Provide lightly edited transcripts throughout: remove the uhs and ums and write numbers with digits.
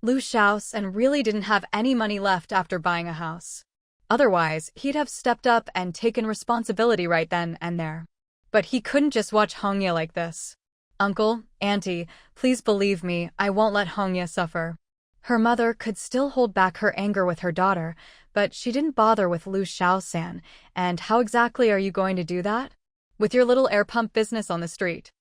Lu Shaosan really didn't have any money left after buying a house. Otherwise, he'd have stepped up and taken responsibility right then and there. But he couldn't just watch Hongya like this. Uncle, Auntie, please believe me, I won't let Hongya suffer. Her mother could still hold back her anger with her daughter, but she didn't bother with Lu Shaosan. And how exactly are you going to do that? With your little air pump business on the street.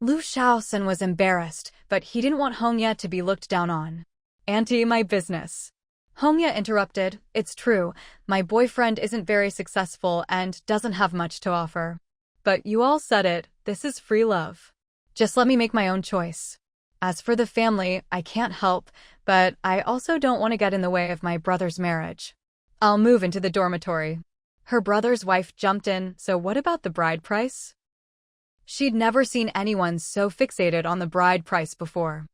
Lu Shaosan was embarrassed, but he didn't want Hongya to be looked down on. Auntie, my business. Hongya interrupted, it's true, my boyfriend isn't very successful and doesn't have much to offer. But you all said it, this is free love. Just let me make my own choice. As for the family, I can't help, but I also don't want to get in the way of my brother's marriage. I'll move into the dormitory. Her brother's wife jumped in, so what about the bride price? She'd never seen anyone so fixated on the bride price before.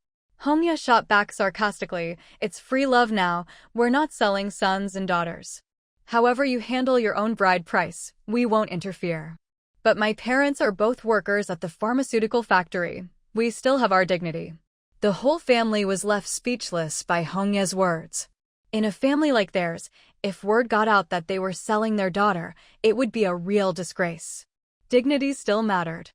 Hongya shot back sarcastically, it's free love now, we're not selling sons and daughters. However you handle your own bride price, we won't interfere. But my parents are both workers at the pharmaceutical factory. We still have our dignity. The whole family was left speechless by Hongya's words. In a family like theirs, if word got out that they were selling their daughter, it would be a real disgrace. Dignity still mattered.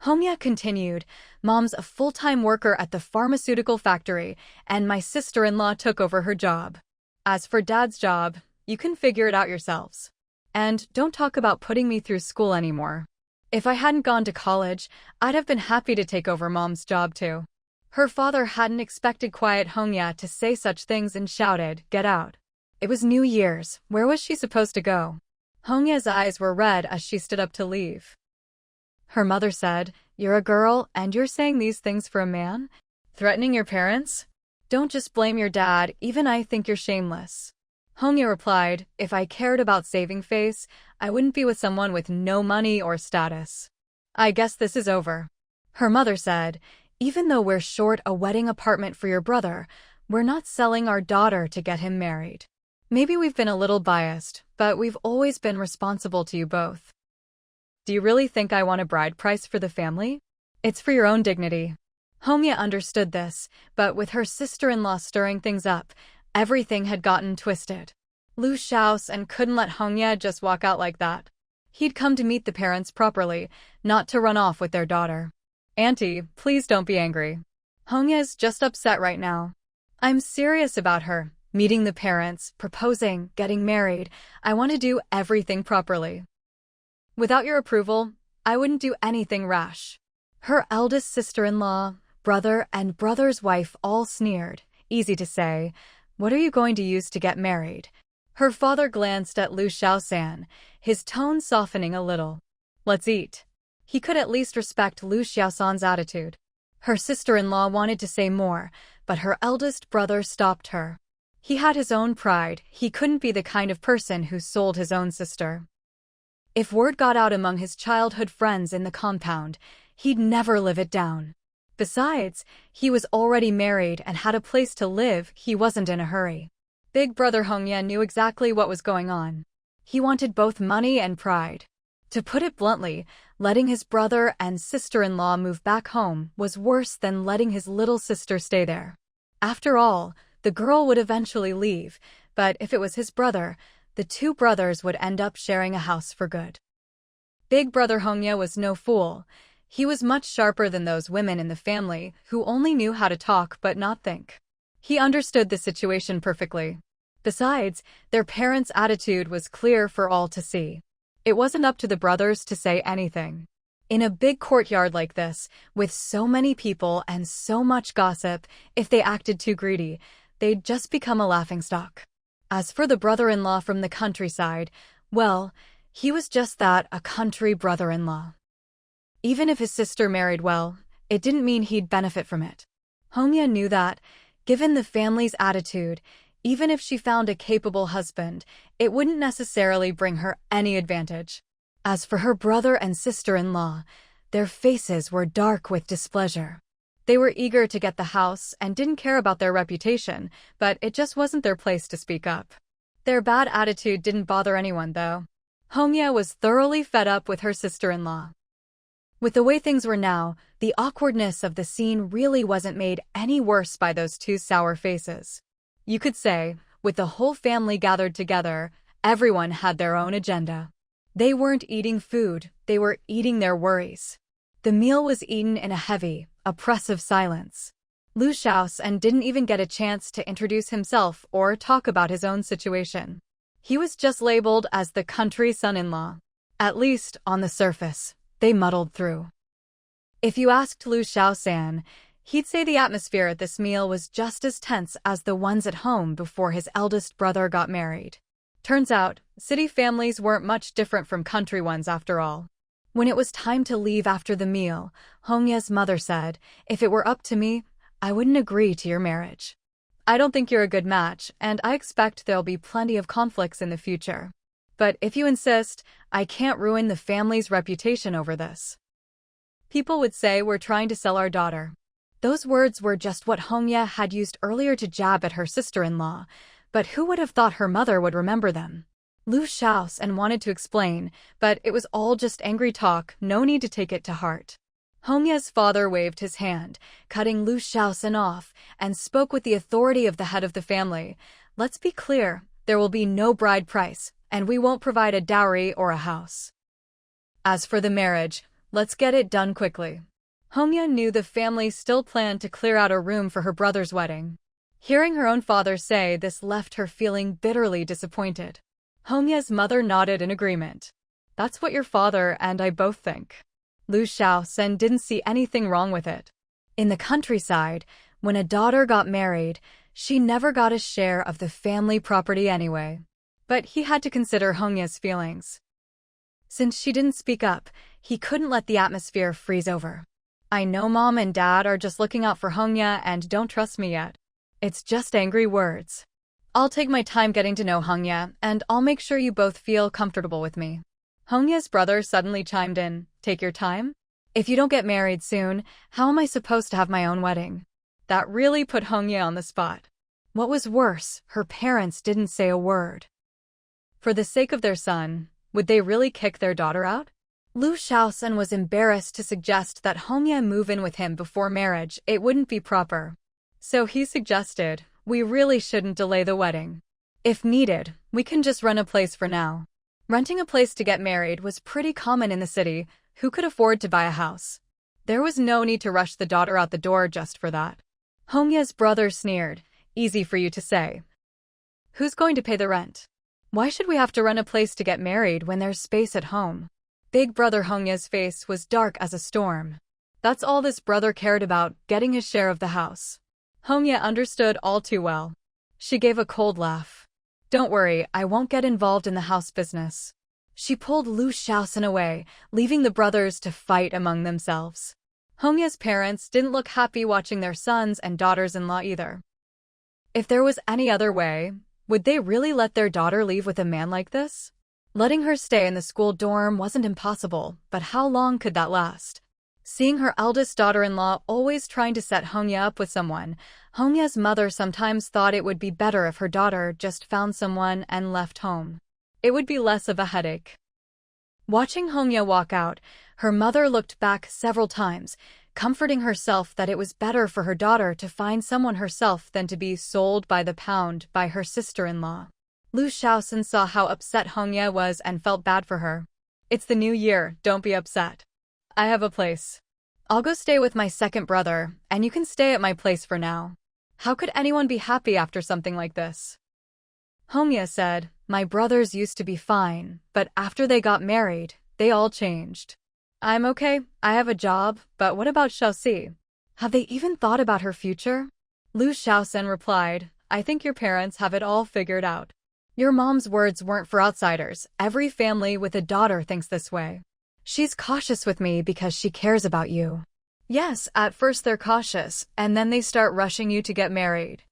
Hongya continued, Mom's a full-time worker at the pharmaceutical factory, and my sister-in-law took over her job. As for Dad's job, you can figure it out yourselves. And don't talk about putting me through school anymore. If I hadn't gone to college, I'd have been happy to take over Mom's job too. Her father hadn't expected quiet Hongya to say such things and shouted, get out. It was New Year's, where was she supposed to go? Hongya's eyes were red as she stood up to leave. Her mother said, you're a girl and you're saying these things for a man? Threatening your parents? Don't just blame your dad, even I think you're shameless. Hongya replied, if I cared about saving face, I wouldn't be with someone with no money or status. I guess this is over. Her mother said, even though we're short a wedding apartment for your brother, we're not selling our daughter to get him married. Maybe we've been a little biased, but we've always been responsible to you both. Do you really think I want a bride price for the family? It's for your own dignity. Hongya understood this, but with her sister-in-law stirring things up, everything had gotten twisted. Lu Shaosan couldn't let Hongya just walk out like that. He'd come to meet the parents properly, not to run off with their daughter. Auntie, please don't be angry. Hongya's just upset right now. I'm serious about her, meeting the parents, proposing, getting married. I want to do everything properly. Without your approval, I wouldn't do anything rash. Her eldest sister-in-law, brother, and brother's wife all sneered. Easy to say. What are you going to use to get married? Her father glanced at Lu Shaosan, his tone softening a little. Let's eat. He could at least respect Lu Shaosan's attitude. Her sister-in-law wanted to say more, but her eldest brother stopped her. He had his own pride, he couldn't be the kind of person who sold his own sister. If word got out among his childhood friends in the compound, he'd never live it down. Besides, he was already married and had a place to live, he wasn't in a hurry. Big brother Hongya knew exactly what was going on. He wanted both money and pride. To put it bluntly, letting his brother and sister-in-law move back home was worse than letting his little sister stay there. After all, the girl would eventually leave, but if it was his brother, the two brothers would end up sharing a house for good. Big brother Hongya was no fool. He was much sharper than those women in the family who only knew how to talk but not think. He understood the situation perfectly. Besides, their parents' attitude was clear for all to see. It wasn't up to the brothers to say anything. In a big courtyard like this, with so many people and so much gossip, if they acted too greedy, they'd just become a laughingstock. As for the brother-in-law from the countryside, well, he was just that, a country brother-in-law. Even if his sister married well, it didn't mean he'd benefit from it. Hongya knew that, given the family's attitude, even if she found a capable husband, it wouldn't necessarily bring her any advantage. As for her brother and sister-in-law, their faces were dark with displeasure. They were eager to get the house and didn't care about their reputation, but it just wasn't their place to speak up. Their bad attitude didn't bother anyone, though. Hongya was thoroughly fed up with her sister-in-law. With the way things were now, the awkwardness of the scene really wasn't made any worse by those two sour faces. You could say, with the whole family gathered together, everyone had their own agenda. They weren't eating food, they were eating their worries. The meal was eaten in a heavy, oppressive silence. Lu Shaosan didn't even get a chance to introduce himself or talk about his own situation. He was just labeled as the country son-in-law. At least, on the surface, they muddled through. If you asked Lu Shaosan, he'd say the atmosphere at this meal was just as tense as the ones at home before his eldest brother got married. Turns out, city families weren't much different from country ones after all. When it was time to leave after the meal, Hongya's mother said, "If it were up to me, I wouldn't agree to your marriage. I don't think you're a good match, and I expect there'll be plenty of conflicts in the future. But if you insist, I can't ruin the family's reputation over this. People would say we're trying to sell our daughter." Those words were just what Hongya had used earlier to jab at her sister-in-law, but who would have thought her mother would remember them? Lu Shaosan wanted to explain, but it was all just angry talk, no need to take it to heart. Hongya's father waved his hand, cutting Lu Shaosan off, and spoke with the authority of the head of the family. "Let's be clear, there will be no bride price, and we won't provide a dowry or a house. As for the marriage, let's get it done quickly." Hongya knew the family still planned to clear out a room for her brother's wedding. Hearing her own father say this left her feeling bitterly disappointed. Hongya's mother nodded in agreement. "That's what your father and I both think." Lu Shaosan didn't see anything wrong with it. In the countryside, when a daughter got married, she never got a share of the family property anyway. But he had to consider Hongya's feelings. Since she didn't speak up, he couldn't let the atmosphere freeze over. "I know Mom and Dad are just looking out for Hongya and don't trust me yet. It's just angry words. I'll take my time getting to know Hongya, and I'll make sure you both feel comfortable with me." Hongya's brother suddenly chimed in, "Take your time? If you don't get married soon, how am I supposed to have my own wedding?" That really put Hongya on the spot. What was worse, her parents didn't say a word. For the sake of their son, would they really kick their daughter out? Lu Shaosan was embarrassed to suggest that Hongya move in with him before marriage. It wouldn't be proper. So he suggested, "We really shouldn't delay the wedding. If needed, we can just rent a place for now." Renting a place to get married was pretty common in the city. Who could afford to buy a house? There was no need to rush the daughter out the door just for that. Hongya's brother sneered, "Easy for you to say. Who's going to pay the rent? Why should we have to rent a place to get married when there's space at home?" Big brother Hongya's face was dark as a storm. That's all this brother cared about, getting his share of the house. Hongya understood all too well. She gave a cold laugh. "Don't worry, I won't get involved in the house business." She pulled Lu Shaosan away, leaving the brothers to fight among themselves. Hongya's parents didn't look happy watching their sons and daughters-in-law either. If there was any other way, would they really let their daughter leave with a man like this? Letting her stay in the school dorm wasn't impossible, but how long could that last? Seeing her eldest daughter-in-law always trying to set Hongya up with someone, Hongya's mother sometimes thought it would be better if her daughter just found someone and left home. It would be less of a headache. Watching Hongya walk out, her mother looked back several times, comforting herself that it was better for her daughter to find someone herself than to be sold by the pound by her sister-in-law. Lu Shaosan saw how upset Hongya was and felt bad for her. "It's the new year, don't be upset. I have a place. I'll go stay with my second brother, and you can stay at my place for now." How could anyone be happy after something like this? Hongya said, "My brothers used to be fine, but after they got married, they all changed. I'm okay, I have a job, but what about Shaoxi? Have they even thought about her future?" Lu Shaosan replied, "I think your parents have it all figured out. Your mom's words weren't for outsiders. Every family with a daughter thinks this way. She's cautious with me because she cares about you." Yes, at first they're cautious, and then they start rushing you to get married.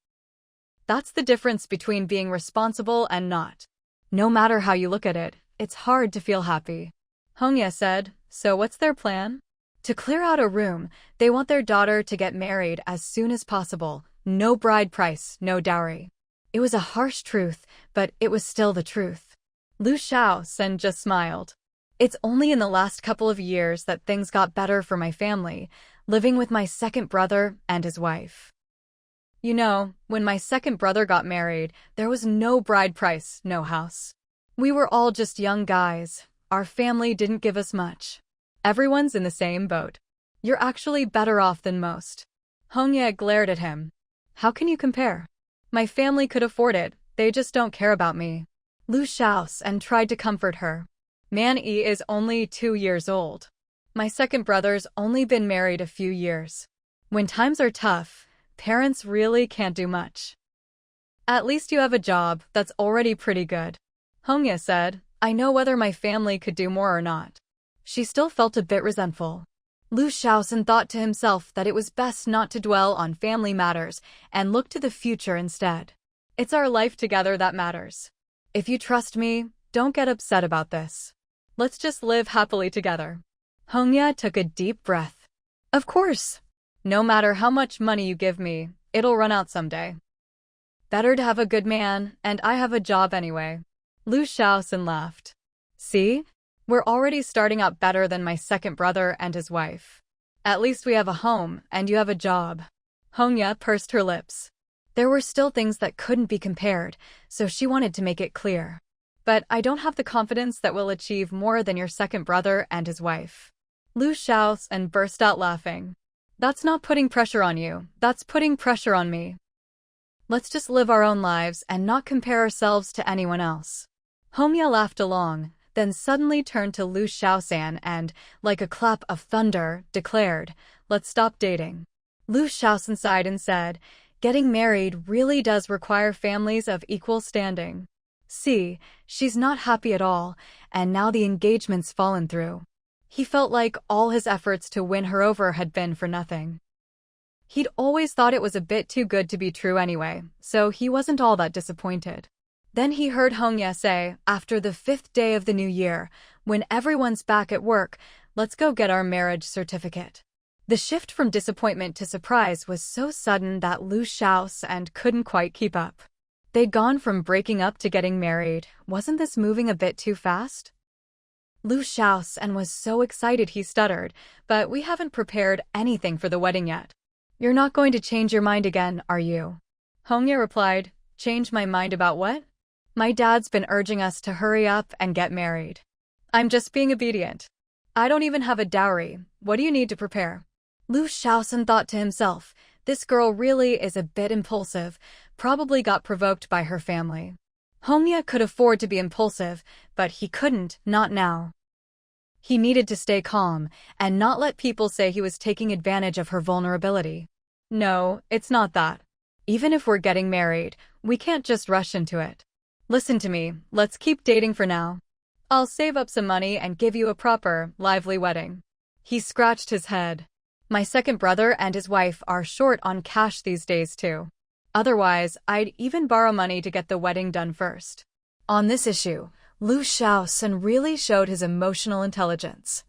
That's the difference between being responsible and not. No matter how you look at it, it's hard to feel happy. Hongya said, "So what's their plan?" To clear out a room, they want their daughter to get married as soon as possible. No bride price, no dowry. It was a harsh truth, but it was still the truth. Lu Shaosan just smiled. It's only in the last couple of years that things got better for my family, living with my second brother and his wife. You know, when my second brother got married, there was no bride price, no house. We were all just young guys. Our family didn't give us much. Everyone's in the same boat. You're actually better off than most. Hongye glared at him. How can you compare? My family could afford it, they just don't care about me. Lu shouts and tried to comfort her. Man Yi is only 2 years old. My second brother's only been married a few years. When times are tough, parents really can't do much. At least you have a job that's already pretty good. Hongye said, I know whether my family could do more or not. She still felt a bit resentful. Lu Shaoxin thought to himself that it was best not to dwell on family matters and look to the future instead. It's our life together that matters. If you trust me, don't get upset about this. Let's just live happily together. Hongye took a deep breath. Of course. No matter how much money you give me, it'll run out someday. Better to have a good man, and I have a job anyway. Lu Shaoxin laughed. See? We're already starting out better than my second brother and his wife. At least we have a home, and you have a job. Hongye pursed her lips. There were still things that couldn't be compared, so she wanted to make it clear. But I don't have the confidence that we'll achieve more than your second brother and his wife. Lu Shaoxin burst out laughing. That's not putting pressure on you, that's putting pressure on me. Let's just live our own lives and not compare ourselves to anyone else. Hongye laughed along, then suddenly turned to Lu Shaoxin and, like a clap of thunder, declared, Let's stop dating. Lu Shaoxin sighed and said, Getting married really does require families of equal standing. See, she's not happy at all, and now the engagement's fallen through. He felt like all his efforts to win her over had been for nothing. He'd always thought it was a bit too good to be true anyway, so he wasn't all that disappointed. Then he heard Hongye say, after the 5th day of the new year, when everyone's back at work, let's go get our marriage certificate. The shift from disappointment to surprise was so sudden that Lu Shaoxin couldn't quite keep up. They'd gone from breaking up to getting married. Wasn't this moving a bit too fast? Lu Shaoxin was so excited he stuttered, but we haven't prepared anything for the wedding yet. You're not going to change your mind again, are you? Hongye replied, Change my mind about what? My dad's been urging us to hurry up and get married. I'm just being obedient. I don't even have a dowry. What do you need to prepare? Lu Shaoxin thought to himself, this girl really is a bit impulsive, probably got provoked by her family. Hongye could afford to be impulsive, but he couldn't, not now. He needed to stay calm and not let people say he was taking advantage of her vulnerability. No, it's not that. Even if we're getting married, we can't just rush into it. Listen to me, let's keep dating for now. I'll save up some money and give you a proper, lively wedding. He scratched his head. My second brother and his wife are short on cash these days too. Otherwise, I'd even borrow money to get the wedding done first. On this issue, Lu Shaoxin really showed his emotional intelligence.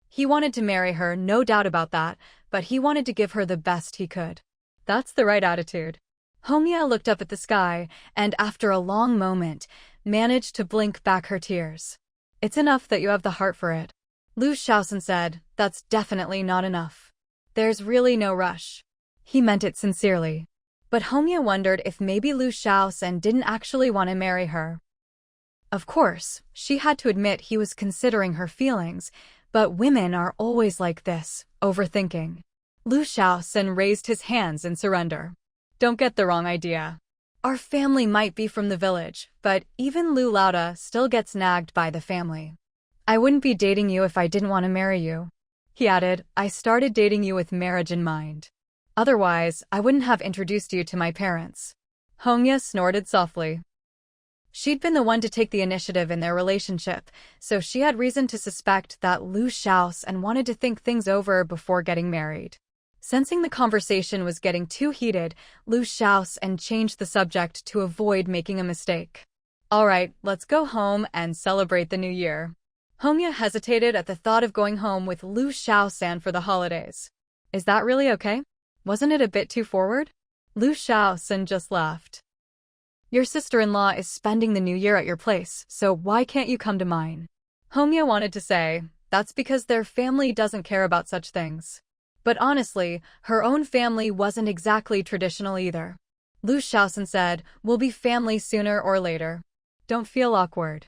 He wanted to marry her, no doubt about that, but he wanted to give her the best he could. That's the right attitude. Hongye looked up at the sky and, after a long moment, managed to blink back her tears. It's enough that you have the heart for it. Lu Shaoxin said, That's definitely not enough. There's really no rush. He meant it sincerely. But Hongye wondered if maybe Lu Shaoxin didn't actually want to marry her. Of course, she had to admit he was considering her feelings, but women are always like this, overthinking. Lu Shaoxin raised his hands in surrender. Don't get the wrong idea. Our family might be from the village, but even Lu Lauda still gets nagged by the family. I wouldn't be dating you if I didn't want to marry you. He added, I started dating you with marriage in mind. Otherwise, I wouldn't have introduced you to my parents. Hongye snorted softly. She'd been the one to take the initiative in their relationship, so she had reason to suspect that Lu Shaoxin wanted to think things over before getting married. Sensing the conversation was getting too heated, Lu Shaoxin changed the subject to avoid making a mistake. All right, let's go home and celebrate the new year. Hongye hesitated at the thought of going home with Lu Shaoxin for the holidays. Is that really okay? Wasn't it a bit too forward? Lu Shaoxin just laughed. Your sister-in-law is spending the new year at your place, so why can't you come to mine? Hongya wanted to say, that's because their family doesn't care about such things. But honestly, her own family wasn't exactly traditional either. Lu Shaoxin said, we'll be family sooner or later. Don't feel awkward.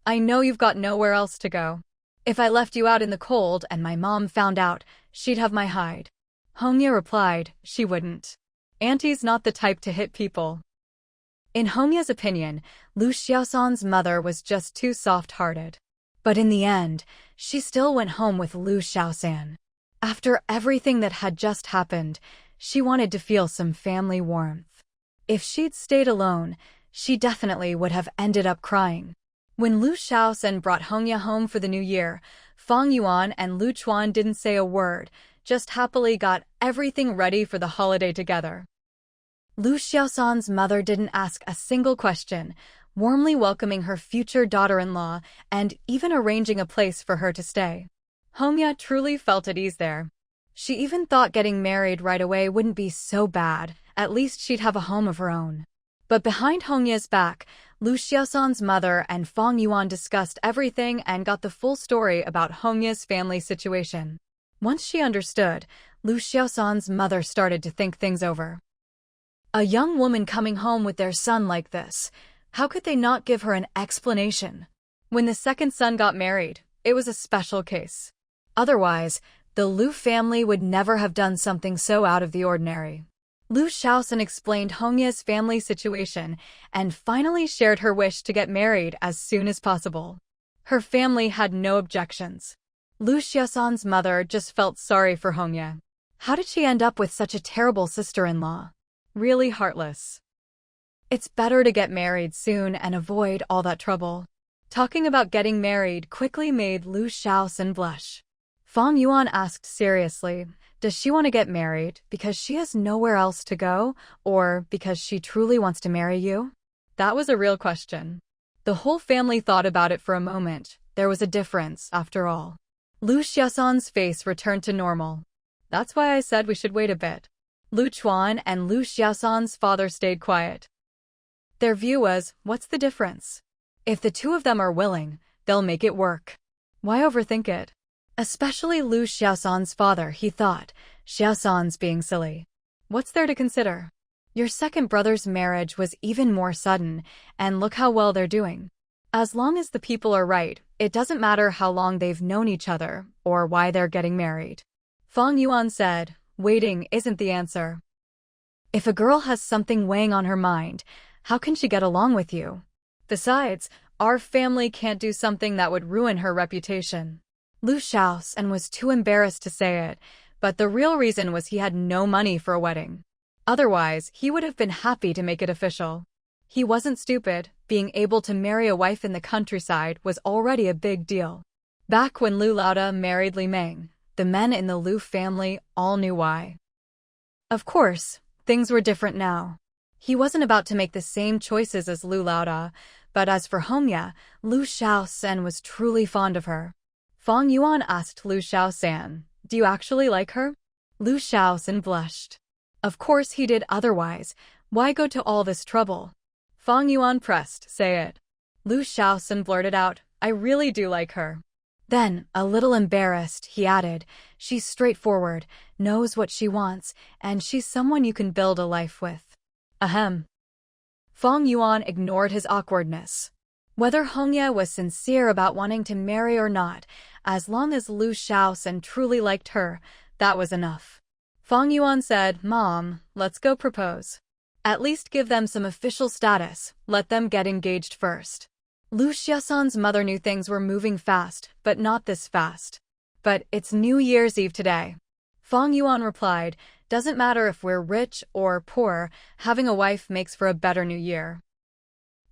I know you've got nowhere else to go. If I left you out in the cold and my mom found out, she'd have my hide. Hongya replied, she wouldn't. Auntie's not the type to hit people. In Hongya's opinion, Lu Xiaosan's mother was just too soft-hearted. But in the end, she still went home with Lu Xiaosan. After everything that had just happened, she wanted to feel some family warmth. If she'd stayed alone, she definitely would have ended up crying. When Lu Xiaosan brought Hongya home for the new year, Fang Yuan and Lu Chuan didn't say a word, just happily got everything ready for the holiday together. Lu Xiaosan's mother didn't ask a single question, warmly welcoming her future daughter-in-law and even arranging a place for her to stay. Hongya truly felt at ease there. She even thought getting married right away wouldn't be so bad, at least she'd have a home of her own. But behind Hongya's back, Lu Xiaosan's mother and Fang Yuan discussed everything and got the full story about Hongya's family situation. Once she understood, Lu Xiaosan's mother started to think things over. A young woman coming home with their son like this, how could they not give her an explanation? When the second son got married, it was a special case. Otherwise, the Lu family would never have done something so out of the ordinary. Lu Xiaosan explained Hongya's family situation and finally shared her wish to get married as soon as possible. Her family had no objections. Lu Xiaosan's mother just felt sorry for Hongya. How did she end up with such a terrible sister-in-law? Really heartless. It's better to get married soon and avoid all that trouble. Talking about getting married quickly made Lu Xiaosan blush. Fang Yuan asked seriously, does she want to get married because she has nowhere else to go, or because she truly wants to marry you? That was a real question. The whole family thought about it for a moment. There was a difference, after all. Lu Xiaosan's face returned to normal. That's why I said we should wait a bit. Lu Chuan and Lu Xiaosan's father stayed quiet. Their view was, what's the difference? If the two of them are willing, they'll make it work. Why overthink it? Especially Lu Xiaosan's father, he thought. Xiaosan's being silly. What's there to consider? Your second brother's marriage was even more sudden, and look how well they're doing. As long as the people are right, it doesn't matter how long they've known each other, or why they're getting married. Fang Yuan said, waiting isn't the answer. If a girl has something weighing on her mind, how can she get along with you? Besides, our family can't do something that would ruin her reputation. Lu Xiaosan was too embarrassed to say it, but the real reason was he had no money for a wedding. Otherwise, he would have been happy to make it official. He wasn't stupid. Being able to marry a wife in the countryside was already a big deal. Back when Lu Laoda married Li Meng, the men in the Lu family all knew why. Of course, things were different now. He wasn't about to make the same choices as Lu Laoda, but as for Hongya, Lu Xiaosan was truly fond of her. Fang Yuan asked Lu Xiaosan, do you actually like her? Lu Xiaosan blushed. Of course he did, otherwise, why go to all this trouble? Fang Yuan pressed, say it. Lu Xiaosan blurted out, I really do like her. Then, a little embarrassed, he added, she's straightforward, knows what she wants, and she's someone you can build a life with. Ahem. Fang Yuan ignored his awkwardness. Whether Hongya was sincere about wanting to marry or not, as long as Lu Xiaosan truly liked her, that was enough. Fang Yuan said, Mom, let's go propose. At least give them some official status, let them get engaged first. Lu Xiaosan's mother knew things were moving fast, but not this fast. But it's New Year's Eve today. Fang Yuan replied, doesn't matter if we're rich or poor, having a wife makes for a better new year.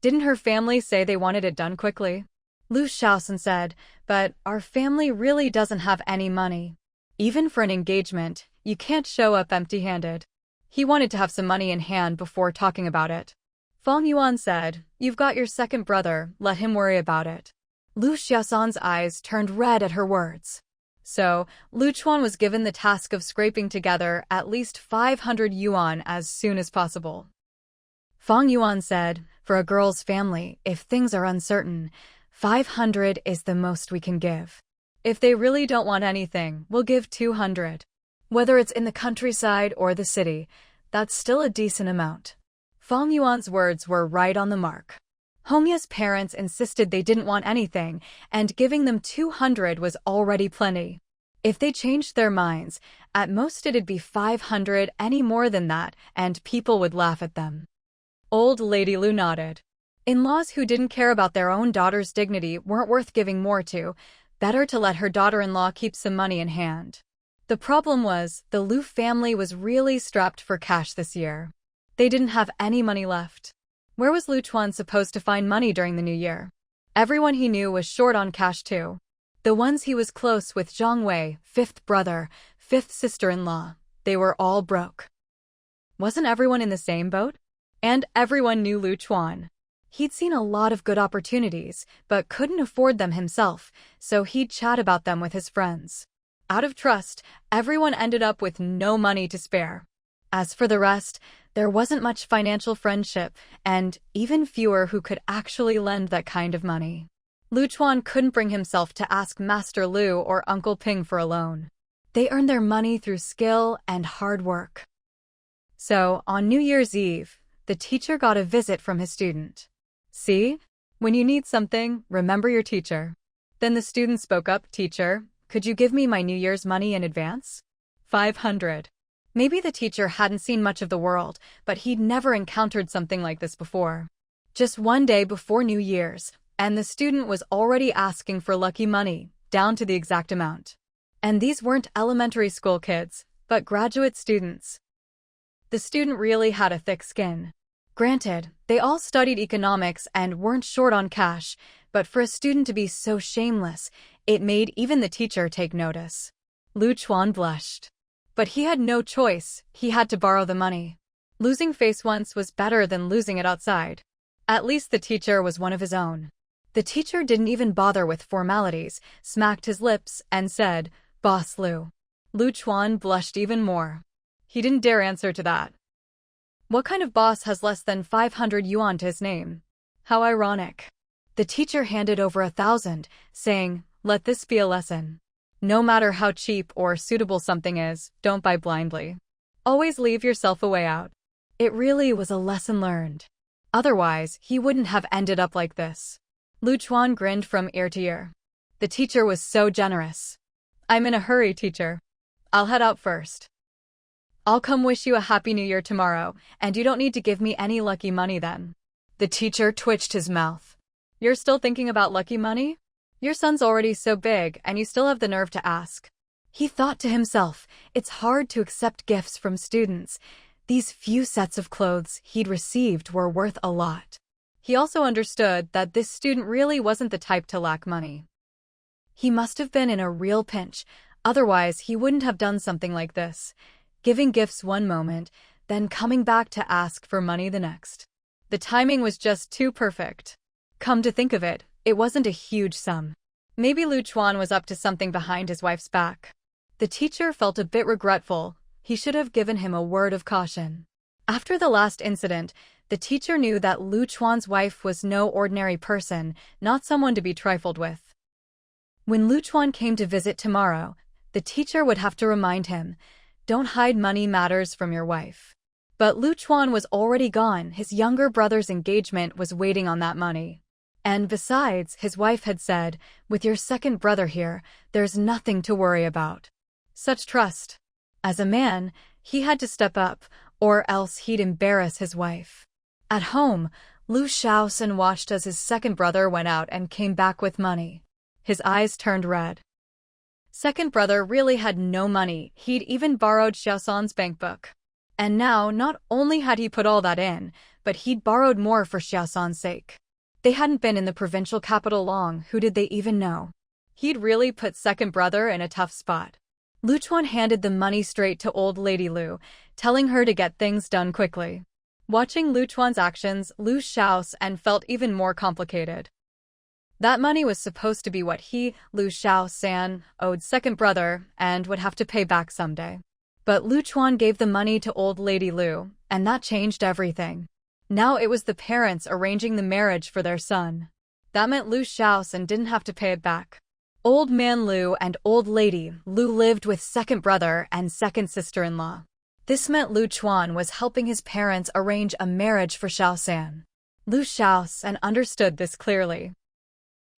Didn't her family say they wanted it done quickly? Lu Xiaosan said, but our family really doesn't have any money. Even for an engagement, you can't show up empty-handed. He wanted to have some money in hand before talking about it. Fang Yuan said, you've got your second brother, let him worry about it. Lu Xiaosan's eyes turned red at her words. So, Lu Chuan was given the task of scraping together at least 500 yuan as soon as possible. Fang Yuan said, for a girl's family, if things are uncertain, 500 is the most we can give. If they really don't want anything, we'll give 200. Whether it's in the countryside or the city, that's still a decent amount. Fang Yuan's words were right on the mark. Hongya's parents insisted they didn't want anything, and giving them 200 was already plenty. If they changed their minds, at most it'd be 500. Any more than that, and people would laugh at them. Old Lady Lu nodded. In-laws who didn't care about their own daughter's dignity weren't worth giving more to. Better to let her daughter-in-law keep some money in hand. The problem was, the Lu family was really strapped for cash this year. They didn't have any money left. Where was Lu Chuan supposed to find money during the new year? Everyone he knew was short on cash too. The ones he was close with, Zhang Wei, fifth brother, fifth sister-in-law, they were all broke. Wasn't everyone in the same boat? And everyone knew Lu Chuan. He'd seen a lot of good opportunities, but couldn't afford them himself, so he'd chat about them with his friends. Out of trust, everyone ended up with no money to spare. As for the rest, there wasn't much financial friendship, and even fewer who could actually lend that kind of money. Lu Chuan couldn't bring himself to ask Master Lu or Uncle Ping for a loan. They earned their money through skill and hard work. So, on New Year's Eve, the teacher got a visit from his student. See? When you need something, remember your teacher. Then the student spoke up, "Teacher, could you give me my New Year's money in advance?" 500. Maybe the teacher hadn't seen much of the world, but he'd never encountered something like this before. Just one day before New Year's, and the student was already asking for lucky money, down to the exact amount. And these weren't elementary school kids, but graduate students. The student really had a thick skin. Granted, they all studied economics and weren't short on cash, but for a student to be so shameless, it made even the teacher take notice. Lu Chuan blushed. But he had no choice, he had to borrow the money. Losing face once was better than losing it outside. At least the teacher was one of his own. The teacher didn't even bother with formalities, smacked his lips, and said, "Boss Lu." Lu Chuan blushed even more. He didn't dare answer to that. What kind of boss has less than 500 yuan to his name? How ironic. The teacher handed over 1,000, saying, "Let this be a lesson. No matter how cheap or suitable something is, don't buy blindly. Always leave yourself a way out." It really was a lesson learned. Otherwise, he wouldn't have ended up like this. Lu Chuan grinned from ear to ear. The teacher was so generous. "I'm in a hurry, teacher. I'll head out first. I'll come wish you a happy new year tomorrow, and you don't need to give me any lucky money then." The teacher twitched his mouth. "You're still thinking about lucky money? Your son's already so big, and you still have the nerve to ask." He thought to himself, it's hard to accept gifts from students. These few sets of clothes he'd received were worth a lot. He also understood that this student really wasn't the type to lack money. He must have been in a real pinch, otherwise he wouldn't have done something like this, giving gifts one moment, then coming back to ask for money the next. The timing was just too perfect. Come to think of it, it wasn't a huge sum. Maybe Lu Chuan was up to something behind his wife's back. The teacher felt a bit regretful. He should have given him a word of caution. After the last incident, the teacher knew that Lu Chuan's wife was no ordinary person, not someone to be trifled with. When Lu Chuan came to visit tomorrow, the teacher would have to remind him, "Don't hide money matters from your wife." But Lu Chuan was already gone. His younger brother's engagement was waiting on that money. And besides, his wife had said, "With your second brother here, there's nothing to worry about." Such trust. As a man, he had to step up, or else he'd embarrass his wife. At home, Lu Shaosan watched as his second brother went out and came back with money. His eyes turned red. Second brother really had no money. He'd even borrowed Xiaosan's bankbook. And now, not only had he put all that in, but he'd borrowed more for Xiaosan's sake. They hadn't been in the provincial capital long. Who did they even know? He'd really put second brother in a tough spot. Lu Chuan handed the money straight to old Lady Lu, telling her to get things done quickly. Watching Lu Chuan's actions, Lu Shaosan felt even more complicated. That money was supposed to be what he, Lu Shaosan, owed second brother and would have to pay back someday. But Lu Chuan gave the money to old Lady Lu, and that changed everything. Now it was the parents arranging the marriage for their son. That meant Lu Shao's and didn't have to pay it back. Old Man Lu and Old Lady Lu lived with second brother and second sister-in-law. This meant Lu Chuan was helping his parents arrange a marriage for Xiao San. Lu Shao's understood this clearly.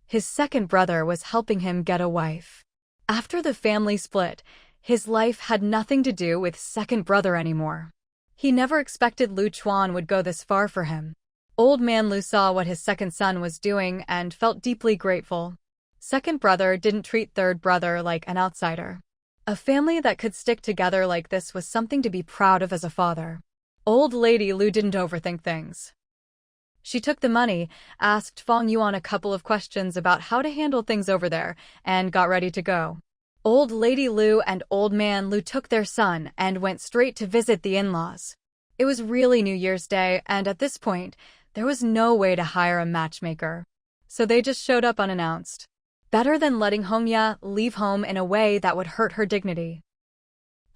His second brother was helping him get a wife. After the family split, his life had nothing to do with second brother anymore. He never expected Lu Chuan would go this far for him. Old Man Lu saw what his second son was doing and felt deeply grateful. Second brother didn't treat third brother like an outsider. A family that could stick together like this was something to be proud of as a father. Old Lady Lu didn't overthink things. She took the money, asked Fang Yuan a couple of questions about how to handle things over there, and got ready to go. Old Lady Lu and Old Man Lu took their son and went straight to visit the in-laws. It was really New Year's Day, and at this point, there was no way to hire a matchmaker. So they just showed up unannounced. Better than letting Hongya leave home in a way that would hurt her dignity.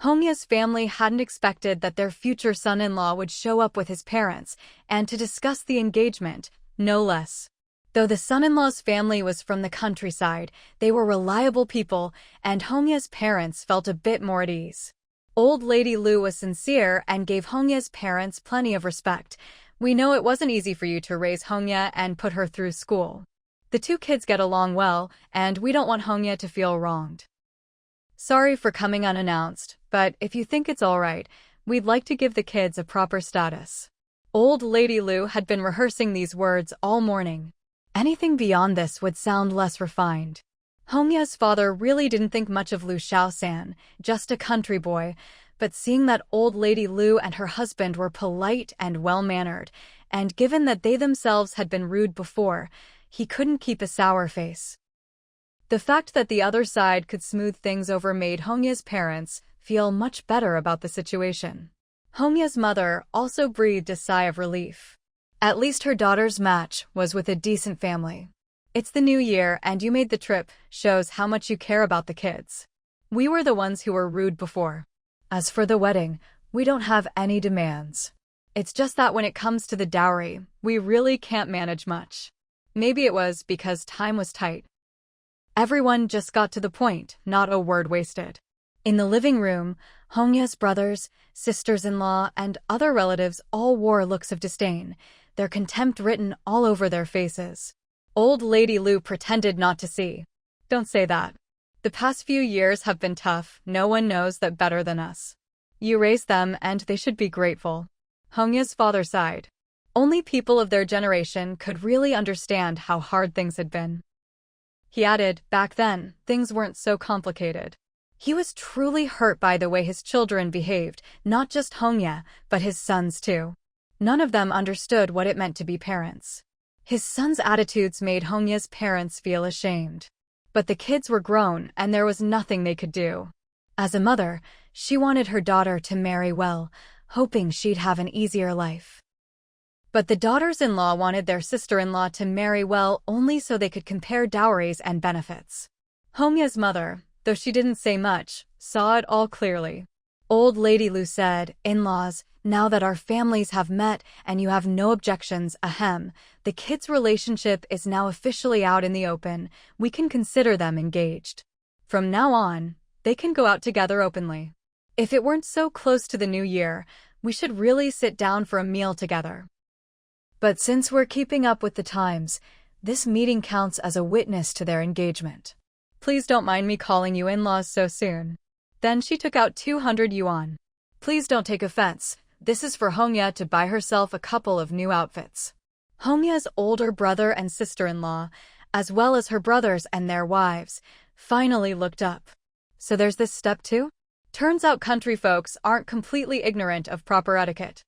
Hongya's family hadn't expected that their future son-in-law would show up with his parents and to discuss the engagement, no less. Though the son-in-law's family was from the countryside, they were reliable people, and Hongya's parents felt a bit more at ease. Old Lady Lu was sincere and gave Hongya's parents plenty of respect. We know it wasn't easy for you to raise Hongya and put her through school. The two kids get along well, and we don't want Hongya to feel wronged. Sorry for coming unannounced, but if you think it's all right, we'd like to give the kids a proper status. Old Lady Lu had been rehearsing these words all morning. Anything beyond this would sound less refined. Hongya's father really didn't think much of Lu Shaosan, just a country boy, but seeing that Old Lady Lu and her husband were polite and well-mannered, and given that they themselves had been rude before, he couldn't keep a sour face. The fact that the other side could smooth things over made Hongya's parents feel much better about the situation. Hongya's mother also breathed a sigh of relief. At least her daughter's match was with a decent family. It's the new year and you made the trip, shows how much you care about the kids. We were the ones who were rude before. As for the wedding, we don't have any demands. It's just that when it comes to the dowry, we really can't manage much. Maybe it was because time was tight. Everyone just got to the point, not a word wasted. In the living room, Hongya's brothers, sisters-in-law, and other relatives all wore looks of disdain, their contempt written all over their faces. Old Lady Lu pretended not to see. Don't say that. The past few years have been tough, no one knows that better than us. You raised them and they should be grateful. Hongya's father sighed. Only people of their generation could really understand how hard things had been. He added, back then, things weren't so complicated. He was truly hurt by the way his children behaved, not just Hongya, but his sons too. None of them understood what it meant to be parents. His sons' attitudes made Hongya's parents feel ashamed. But the kids were grown and there was nothing they could do. As a mother, she wanted her daughter to marry well, hoping she'd have an easier life. But the daughters-in-law wanted their sister-in-law to marry well only so they could compare dowries and benefits. Hongya's mother, though she didn't say much, saw it all clearly. Old Lady Lu said, in-laws, now that our families have met and you have no objections, ahem, the kids' relationship is now officially out in the open, we can consider them engaged. From now on, they can go out together openly. If it weren't so close to the new year, we should really sit down for a meal together. But since we're keeping up with the times, this meeting counts as a witness to their engagement. Please don't mind me calling you in-laws so soon. Then she took out 200 yuan. Please don't take offense. This is for Hongya to buy herself a couple of new outfits. Hongya's older brother and sister-in-law, as well as her brothers and their wives, finally looked up. So there's this step too? Turns out country folks aren't completely ignorant of proper etiquette.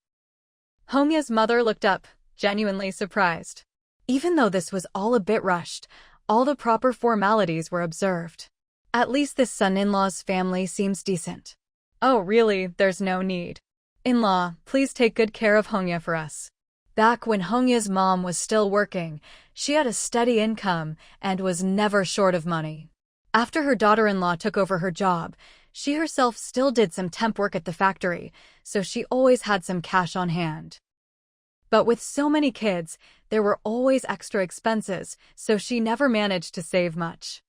Hongya's mother looked up, genuinely surprised. Even though this was all a bit rushed, all the proper formalities were observed. At least this son-in-law's family seems decent. Oh, really, there's no need. In-law, please take good care of Hongya for us. Back when Hongya's mom was still working, she had a steady income and was never short of money. After her daughter-in-law took over her job, she herself still did some temp work at the factory, so she always had some cash on hand. But with so many kids, there were always extra expenses, so she never managed to save much.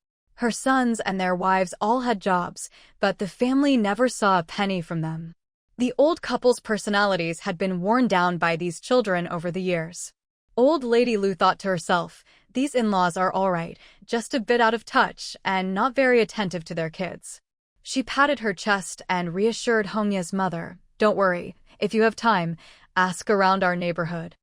Her sons and their wives all had jobs, but the family never saw a penny from them. The old couple's personalities had been worn down by these children over the years. Old Lady Lu thought to herself, these in-laws are all right, just a bit out of touch and not very attentive to their kids. She patted her chest and reassured Hongya's mother, don't worry, if you have time, ask around our neighborhood.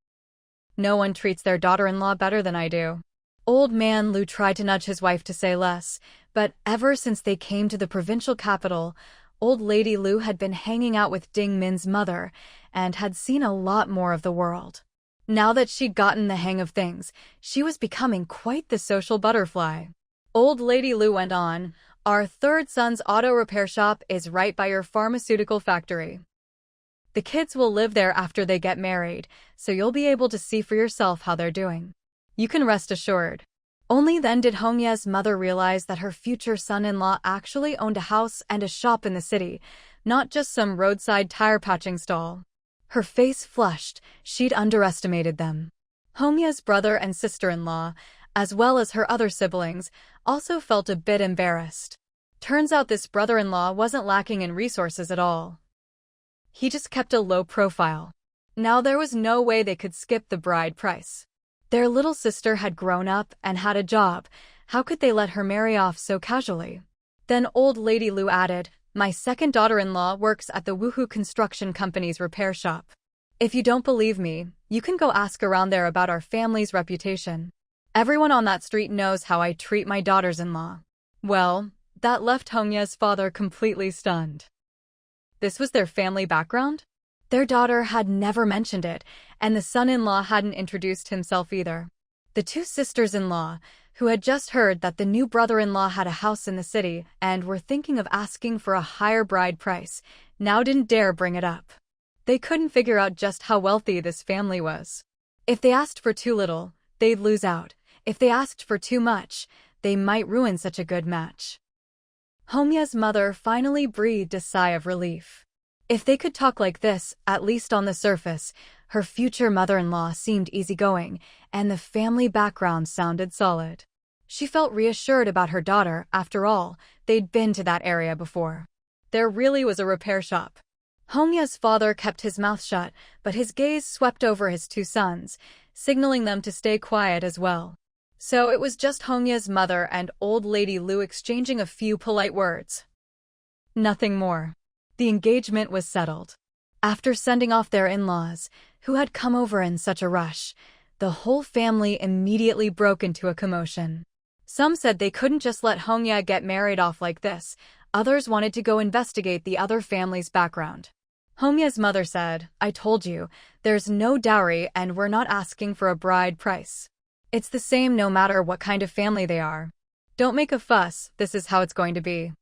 No one treats their daughter-in-law better than I do. Old man Lu tried to nudge his wife to say less, but ever since they came to the provincial capital, Old Lady Lu had been hanging out with Ding Min's mother and had seen a lot more of the world. Now that she'd gotten the hang of things, she was becoming quite the social butterfly. Old Lady Lu went on, our third son's auto repair shop is right by your pharmaceutical factory. The kids will live there after they get married, so you'll be able to see for yourself how they're doing. You can rest assured. Only then did Hongya's mother realize that her future son-in-law actually owned a house and a shop in the city, not just some roadside tire patching stall. Her face flushed, she'd underestimated them. Hongya's brother and sister-in-law, as well as her other siblings, also felt a bit embarrassed. Turns out this brother-in-law wasn't lacking in resources at all. He just kept a low profile. Now there was no way they could skip the bride price. Their little sister had grown up and had a job. How could they let her marry off so casually? Then Old Lady Lu added, my second daughter-in-law works at the Woohoo Construction Company's repair shop. If you don't believe me, you can go ask around there about our family's reputation. Everyone on that street knows how I treat my daughters-in-law. Well, that left Hongya's father completely stunned. This was their family background? Their daughter had never mentioned it, and the son-in-law hadn't introduced himself either. The two sisters-in-law, who had just heard that the new brother-in-law had a house in the city and were thinking of asking for a higher bride price, now didn't dare bring it up. They couldn't figure out just how wealthy this family was. If they asked for too little, they'd lose out. If they asked for too much, they might ruin such a good match. Hongya's mother finally breathed a sigh of relief. If they could talk like this, at least on the surface, her future mother-in-law seemed easygoing, and the family background sounded solid. She felt reassured about her daughter. After all, they'd been to that area before. There really was a repair shop. Hongya's father kept his mouth shut, but his gaze swept over his two sons, signaling them to stay quiet as well. So it was just Hongya's mother and Old Lady Lu exchanging a few polite words. Nothing more. The engagement was settled. After sending off their in-laws, who had come over in such a rush, the whole family immediately broke into a commotion. Some said they couldn't just let Hongya get married off like this. Others wanted to go investigate the other family's background. Hongya's mother said, I told you, there's no dowry and we're not asking for a bride price. It's the same no matter what kind of family they are. Don't make a fuss, this is how it's going to be.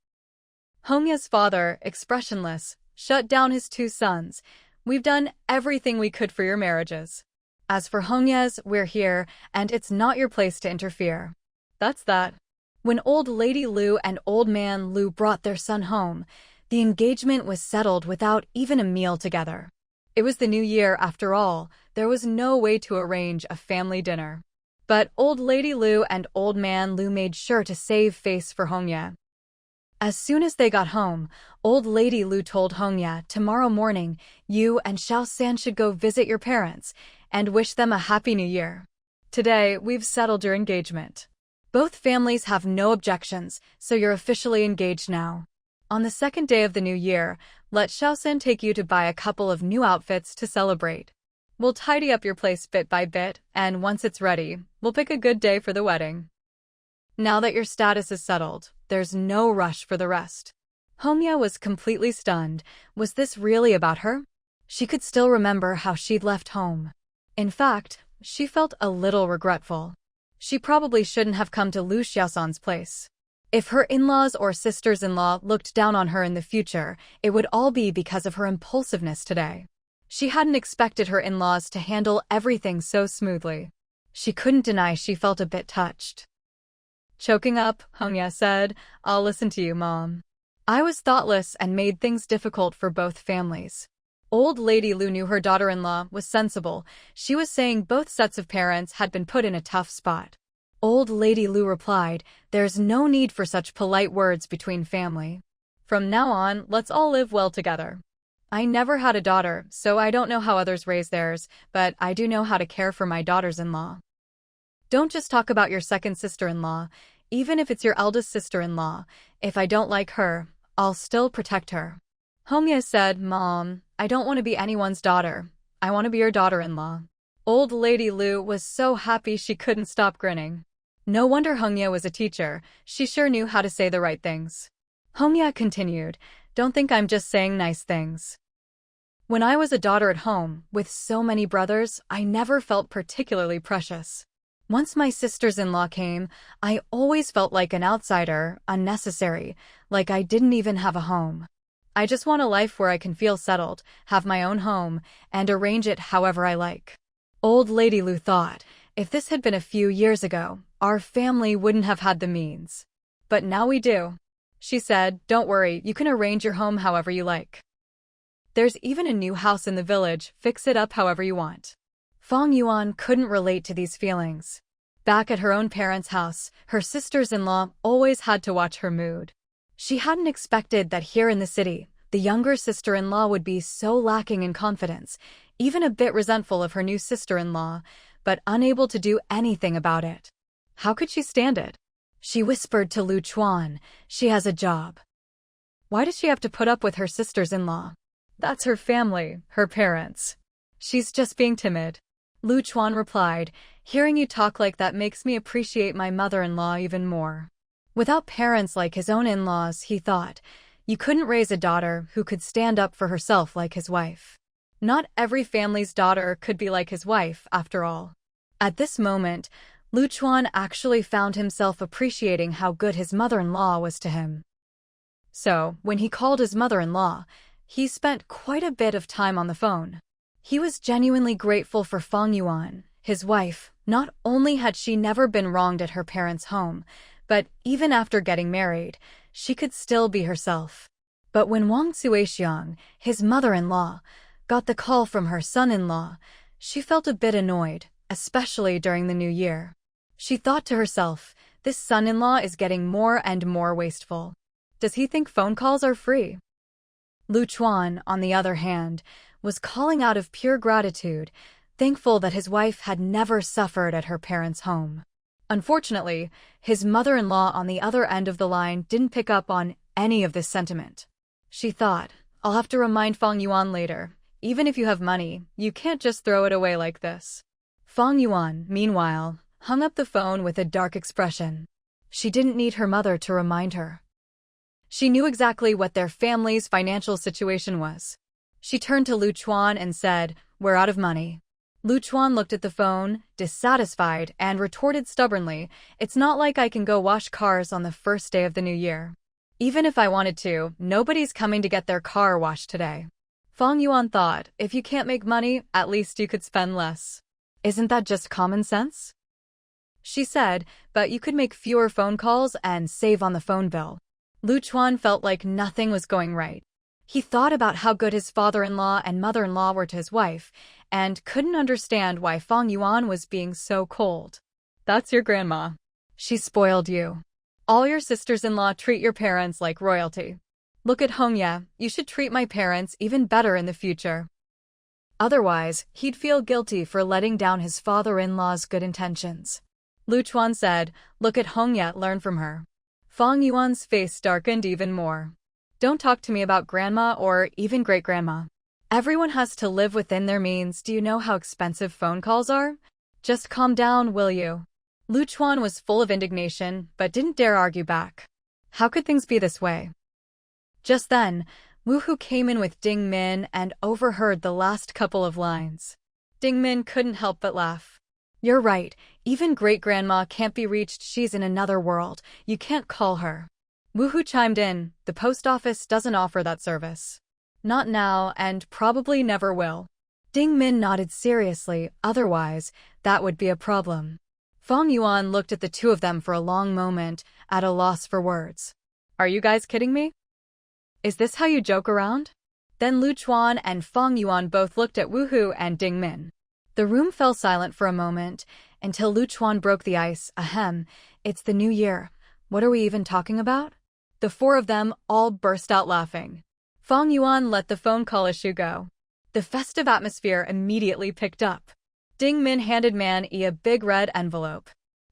Hongya's father, expressionless, shut down his two sons. We've done everything we could for your marriages. As for Hongya's, we're here, and it's not your place to interfere. That's that. When Old Lady Lu and Old Man Lu brought their son home, the engagement was settled without even a meal together. It was the new year after all, there was no way to arrange a family dinner. But Old Lady Lu and Old Man Lu made sure to save face for Hongya. As soon as they got home, Old Lady Lu told Hongya, tomorrow morning, you and Xiao San should go visit your parents and wish them a happy new year. Today, we've settled your engagement. Both families have no objections, so you're officially engaged now. On the second day of the new year, let Xiao San take you to buy a couple of new outfits to celebrate. We'll tidy up your place bit by bit, and once it's ready, we'll pick a good day for the wedding. Now that your status is settled, there's no rush for the rest. Hongya was completely stunned. Was this really about her? She could still remember how she'd left home. In fact, she felt a little regretful. She probably shouldn't have come to Lu Xiaosan's place. If her in-laws or sisters-in-law looked down on her in the future, it would all be because of her impulsiveness today. She hadn't expected her in-laws to handle everything so smoothly. She couldn't deny she felt a bit touched. Choking up, Hongya said, I'll listen to you, Mom. I was thoughtless and made things difficult for both families. Old Lady Lu knew her daughter-in-law was sensible. She was saying both sets of parents had been put in a tough spot. Old Lady Lu replied, "There's no need for such polite words between family. From now on, let's all live well together. I never had a daughter, so I don't know how others raise theirs, but I do know how to care for my daughters-in-law. Don't just talk about your second sister-in-law, even if it's your eldest sister-in-law. If I don't like her, I'll still protect her." Hongye said, "Mom, I don't want to be anyone's daughter. I want to be your daughter-in-law." Old Lady Lu was so happy she couldn't stop grinning. No wonder Hongye was a teacher. She sure knew how to say the right things. Hongye continued, "Don't think I'm just saying nice things. When I was a daughter at home, with so many brothers, I never felt particularly precious. Once my sisters-in-law came, I always felt like an outsider, unnecessary, like I didn't even have a home. I just want a life where I can feel settled, have my own home, and arrange it however I like." Old Lady Lu thought, if this had been a few years ago, our family wouldn't have had the means. But now we do. She said, "Don't worry, you can arrange your home however you like. There's even a new house in the village, fix it up however you want." Fang Yuan couldn't relate to these feelings. Back at her own parents' house, her sisters-in-law always had to watch her mood. She hadn't expected that here in the city, the younger sister-in-law would be so lacking in confidence, even a bit resentful of her new sister-in-law, but unable to do anything about it. How could she stand it? She whispered to Lu Chuan, "She has a job. Why does she have to put up with her sisters-in-law? That's her family, her parents. She's just being timid." Lu Chuan replied, "Hearing you talk like that makes me appreciate my mother-in-law even more." Without parents like his own in-laws, he thought, you couldn't raise a daughter who could stand up for herself like his wife. Not every family's daughter could be like his wife, after all. At this moment, Lu Chuan actually found himself appreciating how good his mother-in-law was to him. So, when he called his mother-in-law, he spent quite a bit of time on the phone. He was genuinely grateful for Fang Yuan, his wife. Not only had she never been wronged at her parents' home, but even after getting married, she could still be herself. But when Wang Suixiang, his mother-in-law, got the call from her son-in-law, she felt a bit annoyed, especially during the new year. She thought to herself, this son-in-law is getting more and more wasteful. Does he think phone calls are free? Lu Chuan, on the other hand, was calling out of pure gratitude, thankful that his wife had never suffered at her parents' home. Unfortunately, his mother-in-law on the other end of the line didn't pick up on any of this sentiment. She thought, I'll have to remind Fang Yuan later. Even if you have money, you can't just throw it away like this. Fang Yuan, meanwhile, hung up the phone with a dark expression. She didn't need her mother to remind her. She knew exactly what their family's financial situation was. She turned to Lu Chuan and said, "We're out of money." Lu Chuan looked at the phone, dissatisfied, and retorted stubbornly, "It's not like I can go wash cars on the first day of the new year. Even if I wanted to, nobody's coming to get their car washed today." Fang Yuan thought, if you can't make money, at least you could spend less. Isn't that just common sense? She said, but you could make fewer phone calls and save on the phone bill. Lu Chuan felt like nothing was going right. He thought about how good his father-in-law and mother-in-law were to his wife, and couldn't understand why Fang Yuan was being so cold. That's your grandma. She spoiled you. All your sisters-in-law treat your parents like royalty. Look at Hongye, you should treat my parents even better in the future. Otherwise, he'd feel guilty for letting down his father-in-law's good intentions. Lu Chuan said, "Look at Hongye, learn from her." Fang Yuan's face darkened even more. "Don't talk to me about grandma or even great-grandma. Everyone has to live within their means. Do you know how expensive phone calls are? Just calm down, will you?" Lu Chuan was full of indignation, but didn't dare argue back. How could things be this way? Just then, Wu Hu came in with Ding Min and overheard the last couple of lines. Ding Min couldn't help but laugh. "You're right, even great-grandma can't be reached. She's in another world. You can't call her." Wu Hu chimed in, "The post office doesn't offer that service. Not now, and probably never will." Ding Min nodded seriously, otherwise, that would be a problem. Fang Yuan looked at the two of them for a long moment, at a loss for words. "Are you guys kidding me? Is this how you joke around?" Then Lu Chuan and Fang Yuan both looked at Wu Hu and Ding Min. The room fell silent for a moment, until Lu Chuan broke the ice. Ahem, it's the new year. What are we even talking about? The four of them all burst out laughing. Fang Yuan let the phone call issue go. The festive atmosphere immediately picked up. Ding Min handed Man Yi a big red envelope.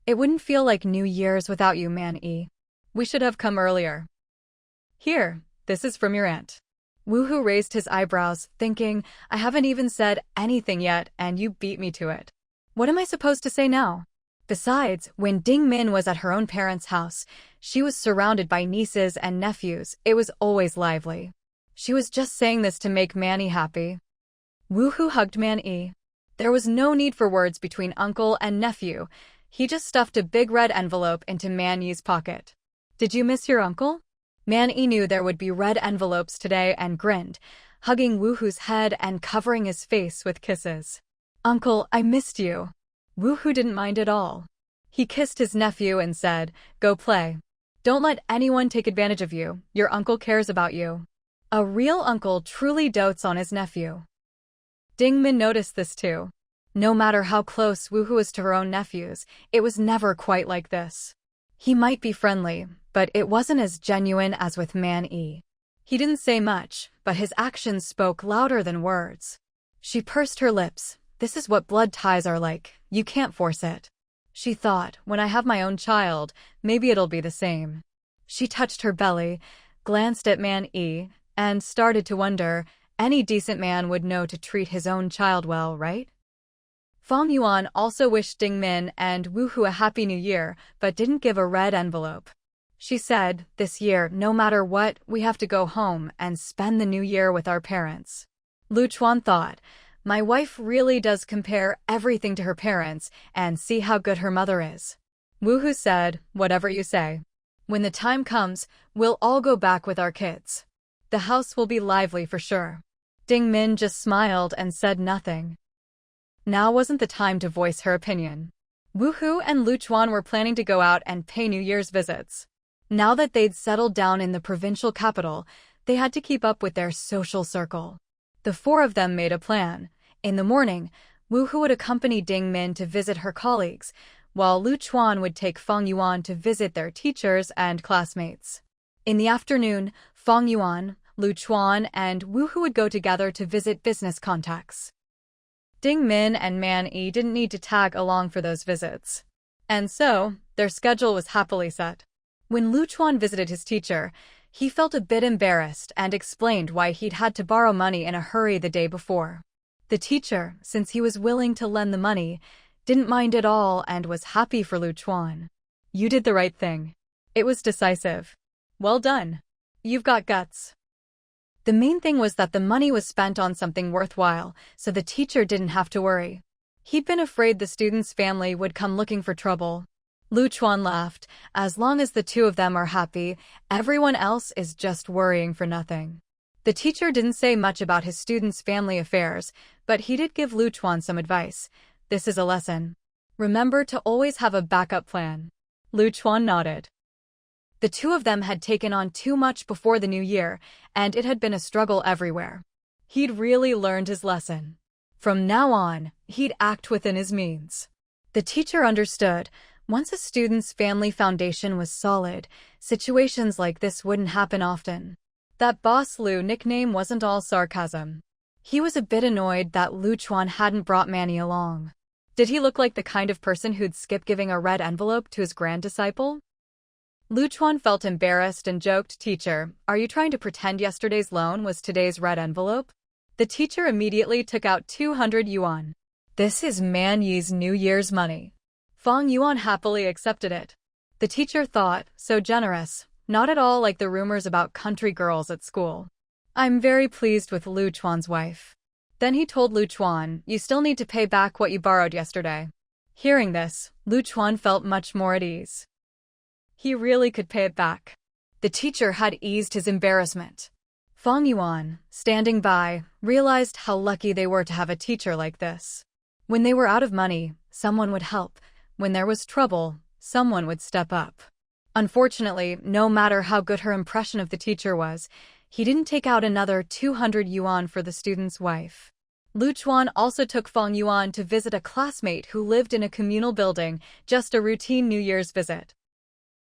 It wouldn't feel like New Year's without you, Man Yi. We should have come earlier. Here, this is from your aunt. Wu Hu raised his eyebrows, thinking, I haven't even said anything yet, and you beat me to it. What am I supposed to say now? Besides, when Ding Min was at her own parents' house, she was surrounded by nieces and nephews. It was always lively. She was just saying this to make Man Yi happy. Wu Hu hugged Man Yi. There was no need for words between uncle and nephew. He just stuffed a big red envelope into Man Yi's pocket. Did you miss your uncle? Man Yi knew there would be red envelopes today and grinned, hugging Wu Hu's head and covering his face with kisses. Uncle, I missed you. Wu Hu didn't mind at all. He kissed his nephew and said, Go play. Don't let anyone take advantage of you. Your uncle cares about you. A real uncle truly dotes on his nephew. Ding Min noticed this too. No matter how close Wu Hu was to her own nephews, it was never quite like this. He might be friendly, but it wasn't as genuine as with Man Yi. He didn't say much, but his actions spoke louder than words. She pursed her lips. This is what blood ties are like. You can't force it. She thought, when I have my own child, maybe it'll be the same. She touched her belly, glanced at Man Yi, and started to wonder, any decent man would know to treat his own child well, right? Fang Yuan also wished Ding Min and Wu Hu a happy new year, but didn't give a red envelope. She said, this year, no matter what, we have to go home and spend the new year with our parents. Lu Chuan thought, my wife really does compare everything to her parents and see how good her mother is. Wu Hu said, whatever you say. When the time comes, we'll all go back with our kids. The house will be lively for sure. Ding Min just smiled and said nothing. Now wasn't the time to voice her opinion. Wu Hu and Lu Chuan were planning to go out and pay New Year's visits. Now that they'd settled down in the provincial capital, they had to keep up with their social circle. The four of them made a plan. In the morning, Wu Hu would accompany Ding Min to visit her colleagues, while Lu Chuan would take Fang Yuan to visit their teachers and classmates. In the afternoon, Fang Yuan, Lu Chuan, and Wu Hu would go together to visit business contacts. Ding Min and Man Yi didn't need to tag along for those visits. And so, their schedule was happily set. When Lu Chuan visited his teacher, he felt a bit embarrassed and explained why he'd had to borrow money in a hurry the day before. The teacher, since he was willing to lend the money, didn't mind at all and was happy for Lu Chuan. You did the right thing. It was decisive. Well done. You've got guts. The main thing was that the money was spent on something worthwhile, so the teacher didn't have to worry. He'd been afraid the student's family would come looking for trouble. Lu Chuan laughed. As long as the two of them are happy, everyone else is just worrying for nothing. The teacher didn't say much about his student's family affairs, but he did give Lu Chuan some advice. This is a lesson. Remember to always have a backup plan. Lu Chuan nodded. The two of them had taken on too much before the new year, and it had been a struggle everywhere. He'd really learned his lesson. From now on, he'd act within his means. The teacher understood. Once a student's family foundation was solid, situations like this wouldn't happen often. That Boss Lu nickname wasn't all sarcasm. He was a bit annoyed that Lu Chuan hadn't brought Man Yi along. Did he look like the kind of person who'd skip giving a red envelope to his grand disciple? Lu Chuan felt embarrassed and joked, Teacher, are you trying to pretend yesterday's loan was today's red envelope? The teacher immediately took out 200 yuan. This is Man Yi's New Year's money. Fang Yuan happily accepted it. The teacher thought, so generous, not at all like the rumors about country girls at school. I'm very pleased with Lu Chuan's wife. Then he told Lu Chuan, you still need to pay back what you borrowed yesterday. Hearing this, Lu Chuan felt much more at ease. He really could pay it back. The teacher had eased his embarrassment. Fang Yuan, standing by, realized how lucky they were to have a teacher like this. When they were out of money, someone would help. When there was trouble, someone would step up. Unfortunately, no matter how good her impression of the teacher was, He didn't take out another 200 yuan for the student's wife. Lu Chuan also took Fang Yuan to visit a classmate who lived in a communal building, just a routine New Year's visit.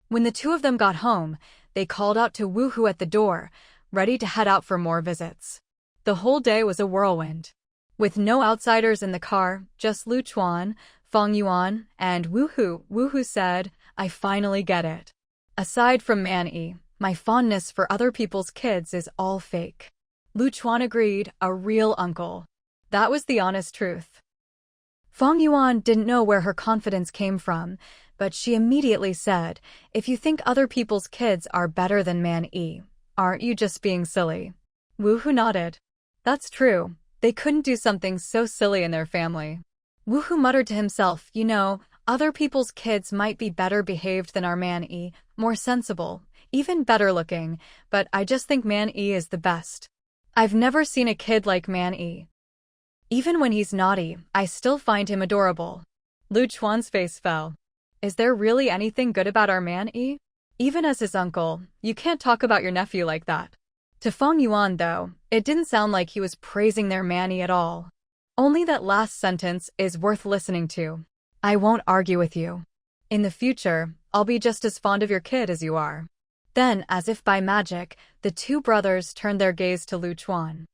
When the two of them got home, they called out to Wu Hu at the door, ready to head out for more visits. The whole day was a whirlwind. With no outsiders in the car, just Lu Chuan, Fang Yuan, and Wu Hu said, "I finally get it. Aside from Man-Yi, my fondness for other people's kids is all fake." Lu Chuan agreed, a real uncle. That was the honest truth. Fang Yuan didn't know where her confidence came from, but she immediately said, "If you think other people's kids are better than Man-Yi, aren't you just being silly?" Wu Hu nodded. That's true. They couldn't do something so silly in their family. Wu Hu muttered to himself, other people's kids might be better behaved than our Man-Yi, more sensible, even better looking, but I just think Man-Yi is the best. I've never seen a kid like Man-Yi. Even when he's naughty, I still find him adorable. Lu Chuan's face fell. Is there really anything good about our Man-Yi? Even as his uncle, you can't talk about your nephew like that. To Fang Yuan, though, it didn't sound like he was praising their Man-Yi at all. Only that last sentence is worth listening to. I won't argue with you. In the future, I'll be just as fond of your kid as you are. Then, as if by magic, the two brothers turned their gaze to Lu Chuan.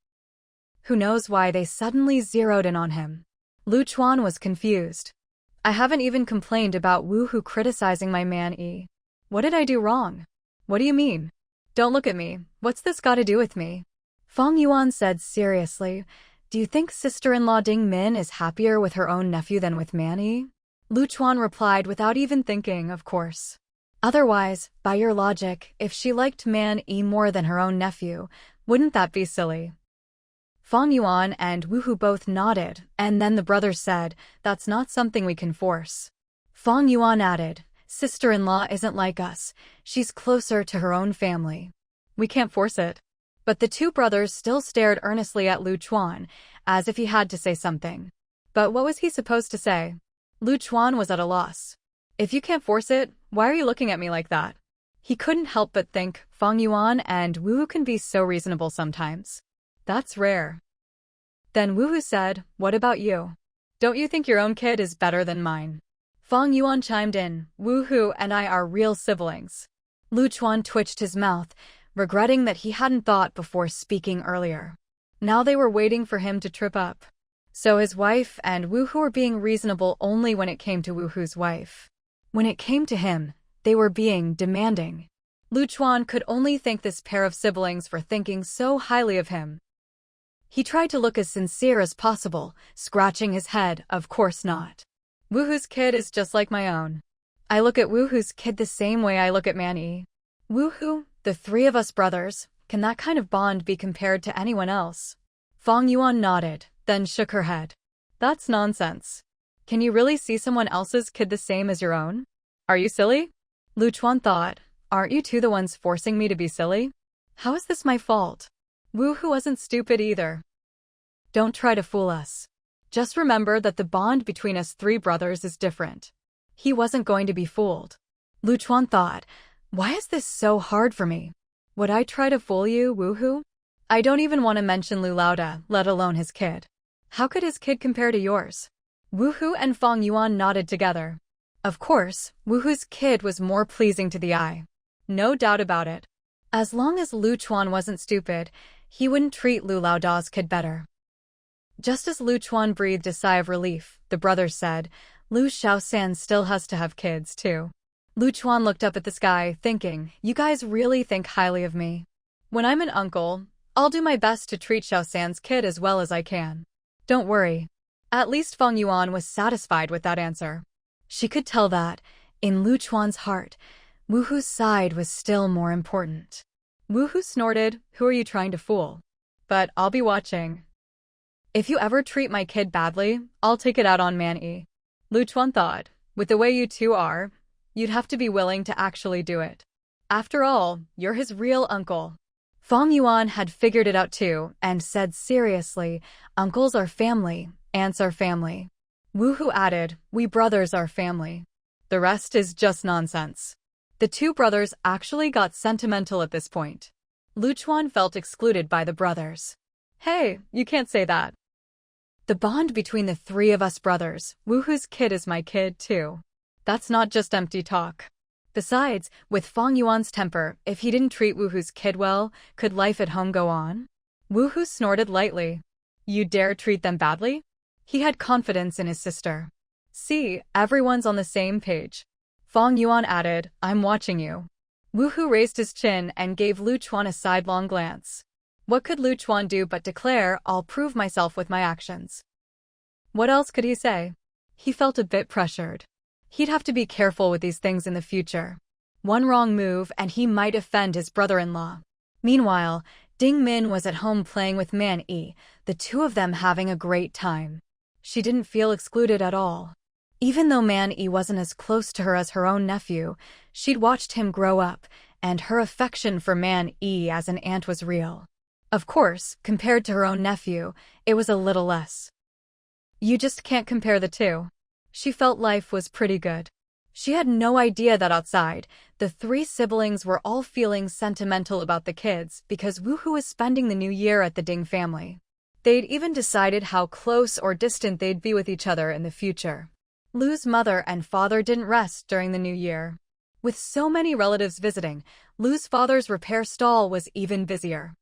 Who knows why they suddenly zeroed in on him? Lu Chuan was confused. I haven't even complained about Wu Hu criticizing my Man-Yi. What did I do wrong? What do you mean? Don't look at me. What's this got to do with me? Fang Yuan said seriously, do you think sister-in-law Ding Min is happier with her own nephew than with Man-Yi? Lu Chuan replied without even thinking, of course. Otherwise, by your logic, if she liked Man-Yi more than her own nephew, wouldn't that be silly? Fang Yuan and Wu Hu both nodded, and then the brothers said, that's not something we can force. Fang Yuan added, sister-in-law isn't like us, she's closer to her own family. We can't force it. But the two brothers still stared earnestly at Lu Chuan, as if he had to say something. But what was he supposed to say? Lu Chuan was at a loss. If you can't force it, why are you looking at me like that? He couldn't help but think, Fang Yuan and Wu Hu can be so reasonable sometimes. That's rare. Then Wu Hu said, what about you? Don't you think your own kid is better than mine? Fang Yuan chimed in, Wu Hu and I are real siblings. Lu Chuan twitched his mouth, regretting that he hadn't thought before speaking earlier. Now they were waiting for him to trip up. So his wife and Wu Hu were being reasonable only when it came to Wu Hu's wife. When it came to him, they were being demanding. Lu Chuan could only thank this pair of siblings for thinking so highly of him. He tried to look as sincere as possible, scratching his head, of course not. Wu Hu's kid is just like my own. I look at Wu Hu's kid the same way I look at Man-Yi. Wu Hu, the three of us brothers, can that kind of bond be compared to anyone else? Fang Yuan nodded, then shook her head. That's nonsense. Can you really see someone else's kid the same as your own? Are you silly? Lu Chuan thought, aren't you two the ones forcing me to be silly? How is this my fault? Wu Hu wasn't stupid either. Don't try to fool us. Just remember that the bond between us three brothers is different. He wasn't going to be fooled. Lu Chuan thought, why is this so hard for me? Would I try to fool you, Wu Hu? I don't even want to mention Lu Laoda, let alone his kid. How could his kid compare to yours? Wu Hu and Fang Yuan nodded together. Of course, Wu Hu's kid was more pleasing to the eye. No doubt about it. As long as Lu Chuan wasn't stupid, he wouldn't treat Lu Laoda's kid better. Just as Lu Chuan breathed a sigh of relief, the brothers said, Lu Xiaosan still has to have kids, too. Lu Chuan looked up at the sky, thinking, you guys really think highly of me. When I'm an uncle, I'll do my best to treat Xiaosan's kid as well as I can. Don't worry. At least Fang Yuan was satisfied with that answer. She could tell that, in Lu Chuan's heart, Wu Hu's side was still more important. Wu Hu snorted, who are you trying to fool? But I'll be watching. If you ever treat my kid badly, I'll take it out on Man-Yi. Lu Chuan thought, with the way you two are, you'd have to be willing to actually do it. After all, you're his real uncle. Fang Yuan had figured it out too, and said seriously, uncles are family, aunts are family. Wu Hu added, we brothers are family. The rest is just nonsense. The two brothers actually got sentimental at this point. Lu Chuan felt excluded by the brothers. Hey, you can't say that. The bond between the three of us brothers, Woohoo's kid is my kid too. That's not just empty talk. Besides, with Fang Yuan's temper, if he didn't treat Woohoo's kid well, could life at home go on? Woohoo snorted lightly. You dare treat them badly? He had confidence in his sister. See, everyone's on the same page. Fang Yuan added, I'm watching you. Woohoo raised his chin and gave Lu Chuan a sidelong glance. What could Lu Chuan do but declare, I'll prove myself with my actions? What else could he say? He felt a bit pressured. He'd have to be careful with these things in the future. One wrong move and he might offend his brother-in-law. Meanwhile, Ding Min was at home playing with Man Yi, the two of them having a great time. She didn't feel excluded at all. Even though Man Yi wasn't as close to her as her own nephew, she'd watched him grow up, and her affection for Man Yi as an aunt was real. Of course, compared to her own nephew, it was a little less. You just can't compare the two. She felt life was pretty good. She had no idea that outside, the three siblings were all feeling sentimental about the kids because Woohoo was spending the new year at the Ding family. They'd even decided how close or distant they'd be with each other in the future. Lu's mother and father didn't rest during the new year. With so many relatives visiting, Lu's father's repair stall was even busier.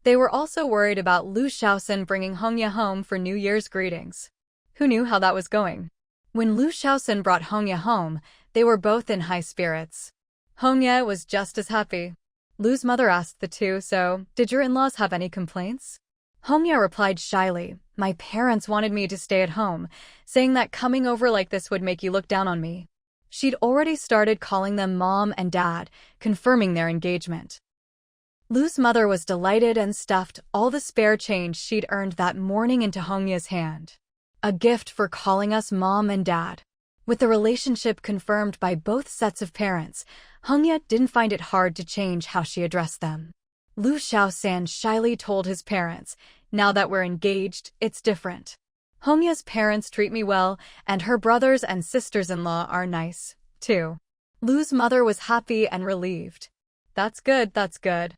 They were also worried about Lu Shaoxin bringing Hongya home for New Year's greetings. Who knew how that was going? When Lu Shaoxin brought Hongya home, they were both in high spirits. Hongya was just as happy. Lu's mother asked the two, so, did your in-laws have any complaints? Hongya replied shyly, my parents wanted me to stay at home, saying that coming over like this would make you look down on me. She'd already started calling them mom and dad, confirming their engagement. Lu's mother was delighted and stuffed all the spare change she'd earned that morning into Hongya's hand. A gift for calling us mom and dad. With the relationship confirmed by both sets of parents, Hongya didn't find it hard to change how she addressed them. Lu Shaoxin shyly told his parents, now that we're engaged, it's different. Hongya's parents treat me well, and her brothers and sisters-in-law are nice, too. Lu's mother was happy and relieved. That's good, that's good.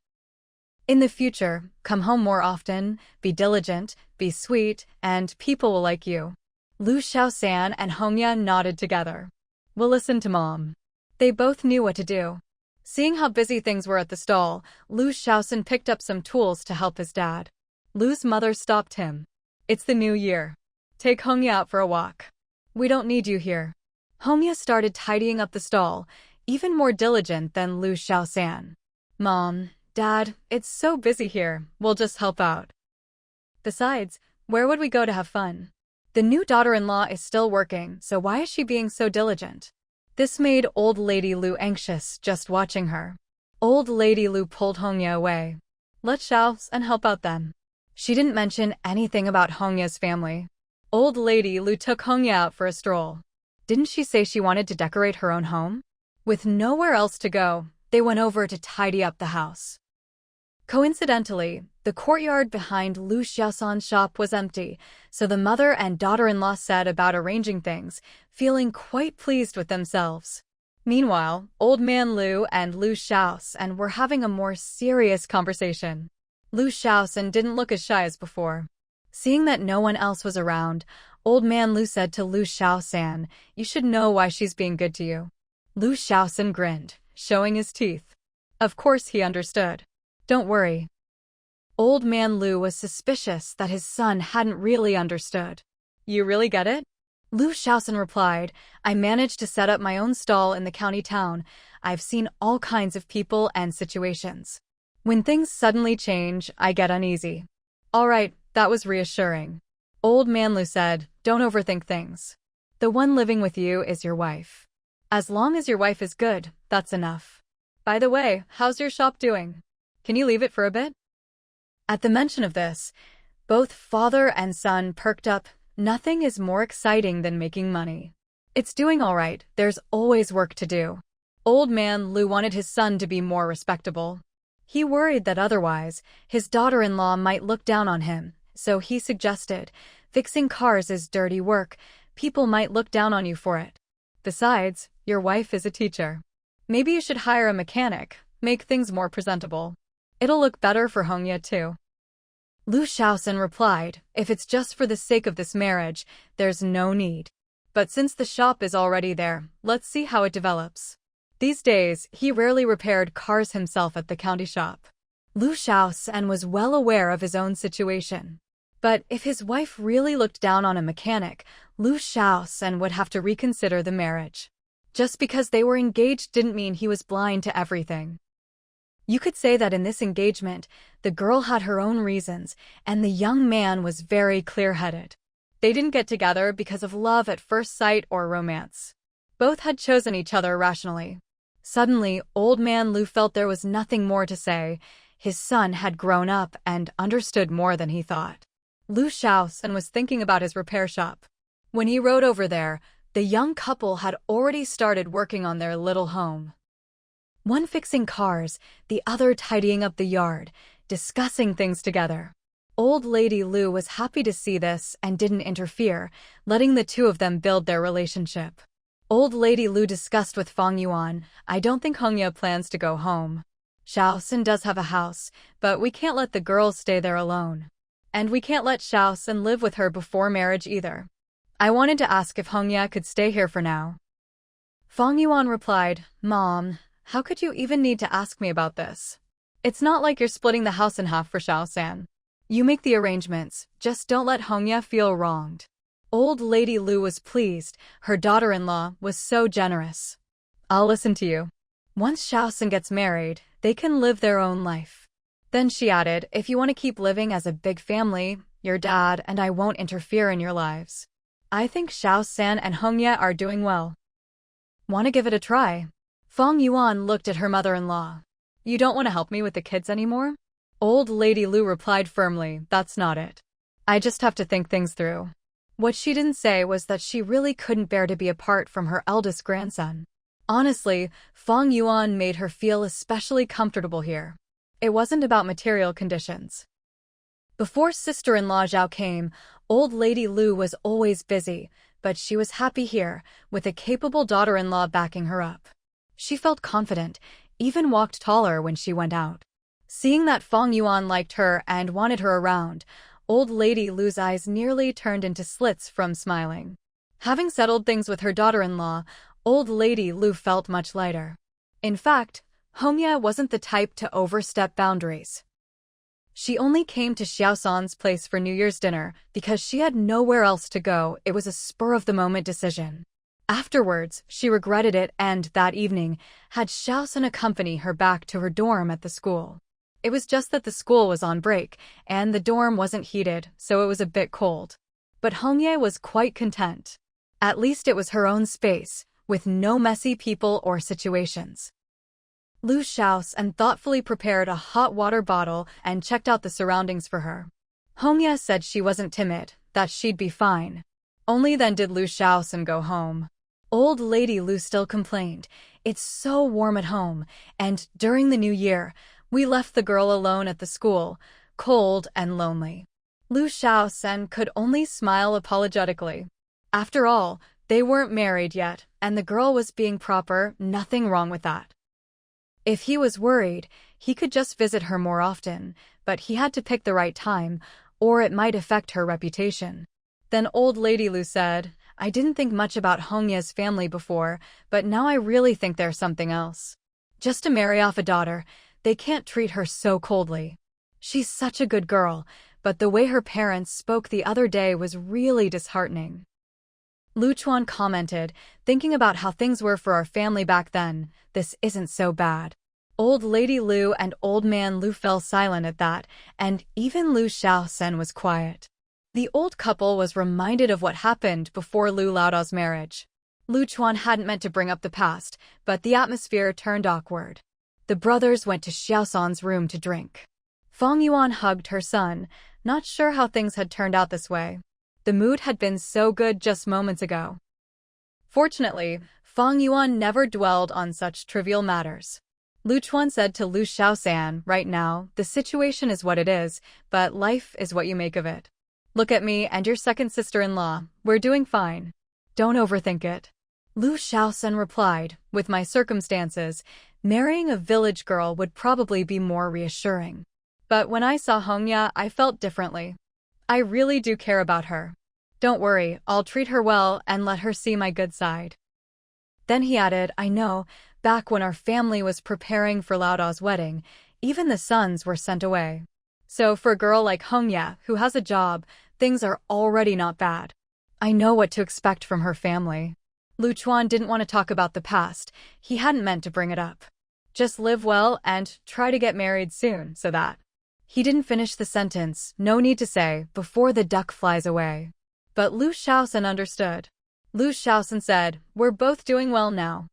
In the future, come home more often, be diligent, be sweet, and people will like you. Lu Shaoxin and Hongya nodded together. We'll listen to Mom. They both knew what to do. Seeing how busy things were at the stall, Lu Shaoxin picked up some tools to help his dad. Lu's mother stopped him. It's the new year. Take Hongya out for a walk. We don't need you here. Hongya started tidying up the stall, even more diligent than Lu Shaoxin. Mom, Dad, it's so busy here, we'll just help out. Besides, where would we go to have fun? The new daughter-in-law is still working, so why is she being so diligent? This made Old Lady Lu anxious just watching her. Old Lady Lu pulled Hongya away. Let's shout and help out then. She didn't mention anything about Hongya's family. Old Lady Lu took Hongya out for a stroll. Didn't she say she wanted to decorate her own home? With nowhere else to go, they went over to tidy up the house. Coincidentally, the courtyard behind Lu Xiaosan's shop was empty, so the mother and daughter-in-law set about arranging things, feeling quite pleased with themselves. Meanwhile, Old Man Lu and Lu Xiaosan were having a more serious conversation. Lu Xiaosan didn't look as shy as before. Seeing that no one else was around, Old Man Lu said to Lu Xiaosan, you should know why she's being good to you. Lu Xiaosan grinned, showing his teeth. Of course he understood. Don't worry. Old Man Lu was suspicious that his son hadn't really understood. You really get it? Lu Xiaosan replied, I managed to set up my own stall in the county town. I've seen all kinds of people and situations. When things suddenly change, I get uneasy. All right, that was reassuring. Old Man Lu said, don't overthink things. The one living with you is your wife. As long as your wife is good, that's enough. By the way, how's your shop doing? Can you leave it for a bit? At the mention of this, both father and son perked up. Nothing is more exciting than making money. It's doing all right, there's always work to do. Old Man Lu wanted his son to be more respectable. He worried that otherwise, his daughter-in-law might look down on him, so he suggested, fixing cars is dirty work, people might look down on you for it. Besides, your wife is a teacher. Maybe you should hire a mechanic, make things more presentable. It'll look better for Hongya too. Lu Shaoxan replied, if it's just for the sake of this marriage, there's no need. But since the shop is already there, let's see how it develops. These days, he rarely repaired cars himself at the county shop. Lu Shaoxan was well aware of his own situation. But if his wife really looked down on a mechanic, Lu Shaoxan would have to reconsider the marriage. Just because they were engaged didn't mean he was blind to everything. You could say that in this engagement, the girl had her own reasons, and the young man was very clear-headed. They didn't get together because of love at first sight or romance. Both had chosen each other rationally. Suddenly, old man Lu felt there was nothing more to say. His son had grown up and understood more than he thought. Lu Shaoxan was thinking about his repair shop. When he rode over there, the young couple had already started working on their little home. One fixing cars, the other tidying up the yard, discussing things together. Old Lady Lu was happy to see this and didn't interfere, letting the two of them build their relationship. Old Lady Lu discussed with Fang Yuan, I don't think Hongya plans to go home. Shaoxan does have a house, but we can't let the girls stay there alone. And we can't let Shaoxan live with her before marriage either. I wanted to ask if Hongya could stay here for now. Fang Yuan replied, Mom, how could you even need to ask me about this? It's not like you're splitting the house in half for Shaoxan. You make the arrangements, just don't let Hongya feel wronged. Old Lady Lu was pleased, her daughter-in-law was so generous. I'll listen to you. Once Shaoxan gets married, they can live their own life. Then she added, if you want to keep living as a big family, your dad and I won't interfere in your lives. I think Shaoxan and Hongya are doing well. Want to give it a try? Fang Yuan looked at her mother-in-law. You don't want to help me with the kids anymore? Old Lady Lu replied firmly, that's not it. I just have to think things through. What she didn't say was that she really couldn't bear to be apart from her eldest grandson. Honestly, Fang Yuan made her feel especially comfortable here. It wasn't about material conditions. Before sister-in-law Zhao came, Old Lady Lu was always busy, but she was happy here, with a capable daughter-in-law backing her up. She felt confident, even walked taller when she went out. Seeing that Fang Yuan liked her and wanted her around, Old Lady Lu's eyes nearly turned into slits from smiling. Having settled things with her daughter-in-law, Old Lady Lu felt much lighter. In fact, Hongya wasn't the type to overstep boundaries. She only came to Xiaosan's place for New Year's dinner because she had nowhere else to go. It was a spur-of-the-moment decision. Afterwards, she regretted it and, that evening, had Xiaosan accompany her back to her dorm at the school. It was just that the school was on break, and the dorm wasn't heated, so it was a bit cold. But Hongya was quite content. At least it was her own space, with no messy people or situations. Lu Shaoxan thoughtfully prepared a hot water bottle and checked out the surroundings for her. Hongya said she wasn't timid, that she'd be fine. Only then did Lu Shaoxan go home. Old Lady Lu still complained, it's so warm at home, and during the new year, we left the girl alone at the school, cold and lonely. Lu Shaoxan could only smile apologetically. After all, they weren't married yet, and the girl was being proper, nothing wrong with that. If he was worried, he could just visit her more often, but he had to pick the right time, or it might affect her reputation. Then Old Lady Lu said, I didn't think much about Hongya's family before, but now I really think there's something else. Just to marry off a daughter, they can't treat her so coldly. She's such a good girl, but the way her parents spoke the other day was really disheartening. Lu Chuan commented, thinking about how things were for our family back then, this isn't so bad. Old Lady Lu and Old Man Lu fell silent at that, and even Lu Shaoxan was quiet. The old couple was reminded of what happened before Lu Laodao's marriage. Lu Chuan hadn't meant to bring up the past, but the atmosphere turned awkward. The brothers went to Xiaosan's room to drink. Fang Yuan hugged her son, not sure how things had turned out this way. The mood had been so good just moments ago. Fortunately, Fang Yuan never dwelled on such trivial matters. Lu Chuan said to Lu Shaoxan, right now, the situation is what it is, but life is what you make of it. Look at me and your second sister-in-law, we're doing fine. Don't overthink it. Lu Shaoxan replied, with my circumstances, Marrying a village girl would probably be more reassuring. But when I saw Hongya, I felt differently. I really do care about her. Don't worry, I'll treat her well and let her see my good side. Then he added, I know, back when our family was preparing for Laodao's wedding, even the sons were sent away. So for a girl like Hongya, who has a job, things are already not bad. I know what to expect from her family. Lu Chuan didn't want to talk about the past. He hadn't meant to bring it up. Just live well and try to get married soon, so that. He didn't finish the sentence, no need to say, before the duck flies away. But Lu Shaosan understood. Lu Shaosan said, we're both doing well now.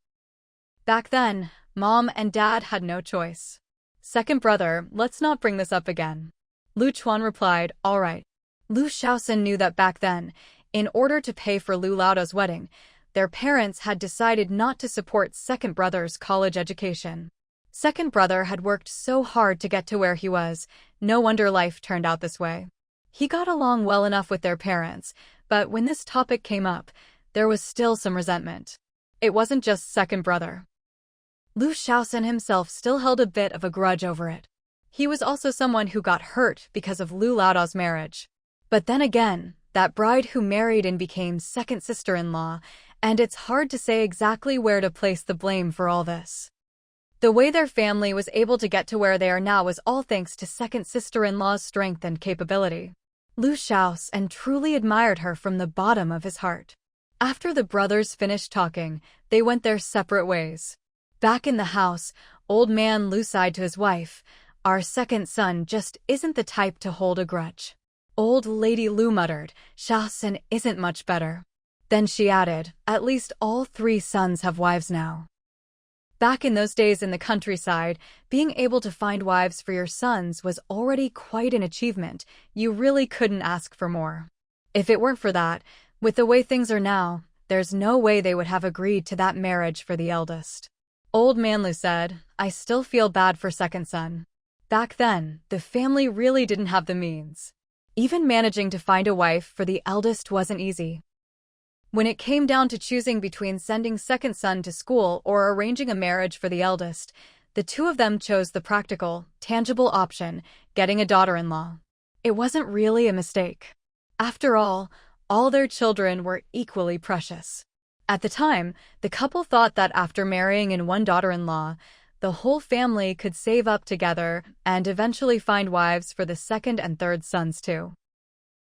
Back then, Mom and Dad had no choice. Second brother, let's not bring this up again. Lu Chuan replied, all right. Lu Shaosan knew that back then, in order to pay for Lu Laodao's wedding, their parents had decided not to support second brother's college education. Second brother had worked so hard to get to where he was, no wonder life turned out this way. He got along well enough with their parents, but when this topic came up, there was still some resentment. It wasn't just second brother. Lu Shaosan himself still held a bit of a grudge over it. He was also someone who got hurt because of Lu Laodao's marriage. But then again, that bride who married and became second sister-in-law, and it's hard to say exactly where to place the blame for all this. The way their family was able to get to where they are now was all thanks to second sister-in-law's strength and capability. Lu Shaosan truly admired her from the bottom of his heart. After the brothers finished talking, they went their separate ways. Back in the house, old man Lu sighed to his wife, our second son just isn't the type to hold a grudge. Old lady Lu muttered, Shaosan isn't much better. Then she added, at least all 3 sons have wives now. Back in those days in the countryside, being able to find wives for your sons was already quite an achievement. You really couldn't ask for more. If it weren't for that, with the way things are now, there's no way they would have agreed to that marriage for the eldest. Old man Lu said, I still feel bad for second son. Back then, the family really didn't have the means. Even managing to find a wife for the eldest wasn't easy. When it came down to choosing between sending second son to school or arranging a marriage for the eldest, the two of them chose the practical, tangible option, getting a daughter-in-law. It wasn't really a mistake. After all their children were equally precious. At the time, the couple thought that after marrying in one daughter-in-law, the whole family could save up together and eventually find wives for the second and third sons too.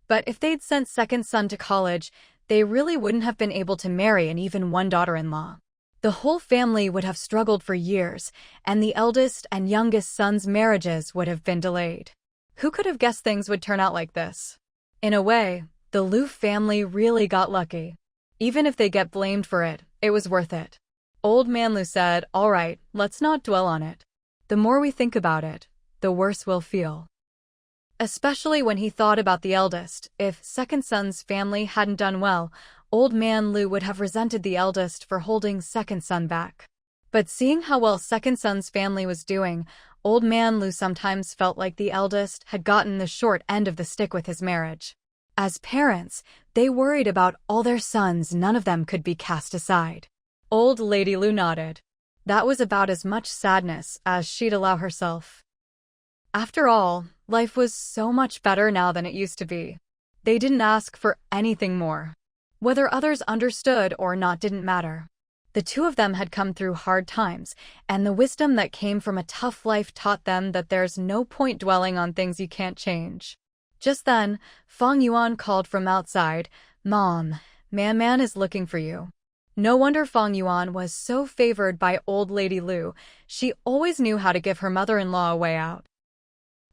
But if they'd sent second son to college, they really wouldn't have been able to marry in even one daughter-in-law. The whole family would have struggled for years, and the eldest and youngest sons' marriages would have been delayed. Who could have guessed things would turn out like this? In a way, the Lu family really got lucky. Even if they get blamed for it, it was worth it. Old man Lu said, all right, let's not dwell on it. The more we think about it, the worse we'll feel. Especially when he thought about the eldest. If second son's family hadn't done well, old man Lu would have resented the eldest for holding second son back. But seeing how well second son's family was doing, old man Lu sometimes felt like the eldest had gotten the short end of the stick with his marriage. As parents, they worried about all their sons, none of them could be cast aside. Old lady Lu nodded. That was about as much sadness as she'd allow herself. After all, life was so much better now than it used to be. They didn't ask for anything more. Whether others understood or not didn't matter. The two of them had come through hard times, and the wisdom that came from a tough life taught them that there's no point dwelling on things you can't change. Just then, Fang Yuan called from outside, Mom, Man is looking for you. No wonder Fang Yuan was so favored by old lady Lu. She always knew how to give her mother-in-law a way out.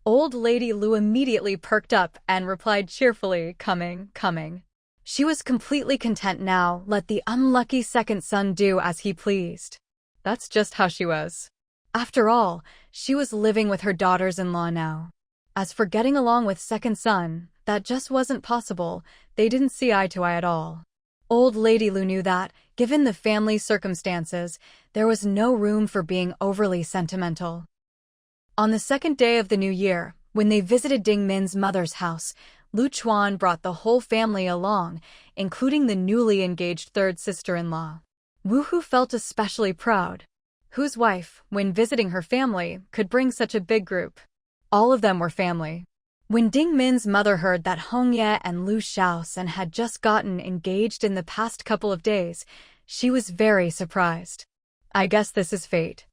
Old lady Lu immediately perked up and replied cheerfully, coming. She was completely content now, let the unlucky second son do as he pleased. That's just how she was. After all, she was living with her daughters-in-law now. As for getting along with second son, that just wasn't possible. They didn't see eye to eye at all. Old lady Lu knew that, given the family circumstances, there was no room for being overly sentimental. On the second day of the new year, when they visited Ding Min's mother's house, Lu Chuan brought the whole family along, including the newly engaged third sister-in-law. Wu Hu felt especially proud. Whose wife, when visiting her family, could bring such a big group? All of them were family. When Ding Min's mother heard that Hong Ye and Lu Shaosan had just gotten engaged in the past couple of days, she was very surprised. I guess this is fate.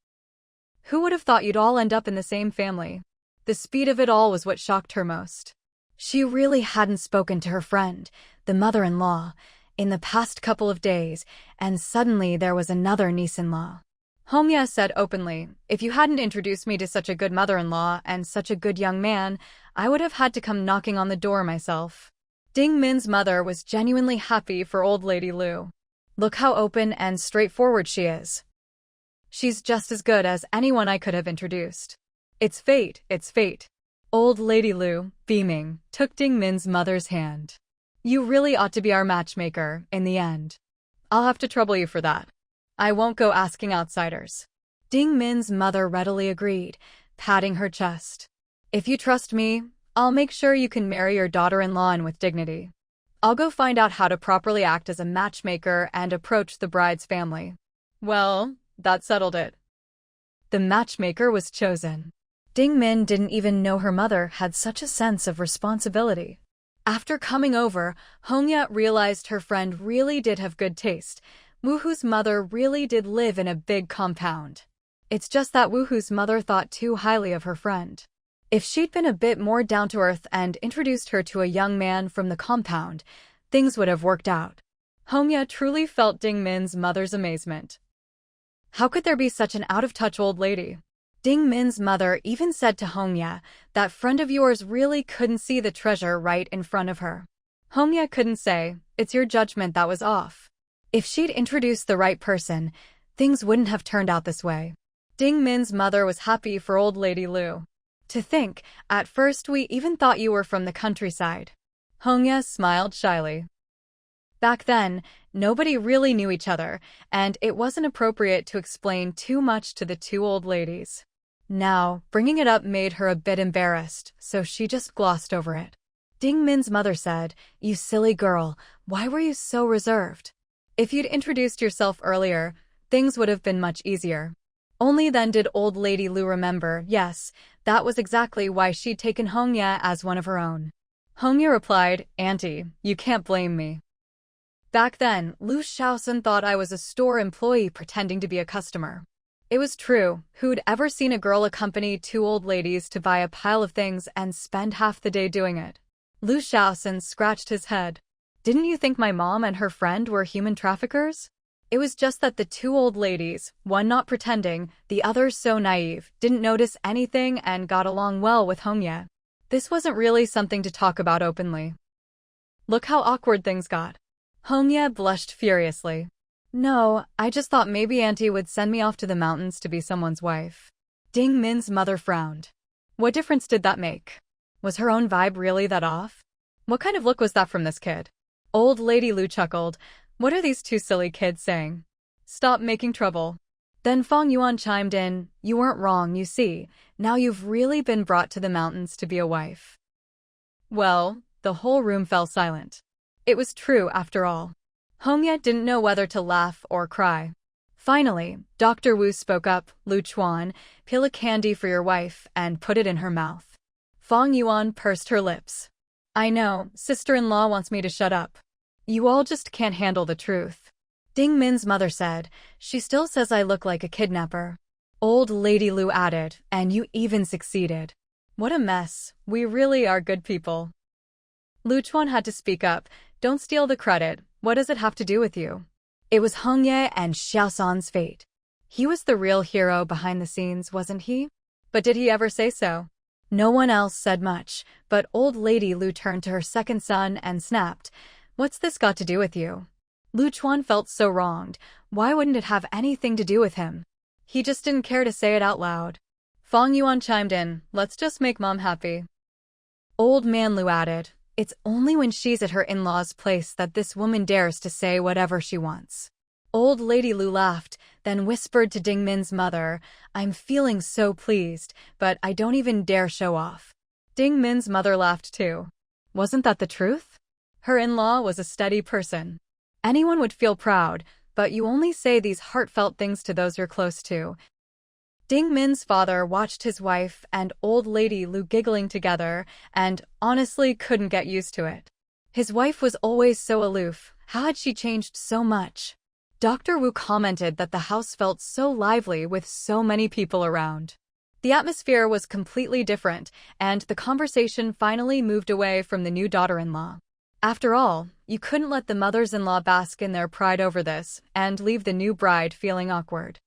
Who would have thought you'd all end up in the same family? The speed of it all was what shocked her most. She really hadn't spoken to her friend, the mother-in-law, in the past couple of days, and suddenly there was another niece-in-law. Hong Ye said openly, if you hadn't introduced me to such a good mother-in-law and such a good young man, I would have had to come knocking on the door myself. Ding Min's mother was genuinely happy for old lady Lu. Look how open and straightforward she is. She's just as good as anyone I could have introduced. It's fate, it's fate. Old lady Lu, beaming, took Ding Min's mother's hand. You really ought to be our matchmaker, in the end. I'll have to trouble you for that. I won't go asking outsiders. Ding Min's mother readily agreed, patting her chest. If you trust me, I'll make sure you can marry your daughter-in-law and with dignity. I'll go find out how to properly act as a matchmaker and approach the bride's family. Well, that settled it. The matchmaker was chosen. Ding Min didn't even know her mother had such a sense of responsibility. After coming over, Hong Ye realized her friend really did have good taste. Woohoo's mother really did live in a big compound. It's just that Woohoo's mother thought too highly of her friend. If she'd been a bit more down-to-earth and introduced her to a young man from the compound, things would have worked out. Hong Ye truly felt Ding Min's mother's amazement. How could there be such an out-of-touch old lady? Ding Min's mother even said to Hong Ye, that friend of yours really couldn't see the treasure right in front of her. Hong Ye couldn't say, it's your judgment that was off. If she'd introduced the right person, things wouldn't have turned out this way. Ding Min's mother was happy for old lady Lu. To think, at first we even thought you were from the countryside. Hong Ye smiled shyly. Back then, nobody really knew each other, and it wasn't appropriate to explain too much to the two old ladies. Now, bringing it up made her a bit embarrassed, so she just glossed over it. Ding Min's mother said, you silly girl, why were you so reserved? If you'd introduced yourself earlier, things would have been much easier. Only then did old lady Lu remember, yes, that was exactly why she'd taken Hong Ye as one of her own. Hong Ye replied, Auntie, you can't blame me. Back then, Lu Shaosan thought I was a store employee pretending to be a customer. It was true, who'd ever seen a girl accompany two old ladies to buy a pile of things and spend half the day doing it? Lu Shaosan scratched his head. Didn't you think my mom and her friend were human traffickers? It was just that the two old ladies, one not pretending, the other so naive, didn't notice anything and got along well with Hong Ye. This wasn't really something to talk about openly. Look how awkward things got. Hong Ye blushed furiously. No, I just thought maybe Auntie would send me off to the mountains to be someone's wife. Ding Min's mother frowned. What difference did that make? Was her own vibe really that off? What kind of look was that from this kid? Old lady Lu chuckled. What are these two silly kids saying? Stop making trouble. Then Fang Yuan chimed in, you weren't wrong, you see. Now you've really been brought to the mountains to be a wife. Well, the whole room fell silent. It was true after all. Hong Ye didn't know whether to laugh or cry. Finally, Dr. Wu spoke up, Lu Chuan, peel a candy for your wife and put it in her mouth. Fang Yuan pursed her lips. I know, sister-in-law wants me to shut up. You all just can't handle the truth. Ding Min's mother said, she still says I look like a kidnapper. Old lady Lu added, and you even succeeded. What a mess, we really are good people. Lu Chuan had to speak up, don't steal the credit, what does it have to do with you? It was Hong Ye and Xiaosan's fate. He was the real hero behind the scenes, wasn't he? But did he ever say so? No one else said much, but old lady Lu turned to her second son and snapped, what's this got to do with you? Lu Chuan felt so wronged, why wouldn't it have anything to do with him? He just didn't care to say it out loud. Fang Yuan chimed in, let's just make mom happy. Old man Lu added, it's only when she's at her in-laws' place that this woman dares to say whatever she wants. Old lady Lu laughed, then whispered to Ding Min's mother, I'm feeling so pleased, but I don't even dare show off. Ding Min's mother laughed too. Wasn't that the truth? Her in-law was a steady person. Anyone would feel proud, but you only say these heartfelt things to those you're close to. Ding Min's father watched his wife and old lady Lu giggling together and honestly couldn't get used to it. His wife was always so aloof. How had she changed so much? Dr. Wu commented that the house felt so lively with so many people around. The atmosphere was completely different, and the conversation finally moved away from the new daughter-in-law. After all, you couldn't let the mothers-in-law bask in their pride over this and leave the new bride feeling awkward.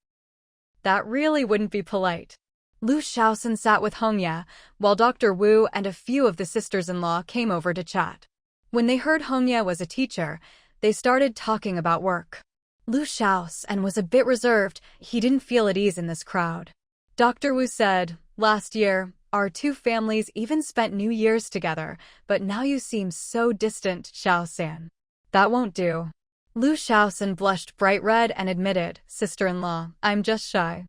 That really wouldn't be polite. Lu Shaoxin sat with Hongya, while Dr. Wu and a few of the sisters-in-law came over to chat. When they heard Hongya was a teacher, they started talking about work. Lu Shaoxin was a bit reserved. He didn't feel at ease in this crowd. Dr. Wu said, "Last year, our two families even spent New Year's together, but now you seem so distant, Shaoxin. That won't do." Lu Shaoxin blushed bright red and admitted, "Sister-in-law, I'm just shy."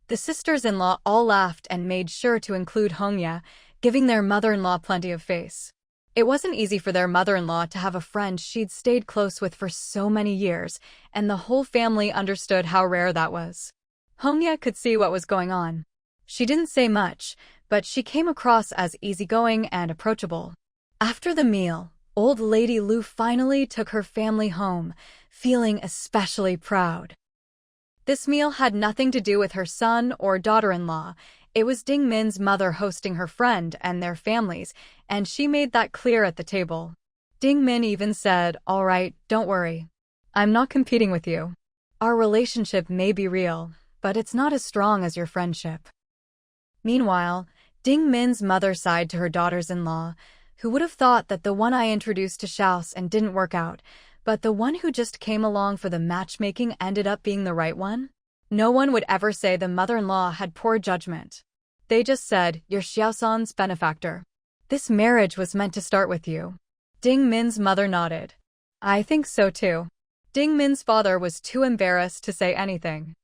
The sisters-in-law all laughed and made sure to include Hongya, giving their mother-in-law plenty of face. It wasn't easy for their mother-in-law to have a friend she'd stayed close with for so many years, and the whole family understood how rare that was. Hongya could see what was going on. She didn't say much, but she came across as easygoing and approachable. After the meal, old lady Lu finally took her family home, feeling especially proud. This meal had nothing to do with her son or daughter-in-law. It was Ding Min's mother hosting her friend and their families, and she made that clear at the table. Ding Min even said, "All right, don't worry. I'm not competing with you. Our relationship may be real, but it's not as strong as your friendship." Meanwhile, Ding Min's mother sighed to her daughters-in-law, who would have thought that the one I introduced to Shaoxin didn't work out, but the one who just came along for the matchmaking ended up being the right one? No one would ever say the mother-in-law had poor judgment. They just said, "You're Xiaosan's benefactor. This marriage was meant to start with you." Ding Min's mother nodded. "I think so too." Ding Min's father was too embarrassed to say anything.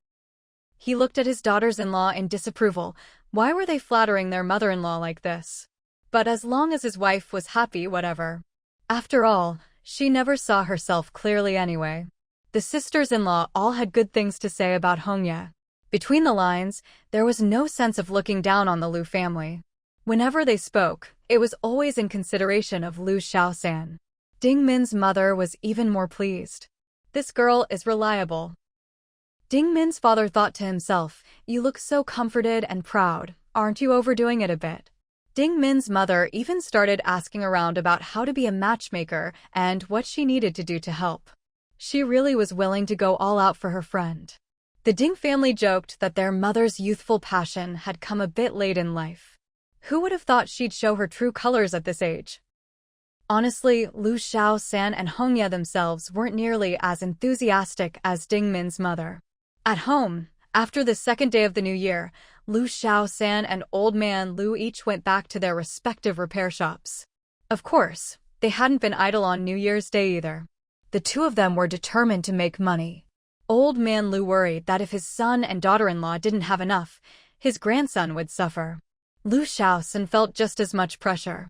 He looked at his daughters-in-law in disapproval. Why were they flattering their mother-in-law like this? But as long as his wife was happy, whatever. After all, she never saw herself clearly anyway. The sisters-in-law all had good things to say about Hongya. Between the lines, there was no sense of looking down on the Lu family. Whenever they spoke, it was always in consideration of Lu Shaoxin. Ding Min's mother was even more pleased. This girl is reliable. Ding Min's father thought to himself, "You look so comforted and proud. Aren't you overdoing it a bit?" Ding Min's mother even started asking around about how to be a matchmaker and what she needed to do to help. She really was willing to go all out for her friend. The Ding family joked that their mother's youthful passion had come a bit late in life. Who would have thought she'd show her true colors at this age? Honestly, Lu Shaoxin and Hongya themselves weren't nearly as enthusiastic as Ding Min's mother. At home, after the second day of the new year, Lu Shaoxin and old man Lu each went back to their respective repair shops. Of course, they hadn't been idle on New Year's Day either. The two of them were determined to make money. Old man Lu worried that if his son and daughter-in-law didn't have enough, his grandson would suffer. Lu Shaoxin felt just as much pressure.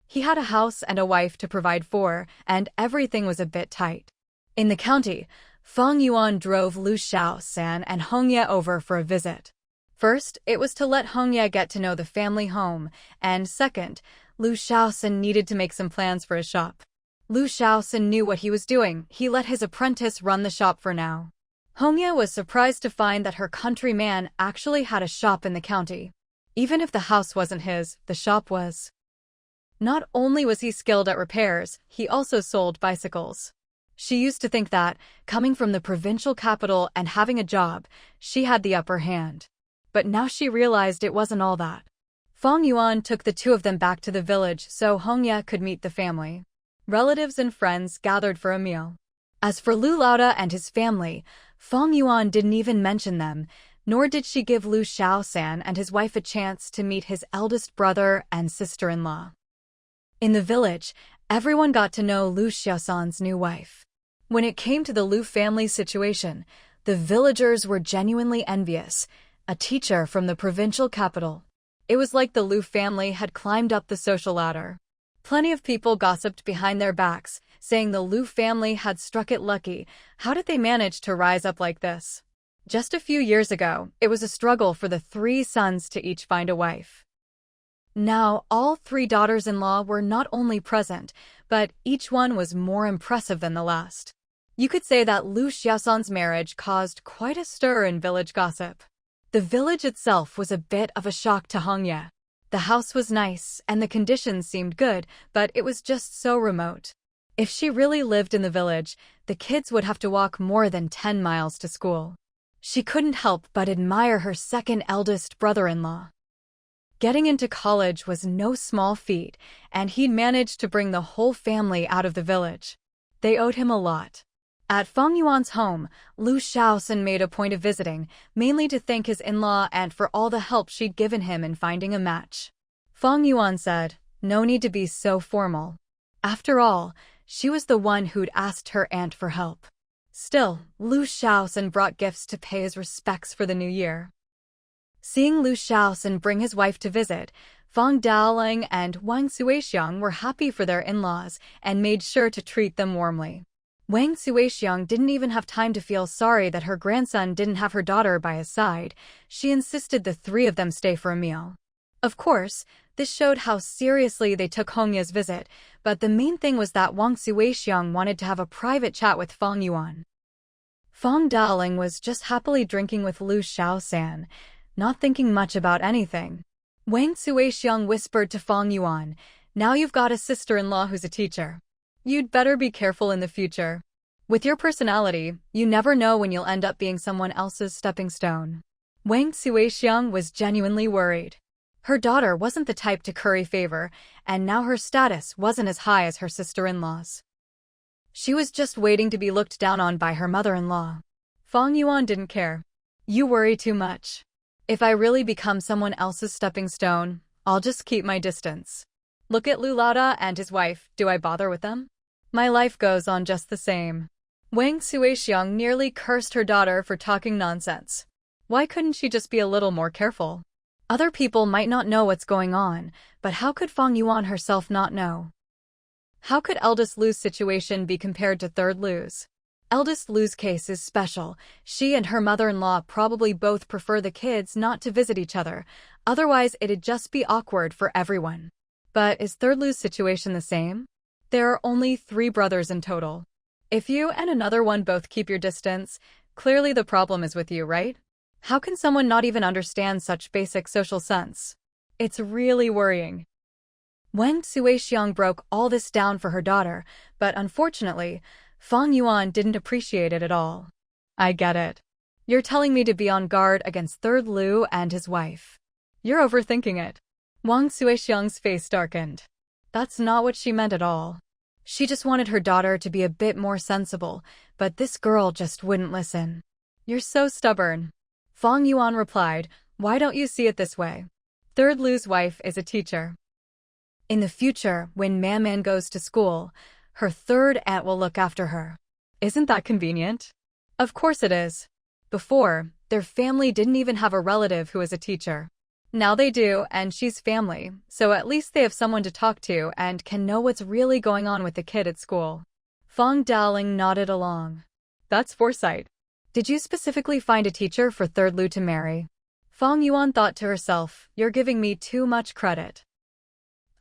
He had a house and a wife to provide for, and everything was a bit tight. In the county, Fang Yuan drove Lu Shaoxin and Hongya over for a visit. First, it was to let Hongya get to know the family home, and second, Lu Shaoxin needed to make some plans for his shop. Lu Shaoxin knew what he was doing. He let his apprentice run the shop for now. Hongya was surprised to find that her countryman actually had a shop in the county. Even if the house wasn't his, the shop was. Not only was he skilled at repairs, he also sold bicycles. She used to think that, coming from the provincial capital and having a job, she had the upper hand. But now she realized it wasn't all that. Fang Yuan took the two of them back to the village so Hongya could meet the family. Relatives and friends gathered for a meal. As for Lu Laoda and his family, Fang Yuan didn't even mention them, nor did she give Lu Shaoxin and his wife a chance to meet his eldest brother and sister-in-law. In the village, everyone got to know Lu Xiaosan's new wife. When it came to the Lu family's situation, the villagers were genuinely envious. A teacher from the provincial capital. It was like the Lu family had climbed up the social ladder. Plenty of people gossiped behind their backs, saying the Lu family had struck it lucky. How did they manage to rise up like this? Just a few years ago, it was a struggle for the three sons to each find a wife. Now, all three daughters-in-law were not only present, but each one was more impressive than the last. You could say that Lu Xiaoshan's marriage caused quite a stir in village gossip. The village itself was a bit of a shock to Hongye. The house was nice, and the conditions seemed good, but it was just so remote. If she really lived in the village, the kids would have to walk more than 10 miles to school. She couldn't help but admire her second eldest brother-in-law. Getting into college was no small feat, and he'd managed to bring the whole family out of the village. They owed him a lot. At Fang Yuan's home, Lu Xiaoshan made a point of visiting, mainly to thank his in-law and for all the help she'd given him in finding a match. Fang Yuan said, "No need to be so formal." After all, she was the one who'd asked her aunt for help. Still, Lu Xiaoshan brought gifts to pay his respects for the new year. Seeing Lu Xiaoshan bring his wife to visit, Fang Daoling and Wang Suixiang were happy for their in-laws and made sure to treat them warmly. Wang Suixiang didn't even have time to feel sorry that her grandson didn't have her daughter by his side. She insisted the three of them stay for a meal. Of course, this showed how seriously they took Hongye's visit, but the main thing was that Wang Suixiang wanted to have a private chat with Fang Yuan. Fang Daoling was just happily drinking with Lu Xiaoshan, not thinking much about anything. Wang Suixiang whispered to Fang Yuan, "Now you've got a sister-in-law who's a teacher. You'd better be careful in the future. With your personality, you never know when you'll end up being someone else's stepping stone." Wang Suixiang was genuinely worried. Her daughter wasn't the type to curry favor, and now her status wasn't as high as her sister-in-law's. She was just waiting to be looked down on by her mother-in-law. Fang Yuan didn't care. "You worry too much. If I really become someone else's stepping stone, I'll just keep my distance. Look at Lu Lada and his wife, do I bother with them? My life goes on just the same." Wang Suixiang nearly cursed her daughter for talking nonsense. Why couldn't she just be a little more careful? Other people might not know what's going on, but how could Fang Yuan herself not know? How could eldest Lu's situation be compared to third Lu's? Eldest Lu's case is special. She and her mother-in-law probably both prefer the kids not to visit each other, otherwise it'd just be awkward for everyone. But is third Lu's situation the same? There are only 3 brothers in total. If you and another one both keep your distance, clearly the problem is with you, right? How can someone not even understand such basic social sense? It's really worrying. Wang Suixiang broke all this down for her daughter, but unfortunately, Fang Yuan didn't appreciate it at all. "I get it. You're telling me to be on guard against third Lu and his wife. You're overthinking it." Wang Suixiang's face darkened. That's not what she meant at all. She just wanted her daughter to be a bit more sensible, but this girl just wouldn't listen. "You're so stubborn." Fang Yuan replied, "Why don't you see it this way? Third Lu's wife is a teacher. In the future, when Man goes to school, her third aunt will look after her. Isn't that convenient?" Of course it is. Before, their family didn't even have a relative who is a teacher. Now they do, and she's family, so at least they have someone to talk to and can know what's really going on with the kid at school. Fang Daoling nodded along. "That's foresight. Did you specifically find a teacher for third Lu to marry?" Fang Yuan thought to herself, "You're giving me too much credit.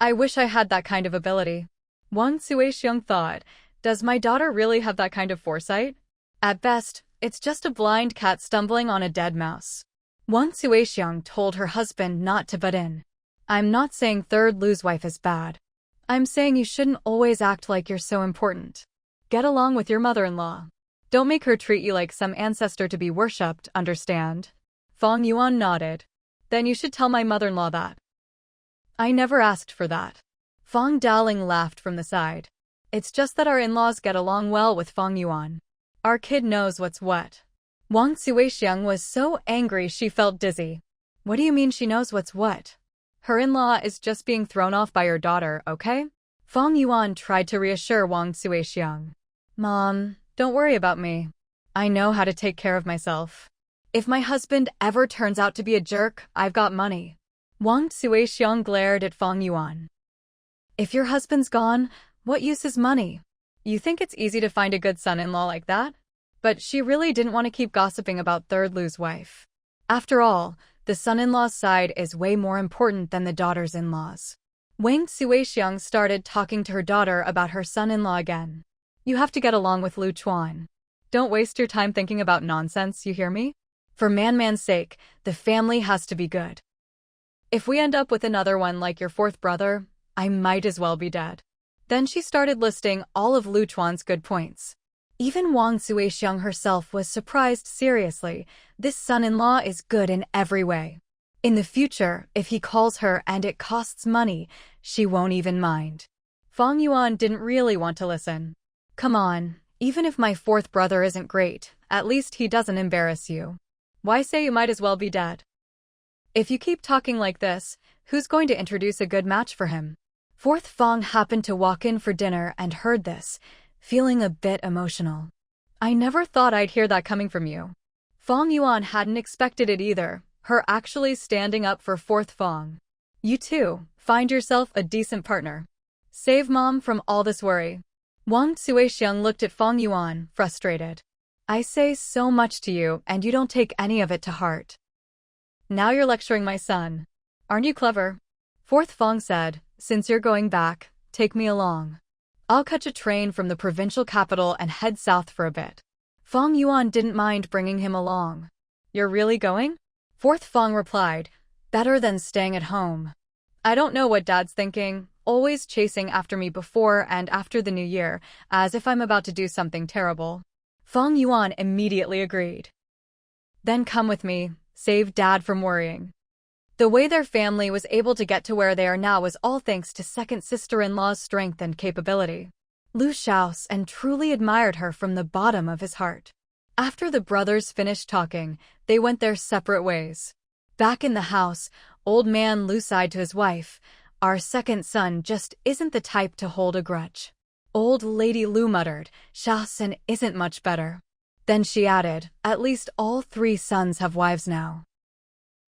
I wish I had that kind of ability." Wang Suixiang thought, "Does my daughter really have that kind of foresight? At best, it's just a blind cat stumbling on a dead mouse." Wang Suixiang told her husband not to butt in. "I'm not saying third Lu's wife is bad. I'm saying you shouldn't always act like you're so important. Get along with your mother-in-law. Don't make her treat you like some ancestor to be worshipped, understand?" Fang Yuan nodded. "Then you should tell my mother-in-law that." "I never asked for that." Fang Daoling laughed from the side. "It's just that our in-laws get along well with Fang Yuan. Our kid knows what's what." Wang Suixiang was so angry she felt dizzy. "What do you mean she knows what's what? Her in-law is just being thrown off by your daughter, okay?" Fang Yuan tried to reassure Wang Suixiang. "Mom, don't worry about me. I know how to take care of myself. If my husband ever turns out to be a jerk, I've got money." Wang Suixiang glared at Fang Yuan. "If your husband's gone, what use is money? You think it's easy to find a good son-in-law like that? But she really didn't want to keep gossiping about third Lu's wife. After all, the son-in-law's side is way more important than the daughters-in-law's. Wang Suixiang started talking to her daughter about her son-in-law again. You have to get along with Lu Chuan. Don't waste your time thinking about nonsense, you hear me? For Man's sake, the family has to be good. If we end up with another one like your fourth brother, I might as well be dead. Then she started listing all of Lu Chuan's good points. Even Wang Suixiang herself was surprised seriously. This son-in-law is good in every way. In the future, if he calls her and it costs money, she won't even mind. Fang Yuan didn't really want to listen. Come on, even if my fourth brother isn't great, at least he doesn't embarrass you. Why say you might as well be dead? If you keep talking like this, who's going to introduce a good match for him? Fourth Fang happened to walk in for dinner and heard this, feeling a bit emotional. I never thought I'd hear that coming from you. Fang Yuan hadn't expected it either, her actually standing up for fourth Fang. You too, find yourself a decent partner. Save mom from all this worry. Wang Suixiang looked at Fang Yuan, frustrated. I say so much to you and you don't take any of it to heart. Now you're lecturing my son. Aren't you clever? Fourth Fang said, since you're going back, take me along. I'll catch a train from the provincial capital and head south for a bit. Fang Yuan didn't mind bringing him along. You're really going? Fourth Fang replied, better than staying at home. I don't know what Dad's thinking, always chasing after me before and after the new year, as if I'm about to do something terrible. Fang Yuan immediately agreed. Then come with me, save Dad from worrying. The way their family was able to get to where they are now was all thanks to second sister-in-law's strength and capability. Lu Shaos and truly admired her from the bottom of his heart. After the brothers finished talking, they went their separate ways. Back in the house, old man Lu sighed to his wife, our second son just isn't the type to hold a grudge. Old lady Lu muttered, Shaosan isn't much better. Then she added, at least all three sons have wives now.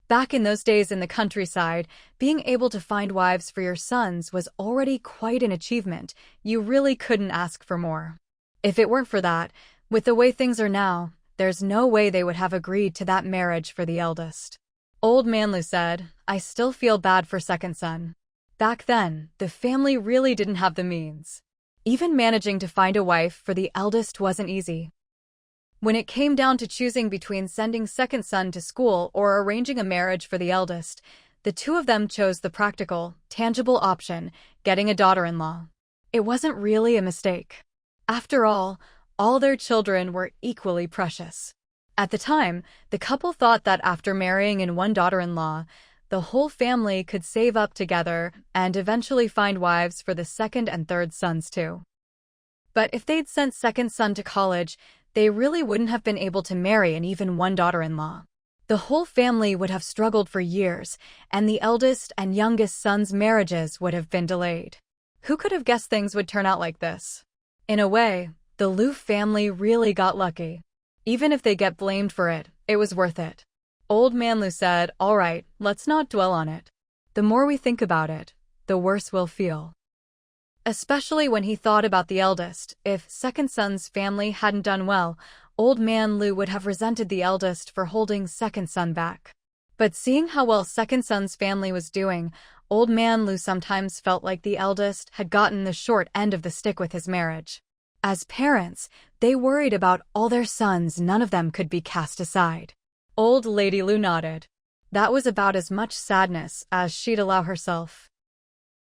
Back in those days in the countryside, being able to find wives for your sons was already quite an achievement. You really couldn't ask for more. If it weren't for that, with the way things are now, there's no way they would have agreed to that marriage for the eldest. Old man Lu said, I still feel bad for second son. Back then, the family really didn't have the means. Even managing to find a wife for the eldest wasn't easy. When it came down to choosing between sending second son to school or arranging a marriage for the eldest, the two of them chose the practical, tangible option, getting a daughter-in-law. It wasn't really a mistake. After all their children were equally precious. At the time, the couple thought that after marrying in one daughter-in-law, the whole family could save up together and eventually find wives for the second and third sons too. But if they'd sent second son to college, they really wouldn't have been able to marry an even one daughter-in-law. The whole family would have struggled for years, and the eldest and youngest sons' marriages would have been delayed. Who could have guessed things would turn out like this? In a way, the Lu family really got lucky. Even if they get blamed for it, it was worth it. Old man Lu said, all right, let's not dwell on it. The more we think about it, the worse we'll feel. Especially when he thought about the eldest. If second son's family hadn't done well, old man Lu would have resented the eldest for holding second son back. But seeing how well second son's family was doing, old man Lu sometimes felt like the eldest had gotten the short end of the stick with his marriage. As parents, they worried about all their sons, none of them could be cast aside. Old lady Lu nodded. That was about as much sadness as she'd allow herself.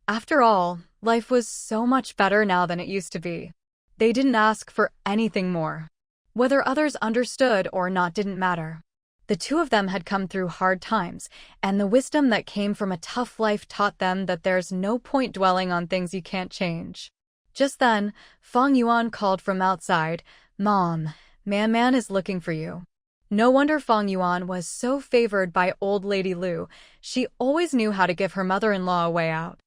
After all, life was so much better now than it used to be. They didn't ask for anything more. Whether others understood or not didn't matter. The two of them had come through hard times, and the wisdom that came from a tough life taught them that there's no point dwelling on things you can't change. Just then, Fang Yuan called from outside, Mom, Man is looking for you. No wonder Fang Yuan was so favored by old lady Lu. She always knew how to give her mother-in-law a way out.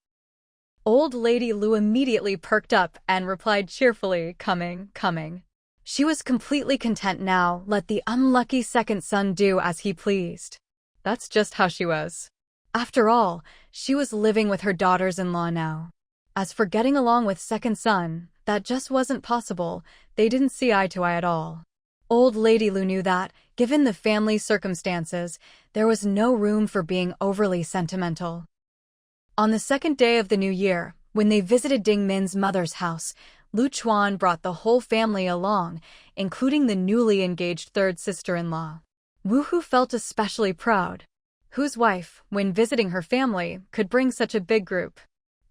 Old lady Lu immediately perked up and replied cheerfully, coming. She was completely content now, let the unlucky second son do as he pleased. That's just how she was. After all, she was living with her daughters-in-law now. As for getting along with second son, that just wasn't possible. They didn't see eye to eye at all. Old Lady Lu knew that, given the family's circumstances, there was no room for being overly sentimental. On the second day of the new year, when they visited Ding Min's mother's house, Lu Chuan brought the whole family along, including the newly engaged third sister-in-law. Wu Hu felt especially proud. Whose wife, when visiting her family, could bring such a big group?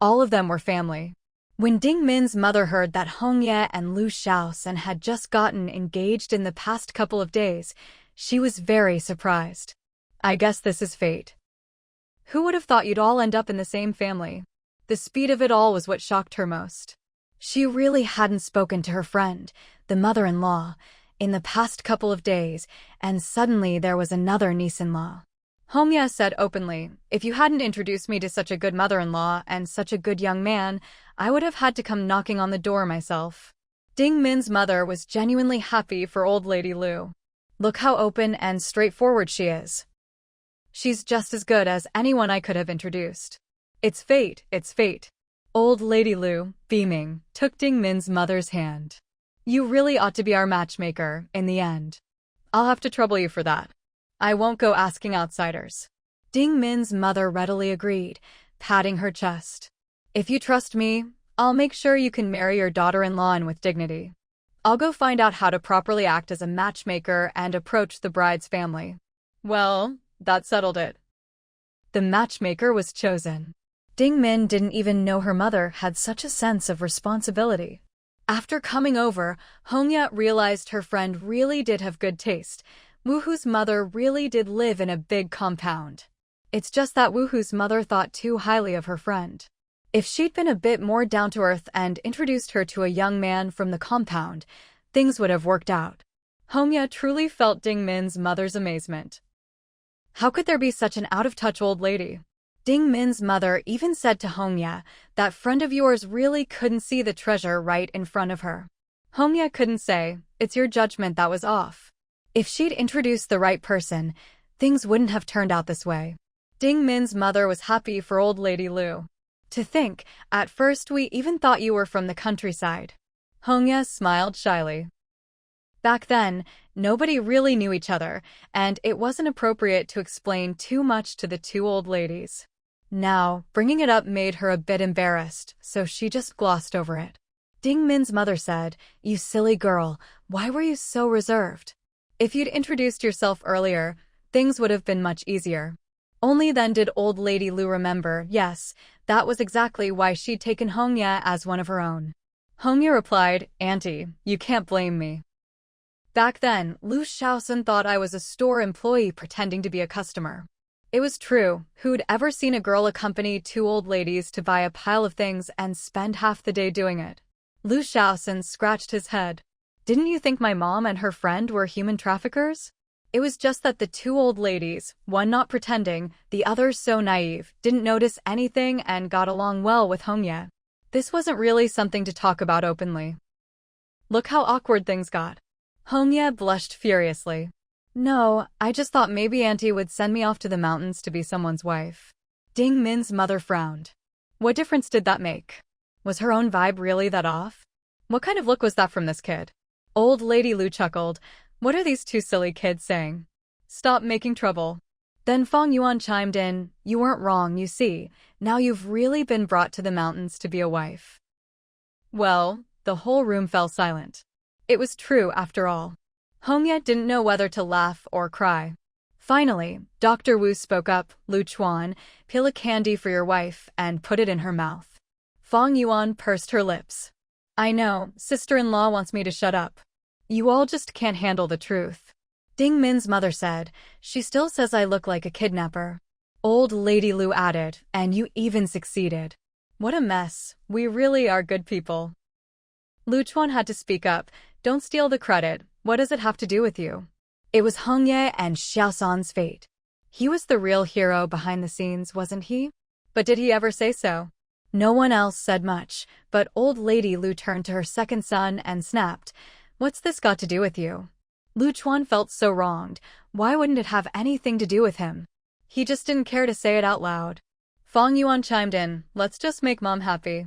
All of them were family. When Ding Min's mother heard that Hong Ye and Lu Shaosan had just gotten engaged in the past couple of days, she was very surprised. I guess this is fate. Who would have thought you'd all end up in the same family? The speed of it all was what shocked her most. She really hadn't spoken to her friend, the mother-in-law, in the past couple of days, and suddenly there was another niece-in-law. Hong Ye said openly, if you hadn't introduced me to such a good mother-in-law and such a good young man, I would have had to come knocking on the door myself. Ding Min's mother was genuinely happy for old Lady Lu. Look how open and straightforward she is. She's just as good as anyone I could have introduced. It's fate, it's fate. Old Lady Lu, beaming, took Ding Min's mother's hand. You really ought to be our matchmaker, in the end. I'll have to trouble you for that. I won't go asking outsiders. Ding Min's mother readily agreed, patting her chest. If you trust me, I'll make sure you can marry your daughter-in-law and with dignity. I'll go find out how to properly act as a matchmaker and approach the bride's family. Well, that settled it. The matchmaker was chosen. Ding Min didn't even know her mother had such a sense of responsibility. After coming over, Hong Ye realized her friend really did have good taste. Wu Hu's mother really did live in a big compound. It's just that Wu Hu's mother thought too highly of her friend. If she'd been a bit more down-to-earth and introduced her to a young man from the compound, things would have worked out. Hong Ye truly felt Ding Min's mother's amazement. How could there be such an out-of-touch old lady? Ding Min's mother even said to Hong Ye, that friend of yours really couldn't see the treasure right in front of her. Hong Ye couldn't say, it's your judgment that was off. If she'd introduced the right person, things wouldn't have turned out this way. Ding Min's mother was happy for old Lady Lu. To think, at first we even thought you were from the countryside. Hong Ye smiled shyly. Back then, nobody really knew each other, and it wasn't appropriate to explain too much to the two old ladies. Now, bringing it up made her a bit embarrassed, so she just glossed over it. Ding Min's mother said, you silly girl, why were you so reserved? If you'd introduced yourself earlier, things would have been much easier. Only then did old Lady Lu remember, yes, that was exactly why she'd taken Hong Ye as one of her own. Hong Ye replied, Auntie, you can't blame me. Back then, Lu Shaosan thought I was a store employee pretending to be a customer. It was true. Who'd ever seen a girl accompany two old ladies to buy a pile of things and spend half the day doing it? Lu Shaosan scratched his head. Didn't you think my mom and her friend were human traffickers? It was just that the two old ladies, one not pretending, the other so naive, didn't notice anything and got along well with Hong Ye. This wasn't really something to talk about openly. Look how awkward things got. Hong Ye blushed furiously. No, I just thought maybe Auntie would send me off to the mountains to be someone's wife. Ding Min's mother frowned. What difference did that make? Was her own vibe really that off? What kind of look was that from this kid? Old Lady Lu chuckled. What are these two silly kids saying? Stop making trouble. Then Fang Yuan chimed in, you weren't wrong, you see. Now you've really been brought to the mountains to be a wife. Well, the whole room fell silent. It was true after all. Hong Ye didn't know whether to laugh or cry. Finally, Dr. Wu spoke up, Lu Chuan, peel a candy for your wife and put it in her mouth. Fang Yuan pursed her lips. I know, sister-in-law wants me to shut up. You all just can't handle the truth. Ding Min's mother said, she still says I look like a kidnapper. Old Lady Lu added, and you even succeeded. What a mess, we really are good people. Lu Chuan had to speak up, don't steal the credit, what does it have to do with you? It was Hong Ye and Xiaosan's fate. He was the real hero behind the scenes, wasn't he? But did he ever say so? No one else said much, but old Lady Lu turned to her second son and snapped, what's this got to do with you? Lu Chuan felt so wronged, why wouldn't it have anything to do with him? He just didn't care to say it out loud. Fang Yuan chimed in, let's just make Mom happy.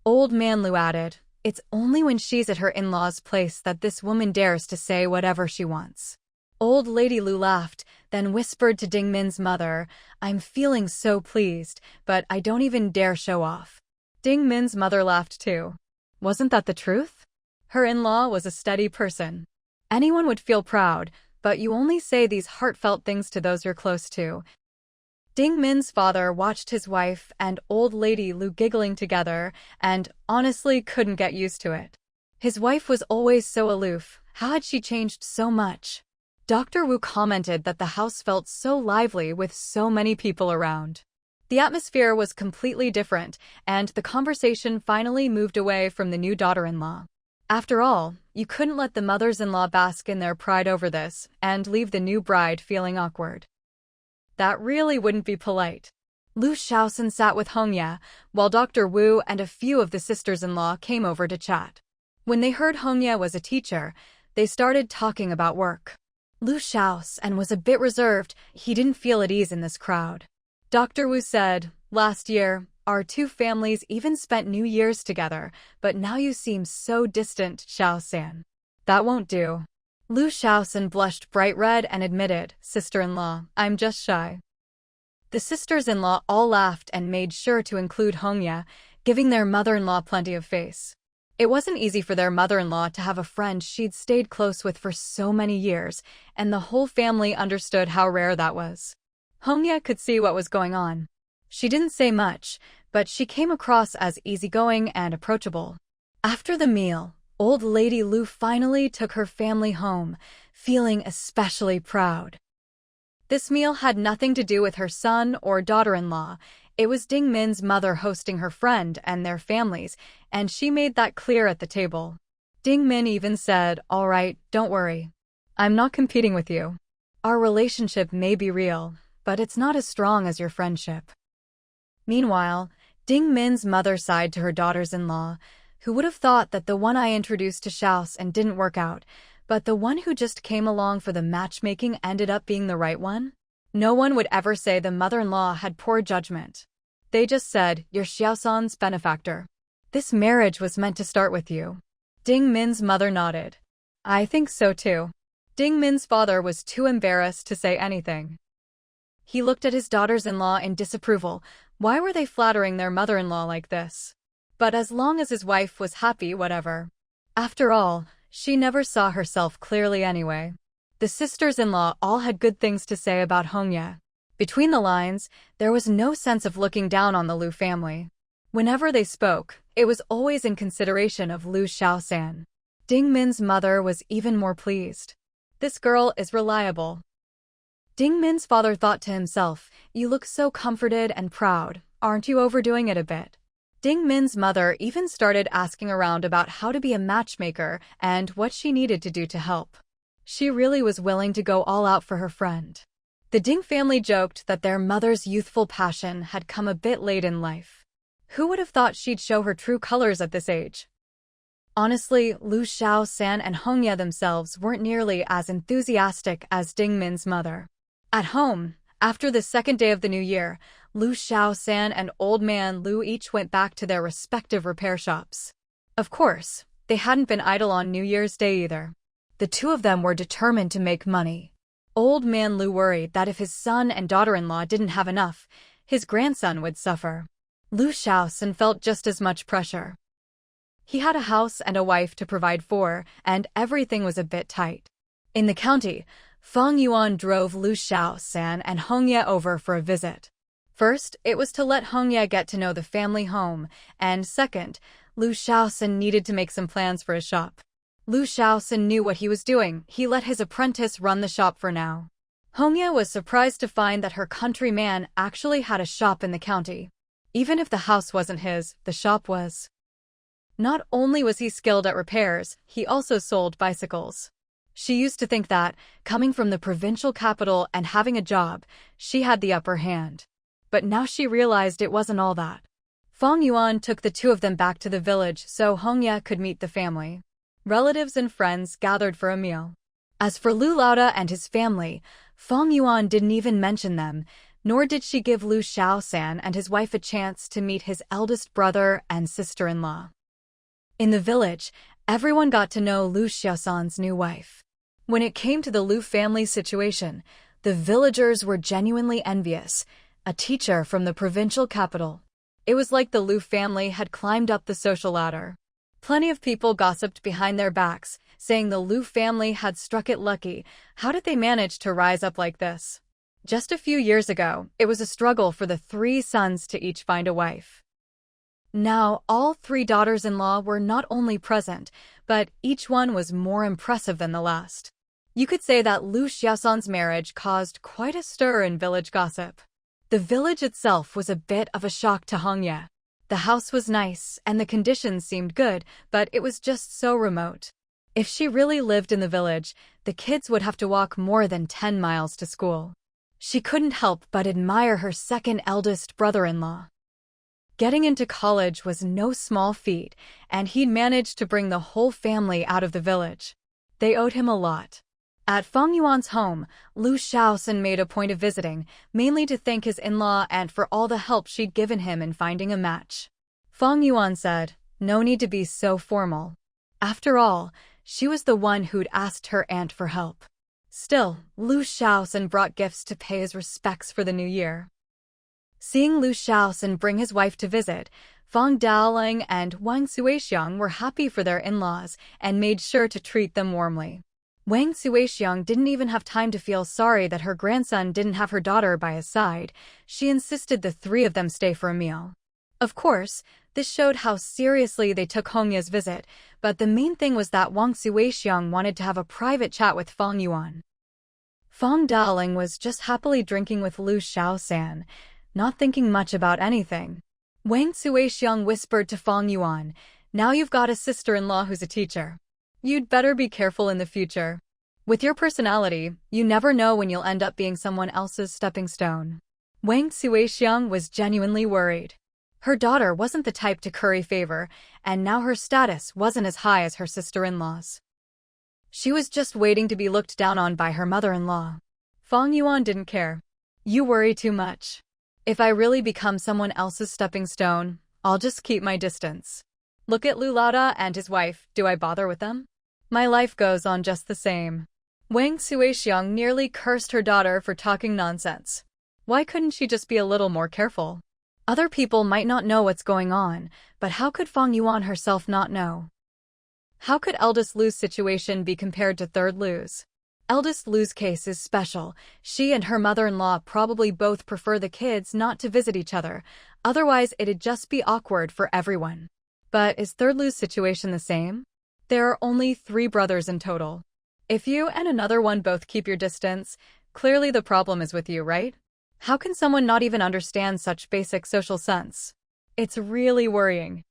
Old Man Lu added, It's only when she's at her in-laws' place that this woman dares to say whatever she wants. Old Lady Lu laughed, then whispered to Ding Min's mother, "I'm feeling so pleased, but I don't even dare show off." Ding Min's mother laughed too. Wasn't that the truth? Her in-law was a steady person. Anyone would feel proud, but you only say these heartfelt things to those you're close to. Ding Min's father watched his wife and old lady Lu giggling together and honestly couldn't get used to it. His wife was always so aloof. How had she changed so much? Dr. Wu commented that the house felt so lively with so many people around. The atmosphere was completely different, and the conversation finally moved away from the new daughter-in-law. After all, you couldn't let the mothers-in-law bask in their pride over this and leave the new bride feeling awkward. That really wouldn't be polite. Lu Shaoxin sat with Hongya, while Dr. Wu and a few of the sisters-in-law came over to chat. When they heard Hongya was a teacher, they started talking about work. Lu Shaoxin was a bit reserved. He didn't feel at ease in this crowd. Dr. Wu said, "Last year, our two families even spent New Year's together, but now you seem so distant, Xiao-san. That won't do." Lu Shaoxin blushed bright red and admitted, "Sister-in-law, I'm just shy." The sisters-in-law all laughed and made sure to include Hongya, giving their mother-in-law plenty of face. It wasn't easy for their mother-in-law to have a friend she'd stayed close with for so many years, and the whole family understood how rare that was. Hongya could see what was going on. She didn't say much, but she came across as easygoing and approachable. After the meal, old lady Lu finally took her family home, feeling especially proud. This meal had nothing to do with her son or daughter-in-law. It was Ding Min's mother hosting her friend and their families, and she made that clear at the table. Ding Min even said, "All right, don't worry. I'm not competing with you. Our relationship may be real, but it's not as strong as your friendship." Meanwhile, Ding Min's mother sighed to her daughters-in-law, "Who would have thought that the one I introduced to Xiaos and didn't work out, but the one who just came along for the matchmaking ended up being the right one?" No one would ever say the mother-in-law had poor judgment. They just said, "You're Xiaosan's benefactor. This marriage was meant to start with you." Ding Min's mother nodded. "I think so too." Ding Min's father was too embarrassed to say anything. He looked at his daughters-in-law in disapproval. Why were they flattering their mother-in-law like this? But as long as his wife was happy, whatever. After all, she never saw herself clearly anyway. The sisters-in-law all had good things to say about Hongya. Between the lines, there was no sense of looking down on the Lu family. Whenever they spoke, it was always in consideration of Lu Shaoxin. Ding Min's mother was even more pleased. This girl is reliable. Ding Min's father thought to himself, "You look so comforted and proud. Aren't you overdoing it a bit?" Ding Min's mother even started asking around about how to be a matchmaker and what she needed to do to help. She really was willing to go all out for her friend. The Ding family joked that their mother's youthful passion had come a bit late in life. Who would have thought she'd show her true colors at this age? Honestly, Lu Shaoxin and Hongya themselves weren't nearly as enthusiastic as Ding Min's mother. At home, after the second day of the new year, Lu Shaoxin and old man Lu each went back to their respective repair shops. Of course, they hadn't been idle on New Year's Day either. The two of them were determined to make money. Old man Lu worried that if his son and daughter-in-law didn't have enough, his grandson would suffer. Lu Shaoxin felt just as much pressure. He had a house and a wife to provide for, and everything was a bit tight. In the county, Fang Yuan drove Lu Shaoxin and Hongya over for a visit. First, it was to let Hongya get to know the family home, and second, Lu Shaoxin needed to make some plans for his shop. Lu Shaoxin knew what he was doing. He let his apprentice run the shop for now. Hongya was surprised to find that her countryman actually had a shop in the county. Even if the house wasn't his, the shop was. Not only was he skilled at repairs, he also sold bicycles. She used to think that, coming from the provincial capital and having a job, she had the upper hand. But now she realized it wasn't all that. Fang Yuan took the two of them back to the village so Hongya could meet the family. Relatives and friends gathered for a meal. As for Lu Laoda and his family, Fang Yuan didn't even mention them, nor did she give Lu Shaoxin and his wife a chance to meet his eldest brother and sister-in-law. In the village, everyone got to know Lu Xiaosan's new wife. When it came to the Lu family situation, the villagers were genuinely envious. A teacher from the provincial capital. It was like the Lu family had climbed up the social ladder. Plenty of people gossiped behind their backs, saying the Lu family had struck it lucky. How did they manage to rise up like this? Just a few years ago, it was a struggle for the 3 sons to each find a wife. Now, all 3 daughters-in-law were not only present, but each one was more impressive than the last. You could say that Lu Xiaosan's marriage caused quite a stir in village gossip. The village itself was a bit of a shock to Hongye. The house was nice, and the conditions seemed good, but it was just so remote. If she really lived in the village, the kids would have to walk more than 10 miles to school. She couldn't help but admire her second eldest brother-in-law. Getting into college was no small feat, and he'd managed to bring the whole family out of the village. They owed him a lot. At Fang Yuan's home, Lu Xiaosan made a point of visiting, mainly to thank his in-law and for all the help she'd given him in finding a match. Fang Yuan said, "No need to be so formal." After all, she was the one who'd asked her aunt for help. Still, Lu Xiaosan brought gifts to pay his respects for the new year. Seeing Lu Xiaosan bring his wife to visit, Fang Daoling and Wang Suixiang were happy for their in-laws and made sure to treat them warmly. Wang Suixiang didn't even have time to feel sorry that her grandson didn't have her daughter by his side. She insisted the 3 of them stay for a meal. Of course, this showed how seriously they took Hongye's visit, but the main thing was that Wang Suixiang wanted to have a private chat with Fang Yuan. Fang Daoling was just happily drinking with Lu Xiaosan, not thinking much about anything. Wang Suixiang whispered to Fang Yuan, "Now you've got a sister-in-law who's a teacher. You'd better be careful in the future. With your personality, you never know when you'll end up being someone else's stepping stone." Wang Suixiang was genuinely worried. Her daughter wasn't the type to curry favor, and now her status wasn't as high as her sister-in-law's. She was just waiting to be looked down on by her mother-in-law. Fang Yuan didn't care. "You worry too much. If I really become someone else's stepping stone, I'll just keep my distance. Look at Lu Laoda and his wife, do I bother with them? My life goes on just the same." Wang Suixiang nearly cursed her daughter for talking nonsense. Why couldn't she just be a little more careful? Other people might not know what's going on, but how could Fang Yuan herself not know? How could eldest Lu's situation be compared to third Lu's? Eldest Lu's case is special. She and her mother-in-law probably both prefer the kids not to visit each other, otherwise it'd just be awkward for everyone. But is third Lu's situation the same? There are only 3 brothers in total. If you and another one both keep your distance, clearly the problem is with you, right? How can someone not even understand such basic social sense? It's really worrying.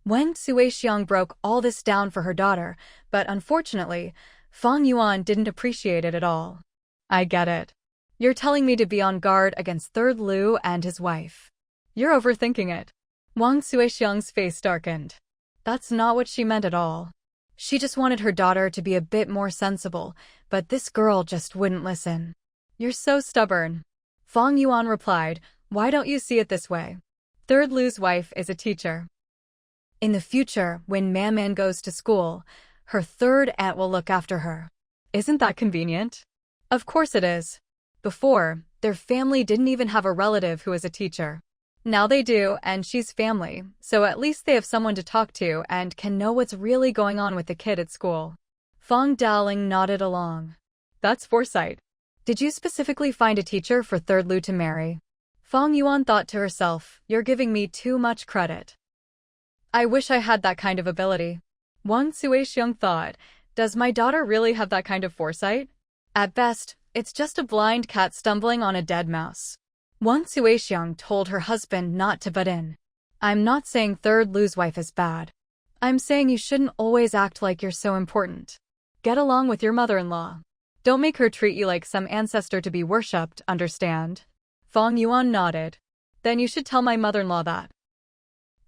Wang Suixiang broke all this down for her daughter, but unfortunately, Fang Yuan didn't appreciate it at all. "I get it. You're telling me to be on guard against third Lu and his wife. You're overthinking it." Wang Suixiang's face darkened. That's not what she meant at all. She just wanted her daughter to be a bit more sensible, but this girl just wouldn't listen. "You're so stubborn." Fang Yuan replied, "Why don't you see it this way? Third Lu's wife is a teacher. In the future, when Man goes to school, her third aunt will look after her. Isn't that convenient?" Of course it is. Before, their family didn't even have a relative who is a teacher. Now they do, and she's family, so at least they have someone to talk to and can know what's really going on with the kid at school. Fang Daoling nodded along. "That's foresight. Did you specifically find a teacher for third Lu to marry?" Fang Yuan thought to herself, "You're giving me too much credit. I wish I had that kind of ability." Wang Suixiang thought, "Does my daughter really have that kind of foresight? At best, it's just a blind cat stumbling on a dead mouse." Wang Suixiang told her husband not to butt in. "I'm not saying third Lu's wife is bad. I'm saying you shouldn't always act like you're so important. Get along with your mother-in-law. Don't make her treat you like some ancestor to be worshipped, understand?" Fang Yuan nodded. "Then you should tell my mother-in-law that."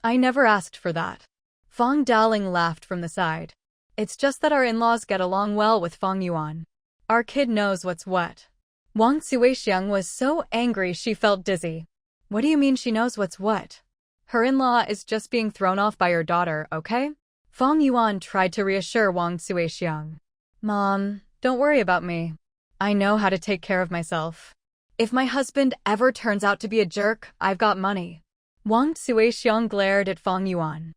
"I never asked for that." Fang Daoling laughed from the side. "It's just that our in-laws get along well with Fang Yuan. Our kid knows what's what." Wang Suixiang was so angry she felt dizzy. "What do you mean she knows what's what? Her in-law is just being thrown off by your daughter, okay? Fang Yuan tried to reassure Wang Suixiang. Mom, don't worry about me. I know how to take care of myself. If my husband ever turns out to be a jerk, I've got money. Wang Suixiang glared at Fang Yuan.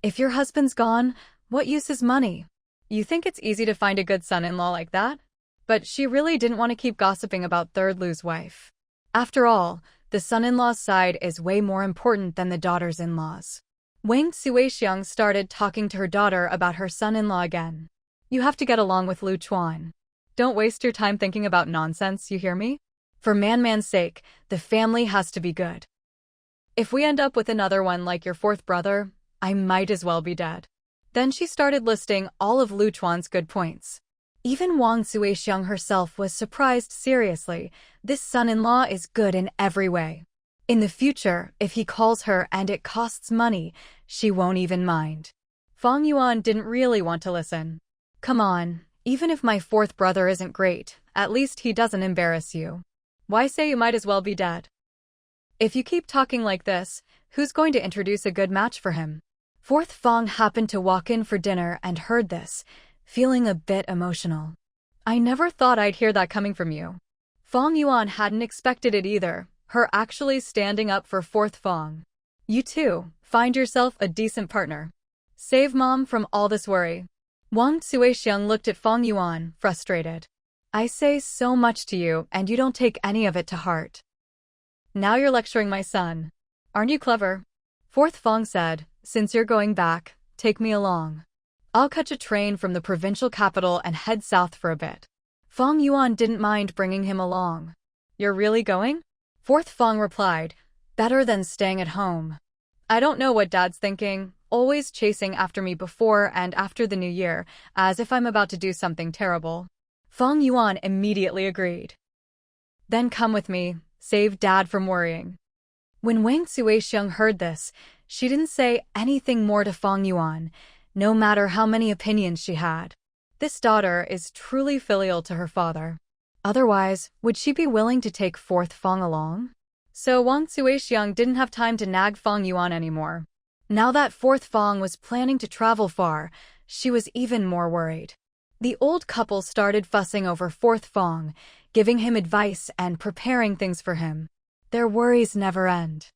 If your husband's gone, what use is money? You think it's easy to find a good son-in-law like that? But she really didn't want to keep gossiping about Third Lu's wife. After all, the son-in-law's side is way more important than the daughter's-in-law's. Wang Suixiang started talking to her daughter about her son-in-law again. You have to get along with Lu Chuan. Don't waste your time thinking about nonsense, you hear me? For Man's sake, the family has to be good. If we end up with another one like your fourth brother, I might as well be dead. Then she started listing all of Lu Chuan's good points. Even Wang Suixiang herself was surprised seriously. This son-in-law is good in every way. In the future, if he calls her and it costs money, she won't even mind. Fang Yuan didn't really want to listen. Come on, even if my fourth brother isn't great, at least he doesn't embarrass you. Why say you might as well be dead? If you keep talking like this, who's going to introduce a good match for him? Fourth Fang happened to walk in for dinner and heard this, feeling a bit emotional. I never thought I'd hear that coming from you. Fang Yuan hadn't expected it either, her actually standing up for Fourth Fang. You too, find yourself a decent partner. Save Mom from all this worry. Wang Suixiang looked at Fang Yuan, frustrated. I say so much to you and you don't take any of it to heart. Now you're lecturing my son. Aren't you clever? Fourth Fang said, since you're going back, take me along. I'll catch a train from the provincial capital and head south for a bit. Fang Yuan didn't mind bringing him along. You're really going? Fourth Fang replied, better than staying at home. I don't know what Dad's thinking, always chasing after me before and after the new year, as if I'm about to do something terrible. Fang Yuan immediately agreed. Then come with me, save Dad from worrying. When Wang Suixiang heard this, she didn't say anything more to Fang Yuan, no matter how many opinions she had. This daughter is truly filial to her father. Otherwise, would she be willing to take Fourth Fang along? So Wang Suixiang didn't have time to nag Fang Yuan anymore. Now that Fourth Fang was planning to travel far, she was even more worried. The old couple started fussing over Fourth Fang, giving him advice and preparing things for him. Their worries never end.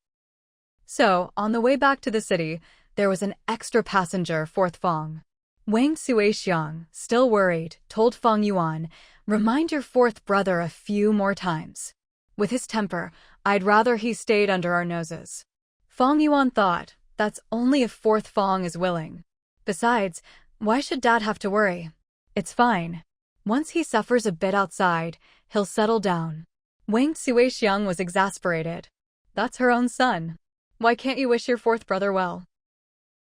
So, on the way back to the city, there was an extra passenger, Fourth Fang. Wang Suixiang, still worried, told Fang Yuan, remind your fourth brother a few more times. With his temper, I'd rather he stayed under our noses. Fang Yuan thought, that's only if Fourth Fang is willing. Besides, why should Dad have to worry? It's fine. Once he suffers a bit outside, he'll settle down. Wang Suixiang was exasperated. That's her own son. Why can't you wish your fourth brother well?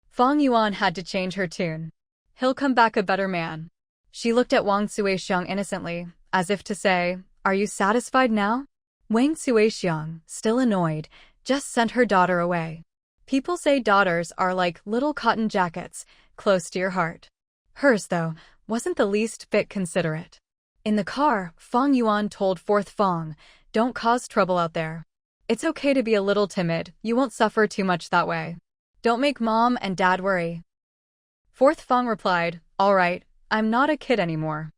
Fang Yuan had to change her tune. He'll come back a better man. She looked at Wang Suixiang innocently, as if to say, are you satisfied now? Wang Suixiang, still annoyed, just sent her daughter away. People say daughters are like little cotton jackets, close to your heart. Hers, though, wasn't the least bit considerate. In the car, Fang Yuan told Fourth Fang, don't cause trouble out there. It's okay to be a little timid, you won't suffer too much that way. Don't make Mom and Dad worry. Fourth Fang replied, all right, I'm not a kid anymore.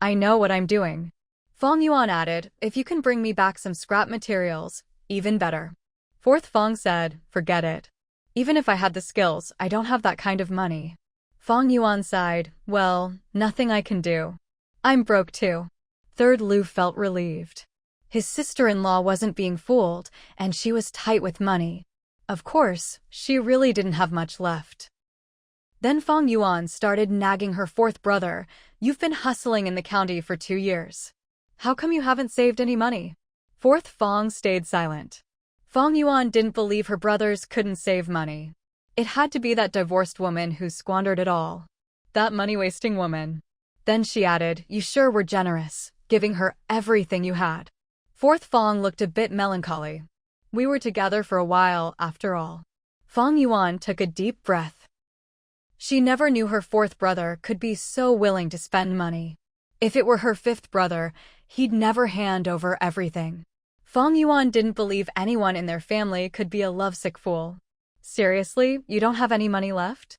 I know what I'm doing. Fang Yuan added, if you can bring me back some scrap materials, even better. Fourth Fang said, forget it. Even if I had the skills, I don't have that kind of money. Fang Yuan sighed, well, nothing I can do. I'm broke too. Third Lu felt relieved. His sister-in-law wasn't being fooled, and she was tight with money. Of course, she really didn't have much left. Then Fang Yuan started nagging her fourth brother, you've been hustling in the county for 2 years. How come you haven't saved any money? Fourth Fang stayed silent. Fang Yuan didn't believe her brothers couldn't save money. It had to be that divorced woman who squandered it all. That money-wasting woman. Then she added, you sure were generous, giving her everything you had. Fourth Fang looked a bit melancholy. We were together for a while, after all. Fang Yuan took a deep breath. She never knew her fourth brother could be so willing to spend money. If it were her fifth brother, he'd never hand over everything. Fang Yuan didn't believe anyone in their family could be a lovesick fool. Seriously, you don't have any money left?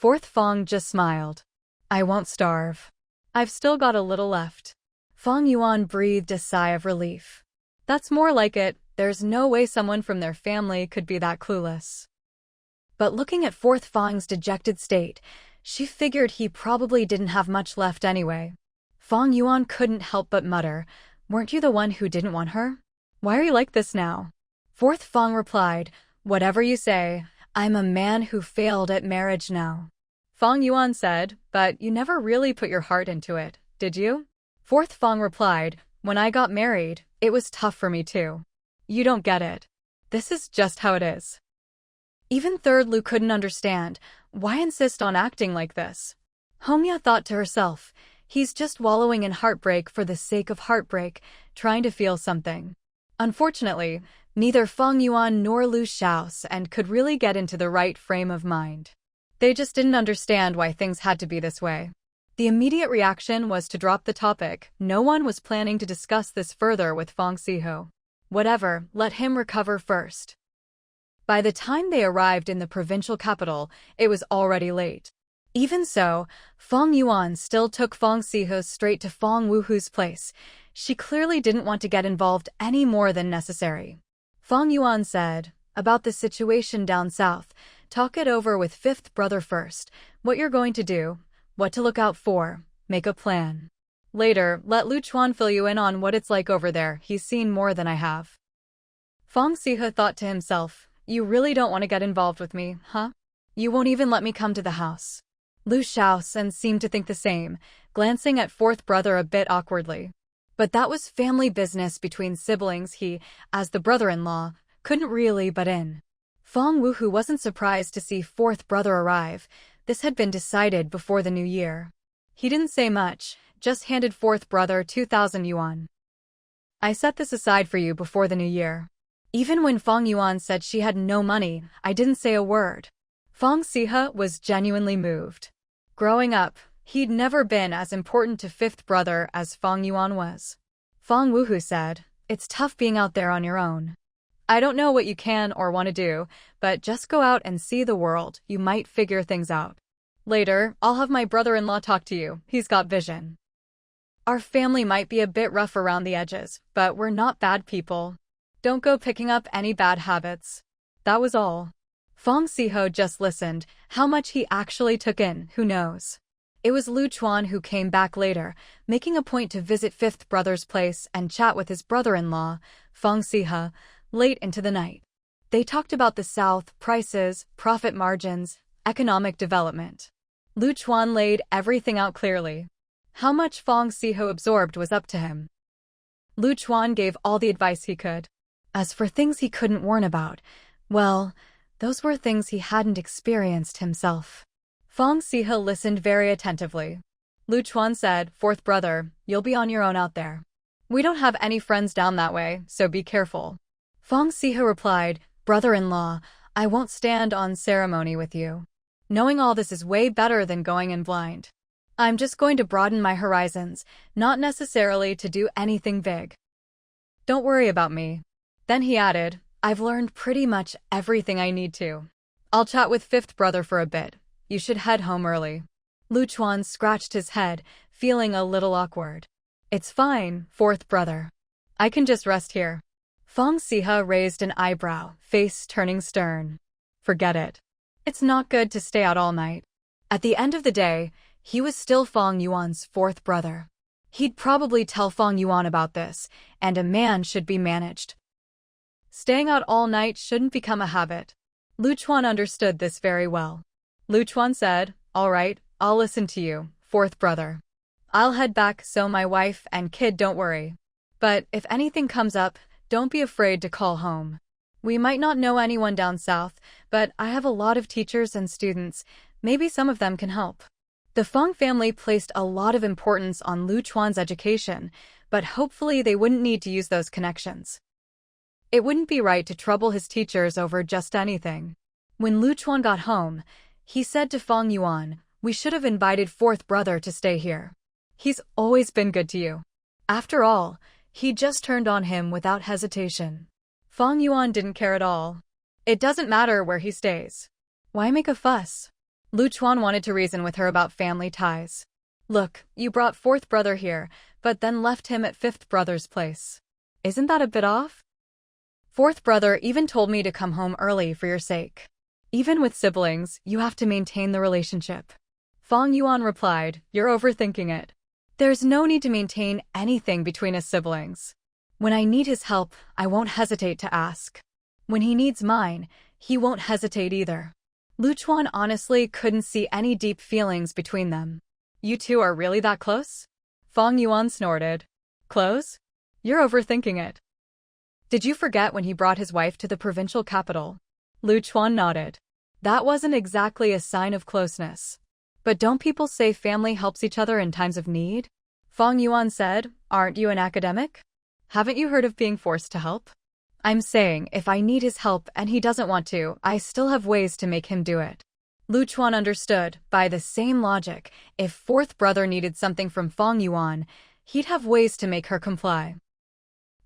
Fourth Fang just smiled. I won't starve. I've still got a little left. Fang Yuan breathed a sigh of relief. That's more like it. There's no way someone from their family could be that clueless. But looking at Fourth Fang's dejected state, she figured he probably didn't have much left anyway. Fang Yuan couldn't help but mutter, "Weren't you the one who didn't want her? Why are you like this now?" Fourth Fang replied, "Whatever you say, I'm a man who failed at marriage now." Fang Yuan said, "But you never really put your heart into it, did you?" Fourth Fang replied, "When I got married, it was tough for me too. You don't get it. This is just how it is." Even Third Lu couldn't understand. Why insist on acting like this? Hongya thought to herself, he's just wallowing in heartbreak for the sake of heartbreak, trying to feel something. Unfortunately, neither Fang Yuan nor Lu Shao's and could really get into the right frame of mind. They just didn't understand why things had to be this way. The immediate reaction was to drop the topic. No one was planning to discuss this further with Fang Siho. Whatever, let him recover first. By the time they arrived in the provincial capital, it was already late. Even so, Fang Yuan still took Fang Siho straight to Fang Wuhu's place. She clearly didn't want to get involved any more than necessary. Fang Yuan said, "About the situation down south, talk it over with fifth brother first, what you're going to do, what to look out for, make a plan. Later, let Lu Chuan fill you in on what it's like over there, he's seen more than I have." Fang Siho thought to himself, "You really don't want to get involved with me, huh? You won't even let me come to the house." Lu Shao's seemed to think the same, glancing at fourth brother a bit awkwardly. But that was family business between siblings. He, as the brother-in-law, couldn't really butt in. Fang Wuhu wasn't surprised to see fourth brother arrive. This had been decided before the new year. He didn't say much, just handed fourth brother 2,000 yuan. "I set this aside for you before the new year." Even when Fang Yuan said she had no money, I didn't say a word. Fang Siha was genuinely moved. Growing up, he'd never been as important to fifth brother as Fang Yuan was. Fang Wuhu said, "It's tough being out there on your own. I don't know what you can or want to do, but just go out and see the world, you might figure things out. Later, I'll have my brother-in-law talk to you, he's got vision. Our family might be a bit rough around the edges, but we're not bad people. Don't go picking up any bad habits." That was all. Fang Siho just listened. How much he actually took in, who knows? It was Lu Chuan who came back later, making a point to visit fifth brother's place and chat with his brother-in-law, Fang Siha, late into the night. They talked about the South, prices, profit margins, economic development. Lu Chuan laid everything out clearly. How much Fang Siho absorbed was up to him. Lu Chuan gave all the advice he could. As for things he couldn't warn about, well, those were things he hadn't experienced himself. Fang Siha listened very attentively. Lu Chuan said, "Fourth brother, you'll be on your own out there. We don't have any friends down that way, so be careful." Fang Siha replied, "Brother-in-law, I won't stand on ceremony with you. Knowing all this is way better than going in blind. I'm just going to broaden my horizons, not necessarily to do anything big. Don't worry about me." Then he added, "I've learned pretty much everything I need to. I'll chat with fifth brother for a bit. You should head home early." Lu Chuan scratched his head, feeling a little awkward. "It's fine, fourth brother. I can just rest here." Fang Siha raised an eyebrow, face turning stern. "Forget it. It's not good to stay out all night." At the end of the day, he was still Fang Yuan's fourth brother. He'd probably tell Fang Yuan about this, and a man should be managed. Staying out all night shouldn't become a habit. Lu Chuan understood this very well. Lu Chuan said, "All right, I'll listen to you, fourth brother. I'll head back so my wife and kid don't worry. But if anything comes up, don't be afraid to call home. We might not know anyone down south, but I have a lot of teachers and students. Maybe some of them can help." The Fang family placed a lot of importance on Lu Chuan's education, but hopefully they wouldn't need to use those connections. It wouldn't be right to trouble his teachers over just anything. When Lu Chuan got home, he said to Fang Yuan, "We should have invited fourth brother to stay here. He's always been good to you." After all, he just turned on him without hesitation. Fang Yuan didn't care at all. It doesn't matter where he stays. Why make a fuss? Lu Chuan wanted to reason with her about family ties. Look, you brought fourth brother here, but then left him at fifth brother's place. Isn't that a bit off? Fourth brother even told me to come home early for your sake. Even with siblings, you have to maintain the relationship. Fang Yuan replied, you're overthinking it. There's no need to maintain anything between us siblings. When I need his help, I won't hesitate to ask. When he needs mine, he won't hesitate either. Lu Chuan honestly couldn't see any deep feelings between them. You two are really that close? Fang Yuan snorted. Close? You're overthinking it. Did you forget when he brought his wife to the provincial capital? Lu Chuan nodded. That wasn't exactly a sign of closeness. But don't people say family helps each other in times of need? Fang Yuan said, aren't you an academic? Haven't you heard of being forced to help? I'm saying, if I need his help and he doesn't want to, I still have ways to make him do it. Lu Chuan understood, by the same logic, if fourth brother needed something from Fang Yuan, he'd have ways to make her comply.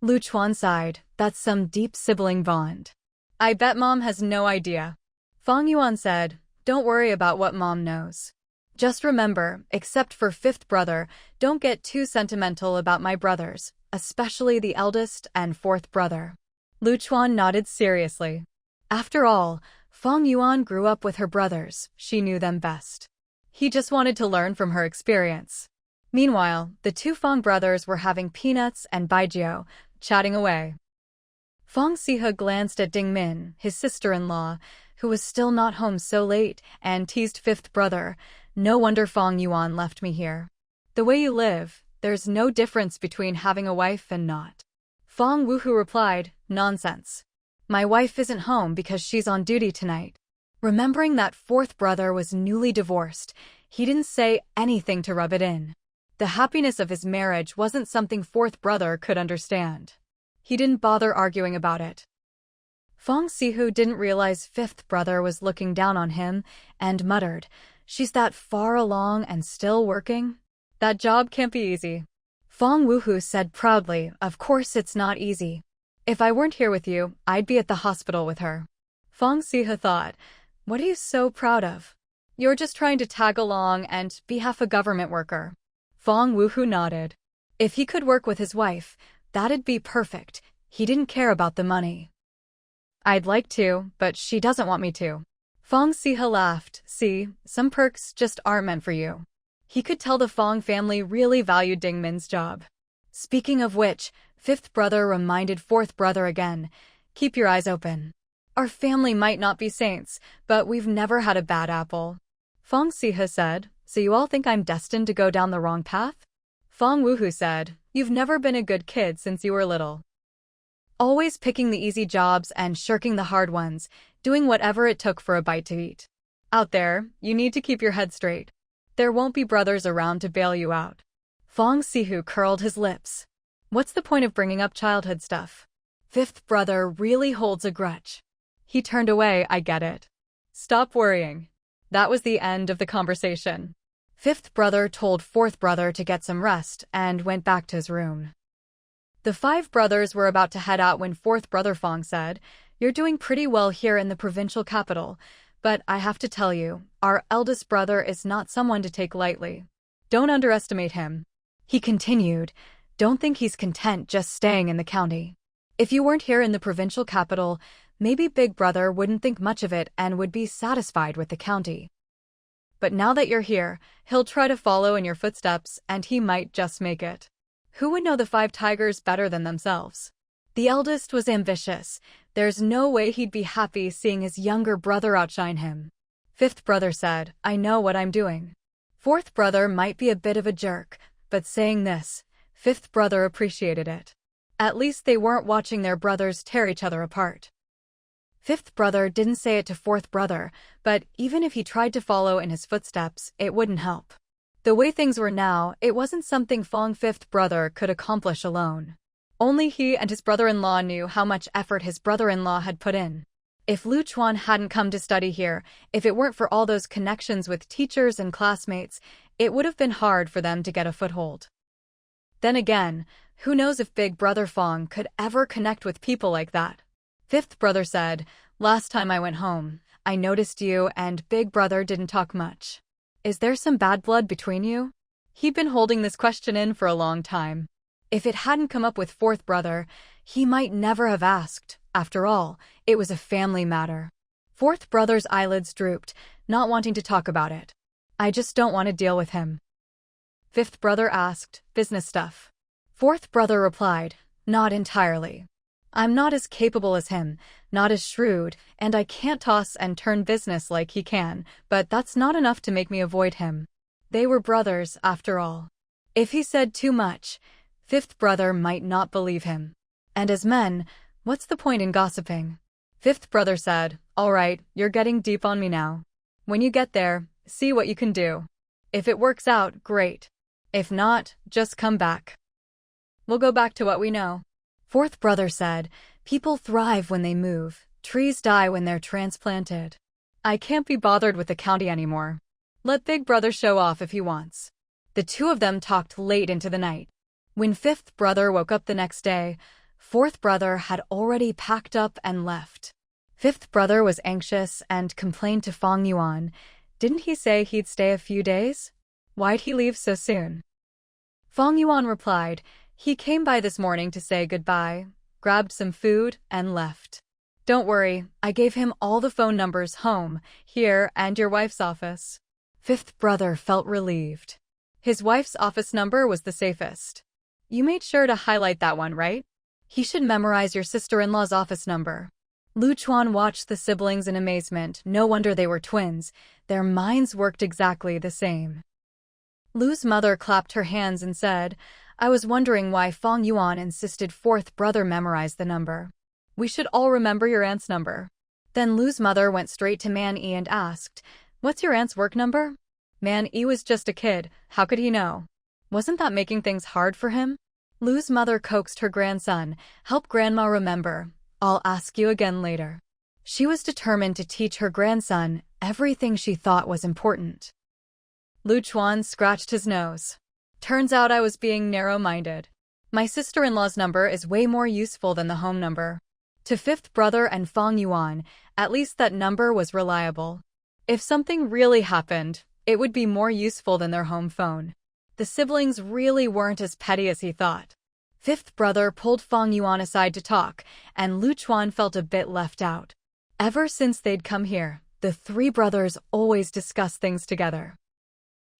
Lu Chuan sighed, that's some deep sibling bond. I bet Mom has no idea. Fang Yuan said, don't worry about what Mom knows. Just remember, except for fifth brother, don't get too sentimental about my brothers, especially the eldest and fourth brother. Lu Chuan nodded seriously. After all, Fang Yuan grew up with her brothers, she knew them best. He just wanted to learn from her experience. Meanwhile, the two Fang brothers were having peanuts and baijiu, chatting away. Fang Sihe glanced at Ding Min, his sister-in-law, who was still not home so late, and teased fifth brother, no wonder Fang Yuan left me here. The way you live, there's no difference between having a wife and not. Fang Wuhu replied, nonsense. My wife isn't home because she's on duty tonight. Remembering that fourth brother was newly divorced, he didn't say anything to rub it in. The happiness of his marriage wasn't something fourth brother could understand. He didn't bother arguing about it. Fang Sihu didn't realize fifth brother was looking down on him and muttered, she's that far along and still working? That job can't be easy. Fang Wuhu said proudly, of course it's not easy. If I weren't here with you, I'd be at the hospital with her. Fang Sihe thought, what are you so proud of? You're just trying to tag along and be half a government worker. Fang Wuhu nodded. If he could work with his wife, that'd be perfect. He didn't care about the money. I'd like to, but she doesn't want me to. Fang Sihe laughed. See, some perks just aren't meant for you. He could tell the Fang family really valued Ding Min's job. Speaking of which, fifth brother reminded fourth brother again, keep your eyes open. Our family might not be saints, but we've never had a bad apple. Fang Sihe said, so you all think I'm destined to go down the wrong path? Fang Wuhu said, you've never been a good kid since you were little. Always picking the easy jobs and shirking the hard ones, doing whatever it took for a bite to eat. Out there, you need to keep your head straight. There won't be brothers around to bail you out. Fang Sihu curled his lips. What's the point of bringing up childhood stuff? Fifth brother really holds a grudge. He turned away, I get it. Stop worrying. That was the end of the conversation. Fifth brother told fourth brother to get some rest and went back to his room. The five brothers were about to head out when fourth brother Fang said, you're doing pretty well here in the provincial capital, but I have to tell you, our eldest brother is not someone to take lightly. Don't underestimate him. He continued, don't think he's content just staying in the county. If you weren't here in the provincial capital, maybe Big Brother wouldn't think much of it and would be satisfied with the county. But now that you're here, he'll try to follow in your footsteps and he might just make it. Who would know the five tigers better than themselves? The eldest was ambitious. There's no way he'd be happy seeing his younger brother outshine him. Fifth brother said, I know what I'm doing. Fourth brother might be a bit of a jerk, but saying this, fifth brother appreciated it. At least they weren't watching their brothers tear each other apart. Fifth brother didn't say it to fourth brother, but even if he tried to follow in his footsteps, it wouldn't help. The way things were now, it wasn't something Fang fifth brother could accomplish alone. Only he and his brother-in-law knew how much effort his brother-in-law had put in. If Lu Chuan hadn't come to study here, if it weren't for all those connections with teachers and classmates, it would have been hard for them to get a foothold. Then again, who knows if Big Brother Fang could ever connect with people like that? Fifth brother said, last time I went home, I noticed you and Big Brother didn't talk much. Is there some bad blood between you? He'd been holding this question in for a long time. If it hadn't come up with fourth brother, he might never have asked. After all, it was a family matter. Fourth brother's eyelids drooped, not wanting to talk about it. I just don't want to deal with him. Fifth brother asked, business stuff. Fourth brother replied, not entirely. I'm not as capable as him, not as shrewd, and I can't toss and turn business like he can, but that's not enough to make me avoid him. They were brothers, after all. If he said too much, fifth brother might not believe him. And as men, what's the point in gossiping? Fifth brother said, all right, you're getting deep on me now. When you get there, see what you can do. If it works out, great. If not, just come back. We'll go back to what we know. Fourth brother said, people thrive when they move, trees die when they're transplanted. I can't be bothered with the county anymore. Let Big Brother show off if he wants. The two of them talked late into the night. When fifth brother woke up the next day, fourth brother had already packed up and left. Fifth brother was anxious and complained to Fang Yuan. Didn't he say he'd stay a few days? Why'd he leave so soon? Fang Yuan replied, he came by this morning to say goodbye, grabbed some food, and left. Don't worry, I gave him all the phone numbers home, here, and your wife's office. Fifth brother felt relieved. His wife's office number was the safest. You made sure to highlight that one, right? He should memorize your sister-in-law's office number. Lu Chuan watched the siblings in amazement. No wonder they were twins. Their minds worked exactly the same. Lu's mother clapped her hands and said, I was wondering why Fang Yuan insisted fourth brother memorize the number. We should all remember your aunt's number. Then Lu's mother went straight to Man Yi and asked, what's your aunt's work number? Man Yi was just a kid, how could he know? Wasn't that making things hard for him? Lu's mother coaxed her grandson, help grandma remember. I'll ask you again later. She was determined to teach her grandson everything she thought was important. Lu Chuan scratched his nose. Turns out I was being narrow-minded. My sister-in-law's number is way more useful than the home number. To fifth brother and Fang Yuan, at least that number was reliable. If something really happened, it would be more useful than their home phone. The siblings really weren't as petty as he thought. Fifth brother pulled Fang Yuan aside to talk, and Lu Chuan felt a bit left out. Ever since they'd come here, the three brothers always discussed things together.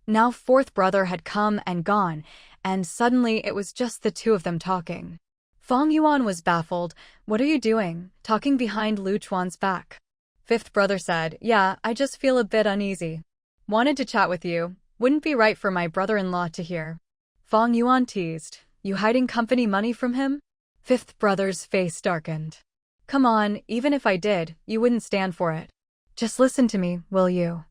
Now fourth brother had come and gone, and suddenly it was just the two of them talking. Fang Yuan was baffled. What are you doing, talking behind Lu Chuan's back? Fifth brother said, yeah, I just feel a bit uneasy. Wanted to chat with you. Wouldn't be right for my brother-in-law to hear. Fang Yuan teased, you hiding company money from him? Fifth brother's face darkened. Come on, even if I did, you wouldn't stand for it. Just listen to me, will you?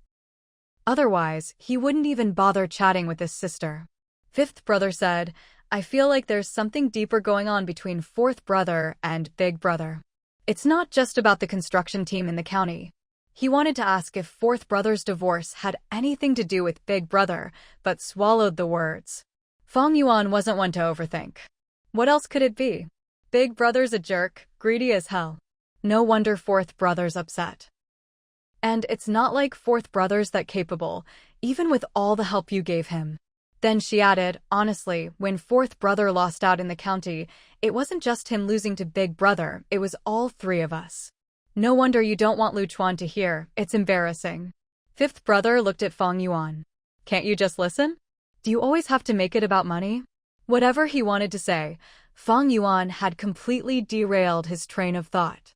Otherwise, he wouldn't even bother chatting with his sister. Fifth brother said, I feel like there's something deeper going on between fourth brother and Big Brother. It's not just about the construction team in the county. He wanted to ask if fourth brother's divorce had anything to do with Big Brother, but swallowed the words. Fang Yuan wasn't one to overthink. What else could it be? Big Brother's a jerk, greedy as hell. No wonder fourth brother's upset. And it's not like fourth brother's that capable, even with all the help you gave him. Then she added, honestly, when fourth brother lost out in the county, it wasn't just him losing to Big Brother, it was all three of us. No wonder you don't want Lu Chuan to hear, it's embarrassing. Fifth brother looked at Fang Yuan. Can't you just listen? Do you always have to make it about money? Whatever he wanted to say, Fang Yuan had completely derailed his train of thought.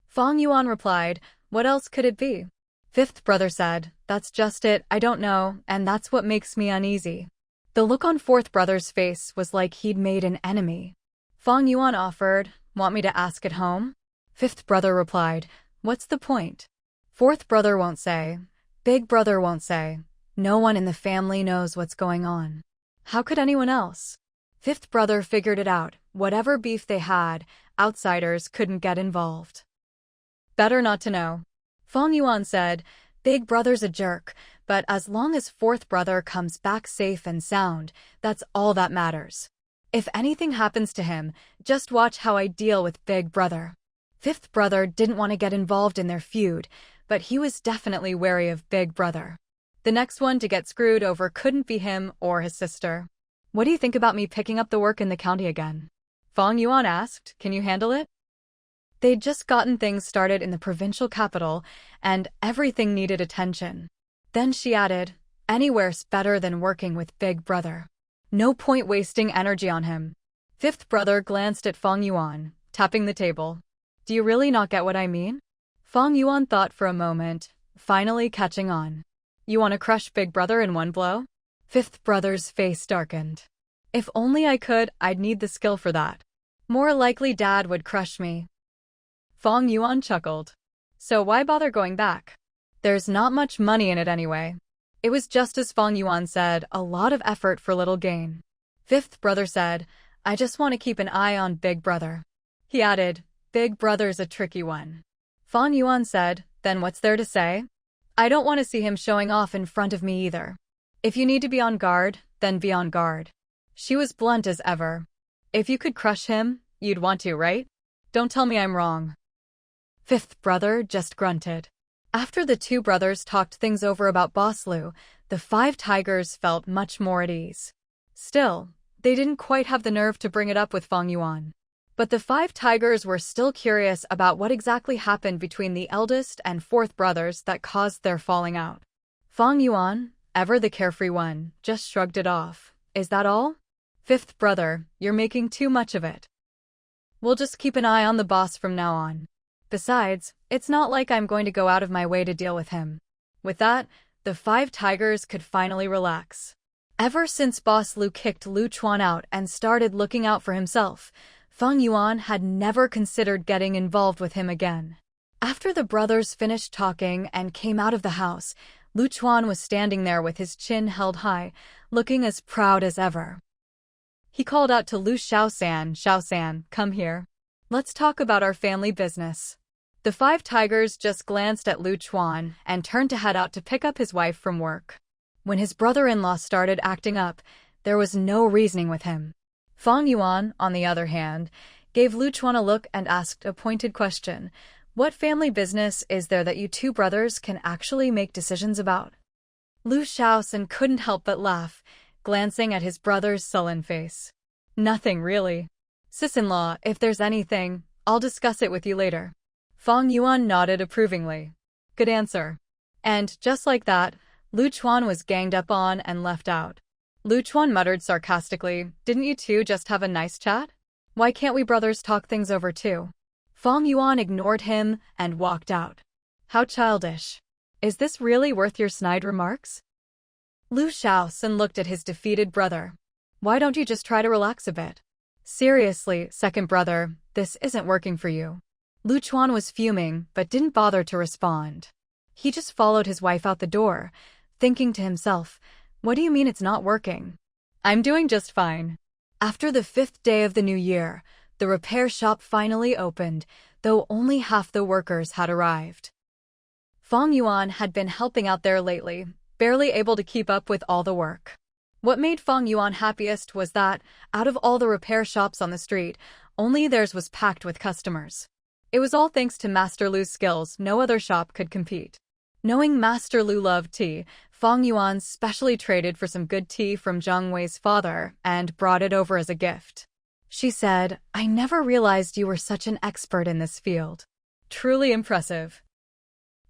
Fang Yuan replied, what else could it be? Fifth brother said, that's just it, I don't know, and that's what makes me uneasy. The look on fourth brother's face was like he'd made an enemy. Fang Yuan offered, want me to ask at home? Fifth brother replied, what's the point? Fourth brother won't say. Big brother won't say. No one in the family knows what's going on. How could anyone else? Fifth brother figured it out. Whatever beef they had, outsiders couldn't get involved. Better not to know. Fang Yuan said, Big brother's a jerk, but as long as fourth brother comes back safe and sound, that's all that matters. If anything happens to him, just watch how I deal with Big Brother. Fifth brother didn't want to get involved in their feud, but he was definitely wary of Big Brother. The next one to get screwed over couldn't be him or his sister. "What do you think about me picking up the work in the county again?" Fang Yuan asked. "Can you handle it?" They'd just gotten things started in the provincial capital, and everything needed attention. Then she added, "Anywhere's better than working with Big Brother. No point wasting energy on him." Fifth brother glanced at Fang Yuan, tapping the table. "Do you really not get what I mean?" Fang Yuan thought for a moment, finally catching on. "You want to crush Big Brother in one blow?" Fifth brother's face darkened. "If only I could, I'd need the skill for that. More likely Dad would crush me." Fang Yuan chuckled. "So why bother going back? There's not much money in it anyway." It was just as Fang Yuan said, a lot of effort for little gain. Fifth brother said, "I just want to keep an eye on Big Brother." He added, "Big Brother's a tricky one." Fang Yuan said, "Then what's there to say? I don't want to see him showing off in front of me either. If you need to be on guard, then be on guard." She was blunt as ever. "If you could crush him, you'd want to, right? Don't tell me I'm wrong." Fifth brother just grunted. After the two brothers talked things over about Boss Lu, the five tigers felt much more at ease. Still, they didn't quite have the nerve to bring it up with Fang Yuan. But the five tigers were still curious about what exactly happened between the eldest and fourth brothers that caused their falling out. Fang Yuan, ever the carefree one, just shrugged it off. "Is that all?" "Fifth brother, you're making too much of it. We'll just keep an eye on the boss from now on. Besides, it's not like I'm going to go out of my way to deal with him." With that, the five tigers could finally relax. Ever since Boss Lu kicked Lu Chuan out and started looking out for himself, Fang Yuan had never considered getting involved with him again. After the brothers finished talking and came out of the house, Lu Chuan was standing there with his chin held high, looking as proud as ever. He called out to Lu Xiaosan, "Xiaosan, come here. Let's talk about our family business." The five tigers just glanced at Lu Chuan and turned to head out to pick up his wife from work. When his brother-in-law started acting up, there was no reasoning with him. Fang Yuan, on the other hand, gave Lu Chuan a look and asked a pointed question. "What family business is there that you two brothers can actually make decisions about?" Lu Xiaosan couldn't help but laugh, glancing at his brother's sullen face. "Nothing, really. Sis-in-law, if there's anything, I'll discuss it with you later." Fang Yuan nodded approvingly. "Good answer." And, just like that, Lu Chuan was ganged up on and left out. Lu Chuan muttered sarcastically, "Didn't you two just have a nice chat? Why can't we brothers talk things over too?" Fang Yuan ignored him and walked out. "How childish. Is this really worth your snide remarks?" Lu Xiaosan looked at his defeated brother. "Why don't you just try to relax a bit? Seriously, second brother, this isn't working for you." Lu Chuan was fuming, but didn't bother to respond. He just followed his wife out the door, thinking to himself, "What do you mean it's not working? I'm doing just fine." After the 5th day of the new year, the repair shop finally opened, though only half the workers had arrived. Fang Yuan had been helping out there lately, barely able to keep up with all the work. What made Fang Yuan happiest was that, out of all the repair shops on the street, only theirs was packed with customers. It was all thanks to Master Lu's skills. No other shop could compete. Knowing Master Lu loved tea, Fang Yuan specially traded for some good tea from Zhang Wei's father and brought it over as a gift. She said, "I never realized you were such an expert in this field. Truly impressive."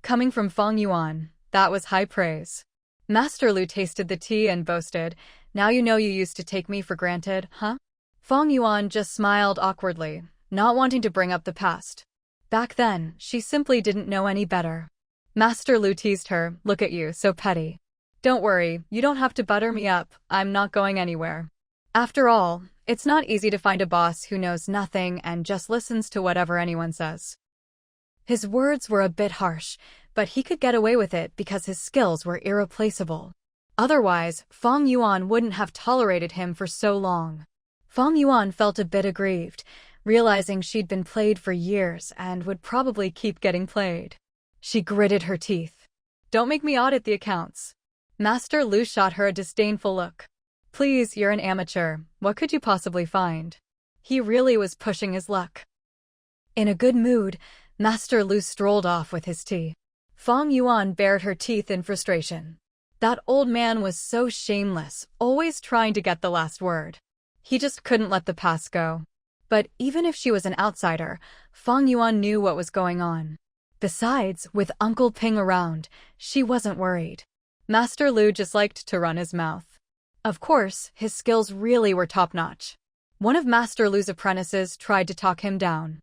Coming from Fang Yuan, that was high praise. Master Lu tasted the tea and boasted, "Now you know you used to take me for granted, huh?" Fang Yuan just smiled awkwardly, not wanting to bring up the past. Back then, she simply didn't know any better. Master Lu teased her, "Look at you, so petty. Don't worry, you don't have to butter me up, I'm not going anywhere." After all, it's not easy to find a boss who knows nothing and just listens to whatever anyone says. His words were a bit harsh, but he could get away with it because his skills were irreplaceable. Otherwise, Fang Yuan wouldn't have tolerated him for so long. Fang Yuan felt a bit aggrieved, realizing she'd been played for years and would probably keep getting played. She gritted her teeth. "Don't make me audit the accounts." Master Lu shot her a disdainful look. "Please, you're an amateur. What could you possibly find?" He really was pushing his luck. In a good mood, Master Lu strolled off with his tea. Fang Yuan bared her teeth in frustration. That old man was so shameless, always trying to get the last word. He just couldn't let the past go. But even if she was an outsider, Fang Yuan knew what was going on. Besides, with Uncle Ping around, she wasn't worried. Master Lu just liked to run his mouth. Of course, his skills really were top-notch. One of Master Lu's apprentices tried to talk him down.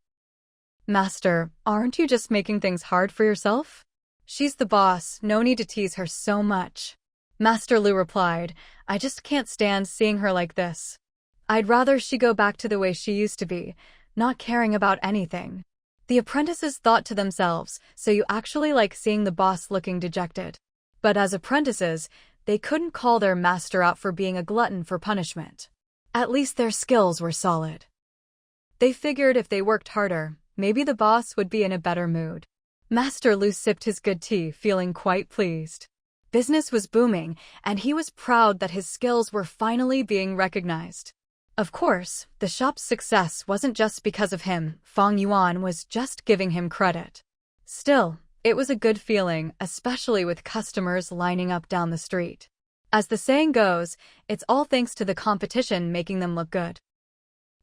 "Master, aren't you just making things hard for yourself? She's the boss, no need to tease her so much." Master Lu replied, "I just can't stand seeing her like this. I'd rather she go back to the way she used to be, not caring about anything." The apprentices thought to themselves, so you actually like seeing the boss looking dejected. But as apprentices, they couldn't call their master out for being a glutton for punishment. At least their skills were solid. They figured if they worked harder, maybe the boss would be in a better mood. Master Lu sipped his good tea, feeling quite pleased. Business was booming, and he was proud that his skills were finally being recognized. Of course, the shop's success wasn't just because of him. Fang Yuan was just giving him credit. Still, it was a good feeling, especially with customers lining up down the street. As the saying goes, it's all thanks to the competition making them look good.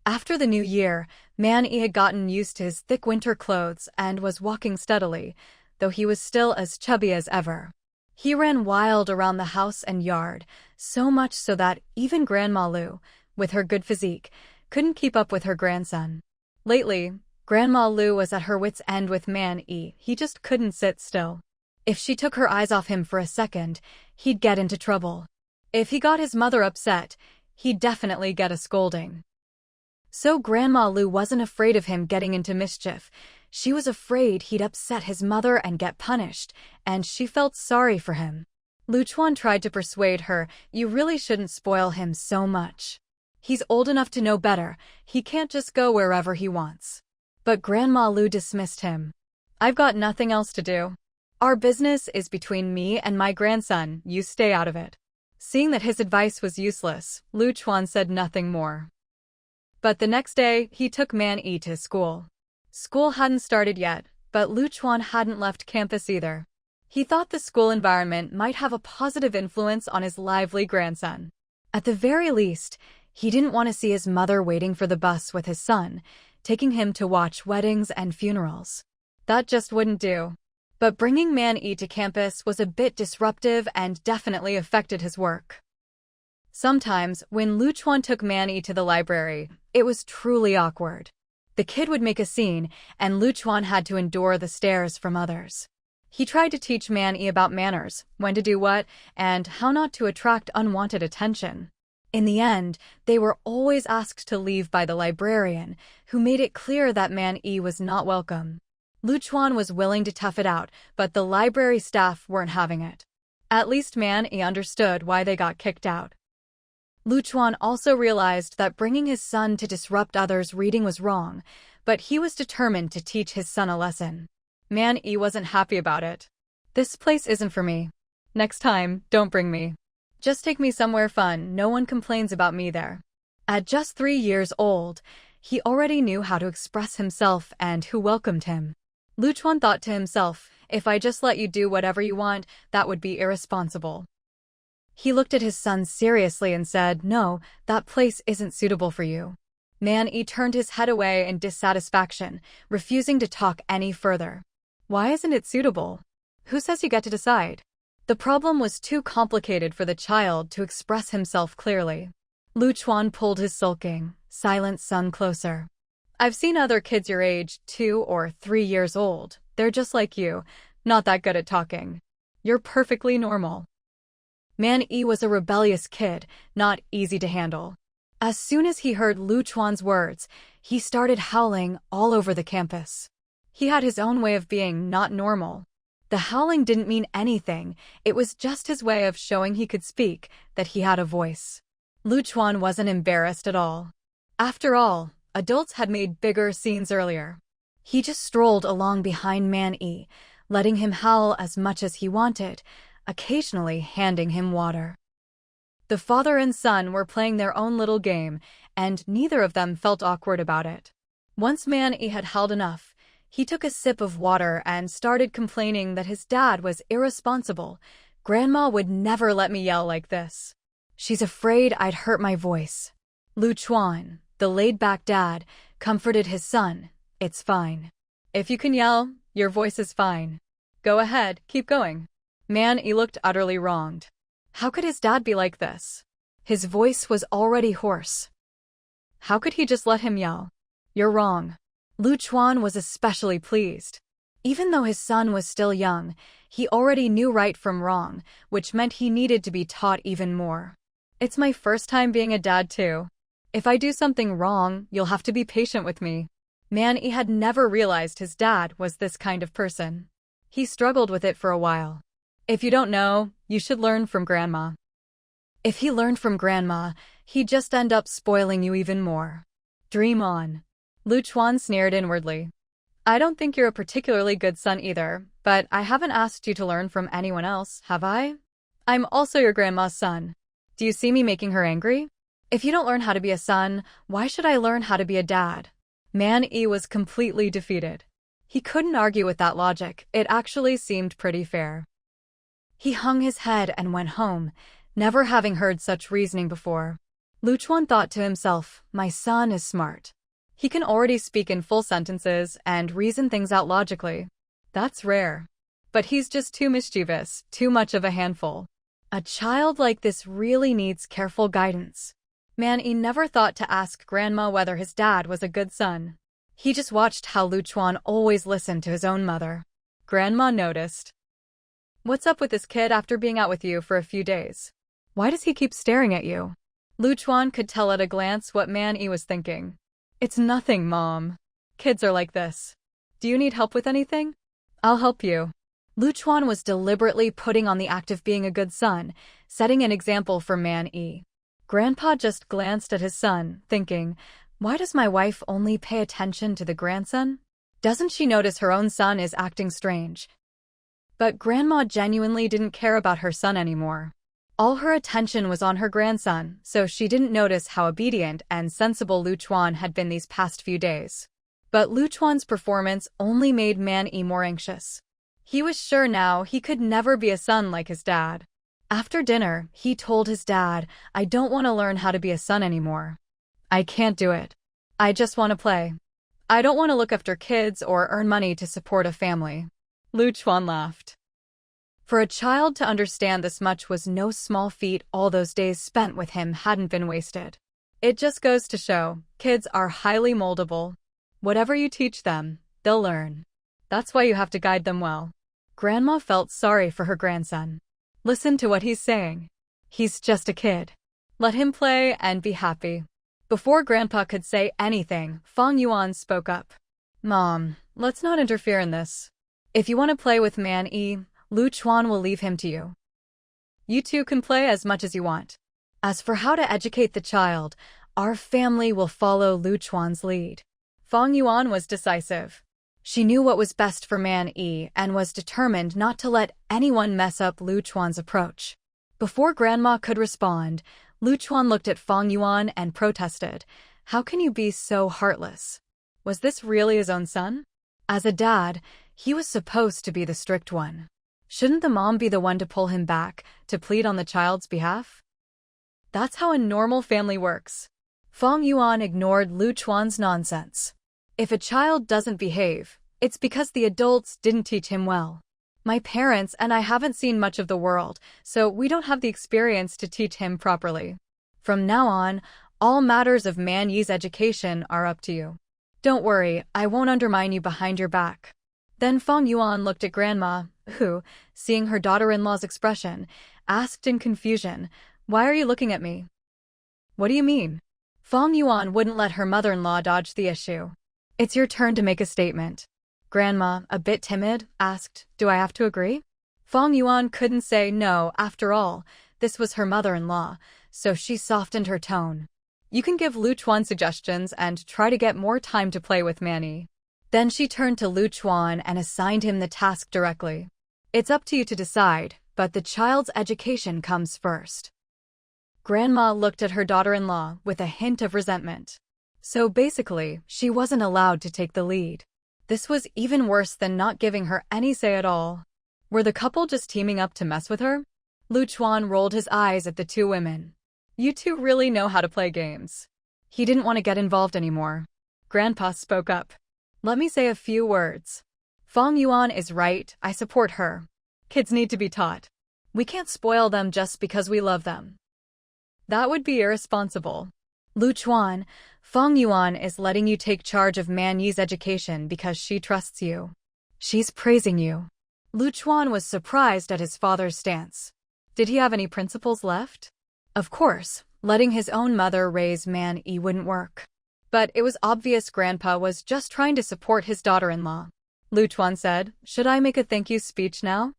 After the new year, Man Yi had gotten used to his thick winter clothes and was walking steadily, though he was still as chubby as ever. He ran wild around the house and yard, so much so that even Grandma Lu, with her good physique, couldn't keep up with her grandson. Lately, Grandma Lu was at her wits' end with Man Yi. He just couldn't sit still. If she took her eyes off him for a second, he'd get into trouble. If he got his mother upset, he'd definitely get a scolding. So Grandma Lu wasn't afraid of him getting into mischief. She was afraid he'd upset his mother and get punished, and she felt sorry for him. Lu Chuan tried to persuade her, "You really shouldn't spoil him so much. He's old enough to know better, he can't just go wherever he wants." But Grandma Lu dismissed him. "I've got nothing else to do. Our business is between me and my grandson, you stay out of it." Seeing that his advice was useless, Lu Chuan said nothing more. But the next day, he took Man Yi to school. School hadn't started yet, but Lu Chuan hadn't left campus either. He thought the school environment might have a positive influence on his lively grandson. At the very least, he didn't want to see his mother waiting for the bus with his son, taking him to watch weddings and funerals. That just wouldn't do. But bringing Man Yi to campus was a bit disruptive and definitely affected his work. Sometimes, when Lu Chuan took Man Yi to the library, it was truly awkward. The kid would make a scene, and Lu Chuan had to endure the stares from others. He tried to teach Man Yi about manners, when to do what, and how not to attract unwanted attention. In the end, they were always asked to leave by the librarian, who made it clear that Man Yi was not welcome. Lu Chuan was willing to tough it out, but the library staff weren't having it. At least Man Yi understood why they got kicked out. Lu Chuan also realized that bringing his son to disrupt others' reading was wrong, but he was determined to teach his son a lesson. Man Yi wasn't happy about it. "This place isn't for me. Next time, don't bring me. Just take me somewhere fun, no one complains about me there." At just 3 years old, he already knew how to express himself and who welcomed him. Lu Chuan thought to himself, "If I just let you do whatever you want, that would be irresponsible." He looked at his son seriously and said, "No, that place isn't suitable for you." Man Yi turned his head away in dissatisfaction, refusing to talk any further. "Why isn't it suitable? Who says you get to decide?" The problem was too complicated for the child to express himself clearly. Lu Chuan pulled his sulking, silent son closer. "I've seen other kids your age, 2 or 3 years old. They're just like you, not that good at talking. You're perfectly normal." Man Yi was a rebellious kid, not easy to handle. As soon as he heard Lu Chuan's words, he started howling all over the campus. He had his own way of being not normal. The howling didn't mean anything, it was just his way of showing he could speak, that he had a voice. Lu Chuan wasn't embarrassed at all. After all, adults had made bigger scenes earlier. He just strolled along behind Man Yi, letting him howl as much as he wanted, occasionally handing him water. The father and son were playing their own little game, and neither of them felt awkward about it. Once Man Yi had howled enough, He took a sip of water and started complaining that his dad was irresponsible. Grandma would never let me yell like this. She's afraid I'd hurt my voice. Lu Chuan, the laid-back dad, comforted his son. It's fine. If you can yell, your voice is fine. Go ahead, keep going. Man-yi looked utterly wronged. How could his dad be like this? His voice was already hoarse. How could he just let him yell? You're wrong. Lu Chuan was especially pleased. Even though his son was still young, he already knew right from wrong, which meant he needed to be taught even more. It's my first time being a dad too. If I do something wrong, you'll have to be patient with me. Man-yi had never realized his dad was this kind of person. He struggled with it for a while. If you don't know, you should learn from Grandma. If he learned from Grandma, he'd just end up spoiling you even more. Dream on. Lu Chuan sneered inwardly. I don't think you're a particularly good son either, but I haven't asked you to learn from anyone else, have I? I'm also your grandma's son. Do you see me making her angry? If you don't learn how to be a son, why should I learn how to be a dad? Man-yi was completely defeated. He couldn't argue with that logic. It actually seemed pretty fair. He hung his head and went home, never having heard such reasoning before. Lu Chuan thought to himself, my son is smart. He can already speak in full sentences and reason things out logically. That's rare. But he's just too mischievous, too much of a handful. A child like this really needs careful guidance. Man-yi never thought to ask Grandma whether his dad was a good son. He just watched how Lu Chuan always listened to his own mother. Grandma noticed. What's up with this kid after being out with you for a few days? Why does he keep staring at you? Lu Chuan could tell at a glance what Man-yi was thinking. It's nothing, Mom. Kids are like this. Do you need help with anything? I'll help you. Lu Chuan was deliberately putting on the act of being a good son, setting an example for Man-yi. Grandpa just glanced at his son, thinking, why does my wife only pay attention to the grandson? Doesn't she notice her own son is acting strange? But Grandma genuinely didn't care about her son anymore. All her attention was on her grandson, so she didn't notice how obedient and sensible Lu Chuan had been these past few days. But Lu Chuan's performance only made Man-yi more anxious. He was sure now he could never be a son like his dad. After dinner, he told his dad, I don't want to learn how to be a son anymore. I can't do it. I just want to play. I don't want to look after kids or earn money to support a family. Lu Chuan laughed. For a child to understand this much was no small feat. All those days spent with him hadn't been wasted. It just goes to show, kids are highly moldable. Whatever you teach them, they'll learn. That's why you have to guide them well. Grandma felt sorry for her grandson. Listen to what he's saying. He's just a kid. Let him play and be happy. Before Grandpa could say anything, Fang Yuan spoke up. Mom, let's not interfere in this. If you want to play with Man-yi, Lu Chuan will leave him to you. You two can play as much as you want. As for how to educate the child, our family will follow Lu Chuan's lead. Fang Yuan was decisive. She knew what was best for Man-yi and was determined not to let anyone mess up Lu Chuan's approach. Before Grandma could respond, Lu Chuan looked at Fang Yuan and protested. How can you be so heartless? Was this really his own son? As a dad, he was supposed to be the strict one. Shouldn't the mom be the one to pull him back, to plead on the child's behalf? That's how a normal family works. Fang Yuan ignored Lu Chuan's nonsense. If a child doesn't behave, it's because the adults didn't teach him well. My parents and I haven't seen much of the world, so we don't have the experience to teach him properly. From now on, all matters of Man-yi's education are up to you. Don't worry, I won't undermine you behind your back. Then Fang Yuan looked at Grandma, who, seeing her daughter-in-law's expression, asked in confusion, Why are you looking at me? What do you mean? Fang Yuan wouldn't let her mother-in-law dodge the issue. It's your turn to make a statement. Grandma, a bit timid, asked, Do I have to agree? Fang Yuan couldn't say no. After all, this was her mother-in-law, so she softened her tone. You can give Lu Chuan suggestions and try to get more time to play with Man-yi. Then she turned to Lu Chuan and assigned him the task directly. It's up to you to decide, but the child's education comes first. Grandma looked at her daughter-in-law with a hint of resentment. So basically, she wasn't allowed to take the lead. This was even worse than not giving her any say at all. Were the couple just teaming up to mess with her? Lu Chuan rolled his eyes at the two women. You two really know how to play games. He didn't want to get involved anymore. Grandpa spoke up. Let me say a few words. Fang Yuan is right, I support her. Kids need to be taught. We can't spoil them just because we love them. That would be irresponsible. Lu Chuan, Fang Yuan is letting you take charge of Man Yi's education because she trusts you. She's praising you. Lu Chuan was surprised at his father's stance. Did he have any principles left? Of course, letting his own mother raise Man Yi wouldn't work. But it was obvious Grandpa was just trying to support his daughter-in-law. Lu Chuan said, Should I make a thank you speech now?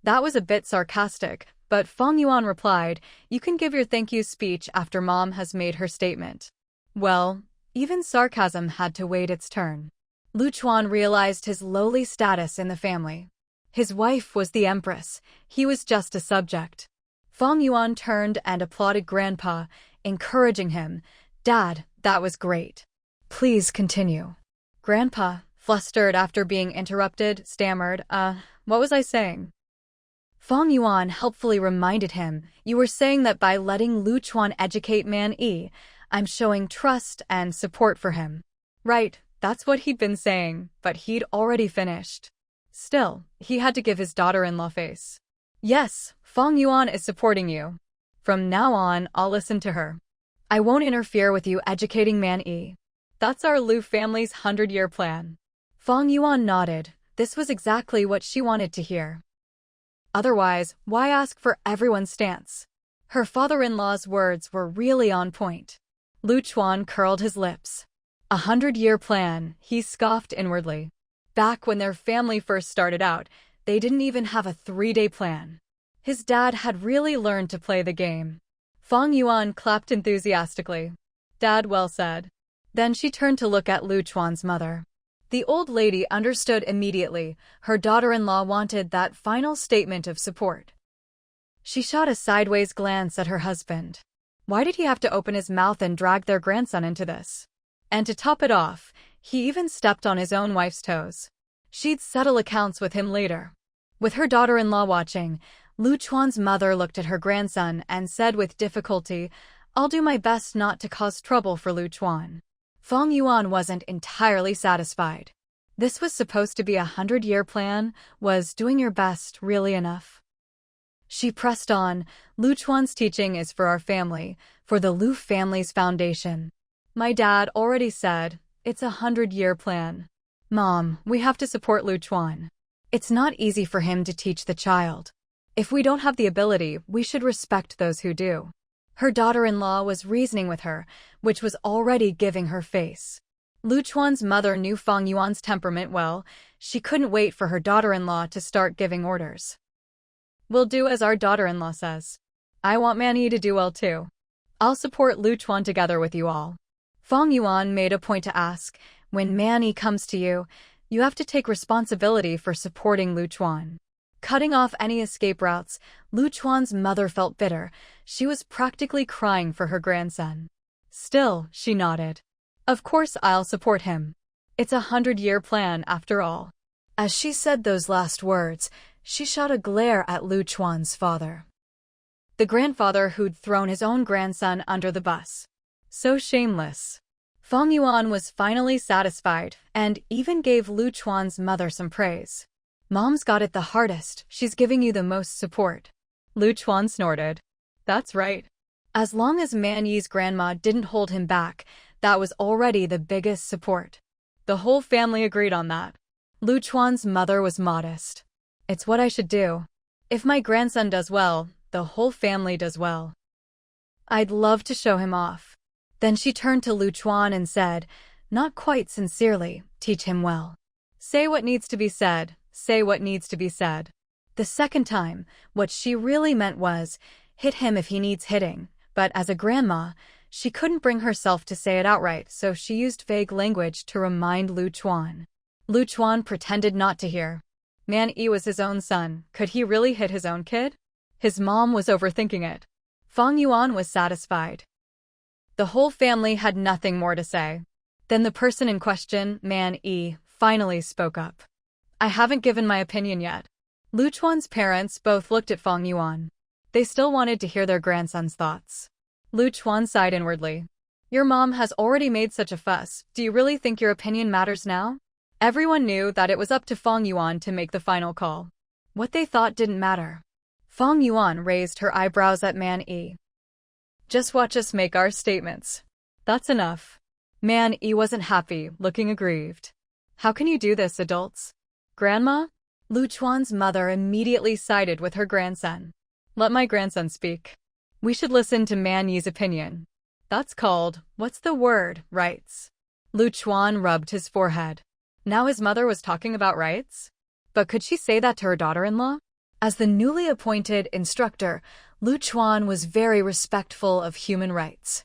That was a bit sarcastic, but Fang Yuan replied, You can give your thank you speech after Mom has made her statement. Well, even sarcasm had to wait its turn. Lu Chuan realized his lowly status in the family. His wife was the empress, he was just a subject. Fang Yuan turned and applauded Grandpa, encouraging him. Dad, that was great. Please continue. Grandpa, flustered after being interrupted, stammered, what was I saying? Fang Yuan helpfully reminded him, You were saying that by letting Lu Chuan educate Man Yi, I'm showing trust and support for him. Right, that's what he'd been saying, but he'd already finished. Still, he had to give his daughter-in-law face. Yes, Fang Yuan is supporting you. From now on, I'll listen to her. I won't interfere with you educating Man Yi. That's our Lu family's 100-year plan. Fang Yuan nodded. This was exactly what she wanted to hear. Otherwise, why ask for everyone's stance? Her father-in-law's words were really on point. Lu Chuan curled his lips. 100-year plan, he scoffed inwardly. Back when their family first started out, they didn't even have a 3-day plan. His dad had really learned to play the game. Fang Yuan clapped enthusiastically. Dad, well said. Then she turned to look at Lu Chuan's mother. The old lady understood immediately. Her daughter-in-law wanted that final statement of support. She shot a sideways glance at her husband. Why did he have to open his mouth and drag their grandson into this? And to top it off, he even stepped on his own wife's toes. She'd settle accounts with him later. With her daughter-in-law watching, Lu Chuan's mother looked at her grandson and said with difficulty, I'll do my best not to cause trouble for Lu Chuan. Fang Yuan wasn't entirely satisfied. This was supposed to be a 100-year plan. Was doing your best really enough? She pressed on, Lu Chuan's teaching is for our family, for the Lu family's foundation. My dad already said, it's a 100-year plan. Mom, we have to support Lu Chuan. It's not easy for him to teach the child. If we don't have the ability, we should respect those who do. Her daughter-in-law was reasoning with her, which was already giving her face. Lu Chuan's mother knew Fang Yuan's temperament well. She couldn't wait for her daughter-in-law to start giving orders. We'll do as our daughter-in-law says. I want Man Yi to do well too. I'll support Lu Chuan together with you all. Fang Yuan made a point to ask, when Man Yi comes to you, you have to take responsibility for supporting Lu Chuan. Cutting off any escape routes, Lu Chuan's mother felt bitter. She was practically crying for her grandson. Still, she nodded. Of course I'll support him. It's a 100-year plan after all. As she said those last words, she shot a glare at Lu Chuan's father. The grandfather who'd thrown his own grandson under the bus. So shameless. Fang Yuan was finally satisfied and even gave Lu Chuan's mother some praise. Mom's got it the hardest, she's giving you the most support. Lu Chuan snorted. That's right. As long as Man Yi's grandma didn't hold him back, that was already the biggest support. The whole family agreed on that. Lu Chuan's mother was modest. It's what I should do. If my grandson does well, the whole family does well. I'd love to show him off. Then she turned to Lu Chuan and said, not quite sincerely, teach him well. Say what needs to be said. Say what needs to be said. The second time, what she really meant was, hit him if he needs hitting, but as a grandma, she couldn't bring herself to say it outright, so she used vague language to remind Lu Chuan. Lu Chuan pretended not to hear. Man Yi was his own son. Could he really hit his own kid? His mom was overthinking it. Fang Yuan was satisfied. The whole family had nothing more to say. Then the person in question, Man Yi, finally spoke up. I haven't given my opinion yet. Lu Chuan's parents both looked at Fang Yuan. They still wanted to hear their grandson's thoughts. Lu Chuan sighed inwardly. Your mom has already made such a fuss. Do you really think your opinion matters now? Everyone knew that it was up to Fang Yuan to make the final call. What they thought didn't matter. Fang Yuan raised her eyebrows at Man Yi. Just watch us make our statements. That's enough. Man Yi wasn't happy, looking aggrieved. How can you do this, adults? Grandma? Lu Chuan's mother immediately sided with her grandson. Let my grandson speak. We should listen to Man Yi's opinion. That's called, what's the word, rights. Lu Chuan rubbed his forehead. Now his mother was talking about rights? But could she say that to her daughter-in-law? As the newly appointed instructor, Lu Chuan was very respectful of human rights.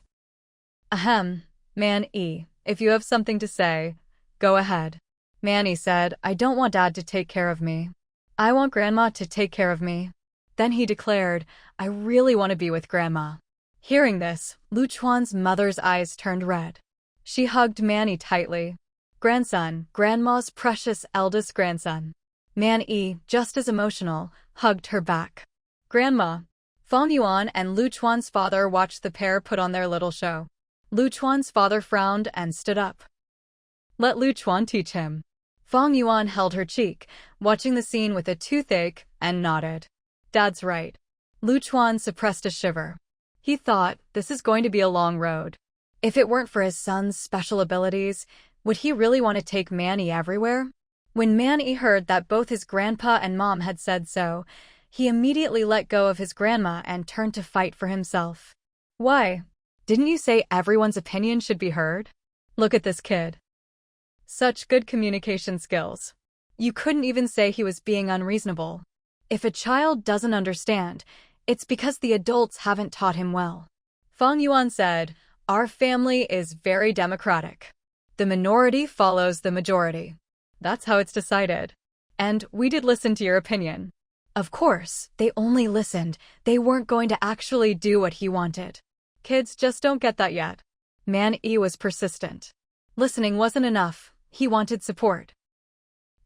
Ahem, Man Yi, if you have something to say, go ahead. Man Yi said, I don't want Dad to take care of me. I want Grandma to take care of me. Then he declared, I really want to be with Grandma. Hearing this, Lu Chuan's mother's eyes turned red. She hugged Man Yi tightly. Grandson, Grandma's precious eldest grandson. Man Yi, just as emotional, hugged her back. Grandma. Fang Yuan and Lu Chuan's father watched the pair put on their little show. Lu Chuan's father frowned and stood up. Let Lu Chuan teach him. Fang Yuan held her cheek, watching the scene with a toothache, and nodded. Dad's right. Lu Chuan suppressed a shiver. He thought, this is going to be a long road. If it weren't for his son's special abilities, would he really want to take Man Yi everywhere? When Man Yi heard that both his grandpa and mom had said so, he immediately let go of his grandma and turned to fight for himself. Why? Didn't you say everyone's opinion should be heard? Look at this kid. Such good communication skills. You couldn't even say he was being unreasonable. If a child doesn't understand, it's because the adults haven't taught him well. Fang Yuan said, our family is very democratic. The minority follows the majority. That's how it's decided. And we did listen to your opinion. Of course, they only listened. They weren't going to actually do what he wanted. Kids just don't get that yet. Man Yi was persistent. Listening wasn't enough. He wanted support.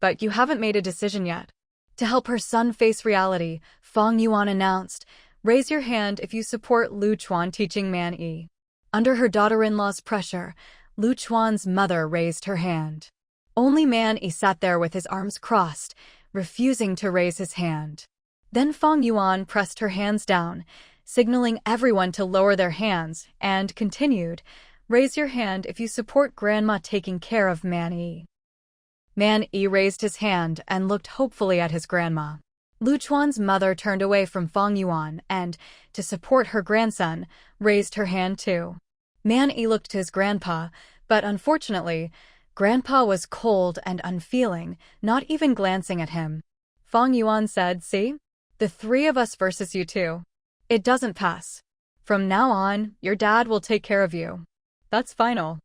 But you haven't made a decision yet. To help her son face reality, Fang Yuan announced, raise your hand if you support Lu Chuan teaching Man Yi. Under her daughter-in-law's pressure, Lu Chuan's mother raised her hand. Only Man Yi sat there with his arms crossed, refusing to raise his hand. Then Fang Yuan pressed her hands down, signaling everyone to lower their hands, and continued, raise your hand if you support Grandma taking care of Man Yi. Man Yi raised his hand and looked hopefully at his grandma. Lu Chuan's mother turned away from Fang Yuan and, to support her grandson, raised her hand too. Man Yi looked to his grandpa, but unfortunately, Grandpa was cold and unfeeling, not even glancing at him. Fang Yuan said, see? The three of us versus you two. It doesn't pass. From now on, your dad will take care of you. That's final.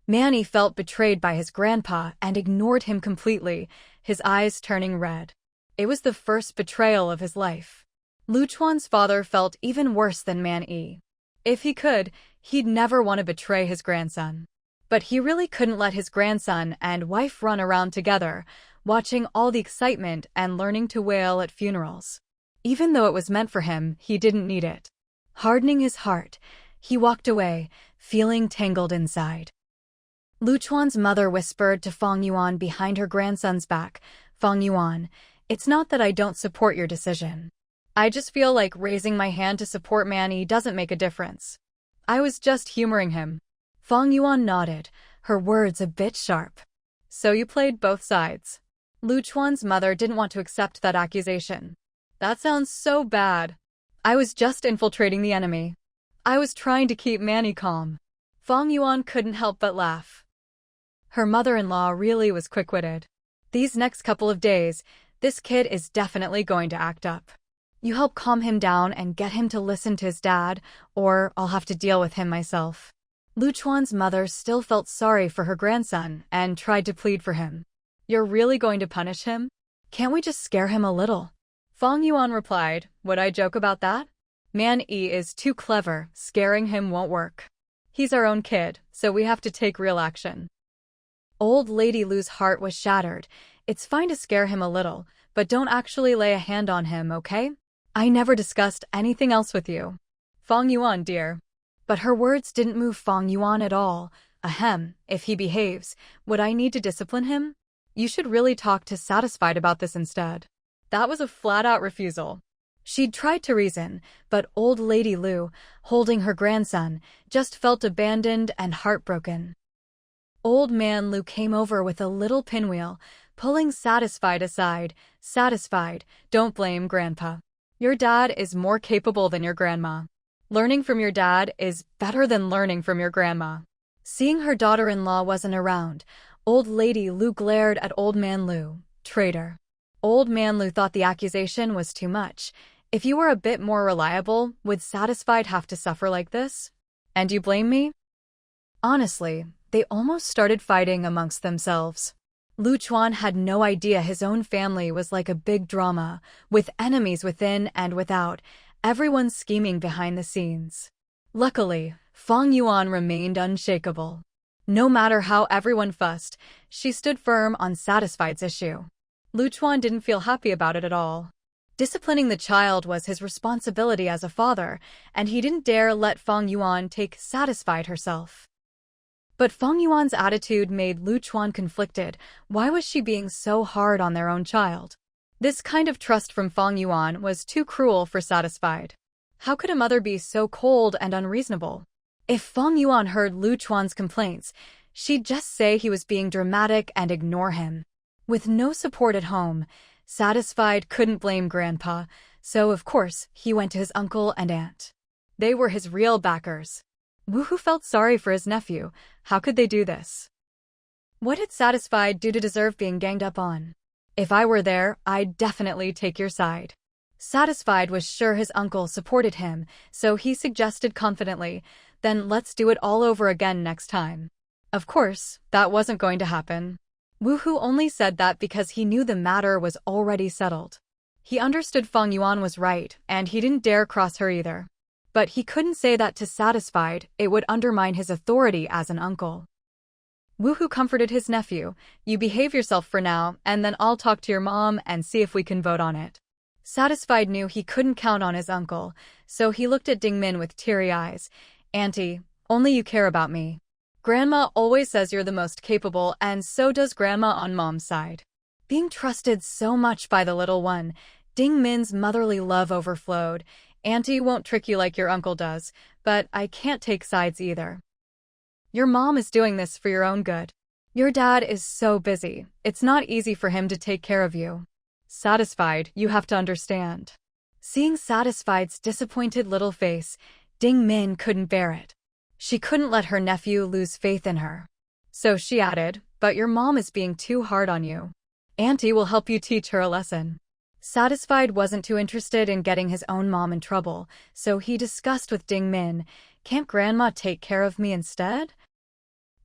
Man Yi felt betrayed by his grandpa and ignored him completely, his eyes turning red. It was the first betrayal of his life. Lu Chuan's father felt even worse than Man Yi. If he could, he'd never want to betray his grandson. But he really couldn't let his grandson and wife run around together, watching all the excitement and learning to wail at funerals. Even though it was meant for him, he didn't need it. Hardening his heart, he walked away, feeling tangled inside. Lu Chuan's mother whispered to Fang Yuan behind her grandson's back, Fang Yuan, it's not that I don't support your decision. I just feel like raising my hand to support Man Yi doesn't make a difference. I was just humoring him. Fang Yuan nodded, her words a bit sharp. So you played both sides. Lu Chuan's mother didn't want to accept that accusation. That sounds so bad. I was just infiltrating the enemy. I was trying to keep Man Yi calm. Fang Yuan couldn't help but laugh. Her mother-in-law really was quick-witted. These next couple of days, this kid is definitely going to act up. You help calm him down and get him to listen to his dad, or I'll have to deal with him myself. Lu Chuan's mother still felt sorry for her grandson and tried to plead for him. You're really going to punish him? Can't we just scare him a little? Fang Yuan replied, would I joke about that? Man Yi is too clever, scaring him won't work. He's our own kid, so we have to take real action. Old Lady Lu's heart was shattered. It's fine to scare him a little, but don't actually lay a hand on him, okay? I never discussed anything else with you. Fang Yuan, dear. But her words didn't move Fang Yuan at all. Ahem, if he behaves, would I need to discipline him? You should really talk to Satisfied about this instead. That was a flat-out refusal. She'd tried to reason, but Old Lady Lu, holding her grandson, just felt abandoned and heartbroken. Old Man Lu came over with a little pinwheel, pulling Satisfied aside. Satisfied, don't blame Grandpa. Your dad is more capable than your grandma. Learning from your dad is better than learning from your grandma. Seeing her daughter-in-law wasn't around, Old Lady Lu glared at Old Man Lu. Traitor. Old Man Lu thought the accusation was too much. If you were a bit more reliable, would Satisfied have to suffer like this? And you blame me? Honestly, they almost started fighting amongst themselves. Lu Chuan had no idea his own family was like a big drama, with enemies within and without, everyone scheming behind the scenes. Luckily, Fang Yuan remained unshakable. No matter how everyone fussed, she stood firm on Satisfied's issue. Lu Chuan didn't feel happy about it at all. Disciplining the child was his responsibility as a father, and he didn't dare let Fang Yuan take Satisfied herself. But Fang Yuan's attitude made Lu Chuan conflicted. Why was she being so hard on their own child? This kind of trust from Fang Yuan was too cruel for Satisfied. How could a mother be so cold and unreasonable? If Fang Yuan heard Lu Chuan's complaints, she'd just say he was being dramatic and ignore him. With no support at home, Satisfied couldn't blame Grandpa, so of course he went to his uncle and aunt. They were his real backers. Woohoo felt sorry for his nephew. How could they do this? What had Satisfied do to deserve being ganged up on? If I were there, I'd definitely take your side. Satisfied was sure his uncle supported him, so he suggested confidently, then let's do it all over again next time. Of course, that wasn't going to happen. Woohoo only said that because he knew the matter was already settled. He understood Fang Yuan was right, and he didn't dare cross her either. But he couldn't say that to Satisfied, it would undermine his authority as an uncle. Woohoo comforted his nephew. You behave yourself for now, and then I'll talk to your mom and see if we can vote on it. Satisfied knew he couldn't count on his uncle, so he looked at Ding Min with teary eyes. Auntie, only you care about me. Grandma always says you're the most capable, and so does Grandma on Mom's side. Being trusted so much by the little one, Ding Min's motherly love overflowed. Auntie won't trick you like your uncle does, but I can't take sides either. Your mom is doing this for your own good. Your dad is so busy, it's not easy for him to take care of you. Satisfied, you have to understand. Seeing Satisfied's disappointed little face, Ding Min couldn't bear it. She couldn't let her nephew lose faith in her. So she added, but your mom is being too hard on you. Auntie will help you teach her a lesson. Satisfied wasn't too interested in getting his own mom in trouble, so he discussed with Ding Min, can't Grandma take care of me instead?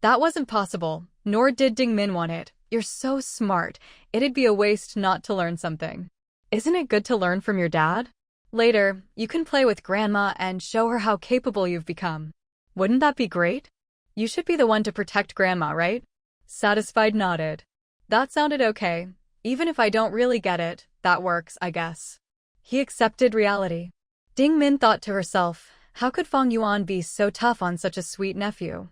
That wasn't possible, nor did Ding Min want it. You're so smart, it'd be a waste not to learn something. Isn't it good to learn from your dad? Later, you can play with Grandma and show her how capable you've become. Wouldn't that be great? You should be the one to protect Grandma, right? Satisfied nodded. That sounded okay. Even if I don't really get it, that works, I guess. He accepted reality. Ding Min thought to herself, how could Fang Yuan be so tough on such a sweet nephew?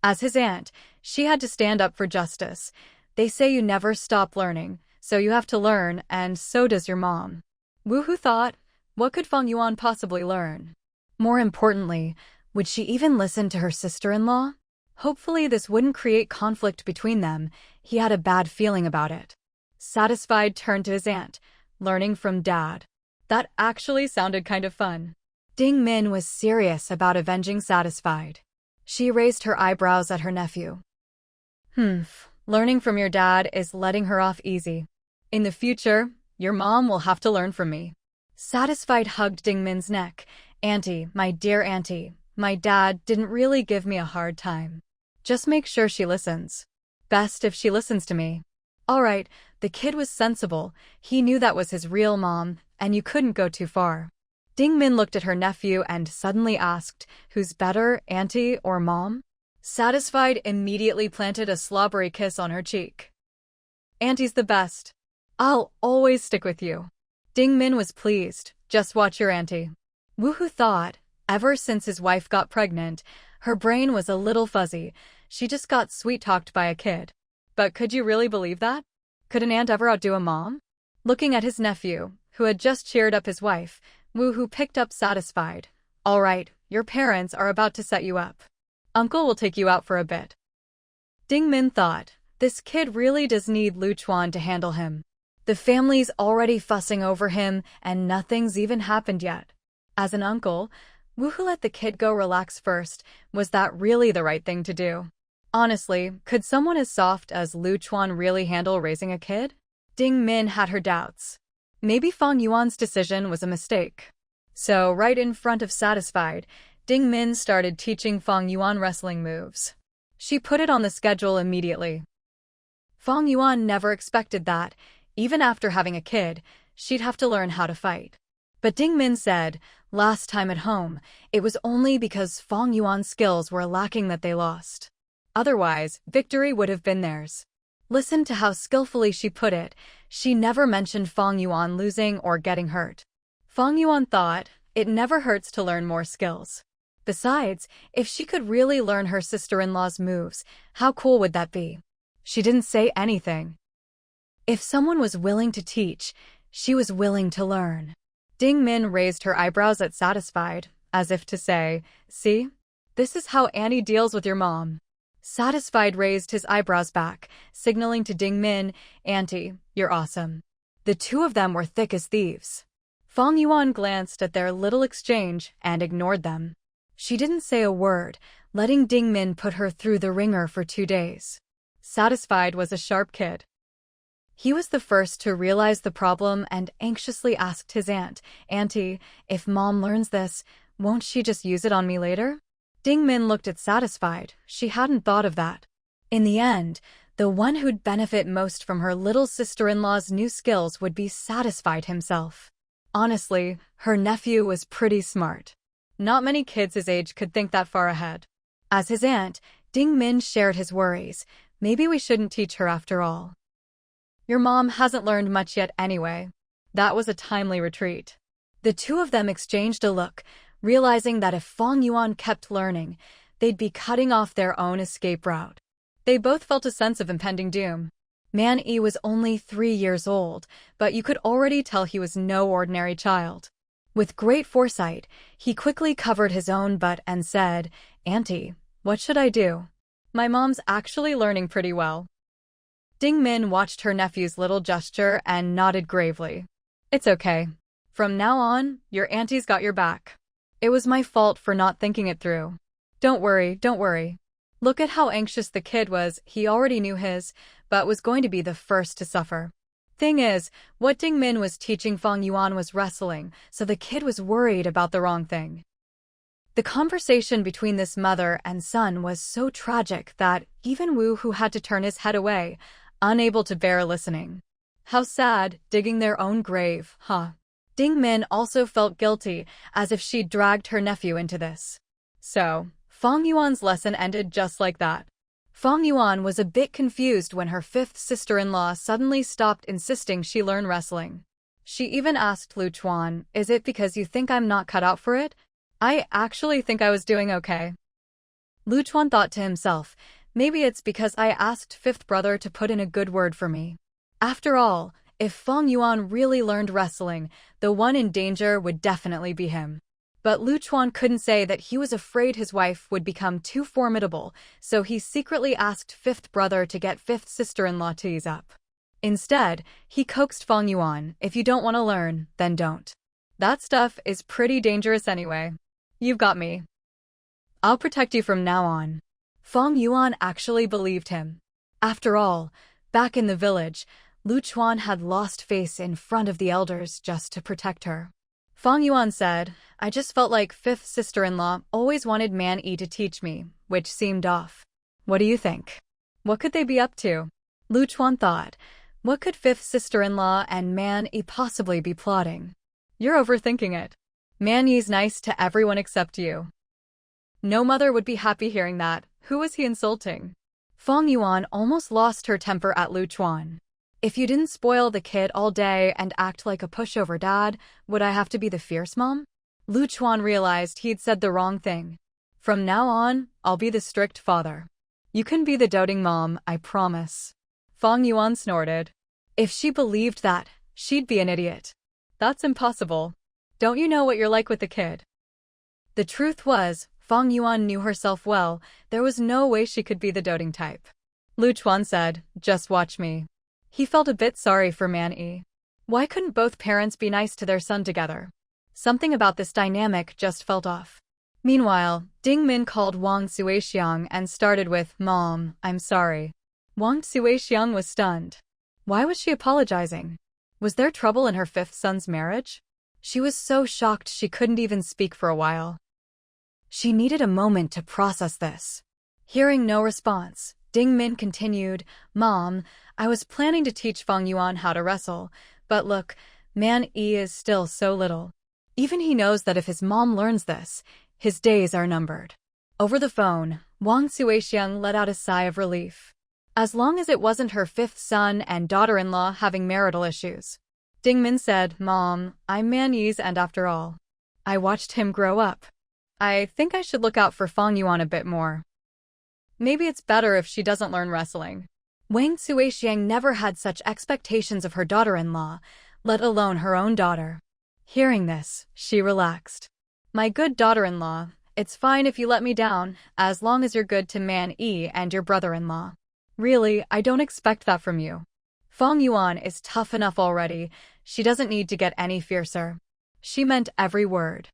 As his aunt, she had to stand up for justice. They say you never stop learning, so you have to learn, and so does your mom. Woohoo thought, what could Fang Yuan possibly learn? More importantly, would she even listen to her sister-in-law? Hopefully this wouldn't create conflict between them. He had a bad feeling about it. Satisfied turned to his aunt, learning from Dad. That actually sounded kind of fun. Ding Min was serious about avenging Satisfied. She raised her eyebrows at her nephew. Learning from your dad is letting her off easy. In the future, your mom will have to learn from me. Satisfied hugged Ding Min's neck. Auntie, my dear auntie, my dad didn't really give me a hard time. Just make sure she listens. Best if she listens to me. All right, the kid was sensible. He knew that was his real mom, and you couldn't go too far. Ding Min looked at her nephew and suddenly asked, who's better, auntie or mom? Satisfied immediately planted a slobbery kiss on her cheek. Auntie's the best. I'll always stick with you. Ding Min was pleased. Just watch your auntie. Woohoo thought, ever since his wife got pregnant, her brain was a little fuzzy. She just got sweet-talked by a kid. But could you really believe that? Could an aunt ever outdo a mom? Looking at his nephew, who had just cheered up his wife, Woohoo picked up satisfied. All right, your parents are about to set you up. Uncle will take you out for a bit. Ding Min thought, this kid really does need Lu Chuan to handle him. The family's already fussing over him, and nothing's even happened yet. As an uncle, Woohoo let the kid go relax first. Was that really the right thing to do? Honestly, could someone as soft as Lu Chuan really handle raising a kid? Ding Min had her doubts. Maybe Fang Yuan's decision was a mistake. So, right in front of Satisfied, Ding Min started teaching Fang Yuan wrestling moves. She put it on the schedule immediately. Fang Yuan never expected that, even after having a kid, she'd have to learn how to fight. But Ding Min said, last time at home, it was only because Fang Yuan's skills were lacking that they lost. Otherwise, victory would have been theirs. Listen to how skillfully she put it. She never mentioned Fang Yuan losing or getting hurt. Fang Yuan thought, it never hurts to learn more skills. Besides, if she could really learn her sister-in-law's moves, how cool would that be? She didn't say anything. If someone was willing to teach, she was willing to learn. Ding Min raised her eyebrows at Satisfied, as if to say, see? This is how Annie deals with your mom. Satisfied raised his eyebrows back, signaling to Ding Min, Auntie, you're awesome. The two of them were thick as thieves. Fang Yuan glanced at their little exchange and ignored them. She didn't say a word, letting Ding Min put her through the ringer for 2 days. Satisfied was a sharp kid. He was the first to realize the problem and anxiously asked his aunt, Auntie, if Mom learns this, won't she just use it on me later? Ding Min looked at Satisfied. She hadn't thought of that. In the end, the one who'd benefit most from her little sister-in-law's new skills would be Satisfied himself. Honestly, her nephew was pretty smart. Not many kids his age could think that far ahead. As his aunt, Ding Min shared his worries. Maybe we shouldn't teach her after all. Your mom hasn't learned much yet anyway. That was a timely retreat. The two of them exchanged a look, realizing that if Fang Yuan kept learning, they'd be cutting off their own escape route. They both felt a sense of impending doom. Man Yi was only 3 years old, but you could already tell he was no ordinary child. With great foresight, he quickly covered his own butt and said, Auntie, what should I do? My mom's actually learning pretty well. Ding Min watched her nephew's little gesture and nodded gravely. It's okay. From now on, your auntie's got your back. It was my fault for not thinking it through. Don't worry, don't worry. Look at how anxious the kid was. He already knew his, but was going to be the first to suffer. Thing is, what Ding Min was teaching Fang Yuan was wrestling, so the kid was worried about the wrong thing. The conversation between this mother and son was so tragic that even Woohoo had to turn his head away, unable to bear listening. How sad, digging their own grave, huh? Ding Min also felt guilty, as if she'd dragged her nephew into this. So, Fang Yuan's lesson ended just like that. Fang Yuan was a bit confused when her 5th sister-in-law suddenly stopped insisting she learn wrestling. She even asked Lu Chuan, is it because you think I'm not cut out for it? I actually think I was doing okay. Lu Chuan thought to himself, maybe it's because I asked 5th brother to put in a good word for me. After all, if Fang Yuan really learned wrestling, the one in danger would definitely be him. But Lu Chuan couldn't say that he was afraid his wife would become too formidable, so he secretly asked 5th brother to get 5th sister-in-law to ease up. Instead, he coaxed Fang Yuan, if you don't want to learn, then don't. That stuff is pretty dangerous anyway. You've got me. I'll protect you from now on. Fang Yuan actually believed him. After all, back in the village, Lu Chuan had lost face in front of the elders just to protect her. Fang Yuan said, I just felt like 5th sister-in-law always wanted Man Yi to teach me, which seemed off. What do you think? What could they be up to? Lu Chuan thought, what could 5th sister-in-law and Man Yi possibly be plotting? You're overthinking it. Man Yi's nice to everyone except you. No mother would be happy hearing that. Who was he insulting? Fang Yuan almost lost her temper at Lu Chuan. If you didn't spoil the kid all day and act like a pushover dad, would I have to be the fierce mom? Lu Chuan realized he'd said the wrong thing. From now on, I'll be the strict father. You can be the doting mom, I promise. Fang Yuan snorted. If she believed that, she'd be an idiot. That's impossible. Don't you know what you're like with the kid? The truth was, Fang Yuan knew herself well. There was no way she could be the doting type. Lu Chuan said, just watch me. He felt a bit sorry for Man Yi. Why couldn't both parents be nice to their son together? Something about this dynamic just felt off. Meanwhile, Ding Min called Wang Suixiang and started with, Mom, I'm sorry. Wang Suixiang was stunned. Why was she apologizing? Was there trouble in her fifth son's marriage? She was so shocked she couldn't even speak for a while. She needed a moment to process this. Hearing no response, Ding Min continued, Mom, I was planning to teach Fang Yuan how to wrestle, but look, Man Yi is still so little. Even he knows that if his mom learns this, his days are numbered. Over the phone, Wang Suixiang let out a sigh of relief. As long as it wasn't her fifth son and daughter-in-law having marital issues. Ding Min said, Mom, I'm Man Yi's and after all. I watched him grow up. I think I should look out for Fang Yuan a bit more. Maybe it's better if she doesn't learn wrestling. Wang Suixiang never had such expectations of her daughter-in-law, let alone her own daughter. Hearing this, she relaxed. My good daughter-in-law, it's fine if you let me down, as long as you're good to Man Yi and your brother-in-law. Really, I don't expect that from you. Fang Yuan is tough enough already, she doesn't need to get any fiercer. She meant every word.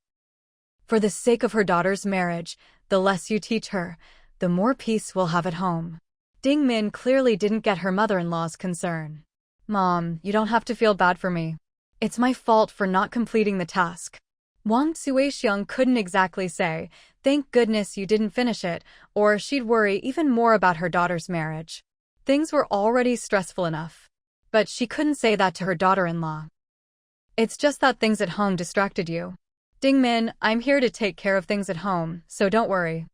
For the sake of her daughter's marriage, the less you teach her, the more peace we'll have at home. Ding Min clearly didn't get her mother-in-law's concern. Mom, you don't have to feel bad for me. It's my fault for not completing the task. Wang Suixiang couldn't exactly say, thank goodness you didn't finish it, or she'd worry even more about her daughter's marriage. Things were already stressful enough. But she couldn't say that to her daughter-in-law. It's just that things at home distracted you. Ding Min, I'm here to take care of things at home, so don't worry.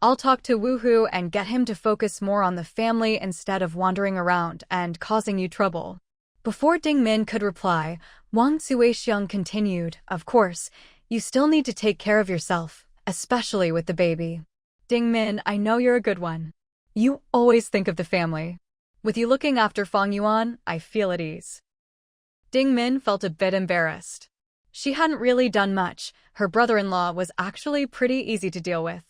I'll talk to Woohoo and get him to focus more on the family instead of wandering around and causing you trouble. Before Ding Min could reply, Wang Suixiang continued, of course, you still need to take care of yourself, especially with the baby. Ding Min, I know you're a good one. You always think of the family. With you looking after Fang Yuan, I feel at ease. Ding Min felt a bit embarrassed. She hadn't really done much, her brother-in-law was actually pretty easy to deal with.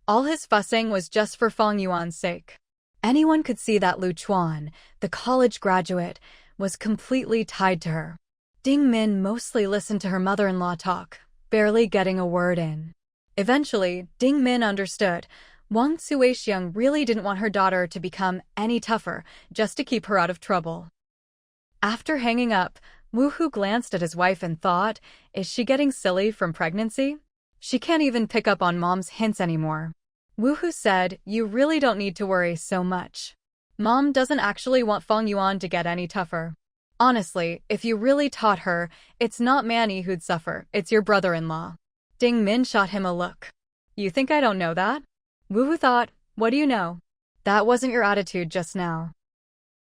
All his fussing was just for Fang Yuan's sake. Anyone could see that Lu Chuan, the college graduate, was completely tied to her. Ding Min mostly listened to her mother-in-law talk, barely getting a word in. Eventually, Ding Min understood. Wang Suixiang really didn't want her daughter to become any tougher, just to keep her out of trouble. After hanging up, Woohoo glanced at his wife and thought, is she getting silly from pregnancy? She can't even pick up on Mom's hints anymore. Woohoo said, you really don't need to worry so much. Mom doesn't actually want Fang Yuan to get any tougher. Honestly, if you really taught her, it's not Man Yi who'd suffer, it's your brother-in-law. Ding Min shot him a look. You think I don't know that? Woohoo thought, what do you know? That wasn't your attitude just now.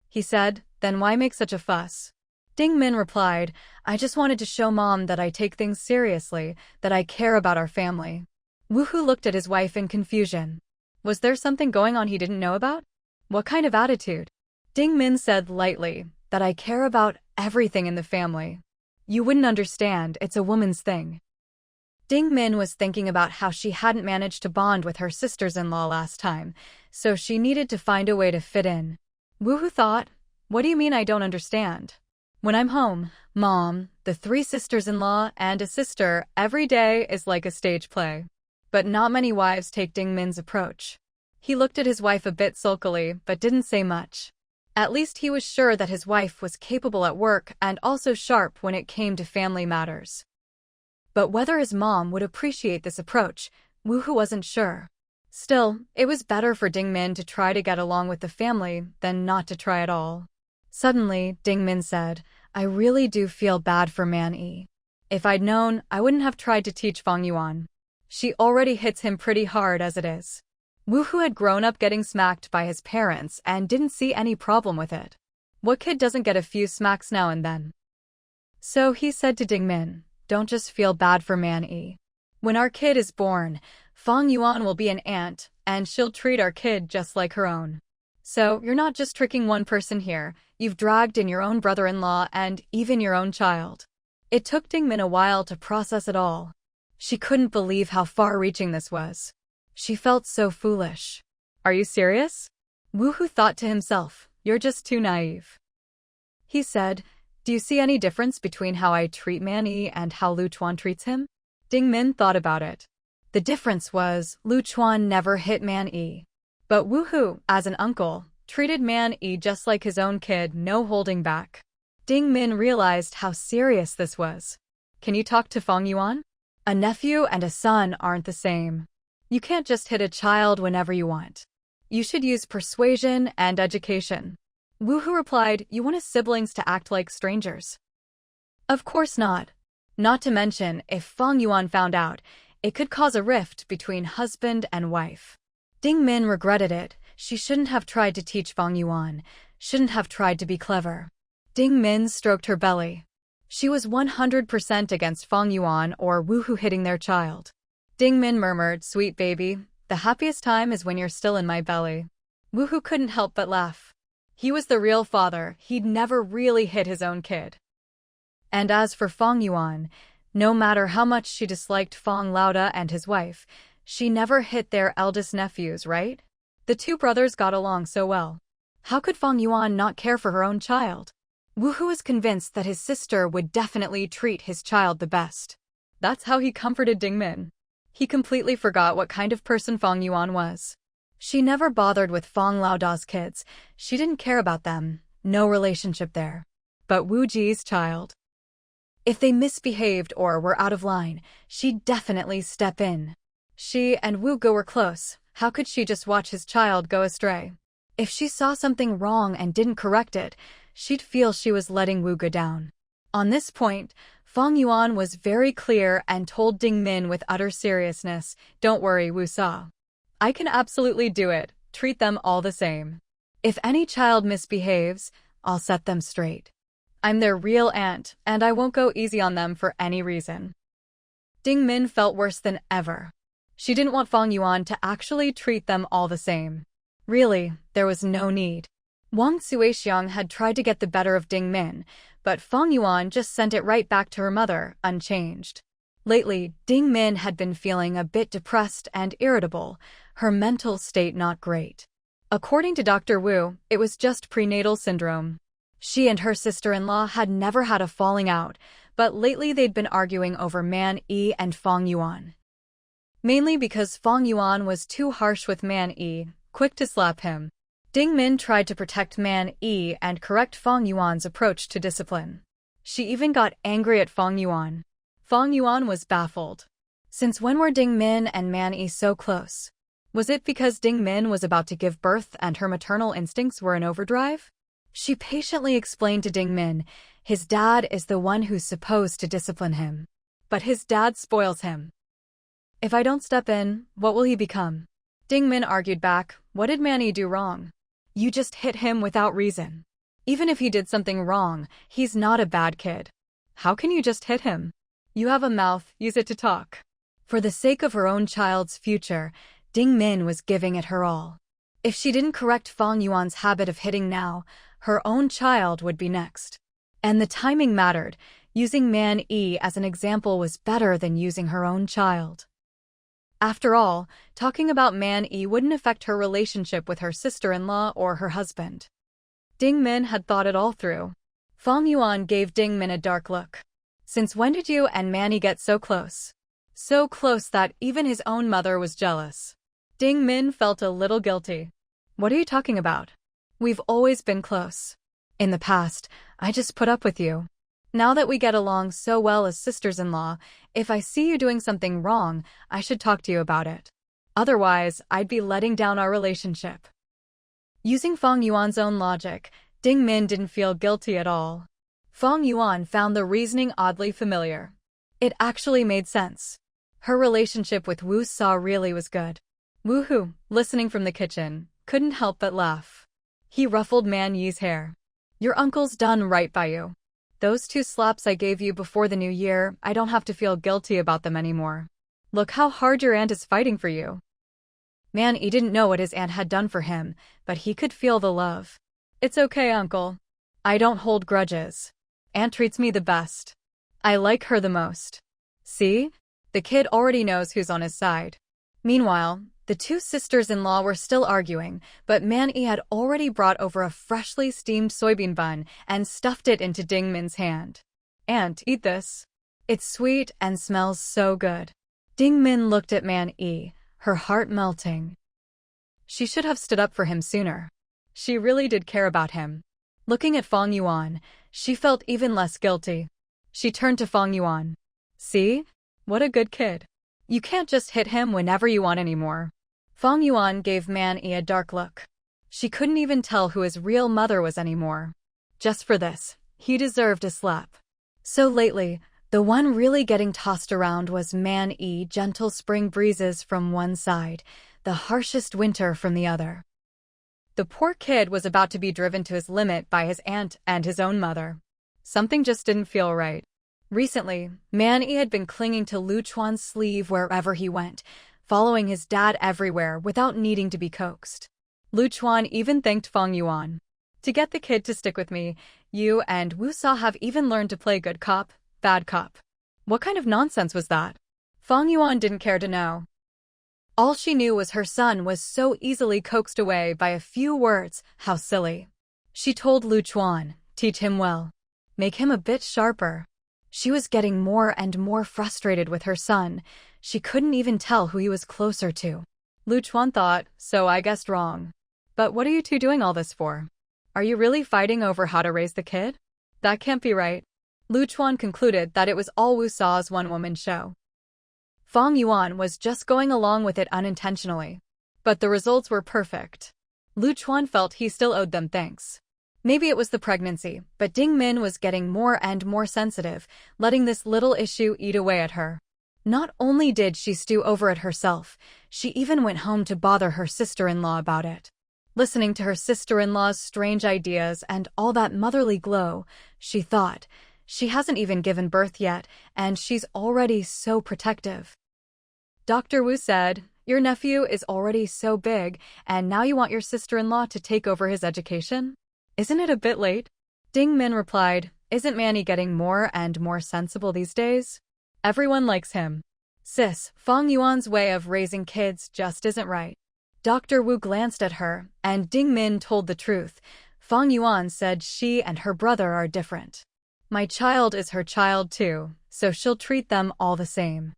He said, then why make such a fuss? Ding Min replied, I just wanted to show Mom that I take things seriously, that I care about our family. Woohoo looked at his wife in confusion. Was there something going on he didn't know about? What kind of attitude? Ding Min said lightly, that I care about everything in the family. You wouldn't understand, it's a woman's thing. Ding Min was thinking about how she hadn't managed to bond with her sisters-in-law last time, so she needed to find a way to fit in. Woohoo thought, what do you mean I don't understand? When I'm home, Mom, the 3 sisters-in-law, and a sister, every day is like a stage play. But not many wives take Ding Min's approach. He looked at his wife a bit sulkily, but didn't say much. At least he was sure that his wife was capable at work and also sharp when it came to family matters. But whether his mom would appreciate this approach, Woohoo wasn't sure. Still, it was better for Ding Min to try to get along with the family than not to try at all. Suddenly, Ding Min said, I really do feel bad for Man Yi. If I'd known, I wouldn't have tried to teach Fang Yuan. She already hits him pretty hard as it is. Woohoo had grown up getting smacked by his parents and didn't see any problem with it. What kid doesn't get a few smacks now and then? So he said to Dingmin, "Don't just feel bad for Man-E. When our kid is born, Fang Yuan will be an aunt, and she'll treat our kid just like her own. So you're not just tricking one person here, you've dragged in your own brother-in-law and even your own child." It took Dingmin a while to process it all. She couldn't believe how far-reaching this was. She felt so foolish. "Are you serious?" Woohoo thought to himself, "You're just too naive." He said, "Do you see any difference between how I treat Man-E and how Lu Chuan treats him?" Dingmin thought about it. The difference was, Lu Chuan never hit Man-E. But Woohoo, as an uncle, treated Man-E just like his own kid, no holding back. Dingmin realized how serious this was. "Can you talk to Fang Yuan? A nephew and a son aren't the same. You can't just hit a child whenever you want. You should use persuasion and education." Woohoo replied, "You want his siblings to act like strangers?" Of course not. Not to mention, if Fang Yuan found out, it could cause a rift between husband and wife. Dingmin regretted it. She shouldn't have tried to teach Fang Yuan, shouldn't have tried to be clever. Dingmin stroked her belly. She was 100% against Fang Yuan or Woohoo hitting their child. Dingmin murmured, "Sweet baby, the happiest time is when you're still in my belly." Woohoo couldn't help but laugh. He was the real father, he'd never really hit his own kid. And as for Fang Yuan, no matter how much she disliked Fang Lauda and his wife, she never hit their eldest nephews, right? The two brothers got along so well. How could Fang Yuan not care for her own child? Woohoo was convinced that his sister would definitely treat his child the best. That's how he comforted Dingmin. He completely forgot what kind of person Fang Yuan was. She never bothered with Fang Lauda's kids. She didn't care about them. No relationship there. But Wu Ji's child. If they misbehaved or were out of line, she'd definitely step in. She and Wu Ge were close. How could she just watch his child go astray? If she saw something wrong and didn't correct it, she'd feel she was letting Wu Ge down. On this point, Fang Yuan was very clear and told Dingmin with utter seriousness, "Don't worry, Wu Sa. I can absolutely do it. Treat them all the same. If any child misbehaves, I'll set them straight. I'm their real aunt, and I won't go easy on them for any reason." Dingmin felt worse than ever. She didn't want Fang Yuan to actually treat them all the same. Really, there was no need. Wang Suixiang had tried to get the better of Dingmin, but Fang Yuan just sent it right back to her mother, unchanged. Lately, Dingmin had been feeling a bit depressed and irritable, her mental state not great. According to Dr. Wu, it was just prenatal syndrome. She and her sister-in-law had never had a falling out, but lately they'd been arguing over Man-E and Fang Yuan. Mainly because Fang Yuan was too harsh with Man-E, quick to slap him. Dingmin tried to protect Man-E and correct Fang Yuan's approach to discipline. She even got angry at Fang Yuan. Fang Yuan was baffled. Since when were Dingmin and Man-E so close? Was it because Dingmin was about to give birth and her maternal instincts were in overdrive? She patiently explained to Dingmin, his dad is the one who's supposed to discipline him. But his dad spoils him. If I don't step in, what will he become? Dingmin argued back, what did Man-E do wrong? You just hit him without reason. Even if he did something wrong, he's not a bad kid. How can you just hit him? You have a mouth, use it to talk. For the sake of her own child's future, Dingmin was giving it her all. If she didn't correct Fang Yuan's habit of hitting now, her own child would be next. And the timing mattered. Using Man-E as an example was better than using her own child. After all, talking about Man-E wouldn't affect her relationship with her sister-in-law or her husband. Dingmin had thought it all through. Fang Yuan gave Dingmin a dark look. Since when did you and Man-E get so close? So close that even his own mother was jealous. Dingmin felt a little guilty. What are you talking about? We've always been close. In the past, I just put up with you. Now that we get along so well as sisters-in-law, if I see you doing something wrong, I should talk to you about it. Otherwise, I'd be letting down our relationship. Using Fang Yuan's own logic, Dingmin didn't feel guilty at all. Fang Yuan found the reasoning oddly familiar. It actually made sense. Her relationship with Wu Sa really was good. Woohoo, listening from the kitchen, couldn't help but laugh. He ruffled Man Yi's hair. Your uncle's done right by you. Those 2 slaps I gave you before the new year, I don't have to feel guilty about them anymore. Look how hard your aunt is fighting for you. Man Yi didn't know what his aunt had done for him, but he could feel the love. It's okay, uncle. I don't hold grudges. Aunt treats me the best. I like her the most. See? The kid already knows who's on his side. Meanwhile, the 2 sisters-in-law were still arguing, but Man Yi had already brought over a freshly steamed soybean bun and stuffed it into Ding Min's hand. Aunt, eat this. It's sweet and smells so good. Ding Min looked at Man Yi, her heart melting. She should have stood up for him sooner. She really did care about him. Looking at Fang Yuan, she felt even less guilty. She turned to Fang Yuan. See? What a good kid. You can't just hit him whenever you want anymore. Fang Yuan gave Man Yi a dark look. She couldn't even tell who his real mother was anymore. Just for this, he deserved a slap. So lately, the one really getting tossed around was Man Yi, gentle spring breezes from one side, the harshest winter from the other. The poor kid was about to be driven to his limit by his aunt and his own mother. Something just didn't feel right. Recently, Man Yi had been clinging to Lu Chuan's sleeve wherever he went, following his dad everywhere without needing to be coaxed. Lu Chuan even thanked Fang Yuan. To get the kid to stick with me, you and Wu Sa have even learned to play good cop, bad cop. What kind of nonsense was that? Fang Yuan didn't care to know. All she knew was her son was so easily coaxed away by a few words. How silly. She told Lu Chuan, teach him well. Make him a bit sharper. She was getting more and more frustrated with her son. She couldn't even tell who he was closer to. Lu Chuan thought, so I guessed wrong. But what are you 2 doing all this for? Are you really fighting over how to raise the kid? That can't be right. Lu Chuan concluded that it was all Wu Sa's one-woman show. Fang Yuan was just going along with it unintentionally. But the results were perfect. Lu Chuan felt he still owed them thanks. Maybe it was the pregnancy, but Ding Min was getting more and more sensitive, letting this little issue eat away at her. Not only did she stew over it herself, she even went home to bother her sister-in-law about it. Listening to her sister-in-law's strange ideas and all that motherly glow, she thought, she hasn't even given birth yet, and she's already so protective. Dr. Wu said, your nephew is already so big, and now you want your sister-in-law to take over his education? Isn't it a bit late? Ding Min replied, isn't Man Yi getting more and more sensible these days? Everyone likes him. Sis, Fang Yuan's way of raising kids just isn't right. Dr. Wu glanced at her, and Ding Min told the truth. Fang Yuan said she and her brother are different. My child is her child too, so she'll treat them all the same.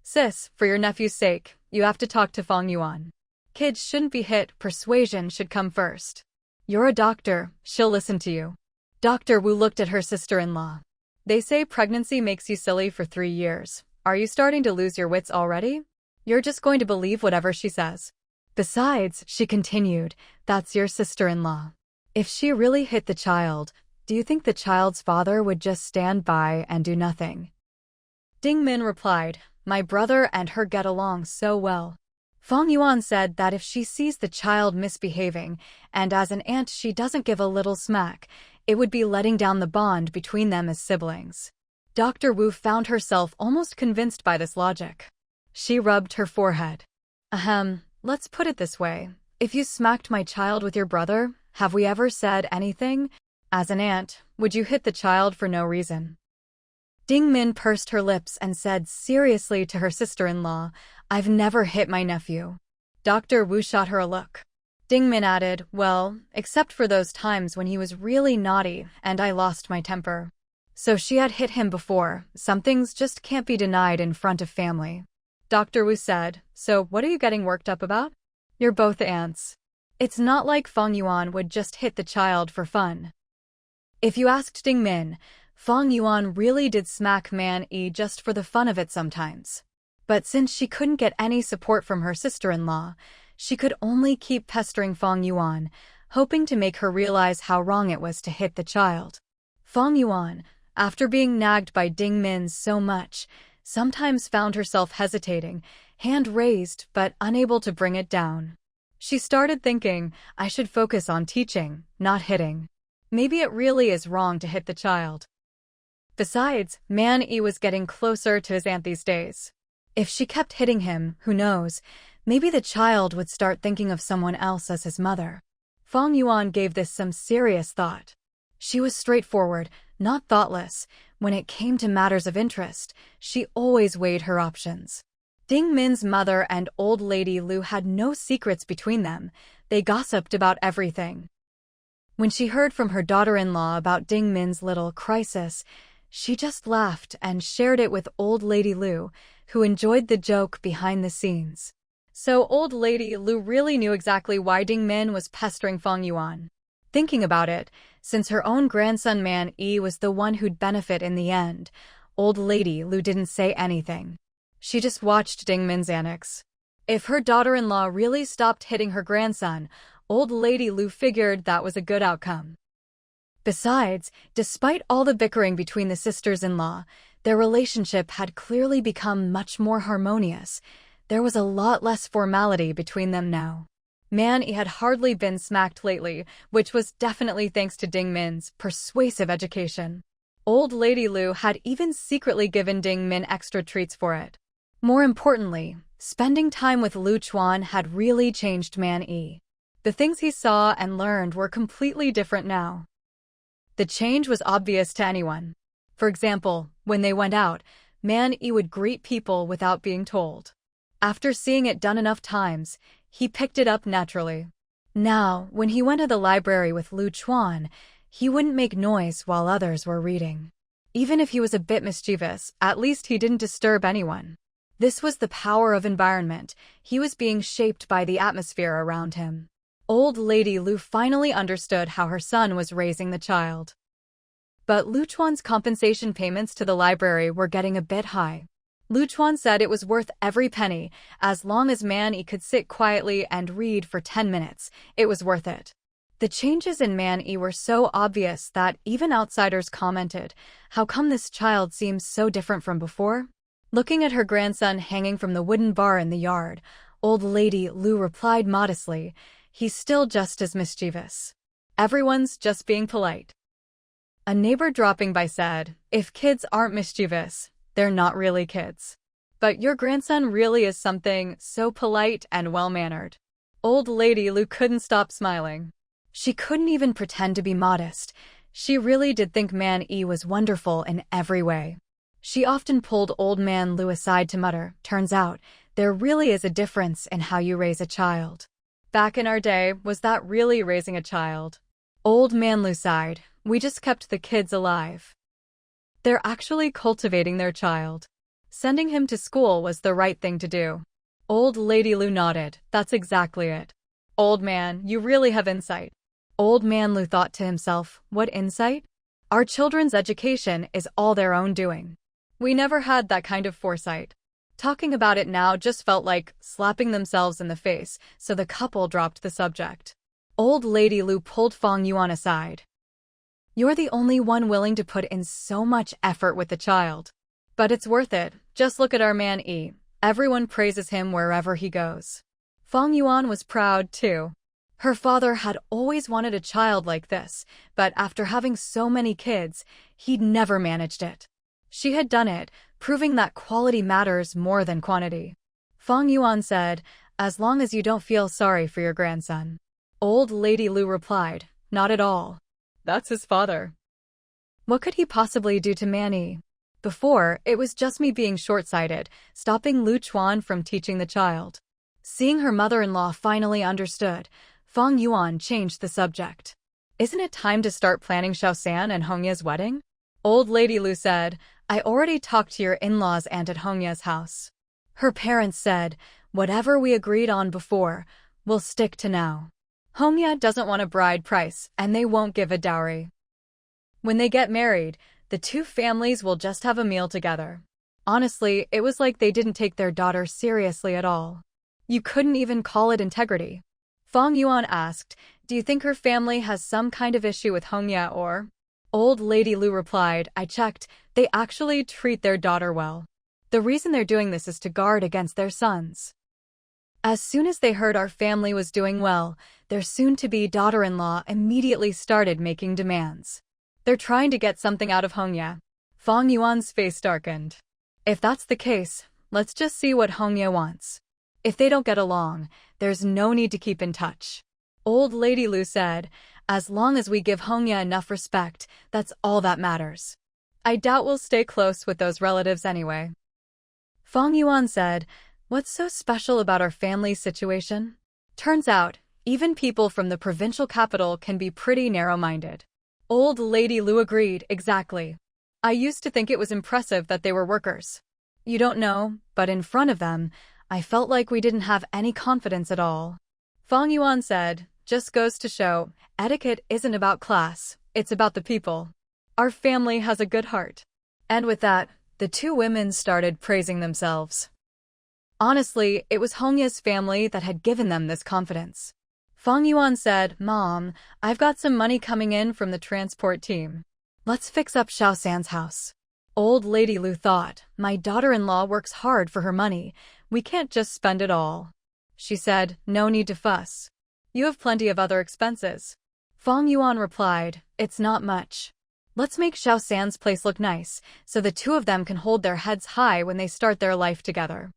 Sis, for your nephew's sake, you have to talk to Fang Yuan. Kids shouldn't be hit, persuasion should come first. You're a doctor, she'll listen to you. Dr. Wu looked at her sister-in-law. They say pregnancy makes you silly for 3 years. Are you starting to lose your wits already? You're just going to believe whatever she says. Besides, she continued, that's your sister-in-law. If she really hit the child, do you think the child's father would just stand by and do nothing? Ding Min replied, my brother and her get along so well. Fang Yuan said that if she sees the child misbehaving, and as an aunt she doesn't give a little smack, it would be letting down the bond between them as siblings. Dr. Wu found herself almost convinced by this logic. She rubbed her forehead. Let's put it this way. If you smacked my child with your brother, have we ever said anything? As an aunt, would you hit the child for no reason? Ding Min pursed her lips and said seriously to her sister-in-law, I've never hit my nephew. Dr. Wu shot her a look. Ding Min added, well, except for those times when he was really naughty and I lost my temper. So she had hit him before. Some things just can't be denied in front of family. Dr. Wu said, so what are you getting worked up about? You're both aunts. It's not like Fang Yuan would just hit the child for fun. If you asked Ding Min, Fang Yuan really did smack Man Yi just for the fun of it sometimes. But since she couldn't get any support from her sister-in-law, she could only keep pestering Fang Yuan, hoping to make her realize how wrong it was to hit the child. Fang Yuan, after being nagged by Ding Min so much, sometimes found herself hesitating, hand raised but unable to bring it down. She started thinking, I should focus on teaching, not hitting. Maybe it really is wrong to hit the child. Besides, Man-yi was getting closer to his aunt these days. If she kept hitting him, who knows, maybe the child would start thinking of someone else as his mother. Fang Yuan gave this some serious thought. She was straightforward, not thoughtless. When it came to matters of interest, she always weighed her options. Ding Min's mother and old lady Lu had no secrets between them. They gossiped about everything. When she heard from her daughter-in-law about Ding Min's little crisis, she just laughed and shared it with old lady Lu, who enjoyed the joke behind the scenes. So old lady Lu really knew exactly why Ding Min was pestering Fang Yuan. Thinking about it, since her own grandson Man-yi was the one who'd benefit in the end, old lady Lu didn't say anything. She just watched Ding Min's antics. If her daughter-in-law really stopped hitting her grandson, old lady Lu figured that was a good outcome. Besides, despite all the bickering between the sisters-in-law, their relationship had clearly become much more harmonious. There was a lot less formality between them now. Man-yi had hardly been smacked lately, which was definitely thanks to Ding Min's persuasive education. Old lady Lu had even secretly given Ding Min extra treats for it. More importantly, spending time with Lu Chuan had really changed Man-yi. The things he saw and learned were completely different now. The change was obvious to anyone. For example, when they went out, Man-yi would greet people without being told. After seeing it done enough times, he picked it up naturally. Now, when he went to the library with Lu Chuan, he wouldn't make noise while others were reading. Even if he was a bit mischievous, at least he didn't disturb anyone. This was the power of environment. He was being shaped by the atmosphere around him. Old lady Lu finally understood how her son was raising the child. But Lu Chuan's compensation payments to the library were getting a bit high. Lu Chuan said it was worth every penny. As long as Man-yi could sit quietly and read for 10 minutes, it was worth it. The changes in Man-yi were so obvious that even outsiders commented, how come this child seems so different from before? Looking at her grandson hanging from the wooden bar in the yard, old lady Lu replied modestly, he's still just as mischievous. Everyone's just being polite. A neighbor dropping by said, if kids aren't mischievous, they're not really kids. But your grandson really is something so polite and well-mannered. Old lady Lu couldn't stop smiling. She couldn't even pretend to be modest. She really did think Man-yi was wonderful in every way. She often pulled old man Lu aside to mutter, turns out, there really is a difference in how you raise a child. Back in our day, was that really raising a child? Old man Lu sighed, we just kept the kids alive. They're actually cultivating their child. Sending him to school was the right thing to do. Old lady Lu nodded, that's exactly it. Old man, you really have insight. Old man Lu thought to himself, what insight? Our children's education is all their own doing. We never had that kind of foresight. Talking about it now just felt like slapping themselves in the face, so the couple dropped the subject. Old lady Lu pulled Fang Yuan aside. You're the only one willing to put in so much effort with the child. But it's worth it. Just look at our Man-yi. Everyone praises him wherever he goes. Fang Yuan was proud, too. Her father had always wanted a child like this, but after having so many kids, he'd never managed it. She had done it, proving that quality matters more than quantity. Fang Yuan said, as long as you don't feel sorry for your grandson. Old lady Lu replied, not at all. That's his father. What could he possibly do to Man-yi? Before, it was just me being short-sighted, stopping Lu Chuan from teaching the child. Seeing her mother-in-law finally understood, Fang Yuan changed the subject. Isn't it time to start planning Xiaosan and Hongya's wedding? Old lady Lu said, I already talked to your in-laws aunt at Hongya's house. Her parents said, whatever we agreed on before, we'll stick to now. Hongya doesn't want a bride price, and they won't give a dowry. When they get married, the two families will just have a meal together. Honestly, it was like they didn't take their daughter seriously at all. You couldn't even call it integrity. Fang Yuan asked, do you think her family has some kind of issue with Hongya or? Old lady Lu replied, I checked, they actually treat their daughter well. The reason they're doing this is to guard against their sons. As soon as they heard our family was doing well, their soon-to-be daughter-in-law immediately started making demands. They're trying to get something out of Hongye. Fang Yuan's face darkened. If that's the case, let's just see what Hongye wants. If they don't get along, there's no need to keep in touch. Old Lady Lu said, as long as we give Hongye enough respect, that's all that matters. I doubt we'll stay close with those relatives anyway. Fang Yuan said, what's so special about our family situation? Turns out, even people from the provincial capital can be pretty narrow-minded. Old Lady Lu agreed, exactly. I used to think it was impressive that they were workers. You don't know, but in front of them, I felt like we didn't have any confidence at all. Fang Yuan said, just goes to show, etiquette isn't about class, it's about the people. Our family has a good heart. And with that, the two women started praising themselves. Honestly, it was Hongye's family that had given them this confidence. Fang Yuan said, Mom, I've got some money coming in from the transport team. Let's fix up Xiao San's house. Old Lady Lu thought, my daughter-in-law works hard for her money. We can't just spend it all. She said, no need to fuss. You have plenty of other expenses. Fang Yuan replied, it's not much. Let's make Xiao San's place look nice, so the two of them can hold their heads high when they start their life together.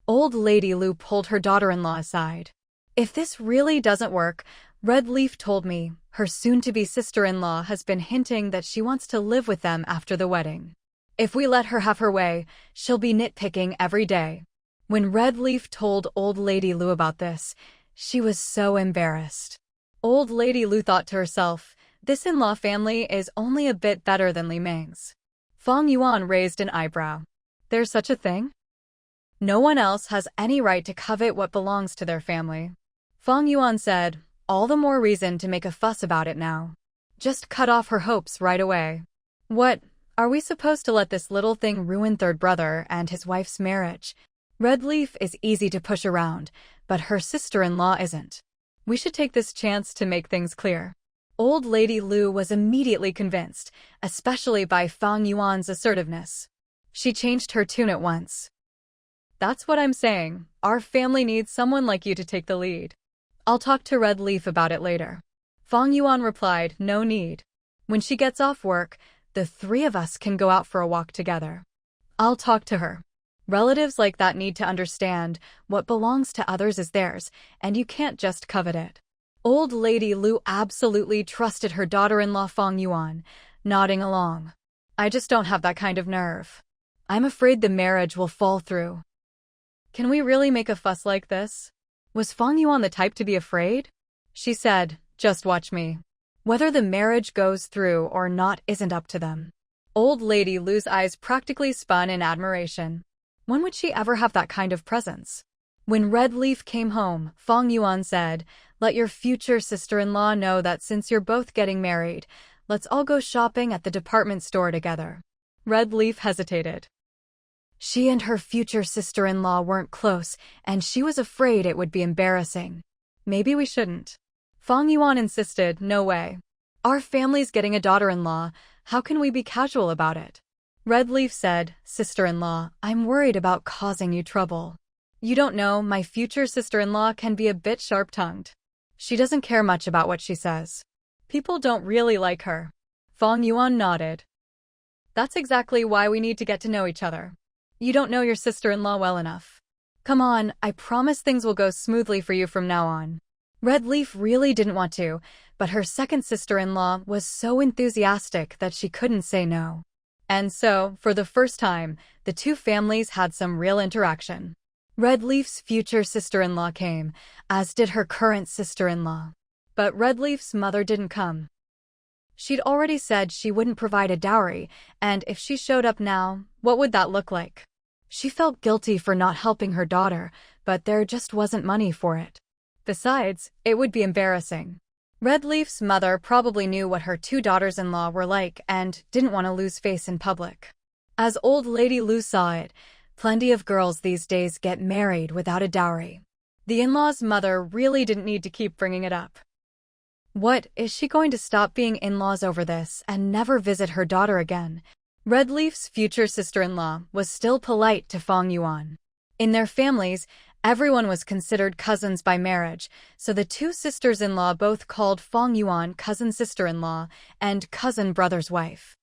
Old Lady Lu pulled her daughter-in-law aside. If this really doesn't work, Red Leaf told me, her soon-to-be sister-in-law has been hinting that she wants to live with them after the wedding. If we let her have her way, she'll be nitpicking every day. When Red Leaf told Old Lady Lu about this, she was so embarrassed. Old Lady Lu thought to herself, this in-law family is only a bit better than Li Meng's. Fang Yuan raised an eyebrow. There's such a thing? No one else has any right to covet what belongs to their family. Fang Yuan said, all the more reason to make a fuss about it now. Just cut off her hopes right away. What, are we supposed to let this little thing ruin third brother and his wife's marriage? Red Leaf is easy to push around, but her sister-in-law isn't. We should take this chance to make things clear. Old Lady Lu was immediately convinced, especially by Fang Yuan's assertiveness. She changed her tune at once. That's what I'm saying. Our family needs someone like you to take the lead. I'll talk to Red Leaf about it later. Fang Yuan replied, no need. When she gets off work, the three of us can go out for a walk together. I'll talk to her. Relatives like that need to understand what belongs to others is theirs, and you can't just covet it. Old Lady Lu absolutely trusted her daughter-in-law Fang Yuan, nodding along. I just don't have that kind of nerve. I'm afraid the marriage will fall through. Can we really make a fuss like this? Was Fang Yuan the type to be afraid? She said, just watch me. Whether the marriage goes through or not isn't up to them. Old Lady Lu's eyes practically spun in admiration. When would she ever have that kind of presence? When Red Leaf came home, Fang Yuan said, let your future sister-in-law know that since you're both getting married, let's all go shopping at the department store together. Red Leaf hesitated. She and her future sister-in-law weren't close, and she was afraid it would be embarrassing. Maybe we shouldn't. Fang Yuan insisted, no way. Our family's getting a daughter-in-law, how can we be casual about it? Red Leaf said, sister-in-law, I'm worried about causing you trouble. You don't know, my future sister-in-law can be a bit sharp-tongued. She doesn't care much about what she says. People don't really like her. Fang Yuan nodded. That's exactly why we need to get to know each other. You don't know your sister-in-law well enough. Come on, I promise things will go smoothly for you from now on. Red Leaf really didn't want to, but her second sister-in-law was so enthusiastic that she couldn't say no. And so, for the first time, the two families had some real interaction. Red Leaf's future sister-in-law came, as did her current sister-in-law. But Red Leaf's mother didn't come. She'd already said she wouldn't provide a dowry, and if she showed up now, what would that look like? She felt guilty for not helping her daughter, but there just wasn't money for it. Besides, it would be embarrassing. Red Leaf's mother probably knew what her two daughters-in-law were like and didn't want to lose face in public. As Old Lady Lu saw it, plenty of girls these days get married without a dowry. The in-law's mother really didn't need to keep bringing it up. What, is she going to stop being in-laws over this and never visit her daughter again? Red Leaf's future sister-in-law was still polite to Fang Yuan. In their families, everyone was considered cousins by marriage, so the two sisters-in-law both called Fang Yuan cousin sister-in-law and cousin brother's wife.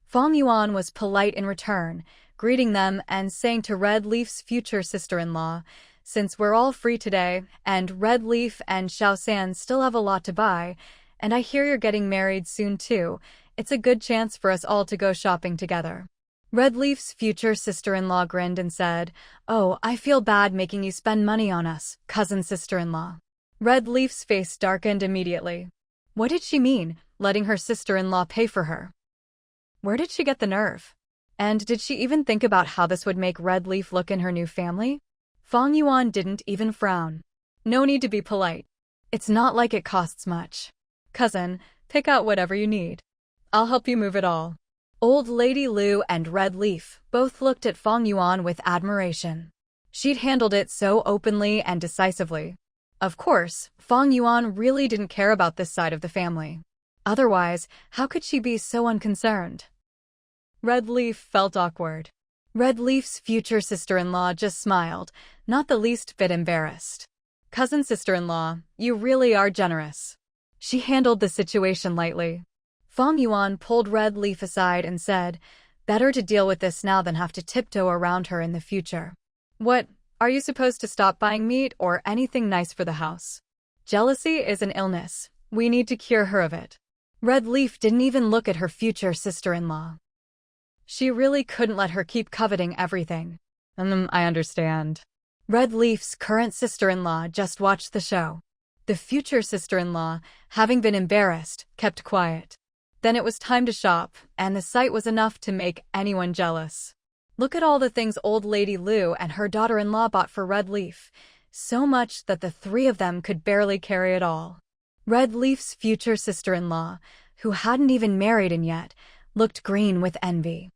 Fang Yuan was polite in return, greeting them and saying to Red Leaf's future sister-in-law, "Since we're all free today, and Red Leaf and Xiao San still have a lot to buy, and I hear you're getting married soon too, it's a good chance for us all to go shopping together." Red Leaf's future sister-in-law grinned and said, "Oh, I feel bad making you spend money on us, cousin sister-in-law." Red Leaf's face darkened immediately. What did she mean, letting her sister-in-law pay for her? Where did she get the nerve? And did she even think about how this would make Red Leaf look in her new family? Fang Yuan didn't even frown. No need to be polite. It's not like it costs much. Cousin, pick out whatever you need. I'll help you move it all. Old Lady Lu and Red Leaf both looked at Fang Yuan with admiration. She'd handled it so openly and decisively. Of course, Fang Yuan really didn't care about this side of the family. Otherwise, how could she be so unconcerned? Red Leaf felt awkward. Red Leaf's future sister-in-law just smiled, not the least bit embarrassed. Cousin sister-in-law, you really are generous. She handled the situation lightly. Fang Yuan pulled Red Leaf aside and said, "Better to deal with this now than have to tiptoe around her in the future. What, are you supposed to stop buying meat or anything nice for the house? Jealousy is an illness. We need to cure her of it." Red Leaf didn't even look at her future sister-in-law. She really couldn't let her keep coveting everything. I understand. Red Leaf's current sister-in-law just watched the show. The future sister-in-law, having been embarrassed, kept quiet. Then it was time to shop, and the sight was enough to make anyone jealous. Look at all the things old Lady Lu and her daughter-in-law bought for Red Leaf, so much that the three of them could barely carry it all. Red Leaf's future sister-in-law, who hadn't even married in yet, looked green with envy.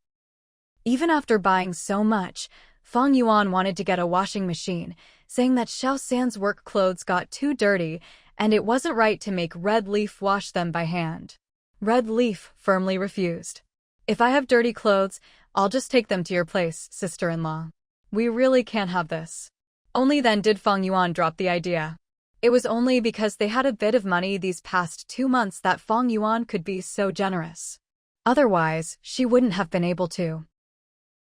Even after buying so much, Fang Yuan wanted to get a washing machine, saying that Xiao San's work clothes got too dirty and it wasn't right to make Red Leaf wash them by hand. Red Leaf firmly refused. "If I have dirty clothes, I'll just take them to your place, sister-in-law. We really can't have this." Only then did Fang Yuan drop the idea. It was only because they had a bit of money these past 2 months that Fang Yuan could be so generous. Otherwise, she wouldn't have been able to.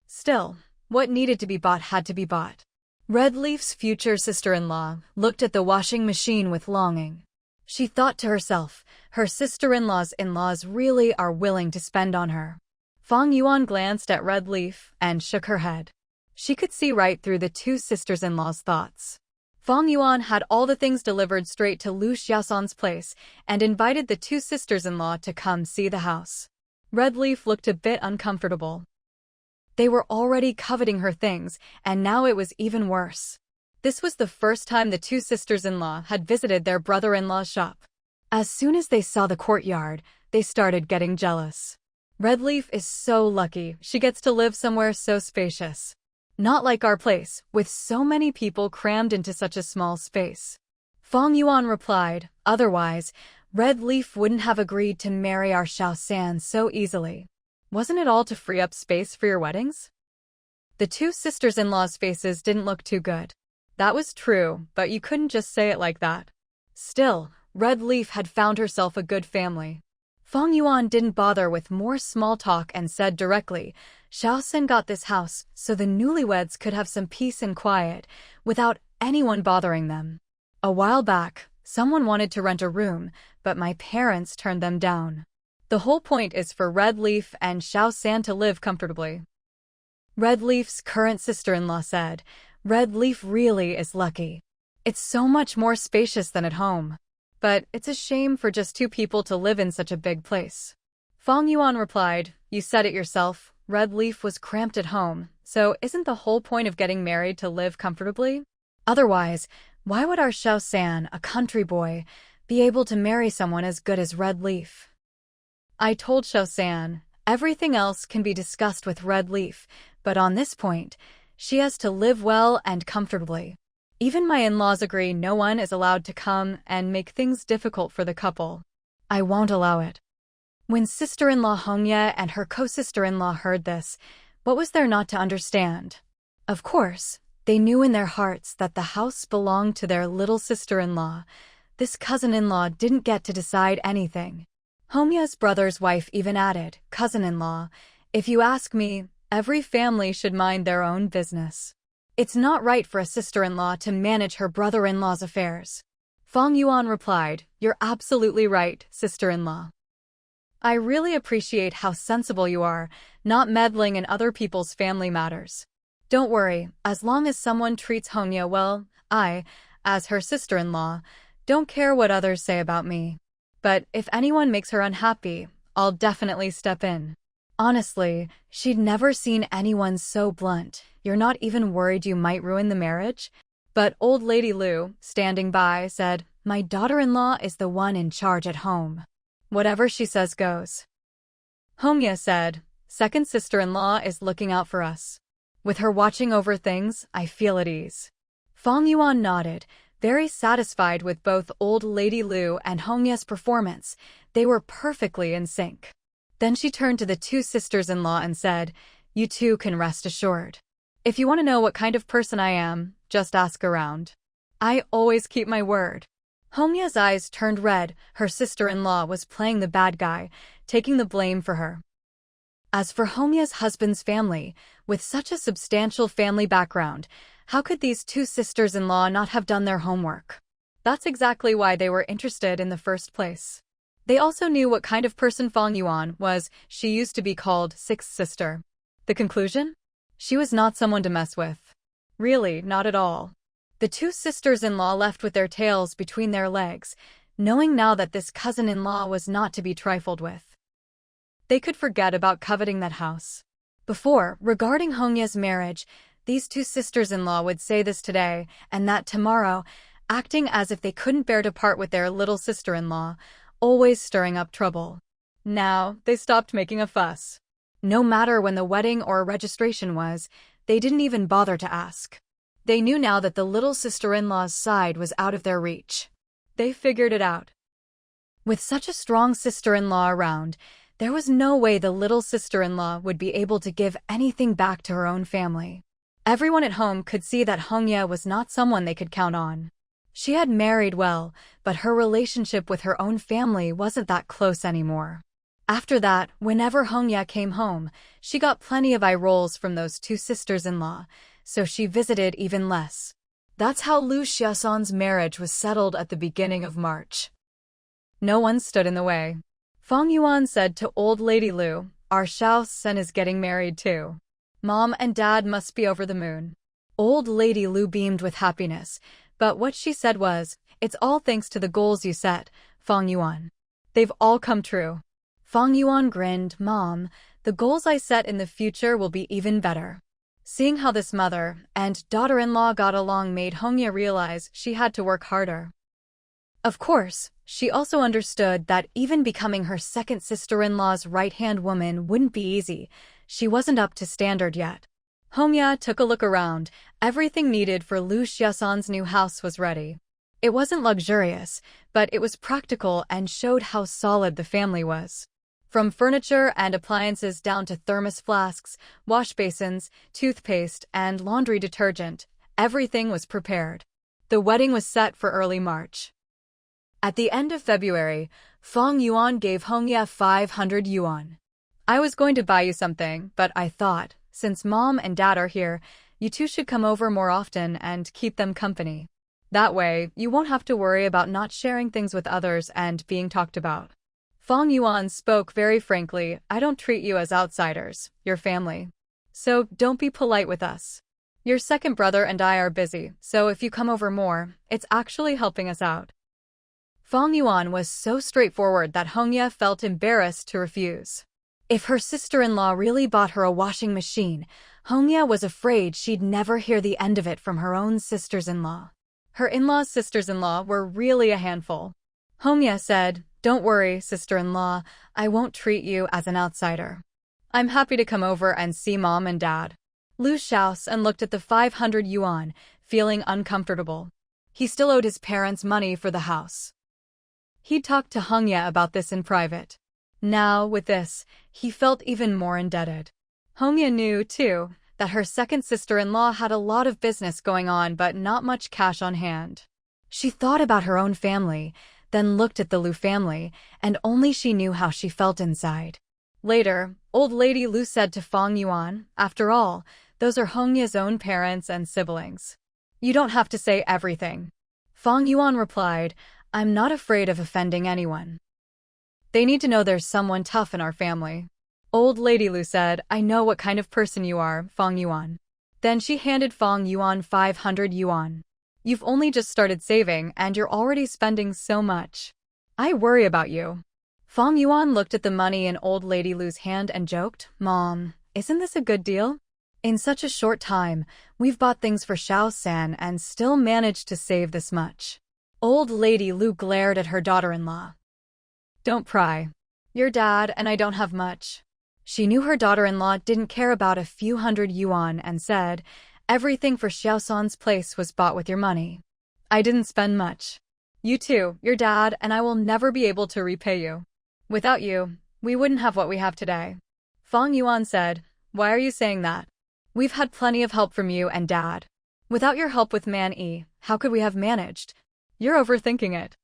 Still, what needed to be bought had to be bought. Red Leaf's future sister-in-law looked at the washing machine with longing. She thought to herself, her sister-in-law's in-laws really are willing to spend on her. Fang Yuan glanced at Red Leaf and shook her head. She could see right through the two sisters-in-law's thoughts. Fang Yuan had all the things delivered straight to Lu Xiaosan's place and invited the two sisters-in-law to come see the house. Red Leaf looked a bit uncomfortable. They were already coveting her things, and now it was even worse. This was the first time the two sisters-in-law had visited their brother-in-law's shop. As soon as they saw the courtyard, they started getting jealous. Red Leaf is so lucky she gets to live somewhere so spacious. Not like our place, with so many people crammed into such a small space. Fang Yuan replied, "Otherwise, Red Leaf wouldn't have agreed to marry our Xiao San so easily. Wasn't it all to free up space for your weddings?" The two sisters-in-law's faces didn't look too good. That was true, but you couldn't just say it like that. Still, Red Leaf had found herself a good family. Fang Yuan didn't bother with more small talk and said directly, "Xiao San got this house so the newlyweds could have some peace and quiet, without anyone bothering them. A while back, someone wanted to rent a room, but my parents turned them down. The whole point is for Red Leaf and Xiao San to live comfortably." Red Leaf's current sister-in-law said, "Red Leaf really is lucky. It's so much more spacious than at home. But it's a shame for just 2 people to live in such a big place." Fang Yuan replied, "You said it yourself, Red Leaf was cramped at home, so isn't the whole point of getting married to live comfortably? Otherwise, why would our Xiao San, a country boy, be able to marry someone as good as Red Leaf?" I told Xiao San, everything else can be discussed with Red Leaf, but on this point, she has to live well and comfortably. Even my in-laws agree no one is allowed to come and make things difficult for the couple. I won't allow it. When sister-in-law Hongye and her co-sister-in-law heard this, what was there not to understand? Of course, they knew in their hearts that the house belonged to their little sister-in-law. This cousin-in-law didn't get to decide anything. Hongye's brother's wife even added, "Cousin-in-law, if you ask me, every family should mind their own business. It's not right for a sister-in-law to manage her brother-in-law's affairs." Fang Yuan replied, "You're absolutely right, sister-in-law. I really appreciate how sensible you are, not meddling in other people's family matters. Don't worry, as long as someone treats Hongye well, I, as her sister-in-law, don't care what others say about me. But if anyone makes her unhappy, I'll definitely step in." Honestly, she'd never seen anyone so blunt. "You're not even worried you might ruin the marriage?" But old lady Lu, standing by, said, "My daughter-in-law is the one in charge at home. Whatever she says goes." Hongye said, "Second sister-in-law is looking out for us. With her watching over things, I feel at ease." Fang Yuan nodded, very satisfied with both old lady Lu and Hongye's performance. They were perfectly in sync. Then she turned to the two sisters-in-law and said, "You two can rest assured. If you want to know what kind of person I am, just ask around. I always keep my word." Hongye's eyes turned red. Her sister-in-law was playing the bad guy, taking the blame for her. As for Hongye's husband's family, with such a substantial family background, how could these two sisters-in-law not have done their homework? That's exactly why they were interested in the first place. They also knew what kind of person Fang Yuan was. She used to be called Sixth Sister. The conclusion? She was not someone to mess with. Really, not at all. The two sisters-in-law left with their tails between their legs, knowing now that this cousin-in-law was not to be trifled with. They could forget about coveting that house. Before, regarding Hongye's marriage, these two sisters-in-law would say this today and that tomorrow, acting as if they couldn't bear to part with their little sister-in-law, always stirring up trouble. Now, they stopped making a fuss. No matter when the wedding or registration was, they didn't even bother to ask. They knew now that the little sister-in-law's side was out of their reach. They figured it out. With such a strong sister-in-law around, there was no way the little sister-in-law would be able to give anything back to her own family. Everyone at home could see that Hongye was not someone they could count on. She had married well, but her relationship with her own family wasn't that close anymore. After that, whenever Hongye came home, she got plenty of eye rolls from those two sisters-in-law, so she visited even less. That's how Lu Xiaoson's marriage was settled at the beginning of March. No one stood in the way. Fang Yuan said to old lady Lu, "Our Xiaoson is getting married too. Mom and Dad must be over the moon." Old lady Lu beamed with happiness, but what she said was, "It's all thanks to the goals you set, Fang Yuan. They've all come true." Fang Yuan grinned, "Mom, the goals I set in the future will be even better." Seeing how this mother and daughter-in-law got along made Hongye realize she had to work harder. Of course, she also understood that even becoming her second sister-in-law's right-hand woman wouldn't be easy. She wasn't up to standard yet. Hongye took a look around. Everything needed for Lu Xiaoson's new house was ready. It wasn't luxurious, but it was practical and showed how solid the family was. From furniture and appliances down to thermos flasks, wash basins, toothpaste, and laundry detergent, everything was prepared. The wedding was set for early March. At the end of February, Fang Yuan gave Hongye 500 yuan. "I was going to buy you something, but I thought, since Mom and Dad are here, you two should come over more often and keep them company. That way, you won't have to worry about not sharing things with others and being talked about." Fang Yuan spoke very frankly, "I don't treat you as outsiders, you're family. So don't be polite with us. Your second brother and I are busy, so if you come over more, it's actually helping us out." Fang Yuan was so straightforward that Hongye felt embarrassed to refuse. If her sister-in-law really bought her a washing machine, Hongye was afraid she'd never hear the end of it from her own sisters-in-law. Her in-laws' sisters-in-law were really a handful. Hongye said, "Don't worry, sister-in-law, I won't treat you as an outsider. I'm happy to come over and see Mom and Dad." Lu Xiaoson looked at the 500 yuan, feeling uncomfortable. He still owed his parents money for the house. He'd talked to Hongye about this in private. Now, with this, he felt even more indebted. Hongya knew, too, that her second sister-in-law had a lot of business going on but not much cash on hand. She thought about her own family, then looked at the Lu family, and only she knew how she felt inside. Later, old lady Lu said to Fang Yuan, "After all, those are Hongya's own parents and siblings. You don't have to say everything." Fang Yuan replied, "I'm not afraid of offending anyone. They need to know there's someone tough in our family." Old lady Lu said, "I know what kind of person you are, Fang Yuan." Then she handed Fang Yuan 500 yuan. "You've only just started saving and you're already spending so much. I worry about you." Fang Yuan looked at the money in old lady Lu's hand and joked, "Mom, isn't this a good deal? In such a short time, we've bought things for Xiao San and still managed to save this much." Old lady Lu glared at her daughter-in-law. "Don't pry. Your dad and I don't have much." She knew her daughter-in-law didn't care about a few hundred yuan and said, "Everything for Xiao San's place was bought with your money. I didn't spend much. You too, your dad and I will never be able to repay you. Without you, we wouldn't have what we have today." Fang Yuan said, "Why are you saying that? We've had plenty of help from you and Dad. Without your help with Man Yi, how could we have managed? You're overthinking it."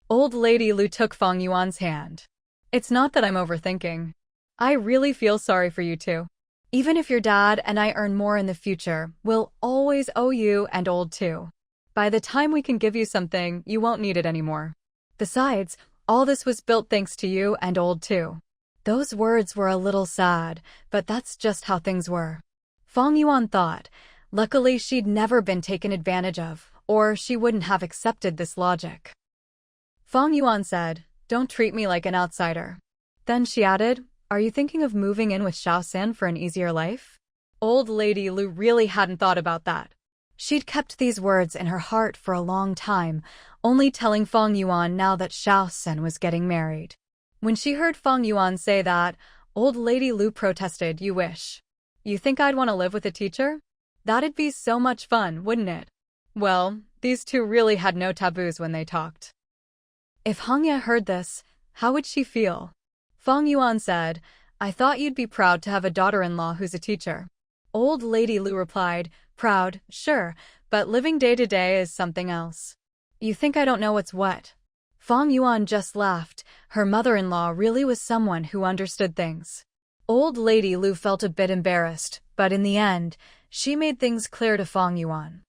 Old lady Lu took Fang Yuan's hand. "It's not that I'm overthinking. I really feel sorry for you too. Even if your dad and I earn more in the future, we'll always owe you and old too. By the time we can give you something, you won't need it anymore. Besides, all this was built thanks to you and old too." Those words were a little sad, but that's just how things were. Fang Yuan thought, luckily she'd never been taken advantage of, or she wouldn't have accepted this logic. Fang Yuan said, "Don't treat me like an outsider." Then she added, "Are you thinking of moving in with Xiao San for an easier life?" Old lady Lu really hadn't thought about that. She'd kept these words in her heart for a long time, only telling Fang Yuan now that Xiao San was getting married. When she heard Fang Yuan say that, old lady Lu protested, "You wish? You think I'd want to live with a teacher? That'd be so much fun, wouldn't it?" Well, these two really had no taboos when they talked. If Hongya heard this, how would she feel? Fang Yuan said, "I thought you'd be proud to have a daughter-in-law who's a teacher." Old lady Lu replied, "Proud, sure, but living day to day is something else." "You think I don't know what's what?" Fang Yuan just laughed. Her mother-in-law really was someone who understood things. Old lady Lu felt a bit embarrassed, but in the end, she made things clear to Fang Yuan.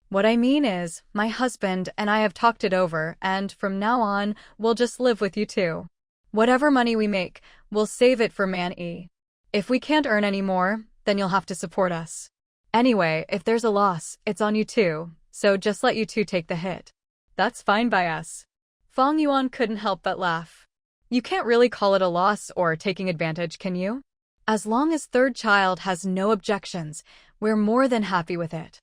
"What I mean is, my husband and I have talked it over, and from now on, we'll just live with you too. Whatever money we make, we'll save it for Man Yi. If we can't earn any more, then you'll have to support us. Anyway, if there's a loss, it's on you too, so just let you two take the hit. That's fine by us." Fang Yuan couldn't help but laugh. You can't really call it a loss or taking advantage, can you? As long as third child has no objections, we're more than happy with it.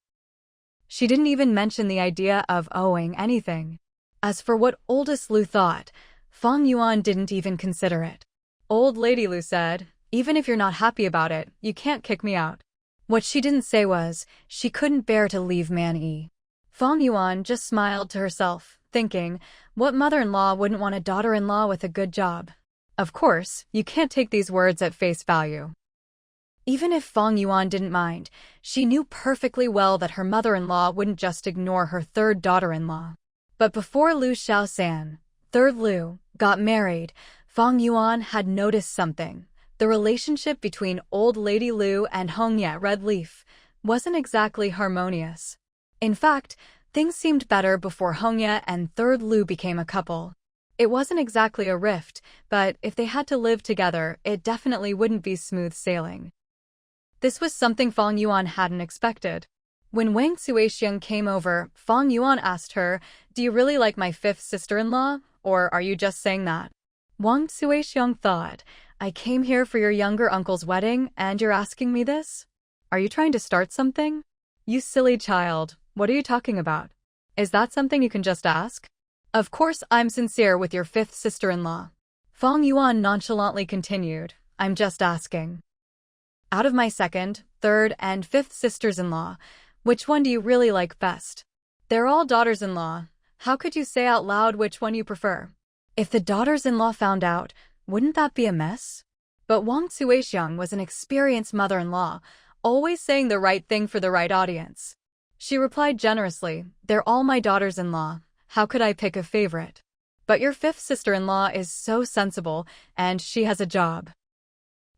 She didn't even mention the idea of owing anything. As for what oldest Lu thought, Fang Yuan didn't even consider it. Old lady Lu said, "Even if you're not happy about it, you can't kick me out." What she didn't say was, she couldn't bear to leave Man Yi. Fang Yuan just smiled to herself, thinking, what mother-in-law wouldn't want a daughter-in-law with a good job? Of course, you can't take these words at face value. Even if Fang Yuan didn't mind, she knew perfectly well that her mother-in-law wouldn't just ignore her third daughter-in-law. But before Lu Xiaosan, third Lu, got married, Fang Yuan had noticed something. The relationship between old lady Lu and Hongya Red Leaf wasn't exactly harmonious. In fact, things seemed better before Hongya and third Lu became a couple. It wasn't exactly a rift, but if they had to live together, it definitely wouldn't be smooth sailing. This was something Fang Yuan hadn't expected. When Wang Suixiang came over, Fang Yuan asked her, "Do you really like my fifth sister-in-law, or are you just saying that?" Wang Suixiang thought, "I came here for your younger uncle's wedding, and you're asking me this? Are you trying to start something? You silly child, what are you talking about? Is that something you can just ask?" "Of course I'm sincere with your fifth sister-in-law." Fang Yuan nonchalantly continued, "I'm just asking. Out of my second, third, and fifth sisters-in-law, which one do you really like best? They're all daughters-in-law. How could you say out loud which one you prefer? If the daughters-in-law found out, Wouldn't that be a mess? But Wang Suixiang was an experienced mother-in-law, always saying the right thing for the right audience. She replied generously, "They're all my daughters-in-law. How could I pick a favorite? But your fifth sister-in-law is so sensible, and she has a job.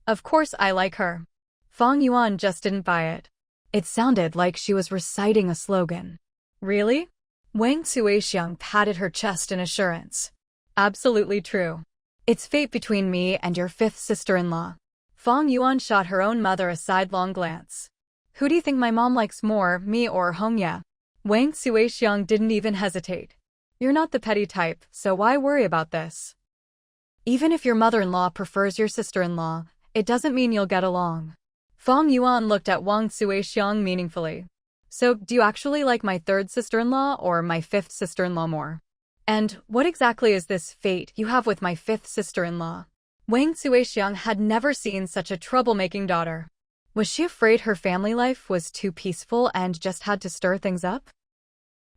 Of course I like her." Fang Yuan just didn't buy it. It sounded like she was reciting a slogan. Really? Wang Suixiang patted her chest in assurance. Absolutely true. It's fate between me and your fifth sister-in-law. Fang Yuan shot her own mother a sidelong glance. Who do you think my mom likes more, me or Hongya? Wang Suixiang didn't even hesitate. You're not the petty type, so why worry about this? Even if your mother-in-law prefers your sister-in-law, it doesn't mean you'll get along. Fang Yuan looked at Wang Suixiang meaningfully. So, do you actually like my third sister-in-law or my fifth sister-in-law more? And what exactly is this fate you have with my fifth sister-in-law? Wang Suixiang had never seen such a troublemaking daughter. Was she afraid her family life was too peaceful and just had to stir things up?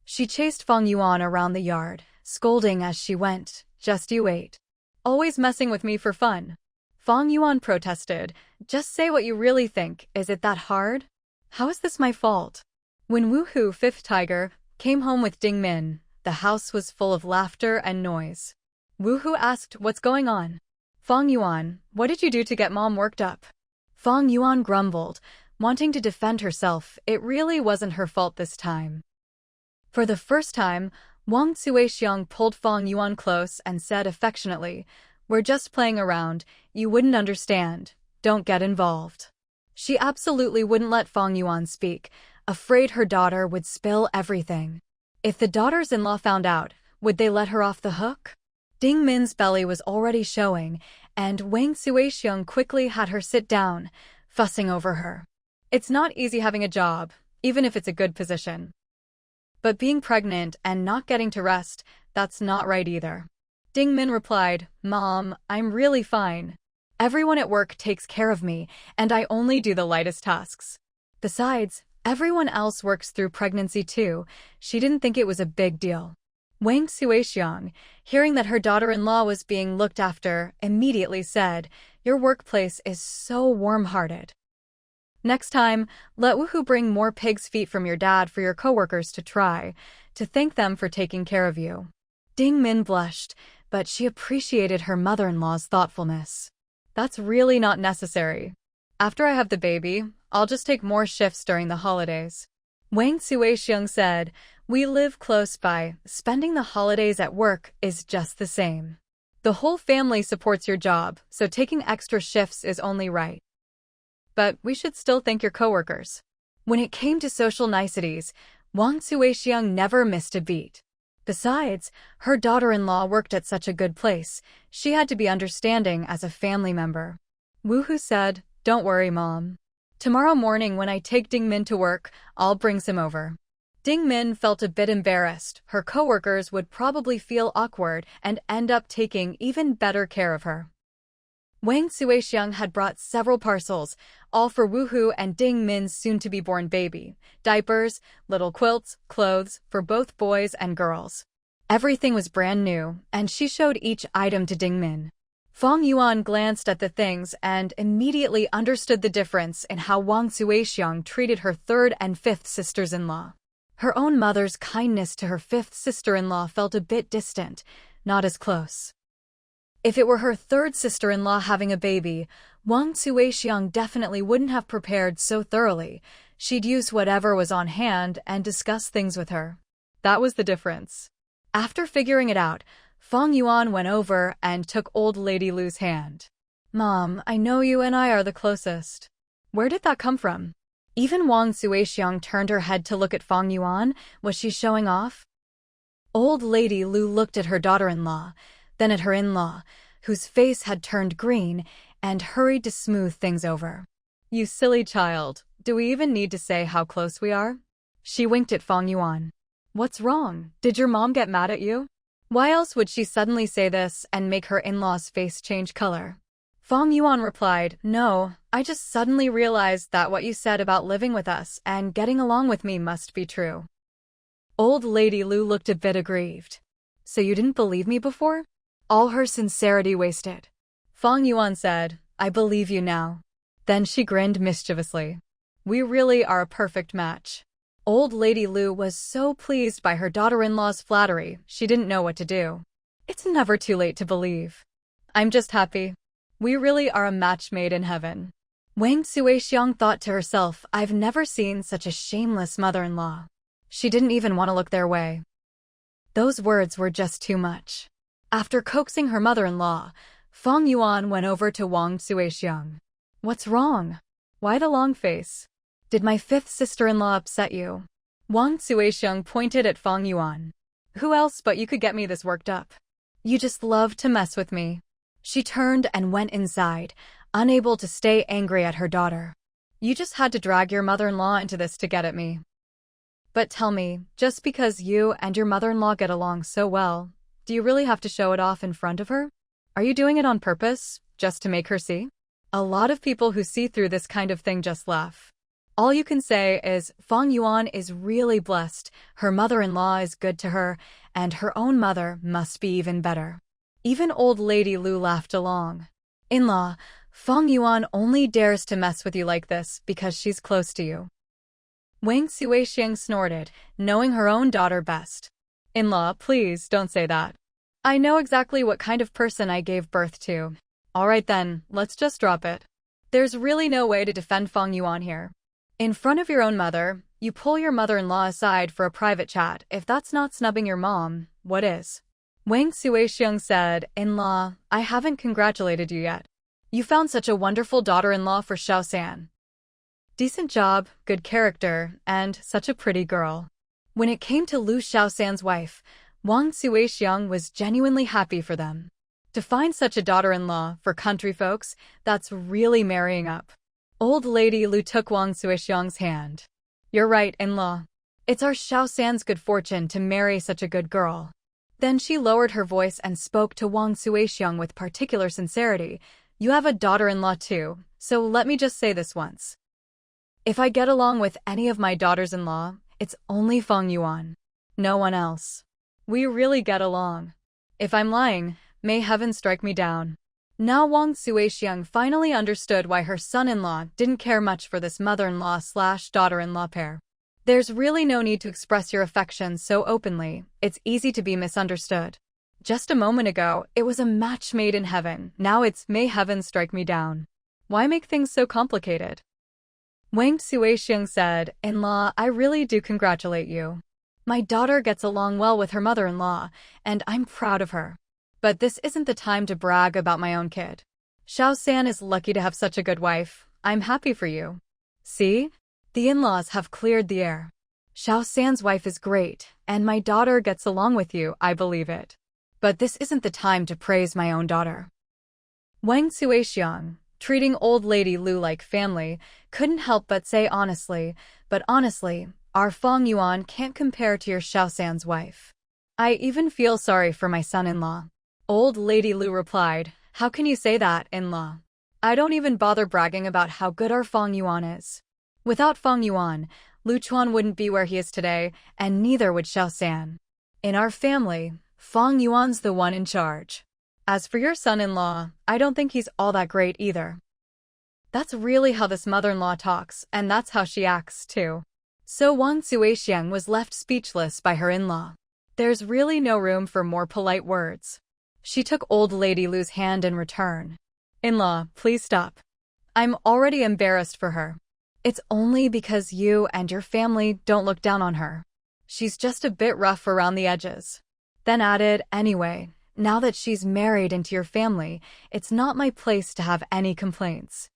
She chased Fang Yuan around the yard, scolding as she went, "Just you wait. Always messing with me for fun." Fang Yuan protested, "Just say what you really think, is it that hard? How is this my fault?" When Wu Hu, fifth tiger, came home with Ding Min, the house was full of laughter and noise. Wu Hu asked, "What's going on?" "Fang Yuan, what did you do to get mom worked up?" Fang Yuan grumbled, wanting to defend herself. It really wasn't her fault this time. For the first time, Wang Suixiang pulled Fang Yuan close and said affectionately, "We're just playing around, you wouldn't understand, don't get involved." She absolutely wouldn't let Fang Yuan speak, afraid her daughter would spill everything. If the daughters-in-law found out, would they let her off the hook? Ding Min's belly was already showing, and Wang Suixiang quickly had her sit down, fussing over her. It's not easy having a job, even if it's a good position. But being pregnant and not getting to rest, that's not right either. Ding Min replied, "Mom, I'm really fine. Everyone at work takes care of me, and I only do the lightest tasks. Besides, everyone else works through pregnancy too." She didn't think it was a big deal. Wang Suixiang, hearing that her daughter-in-law was being looked after, immediately said, "Your workplace is so warm-hearted. Next time, let Woohoo bring more pig's feet from your dad for your coworkers to try, to thank them for taking care of you." Ding Min blushed, but she appreciated her mother-in-law's thoughtfulness. "That's really not necessary. After I have the baby, I'll just take more shifts during the holidays." Wang Suixiang said, "We live close by, spending the holidays at work is just the same. The whole family supports your job, so taking extra shifts is only right. But we should still thank your coworkers." When it came to social niceties, Wang Suixiang never missed a beat. Besides, her daughter-in-law worked at such a good place, she had to be understanding as a family member. Woohoo said, "Don't worry, Mom. Tomorrow morning when I take Ding Min to work, I'll bring some over." Ding Min felt a bit embarrassed. Her coworkers would probably feel awkward and end up taking even better care of her. Wang Suixiang had brought several parcels, all for Woohoo and Ding Min's soon-to-be-born baby. Diapers, little quilts, clothes, for both boys and girls. Everything was brand new, and she showed each item to Ding Min. Fang Yuan glanced at the things and immediately understood the difference in how Wang Suixiang treated her third and fifth sisters-in-law. Her own mother's kindness to her fifth sister-in-law felt a bit distant, not as close. If it were her third sister-in-law having a baby, Wang Suixiang definitely wouldn't have prepared so thoroughly. She'd use whatever was on hand and discuss things with her. That was the difference. After figuring it out, Fang Yuan went over and took Old Lady Lu's hand. "Mom, I know you and I are the closest." Where did that come from? Even Wang Suixiang turned her head to look at Fang Yuan. Was she showing off? Old Lady Lu looked at her daughter-in-law, then at her in-law, whose face had turned green, and hurried to smooth things over. "You silly child, do we even need to say how close we are?" She winked at Fang Yuan. "What's wrong? Did your mom get mad at you?" Why else would she suddenly say this and make her in-law's face change color? Fang Yuan replied, "No, I just suddenly realized that what you said about living with us and getting along with me must be true." Old Lady Lu looked a bit aggrieved. "So you didn't believe me before?" All her sincerity wasted. Fang Yuan said, "I believe you now." Then she grinned mischievously. "We really are a perfect match." Old Lady Lu was so pleased by her daughter-in-law's flattery, she didn't know what to do. It's never too late to believe. "I'm just happy. We really are a match made in heaven." Wang Suixiang thought to herself, "I've never seen such a shameless mother-in-law." She didn't even want to look their way. Those words were just too much. After coaxing her mother-in-law, Fang Yuan went over to Wang Suixiang. "What's wrong? Why the long face? Did my fifth sister-in-law upset you?" Wang Suixiang pointed at Fang Yuan. "Who else but you could get me this worked up? You just love to mess with me." She turned and went inside, unable to stay angry at her daughter. "You just had to drag your mother-in-law into this to get at me. But tell me, just because you and your mother-in-law get along so well, do you really have to show it off in front of her? Are you doing it on purpose, just to make her see?" A lot of people who see through this kind of thing just laugh. All you can say is, Fang Yuan is really blessed, her mother-in-law is good to her, and her own mother must be even better. Even old Lady Lu laughed along. "In-law, Fang Yuan only dares to mess with you like this because she's close to you." Wang Suixiang snorted, knowing her own daughter best. "In-law, please don't say that. I know exactly what kind of person I gave birth to. All right then, let's just drop it. There's really no way to defend Fang Yuan here. In front of your own mother, you pull your mother-in-law aside for a private chat. If that's not snubbing your mom, what is?" Wang Suixiang said, "In-law, I haven't congratulated you yet. You found such a wonderful daughter-in-law for Xiaosan. Decent job, good character, and such a pretty girl." When it came to Lu Xiaosan's wife, Wang Suixiang was genuinely happy for them. To find such a daughter-in-law, for country folks, that's really marrying up. Old Lady Lu took Wang Suixiang's hand. "You're right, in-law. It's our Xiaosan's good fortune to marry such a good girl." Then she lowered her voice and spoke to Wang Suixiang with particular sincerity. "You have a daughter-in-law too, so let me just say this once. If I get along with any of my daughters-in-law, it's only Fang Yuan. No one else. We really get along. If I'm lying, may heaven strike me down." Now Wang Suixiang finally understood why her son-in-law didn't care much for this mother-in-law/daughter-in-law pair. There's really no need to express your affection so openly, it's easy to be misunderstood. Just a moment ago, it was a match made in heaven, now it's may heaven strike me down. Why make things so complicated? Wang Suixiang said, "In-law, I really do congratulate you. My daughter gets along well with her mother-in-law, and I'm proud of her. But this isn't the time to brag about my own kid. Xiaosan is lucky to have such a good wife. I'm happy for you. See? The in-laws have cleared the air. Xiaosan's wife is great, and my daughter gets along with you, I believe it. But this isn't the time to praise my own daughter." Wang Suixiang, treating old Lady Lu like family, couldn't help but say honestly, "But honestly, our Fang Yuan can't compare to your Xiaosan's wife. I even feel sorry for my son-in-law." Old Lady Lu replied, "How can you say that, in-law? I don't even bother bragging about how good our Fang Yuan is. Without Fang Yuan, Lu Chuan wouldn't be where he is today, and neither would Xiaosan. In our family, Fang Yuan's the one in charge. As for your son-in-law, I don't think he's all that great either." That's really how this mother-in-law talks, and that's how she acts too. So Wang Suixiang was left speechless by her in-law. There's really no room for more polite words. She took old Lady Lu's hand in return. "In-law, please stop. I'm already embarrassed for her. It's only because you and your family don't look down on her. She's just a bit rough around the edges." Then added, "Anyway, now that she's married into your family, it's not my place to have any complaints."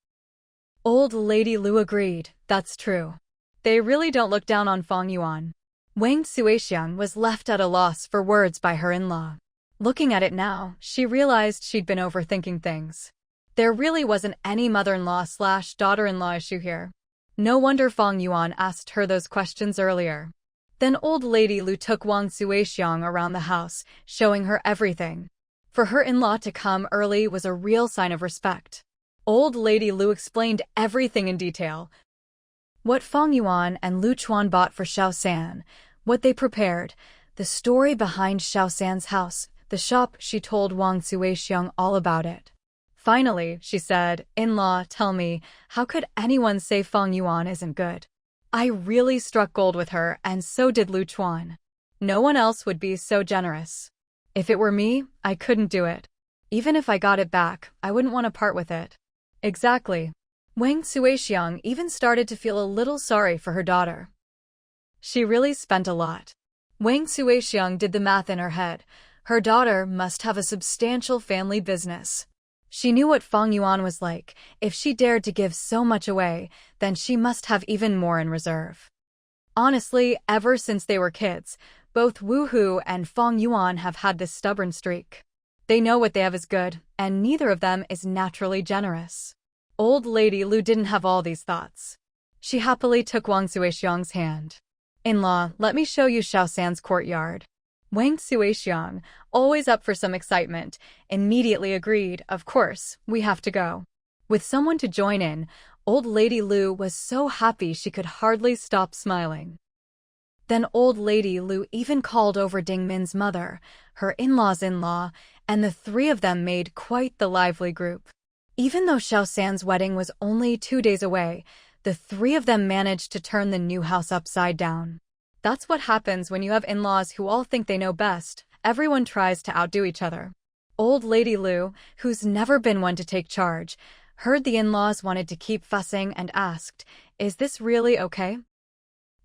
Old Lady Lu agreed, that's true. They really don't look down on Fang Yuan. Wang Suixiang was left at a loss for words by her in-law. Looking at it now, she realized she'd been overthinking things. There really wasn't any mother-in-law/daughter-in-law issue here. No wonder Fang Yuan asked her those questions earlier. Then old Lady Lu took Wang Suixiang around the house, showing her everything. For her in-law to come early was a real sign of respect. Old Lady Lu explained everything in detail. What Fang Yuan and Lu Chuan bought for Xiaosan, what they prepared, the story behind Xiaosan's house, the shop. She told Wang Suixiang all about it. Finally, she said, "In-law, tell me, how could anyone say Fang Yuan isn't good?" I really struck gold with her, and so did Lu Chuan. No one else would be so generous. If it were me, I couldn't do it. Even if I got it back, I wouldn't want to part with it. Exactly. Wang Suixiang even started to feel a little sorry for her daughter. She really spent a lot. Wang Suixiang did the math in her head. Her daughter must have a substantial family business. She knew what Fang Yuan was like. If she dared to give so much away, then she must have even more in reserve. Honestly, ever since they were kids, both Wu Hu and Fang Yuan have had this stubborn streak. They know what they have is good, and neither of them is naturally generous. Old Lady Lu didn't have all these thoughts. She happily took Wang Suixiang's hand. "In-law, let me show you Shaosan's courtyard." Wang Suixiang, always up for some excitement, immediately agreed, "Of course, we have to go." With someone to join in, Old Lady Lu was so happy she could hardly stop smiling. Then Old Lady Lu even called over Ding Min's mother, her in-law's in-law, and the three of them made quite the lively group. Even though Shaosan's wedding was only 2 days away, the three of them managed to turn the new house upside down. That's what happens when you have in-laws who all think they know best. Everyone tries to outdo each other. Old Lady Lu, who's never been one to take charge, heard the in-laws wanted to keep fussing and asked, "Is this really okay?"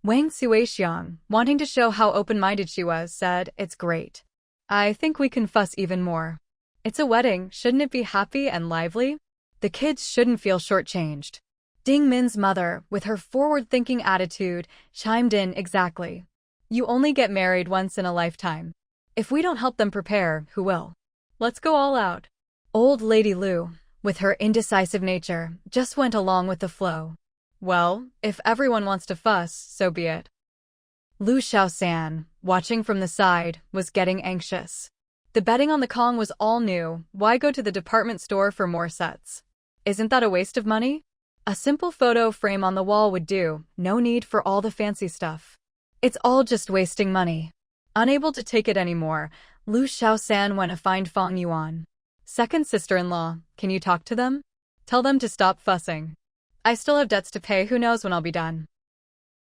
Wang Suixiang, wanting to show how open-minded she was, said, "It's great. I think we can fuss even more. It's a wedding, shouldn't it be happy and lively? The kids shouldn't feel shortchanged." Ding Min's mother, with her forward-thinking attitude, chimed in, "Exactly. You only get married once in a lifetime. If we don't help them prepare, who will? Let's go all out." Old Lady Lu, with her indecisive nature, just went along with the flow. "Well, if everyone wants to fuss, so be it." Lu Shaosan, watching from the side, was getting anxious. The bedding on the Kong was all new. Why go to the department store for more sets? Isn't that a waste of money? A simple photo frame on the wall would do, no need for all the fancy stuff. It's all just wasting money. Unable to take it anymore, Lu Shaosan went to find Fang Yuan. "Second sister-in-law, can you talk to them? Tell them to stop fussing. I still have debts to pay, who knows when I'll be done."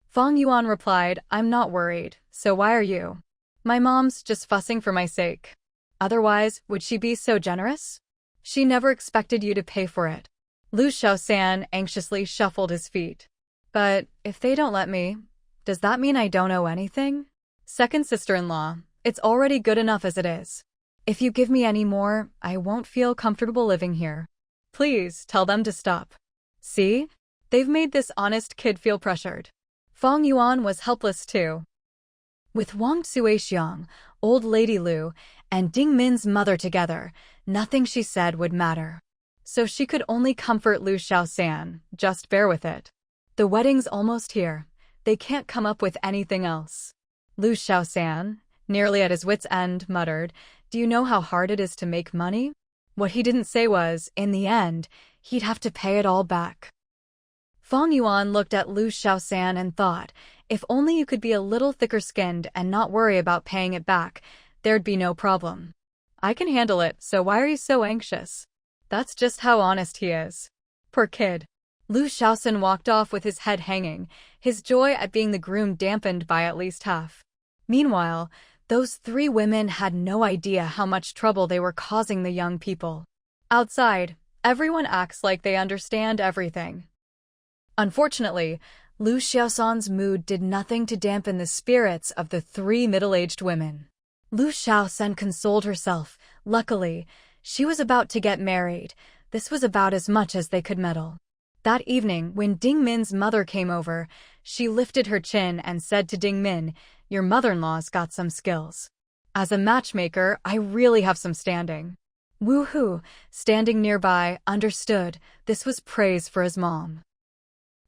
Fang Yuan replied, "I'm not worried, so why are you? My mom's just fussing for my sake. Otherwise, would she be so generous? She never expected you to pay for it." Lu Shaosan anxiously shuffled his feet. "But if they don't let me, does that mean I don't owe anything? Second sister-in-law, it's already good enough as it is. If you give me any more, I won't feel comfortable living here. Please tell them to stop." See? They've made this honest kid feel pressured. Fang Yuan was helpless too. With Wang Suixiang, Old Lady Lu, and Ding Min's mother together, nothing she said would matter. So she could only comfort Lu Shaosan, "Just bear with it. The wedding's almost here. They can't come up with anything else." Lu Shaosan, nearly at his wit's end, muttered, "Do you know how hard it is to make money?" What he didn't say was, in the end, he'd have to pay it all back. Fang Yuan looked at Lu Shaosan and thought, if only you could be a little thicker-skinned and not worry about paying it back, there'd be no problem. "I can handle it, so why are you so anxious?" That's just how honest he is. Poor kid. Lu Shaosan walked off with his head hanging, his joy at being the groom dampened by at least half. Meanwhile, those three women had no idea how much trouble they were causing the young people. Outside, everyone acts like they understand everything. Unfortunately, Lu Shaosan's mood did nothing to dampen the spirits of the three middle-aged women. Lu Shaosan consoled herself. Luckily, she was about to get married. This was about as much as they could meddle. That evening, when Ding Min's mother came over, she lifted her chin and said to Ding Min, "Your mother-in-law's got some skills. As a matchmaker, I really have some standing." Wu Hu, standing nearby, understood this was praise for his mom.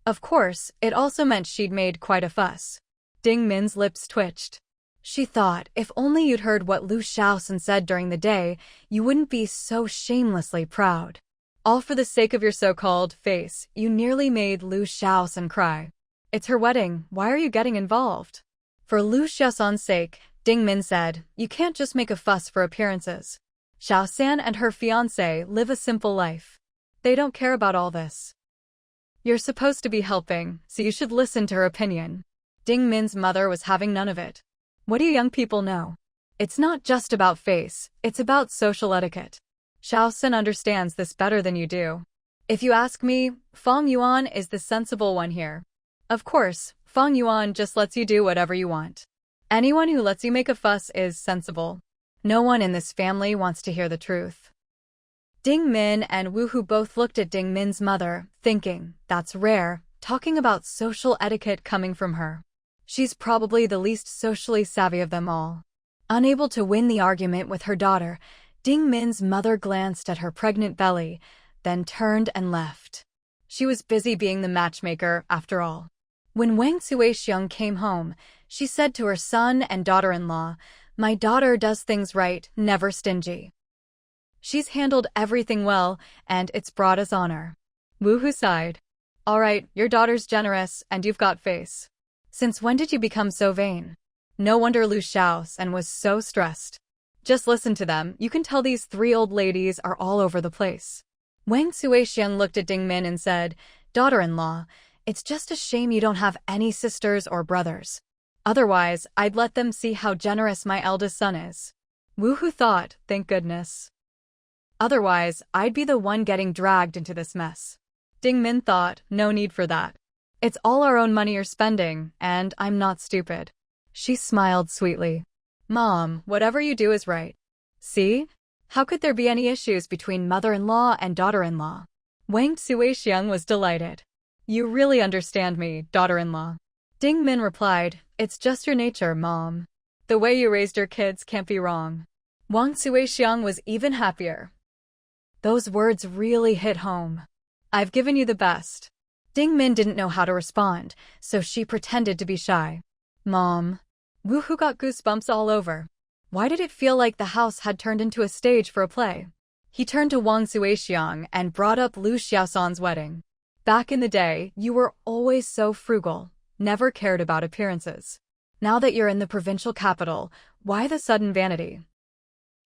Of course, it also meant she'd made quite a fuss. Ding Min's lips twitched. She thought, if only you'd heard what Lu Shaosan said during the day, you wouldn't be so shamelessly proud. All for the sake of your so-called face, you nearly made Lu Shaosan cry. It's her wedding, why are you getting involved? For Lu Shaosan's sake, Ding Min said, you can't just make a fuss for appearances. Xiaosan and her fiancé live a simple life. They don't care about all this. You're supposed to be helping, so you should listen to her opinion. Ding Min's mother was having none of it. What do you young people know? It's not just about face, it's about social etiquette. Xiaosan understands this better than you do. If you ask me, Fang Yuan is the sensible one here. Of course, Fang Yuan just lets you do whatever you want. Anyone who lets you make a fuss is sensible. No one in this family wants to hear the truth. Ding Min and Wu Hu both looked at Ding Min's mother, thinking, that's rare, talking about social etiquette coming from her. She's probably the least socially savvy of them all. Unable to win the argument with her daughter, Ding Min's mother glanced at her pregnant belly, then turned and left. She was busy being the matchmaker, after all. When Wang Suixiang came home, she said to her son and daughter-in-law, my daughter does things right, never stingy. She's handled everything well, and it's brought us honor. Wu Hu sighed. All right, your daughter's generous, and you've got face. Since when did you become so vain? No wonder Lu Xiaosan was so stressed. Just listen to them, you can tell these three old ladies are all over the place. Wang Suixiang looked at Ding Min and said, daughter-in-law, it's just a shame you don't have any sisters or brothers. Otherwise, I'd let them see how generous my eldest son is. Wu Hu thought, thank goodness. Otherwise, I'd be the one getting dragged into this mess. Ding Min thought, no need for that. It's all our own money you're spending, and I'm not stupid. She smiled sweetly. Mom, whatever you do is right. See? How could there be any issues between mother-in-law and daughter-in-law? Wang Suixiang was delighted. You really understand me, daughter-in-law. Ding Min replied, it's just your nature, Mom. The way you raised your kids can't be wrong. Wang Suixiang was even happier. Those words really hit home. I've given you the best. Ding Min didn't know how to respond, so she pretended to be shy. Mom. Wu Hu got goosebumps all over. Why did it feel like the house had turned into a stage for a play? He turned to Wang Suixiang and brought up Lu Xiaosan's wedding. Back in the day, you were always so frugal, never cared about appearances. Now that you're in the provincial capital, why the sudden vanity?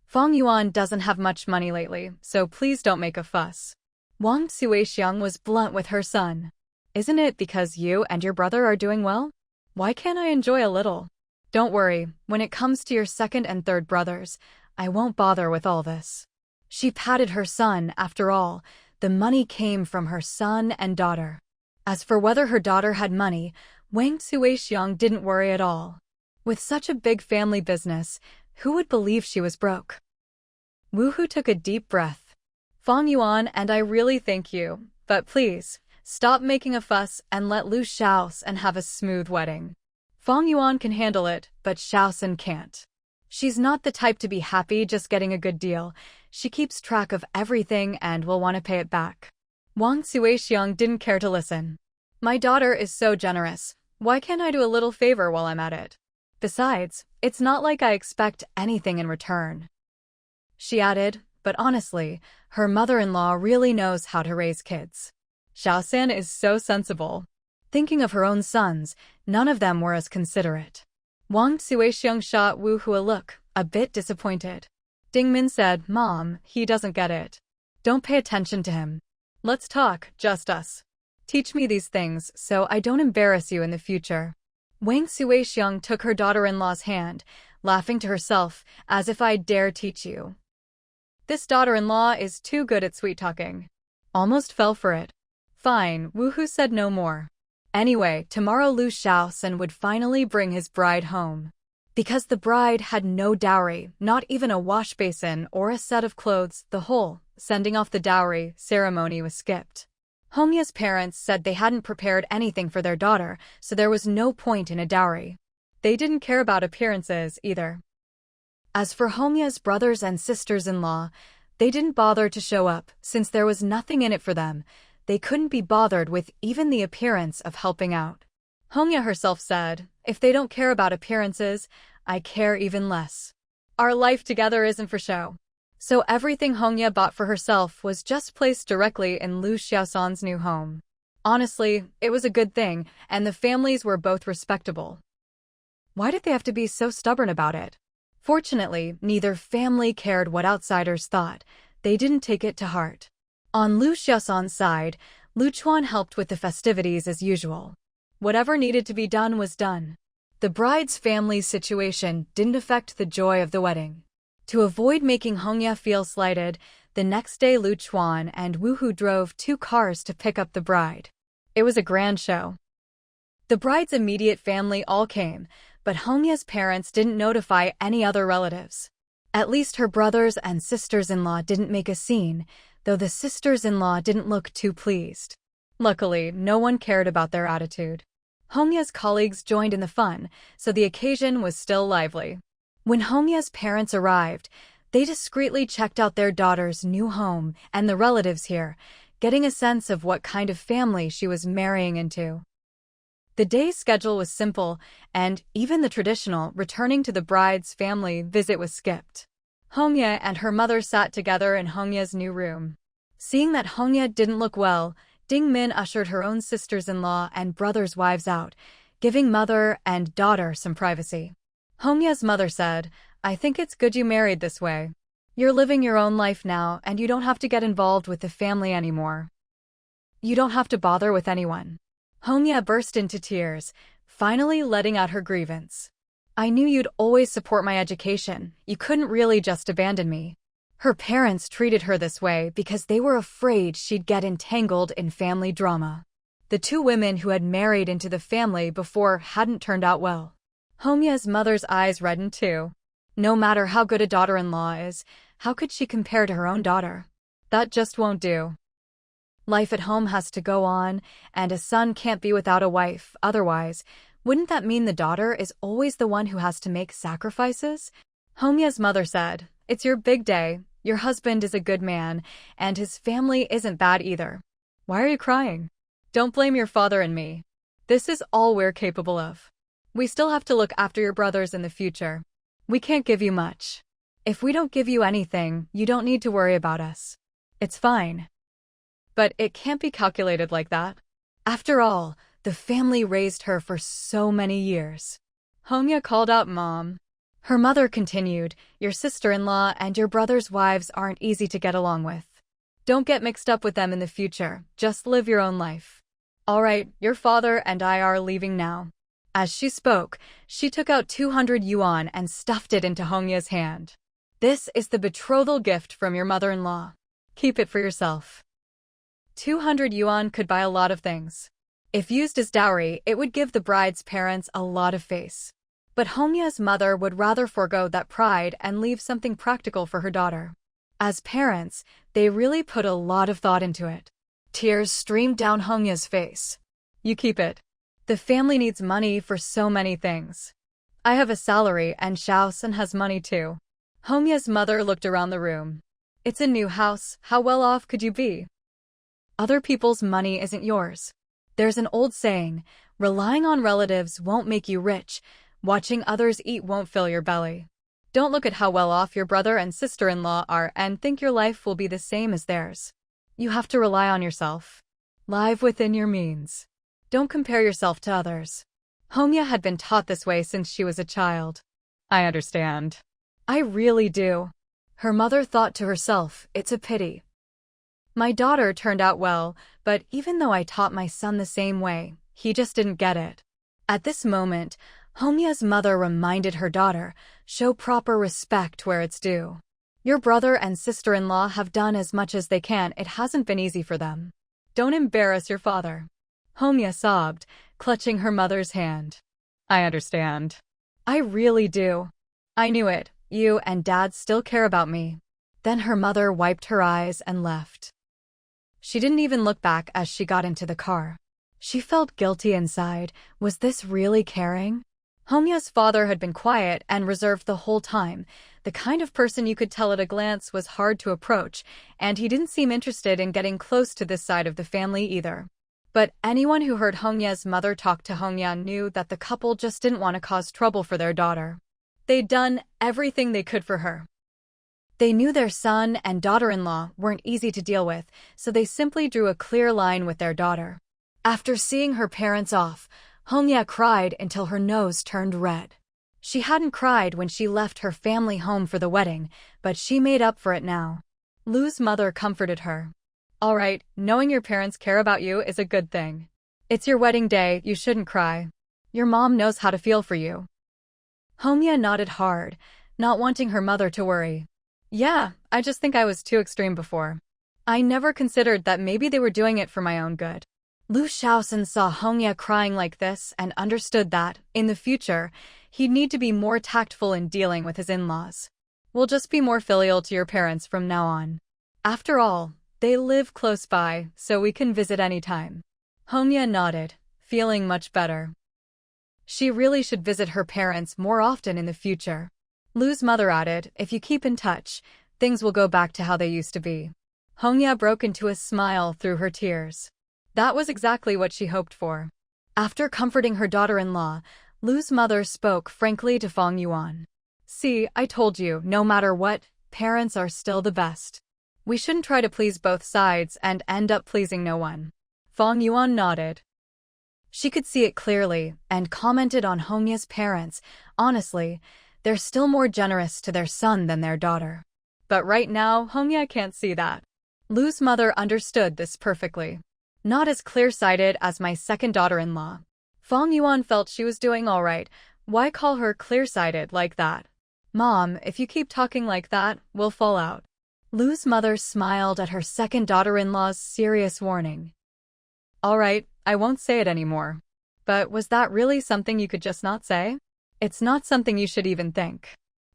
Fang Yuan doesn't have much money lately, so please don't make a fuss. Wang Suixiang was blunt with her son. Isn't it because you and your brother are doing well? Why can't I enjoy a little? Don't worry, when it comes to your second and third brothers, I won't bother with all this. She patted her son, after all, the money came from her son and daughter. As for whether her daughter had money, Wang Suixiang didn't worry at all. With such a big family business, who would believe she was broke? Wu Hu took a deep breath. Fang Yuan and I really thank you, but please, stop making a fuss and let Lu Xiaosan have a smooth wedding. Fang Yuan can handle it, but Xiaosan can't. She's not the type to be happy just getting a good deal. She keeps track of everything and will want to pay it back. Wang Suixiang didn't care to listen. My daughter is so generous. Why can't I do a little favor while I'm at it? Besides, it's not like I expect anything in return. She added, but honestly, her mother-in-law really knows how to raise kids. Xiaosan is so sensible. Thinking of her own sons, none of them were as considerate. Wang Suixiang shot Wu Hu a look, a bit disappointed. Ding Min said, Mom, he doesn't get it. Don't pay attention to him. Let's talk, just us. Teach me these things so I don't embarrass you in the future. Wang Suixiang took her daughter-in-law's hand, laughing to herself, as if I'd dare teach you. This daughter-in-law is too good at sweet-talking. Almost fell for it. Fine, Wu Hu said no more. Anyway, tomorrow Lu Xiaosan would finally bring his bride home. Because the bride had no dowry, not even a wash basin or a set of clothes, the whole sending off the dowry ceremony was skipped. Hongya's parents said they hadn't prepared anything for their daughter, so there was no point in a dowry. They didn't care about appearances either. As for Hongya's brothers and sisters-in-law, they didn't bother to show up, since there was nothing in it for them. They couldn't be bothered with even the appearance of helping out. Hongya herself said, if they don't care about appearances, I care even less. Our life together isn't for show. So everything Hongya bought for herself was just placed directly in Lu Xiaosan's new home. Honestly, it was a good thing, and the families were both respectable. Why did they have to be so stubborn about it? Fortunately, neither family cared what outsiders thought. They didn't take it to heart. On Lu Xiaoson's side, Lu Chuan helped with the festivities as usual. Whatever needed to be done was done. The bride's family's situation didn't affect the joy of the wedding. To avoid making Hongya feel slighted, the next day Lu Chuan and Wu Hu drove 2 cars to pick up the bride. It was a grand show. The bride's immediate family all came, but Hongya's parents didn't notify any other relatives. At least her brothers and sisters-in-law didn't make a scene, though the sisters-in-law didn't look too pleased. Luckily, no one cared about their attitude. Hongya's colleagues joined in the fun, so the occasion was still lively. When Hongya's parents arrived, they discreetly checked out their daughter's new home and the relatives here, getting a sense of what kind of family she was marrying into. The day's schedule was simple, and even the traditional returning to the bride's family visit was skipped. Hongya and her mother sat together in Hongya's new room. Seeing that Hongya didn't look well, Ding Min ushered her own sisters-in-law and brothers' wives out, giving mother and daughter some privacy. Hongya's mother said, "I think it's good you married this way. You're living your own life now and you don't have to get involved with the family anymore. You don't have to bother with anyone." Hongya burst into tears, finally letting out her grievance. "I knew you'd always support my education. You couldn't really just abandon me." Her parents treated her this way because they were afraid she'd get entangled in family drama. The 2 women who had married into the family before hadn't turned out well. Hongya's mother's eyes reddened too. No matter how good a daughter-in-law is, how could she compare to her own daughter? That just won't do. Life at home has to go on, and a son can't be without a wife. Otherwise, wouldn't that mean the daughter is always the one who has to make sacrifices? Hongya's mother said, "It's your big day. Your husband is a good man, and his family isn't bad either. Why are you crying? Don't blame your father and me. This is all we're capable of. We still have to look after your brothers in the future. We can't give you much. If we don't give you anything, you don't need to worry about us. It's fine. But it can't be calculated like that. After all, the family raised her for so many years." Hongya called out Mom. Her mother continued, "Your sister-in-law and your brother's wives aren't easy to get along with. Don't get mixed up with them in the future. Just live your own life. All right, your father and I are leaving now." As she spoke, she took out 200 yuan and stuffed it into Hongya's hand. "This is the betrothal gift from your mother-in-law. Keep it for yourself." 200 yuan could buy a lot of things. If used as dowry, it would give the bride's parents a lot of face. But Hongya's mother would rather forego that pride and leave something practical for her daughter. As parents, they really put a lot of thought into it. Tears streamed down Hongya's face. "You keep it. The family needs money for so many things. I have a salary and Xiaosun has money too." Hongya's mother looked around the room. "It's a new house. How well off could you be? Other people's money isn't yours. There's an old saying, relying on relatives won't make you rich. Watching others eat won't fill your belly. Don't look at how well off your brother and sister-in-law are and think your life will be the same as theirs. You have to rely on yourself. Live within your means. Don't compare yourself to others." Hongya had been taught this way since she was a child. "I understand. I really do." Her mother thought to herself, "It's a pity. My daughter turned out well, but even though I taught my son the same way, he just didn't get it." At this moment, Hongya's mother reminded her daughter, "Show proper respect where it's due. Your brother and sister-in-law have done as much as they can. It hasn't been easy for them. Don't embarrass your father." Hongya sobbed, clutching her mother's hand. "I understand. I really do. I knew it. You and Dad still care about me." Then her mother wiped her eyes and left. She didn't even look back as she got into the car. She felt guilty inside. Was this really caring? Hongya's father had been quiet and reserved the whole time, the kind of person you could tell at a glance was hard to approach, and he didn't seem interested in getting close to this side of the family either. But anyone who heard Hongya's mother talk to Hongya knew that the couple just didn't want to cause trouble for their daughter. They'd done everything they could for her. They knew their son and daughter-in-law weren't easy to deal with, so they simply drew a clear line with their daughter. After seeing her parents off, Hongya cried until her nose turned red. She hadn't cried when she left her family home for the wedding, but she made up for it now. Lu's mother comforted her. All right, knowing your parents care about you is a good thing. It's your wedding day, you shouldn't cry. Your mom knows how to feel for you. Hongya nodded hard, not wanting her mother to worry. Yeah, I just think I was too extreme before. I never considered that maybe they were doing it for my own good. Lu Shaoxin saw Hongya crying like this and understood that, in the future, he'd need to be more tactful in dealing with his in-laws. We'll just be more filial to your parents from now on. After all, they live close by, so we can visit anytime. Hongya nodded, feeling much better. She really should visit her parents more often in the future. Lu's mother added, if you keep in touch, things will go back to how they used to be. Hongya broke into a smile through her tears. That was exactly what she hoped for. After comforting her daughter-in-law, Lu's mother spoke frankly to Fang Yuan. See, I told you, no matter what, parents are still the best. We shouldn't try to please both sides and end up pleasing no one. Fang Yuan nodded. She could see it clearly and commented on Hongya's parents. Honestly, they're still more generous to their son than their daughter. But right now, Hongya can't see that. Lu's mother understood this perfectly. Not as clear-sighted as my second daughter-in-law. Fang Yuan felt she was doing all right. Why call her clear-sighted like that? Mom, if you keep talking like that, we'll fall out. Lu's mother smiled at her second daughter-in-law's serious warning. All right, I won't say it anymore. But was that really something you could just not say? It's not something you should even think.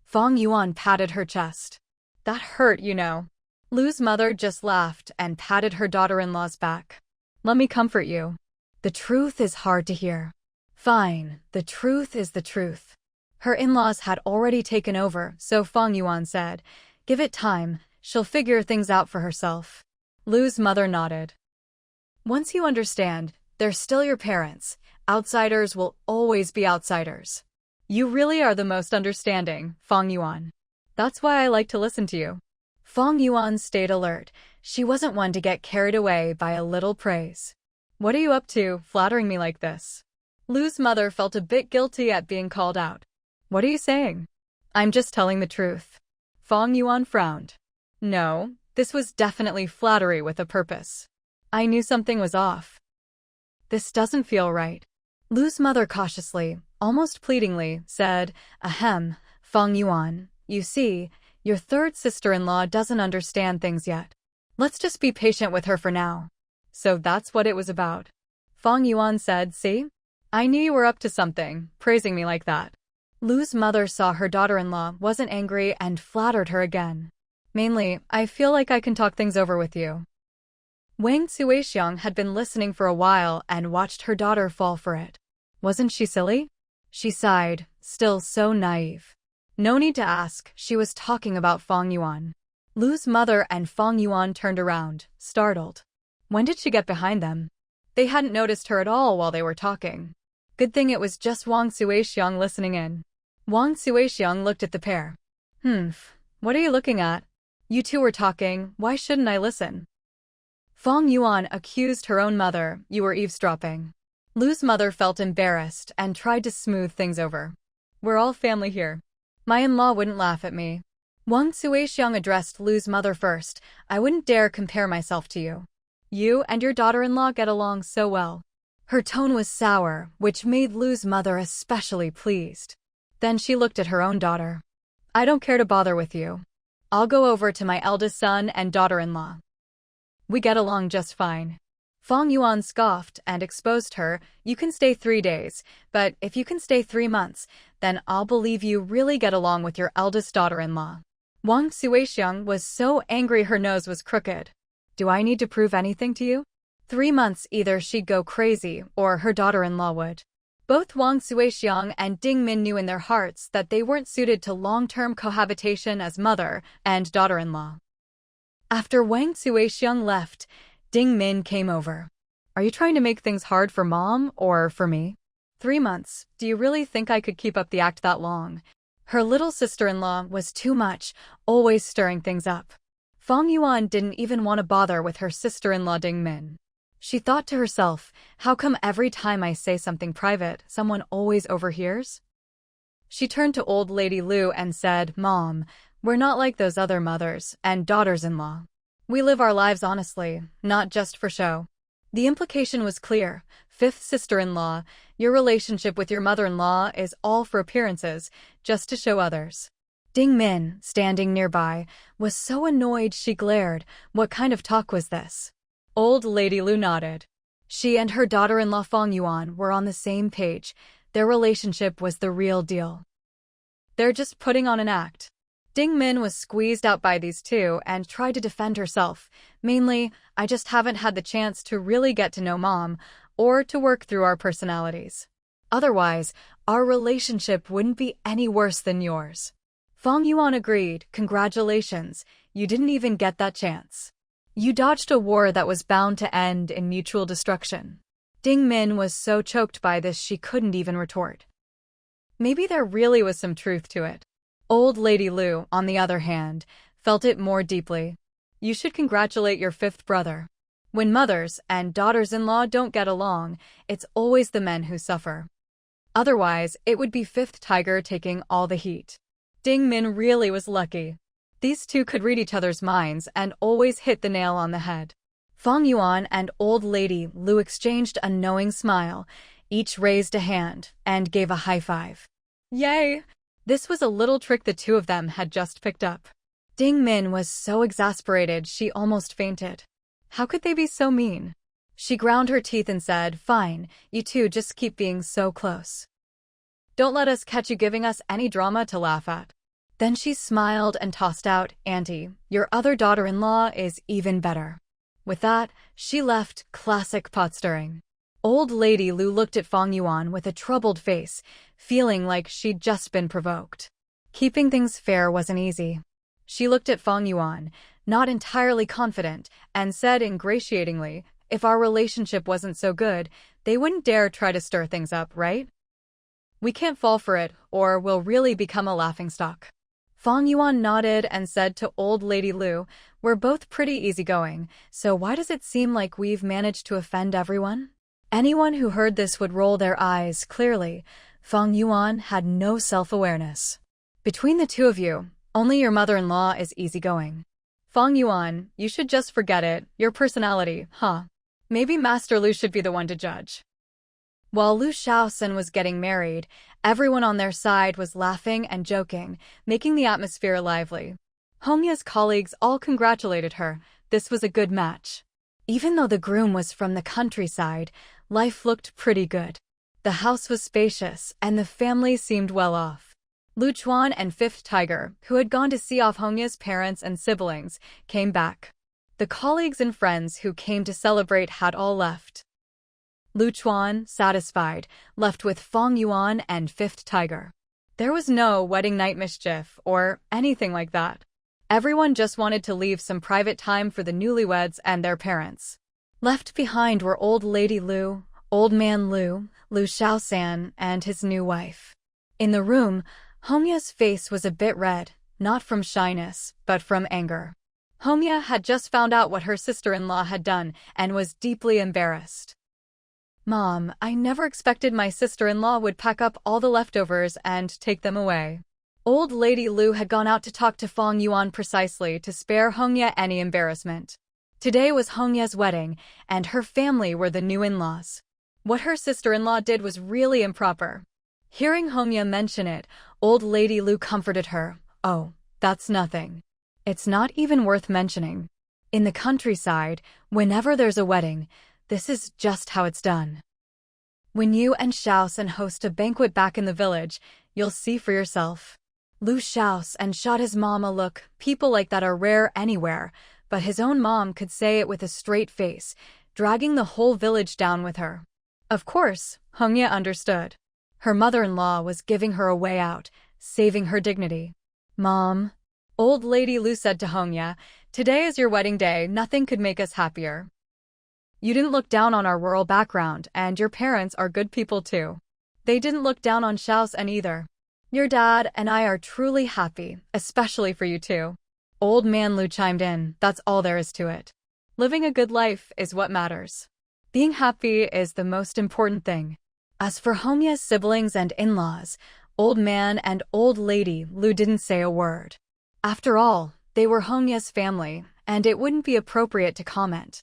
Fang Yuan patted her chest. That hurt, you know. Lu's mother just laughed and patted her daughter-in-law's back. Let me comfort you. The truth is hard to hear. Fine, the truth is the truth. Her in-laws had already taken over, so Fang Yuan said, give it time, she'll figure things out for herself. Lu's mother nodded. Once you understand, they're still your parents. Outsiders will always be outsiders. You really are the most understanding, Fang Yuan. That's why I like to listen to you. Fang Yuan stayed alert. She wasn't one to get carried away by a little praise. What are you up to, flattering me like this? Lu's mother felt a bit guilty at being called out. What are you saying? I'm just telling the truth. Fang Yuan frowned. No, this was definitely flattery with a purpose. I knew something was off. This doesn't feel right. Lu's mother cautiously, almost pleadingly, said, Ahem, Fang Yuan, you see, your third sister-in-law doesn't understand things yet. Let's just be patient with her for now. So that's what it was about. Fang Yuan said, see? I knew you were up to something, praising me like that. Lu's mother saw her daughter-in-law wasn't angry and flattered her again. Mainly, I feel like I can talk things over with you. Wang Xuexiang had been listening for a while and watched her daughter fall for it. Wasn't she silly? She sighed, still so naive. No need to ask, she was talking about Fang Yuan. Lu's mother and Fang Yuan turned around, startled. When did she get behind them? They hadn't noticed her at all while they were talking. Good thing it was just Wang Xuexiang listening in. Wang Xuexiang looked at the pair. What are you looking at? You two were talking, why shouldn't I listen? Fang Yuan accused her own mother, you were eavesdropping. Lu's mother felt embarrassed and tried to smooth things over. We're all family here. My in-law wouldn't laugh at me. Wang Xuexiang addressed Lu's mother first. I wouldn't dare compare myself to you. You and your daughter-in-law get along so well. Her tone was sour, which made Lu's mother especially pleased. Then she looked at her own daughter. I don't care to bother with you. I'll go over to my eldest son and daughter-in-law. We get along just fine. Fang Yuan scoffed and exposed her. You can stay 3 days, but if you can stay 3 months, then I'll believe you really get along with your eldest daughter-in-law. Wang Xuexiang was so angry her nose was crooked. Do I need to prove anything to you? 3 months either she'd go crazy or her daughter-in-law would. Both Wang Xuexiang and Ding Min knew in their hearts that they weren't suited to long-term cohabitation as mother and daughter-in-law. After Wang Xuexiang left, Ding Min came over. Are you trying to make things hard for Mom or for me? 3 months, do you really think I could keep up the act that long? Her little sister-in-law was too much, always stirring things up. Fang Yuan didn't even want to bother with her sister-in-law Ding Min. She thought to herself, how come every time I say something private, someone always overhears? She turned to old lady Lu and said, "Mom, we're not like those other mothers and daughters-in-law. We live our lives honestly, not just for show." The implication was clear. Fifth sister-in-law, your relationship with your mother-in-law is all for appearances, just to show others. Ding Min, standing nearby, was so annoyed she glared. What kind of talk was this? Old lady Lu nodded. She and her daughter-in-law Fang Yuan were on the same page. Their relationship was the real deal. They're just putting on an act. Ding Min was squeezed out by these two and tried to defend herself. Mainly, I just haven't had the chance to really get to know Mom or to work through our personalities. Otherwise, our relationship wouldn't be any worse than yours. Fang Yuan agreed. Congratulations, you didn't even get that chance. You dodged a war that was bound to end in mutual destruction. Ding Min was so choked by this she couldn't even retort. Maybe there really was some truth to it. Old lady Lu, on the other hand, felt it more deeply. You should congratulate your fifth brother. When mothers and daughters-in-law don't get along, it's always the men who suffer. Otherwise, it would be fifth tiger taking all the heat. Ding Min really was lucky. These two could read each other's minds and always hit the nail on the head. Fang Yuan and old lady Lu exchanged a knowing smile. Each raised a hand and gave a high five. Yay! This was a little trick the two of them had just picked up. Ding Min was so exasperated she almost fainted. How could they be so mean? She ground her teeth and said, "Fine, you two just keep being so close. Don't let us catch you giving us any drama to laugh at." Then she smiled and tossed out, "Auntie, your other daughter-in-law is even better." With that, she left. Classic pot stirring. Old lady Lu looked at Fang Yuan with a troubled face, feeling like she'd just been provoked. Keeping things fair wasn't easy. She looked at Fang Yuan, not entirely confident, and said ingratiatingly, "If our relationship wasn't so good, they wouldn't dare try to stir things up, right? We can't fall for it, or we'll really become a laughingstock." Fang Yuan nodded and said to old lady Lu, "We're both pretty easygoing, so why does it seem like we've managed to offend everyone?" Anyone who heard this would roll their eyes. Clearly, Fang Yuan had no self-awareness. "Between the two of you, only your mother-in-law is easygoing. Fang Yuan, you should just forget it, your personality, huh? Maybe Master Lu should be the one to judge." While Lu Shaosan was getting married, everyone on their side was laughing and joking, making the atmosphere lively. Hongya's colleagues all congratulated her. This was a good match. Even though the groom was from the countryside, life looked pretty good. The house was spacious, and the family seemed well off. Lu Chuan and Fifth Tiger, who had gone to see off Hongya's parents and siblings, came back. The colleagues and friends who came to celebrate had all left. Lu Chuan, satisfied, left with Fang Yuan and Fifth Tiger. There was no wedding night mischief or anything like that. Everyone just wanted to leave some private time for the newlyweds and their parents. Left behind were old lady Lu, old man Lu, Lu Shaosan, and his new wife. In the room, Hongya's face was a bit red, not from shyness, but from anger. Hongya had just found out what her sister-in-law had done and was deeply embarrassed. "Mom, I never expected my sister-in-law would pack up all the leftovers and take them away." Old lady Lu had gone out to talk to Fang Yuan precisely to spare Hongya any embarrassment. Today was Hongya's wedding, and her family were the new in-laws. What her sister-in-law did was really improper. Hearing Hongya mention it, old lady Lu comforted her. "Oh, that's nothing. It's not even worth mentioning. In the countryside, whenever there's a wedding, this is just how it's done. When you and Shaosan host a banquet back in the village, you'll see for yourself." Lu Shaos and shot his mom a look. People like that are rare anywhere, but his own mom could say it with a straight face, dragging the whole village down with her. Of course, Hongya understood. Her mother-in-law was giving her a way out, saving her dignity. "Mom," old lady Lu said to Hongya, "today is your wedding day. Nothing could make us happier. You didn't look down on our rural background, and your parents are good people too. They didn't look down on Shaosan either. Your dad and I are truly happy, especially for you two." Old man Lu chimed in, "That's all there is to it. Living a good life is what matters. Being happy is the most important thing." As for Hongya's siblings and in-laws, Old man and old lady Lu didn't say a word. After all, they were Hongya's family, and it wouldn't be appropriate to comment.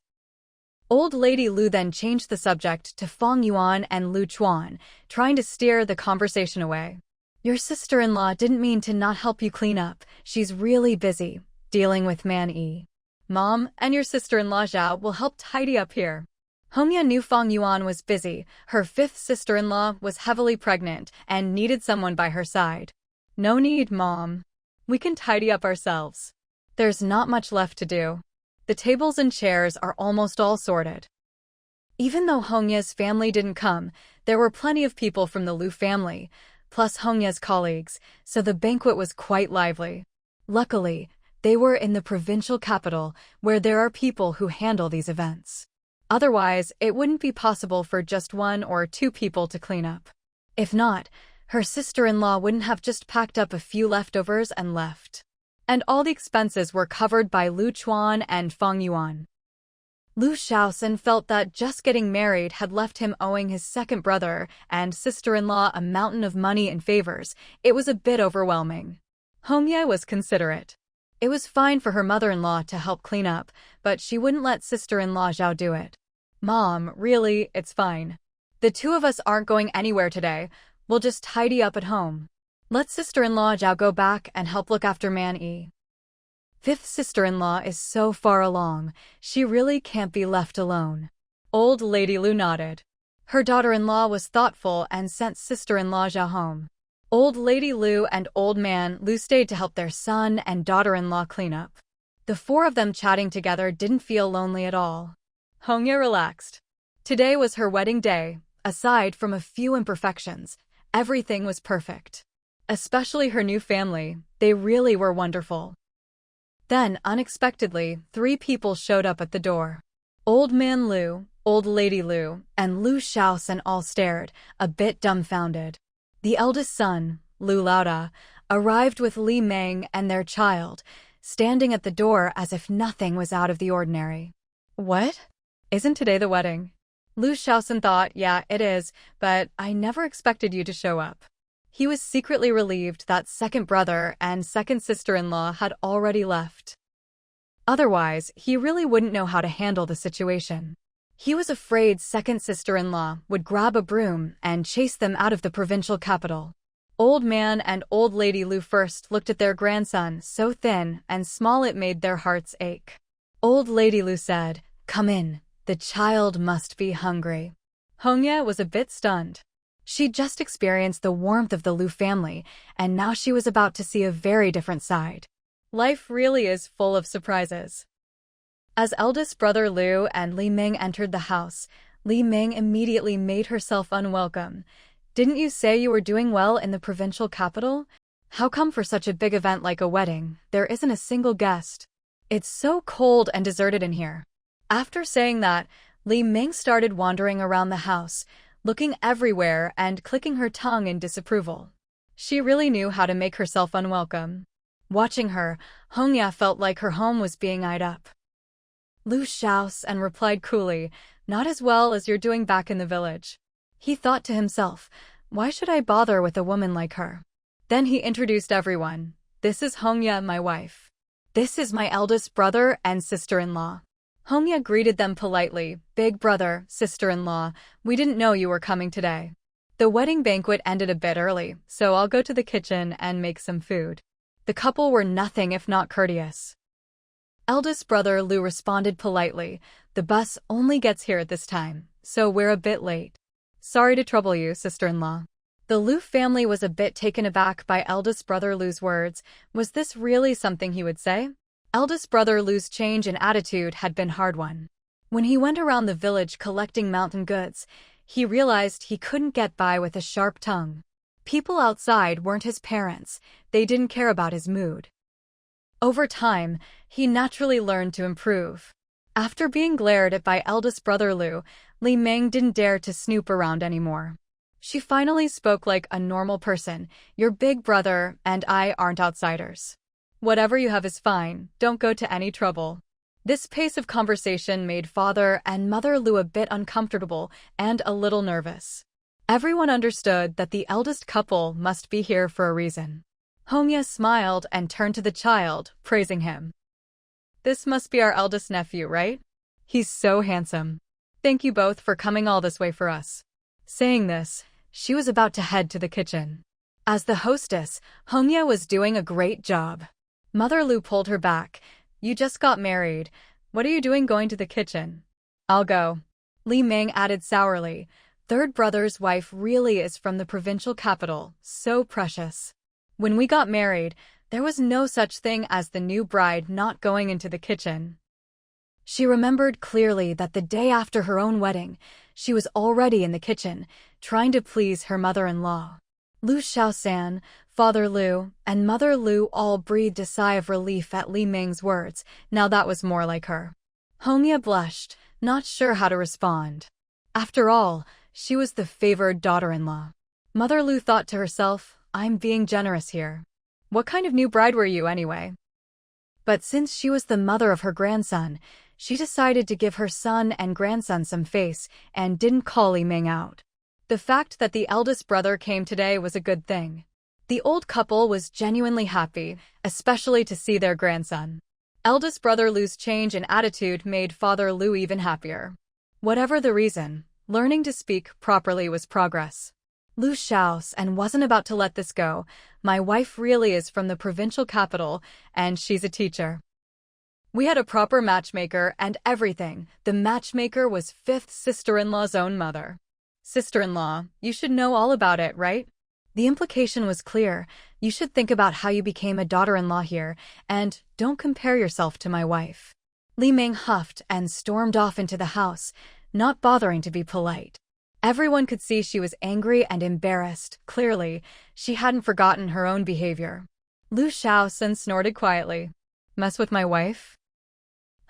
Old lady Lu then changed the subject to Fang Yuan and Lu Chuan, trying to steer the conversation away. Your sister-in-law didn't mean to not help you clean up. She's really busy, dealing with Man Yi. Mom and your sister-in-law Zhao will help tidy up here. Hongya knew Fang Yuan was busy. Her fifth sister-in-law was heavily pregnant and needed someone by her side. No need, Mom. We can tidy up ourselves. There's not much left to do. The tables and chairs are almost all sorted. Even though Hongya's family didn't come, there were plenty of people from the Lu family, plus Hongya's colleagues, so the banquet was quite lively. Luckily, they were in the provincial capital, where there are people who handle these events. Otherwise, it wouldn't be possible for just one or two people to clean up. If not, her sister-in-law wouldn't have just packed up a few leftovers and left. And all the expenses were covered by Lu Chuan and Fang Yuan. Lu Shaoxin felt that just getting married had left him owing his second brother and sister-in-law a mountain of money and favors. It was a bit overwhelming. Hongya was considerate. It was fine for her mother-in-law to help clean up, but she wouldn't let sister-in-law Zhao do it. Mom, really, it's fine. The two of us aren't going anywhere today. We'll just tidy up at home. Let sister-in-law Zhao go back and help look after Man Yi. Fifth sister-in-law is so far along, she really can't be left alone. Old lady Lu nodded. Her daughter-in-law was thoughtful and sent sister-in-law Zhao home. Old lady Lu and old man Lu stayed to help their son and daughter-in-law clean up. The four of them chatting together didn't feel lonely at all. Hongya relaxed. Today was her wedding day. Aside from a few imperfections, everything was perfect. Especially her new family, they really were wonderful. Then, unexpectedly, three people showed up at the door. Old man Lu, old lady Lu, and Lu Shaoxin all stared, a bit dumbfounded. The eldest son, Lu Laoda, arrived with Li Meng and their child, standing at the door as if nothing was out of the ordinary. What? Isn't today the wedding? Lu Shaoxin thought, yeah, it is, but I never expected you to show up. He was secretly relieved that second brother and second sister-in-law had already left. Otherwise, he really wouldn't know how to handle the situation. He was afraid second sister-in-law would grab a broom and chase them out of the provincial capital. Old man and old lady Lu first looked at their grandson, so thin and small it made their hearts ache. Old lady Lu said, "Come in, the child must be hungry." Hongya was a bit stunned. She'd just experienced the warmth of the Lu family, and now she was about to see a very different side. Life really is full of surprises. As eldest brother Lu and Li Meng entered the house, Li Meng immediately made herself unwelcome. Didn't you say you were doing well in the provincial capital? How come for such a big event like a wedding, there isn't a single guest? It's so cold and deserted in here. After saying that, Li Meng started wandering around the house, looking everywhere and clicking her tongue in disapproval. She really knew how to make herself unwelcome. Watching her, Hongya felt like her home was being eyed up. Lu Shaoxin replied coolly, "Not as well as you're doing back in the village." He thought to himself, why should I bother with a woman like her? Then he introduced everyone. This is Hongya, my wife. This is my eldest brother and sister-in-law. Hongya greeted them politely. Big brother, sister-in-law, we didn't know you were coming today. The wedding banquet ended a bit early, so I'll go to the kitchen and make some food. The couple were nothing if not courteous. Eldest brother Lu responded politely, the bus only gets here at this time, so we're a bit late. Sorry to trouble you, sister-in-law. The Lu family was a bit taken aback by eldest brother Lu's words. Was this really something he would say? Eldest brother Lu's change in attitude had been hard one. When he went around the village collecting mountain goods, he realized he couldn't get by with a sharp tongue. People outside weren't his parents, they didn't care about his mood. Over time, he naturally learned to improve. After being glared at by eldest brother Lu, Li Meng didn't dare to snoop around anymore. She finally spoke like a normal person. Your big brother and I aren't outsiders. Whatever you have is fine, don't go to any trouble. This pace of conversation made father and mother Lu a bit uncomfortable and a little nervous. Everyone understood that the eldest couple must be here for a reason. Hongye smiled and turned to the child, praising him. This must be our eldest nephew, right? He's so handsome. Thank you both for coming all this way for us. Saying this, she was about to head to the kitchen. As the hostess, Hongye was doing a great job. Mother Lu pulled her back. You just got married. What are you doing going to the kitchen? I'll go. Li Ming added sourly. Third brother's wife really is from the provincial capital, so precious. When we got married, there was no such thing as the new bride not going into the kitchen. She remembered clearly that the day after her own wedding, she was already in the kitchen, trying to please her mother-in-law. Lu Xiaosan, Father Lu, and Mother Lu all breathed a sigh of relief at Li Ming's words. Now that was more like her. Hongye blushed, not sure how to respond. After all, she was the favored daughter-in-law. Mother Lu thought to herself, I'm being generous here. What kind of new bride were you anyway? But since she was the mother of her grandson, she decided to give her son and grandson some face and didn't call Li Ming out. The fact that the eldest brother came today was a good thing. The old couple was genuinely happy, especially to see their grandson. Eldest brother Lu's change in attitude made Father Lu even happier. Whatever the reason, learning to speak properly was progress. Lu shouts and wasn't about to let this go. My wife really is from the provincial capital, and she's a teacher. We had a proper matchmaker and everything. The matchmaker was fifth sister-in-law's own mother. Sister-in-law, you should know all about it, right? The implication was clear. You should think about how you became a daughter-in-law here, and don't compare yourself to my wife. Li Ming huffed and stormed off into the house, not bothering to be polite. Everyone could see she was angry and embarrassed. Clearly, she hadn't forgotten her own behavior. Lu Xiaosan snorted quietly. Mess with my wife?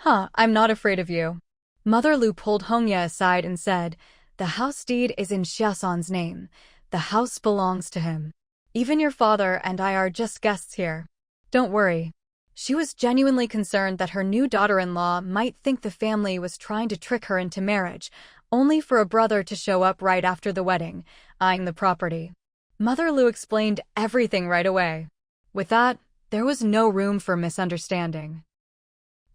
Huh, I'm not afraid of you. Mother Lu pulled Hongye aside and said, the house deed is in Xiaosan's name. The house belongs to him. Even your father and I are just guests here. Don't worry. She was genuinely concerned that her new daughter-in-law might think the family was trying to trick her into marriage, only for a brother to show up right after the wedding, eyeing the property. Mother Lu explained everything right away. With that, there was no room for misunderstanding.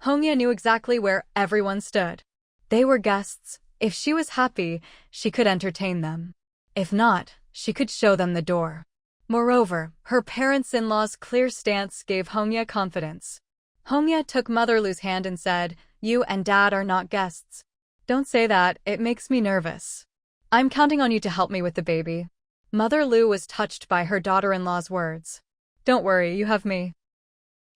Hongye knew exactly where everyone stood. They were guests. If she was happy, she could entertain them. If not, she could show them the door. Moreover, her parents-in-law's clear stance gave Hongye confidence. Hongye took Mother Lu's hand and said, you and Dad are not guests. Don't say that, it makes me nervous. I'm counting on you to help me with the baby. Mother Lu was touched by her daughter-in-law's words. Don't worry, you have me.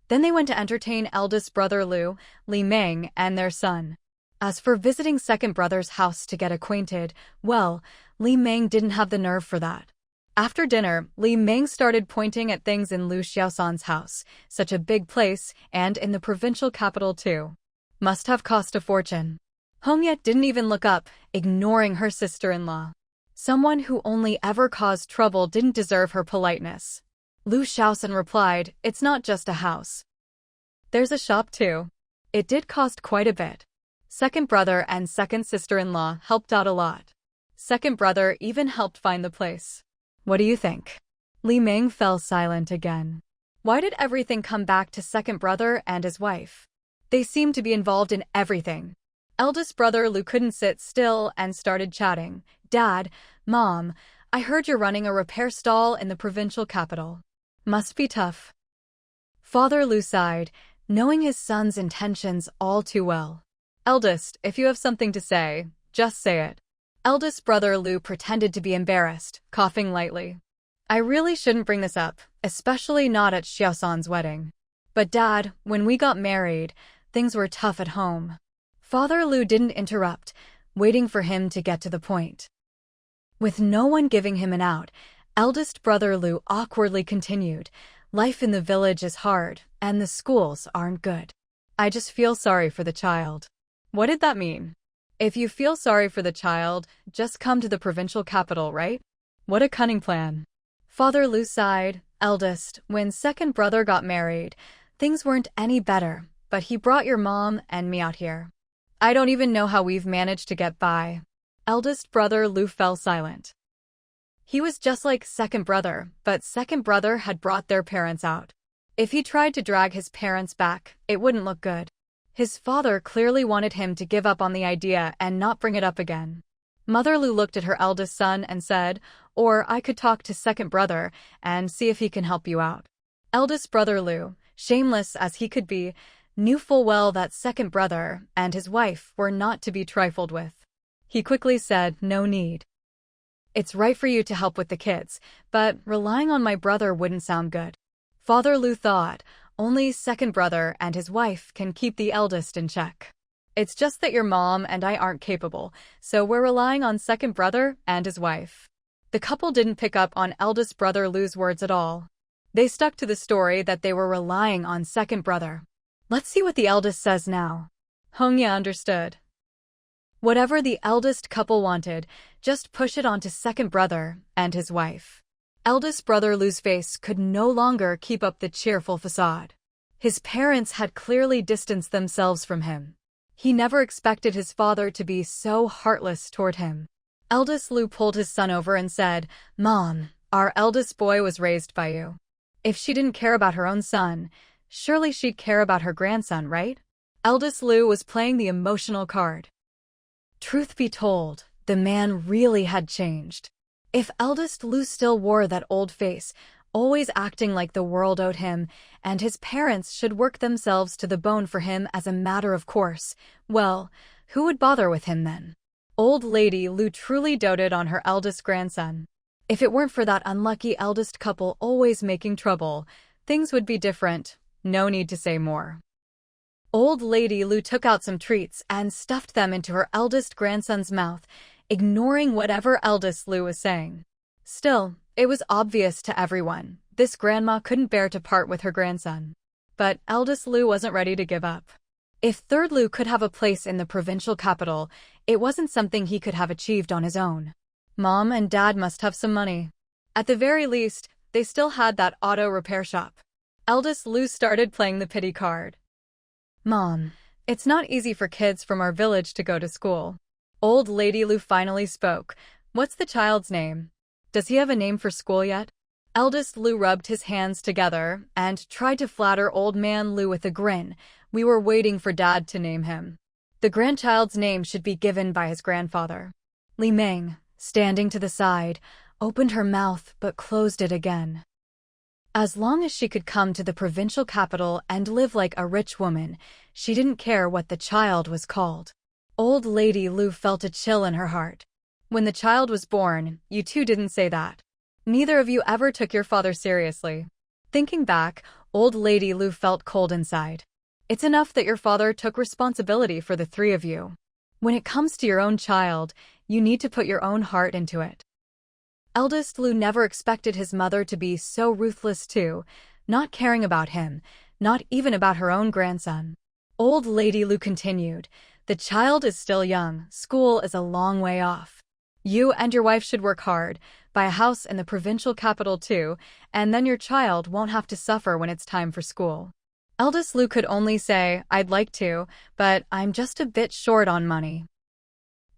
Then they went to entertain eldest brother Lu, Li Ming, and their son. As for visiting second brother's house to get acquainted, well, Li Ming didn't have the nerve for that. After dinner, Li Ming started pointing at things in Lu Xiaosan's house, such a big place, and in the provincial capital too. Must have cost a fortune. Hongye didn't even look up, ignoring her sister-in-law. Someone who only ever caused trouble didn't deserve her politeness. Lu Xiaosan replied, it's not just a house. There's a shop too. It did cost quite a bit. Second brother and second sister-in-law helped out a lot. Second brother even helped find the place. What do you think? Li Ming fell silent again. Why did everything come back to second brother and his wife? They seemed to be involved in everything. Eldest brother Lu couldn't sit still and started chatting. Dad, Mom, I heard you're running a repair stall in the provincial capital. Must be tough. Father Lu sighed, knowing his son's intentions all too well. Eldest, if you have something to say, just say it. Eldest brother Lu pretended to be embarrassed, coughing lightly. I really shouldn't bring this up, especially not at Xiaosan's wedding. But Dad, when we got married, things were tough at home. Father Lu didn't interrupt, waiting for him to get to the point. With no one giving him an out, eldest brother Lu awkwardly continued, life in the village is hard, and the schools aren't good. I just feel sorry for the child. What did that mean? If you feel sorry for the child, just come to the provincial capital, right? What a cunning plan. Father Lu sighed, eldest, when second brother got married, things weren't any better, but he brought your mom and me out here. I don't even know how we've managed to get by. Eldest brother Lu fell silent. He was just like second brother, but second brother had brought their parents out. If he tried to drag his parents back, it wouldn't look good. His father clearly wanted him to give up on the idea and not bring it up again. Mother Lu looked at her eldest son and said, "Or I could talk to second brother and see if he can help you out." Eldest brother Lu, shameless as he could be, knew full well that second brother and his wife were not to be trifled with. He quickly said, "No need. It's right for you to help with the kids, but relying on my brother wouldn't sound good." Father Lu thought, only second brother and his wife can keep the eldest in check. It's just that your mom and I aren't capable, so we're relying on second brother and his wife. The couple didn't pick up on eldest brother Lu's words at all. They stuck to the story that they were relying on second brother. Let's see what the eldest says now. Hongya understood. Whatever the eldest couple wanted, just push it onto second brother and his wife. Eldest brother Lu's face could no longer keep up the cheerful facade. His parents had clearly distanced themselves from him. He never expected his father to be so heartless toward him. Eldest Lu pulled his son over and said, "Mom, our eldest boy was raised by you. If she didn't care about her own son, surely she'd care about her grandson, right?" Eldest Lu was playing the emotional card. Truth be told, the man really had changed. If eldest Lu still wore that old face, always acting like the world owed him, and his parents should work themselves to the bone for him as a matter of course, well, who would bother with him then? Old lady Lu truly doted on her eldest grandson. If it weren't for that unlucky eldest couple always making trouble, things would be different. No need to say more. Old lady Lu took out some treats and stuffed them into her eldest grandson's mouth, ignoring whatever eldest Lu was saying. Still, it was obvious to everyone, this grandma couldn't bear to part with her grandson. But eldest Lu wasn't ready to give up. If third Lu could have a place in the provincial capital, it wasn't something he could have achieved on his own. Mom and Dad must have some money. At the very least, they still had that auto repair shop. Eldest Lu started playing the pity card. "Mom, it's not easy for kids from our village to go to school." Old lady Lu finally spoke. "What's the child's name? Does he have a name for school yet?" Eldest Lu rubbed his hands together and tried to flatter old man Lu with a grin. "We were waiting for Dad to name him. The grandchild's name should be given by his grandfather." Li Meng, standing to the side, opened her mouth but closed it again. As long as she could come to the provincial capital and live like a rich woman, she didn't care what the child was called. Old lady Lu felt a chill in her heart. When the child was born, you two didn't say that. Neither of you ever took your father seriously. Thinking back, old lady Lu felt cold inside. It's enough that your father took responsibility for the three of you. When it comes to your own child, you need to put your own heart into it. Eldest Lu never expected his mother to be so ruthless too, not caring about him, not even about her own grandson. Old lady Lu continued, "The child is still young, school is a long way off. You and your wife should work hard, buy a house in the provincial capital too, and then your child won't have to suffer when it's time for school." Eldest Lu could only say, "I'd like to, but I'm just a bit short on money."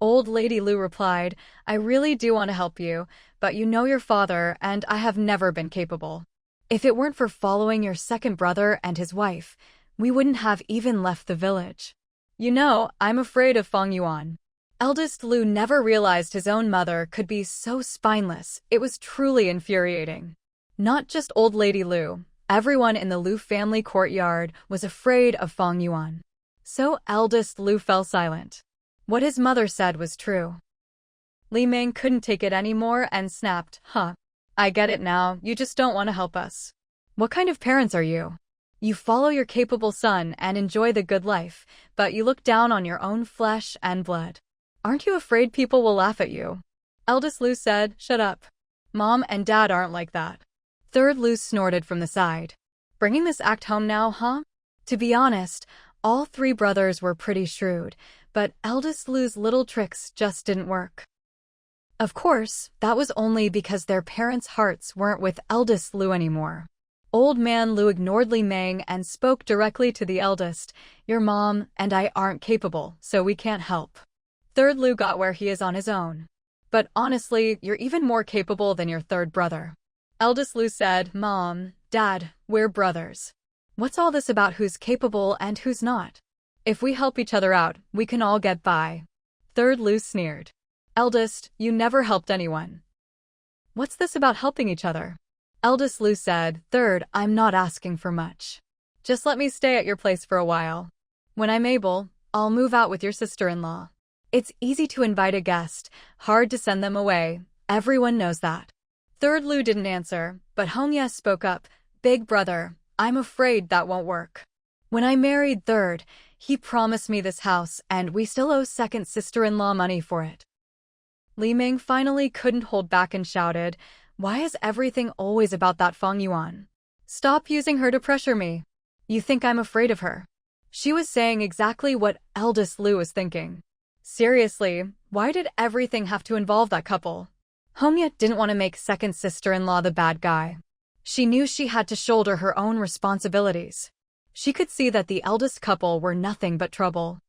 Old lady Lu replied, "I really do want to help you, but you know your father and I have never been capable. If it weren't for following your second brother and his wife, we wouldn't have even left the village. You know, I'm afraid of Fang Yuan." Eldest Lu never realized his own mother could be so spineless. It was truly infuriating. Not just old lady Lu, everyone in the Lu family courtyard was afraid of Fang Yuan. So eldest Lu fell silent. What his mother said was true. Li Meng couldn't take it anymore and snapped, "Huh. I get it now, you just don't want to help us. What kind of parents are you? You follow your capable son and enjoy the good life, but you look down on your own flesh and blood. Aren't you afraid people will laugh at you?" Eldest Lu said, "Shut up. Mom and Dad aren't like that." Third Lu snorted from the side. "Bringing this act home now, huh?" To be honest, all three brothers were pretty shrewd, but eldest Lu's little tricks just didn't work. Of course, that was only because their parents' hearts weren't with eldest Lu anymore. Old man Lu ignored Li Meng and spoke directly to the eldest. "Your mom and I aren't capable, so we can't help." Third Lu got where he is on his own. But honestly, you're even more capable than your third brother. Eldest Lu said, Mom, Dad, we're brothers. What's all this about who's capable and who's not? If we help each other out, we can all get by. Third Lu sneered. Eldest, you never helped anyone. What's this about helping each other? Eldest Lu said, Third, I'm not asking for much. Just let me stay at your place for a while. When I'm able, I'll move out with your sister-in-law. It's easy to invite a guest, hard to send them away. Everyone knows that. Third Lu didn't answer, but Hongye spoke up. Big brother, I'm afraid that won't work. When I married Third, he promised me this house, and we still owe second sister-in-law money for it. Li Ming finally couldn't hold back and shouted, Why is everything always about that Fang Yuan? Stop using her to pressure me. You think I'm afraid of her? She was saying exactly what eldest Lu was thinking. Seriously, why did everything have to involve that couple? Hongye didn't want to make second sister-in-law the bad guy. She knew she had to shoulder her own responsibilities. She could see that the eldest couple were nothing but trouble.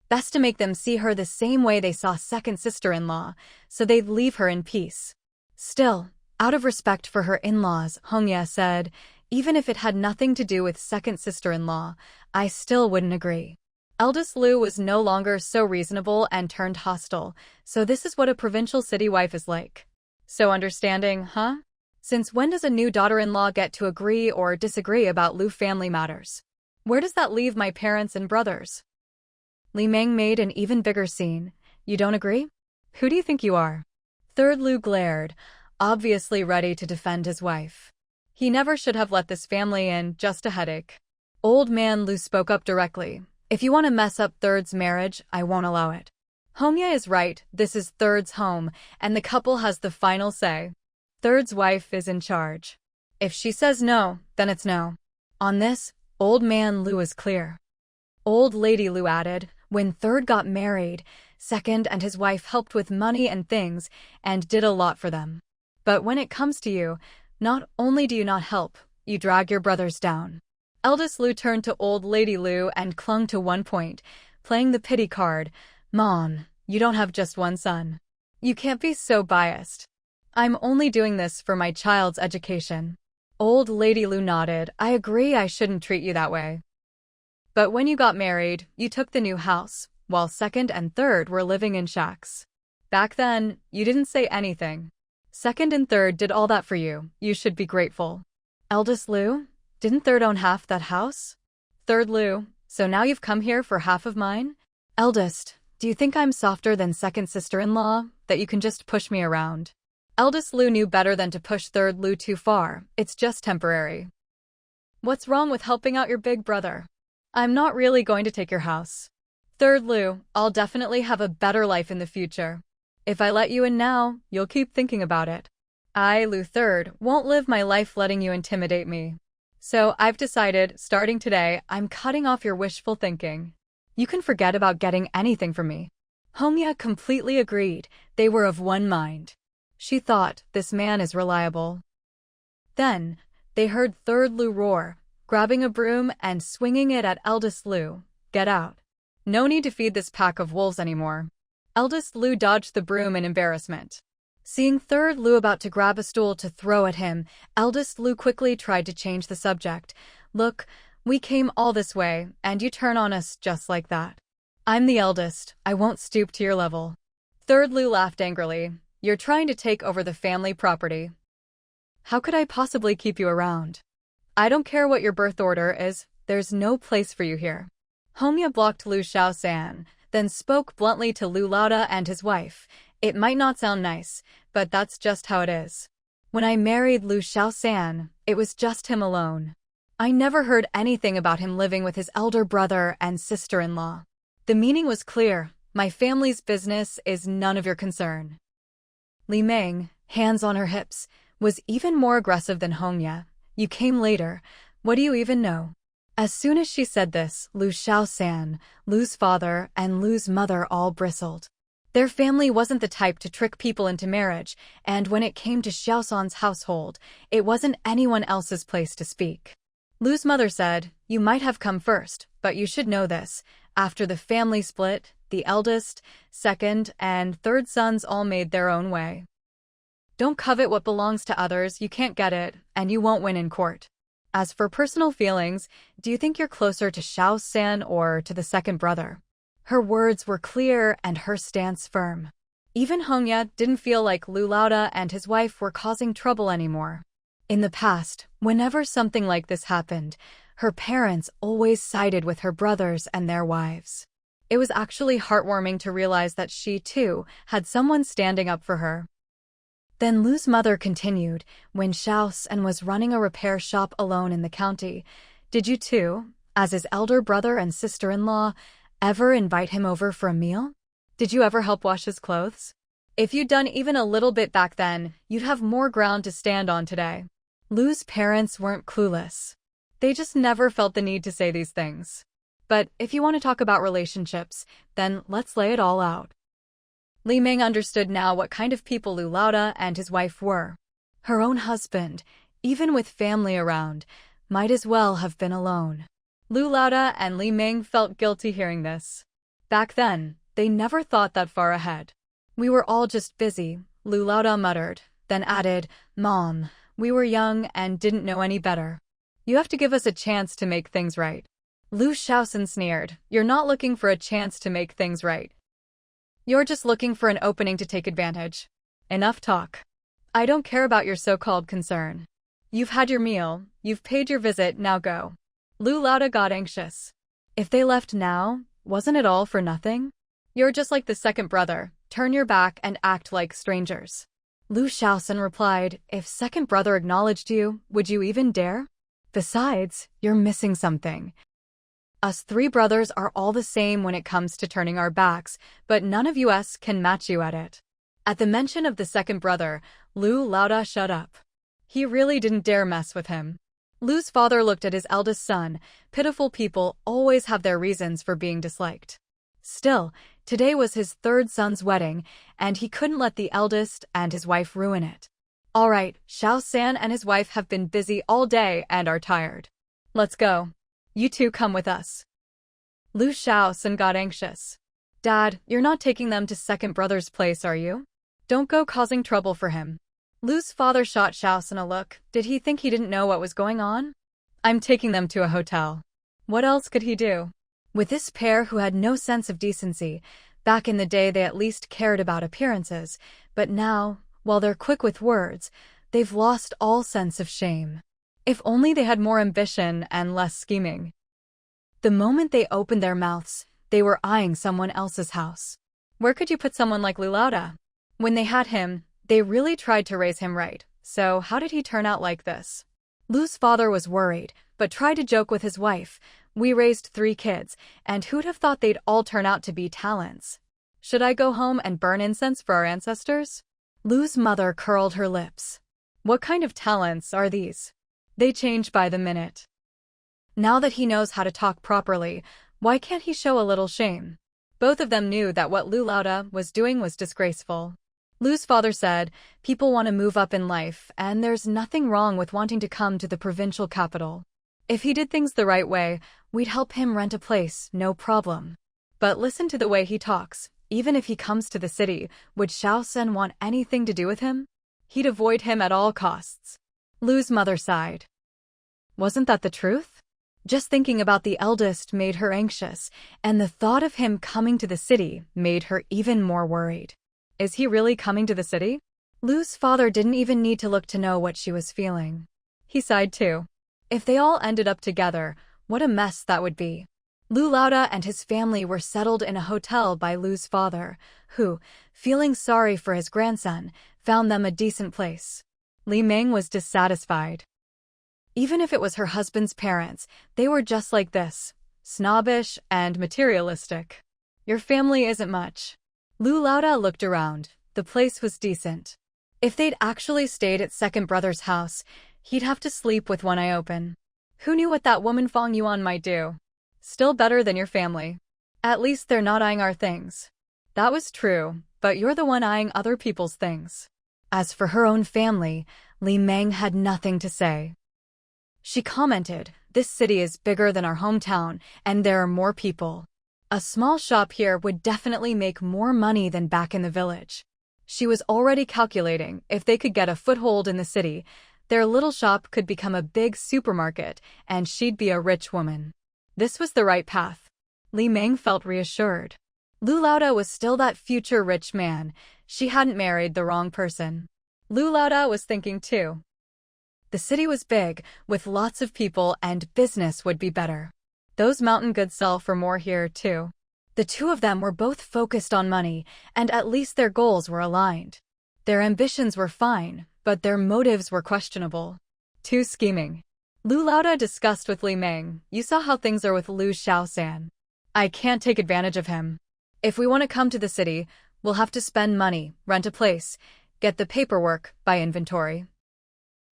Best to make them see her the same way they saw second sister-in-law, so they'd leave her in peace. Still, out of respect for her in-laws, Hongye said, Even if it had nothing to do with second sister-in-law, I still wouldn't agree. Eldest Lu was no longer so reasonable and turned hostile, so this is what a provincial city wife is like. So understanding, huh? Since when does a new daughter-in-law get to agree or disagree about Lu family matters? Where does that leave my parents and brothers? Li Ming made an even bigger scene. You don't agree? Who do you think you are? Third Lu glared, obviously ready to defend his wife. He never should have let this family in, just a headache. Old man Lu spoke up directly. If you want to mess up Third's marriage, I won't allow it. Hongye is right, this is Third's home, and the couple has the final say. Third's wife is in charge. If she says no, then it's no. On this, old man Lu is clear. Old lady Lu added, when Third got married, Second and his wife helped with money and things, and did a lot for them. But when it comes to you, not only do you not help, you drag your brothers down. Eldest Lu turned to old lady Lu and clung to one point, playing the pity card. Mom, you don't have just one son. You can't be so biased. I'm only doing this for my child's education. Old lady Lu nodded. I agree I shouldn't treat you that way. But when you got married, you took the new house, while Second and Third were living in shacks. Back then, you didn't say anything. Second and Third did all that for you. You should be grateful. Eldest Lu, didn't Third own half that house? Third Lu, so now you've come here for half of mine? Eldest, do you think I'm softer than second sister-in-law, that you can just push me around? Eldest Lu knew better than to push Third Lu too far. It's just temporary. What's wrong with helping out your big brother? I'm not really going to take your house. Third Lu, I'll definitely have a better life in the future. If I let you in now, you'll keep thinking about it. I, Lu Third, won't live my life letting you intimidate me. So I've decided, starting today, I'm cutting off your wishful thinking. You can forget about getting anything from me. Hongye completely agreed. They were of one mind. She thought, this man is reliable. Then, they heard Third Lu roar, grabbing a broom and swinging it at eldest Lu. Get out. No need to feed this pack of wolves anymore. Eldest Lu dodged the broom in embarrassment. Seeing Third Lu about to grab a stool to throw at him, eldest Lu quickly tried to change the subject. Look, we came all this way, and you turn on us just like that. I'm the eldest. I won't stoop to your level. Third Lu laughed angrily. You're trying to take over the family property. How could I possibly keep you around? I don't care what your birth order is, there's no place for you here. Hongye blocked Lu Xiaosan, then spoke bluntly to Lu Laoda and his wife. It might not sound nice, but that's just how it is. When I married Lu Xiaosan, it was just him alone. I never heard anything about him living with his elder brother and sister-in-law. The meaning was clear. My family's business is none of your concern. Li Ming, hands on her hips, was even more aggressive than Hongye. You came later. What do you even know? As soon as she said this, Lu Xiaosan, Lu's father, and Lu's mother all bristled. Their family wasn't the type to trick people into marriage, and when it came to Xiaosan's household, it wasn't anyone else's place to speak. Lu's mother said, You might have come first, but you should know this. After the family split, the eldest, second, and third sons all made their own way. Don't covet what belongs to others, you can't get it, and you won't win in court. As for personal feelings, do you think you're closer to Xiao-san or to the second brother? Her words were clear and her stance firm. Even Hongya didn't feel like Lu Laoda and his wife were causing trouble anymore. In the past, whenever something like this happened, her parents always sided with her brothers and their wives. It was actually heartwarming to realize that she, too, had someone standing up for her. Then Lu's mother continued, when Xiao-san was running a repair shop alone in the county, did you too, as his elder brother and sister-in-law, ever invite him over for a meal? Did you ever help wash his clothes? If you'd done even a little bit back then, you'd have more ground to stand on today. Lu's parents weren't clueless. They just never felt the need to say these things. But if you want to talk about relationships, then let's lay it all out. Li Ming understood now what kind of people Lu Laoda and his wife were. Her own husband, even with family around, might as well have been alone. Lu Laoda and Li Ming felt guilty hearing this. Back then, they never thought that far ahead. We were all just busy, Lu Laoda muttered, then added, Mom, we were young and didn't know any better. You have to give us a chance to make things right. Lu Xiaosan sneered, you're not looking for a chance to make things right. You're just looking for an opening to take advantage. Enough talk. I don't care about your so-called concern. You've had your meal, you've paid your visit, now go. Lu Laoda got anxious. If they left now, wasn't it all for nothing? You're just like the second brother, turn your back and act like strangers. Lu Xiaosan replied, if second brother acknowledged you, would you even dare? Besides, you're missing something. Us three brothers are all the same when it comes to turning our backs, but none of us can match you at it. At the mention of the second brother, Lu Laoda shut up. He really didn't dare mess with him. Lu's father looked at his eldest son. Pitiful people always have their reasons for being disliked. Still, today was his third son's wedding, and he couldn't let the eldest and his wife ruin it. All right, Xiao-san and his wife have been busy all day and are tired. Let's go. You two come with us. Lu Xiaosan got anxious. Dad, you're not taking them to second brother's place, are you? Don't go causing trouble for him. Lu's father shot Xiaosan a look. Did he think he didn't know what was going on? I'm taking them to a hotel. What else could he do? With this pair who had no sense of decency, back in the day they at least cared about appearances, but now, while they're quick with words, they've lost all sense of shame. If only they had more ambition and less scheming. The moment they opened their mouths, they were eyeing someone else's house. Where could you put someone like Lu Laoda? When they had him, they really tried to raise him right, so how did he turn out like this? Lu's father was worried, but tried to joke with his wife. We raised 3 kids, and who'd have thought they'd all turn out to be talents? Should I go home and burn incense for our ancestors? Lu's mother curled her lips. What kind of talents are these? They change by the minute. Now that he knows how to talk properly, why can't he show a little shame? Both of them knew that what Lu Laoda was doing was disgraceful. Lu's father said, people want to move up in life, and there's nothing wrong with wanting to come to the provincial capital. If he did things the right way, we'd help him rent a place, no problem. But listen to the way he talks. Even if he comes to the city, would Xiao-san want anything to do with him? He'd avoid him at all costs. Lu's mother sighed. Wasn't that the truth? Just thinking about the eldest made her anxious, and the thought of him coming to the city made her even more worried. Is he really coming to the city? Lu's father didn't even need to look to know what she was feeling. He sighed too. If they all ended up together, what a mess that would be. Lu Laoda and his family were settled in a hotel by Lu's father, who, feeling sorry for his grandson, found them a decent place. Li Ming was dissatisfied. Even if it was her husband's parents, they were just like this, snobbish and materialistic. Your family isn't much. Lu Laoda looked around. The place was decent. If they'd actually stayed at second brother's house, he'd have to sleep with one eye open. Who knew what that woman Fang Yuan might do? Still better than your family. At least they're not eyeing our things. That was true, but you're the one eyeing other people's things. As for her own family, Li Ming had nothing to say. She commented, this city is bigger than our hometown, and there are more people. A small shop here would definitely make more money than back in the village. She was already calculating if they could get a foothold in the city, their little shop could become a big supermarket, and she'd be a rich woman. This was the right path. Li Meng felt reassured. Lu Laoda was still that future rich man. She hadn't married the wrong person. Lu Laoda was thinking too. The city was big, with lots of people, and business would be better. Those mountain goods sell for more here too. The two of them were both focused on money, and at least their goals were aligned. Their ambitions were fine, but their motives were questionable. Too scheming. Lu Laoda discussed with Li Meng, "You saw how things are with Lu Xiaosan. I can't take advantage of him. If we want to come to the city, we'll have to spend money, rent a place, get the paperwork, buy inventory.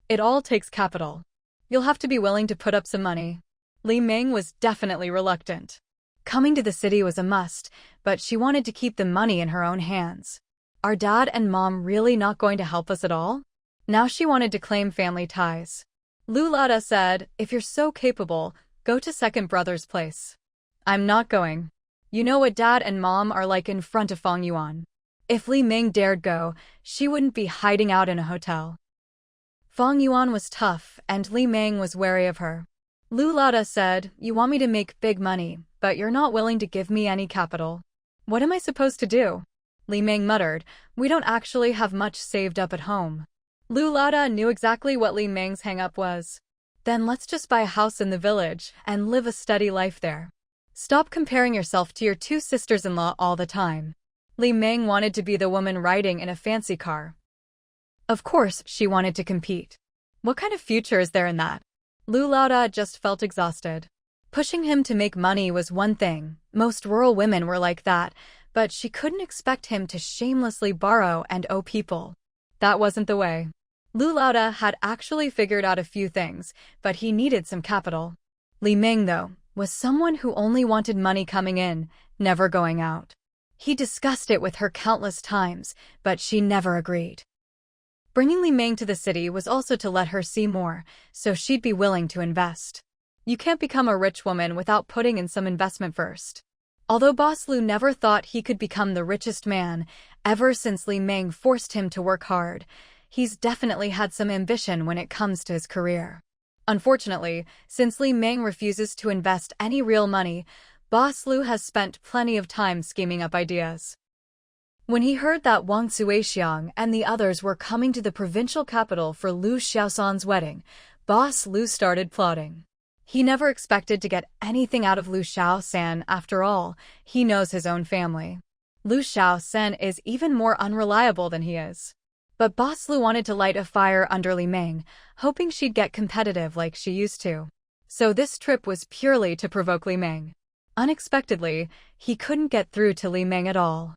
It all takes capital. You'll have to be willing to put up some money." Li Meng was definitely reluctant. Coming to the city was a must, but she wanted to keep the money in her own hands. Are Dad and Mom really not going to help us at all? Now she wanted to claim family ties. Lu Laoda said, "If you're so capable, go to second brother's place." "I'm not going. You know what Dad and Mom are like in front of Fang Yuan." If Li Meng dared go, she wouldn't be hiding out in a hotel. Fang Yuan was tough, and Li Meng was wary of her. Lu Laoda said, "You want me to make big money, but you're not willing to give me any capital. What am I supposed to do?" Li Meng muttered, "We don't actually have much saved up at home." Lu Laoda knew exactly what Li Meng's hang-up was. "Then let's just buy a house in the village and live a steady life there. Stop comparing yourself to your two sisters-in-law all the time." Li Meng wanted to be the woman riding in a fancy car. Of course, she wanted to compete. What kind of future is there in that? Lu Laoda just felt exhausted. Pushing him to make money was one thing, most rural women were like that, but she couldn't expect him to shamelessly borrow and owe people. That wasn't the way. Lu Laoda had actually figured out a few things, but he needed some capital. Li Meng, though, was someone who only wanted money coming in, never going out. He discussed it with her countless times, but she never agreed. Bringing Li Meng to the city was also to let her see more, so she'd be willing to invest. You can't become a rich woman without putting in some investment first. Although Boss Lu never thought he could become the richest man, ever since Li Meng forced him to work hard, he's definitely had some ambition when it comes to his career. Unfortunately, since Li Meng refuses to invest any real money, Boss Lu has spent plenty of time scheming up ideas. When he heard that Wang Suixiang and the others were coming to the provincial capital for Lu Xiaosan's wedding, Boss Lu started plotting. He never expected to get anything out of Lu Xiaosan. After all, he knows his own family. Lu Xiaosan is even more unreliable than he is. But Boss Lu wanted to light a fire under Li Meng, hoping she'd get competitive like she used to. So this trip was purely to provoke Li Meng. Unexpectedly, he couldn't get through to Li Meng at all.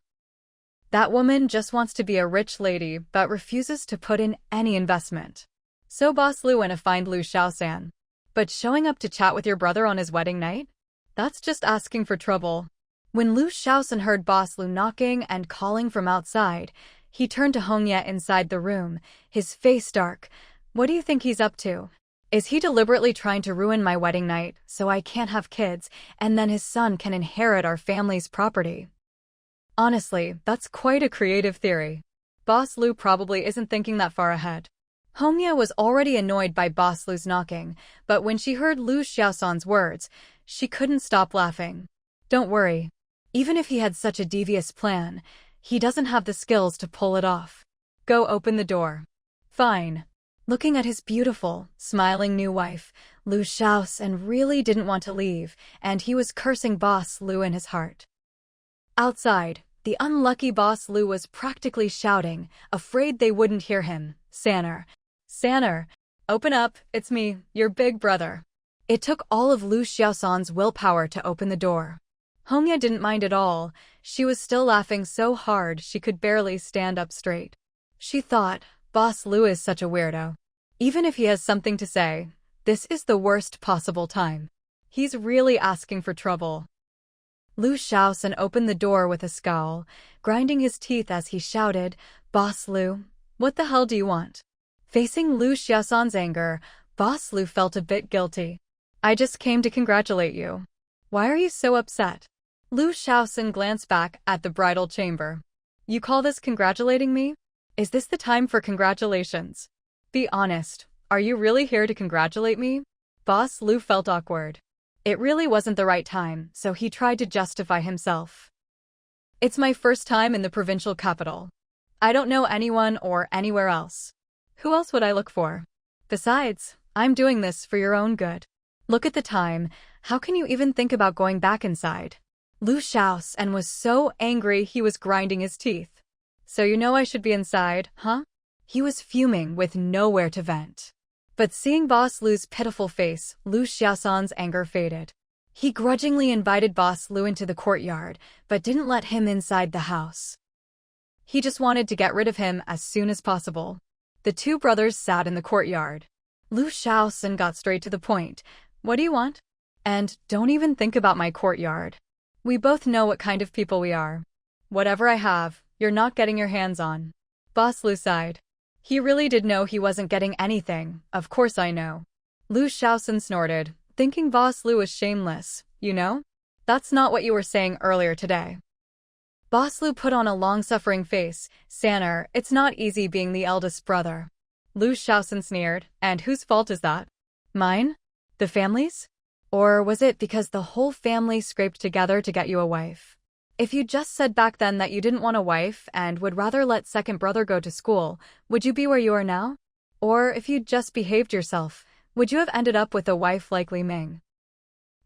That woman just wants to be a rich lady but refuses to put in any investment. So Boss Lu went to find Lu Xiaosan. But showing up to chat with your brother on his wedding night? That's just asking for trouble. When Lu Xiaosan heard Boss Lu knocking and calling from outside, he turned to Hongye inside the room, his face dark. "What do you think he's up to? Is he deliberately trying to ruin my wedding night so I can't have kids and then his son can inherit our family's property?" Honestly, that's quite a creative theory. Boss Lu probably isn't thinking that far ahead. Hongye was already annoyed by Boss Lu's knocking, but when she heard Lu Xiaosan's words, she couldn't stop laughing. Don't worry. Even if he had such a devious plan, he doesn't have the skills to pull it off. Go open the door. Fine. Looking at his beautiful, smiling new wife, Lu Xiaosan really didn't want to leave, and he was cursing Boss Lu in his heart. Outside, the unlucky Boss Lu was practically shouting, afraid they wouldn't hear him. Sanner, open up, it's me, your big brother." It took all of Lu Xiaosan's willpower to open the door. Hongye didn't mind at all. She was still laughing so hard she could barely stand up straight. She thought, Boss Lu is such a weirdo. Even if he has something to say, this is the worst possible time. He's really asking for trouble. Lu Xiaosan opened the door with a scowl, grinding his teeth as he shouted, "Boss Lu, what the hell do you want?" Facing Lu Xiaosan's anger, Boss Lu felt a bit guilty. "I just came to congratulate you. Why are you so upset?" Lu Shaoxin glanced back at the bridal chamber. You call this congratulating me? Is this the time for congratulations? Be honest, are you really here to congratulate me? Boss Lu felt awkward. It really wasn't the right time, so he tried to justify himself. It's my first time in the provincial capital. I don't know anyone or anywhere else. Who else would I look for? Besides, I'm doing this for your own good. Look at the time, how can you even think about going back inside? Lu Shaoxin was so angry he was grinding his teeth. So you know I should be inside, huh? He was fuming with nowhere to vent. But seeing Boss Lu's pitiful face, Lu Shaoxin's anger faded. He grudgingly invited Boss Lu into the courtyard, but didn't let him inside the house. He just wanted to get rid of him as soon as possible. The two brothers sat in the courtyard. Lu Shaoxin got straight to the point. What do you want? And don't even think about my courtyard. We both know what kind of people we are. Whatever I have, you're not getting your hands on. Boss Lu sighed. He really did know he wasn't getting anything. Of course I know. Lu Shaoxin snorted, thinking Boss Lu was shameless. You know? That's not what you were saying earlier today. Boss Lu put on a long-suffering face. Sanner, it's not easy being the eldest brother. Lu Shaoxin sneered. And whose fault is that? Mine? The family's? Or was it because the whole family scraped together to get you a wife? If you just said back then that you didn't want a wife and would rather let second brother go to school, would you be where you are now? Or if you'd just behaved yourself, would you have ended up with a wife like Li Ming?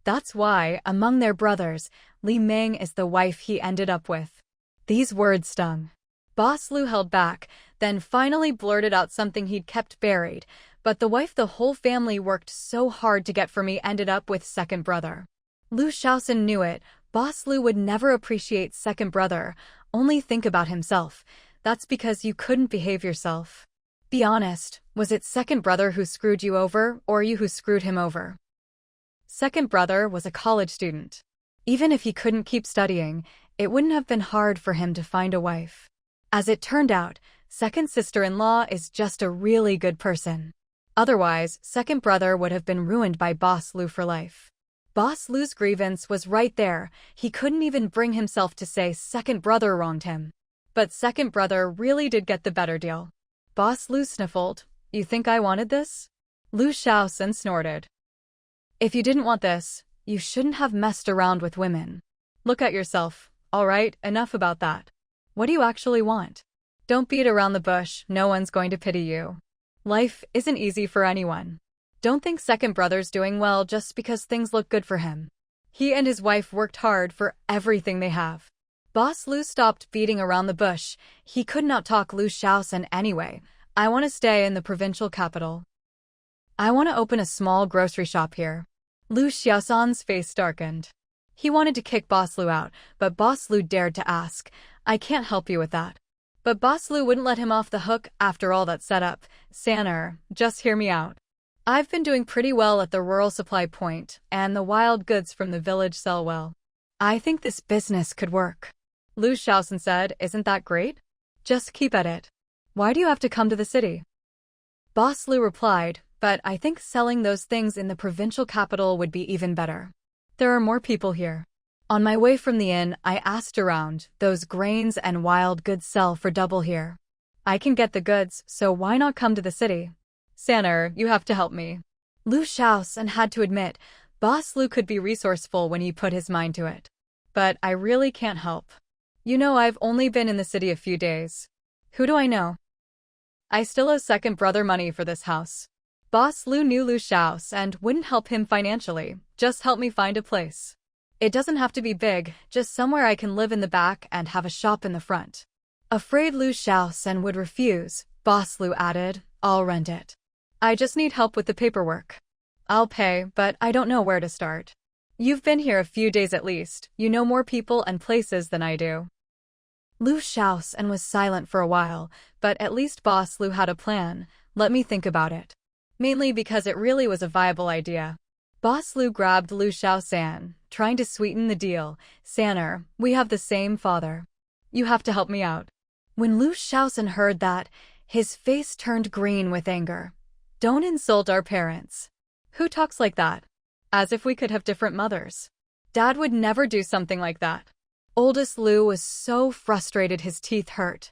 That's why, among their brothers, Li Ming is the wife he ended up with. These words stung. Boss Lu held back, then finally blurted out something he'd kept buried. But the wife the whole family worked so hard to get for me ended up with second brother. Lu Shaoxin knew it. Boss Lu would never appreciate second brother, only think about himself. That's because you couldn't behave yourself. Be honest, was it second brother who screwed you over, or you who screwed him over? Second brother was a college student. Even if he couldn't keep studying, it wouldn't have been hard for him to find a wife. As it turned out, second sister-in-law is just a really good person. Otherwise, second brother would have been ruined by Boss Lu for life. Boss Lu's grievance was right there. He couldn't even bring himself to say second brother wronged him. But second brother really did get the better deal. Boss Lu sniffled. You think I wanted this? Lu Shaoxin snorted. If you didn't want this, you shouldn't have messed around with women. Look at yourself. All right, enough about that. What do you actually want? Don't beat around the bush, no one's going to pity you. Life isn't easy for anyone. Don't think second brother's doing well just because things look good for him. He and his wife worked hard for everything they have. Boss Lu stopped beating around the bush. He could not talk Lu Shaoxin anyway. I want to stay in the provincial capital. I want to open a small grocery shop here. Lu Shaoxin's face darkened. He wanted to kick Boss Lu out, but Boss Lu dared to ask, I can't help you with that. But Boss Lu wouldn't let him off the hook after all that setup. Sanner, just hear me out. I've been doing pretty well at the rural supply point, and the wild goods from the village sell well. I think this business could work. Lu Shaoxin said, isn't that great? Just keep at it. Why do you have to come to the city? Boss Lu replied, but I think selling those things in the provincial capital would be even better. There are more people here. On my way from the inn, I asked around. Those grains and wild goods sell for double here. I can get the goods, so why not come to the city? Sanner, you have to help me. Lu Shaoxin had to admit, Boss Lu could be resourceful when he put his mind to it. But I really can't help. You know, I've only been in the city a few days. Who do I know? I still owe second brother money for this house. Boss Lu knew Lu Shaoxin and wouldn't help him financially, just help me find a place. It doesn't have to be big, just somewhere I can live in the back and have a shop in the front. Afraid Lu Shaoxin would refuse, Boss Lu added, I'll rent it. I just need help with the paperwork. I'll pay, but I don't know where to start. You've been here a few days at least, you know more people and places than I do. Lu Shaoxin was silent for a while, but at least Boss Lu had a plan. Let me think about it. Mainly because it really was a viable idea. Boss Lu grabbed Lu Shaoxin, trying to sweeten the deal. Sanner, we have the same father. You have to help me out. When Lu Shaoxin heard that, his face turned green with anger. Don't insult our parents. Who talks like that? As if we could have different mothers. Dad would never do something like that. Oldest Lu was so frustrated his teeth hurt.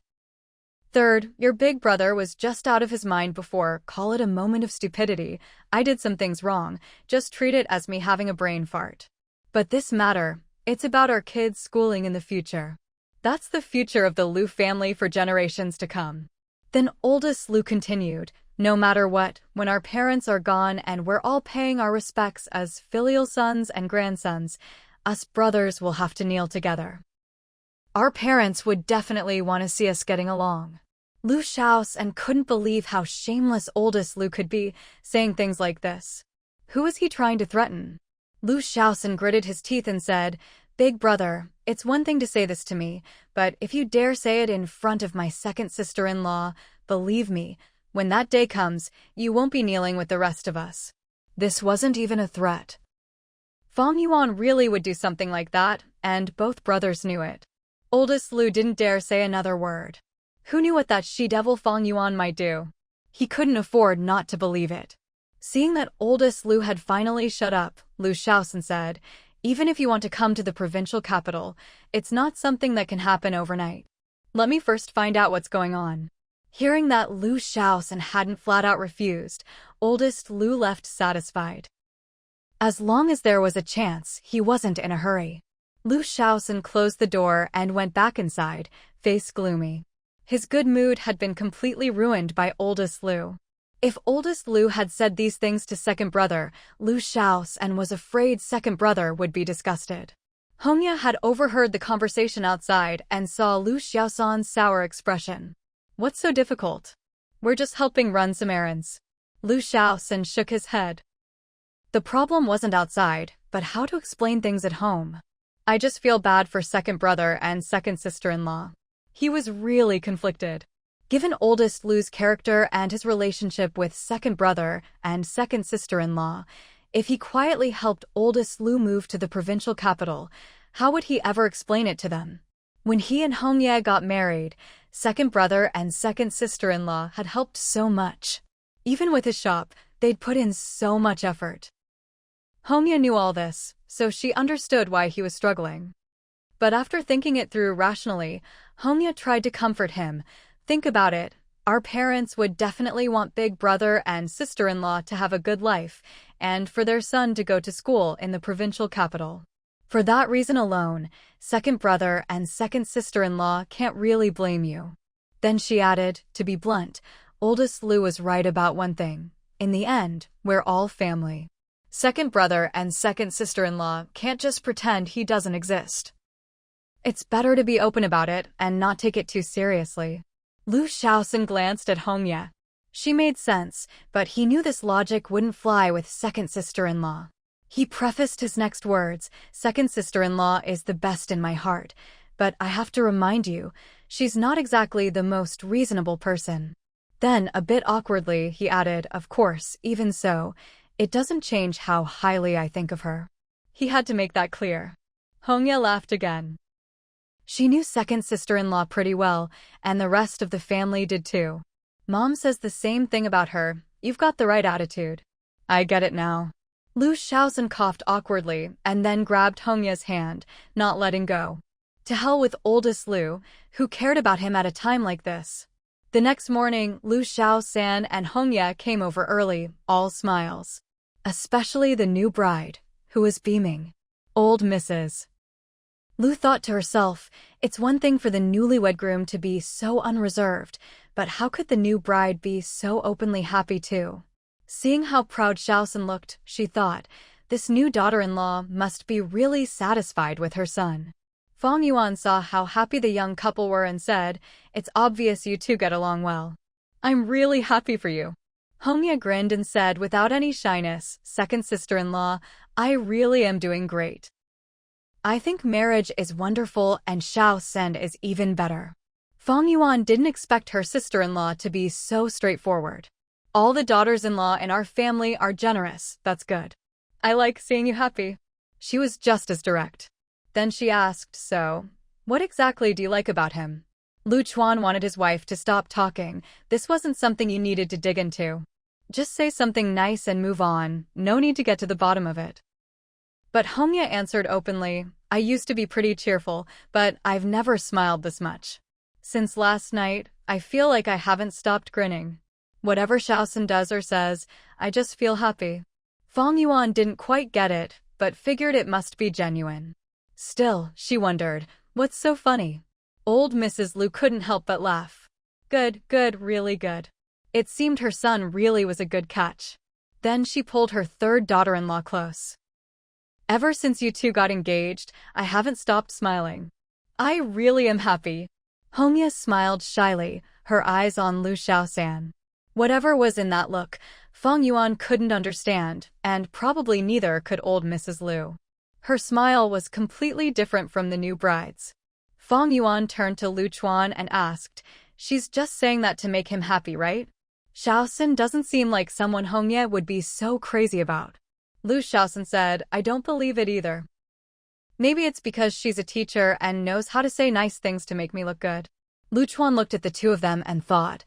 Third, your big brother was just out of his mind before. Call it a moment of stupidity. I did some things wrong. Just treat it as me having a brain fart. But this matter, it's about our kids' schooling in the future. That's the future of the Lu family for generations to come. Then oldest Lu continued, no matter what, when our parents are gone and we're all paying our respects as filial sons and grandsons, us brothers will have to kneel together. Our parents would definitely want to see us getting along. Lu shouts and couldn't believe how shameless oldest Lu could be, saying things like this. Who was he trying to threaten? Lu shouts and gritted his teeth and said, Big brother, it's one thing to say this to me, but if you dare say it in front of my second sister-in-law, believe me, when that day comes, you won't be kneeling with the rest of us. This wasn't even a threat. Fang Yuan really would do something like that, and both brothers knew it. Oldest Lu didn't dare say another word. Who knew what that she-devil Fang Yuan might do? He couldn't afford not to believe it. Seeing that oldest Lu had finally shut up, Lu Shaosan said, even if you want to come to the provincial capital, it's not something that can happen overnight. Let me first find out what's going on. Hearing that Lu Shaosan hadn't flat out refused, oldest Lu left satisfied. As long as there was a chance, he wasn't in a hurry. Lu Shaosan closed the door and went back inside, face gloomy. His good mood had been completely ruined by oldest Lu. If oldest Lu had said these things to second brother, Lu Shaosan was afraid second brother would be disgusted. Hongya had overheard the conversation outside and saw Lu Shaosan's sour expression. What's so difficult? We're just helping run some errands. Lu Shaosan shook his head. The problem wasn't outside, but how to explain things at home. I just feel bad for second brother and second sister-in-law. He was really conflicted. Given oldest Lu's character and his relationship with second brother and second sister-in-law, if he quietly helped oldest Lu move to the provincial capital, how would he ever explain it to them? When he and Hongye got married, second brother and second sister-in-law had helped so much. Even with his shop, they'd put in so much effort. Hongye knew all this, so she understood why he was struggling. But after thinking it through rationally, Hongye tried to comfort him. Think about it. Our parents would definitely want big brother and sister-in-law to have a good life, and for their son to go to school in the provincial capital. For that reason alone, second brother and second sister-in-law can't really blame you. Then she added, to be blunt, oldest Lu was right about one thing. In the end, we're all family. Second brother and second sister-in-law can't just pretend he doesn't exist. It's better to be open about it and not take it too seriously. Lu Shaosan glanced at Hongye. She made sense, but he knew this logic wouldn't fly with second sister-in-law. He prefaced his next words, second sister-in-law is the best in my heart, but I have to remind you, she's not exactly the most reasonable person. Then, a bit awkwardly, he added, of course, even so, it doesn't change how highly I think of her. He had to make that clear. Hongye laughed again. She knew second sister-in-law pretty well, and the rest of the family did too. Mom says the same thing about her. You've got the right attitude. I get it now. Lu Shaosan coughed awkwardly and then grabbed Hongye's hand, not letting go. To hell with oldest Lu, who cared about him at a time like this. The next morning, Lu Shaosan and Hongye came over early, all smiles. Especially the new bride, who was beaming. Old Mrs. Lu thought to herself, it's one thing for the newlywed groom to be so unreserved, but how could the new bride be so openly happy too? Seeing how proud Shaosan looked, she thought, this new daughter-in-law must be really satisfied with her son. Fang Yuan saw how happy the young couple were and said, it's obvious you two get along well. I'm really happy for you. Hongye grinned and said without any shyness, second sister-in-law, I really am doing great. I think marriage is wonderful and Shaosan is even better. Fang Yuan didn't expect her sister-in-law to be so straightforward. All the daughters-in-law in our family are generous, that's good. I like seeing you happy. She was just as direct. Then she asked, so, what exactly do you like about him? Lu Chuan wanted his wife to stop talking. This wasn't something you needed to dig into. Just say something nice and move on, no need to get to the bottom of it. But Hongya answered openly, I used to be pretty cheerful, but I've never smiled this much. Since last night, I feel like I haven't stopped grinning. Whatever Shaoxin does or says, I just feel happy. Fang Yuan didn't quite get it, but figured it must be genuine. Still, she wondered, what's so funny? Old Mrs. Lu couldn't help but laugh. Good, really good. It seemed her son really was a good catch. Then she pulled her third daughter-in-law close. Ever since you two got engaged, I haven't stopped smiling. I really am happy. Hongya smiled shyly, her eyes on Lu Shaoxan. Whatever was in that look, Fang Yuan couldn't understand, and probably neither could old Mrs. Lu. Her smile was completely different from the new bride's. Fang Yuan turned to Lu Chuan and asked, she's just saying that to make him happy, right? Shaoxin doesn't seem like someone Hongya would be so crazy about. Lu Shaoxin said, I don't believe it either. Maybe it's because she's a teacher and knows how to say nice things to make me look good. Lu Chuan looked at the two of them and thought,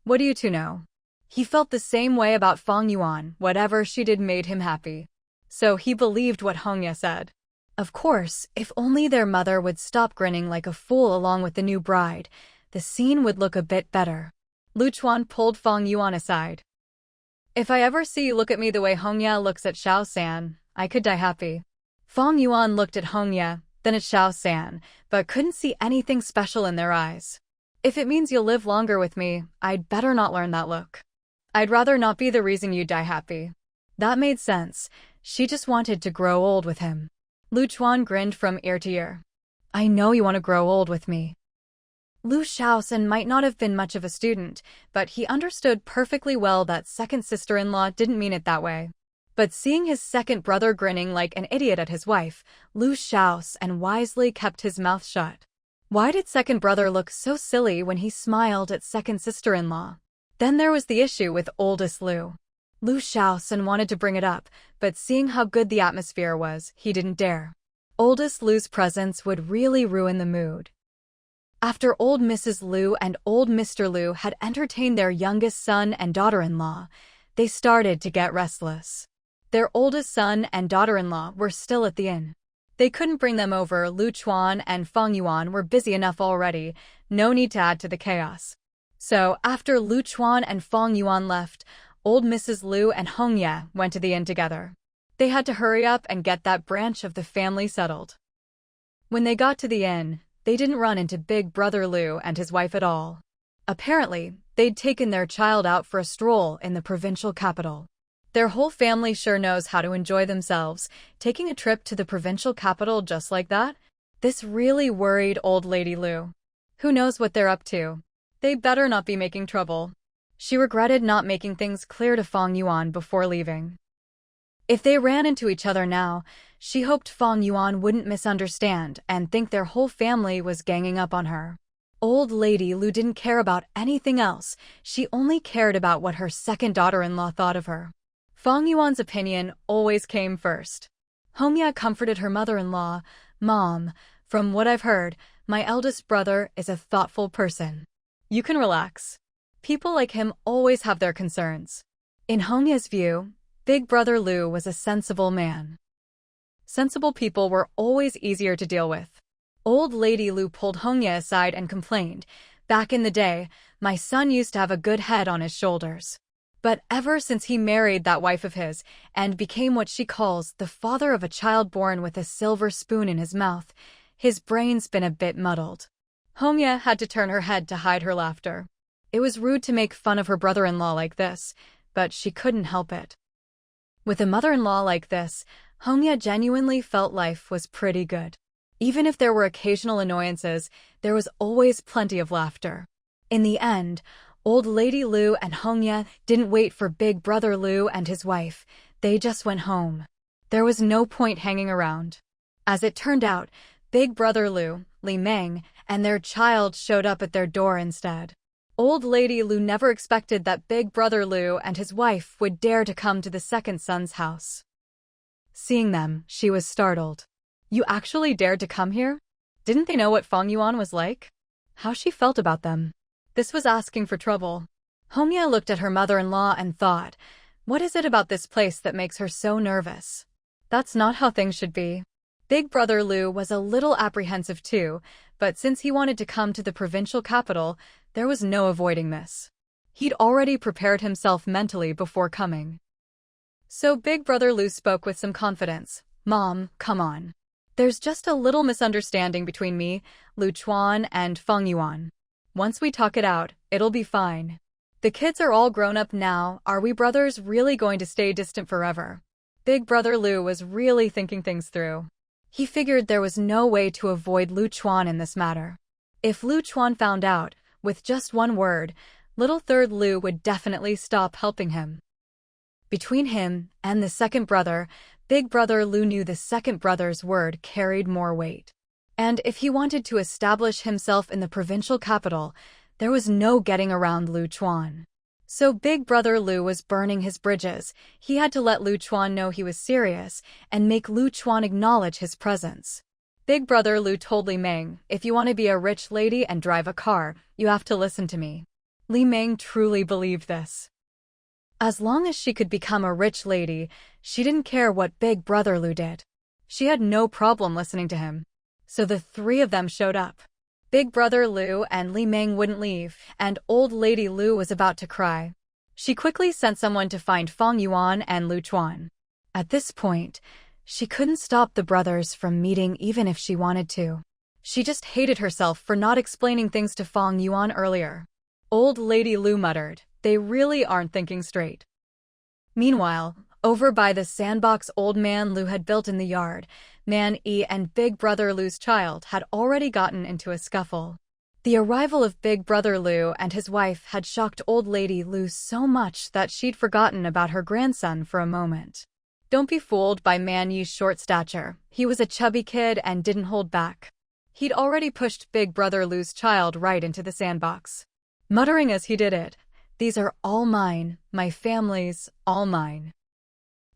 what do you two know? He felt the same way about Fang Yuan, whatever she did made him happy. So he believed what Hongya said. Of course, if only their mother would stop grinning like a fool along with the new bride, the scene would look a bit better. Lu Chuan pulled Fang Yuan aside. If I ever see you look at me the way Hongya looks at Shaoxan, I could die happy. Fang Yuan looked at Hongya, then at Shaoxan, but couldn't see anything special in their eyes. If it means you'll live longer with me, I'd better not learn that look. I'd rather not be the reason you die happy. That made sense. She just wanted to grow old with him. Lu Chuan grinned from ear to ear. I know you want to grow old with me. Lu Shaoxan might not have been much of a student, but he understood perfectly well that second sister-in-law didn't mean it that way. But seeing his second brother grinning like an idiot at his wife, Lu Shaoxan wisely kept his mouth shut. Why did second brother look so silly when he smiled at second sister-in-law? Then there was the issue with oldest Lu. Lu Shaoxan wanted to bring it up, but seeing how good the atmosphere was, he didn't dare. Oldest Lu's presence would really ruin the mood. After old Mrs. Lu and old Mr. Lu had entertained their youngest son and daughter-in-law, they started to get restless. Their oldest son and daughter-in-law were still at the inn. They couldn't bring them over. Lu Chuan and Fang Yuan were busy enough already, no need to add to the chaos. So, after Lu Chuan and Fang Yuan left, old Mrs. Lu and Hongya went to the inn together. They had to hurry up and get that branch of the family settled. When they got to the inn, they didn't run into Big Brother Lu and his wife at all. Apparently, they'd taken their child out for a stroll in the provincial capital. Their whole family sure knows how to enjoy themselves, taking a trip to the provincial capital just like that. This really worried old lady Lu. Who knows what they're up to? They better not be making trouble. She regretted not making things clear to Fang Yuan before leaving. If they ran into each other now, she hoped Fang Yuan wouldn't misunderstand and think their whole family was ganging up on her. Old lady Lu didn't care about anything else. She only cared about what her second daughter-in-law thought of her. Fang Yuan's opinion always came first. Hongya comforted her mother-in-law. Mom, from what I've heard, my eldest brother is a thoughtful person. You can relax. People like him always have their concerns. In Hongya's view, Big Brother Lu was a sensible man. Sensible people were always easier to deal with. Old lady Lu pulled Hongya aside and complained, back in the day, my son used to have a good head on his shoulders. But ever since he married that wife of his and became what she calls the father of a child born with a silver spoon in his mouth, his brain's been a bit muddled. Hongya had to turn her head to hide her laughter. It was rude to make fun of her brother-in-law like this, but she couldn't help it. With a mother-in-law like this, Hongya genuinely felt life was pretty good. Even if there were occasional annoyances, there was always plenty of laughter. In the end, old lady Lu and Hongya didn't wait for Big Brother Lu and his wife. They just went home. There was no point hanging around. As it turned out, Big Brother Lu, Li Meng, and their child showed up at their door instead. Old lady Lu never expected that Big Brother Lu and his wife would dare to come to the second son's house. Seeing them, she was startled. You actually dared to come here? Didn't they know what Fang Yuan was like? How she felt about them? This was asking for trouble. Hongya looked at her mother-in-law and thought, what is it about this place that makes her so nervous? That's not how things should be. Big brother Lu was a little apprehensive too, but since he wanted to come to the provincial capital, there was no avoiding this. He'd already prepared himself mentally before coming. So Big brother Lu spoke with some confidence. Mom, come on. There's just a little misunderstanding between me, Lu Chuan, and Fang Yuan. Once we talk it out, it'll be fine. The kids are all grown up now. Are we brothers really going to stay distant forever? Big brother Lu was really thinking things through. He figured there was no way to avoid Lu Chuan in this matter. If Lu Chuan found out, with just one word, little third Lu would definitely stop helping him. Between him and the second brother, Big brother Lu knew the second brother's word carried more weight. And if he wanted to establish himself in the provincial capital, there was no getting around Lu Chuan. So Big brother Lu was burning his bridges. He had to let Lu Chuan know he was serious and make Lu Chuan acknowledge his presence. Big brother Lu told Li Meng, if you want to be a rich lady and drive a car, you have to listen to me. Li Meng truly believed this. As long as she could become a rich lady, she didn't care what Big brother Lu did. She had no problem listening to him. So the three of them showed up. Big brother Lu and Li Meng wouldn't leave, and old lady Lu was about to cry. She quickly sent someone to find Fang Yuan and Lu Chuan. At this point, she couldn't stop the brothers from meeting even if she wanted to. She just hated herself for not explaining things to Fang Yuan earlier. Old lady Lu muttered, they really aren't thinking straight. Meanwhile, over by the sandbox old man Lu had built in the yard, Man Yi and Big brother Lu's child had already gotten into a scuffle. The arrival of Big brother Lu and his wife had shocked old lady Lu so much that she'd forgotten about her grandson for a moment. Don't be fooled by Man Yi's short stature. He was a chubby kid and didn't hold back. He'd already pushed Big brother Lu's child right into the sandbox, muttering as he did it, "These are all mine, my family's, all mine."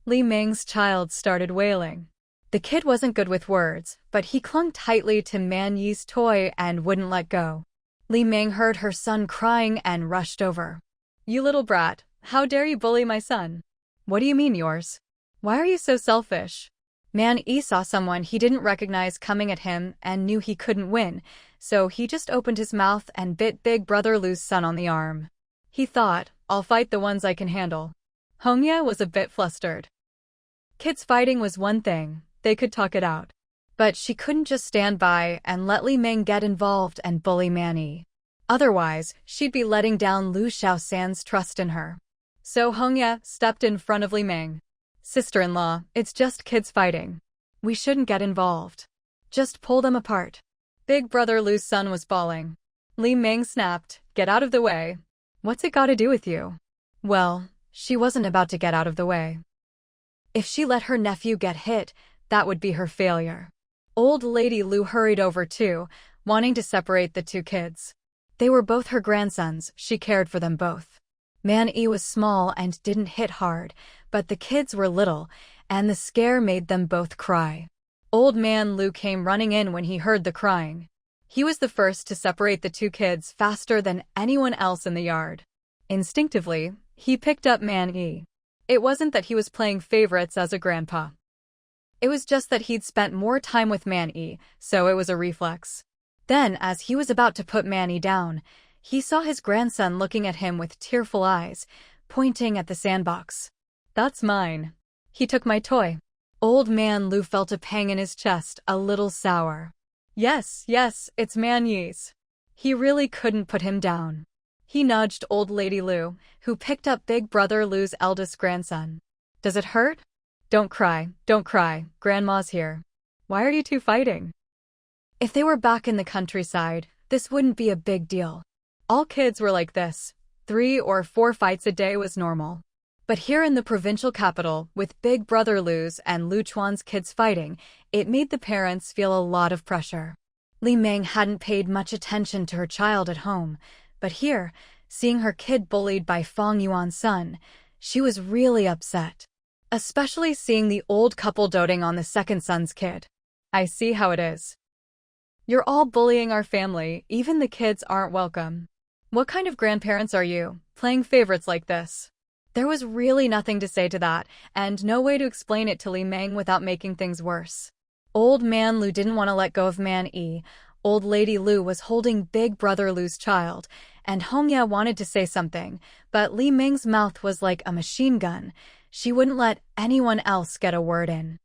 Li Meng's child started wailing. The kid wasn't good with words, but he clung tightly to Man Yi's toy and wouldn't let go. Li Meng heard her son crying and rushed over. "You little brat, how dare you bully my son? What do you mean yours? Why are you so selfish?" Man Yi saw someone he didn't recognize coming at him and knew he couldn't win, so he just opened his mouth and bit Big brother Lu's son on the arm. He thought, I'll fight the ones I can handle. Hongya was a bit flustered. Kids fighting was one thing, they could talk it out. But she couldn't just stand by and let Li Meng get involved and bully Man Yi. Otherwise, she'd be letting down Lu Xiaosan's trust in her. So Hongya stepped in front of Li Meng. "Sister-in-law, it's just kids fighting. We shouldn't get involved. Just pull them apart." Big brother Lu's son was bawling. Li Meng snapped, "Get out of the way. What's it got to do with you?" Well, she wasn't about to get out of the way. If she let her nephew get hit, that would be her failure. Old lady Lu hurried over too, wanting to separate the two kids. They were both her grandsons, she cared for them both. Man Yi was small and didn't hit hard, but the kids were little, and the scare made them both cry. Old man Lu came running in when he heard the crying. He was the first to separate the two kids faster than anyone else in the yard. Instinctively, he picked up Man Yi. It wasn't that he was playing favorites as a grandpa. It was just that he'd spent more time with Man Yi, so it was a reflex. Then, as he was about to put Man Yi down, he saw his grandson looking at him with tearful eyes, pointing at the sandbox. "That's mine. He took my toy." Old man Lu felt a pang in his chest, a little sour. Yes, it's Man Yi's. He really couldn't put him down. He nudged old lady Lu, who picked up Big brother Lu's eldest grandson. "Does it hurt? Don't cry, Grandma's here. Why are you two fighting?" If they were back in the countryside, this wouldn't be a big deal. All kids were like this. 3 or 4 fights a day was normal. But here in the provincial capital, with Big brother Lu's and Lu Chuan's kids fighting, it made the parents feel a lot of pressure. Li Meng hadn't paid much attention to her child at home, but here, seeing her kid bullied by Fang Yuan's son, she was really upset. Especially seeing the old couple doting on the second son's kid. "I see how it is. You're all bullying our family, even the kids aren't welcome. What kind of grandparents are you, playing favorites like this?" There was really nothing to say to that, and no way to explain it to Li Meng without making things worse. Old man Lu didn't want to let go of Man Yi. Old lady Lu was holding big brother Lu's child, and Hongya wanted to say something, but Li Meng's mouth was like a machine gun. She wouldn't let anyone else get a word in.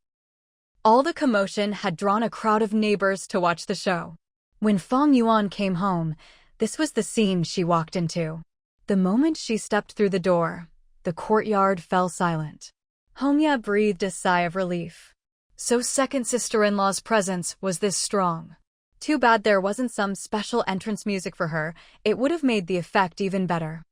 All the commotion had drawn a crowd of neighbors to watch the show. When Fang Yuan came home, this was the scene she walked into. The moment she stepped through the door, the courtyard fell silent. Hongya breathed a sigh of relief. So second sister-in-law's presence was this strong. Too bad there wasn't some special entrance music for her. It would have made the effect even better.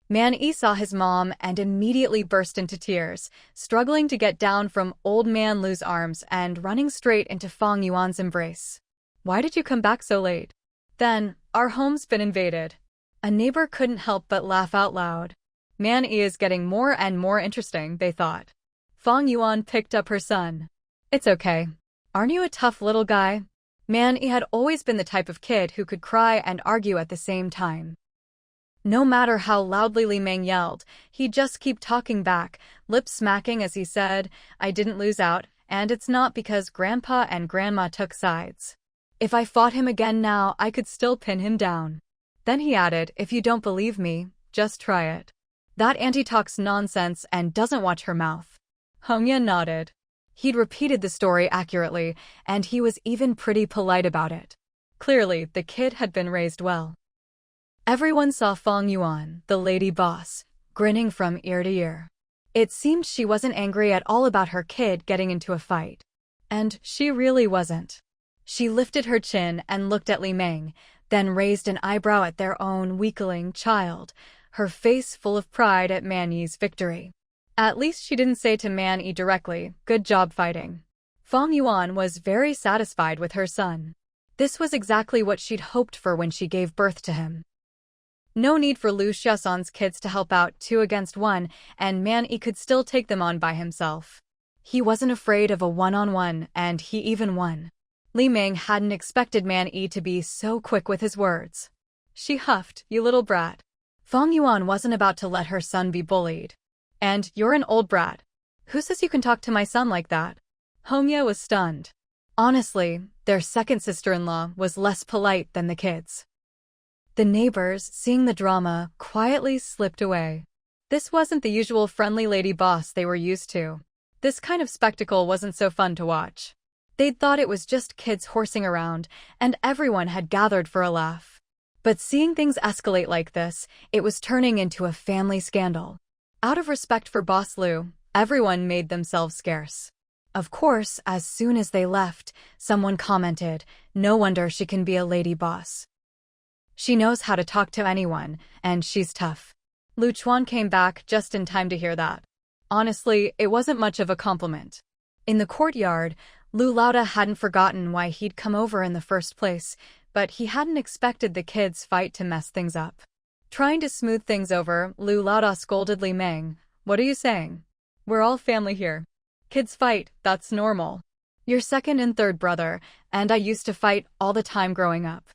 Man Yi saw his mom and immediately burst into tears, struggling to get down from old man Lu's arms and running straight into Fang Yuan's embrace. Why did you come back so late? Then, our home's been invaded. A neighbor couldn't help but laugh out loud. Man Yi is getting more and more interesting, they thought. Fang Yuan picked up her son. It's okay. Aren't you a tough little guy? Man Yi had always been the type of kid who could cry and argue at the same time. No matter how loudly Li Meng yelled, he'd just keep talking back, lips smacking as he said, I didn't lose out, and it's not because Grandpa and Grandma took sides. If I fought him again now, I could still pin him down. Then he added, if you don't believe me, just try it. That auntie talks nonsense and doesn't watch her mouth. Hongya nodded. He'd repeated the story accurately, and he was even pretty polite about it. Clearly, the kid had been raised well. Everyone saw Fang Yuan, the lady boss, grinning from ear to ear. It seemed she wasn't angry at all about her kid getting into a fight. And she really wasn't. She lifted her chin and looked at Li Meng, then raised an eyebrow at their own weakling child, her face full of pride at Man Yi's victory. At least she didn't say to Man Yi directly, good job fighting. Fang Yuan was very satisfied with her son. This was exactly what she'd hoped for when she gave birth to him. No need for Lu Xiaoson's kids to help out 2 against 1, and Man Yi could still take them on by himself. He wasn't afraid of a one-on-one, and he even won. Li Meng hadn't expected Man Yi to be so quick with his words. She huffed, you little brat. Fang Yuan wasn't about to let her son be bullied. And you're an old brat. Who says you can talk to my son like that? Hongya was stunned. Honestly, their second sister-in-law was less polite than the kids. The neighbors, seeing the drama, quietly slipped away. This wasn't the usual friendly lady boss they were used to. This kind of spectacle wasn't so fun to watch. They'd thought it was just kids horsing around, and everyone had gathered for a laugh. But seeing things escalate like this, it was turning into a family scandal. Out of respect for Boss Lu, everyone made themselves scarce. Of course, as soon as they left, someone commented, no wonder she can be a lady boss. She knows how to talk to anyone, and she's tough. Lu Chuan came back just in time to hear that. Honestly, it wasn't much of a compliment. In the courtyard, Lu Lauda hadn't forgotten why he'd come over in the first place, but he hadn't expected the kids' fight to mess things up. Trying to smooth things over, Lu Lauda scolded Li Meng. What are you saying? We're all family here. Kids fight, that's normal. You're second and third brother, and I used to fight all the time growing up.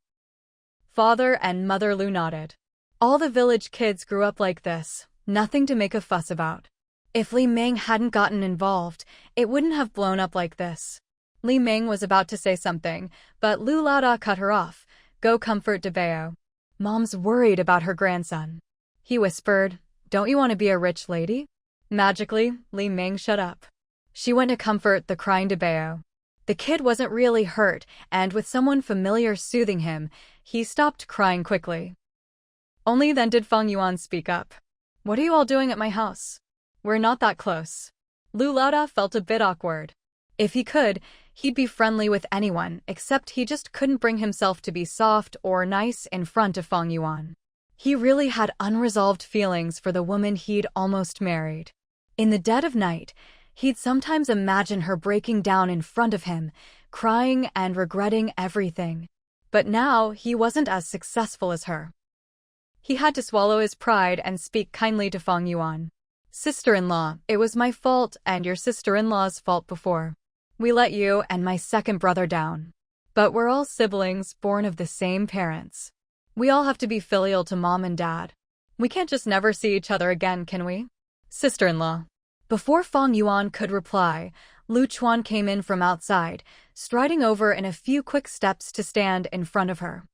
Father and Mother Lu nodded. All the village kids grew up like this, nothing to make a fuss about. If Li Meng hadn't gotten involved, it wouldn't have blown up like this. Li Meng was about to say something, but Lu Lauda cut her off. Go comfort Debao. Mom's worried about her grandson. He whispered, don't you want to be a rich lady? Magically, Li Meng shut up. She went to comfort the crying Debao. The kid wasn't really hurt, and with someone familiar soothing him, he stopped crying quickly. Only then did Fang Yuan speak up. What are you all doing at my house? We're not that close. Lu Lauda felt a bit awkward. If he could, he'd be friendly with anyone, except he just couldn't bring himself to be soft or nice in front of Fang Yuan. He really had unresolved feelings for the woman he'd almost married. In the dead of night, he'd sometimes imagine her breaking down in front of him, crying and regretting everything. But now he wasn't as successful as her. He had to swallow his pride and speak kindly to Fang Yuan. Sister-in-law, it was my fault and your sister-in-law's fault before. We let you and my second brother down. But we're all siblings born of the same parents. We all have to be filial to mom and dad. We can't just never see each other again, can we? Sister-in-law. Before Fang Yuan could reply, Lu Chuan came in from outside, striding over in a few quick steps to stand in front of her.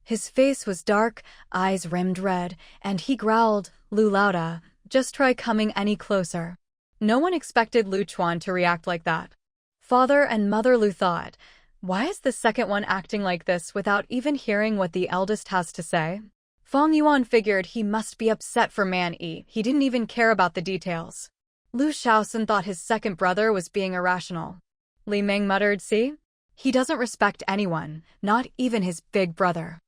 His face was dark, eyes rimmed red, and he growled, "Lu Laoda, just try coming any closer." No one expected Lu Chuan to react like that. Father and Mother Lu thought, why is the second one acting like this without even hearing what the eldest has to say? Fang Yuan figured he must be upset for Man Yi. He didn't even care about the details. Lu Shaoxin thought his second brother was being irrational. Li Meng muttered, "See? He doesn't respect anyone, not even his big brother."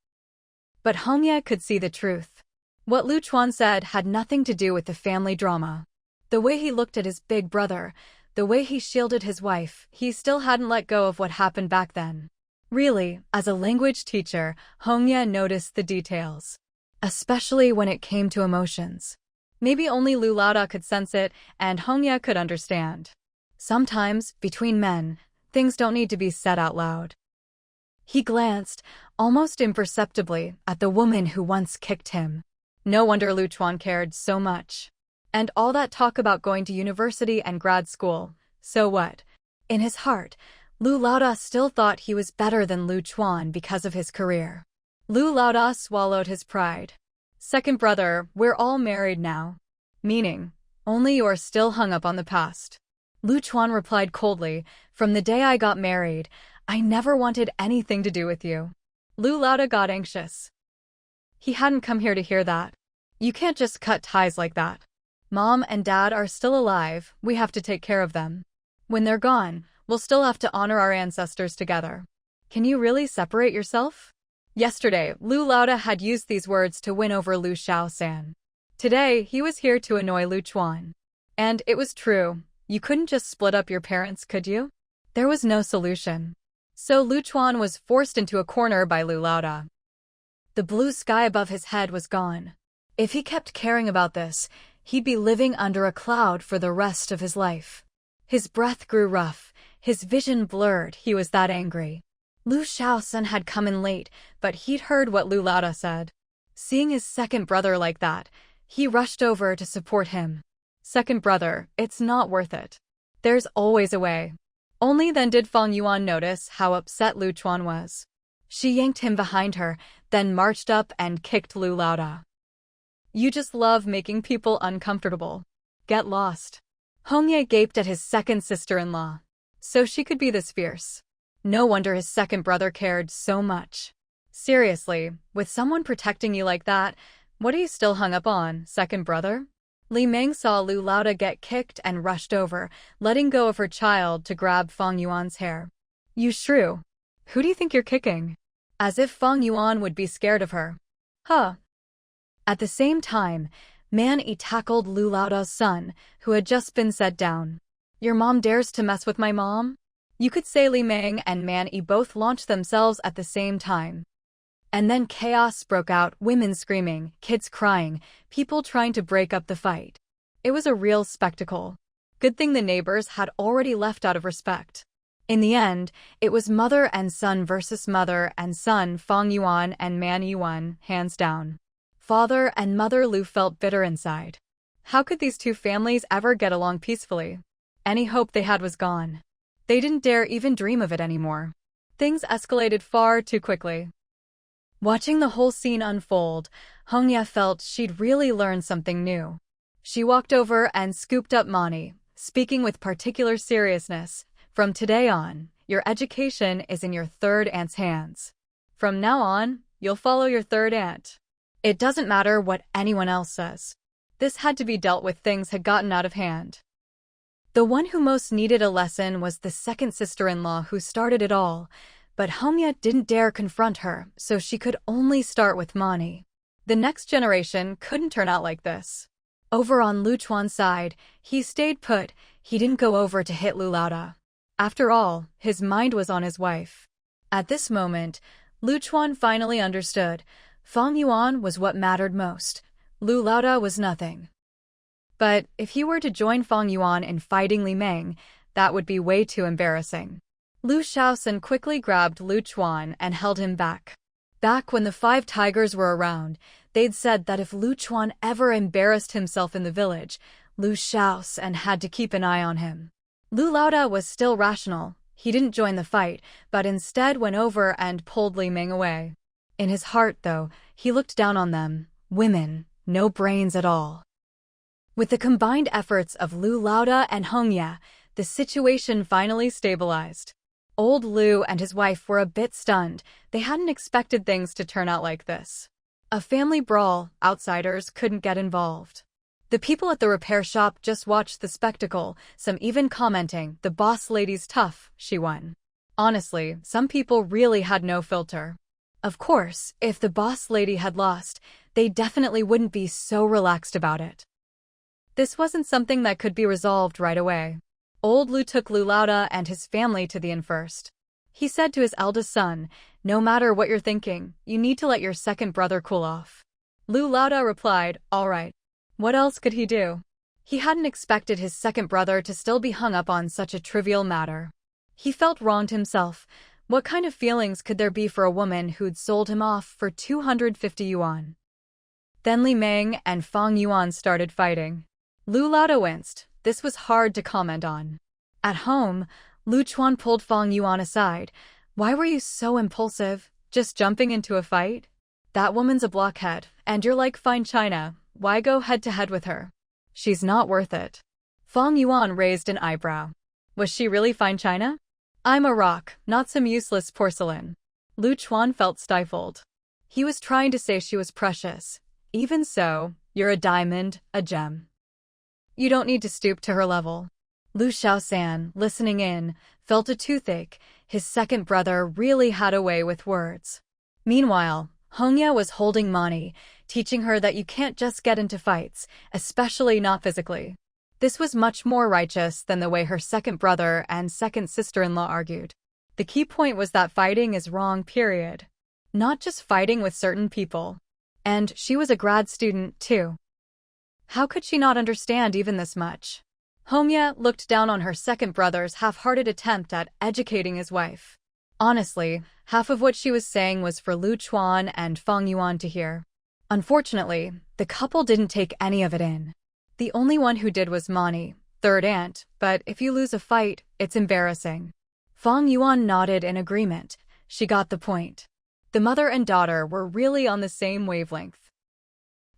But Hongye could see the truth. What Lu Chuan said had nothing to do with the family drama. The way he looked at his big brother, the way he shielded his wife, he still hadn't let go of what happened back then. Really, as a language teacher, Hongye noticed the details. Especially when it came to emotions. Maybe only Lu Laoda could sense it, and Hongye could understand. Sometimes, between men, things don't need to be said out loud. He glanced, almost imperceptibly, at the woman who once kicked him. No wonder Lu Chuan cared so much. And all that talk about going to university and grad school, so what? In his heart, Lu Laoda still thought he was better than Lu Chuan because of his career. Lu Laoda swallowed his pride. "Second brother, we're all married now." Meaning, only you're still hung up on the past. Lu Chuan replied coldly, "From the day I got married, I never wanted anything to do with you." Lu Laoda got anxious. He hadn't come here to hear that. You can't just cut ties like that. Mom and Dad are still alive, we have to take care of them. When they're gone, we'll still have to honor our ancestors together. Can you really separate yourself? Yesterday, Lu Laoda had used these words to win over Lu Shaoxin. Today, he was here to annoy Lu Chuan. And it was true, you couldn't just split up your parents, could you? There was no solution. So Lu Chuan was forced into a corner by Lu Laoda. The blue sky above his head was gone. If he kept caring about this, he'd be living under a cloud for the rest of his life. His breath grew rough, his vision blurred, he was that angry. Lu Shaoxin had come in late, but he'd heard what Lu Laoda said. Seeing his second brother like that, he rushed over to support him. "Second brother, it's not worth it. There's always a way." Only then did Fang Yuan notice how upset Lu Chuan was. She yanked him behind her, then marched up and kicked Lu Laoda. "You just love making people uncomfortable. Get lost." Hongye gaped at his second sister-in-law. So she could be this fierce. No wonder his second brother cared so much. Seriously, with someone protecting you like that, what are you still hung up on, second brother? Li Meng saw Lu Laoda get kicked and rushed over, letting go of her child to grab Fang Yuan's hair. "You shrew. Who do you think you're kicking?" As if Fang Yuan would be scared of her. Huh. At the same time, Man Yi tackled Lu Laoda's son, who had just been set down. "Your mom dares to mess with my mom?" You could say Li Meng and Man Yi both launched themselves at the same time. And then chaos broke out, women screaming, kids crying, people trying to break up the fight. It was a real spectacle. Good thing the neighbors had already left out of respect. In the end, it was mother and son versus mother and son. Fang Yuan and Man Yi won, hands down. Father and Mother Lu felt bitter inside. How could these two families ever get along peacefully? Any hope they had was gone. They didn't dare even dream of it anymore. Things escalated far too quickly. Watching the whole scene unfold, Hongye felt she'd really learned something new. She walked over and scooped up Mani, speaking with particular seriousness. "From today on, your education is in your third aunt's hands. From now on, you'll follow your third aunt. It doesn't matter what anyone else says." This had to be dealt with. Things had gotten out of hand. The one who most needed a lesson was the second sister-in-law who started it all, but Hongye didn't dare confront her, so she could only start with Mani. The next generation couldn't turn out like this. Over on Lu Chuan's side, he stayed put. He didn't go over to hit Lu Laoda. After all, his mind was on his wife. At this moment, Lu Chuan finally understood. Fang Yuan was what mattered most. Lu Laoda was nothing. But if he were to join Fang Yuan in fighting Li Meng, that would be way too embarrassing. Lu Shaoxin quickly grabbed Lu Chuan and held him back. Back when the 5 tigers were around, They'd said that if Lu Chuan ever embarrassed himself in the village, Lu shouts and had to keep an eye on him. Lu Laoda was still rational. He didn't join the fight, but instead went over and pulled Li Ming away. In his heart, though, he looked down on them. Women, no brains at all. With the combined efforts of Lu Laoda and Heng Ye, the situation finally stabilized. Old Lu and his wife were a bit stunned. They hadn't expected things to turn out like this. A family brawl, outsiders couldn't get involved. The people at the repair shop just watched the spectacle, some even commenting, "The boss lady's tough, she won." Honestly, some people really had no filter. Of course, if the boss lady had lost, they definitely wouldn't be so relaxed about it. This wasn't something that could be resolved right away. Old Lu took Lu Laoda and his family to the inn first. He said to his eldest son, "No matter what you're thinking, you need to let your second brother cool off." Lu Laoda replied, "All right." What else could he do? He hadn't expected his second brother to still be hung up on such a trivial matter. He felt wronged himself. What kind of feelings could there be for a woman who'd sold him off for 250 yuan? Then Li Ming and Fang Yuan started fighting. Lu Laoda winced. This was hard to comment on. At home, Lu Chuan pulled Fang Yuan aside. "Why were you so impulsive? Just jumping into a fight? That woman's a blockhead, and you're like fine china. Why go head-to-head with her? She's not worth it." Fang Yuan raised an eyebrow. Was she really fine china? "I'm a rock, not some useless porcelain." Lu Chuan felt stifled. He was trying to say she was precious. Even so, you're a diamond, a gem. You don't need to stoop to her level. Lu Xiaosan, listening in, felt a toothache. His second brother really had a way with words. Meanwhile, Heng Ye was holding Mani, teaching her that you can't just get into fights, especially not physically. This was much more righteous than the way her second brother and second sister-in-law argued. The key point was that fighting is wrong, period. Not just fighting with certain people. And she was a grad student, too. How could she not understand even this much? Heng Ye looked down on her second brother's half-hearted attempt at educating his wife. Honestly, half of what she was saying was for Lu Chuan and Fang Yuan to hear. Unfortunately, the couple didn't take any of it in. The only one who did was Mani, third aunt, but if you lose a fight, it's embarrassing. Fang Yuan nodded in agreement. She got the point. The mother and daughter were really on the same wavelength.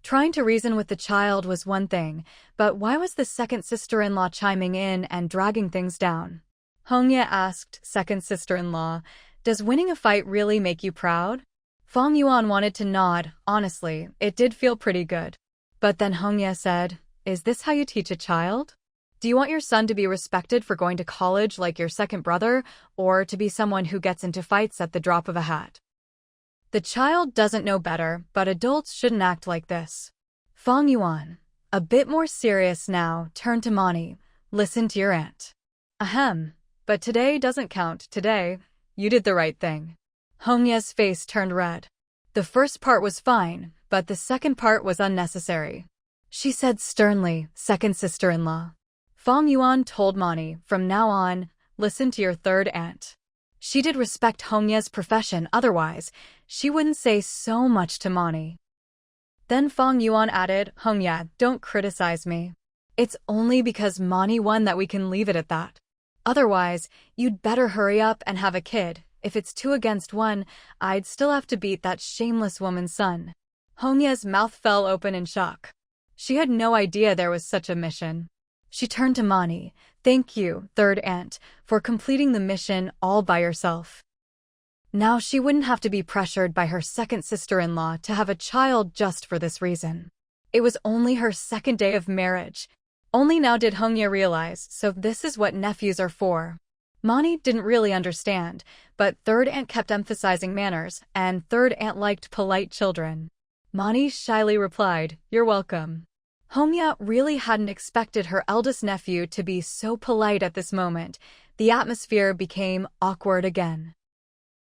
Trying to reason with the child was one thing, but why was the second sister-in-law chiming in and dragging things down? Heng Ye asked second sister-in-law, "Does winning a fight really make you proud?" Fang Yuan wanted to nod. Honestly, it did feel pretty good. But then Heng Ye said, "Is this how you teach a child? Do you want your son to be respected for going to college like your second brother, or to be someone who gets into fights at the drop of a hat?" The child doesn't know better, but adults shouldn't act like this. Fang Yuan, a bit more serious now, turned to Mani. "Listen to your aunt." "Ahem, but today doesn't count. Today, you did the right thing." Heng Ye's face turned red. The first part was fine, but the second part was unnecessary. She said sternly, "Second sister-in-law." Fang Yuan told Mani, "From now on, listen to your third aunt." She did respect Heng Ye's profession, otherwise, she wouldn't say so much to Mani. Then Fang Yuan added, "Heng Ye, don't criticize me. It's only because Mani won that we can leave it at that. Otherwise, you'd better hurry up and have a kid. If it's 2 against 1, I'd still have to beat that shameless woman's son." Heng Ye's mouth fell open in shock. She had no idea there was such a mission. She turned to Mani. "Thank you, third aunt, for completing the mission all by yourself." Now she wouldn't have to be pressured by her second sister-in-law to have a child just for this reason. It was only her second day of marriage. Only now did Heng Ye realize, so this is what nephews are for. Mani didn't really understand, but third aunt kept emphasizing manners, and third aunt liked polite children. Mani shyly replied, "You're welcome." Heng Ye really hadn't expected her eldest nephew to be so polite at this moment. The atmosphere became awkward again.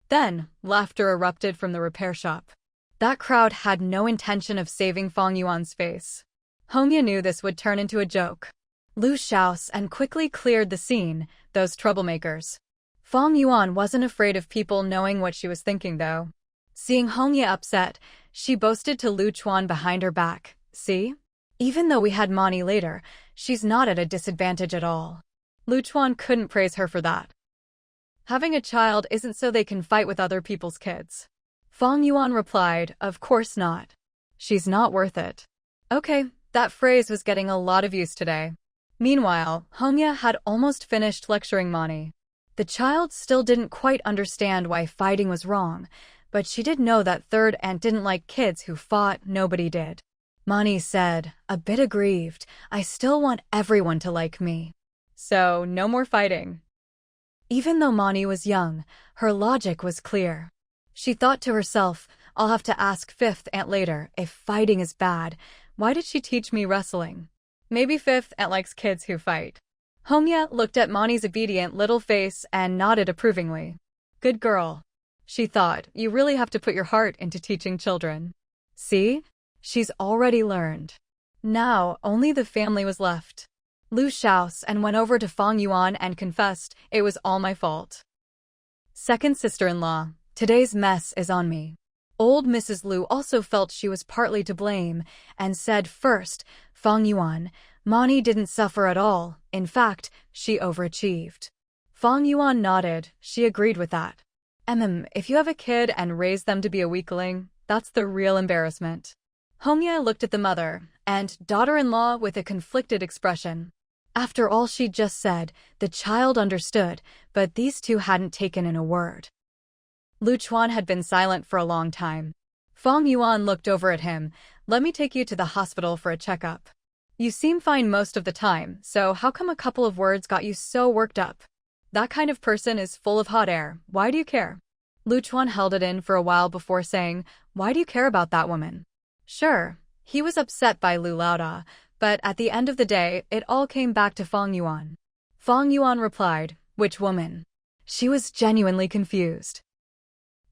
Then, laughter erupted from the repair shop. That crowd had no intention of saving Fang Yuan's face. Heng Ye knew this would turn into a joke. Lu shouts and quickly cleared the scene, those troublemakers. Fang Yuan wasn't afraid of people knowing what she was thinking, though. Seeing Heng Ye upset, She boasted to Lu Chuan behind her back. See? Even though we had Mani later, she's not at a disadvantage at all. Lu Chuan couldn't praise her for that. Having a child isn't so they can fight with other people's kids. Fang Yuan replied, of course not. She's not worth it. Okay, that phrase was getting a lot of use today. Meanwhile, Hongya had almost finished lecturing Mani. The child still didn't quite understand why fighting was wrong, but she did know that third aunt didn't like kids who fought. Nobody did. Mani said, a bit aggrieved, I still want everyone to like me. So, no more fighting. Even though Mani was young, her logic was clear. She thought to herself, I'll have to ask fifth aunt later, if fighting is bad, why did she teach me wrestling? Maybe fifth aunt likes kids who fight. Hongya looked at Mani's obedient little face and nodded approvingly. Good girl. She thought, you really have to put your heart into teaching children. See? She's already learned. Now, only the family was left. Lu shouts and went over to Fang Yuan and confessed, it was all my fault. Second sister-in-law, today's mess is on me. Old Mrs. Lu also felt she was partly to blame and said first, Fang Yuan, Mani didn't suffer at all. In fact, she overachieved. Fang Yuan nodded. She agreed with that. If you have a kid and raise them to be a weakling, that's the real embarrassment. Hongya looked at the mother and daughter-in-law with a conflicted expression. After all she'd just said, the child understood, but these two hadn't taken in a word. Lu Chuan had been silent for a long time. Fang Yuan looked over at him. Let me take you to the hospital for a checkup. You seem fine most of the time, so how come a couple of words got you so worked up? That kind of person is full of hot air. Why do you care? Lu Chuan held it in for a while before saying, why do you care about that woman? Sure, he was upset by Lu Laoda, but at the end of the day, it all came back to Fang Yuan. Fang Yuan replied, which woman? She was genuinely confused.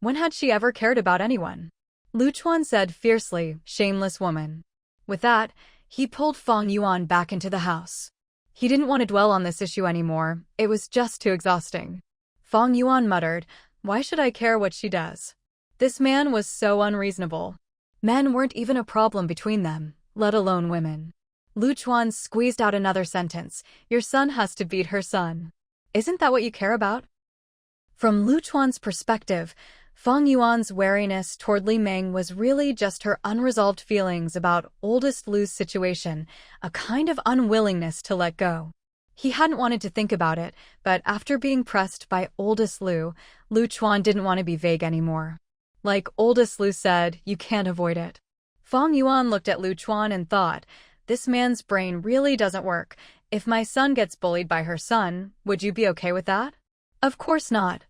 When had she ever cared about anyone? Lu Chuan said fiercely, shameless woman. With that, he pulled Fang Yuan back into the house. He didn't want to dwell on this issue anymore, it was just too exhausting. Fang Yuan muttered, why should I care what she does? This man was so unreasonable. Men weren't even a problem between them, let alone women. Lu Chuan squeezed out another sentence, your son has to beat her son. Isn't that what you care about? From Lu Chuan's perspective, Fang Yuan's wariness toward Li Meng was really just her unresolved feelings about oldest Lu's situation, a kind of unwillingness to let go. He hadn't wanted to think about it, but after being pressed by oldest Lu, Lu Chuan didn't want to be vague anymore. Like oldest Lu said, you can't avoid it. Fang Yuan looked at Lu Chuan and thought, this man's brain really doesn't work. If my son gets bullied by her son, would you be okay with that? Of course not.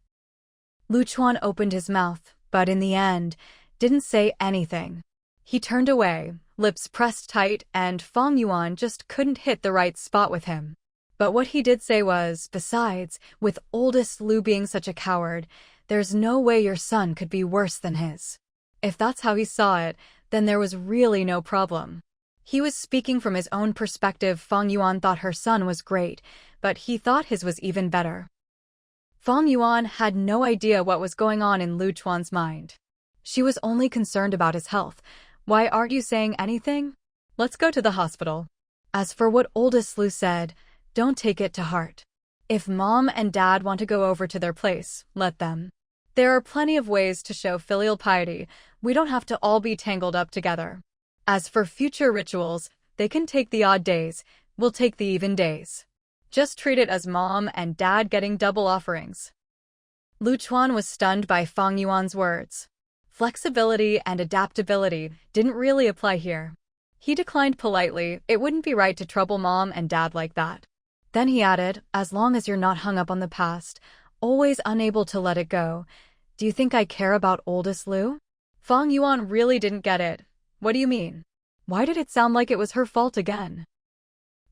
Lu Chuan opened his mouth, but in the end, didn't say anything. He turned away, lips pressed tight, and Fang Yuan just couldn't hit the right spot with him. But what he did say was, besides, with oldest Lu being such a coward, there's no way your son could be worse than his. If that's how he saw it, then there was really no problem. He was speaking from his own perspective. Fang Yuan thought her son was great, but he thought his was even better. Fang Yuan had no idea what was going on in Lu Chuan's mind. She was only concerned about his health. Why aren't you saying anything? Let's go to the hospital. As for what oldest Lu said, don't take it to heart. If mom and dad want to go over to their place, let them. There are plenty of ways to show filial piety. We don't have to all be tangled up together. As for future rituals, they can take the odd days. We'll take the even days. Just treat it as mom and dad getting double offerings. Lu Chuan was stunned by Fang Yuan's words. Flexibility and adaptability didn't really apply here. He declined politely. It wouldn't be right to trouble mom and dad like that. Then he added, as long as you're not hung up on the past, always unable to let it go. Do you think I care about oldest Lu? Fang Yuan really didn't get it. What do you mean? Why did it sound like it was her fault again?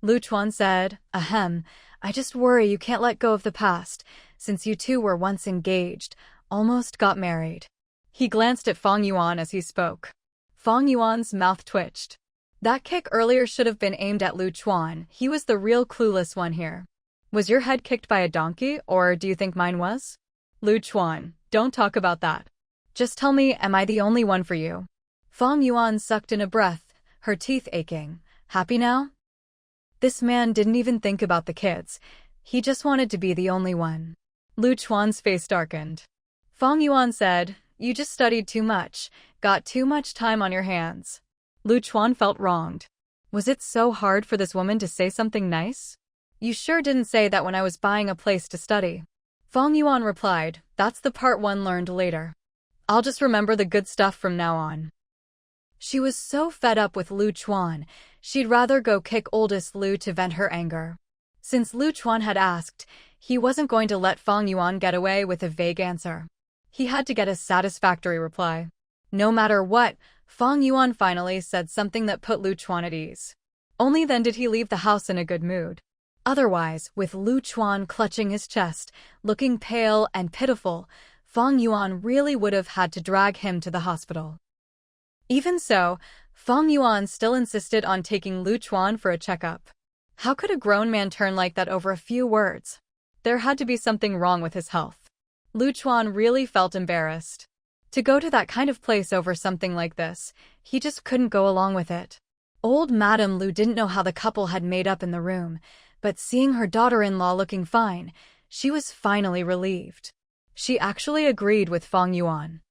Lu Chuan said, I just worry you can't let go of the past, since you two were once engaged, almost got married. He glanced at Fang Yuan as he spoke. Fang Yuan's mouth twitched. That kick earlier should have been aimed at Lu Chuan. He was the real clueless one here. Was your head kicked by a donkey, or do you think mine was? Lu Chuan, don't talk about that. Just tell me, am I the only one for you? Fang Yuan sucked in a breath, her teeth aching. Happy now? This man didn't even think about the kids. He just wanted to be the only one. Lu Chuan's face darkened. Fang Yuan said, "You just studied too much, got too much time on your hands." Lu Chuan felt wronged. Was it so hard for this woman to say something nice? "You sure didn't say that when I was buying a place to study." Fang Yuan replied, "That's the part one learned later. I'll just remember the good stuff from now on." She was so fed up with Lu Chuan, she'd rather go kick oldest Lu to vent her anger. Since Lu Chuan had asked, he wasn't going to let Fang Yuan get away with a vague answer. He had to get a satisfactory reply. No matter what, Fang Yuan finally said something that put Lu Chuan at ease. Only then did he leave the house in a good mood. Otherwise, with Lu Chuan clutching his chest, looking pale and pitiful, Fang Yuan really would have had to drag him to the hospital. Even so, Fang Yuan still insisted on taking Lu Chuan for a checkup. How could a grown man turn like that over a few words? There had to be something wrong with his health. Lu Chuan really felt embarrassed. To go to that kind of place over something like this, he just couldn't go along with it. Old Madame Lu didn't know how the couple had made up in the room, but seeing her daughter-in-law looking fine, she was finally relieved. She actually agreed with Fang Yuan.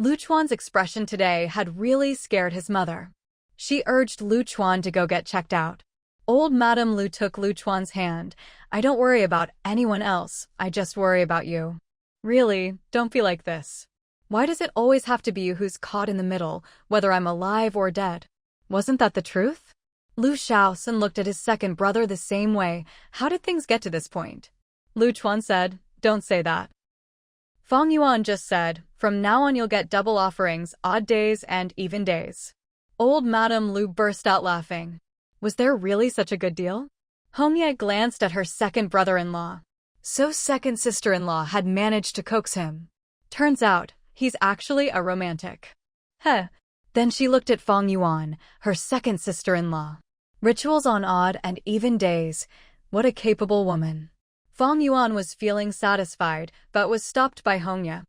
Lu Chuan's expression today had really scared his mother. She urged Lu Chuan to go get checked out. Old Madame Lu took Lu Chuan's hand. "I don't worry about anyone else, I just worry about you." "Really, don't be like this. Why does it always have to be you who's caught in the middle, whether I'm alive or dead? Wasn't that the truth?" Lu Shaoxun looked at his second brother the same way. How did things get to this point? Lu Chuan said, "Don't say that." Fang Yuan just said, "From now on you'll get double offerings, odd days and even days." Old Madame Lu burst out laughing. Was there really such a good deal? Hongye glanced at her second brother-in-law. So second sister-in-law had managed to coax him. Turns out, he's actually a romantic. Heh. Then she looked at Fang Yuan, her second sister-in-law. Rituals on odd and even days. What a capable woman. Fang Yuan was feeling satisfied, but was stopped by Hongye.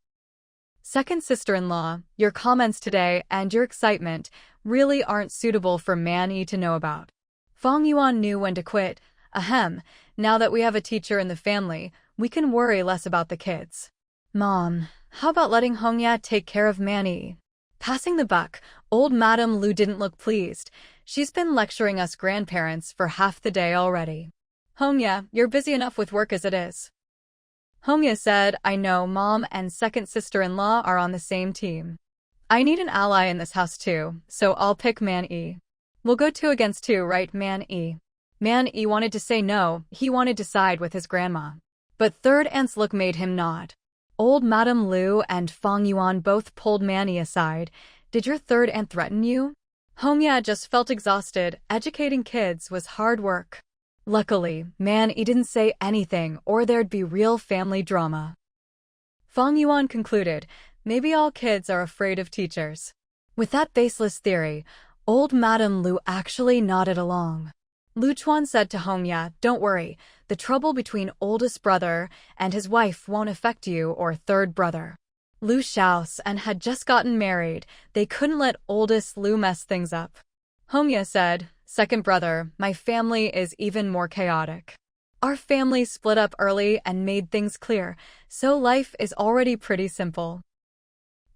"Second sister-in-law, your comments today and your excitement really aren't suitable for Man-Yi to know about." Fang Yuan knew when to quit. "Ahem, now that we have a teacher in the family, we can worry less about the kids." "Mom, how about letting Hongye take care of Man-Yi?" Passing the buck, old Madame Lu didn't look pleased. "She's been lecturing us grandparents for half the day already." "Hongye, you're busy enough with work as it is." Hongye said, "I know Mom and second sister-in-law are on the same team. I need an ally in this house too, so I'll pick Man-Yi. We'll go 2 against 2, right, Man-Yi?" Man-Yi wanted to say no, he wanted to side with his grandma. But third aunt's look made him nod. Old Madame Lu and Fang Yuan both pulled Man-Yi aside. "Did your third aunt threaten you?" Hongye just felt exhausted. Educating kids was hard work. Luckily, Man-Yi didn't say anything or there'd be real family drama. Fang Yuan concluded, maybe all kids are afraid of teachers. With that baseless theory, old Madame Lu actually nodded along. Lu Chuan said to Hongye, "Don't worry, the trouble between oldest brother and his wife won't affect you or third brother." Lu Shaoxun had just gotten married. They couldn't let oldest Lu mess things up. Hongye said, "Second brother, my family is even more chaotic. Our family split up early and made things clear, so life is already pretty simple."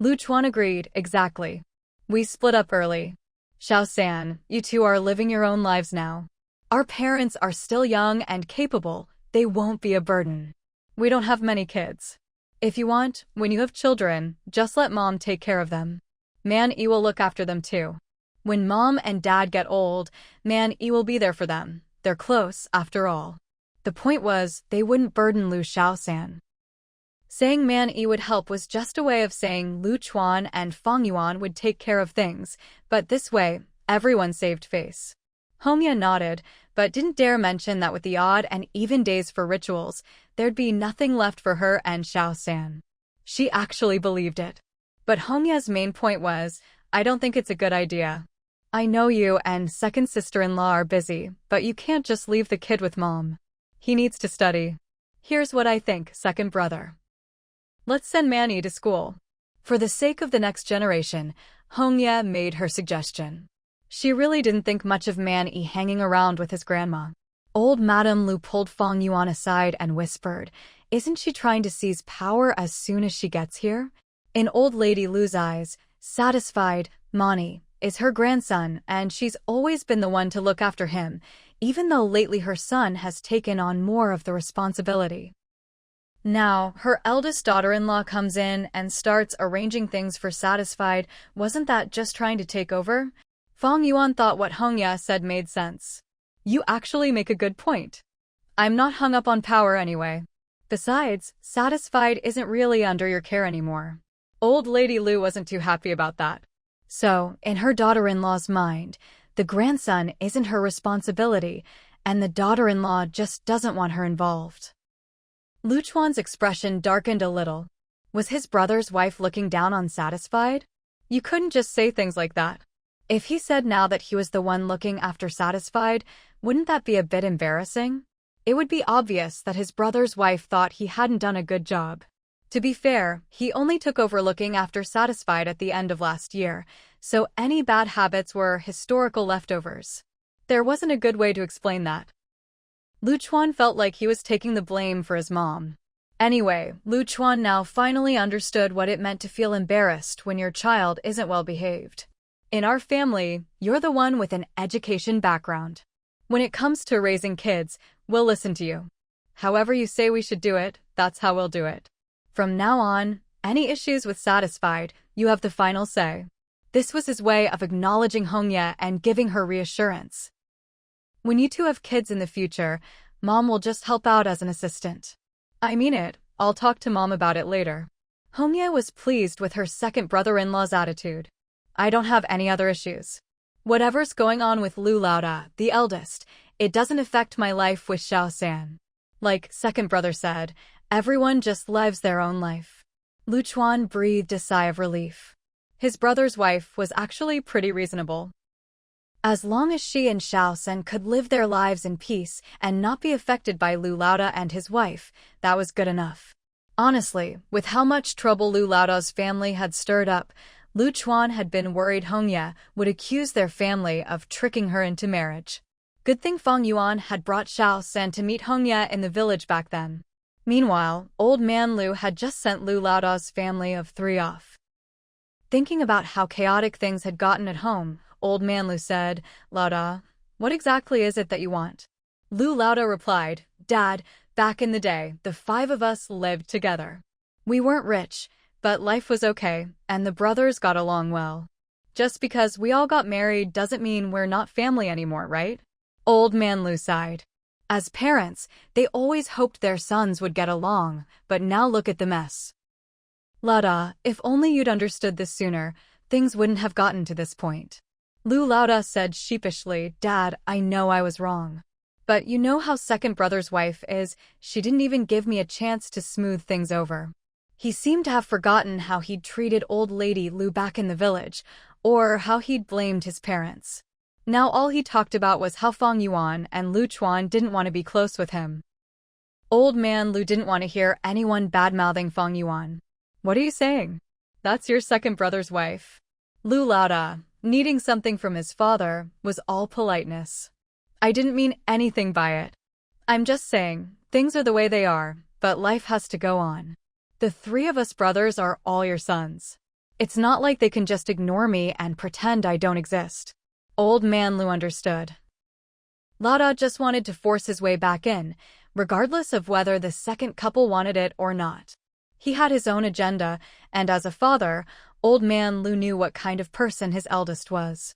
Lu Chuan agreed, "Exactly. We split up early. Xiao-san, you two are living your own lives now. Our parents are still young and capable. They won't be a burden. We don't have many kids. If you want, when you have children, just let Mom take care of them. Man-Yi will look after them too. When Mom and Dad get old, Man-Yi will be there for them. They're close, after all." The point was, they wouldn't burden Lu Shaoxun. Saying Man-Yi would help was just a way of saying Lu Chuan and Fang Yuan would take care of things, but this way, everyone saved face. Hongye nodded, but didn't dare mention that with the odd and even days for rituals, there'd be nothing left for her and Xiao-san. She actually believed it. But Hongye's main point was, "I don't think it's a good idea. I know you and second sister-in-law are busy, but you can't just leave the kid with Mom. He needs to study. Here's what I think, second brother. Let's send Man-Yi to school. For the sake of the next generation." Hongye made her suggestion. She really didn't think much of Man-yi hanging around with his grandma. Old Madame Lu pulled Fang Yuan aside and whispered, "Isn't she trying to seize power as soon as she gets here?" In Old Lady Lu's eyes, satisfied, Mani is her grandson, and she's always been the one to look after him, even though lately her son has taken on more of the responsibility. Now, her eldest daughter-in-law comes in and starts arranging things for Satisfied. Wasn't that just trying to take over? Fang Yuan thought what Hongye said made sense. You actually make a good point. I'm not hung up on power anyway. Besides, Satisfied isn't really under your care anymore. Old Lady Lu wasn't too happy about that. So, in her daughter-in-law's mind, the grandson isn't her responsibility, and the daughter-in-law just doesn't want her involved. Lu Chuan's expression darkened a little. Was his brother's wife looking down on Satisfied? You couldn't just say things like that. If he said now that he was the one looking after Satisfied, wouldn't that be a bit embarrassing? It would be obvious that his brother's wife thought he hadn't done a good job. To be fair, he only took over looking after Satisfied at the end of last year, so any bad habits were historical leftovers. There wasn't a good way to explain that. Lu Chuan felt like he was taking the blame for his mom. Anyway, Lu Chuan now finally understood what it meant to feel embarrassed when your child isn't well behaved. In our family, you're the one with an education background. When it comes to raising kids, we'll listen to you. However you say we should do it, that's how we'll do it. From now on, any issues with Satisfied, you have the final say. This was his way of acknowledging Hongye and giving her reassurance. When you two have kids in the future, Mom will just help out as an assistant. I mean it, I'll talk to Mom about it later. Hongye was pleased with her second brother-in-law's attitude. I don't have any other issues. Whatever's going on with Lu Laoda, the eldest, it doesn't affect my life with Xiao San. Like second brother said, everyone just lives their own life. Lu Chuan breathed a sigh of relief. His brother's wife was actually pretty reasonable. As long as she and Xiao San could live their lives in peace and not be affected by Lu Laoda and his wife, that was good enough. Honestly, with how much trouble Lu Laoda's family had stirred up, Lu Chuan had been worried Hongye would accuse their family of tricking her into marriage. Good thing Fang Yuan had brought Xiao San to meet Hongye in the village back then. Meanwhile, Old Man Lu had just sent Lu Laoda's family of 3 off. Thinking about how chaotic things had gotten at home, Old Man Lu said, "Laoda, what exactly is it that you want?" Lu Laoda replied, "Dad, back in the day, the 5 of us lived together. We weren't rich, but life was okay, and the brothers got along well. Just because we all got married doesn't mean we're not family anymore, right?" Old Man Lu sighed. As parents, they always hoped their sons would get along, but now look at the mess. Laoda, if only you'd understood this sooner, things wouldn't have gotten to this point. Lu Laoda said sheepishly, "Dad, I know I was wrong. But you know how second brother's wife is, she didn't even give me a chance to smooth things over." He seemed to have forgotten how he'd treated old lady Lu back in the village, or how he'd blamed his parents. Now all he talked about was how Fang Yuan and Lu Chuan didn't want to be close with him. Old Man Lu didn't want to hear anyone bad-mouthing Fang Yuan. "What are you saying? That's your second brother's wife." Lu Laoda, needing something from his father, was all politeness. "I didn't mean anything by it. I'm just saying, things are the way they are, but life has to go on. The 3 of us brothers are all your sons. It's not like they can just ignore me and pretend I don't exist." Old Man Lu understood. Laoda just wanted to force his way back in, regardless of whether the second couple wanted it or not. He had his own agenda, and as a father, Old Man Lu knew what kind of person his eldest was.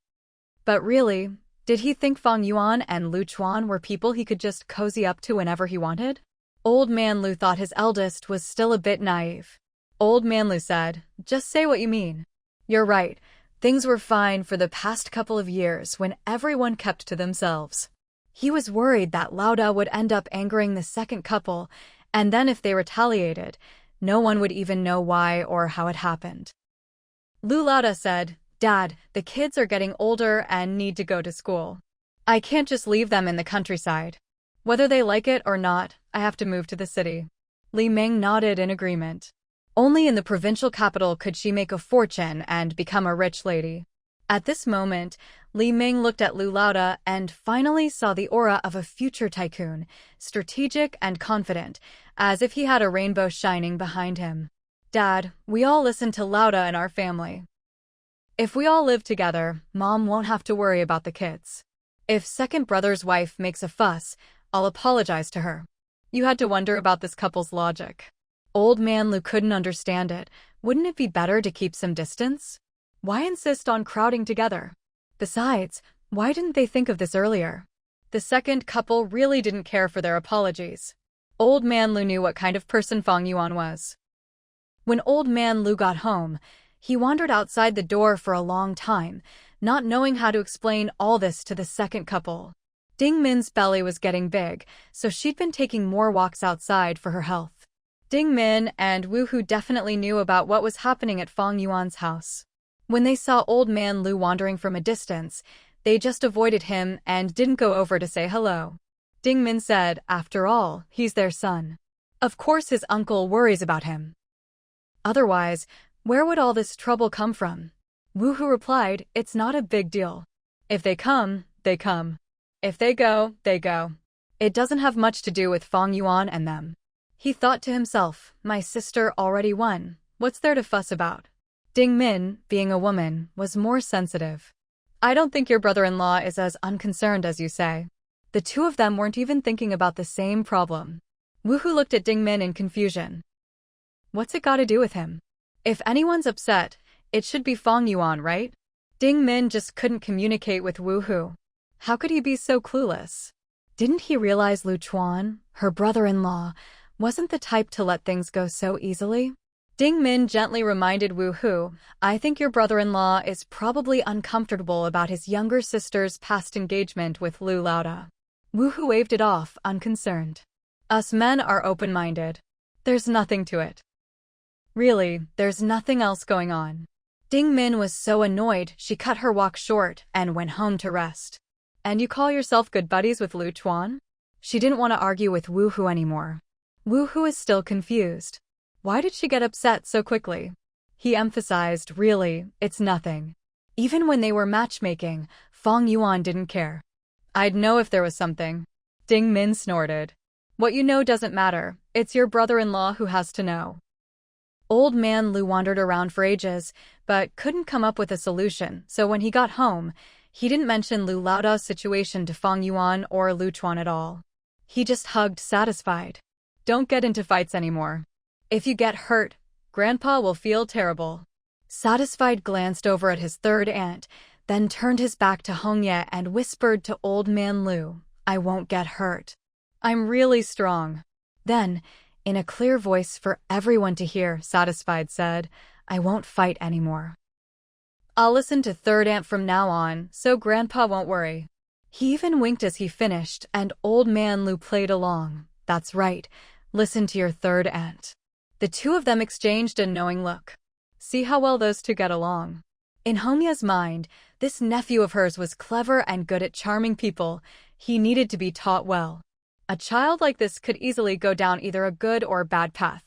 But really, did he think Fang Yuan and Lu Chuan were people he could just cozy up to whenever he wanted? Old Man Lu thought his eldest was still a bit naive. Old Man Lu said, "Just say what you mean. You're right. Things were fine for the past couple of years when everyone kept to themselves." He was worried that Laoda would end up angering the second couple, and then if they retaliated, no one would even know why or how it happened. Lu Laoda said, "Dad, the kids are getting older and need to go to school. I can't just leave them in the countryside. Whether they like it or not, I have to move to the city." Li Ming nodded in agreement. Only in the provincial capital could she make a fortune and become a rich lady. At this moment, Li Ming looked at Lu Laoda and finally saw the aura of a future tycoon, strategic and confident, as if he had a rainbow shining behind him. Dad, we all listen to Laoda in our family. If we all live together, Mom won't have to worry about the kids. If second brother's wife makes a fuss, I'll apologize to her. You had to wonder about this couple's logic. Old man Lu couldn't understand it. Wouldn't it be better to keep some distance? Why insist on crowding together? Besides, why didn't they think of this earlier? The second couple really didn't care for their apologies. Old man Lu knew what kind of person Fang Yuan was. When old man Lu got home, he wandered outside the door for a long time, not knowing how to explain all this to the second couple. Ding Min's belly was getting big, so she'd been taking more walks outside for her health. Ding Min and Wu Hu definitely knew about what was happening at Fang Yuan's house. When they saw old man Lu wandering from a distance, they just avoided him and didn't go over to say hello. Ding Min said, after all, he's their son. Of course his uncle worries about him. Otherwise, where would all this trouble come from? Wu Hu replied, it's not a big deal. If they come, they come. If they go, they go. It doesn't have much to do with Fang Yuan and them. He thought to himself, my sister already won. What's there to fuss about? Ding Min, being a woman, was more sensitive. I don't think your brother-in-law is as unconcerned as you say. The two of them weren't even thinking about the same problem. Wu Hu looked at Ding Min in confusion. What's it got to do with him? If anyone's upset, it should be Fang Yuan, right? Ding Min just couldn't communicate with Wu Hu. How could he be so clueless? Didn't he realize Lu Chuan, her brother-in-law, wasn't the type to let things go so easily? Ding Min gently reminded Wu Hu, I think your brother-in-law is probably uncomfortable about his younger sister's past engagement with Lu Laoda. Wu Hu waved it off, unconcerned. Us men are open-minded. There's nothing to it. Really, there's nothing else going on. Ding Min was so annoyed she cut her walk short and went home to rest. And you call yourself good buddies with Lu Chuan? She didn't want to argue with Wu Hu anymore. Wu Hu is still confused. Why did she get upset so quickly? He emphasized, really, it's nothing. Even when they were matchmaking, Fang Yuan didn't care. I'd know if there was something. Ding Min snorted. What you know doesn't matter. It's your brother-in-law who has to know. Old man Lu wandered around for ages, but couldn't come up with a solution, so when he got home, he didn't mention Lu Laoda's situation to Fang Yuan or Lu Chuan at all. He just hugged, satisfied. Don't get into fights anymore. If you get hurt, Grandpa will feel terrible. Satisfied glanced over at his third aunt, then turned his back to Hongye and whispered to old man Lu, I won't get hurt. I'm really strong. Then, in a clear voice for everyone to hear, Satisfied said, I won't fight anymore. I'll listen to third aunt from now on, so Grandpa won't worry. He even winked as he finished, and old man Lu played along. That's right, listen to your third aunt. The two of them exchanged a knowing look. See how well those two get along. In Hongye's mind, this nephew of hers was clever and good at charming people. He needed to be taught well. A child like this could easily go down either a good or bad path.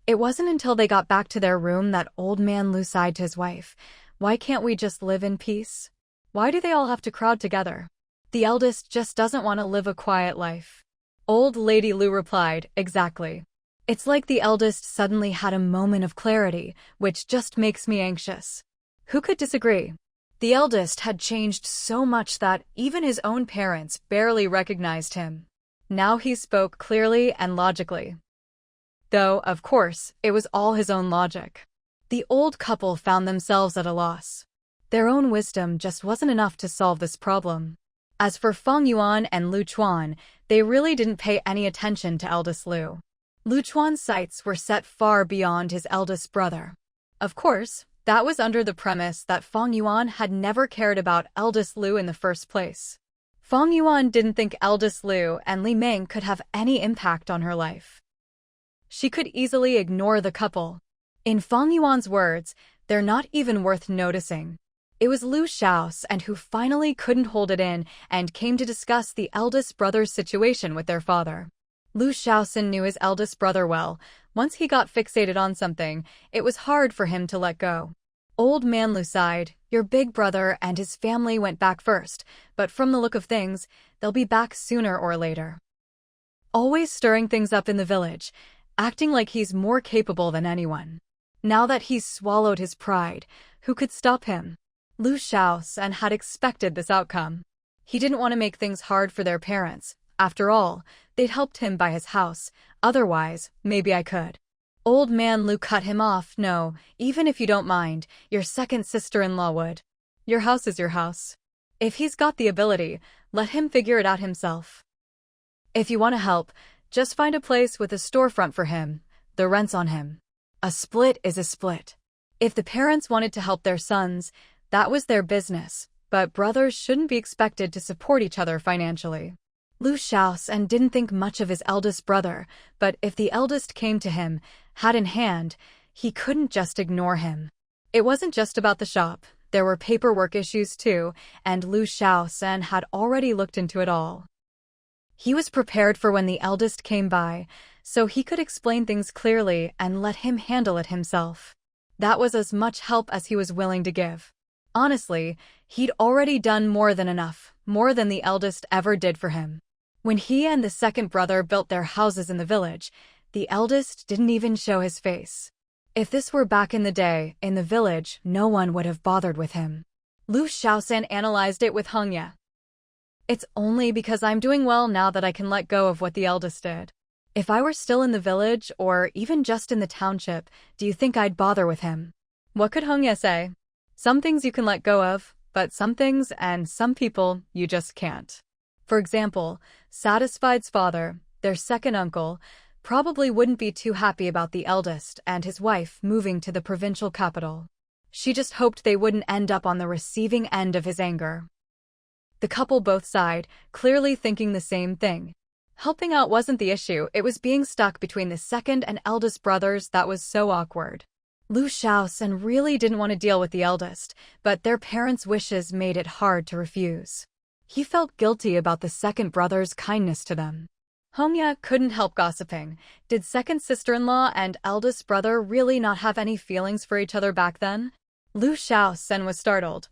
It wasn't until they got back to their room that old man Lu sighed to his wife. Why can't we just live in peace? Why do they all have to crowd together? The eldest just doesn't want to live a quiet life. Old lady Lu replied, exactly. It's like the eldest suddenly had a moment of clarity, which just makes me anxious. Who could disagree? The eldest had changed so much that even his own parents barely recognized him. Now he spoke clearly and logically. Though, of course, it was all his own logic. The old couple found themselves at a loss. Their own wisdom just wasn't enough to solve this problem. As for Fang Yuan and Lu Chuan, they really didn't pay any attention to eldest Lu. Lu Chuan's sights were set far beyond his eldest brother. Of course, that was under the premise that Fang Yuan had never cared about eldest Lu in the first place. Fang Yuan didn't think eldest Lu and Li Ming could have any impact on her life. She could easily ignore the couple. In Fang Yuan's words, they're not even worth noticing. It was Lu Xiao's and who finally couldn't hold it in and came to discuss the eldest brother's situation with their father. Lu Shaoxin knew his eldest brother well. Once he got fixated on something, it was hard for him to let go. Old man Lu sighed. Your big brother and his family went back first, but from the look of things, they'll be back sooner or later. Always stirring things up in the village, acting like he's more capable than anyone. Now that he's swallowed his pride, who could stop him? Lu Shaoxin had expected this outcome. He didn't want to make things hard for their parents. After all, they'd helped him buy his house. Otherwise, maybe I could. Old man Lu cut him off. No, even if you don't mind, your second sister-in-law would. Your house is your house. If he's got the ability, let him figure it out himself. If you want to help, just find a place with a storefront for him. The rent's on him. A split is a split. If the parents wanted to help their sons, that was their business, but brothers shouldn't be expected to support each other financially. Lu Shaoxin didn't think much of his eldest brother, but if the eldest came to him, hat in hand, he couldn't just ignore him. It wasn't just about the shop. There were paperwork issues too, and Lu Shaoxin had already looked into it all. He was prepared for when the eldest came by, so he could explain things clearly and let him handle it himself. That was as much help as he was willing to give. Honestly, he'd already done more than enough, more than the eldest ever did for him. When he and the second brother built their houses in the village, the eldest didn't even show his face. If this were back in the day, in the village, no one would have bothered with him. Lu Shaoxin analyzed it with Hongya. It's only because I'm doing well now that I can let go of what the eldest did. If I were still in the village, or even just in the township, do you think I'd bother with him? What could Hongya say? Some things you can let go of, but some things and some people you just can't. For example, Satisfied's father, their second uncle, probably wouldn't be too happy about the eldest and his wife moving to the provincial capital. She just hoped they wouldn't end up on the receiving end of his anger. The couple both sighed, clearly thinking the same thing. Helping out wasn't the issue, it was being stuck between the second and eldest brothers that was so awkward. Lu Shaoxin really didn't want to deal with the eldest, but their parents' wishes made it hard to refuse. He felt guilty about the second brother's kindness to them. Hongya couldn't help gossiping. Did second sister-in-law and eldest brother really not have any feelings for each other back then? Lu Shaoxin was startled.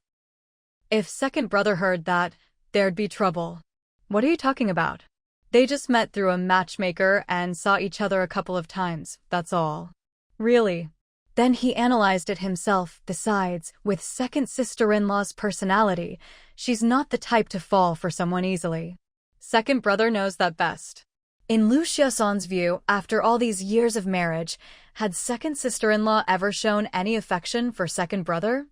If second brother heard that, there'd be trouble. What are you talking about? They just met through a matchmaker and saw each other a couple of times, that's all. Really? Then he analyzed it himself. Besides, with second sister-in-law's personality, she's not the type to fall for someone easily. Second brother knows that best. In Lu Shaoxin's view, after all these years of marriage, had second sister-in-law ever shown any affection for second brother?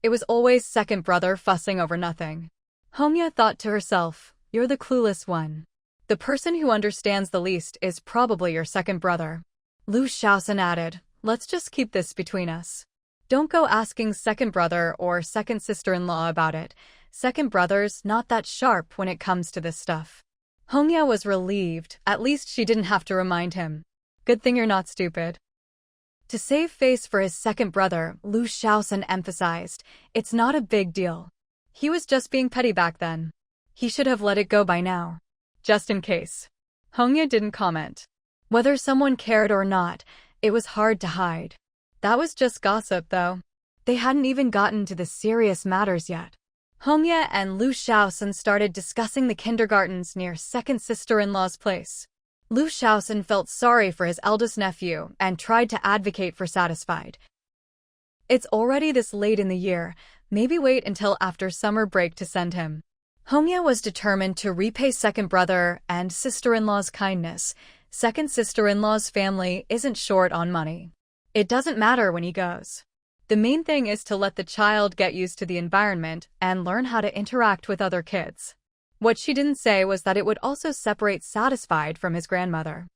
It was always second brother fussing over nothing. Hongya thought to herself, you're the clueless one. The person who understands the least is probably your second brother. Lu Shaoxin added, let's just keep this between us. Don't go asking second brother or second sister-in-law about it. Second brother's not that sharp when it comes to this stuff. Hongya was relieved, at least she didn't have to remind him. Good thing you're not stupid. To save face for his second brother, Lu Shaoxin emphasized, it's not a big deal. He was just being petty back then. He should have let it go by now. Just in case. Hongya didn't comment. Whether someone cared or not, it was hard to hide. That was just gossip, though. They hadn't even gotten to the serious matters yet. Hongya and Lu Shaoxin started discussing the kindergartens near second sister-in-law's place. Lu Shaoxin felt sorry for his eldest nephew and tried to advocate for Satisfied. It's already this late in the year, maybe wait until after summer break to send him. Hongya was determined to repay second brother and sister-in-law's kindness. Second sister-in-law's family isn't short on money. It doesn't matter when he goes. The main thing is to let the child get used to the environment and learn how to interact with other kids. What she didn't say was that it would also separate Satisfied from his grandmother.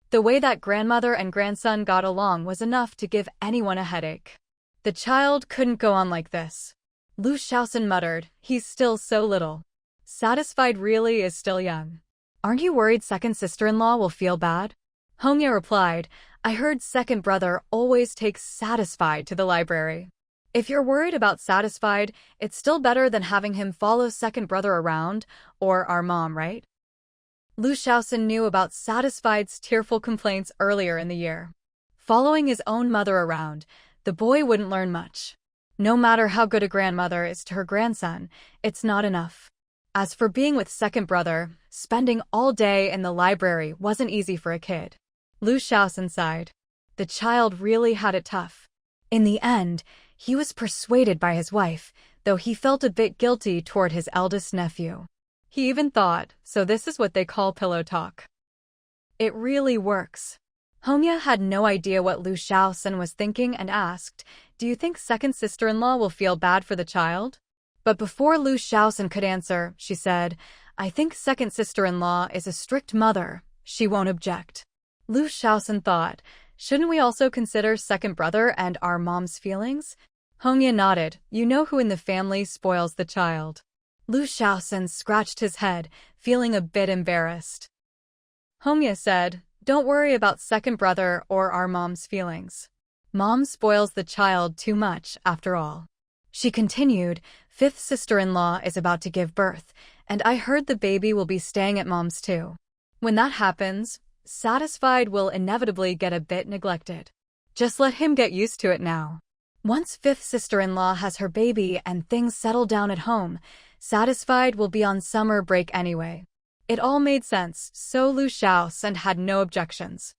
The way that grandmother and grandson got along was enough to give anyone a headache. The child couldn't go on like this. Lu Shaoxin muttered, he's still so little. Satisfied really is still young. Aren't you worried second sister-in-law will feel bad? Hongya replied, I heard second brother always takes Satisfied to the library. If you're worried about Satisfied, it's still better than having him follow second brother around, or our mom, right? Lu Shaoxin knew about Satisfied's tearful complaints earlier in the year. Following his own mother around, the boy wouldn't learn much. No matter how good a grandmother is to her grandson, it's not enough. As for being with second brother, spending all day in the library wasn't easy for a kid. Lu Shaoxin sighed. The child really had it tough. In the end, he was persuaded by his wife, though he felt a bit guilty toward his eldest nephew. He even thought, so this is what they call pillow talk. It really works. Hongya had no idea what Lu Shaoxin was thinking and asked, "Do you think second sister-in-law will feel bad for the child?" But before Lu Shaoxin could answer, she said, "I think second sister-in-law is a strict mother. She won't object." Lu Shaoxin thought, "Shouldn't we also consider second brother and our mom's feelings?" Hongya nodded. "You know who in the family spoils the child." Lu Shaoxin scratched his head, feeling a bit embarrassed. Hongya said, "Don't worry about second brother or our mom's feelings. Mom spoils the child too much, after all." She continued, "Fifth sister-in-law is about to give birth, and I heard the baby will be staying at mom's too. When that happens, Satisfied will inevitably get a bit neglected. Just let him get used to it now. Once fifth sister-in-law has her baby and things settle down at home, Satisfied will be on summer break anyway." It all made sense, so Lu Shaoxin had no objections.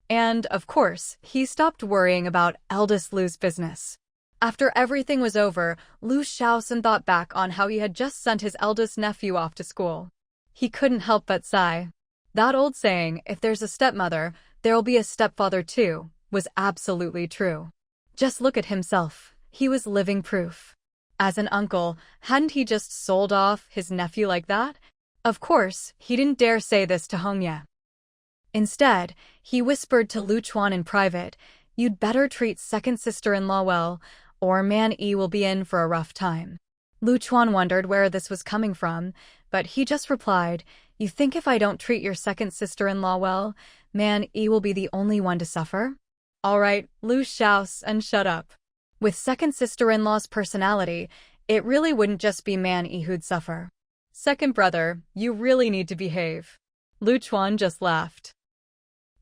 And, of course, he stopped worrying about eldest Lu's business. After everything was over, Lu Shaoxin thought back on how he had just sent his eldest nephew off to school. He couldn't help but sigh. That old saying, "If there's a stepmother, there'll be a stepfather too," was absolutely true. Just look at himself. He was living proof. As an uncle, hadn't he just sold off his nephew like that? Of course, he didn't dare say this to Hongya. Instead, he whispered to Lu Chuan in private, "You'd better treat second sister-in-law well, or Man Yi will be in for a rough time." Lu Chuan wondered where this was coming from, but he just replied, "You think if I don't treat your second sister-in-law well, Man Yi will be the only one to suffer?" All right, Lu Shaoxin, shut up. With second sister-in-law's personality, it really wouldn't just be Man Yi who'd suffer. Second brother, you really need to behave. Lu Chuan just laughed.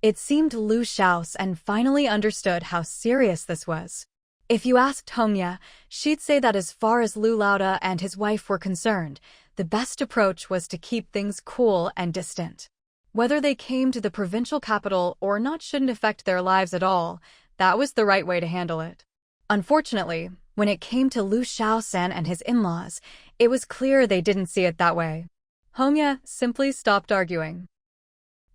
It seemed Lu Shaoxin finally understood how serious this was. If you asked Hongya, she'd say that as far as Lu Laoda and his wife were concerned, the best approach was to keep things cool and distant. Whether they came to the provincial capital or not shouldn't affect their lives at all. That was the right way to handle it. Unfortunately, when it came to Lu Shaoxin and his in-laws, it was clear they didn't see it that way. Hongya simply stopped arguing.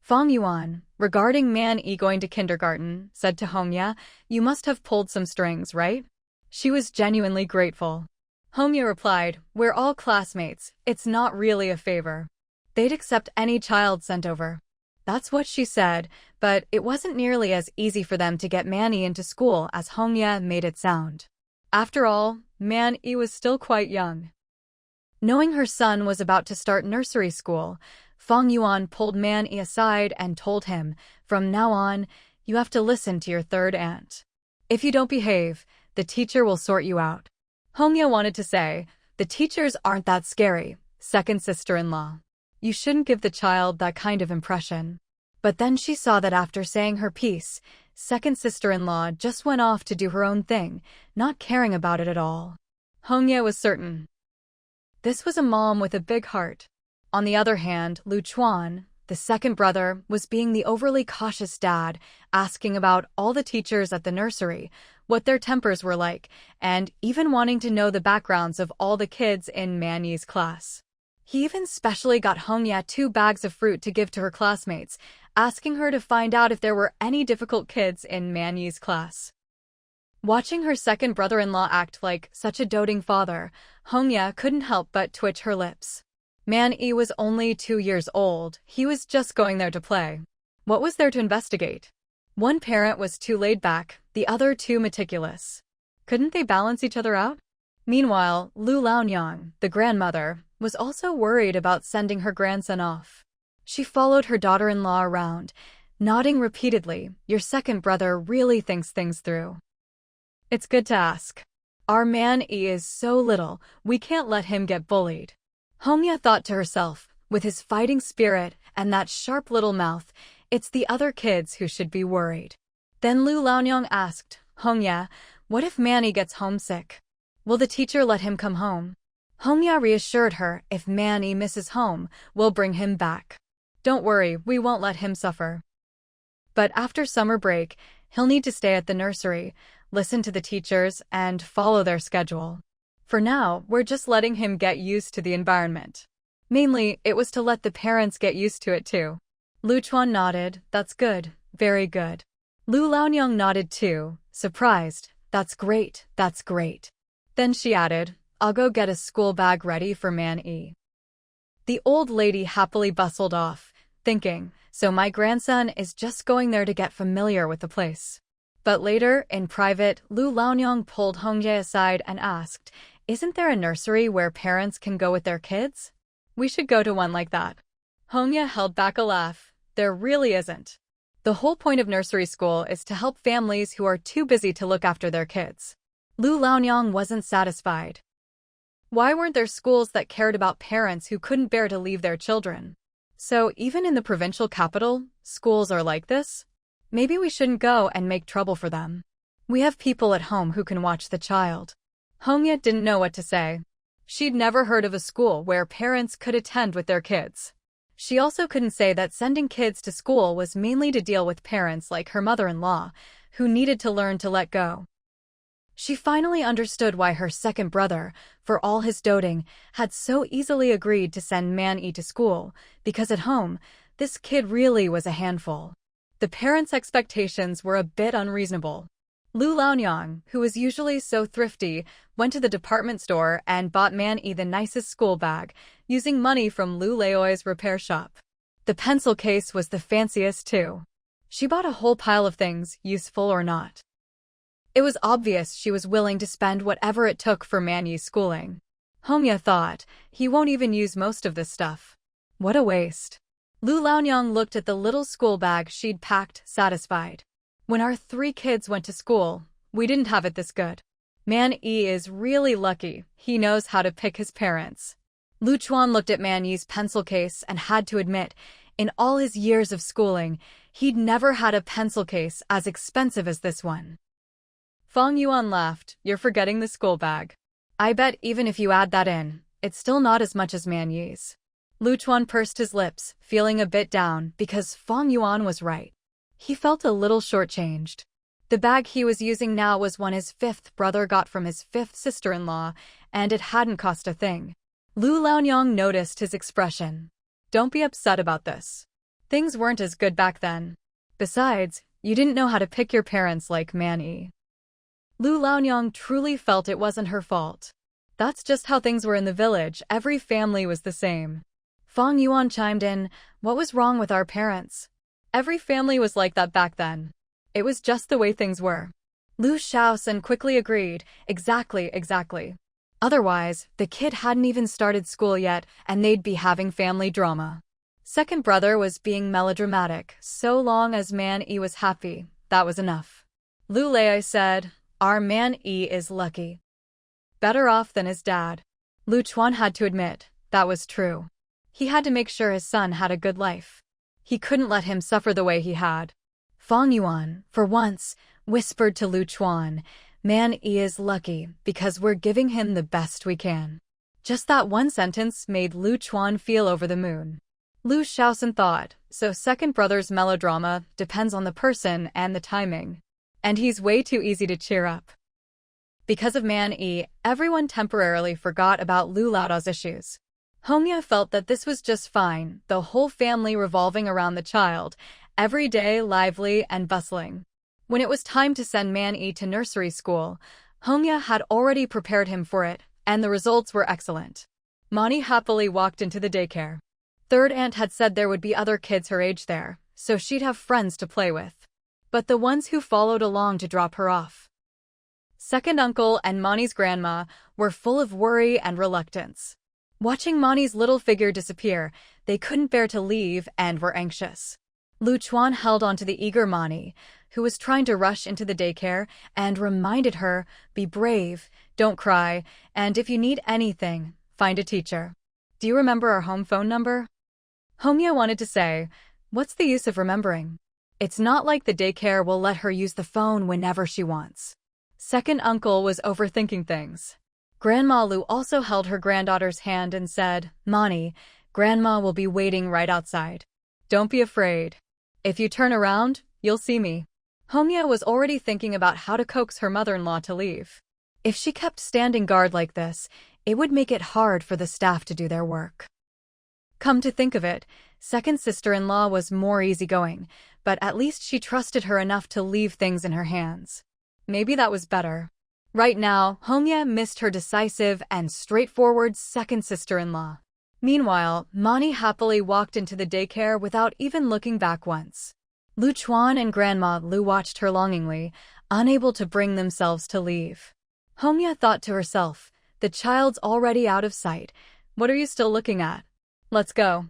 Fang Yuan, regarding Man Yi going to kindergarten, said to Hongya, "You must have pulled some strings, right?" She was genuinely grateful. Hongya replied, "We're all classmates, it's not really a favor. They'd accept any child sent over." That's what she said, but it wasn't nearly as easy for them to get Man Yi into school as Hongya made it sound. After all, Man Yi was still quite young. Knowing her son was about to start nursery school, Fang Yuan pulled Man Yi aside and told him, "From now on, you have to listen to your third aunt. If you don't behave, the teacher will sort you out." Hongya wanted to say, "The teachers aren't that scary, second sister-in-law. You shouldn't give the child that kind of impression." But then she saw that after saying her piece, second sister-in-law just went off to do her own thing, not caring about it at all. Hongya was certain. This was a mom with a big heart. On the other hand, Lu Chuan, the second brother, was being the overly cautious dad, asking about all the teachers at the nursery, what their tempers were like, and even wanting to know the backgrounds of all the kids in Man Yi's class. He even specially got Hongya 2 bags of fruit to give to her classmates, asking her to find out if there were any difficult kids in Man Yi's class. Watching her second brother-in-law act like such a doting father, Hongya couldn't help but twitch her lips. Man Yi was only 2 years old, he was just going there to play. What was there to investigate? One parent was too laid back, the other too meticulous. Couldn't they balance each other out? Meanwhile, Lu Laonyang, the grandmother, was also worried about sending her grandson off. She followed her daughter-in-law around, nodding repeatedly, "Your second brother really thinks things through. It's good to ask. Our Man Yi is so little, we can't let him get bullied." Hongya thought to herself, with his fighting spirit and that sharp little mouth. It's the other kids who should be worried. Then Lu Laonyang asked, Hongya, what if Manny gets homesick? Will the teacher let him come home? Hongya reassured her, if Manny misses home, we'll bring him back. Don't worry, we won't let him suffer. But after summer break, he'll need to stay at the nursery, listen to the teachers, and follow their schedule. For now, we're just letting him get used to the environment. Mainly, it was to let the parents get used to it too. Lu Chuan nodded, that's good, very good. Lu Laonyang nodded too, surprised, that's great, that's great. Then she added, I'll go get a school bag ready for Man-yi. The old lady happily bustled off, thinking, so my grandson is just going there to get familiar with the place. But later, in private, Lu Laonyang pulled Hongye aside and asked, isn't there a nursery where parents can go with their kids? We should go to one like that. Hongye held back a laugh. There really isn't. The whole point of nursery school is to help families who are too busy to look after their kids. Lu Laonyang wasn't satisfied. Why weren't there schools that cared about parents who couldn't bear to leave their children? So even in the provincial capital, schools are like this? Maybe we shouldn't go and make trouble for them. We have people at home who can watch the child. Hongye didn't know what to say. She'd never heard of a school where parents could attend with their kids. She also couldn't say that sending kids to school was mainly to deal with parents like her mother-in-law, who needed to learn to let go. She finally understood why her second brother, for all his doting, had so easily agreed to send Man-yi to school, because at home, this kid really was a handful. The parents' expectations were a bit unreasonable. Lu Laonyang, who was usually so thrifty, went to the department store and bought Man-yi the nicest school bag, using money from Lu Laoi's repair shop. The pencil case was the fanciest too. She bought a whole pile of things, useful or not. It was obvious she was willing to spend whatever it took for Man-yi's schooling. Hongye thought, he won't even use most of this stuff. What a waste. Lu Laonyang looked at the little school bag she'd packed, satisfied. When our 3 kids went to school, we didn't have it this good. Man-yi is really lucky, he knows how to pick his parents. Lu Chuan looked at Man-yi's pencil case and had to admit, in all his years of schooling, he'd never had a pencil case as expensive as this one. Fang Yuan laughed, you're forgetting the school bag. I bet even if you add that in, it's still not as much as Man-yi's. Lu Chuan pursed his lips, feeling a bit down because Fang Yuan was right. He felt a little shortchanged. The bag he was using now was one his 5th brother got from his 5th sister-in-law, and it hadn't cost a thing. Lu Laonyang noticed his expression. Don't be upset about this. Things weren't as good back then. Besides, you didn't know how to pick your parents like Man-yi. Lu Laonyang truly felt it wasn't her fault. That's just how things were in the village, every family was the same. Fang Yuan chimed in, what was wrong with our parents? Every family was like that back then. It was just the way things were. Lu Shaosan quickly agreed, exactly. Otherwise, the kid hadn't even started school yet, and they'd be having family drama. Second brother was being melodramatic, so long as Man-yi was happy, that was enough. Lu Lei said, our Man-yi is lucky. Better off than his dad. Lu Chuan had to admit, that was true. He had to make sure his son had a good life. He couldn't let him suffer the way he had. Fang Yuan, for once, whispered to Lu Chuan, Man-yi is lucky because we're giving him the best we can. Just that one sentence made Lu Chuan feel over the moon. Lu Shaosan thought, so second brother's melodrama depends on the person and the timing. And he's way too easy to cheer up. Because of Man-yi, everyone temporarily forgot about Lu Laoda's issues. Hongye felt that this was just fine, the whole family revolving around the child, every day lively and bustling. When it was time to send Man-yi to nursery school, Hongye had already prepared him for it, and the results were excellent. Mani happily walked into the daycare. Third aunt had said there would be other kids her age there, so she'd have friends to play with. But the ones who followed along to drop her off. Second uncle and Mani's grandma were full of worry and reluctance. Watching Mani's little figure disappear, they couldn't bear to leave and were anxious. Lu Chuan held onto the eager Mani, who was trying to rush into the daycare, and reminded her, be brave, don't cry, and if you need anything, find a teacher. Do you remember our home phone number? Hongya wanted to say, "What's the use of remembering? It's not like the daycare will let her use the phone whenever she wants." Second uncle was overthinking things. Grandma Lu also held her granddaughter's hand and said, "Mani, Grandma will be waiting right outside. Don't be afraid. If you turn around, you'll see me." Hongya was already thinking about how to coax her mother-in-law to leave. If she kept standing guard like this, it would make it hard for the staff to do their work. Come to think of it, second sister-in-law was more easygoing, but at least she trusted her enough to leave things in her hands. Maybe that was better. Right now, Hongya missed her decisive and straightforward second sister-in-law. Meanwhile, Mani happily walked into the daycare without even looking back once. Lu Chuan and Grandma Lu watched her longingly, unable to bring themselves to leave. Hongya thought to herself, "The child's already out of sight. What are you still looking at? Let's go."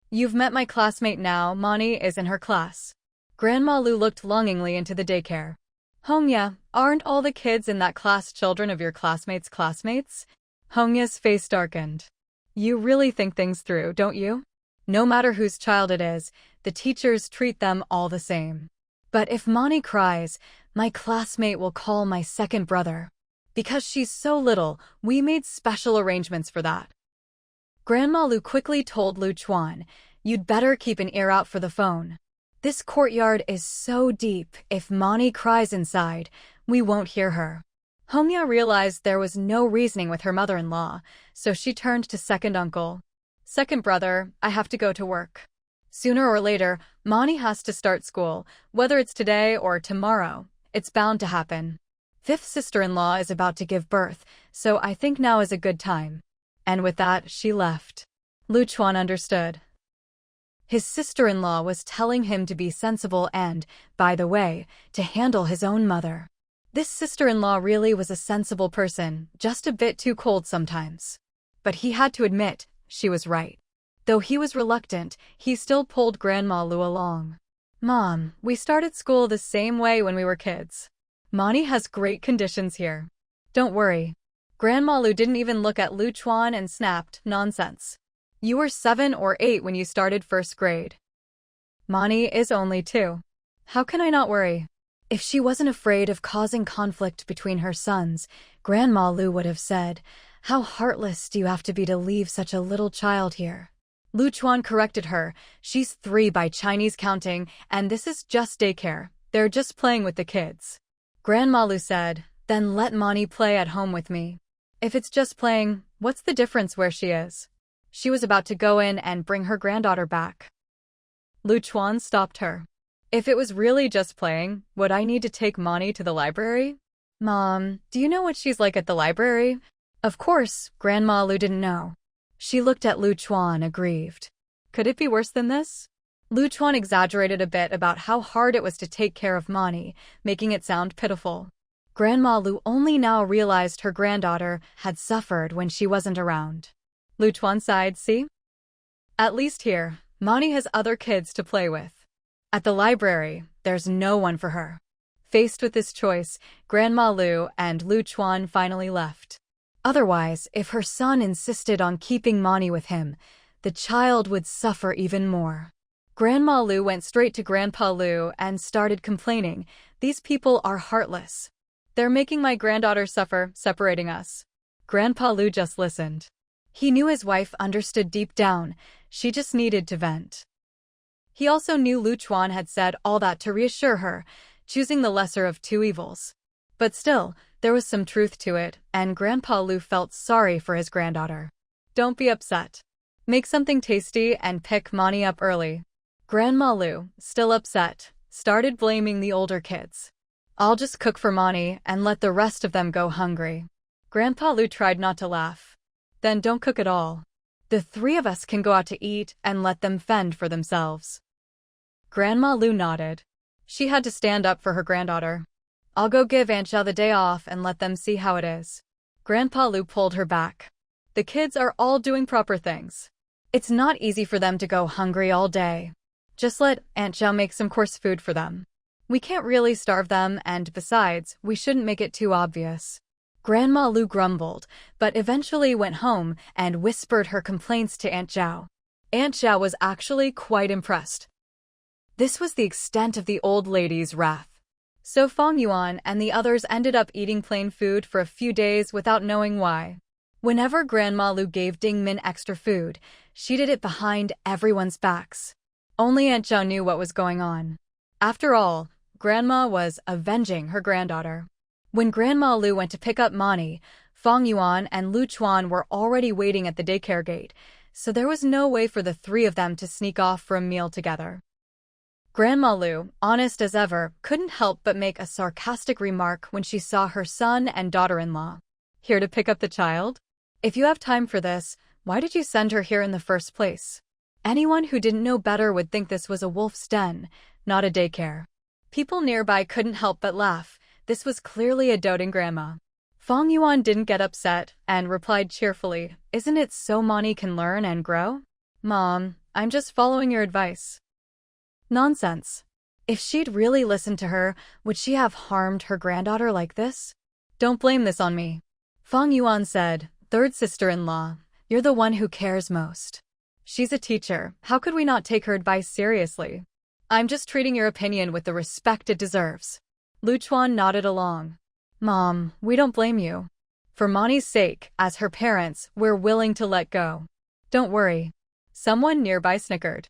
"You've met my classmate now, Mani is in her class." Grandma Lu looked longingly into the daycare. "Hongya, aren't all the kids in that class children of your classmates' classmates?" Hongya's face darkened. "You really think things through, don't you? No matter whose child it is, the teachers treat them all the same. But if Mani cries, my classmate will call my second brother. Because she's so little, we made special arrangements for that." Grandma Lu quickly told Lu Chuan, "You'd better keep an ear out for the phone. This courtyard is so deep, if Mani cries inside, we won't hear her." Hongya realized there was no reasoning with her mother-in-law, so she turned to second uncle. "Second brother, I have to go to work. Sooner or later, Mani has to start school, whether it's today or tomorrow. It's bound to happen. Fifth sister-in-law is about to give birth, so I think now is a good time." And with that, she left. Lu Chuan understood. His sister-in-law was telling him to be sensible and, by the way, to handle his own mother. This sister-in-law really was a sensible person, just a bit too cold sometimes. But he had to admit, she was right. Though he was reluctant, he still pulled Grandma Lu along. "Mom, we started school the same way when we were kids. Mani has great conditions here. Don't worry." Grandma Lu didn't even look at Lu Chuan and snapped, "Nonsense. You were 7 or 8 when you started first grade. Mani is only 2. How can I not worry?" If she wasn't afraid of causing conflict between her sons, Grandma Lu would have said, "How heartless do you have to be to leave such a little child here?" Lu Chuan corrected her, "She's 3 by Chinese counting, and this is just daycare. They're just playing with the kids." Grandma Lu said, "Then let Mani play at home with me. If it's just playing, what's the difference where she is?" She was about to go in and bring her granddaughter back. Lu Chuan stopped her. "If it was really just playing, would I need to take Mani to the library?" "Mom, do you know what she's like at the library?" Of course, Grandma Lu didn't know. She looked at Lu Chuan, aggrieved. Could it be worse than this? Lu Chuan exaggerated a bit about how hard it was to take care of Mani, making it sound pitiful. Grandma Lu only now realized her granddaughter had suffered when she wasn't around. Lu Chuan sighed, "See? At least here, Mani has other kids to play with. At the library, there's no one for her." Faced with this choice, Grandma Lu and Lu Chuan finally left. Otherwise, if her son insisted on keeping Mani with him, the child would suffer even more. Grandma Lu went straight to Grandpa Lu and started complaining, "These people are heartless. They're making my granddaughter suffer, separating us." Grandpa Lu just listened. He knew his wife understood deep down, she just needed to vent. He also knew Lu Chuan had said all that to reassure her, choosing the lesser of two evils. But still, there was some truth to it, and Grandpa Lu felt sorry for his granddaughter. "Don't be upset. Make something tasty and pick Mani up early." Grandma Lu, still upset, started blaming the older kids. "I'll just cook for Mani and let the rest of them go hungry." Grandpa Lu tried not to laugh. "Then don't cook at all. The 3 of us can go out to eat and let them fend for themselves." Grandma Lu nodded. She had to stand up for her granddaughter. "I'll go give Aunt Zhao the day off and let them see how it is." Grandpa Lu pulled her back. "The kids are all doing proper things. It's not easy for them to go hungry all day. Just let Aunt Zhao make some coarse food for them. We can't really starve them, and besides, we shouldn't make it too obvious." Grandma Lu grumbled, but eventually went home and whispered her complaints to Aunt Zhao. Aunt Xiao was actually quite impressed. This was the extent of the old lady's wrath. So Fang Yuan and the others ended up eating plain food for a few days without knowing why. Whenever Grandma Lu gave Ding Min extra food, she did it behind everyone's backs. Only Aunt Xiao knew what was going on. After all, Grandma was avenging her granddaughter. When Grandma Lu went to pick up Mani, Fang Yuan and Lu Chuan were already waiting at the daycare gate, so there was no way for the three of them to sneak off for a meal together. Grandma Lu, honest as ever, couldn't help but make a sarcastic remark when she saw her son and daughter-in-law. Here to pick up the child? If you have time for this, why did you send her here in the first place? Anyone who didn't know better would think this was a wolf's den, not a daycare. People nearby couldn't help but laugh. This was clearly a doting grandma. Fang Yuan didn't get upset and replied cheerfully, "Isn't it so Mani can learn and grow?" "Mom, I'm just following your advice." Nonsense. If she'd really listened to her, would she have harmed her granddaughter like this? "Don't blame this on me," Fang Yuan said. "Third sister-in-law, you're the one who cares most. She's a teacher, how could we not take her advice seriously? I'm just treating your opinion with the respect it deserves." Lu Chuan nodded along. "Mom, we don't blame you. For Mani's sake, as her parents, we're willing to let go. Don't worry." Someone nearby snickered.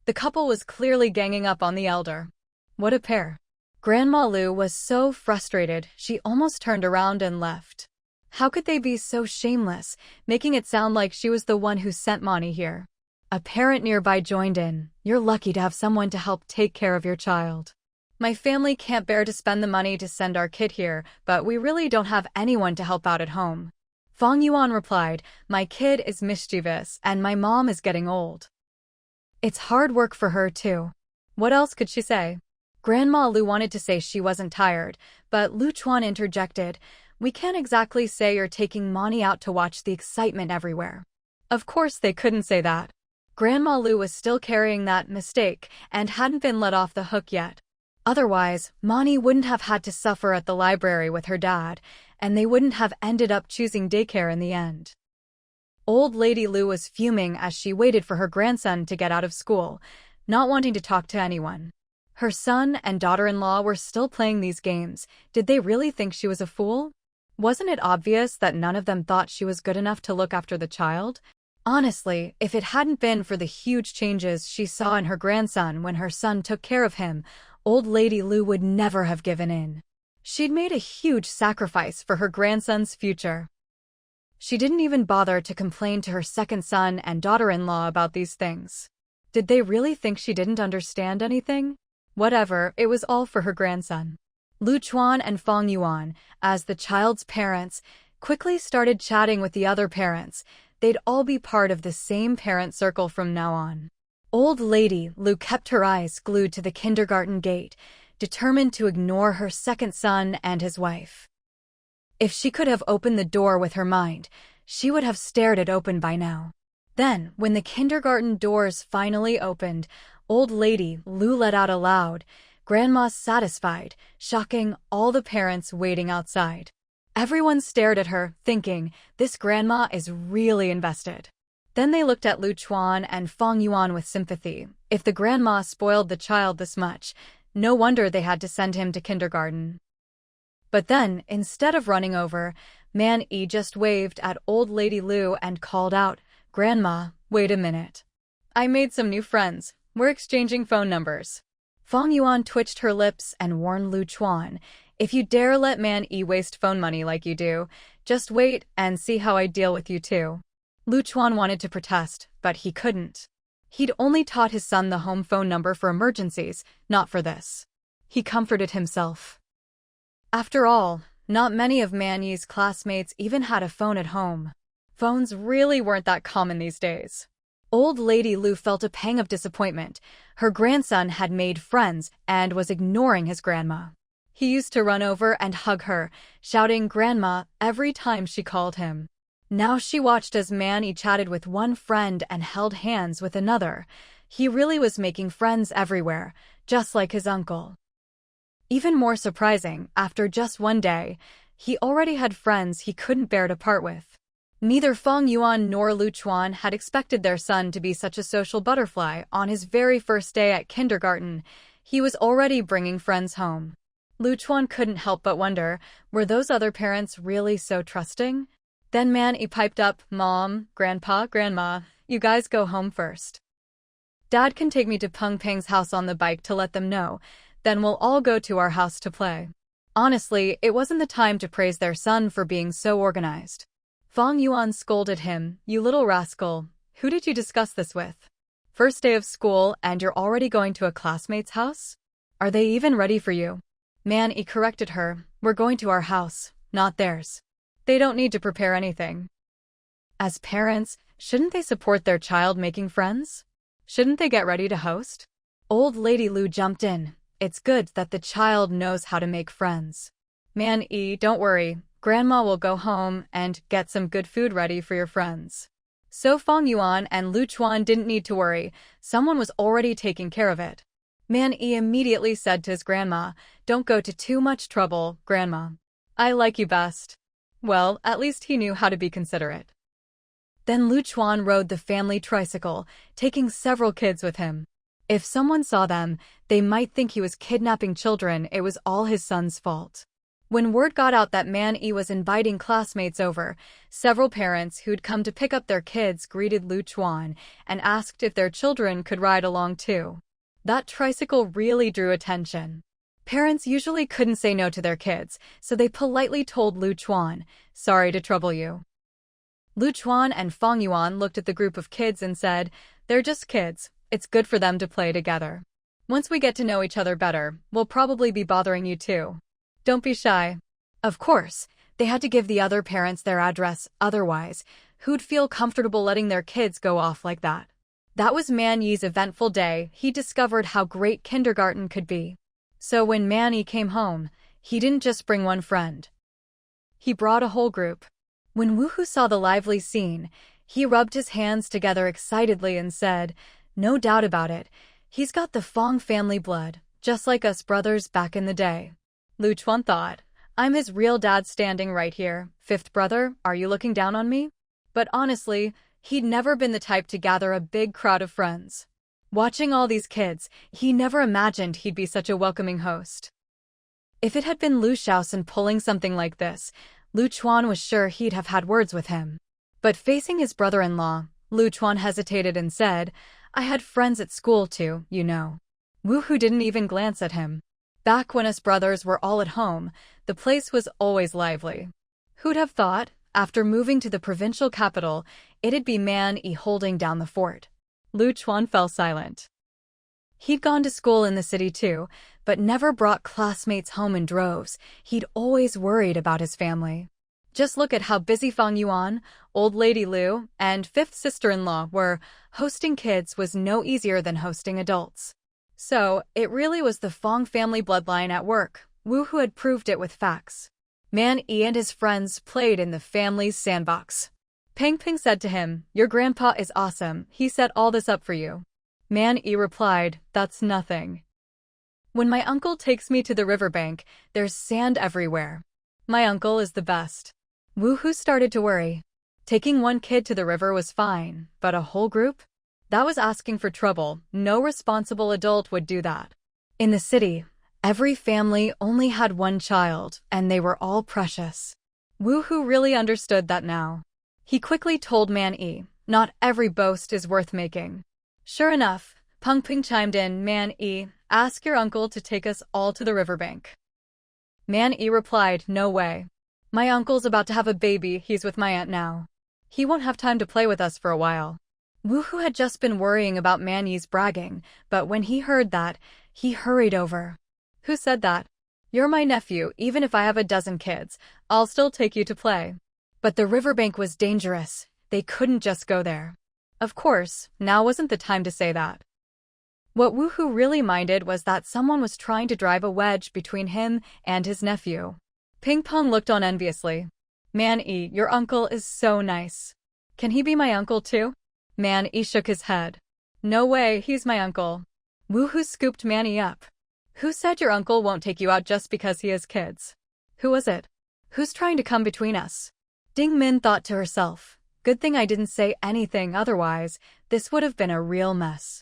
The couple was clearly ganging up on the elder. What a pair. Grandma Lu was so frustrated, she almost turned around and left. How could they be so shameless, making it sound like she was the one who sent Mani here? A parent nearby joined in. "You're lucky to have someone to help take care of your child. My family can't bear to spend the money to send our kid here, but we really don't have anyone to help out at home." Fang Yuan replied, "My kid is mischievous and my mom is getting old. It's hard work for her too." What else could she say? Grandma Lu wanted to say she wasn't tired, but Lu Chuan interjected, "We can't exactly say you're taking Mani out to watch the excitement everywhere." Of course they couldn't say that. Grandma Lu was still carrying that mistake and hadn't been let off the hook yet. Otherwise, Mani wouldn't have had to suffer at the library with her dad, and they wouldn't have ended up choosing daycare in the end. Old Lady Lu was fuming as she waited for her grandson to get out of school, not wanting to talk to anyone. Her son and daughter-in-law were still playing these games. Did they really think she was a fool? Wasn't it obvious that none of them thought she was good enough to look after the child? Honestly, if it hadn't been for the huge changes she saw in her grandson when her son took care of him, Old Lady Lu would never have given in. She'd made a huge sacrifice for her grandson's future. She didn't even bother to complain to her second son and daughter-in-law about these things. Did they really think she didn't understand anything? Whatever, it was all for her grandson. Lu Chuan and Fang Yuan, as the child's parents, quickly started chatting with the other parents. They'd all be part of the same parent circle from now on. Old Lady Lu kept her eyes glued to the kindergarten gate, determined to ignore her second son and his wife. If she could have opened the door with her mind, she would have stared it open by now. Then, when the kindergarten doors finally opened, Old Lady Lu let out a loud, "Grandma's satisfied," shocking all the parents waiting outside. Everyone stared at her, thinking, this grandma is really invested. Then they looked at Lu Chuan and Fang Yuan with sympathy. If the grandma spoiled the child this much, no wonder they had to send him to kindergarten. But then, instead of running over, Man Yi just waved at Old Lady Lu and called out, "Grandma, wait a minute. I made some new friends. We're exchanging phone numbers." Fang Yuan twitched her lips and warned Lu Chuan, "If you dare let Man Yi waste phone money like you do, just wait and see how I deal with you too." Lu Chuan wanted to protest, but he couldn't. He'd only taught his son the home phone number for emergencies, not for this. He comforted himself. After all, not many of Man Yi's classmates even had a phone at home. Phones really weren't that common these days. Old Lady Lu felt a pang of disappointment. Her grandson had made friends and was ignoring his grandma. He used to run over and hug her, shouting "Grandma" every time she called him. Now she watched as Man Yi chatted with one friend and held hands with another. He really was making friends everywhere, just like his uncle. Even more surprising, after just one day, he already had friends he couldn't bear to part with. Neither Fang Yuan nor Lu Chuan had expected their son to be such a social butterfly. On his very first day at kindergarten, he was already bringing friends home. Lu Chuan couldn't help but wonder, were those other parents really so trusting? Then Man-yi piped up, "Mom, Grandpa, Grandma, you guys go home first. Dad can take me to Peng Peng's house on the bike to let them know, then we'll all go to our house to play." Honestly, it wasn't the time to praise their son for being so organized. Fang Yuan scolded him, "You little rascal, who did you discuss this with? First day of school and you're already going to a classmate's house? Are they even ready for you?" Man-yi corrected her, "We're going to our house, not theirs. They don't need to prepare anything." As parents, shouldn't they support their child making friends? Shouldn't they get ready to host? Old Lady Lu jumped in. "It's good that the child knows how to make friends. Man-yi, don't worry. Grandma will go home and get some good food ready for your friends." So Fang Yuan and Lu Chuan didn't need to worry. Someone was already taking care of it. Man-yi immediately said to his grandma, "Don't go to too much trouble, Grandma. I like you best." Well, at least he knew how to be considerate. Then Lu Chuan rode the family tricycle, taking several kids with him. If someone saw them, they might think he was kidnapping children. It was all his son's fault. When word got out that Man-yi was inviting classmates over, several parents who'd come to pick up their kids greeted Lu Chuan and asked if their children could ride along too. That tricycle really drew attention. Parents usually couldn't say no to their kids, so they politely told Lu Chuan, "Sorry to trouble you." Lu Chuan and Fang Yuan looked at the group of kids and said, "They're just kids. It's good for them to play together. Once we get to know each other better, we'll probably be bothering you too. Don't be shy." Of course, they had to give the other parents their address, otherwise, who'd feel comfortable letting their kids go off like that? That was Man-yi's eventful day. He discovered how great kindergarten could be. So when Man-yi came home, he didn't just bring one friend. He brought a whole group. When Woohoo saw the lively scene, he rubbed his hands together excitedly and said, "No doubt about it, he's got the Fang family blood, just like us brothers back in the day." Lu Chuan thought, "I'm his real dad standing right here. Fifth brother, are you looking down on me?" But honestly, he'd never been the type to gather a big crowd of friends. Watching all these kids, he never imagined he'd be such a welcoming host. If it had been Lu Shaoxin pulling something like this, Lu Chuan was sure he'd have had words with him. But facing his brother-in-law, Lu Chuan hesitated and said, "I had friends at school too, you know." Woohoo didn't even glance at him. Back when us brothers were all at home, the place was always lively. Who'd have thought, after moving to the provincial capital, it'd be Man-yi holding down the fort? Lu Chuan fell silent. He'd gone to school in the city too, but never brought classmates home in droves. He'd always worried about his family. Just look at how busy Fang Yuan, Old Lady Lu, and fifth sister-in-law were. Hosting kids was no easier than hosting adults. So, it really was the Fang family bloodline at work. Woohoo had proved it with facts. Man-yi and his friends played in the family's sandbox. Peng Peng said to him, "Your grandpa is awesome. He set all this up for you." Man-yi replied, "That's nothing. When my uncle takes me to the riverbank, there's sand everywhere. My uncle is the best." Woohoo started to worry. Taking one kid to the river was fine, but a whole group? That was asking for trouble. No responsible adult would do that. In the city, every family only had one child, and they were all precious. Woohoo really understood that now. He quickly told Man-yi, "Not every boast is worth making." Sure enough, Peng Peng chimed in, "Man-yi, ask your uncle to take us all to the riverbank." Man-yi replied, "No way. My uncle's about to have a baby. He's with my aunt now. He won't have time to play with us for a while." Woohoo had just been worrying about Man-yi's bragging, but when he heard that, he hurried over. "Who said that? You're my nephew. Even if I have a dozen kids, I'll still take you to play." But the riverbank was dangerous. They couldn't just go there. Of course, now wasn't the time to say that. What Woohoo really minded was that someone was trying to drive a wedge between him and his nephew. Ping Pong looked on enviously. "Man-yi, your uncle is so nice. Can he be my uncle too?" Man-yi shook his head. "No way, he's my uncle." Woohoo scooped Man-yi up. "Who said your uncle won't take you out just because he has kids? Who was it? Who's trying to come between us? Ding Min thought to herself, good thing I didn't say anything, otherwise, this would have been a real mess.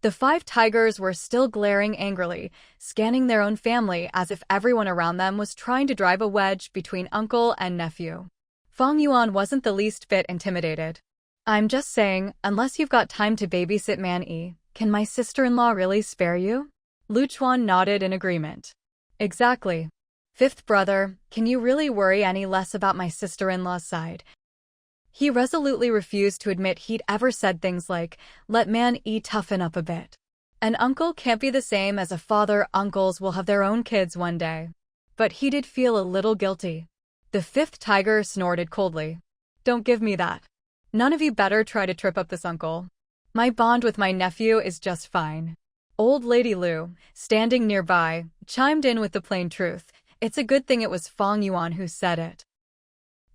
The 5 tigers were still glaring angrily, scanning their own family as if everyone around them was trying to drive a wedge between uncle and nephew. Fang Yuan wasn't the least bit intimidated. I'm just saying, unless you've got time to babysit Man Yi, can my sister-in-law really spare you? Lu Chuan nodded in agreement. Exactly. 5th brother, can you really worry any less about my sister-in-law's side? He resolutely refused to admit he'd ever said things like, let Man Yi toughen up a bit. An uncle can't be the same as a father. Uncles will have their own kids one day. But he did feel a little guilty. The 5th tiger snorted coldly. Don't give me that. None of you better try to trip up this uncle. My bond with my nephew is just fine. Old Lady Lu, standing nearby, chimed in with the plain truth. It's a good thing it was Fang Yuan who said it.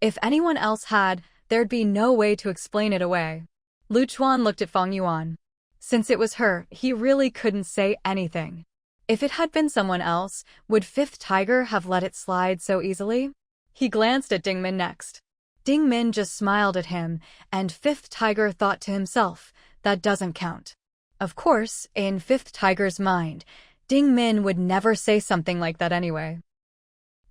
If anyone else had, there'd be no way to explain it away. Lu Chuan looked at Fang Yuan. Since it was her, he really couldn't say anything. If it had been someone else, would 5th tiger have let it slide so easily? He glanced at Ding Min next. Ding Min just smiled at him, and 5th tiger thought to himself, that doesn't count. Of course, in 5th tiger's mind, Ding Min would never say something like that anyway.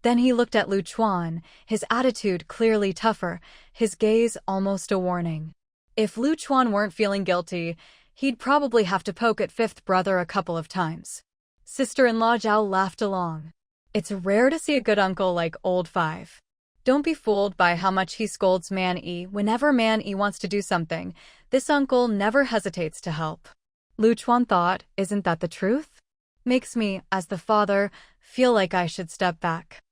Then he looked at Lu Chuan, his attitude clearly tougher, his gaze almost a warning. If Lu Chuan weren't feeling guilty, he'd probably have to poke at 5th brother a couple of times. Sister-in-law Zhao laughed along. It's rare to see a good uncle like old 5. Don't be fooled by how much he scolds Man Yi. Whenever Man Yi wants to do something, this uncle never hesitates to help. Lu Chuan thought, isn't that the truth? Makes me, as the father, feel like I should step back.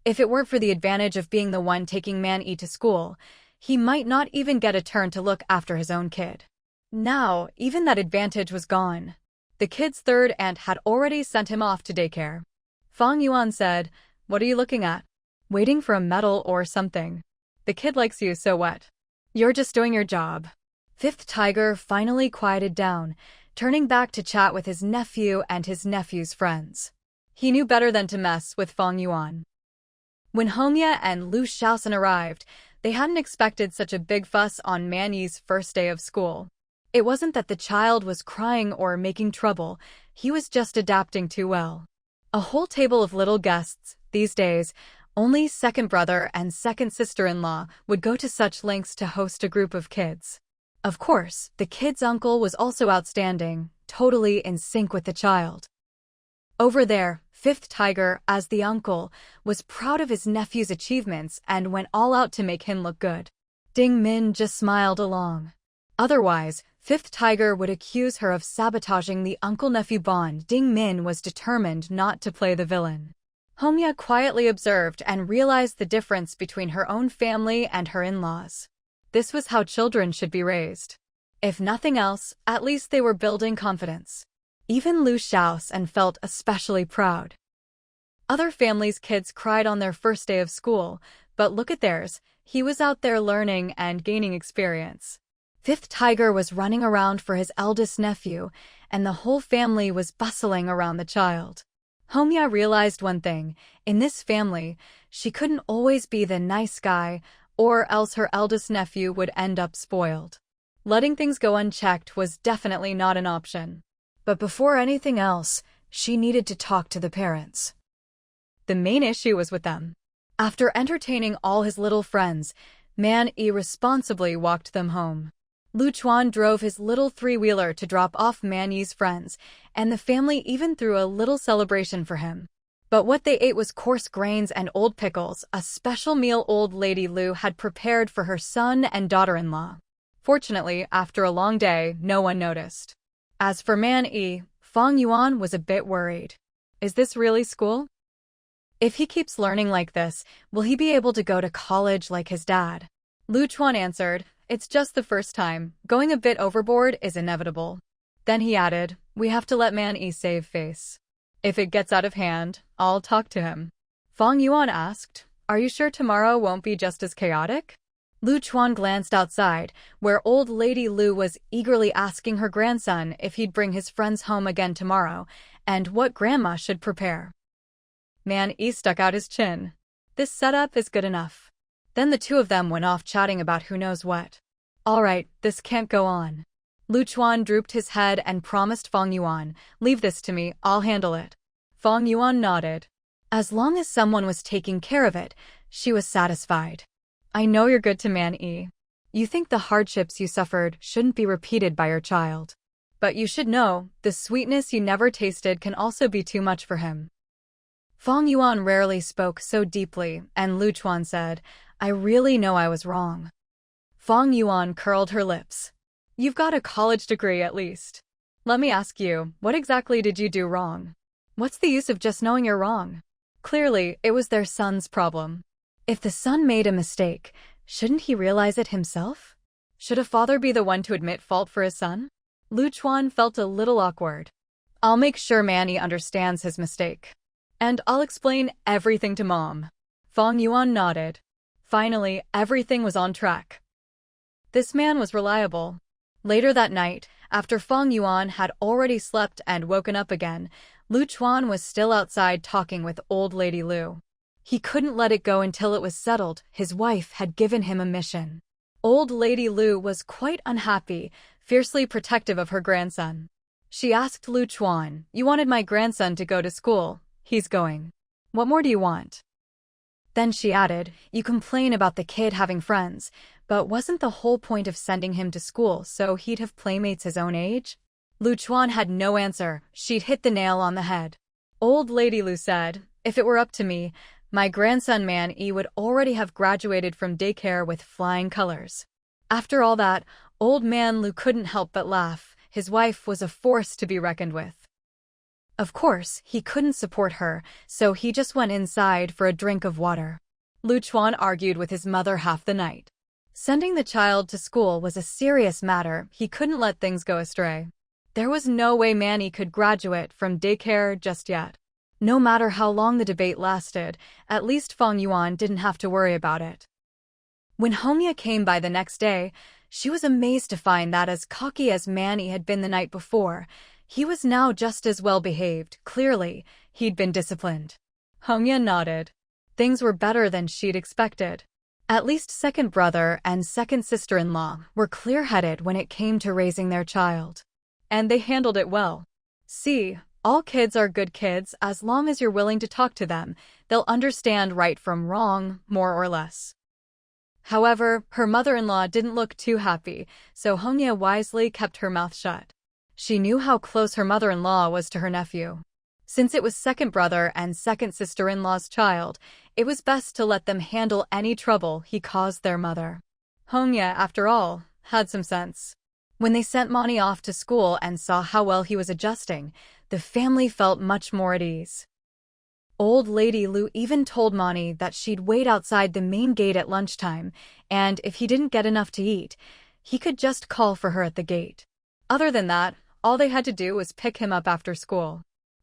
If it weren't for the advantage of being the one taking Man Yi to school, he might not even get a turn to look after his own kid. Now, even that advantage was gone. The kid's 3rd aunt had already sent him off to daycare. Fang Yuan said, what are you looking at? Waiting for a medal or something. The kid likes you, so what? You're just doing your job. 5th tiger finally quieted down, turning back to chat with his nephew and his nephew's friends. He knew better than to mess with Fang Yuan. When Hongya and Lu Shaoxin arrived, they hadn't expected such a big fuss on Man Yi's first day of school. It wasn't that the child was crying or making trouble, he was just adapting too well. A whole table of little guests, these days, only 2nd brother and 2nd sister-in-law would go to such lengths to host a group of kids. Of course, the kid's uncle was also outstanding, totally in sync with the child. Over there, 5th tiger, as the uncle, was proud of his nephew's achievements and went all out to make him look good. Ding Min just smiled along. Otherwise, 5th tiger would accuse her of sabotaging the uncle-nephew bond. Ding Min was determined not to play the villain. Hongya quietly observed and realized the difference between her own family and her in-laws. This was how children should be raised. If nothing else, at least they were building confidence. Even Lu Shaoxin felt especially proud. Other families' kids cried on their first day of school, but look at theirs, he was out there learning and gaining experience. 5th tiger was running around for his eldest nephew, and the whole family was bustling around the child. Hongya realized one thing, in this family, she couldn't always be the nice guy, or else her eldest nephew would end up spoiled. Letting things go unchecked was definitely not an option. But before anything else, she needed to talk to the parents. The main issue was with them. After entertaining all his little friends, Man Yi responsibly walked them home. Lu Chuan drove his little 3-wheeler to drop off Man Yi's friends, and the family even threw a little celebration for him. But what they ate was coarse grains and old pickles, a special meal old Lady Lu had prepared for her son and daughter-in-law. Fortunately, after a long day, no one noticed. As for Man Yi, Fang Yuan was a bit worried. Is this really school? If he keeps learning like this, will he be able to go to college like his dad? Lu Chuan answered, it's just the first time. Going a bit overboard is inevitable. Then he added, we have to let Man Yi save face. If it gets out of hand, I'll talk to him. Fang Yuan asked, are you sure tomorrow won't be just as chaotic? Lu Chuan glanced outside, where old Lady Lu was eagerly asking her grandson if he'd bring his friends home again tomorrow, and what grandma should prepare. Man Yi stuck out his chin. This setup is good enough. Then the two of them went off chatting about who knows what. All right, this can't go on. Lu Chuan drooped his head and promised Fang Yuan, leave this to me, I'll handle it. Fang Yuan nodded. As long as someone was taking care of it, she was satisfied. I know you're good to Man Yi. You think the hardships you suffered shouldn't be repeated by your child. But you should know, the sweetness you never tasted can also be too much for him. Fang Yuan rarely spoke so deeply, and Lu Chuan said, I really know I was wrong. Fang Yuan curled her lips. You've got a college degree at least. Let me ask you, what exactly did you do wrong? What's the use of just knowing you're wrong? Clearly, it was their son's problem. If the son made a mistake, shouldn't he realize it himself? Should a father be the one to admit fault for his son? Lu Chuan felt a little awkward. I'll make sure Manny understands his mistake. And I'll explain everything to Mom. Fang Yuan nodded. Finally, everything was on track. This man was reliable. Later that night, after Fang Yuan had already slept and woken up again, Lu Chuan was still outside talking with old lady Lu. He couldn't let it go until it was settled. His wife had given him a mission. Old lady Lu was quite unhappy, fiercely protective of her grandson. She asked Lu Chuan, you wanted my grandson to go to school. He's going. What more do you want? Then she added, you complain about the kid having friends, but wasn't the whole point of sending him to school so he'd have playmates his own age? Lu Chuan had no answer. She'd hit the nail on the head. Old lady Lu said, if it were up to me, my grandson Man Yi would already have graduated from daycare with flying colors. After all that, old man Lu couldn't help but laugh. His wife was a force to be reckoned with. Of course, he couldn't support her, so he just went inside for a drink of water. Lu Chuan argued with his mother half the night. Sending the child to school was a serious matter. He couldn't let things go astray. There was no way Manny could graduate from daycare just yet. No matter how long the debate lasted, at least Fang Yuan didn't have to worry about it. When Hongya came by the next day, she was amazed to find that as cocky as Manny had been the night before, he was now just as well behaved. Clearly, he'd been disciplined. Hongya nodded. Things were better than she'd expected. At least second brother and second sister-in-law were clear-headed when it came to raising their child. And they handled it well. See, all kids are good kids as long as you're willing to talk to them. They'll understand right from wrong, more or less. However, her mother-in-law didn't look too happy, so Hongya wisely kept her mouth shut. She knew how close her mother-in-law was to her nephew. Since it was second brother and second sister-in-law's child, it was best to let them handle any trouble he caused their mother. Hongya, after all, had some sense. When they sent Mani off to school and saw how well he was adjusting, the family felt much more at ease. Old lady Lu even told Mani that she'd wait outside the main gate at lunchtime, and if he didn't get enough to eat, he could just call for her at the gate. Other than that, all they had to do was pick him up after school.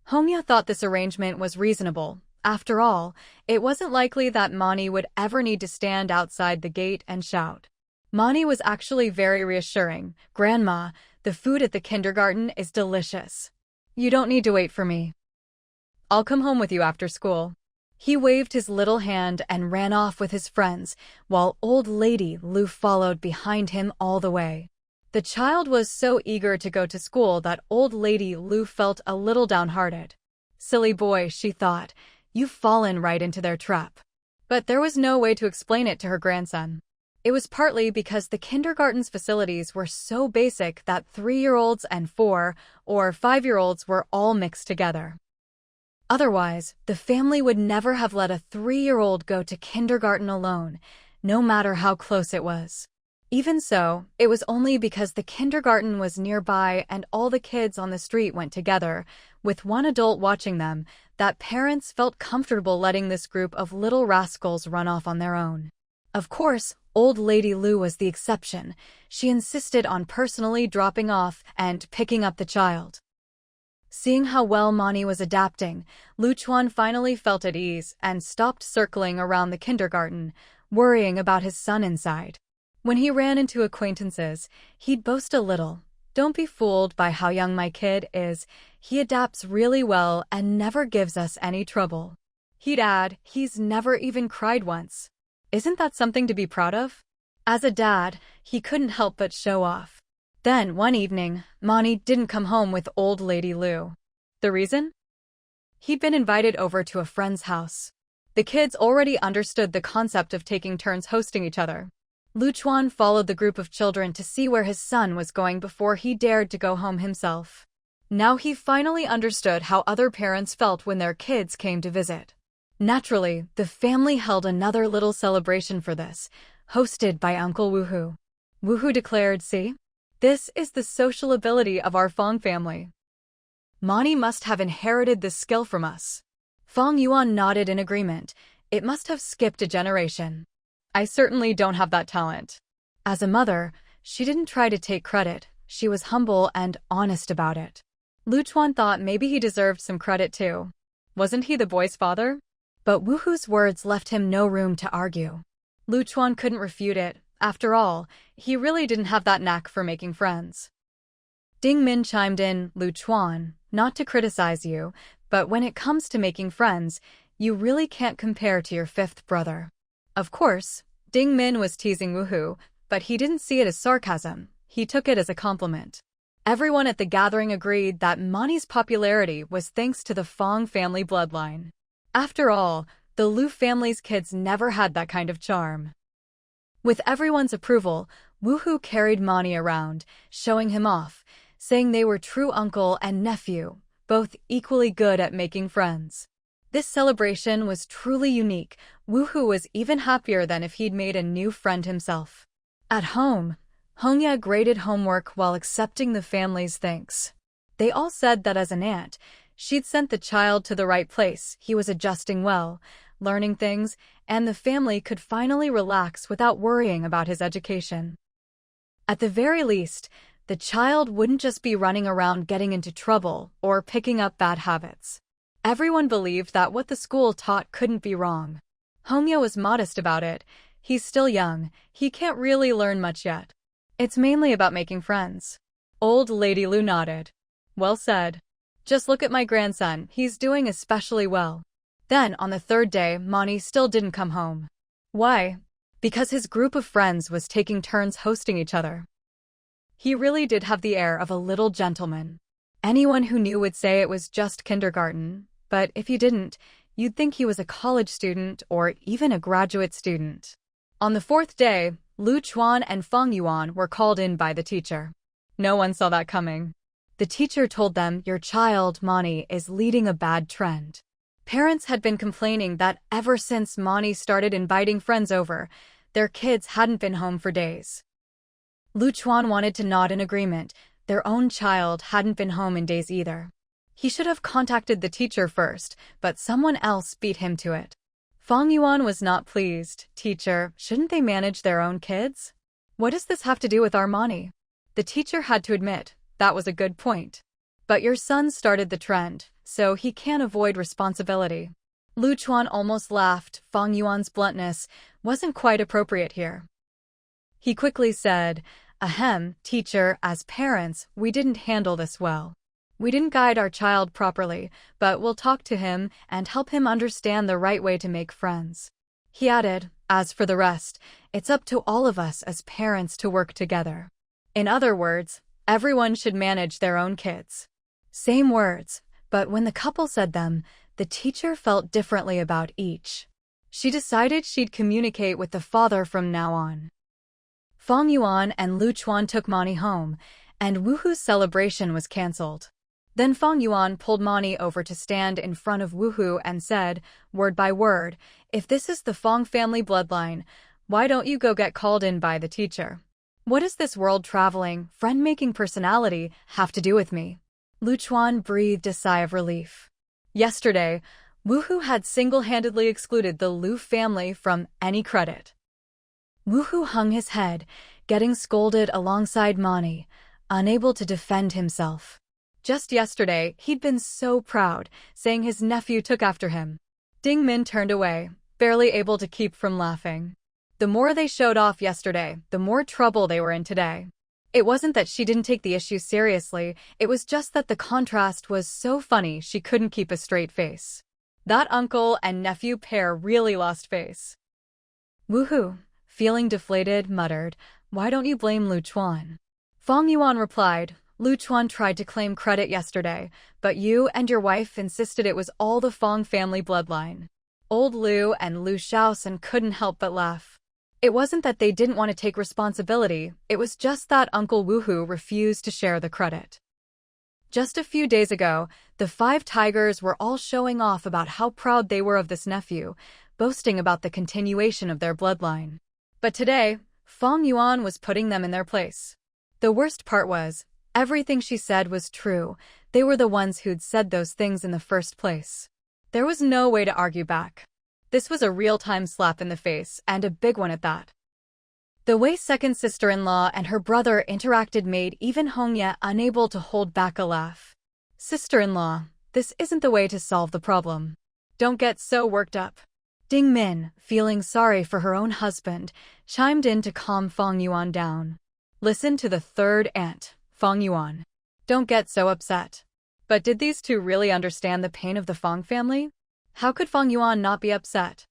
Hongya thought this arrangement was reasonable. After all, it wasn't likely that Mani would ever need to stand outside the gate and shout. Mani was actually very reassuring. Grandma, the food at the kindergarten is delicious. You don't need to wait for me. I'll come home with you after school. He waved his little hand and ran off with his friends, while old lady Lu followed behind him all the way. The child was so eager to go to school that old lady Lu felt a little downhearted. Silly boy, she thought, you've fallen right into their trap. But there was no way to explain it to her grandson. It was partly because the kindergarten's facilities were so basic that 3-year-olds and 4- or 5-year-olds were all mixed together. Otherwise, the family would never have let a 3-year-old go to kindergarten alone, no matter how close it was. Even so, it was only because the kindergarten was nearby and all the kids on the street went together, with one adult watching them, that parents felt comfortable letting this group of little rascals run off on their own. Of course, old lady Lu was the exception. She insisted on personally dropping off and picking up the child. Seeing how well Mani was adapting, Lu Chuan finally felt at ease and stopped circling around the kindergarten, worrying about his son inside. When he ran into acquaintances, he'd boast a little. Don't be fooled by how young my kid is. He adapts really well and never gives us any trouble. He'd add, he's never even cried once. Isn't that something to be proud of? As a dad, he couldn't help but show off. Then, one evening, Mani didn't come home with old lady Lu. The reason? He'd been invited over to a friend's house. The kids already understood the concept of taking turns hosting each other. Lu Chuan followed the group of children to see where his son was going before he dared to go home himself. Now he finally understood how other parents felt when their kids came to visit. Naturally, the family held another little celebration for this, hosted by Uncle Woohoo. Woohoo declared, "See? This is the social ability of our Fang family. Mani must have inherited this skill from us." Fang Yuan nodded in agreement. It must have skipped a generation. I certainly don't have that talent. As a mother, she didn't try to take credit. She was humble and honest about it. Lu Chuan thought maybe he deserved some credit too. Wasn't he the boy's father? But Woohoo's words left him no room to argue. Lu Chuan couldn't refute it. After all, he really didn't have that knack for making friends. Ding Min chimed in, "Lu Chuan, not to criticize you, but when it comes to making friends, you really can't compare to your fifth brother." Of course, Ding Min was teasing Woohoo, but he didn't see it as sarcasm. He took it as a compliment. Everyone at the gathering agreed that Mani's popularity was thanks to the Fang family bloodline. After all, the Lu family's kids never had that kind of charm. With everyone's approval, Woohoo carried Mani around, showing him off, saying they were true uncle and nephew, both equally good at making friends. This celebration was truly unique. Woohoo was even happier than if he'd made a new friend himself. At home, Hongya graded homework while accepting the family's thanks. They all said that as an aunt, she'd sent the child to the right place. He was adjusting well, learning things, and the family could finally relax without worrying about his education. At the very least, the child wouldn't just be running around getting into trouble or picking up bad habits. Everyone believed that what the school taught couldn't be wrong. Hongya was modest about it. He's still young. He can't really learn much yet. It's mainly about making friends. Old Lady Lu nodded. Well said. Just look at my grandson. He's doing especially well. Then, on the third day, Mani still didn't come home. Why? Because his group of friends was taking turns hosting each other. He really did have the air of a little gentleman. Anyone who knew would say it was just kindergarten, but if you didn't, you'd think he was a college student or even a graduate student. On the fourth day, Lu Chuan and Fang Yuan were called in by the teacher. No one saw that coming. The teacher told them, "Your child, Mani, is leading a bad trend." Parents had been complaining that ever since Mani started inviting friends over, their kids hadn't been home for days. Lu Chuan wanted to nod in agreement. Their own child hadn't been home in days either. He should have contacted the teacher first, but someone else beat him to it. Fang Yuan was not pleased. "Teacher, shouldn't they manage their own kids? What does this have to do with our Mani?" The teacher had to admit, that was a good point. "But your son started the trend, so he can't avoid responsibility." Lu Chuan almost laughed. Fang Yuan's bluntness wasn't quite appropriate here. He quickly said, "Ahem, teacher, as parents, we didn't handle this well. We didn't guide our child properly, but we'll talk to him and help him understand the right way to make friends." He added, "As for the rest, it's up to all of us as parents to work together." In other words, everyone should manage their own kids. Same words, but when the couple said them, the teacher felt differently about each. She decided she'd communicate with the father from now on. Fang Yuan and Lu Chuan took Mani home, and Woohoo's celebration was cancelled. Then Fang Yuan pulled Mani over to stand in front of Woohoo and said, word by word, "If this is the Fang family bloodline, why don't you go get called in by the teacher? What does this world-traveling, friend-making personality have to do with me?" Lu Chuan breathed a sigh of relief. Yesterday, Woohoo had single-handedly excluded the Lu family from any credit. Woohoo hung his head, getting scolded alongside Mani, unable to defend himself. Just yesterday, he'd been so proud, saying his nephew took after him. Ding Min turned away, barely able to keep from laughing. The more they showed off yesterday, the more trouble they were in today. It wasn't that she didn't take the issue seriously, it was just that the contrast was so funny she couldn't keep a straight face. That uncle and nephew pair really lost face. Woohoo, feeling deflated, muttered, "Why don't you blame Lu Chuan?" Fang Yuan replied, "Lu Chuan tried to claim credit yesterday, but you and your wife insisted it was all the Fang family bloodline." Old Lu and Lu Shaosan couldn't help but laugh. It wasn't that they didn't want to take responsibility, it was just that Uncle Woohoo refused to share the credit. Just a few days ago, the 5 tigers were all showing off about how proud they were of this nephew, boasting about the continuation of their bloodline. But today, Fang Yuan was putting them in their place. The worst part was, everything she said was true. They were the ones who'd said those things in the first place. There was no way to argue back. This was a real-time slap in the face, and a big one at that. The way second sister-in-law and her brother interacted made even Hongye unable to hold back a laugh. "Sister-in-law, this isn't the way to solve the problem. Don't get so worked up." Ding Min, feeling sorry for her own husband, chimed in to calm Fang Yuan down. "Listen to the third aunt, Fang Yuan. Don't get so upset." But did these two really understand the pain of the Fang family? How could Fang Yuan not be upset?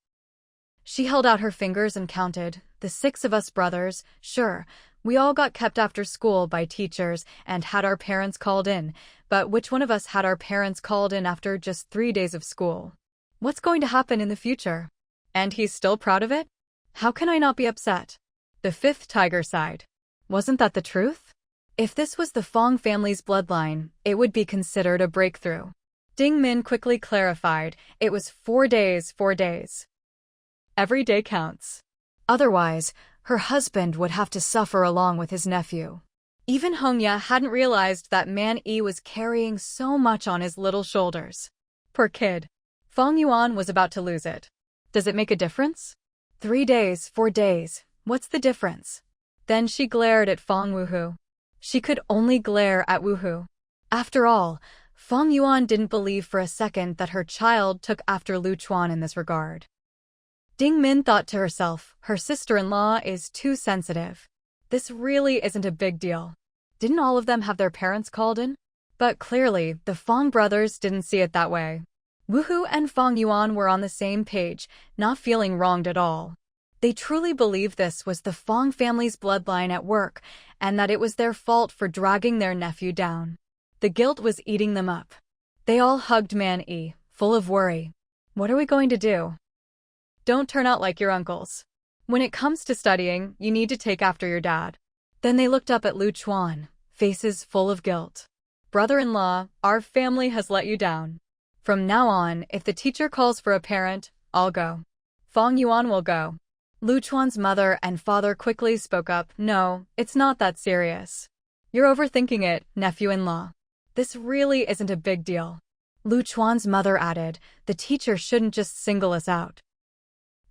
She held out her fingers and counted, "The 6 of us brothers, sure, we all got kept after school by teachers and had our parents called in, but which one of us had our parents called in after just 3 days of school? What's going to happen in the future? And he's still proud of it? How can I not be upset?" The 5th tiger sighed. Wasn't that the truth? If this was the Fang family's bloodline, it would be considered a breakthrough. Ding Min quickly clarified, it was 4 days, 4 days. Every day counts. Otherwise, her husband would have to suffer along with his nephew. Even Hongye hadn't realized that Man Yi was carrying so much on his little shoulders. Poor kid. Fang Yuan was about to lose it. Does it make a difference? 3 days, 4 days, what's the difference? Then she glared at Fang Woohoo. She could only glare at Woohoo. After all, Fang Yuan didn't believe for a second that her child took after Lu Chuan in this regard. Ding Min thought to herself, her sister-in-law is too sensitive. This really isn't a big deal. Didn't all of them have their parents called in? But clearly, the Fang brothers didn't see it that way. Woohoo and Fang Yuan were on the same page, not feeling wronged at all. They truly believed this was the Fang family's bloodline at work, and that it was their fault for dragging their nephew down. The guilt was eating them up. They all hugged Man Yi, full of worry. What are we going to do? Don't turn out like your uncles. When it comes to studying, you need to take after your dad. Then they looked up at Lu Chuan, faces full of guilt. Brother-in-law, our family has let you down. From now on, if the teacher calls for a parent, I'll go. Fang Yuan will go. Lu Chuan's mother and father quickly spoke up, "No, it's not that serious. You're overthinking it, nephew-in-law. This really isn't a big deal." Lu Chuan's mother added, "The teacher shouldn't just single us out.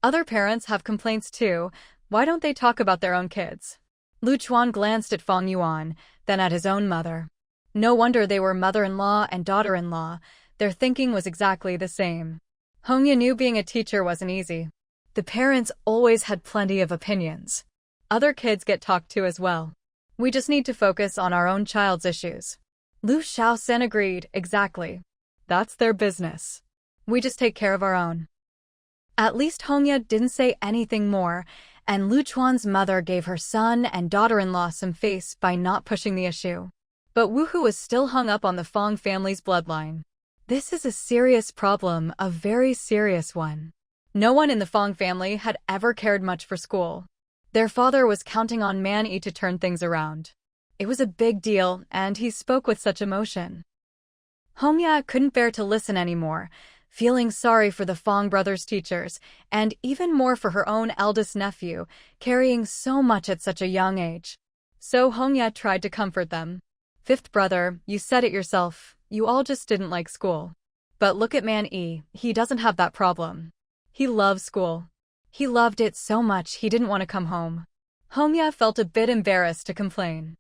Other parents have complaints too. Why don't they talk about their own kids?" Lu Chuan glanced at Fang Yuan, then at his own mother. No wonder they were mother-in-law and daughter-in-law. Their thinking was exactly the same. Hongye knew being a teacher wasn't easy. The parents always had plenty of opinions. Other kids get talked to as well. We just need to focus on our own child's issues. Lu Shaosan agreed, exactly. That's their business. We just take care of our own. At least Hongye didn't say anything more, and Lu Chuan's mother gave her son and daughter-in-law some face by not pushing the issue. But Woohoo was still hung up on the Fang family's bloodline. This is a serious problem, a very serious one. No one in the Fang family had ever cared much for school. Their father was counting on Man Yi to turn things around. It was a big deal, and he spoke with such emotion. Hongye couldn't bear to listen anymore, feeling sorry for the Fang brothers' teachers, and even more for her own eldest nephew, carrying so much at such a young age. So Hongye tried to comfort them. "Fifth brother, you said it yourself, you all just didn't like school. But look at Man Yi, he doesn't have that problem. He loves school. He loved it so much he didn't want to come home." Hongye felt a bit embarrassed to complain.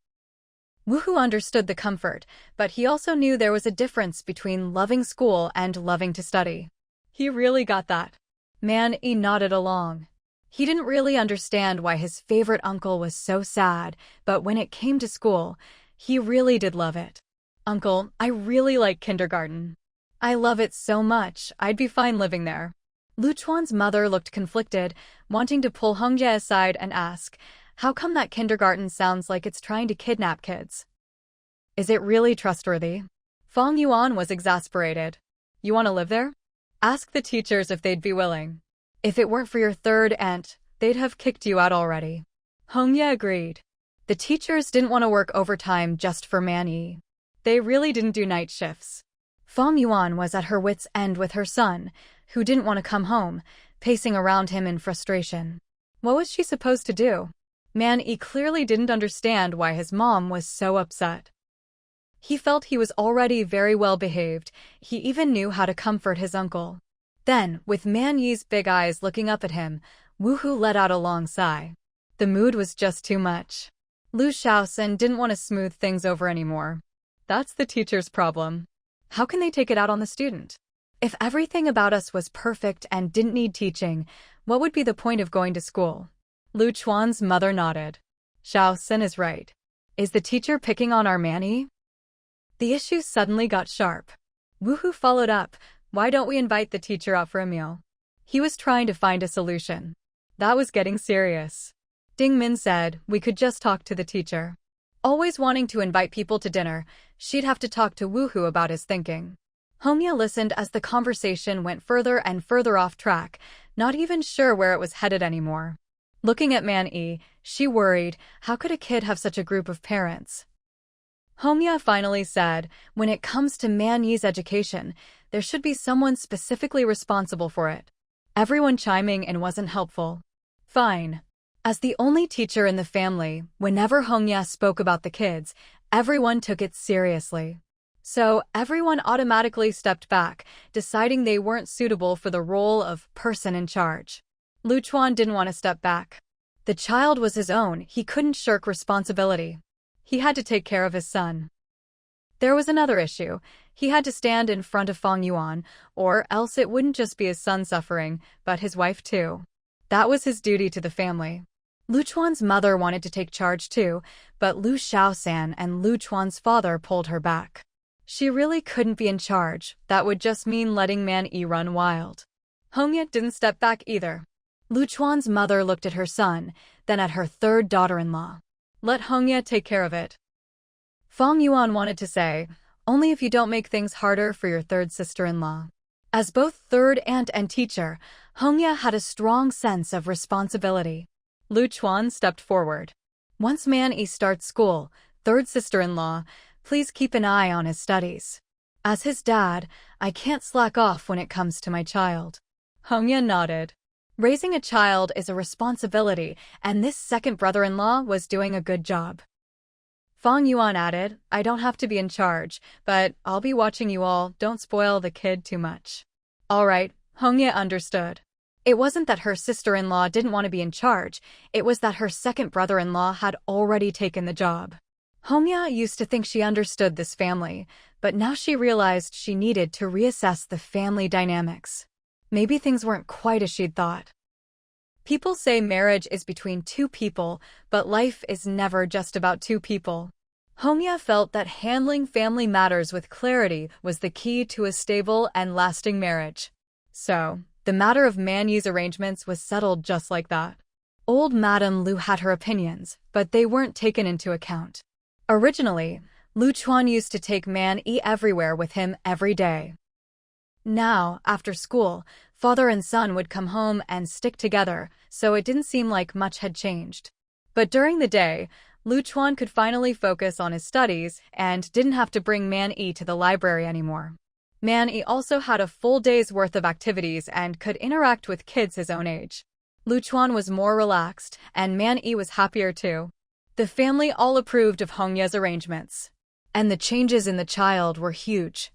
Woohoo understood the comfort, but he also knew there was a difference between loving school and loving to study. He really got that. Man Yi nodded along. He didn't really understand why his favorite uncle was so sad, but when it came to school, he really did love it. "Uncle, I really like kindergarten. I love it so much, I'd be fine living there." Lu Chuan's mother looked conflicted, wanting to pull Hong Ye aside and ask, "How come that kindergarten sounds like it's trying to kidnap kids? Is it really trustworthy?" Fang Yuan was exasperated. "You want to live there? Ask the teachers if they'd be willing. If it weren't for your third aunt, they'd have kicked you out already." Hong Ye agreed. The teachers didn't want to work overtime just for Man Yi. They really didn't do night shifts. Fang Yuan was at her wits' end with her son, who didn't want to come home, pacing around him in frustration. What was she supposed to do? Man Yi clearly didn't understand why his mom was so upset. He felt he was already very well behaved. He even knew how to comfort his uncle. Then, with Man Yi's big eyes looking up at him, Wu Hu let out a long sigh. The mood was just too much. Lu Shaoxin didn't want to smooth things over anymore. That's the teacher's problem. How can they take it out on the student? If everything about us was perfect and didn't need teaching, what would be the point of going to school? Lu Chuan's mother nodded. Shaoxin is right. Is the teacher picking on our Man Yi? The issue suddenly got sharp. Wu Hu followed up, "Why don't we invite the teacher out for a meal?" He was trying to find a solution. That was getting serious. Ding Min said, "We could just talk to the teacher." Always wanting to invite people to dinner, she'd have to talk to Wu Hu about his thinking. Hong Ye listened as the conversation went further and further off track, not even sure where it was headed anymore. Looking at Man Yi, she worried, how could a kid have such a group of parents? Hong Ye finally said, "When it comes to Man Yi's education, there should be someone specifically responsible for it." Everyone chiming in wasn't helpful. Fine. As the only teacher in the family, whenever Hong Ye spoke about the kids, everyone took it seriously. So everyone automatically stepped back, deciding they weren't suitable for the role of person in charge. Lu Chuan didn't want to step back. The child was his own, he couldn't shirk responsibility. He had to take care of his son. There was another issue. He had to stand in front of Fang Yuan, or else it wouldn't just be his son suffering, but his wife too. That was his duty to the family. Lu Chuan's mother wanted to take charge too, but Lu Shaoxin and Lu Chuan's father pulled her back. She really couldn't be in charge. That would just mean letting Man Yi run wild. Hong Ye didn't step back either. Lu Chuan's mother looked at her son, then at her third daughter-in-law. "Let Hong Ye take care of it." Fang Yuan wanted to say, "Only if you don't make things harder for your third sister-in-law." As both third aunt and teacher, Hong Ye had a strong sense of responsibility. Lu Chuan stepped forward. "Once Man Yi starts school, third sister-in-law, please keep an eye on his studies. As his dad, I can't slack off when it comes to my child." Hong Ye nodded. Raising a child is a responsibility, and this second brother-in-law was doing a good job. Fang Yuan added, "I don't have to be in charge, but I'll be watching you all. Don't spoil the kid too much." All right, Hong Ye understood. It wasn't that her sister-in-law didn't want to be in charge, it was that her second brother-in-law had already taken the job. Hong Ye used to think she understood this family, but now she realized she needed to reassess the family dynamics. Maybe things weren't quite as she'd thought. People say marriage is between two people, but life is never just about two people. Hong Ye felt that handling family matters with clarity was the key to a stable and lasting marriage. So, the matter of Man Yi's arrangements was settled just like that. Old Madame Lu had her opinions, but they weren't taken into account. Originally, Lu Chuan used to take Man Yi everywhere with him every day. Now, after school, father and son would come home and stick together, so it didn't seem like much had changed. But during the day, Lu Chuan could finally focus on his studies and didn't have to bring Man Yi to the library anymore. Man Yi also had a full day's worth of activities and could interact with kids his own age. Lu Chuan was more relaxed, and Man Yi was happier too. The family all approved of Hong Ye's arrangements. And the changes in the child were huge.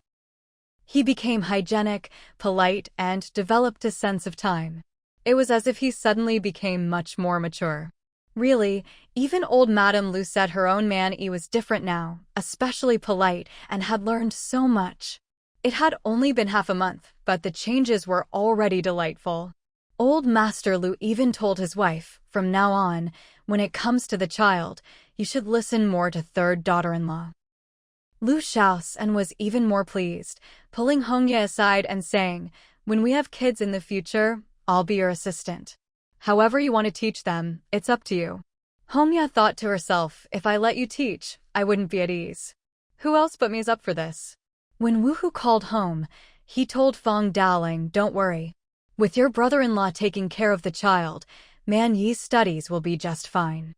He became hygienic, polite, and developed a sense of time. It was as if he suddenly became much more mature. Really, even old Madame Lu said her own Man Yi was different now, especially polite, and had learned so much. It had only been half a month, but the changes were already delightful. Old Master Lu even told his wife, from now on, when it comes to the child, you should listen more to third daughter-in-law. Lu Shaoxin was even more pleased, pulling Hong Ye aside and saying, When we have kids in the future, I'll be your assistant. However you want to teach them, it's up to you. Hongya thought to herself, if I let you teach, I wouldn't be at ease. Who else but me is up for this? When Woohoo called home, he told Fang Daoling, don't worry. With your brother-in-law taking care of the child, Man Yi's studies will be just fine.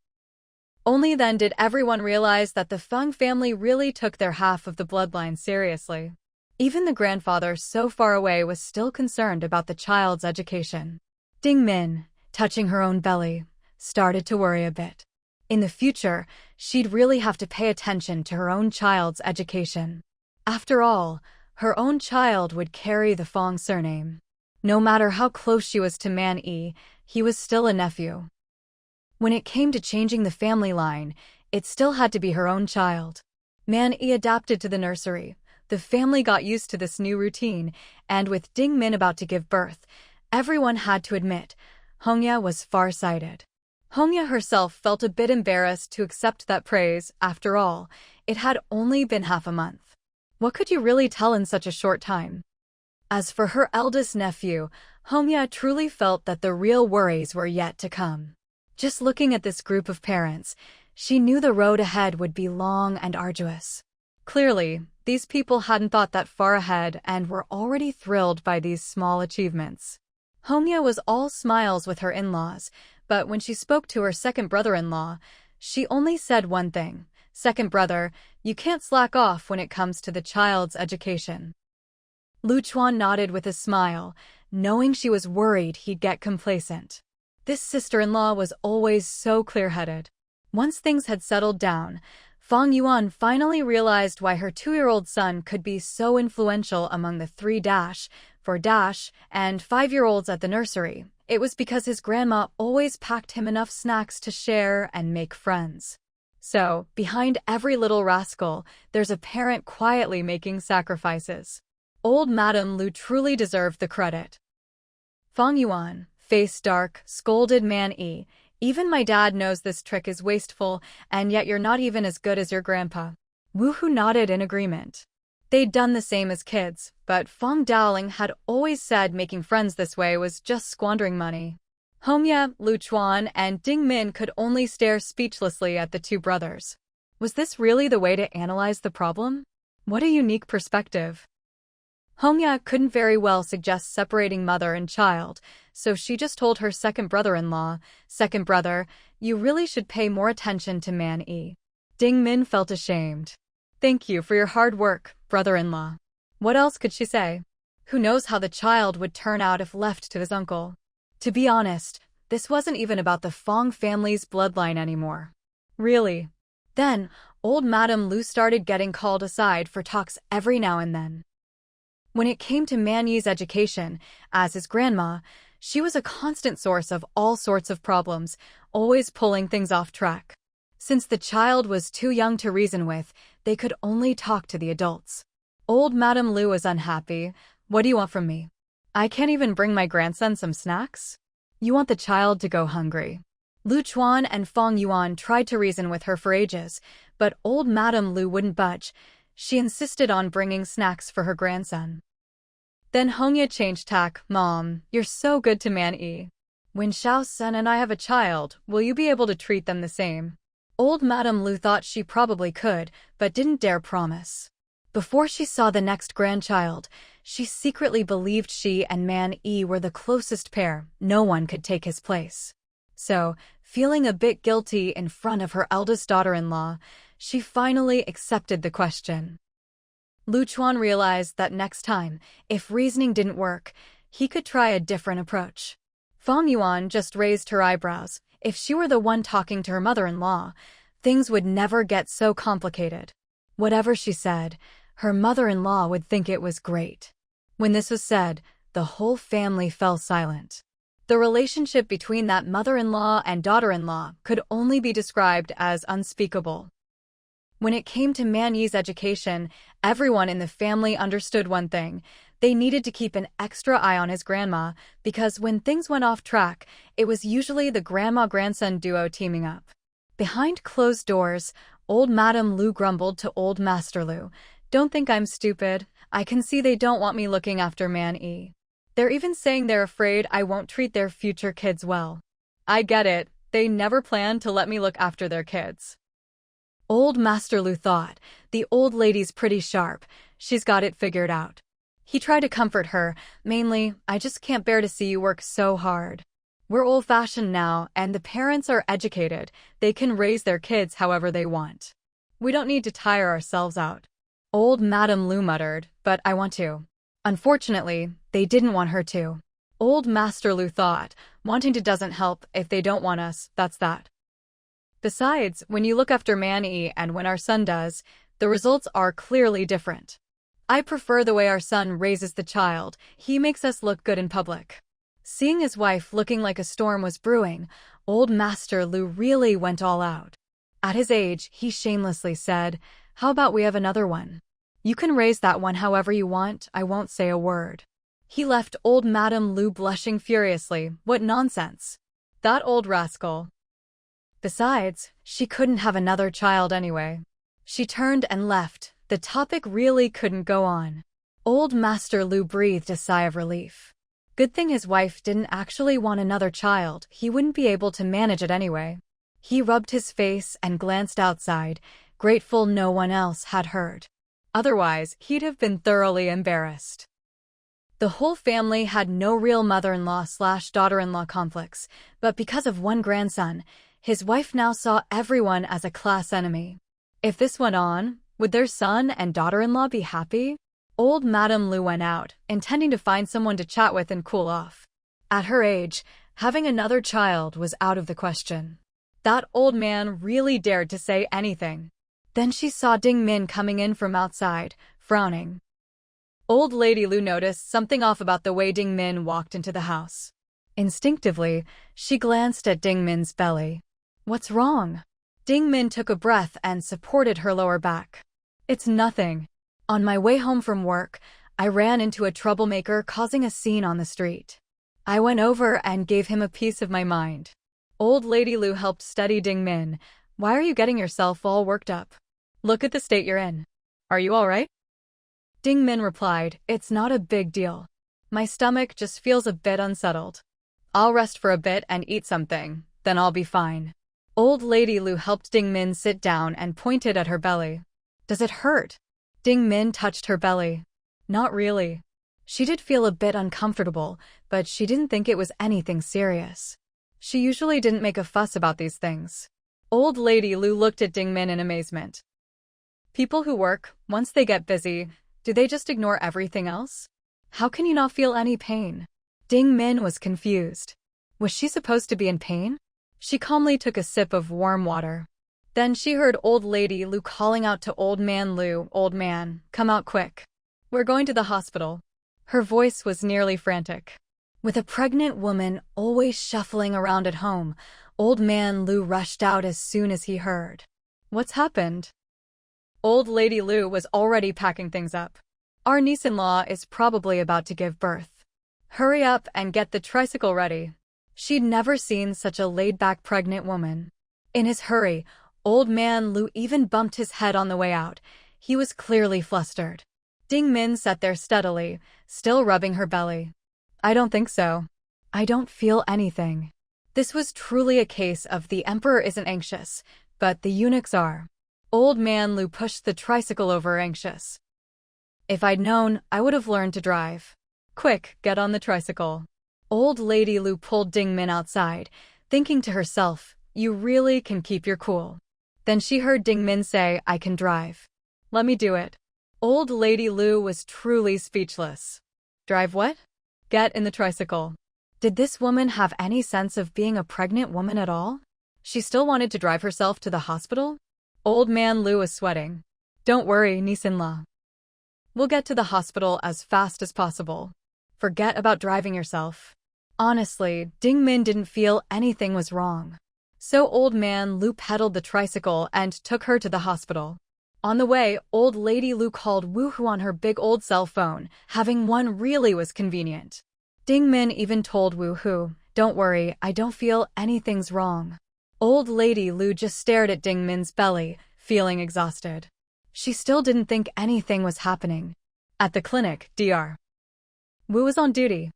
Only then did everyone realize that the Fang family really took their half of the bloodline seriously. Even the grandfather so far away was still concerned about the child's education. Ding Min, touching her own belly, started to worry a bit. In the future, she'd really have to pay attention to her own child's education. After all, her own child would carry the Fang surname. No matter how close she was to Man Yi, he was still a nephew. When it came to changing the family line, it still had to be her own child. Man Yi adapted to the nursery. The family got used to this new routine, and with Ding Min about to give birth, everyone had to admit, Hongya was far-sighted. Hongya herself felt a bit embarrassed to accept that praise. After all, it had only been half a month. What could you really tell in such a short time? As for her eldest nephew, Hongya truly felt that the real worries were yet to come. Just looking at this group of parents, she knew the road ahead would be long and arduous. Clearly, these people hadn't thought that far ahead and were already thrilled by these small achievements. Hongya was all smiles with her in-laws, but when she spoke to her second brother-in-law, she only said one thing. Second brother, you can't slack off when it comes to the child's education. Lu Chuan nodded with a smile, knowing she was worried he'd get complacent. This sister-in-law was always so clear-headed. Once things had settled down, Fang Yuan finally realized why her 2-year-old son could be so influential among the 3-4- and 5-year-olds at the nursery. It was because his grandma always packed him enough snacks to share and make friends. So, behind every little rascal, there's a parent quietly making sacrifices. Old Madame Lu truly deserved the credit. Fang Yuan, face dark, scolded Man Yi. Even my dad knows this trick is wasteful, and yet you're not even as good as your grandpa. Woohoo nodded in agreement. They'd done the same as kids, but Fang Daoling had always said making friends this way was just squandering money. Hongya, Lu Chuan, and Ding Min could only stare speechlessly at the two brothers. Was this really the way to analyze the problem? What a unique perspective. Hongya couldn't very well suggest separating mother and child, so she just told her second brother-in-law, second brother, you really should pay more attention to Man Yi. Ding Min felt ashamed. Thank you for your hard work, brother-in-law. What else could she say? Who knows how the child would turn out if left to his uncle? To be honest, this wasn't even about the Fang family's bloodline anymore. Really. Then, old Madame Lu started getting called aside for talks every now and then. When it came to Man Yi's education, as his grandma, she was a constant source of all sorts of problems, always pulling things off track. Since the child was too young to reason with, they could only talk to the adults. Old Madame Lu was unhappy. What do you want from me? I can't even bring my grandson some snacks? You want the child to go hungry. Lu Chuan and Fang Yuan tried to reason with her for ages, but old Madame Lu wouldn't budge. She insisted on bringing snacks for her grandson. Then Hongya changed tack. Mom, you're so good to Man Yi. When Xiao's son and I have a child, will you be able to treat them the same? Old Madame Lu thought she probably could, but didn't dare promise. Before she saw the next grandchild, she secretly believed she and Man Yi were the closest pair. No one could take his place. So, feeling a bit guilty in front of her eldest daughter-in-law, she finally accepted the question. Lu Chuan realized that next time, if reasoning didn't work, he could try a different approach. Fang Yuan just raised her eyebrows. If she were the one talking to her mother-in-law, things would never get so complicated. Whatever she said, her mother-in-law would think it was great. When this was said, the whole family fell silent. The relationship between that mother-in-law and daughter-in-law could only be described as unspeakable. When it came to Man Yi's education, everyone in the family understood one thing. They needed to keep an extra eye on his grandma, because when things went off track, it was usually the grandma-grandson duo teaming up. Behind closed doors, old Madame Lu grumbled to old Master Lu, "Don't think I'm stupid. I can see they don't want me looking after Man Yi." They're even saying they're afraid I won't treat their future kids well. I get it, they never planned to let me look after their kids. Old Master Lu thought, the old lady's pretty sharp, she's got it figured out. He tried to comfort her, mainly, I just can't bear to see you work so hard. We're old-fashioned now, and the parents are educated, they can raise their kids however they want. We don't need to tire ourselves out. Old Madame Lu muttered, but I want to. Unfortunately, they didn't want her to. Old Master Lu thought, wanting to doesn't help, if they don't want us, that's that. Besides, when you look after Manny and when our son does, the results are clearly different. I prefer the way our son raises the child, he makes us look good in public. Seeing his wife looking like a storm was brewing, old Master Lu really went all out. At his age, he shamelessly said, how about we have another one? You can raise that one however you want, I won't say a word. He left old Madame Lu blushing furiously, what nonsense. That old rascal. Besides, she couldn't have another child anyway. She turned and left, the topic really couldn't go on. Old Master Lu breathed a sigh of relief. Good thing his wife didn't actually want another child, he wouldn't be able to manage it anyway. He rubbed his face and glanced outside, grateful no one else had heard. Otherwise, he'd have been thoroughly embarrassed. The whole family had no real mother-in-law/daughter-in-law conflicts, but because of one grandson, his wife now saw everyone as a class enemy. If this went on, would their son and daughter-in-law be happy? Old Madame Lu went out, intending to find someone to chat with and cool off. At her age, having another child was out of the question. That old man really dared to say anything. Then she saw Ding Min coming in from outside, frowning. Old Lady Lu noticed something off about the way Ding Min walked into the house. Instinctively, she glanced at Ding Min's belly. What's wrong? Ding Min took a breath and supported her lower back. It's nothing. On my way home from work, I ran into a troublemaker causing a scene on the street. I went over and gave him a piece of my mind. Old Lady Lu helped steady Ding Min. Why are you getting yourself all worked up? Look at the state you're in. Are you all right? Ding Min replied, it's not a big deal. My stomach just feels a bit unsettled. I'll rest for a bit and eat something, then I'll be fine. Old Lady Lu helped Ding Min sit down and pointed at her belly. Does it hurt? Ding Min touched her belly. Not really. She did feel a bit uncomfortable, but she didn't think it was anything serious. She usually didn't make a fuss about these things. Old Lady Lu looked at Ding Min in amazement. People who work, once they get busy, do they just ignore everything else? How can you not feel any pain? Ding Min was confused. Was she supposed to be in pain? She calmly took a sip of warm water. Then she heard Old Lady Lu calling out to Old Man Lu, old man, come out quick. We're going to the hospital. Her voice was nearly frantic. With a pregnant woman always shuffling around at home, Old Man Lu rushed out as soon as he heard. What's happened? Old Lady Lu was already packing things up. Our niece-in-law is probably about to give birth. Hurry up and get the tricycle ready. She'd never seen such a laid-back pregnant woman. In his hurry, Old Man Lu even bumped his head on the way out. He was clearly flustered. Ding Min sat there steadily, still rubbing her belly. I don't think so. I don't feel anything. This was truly a case of the emperor isn't anxious, but the eunuchs are. Old Man Lu pushed the tricycle over anxious. If I'd known, I would have learned to drive. Quick, get on the tricycle. Old Lady Lu pulled Ding Min outside, thinking to herself, you really can keep your cool. Then she heard Ding Min say, I can drive. Let me do it. Old Lady Lu was truly speechless. Drive what? Get in the tricycle. Did this woman have any sense of being a pregnant woman at all? She still wanted to drive herself to the hospital? Old Man Lu was sweating. Don't worry, niece-in-law. We'll get to the hospital as fast as possible. Forget about driving yourself. Honestly, Ding Min didn't feel anything was wrong. So Old Man Lu pedaled the tricycle and took her to the hospital. On the way, Old Lady Lu called Woohoo on her big old cell phone. Having one really was convenient. Ding Min even told Woohoo, don't worry, I don't feel anything's wrong. Old Lady Lu just stared at Ding Min's belly, feeling exhausted. She still didn't think anything was happening. At the clinic, Dr. Wu was on duty.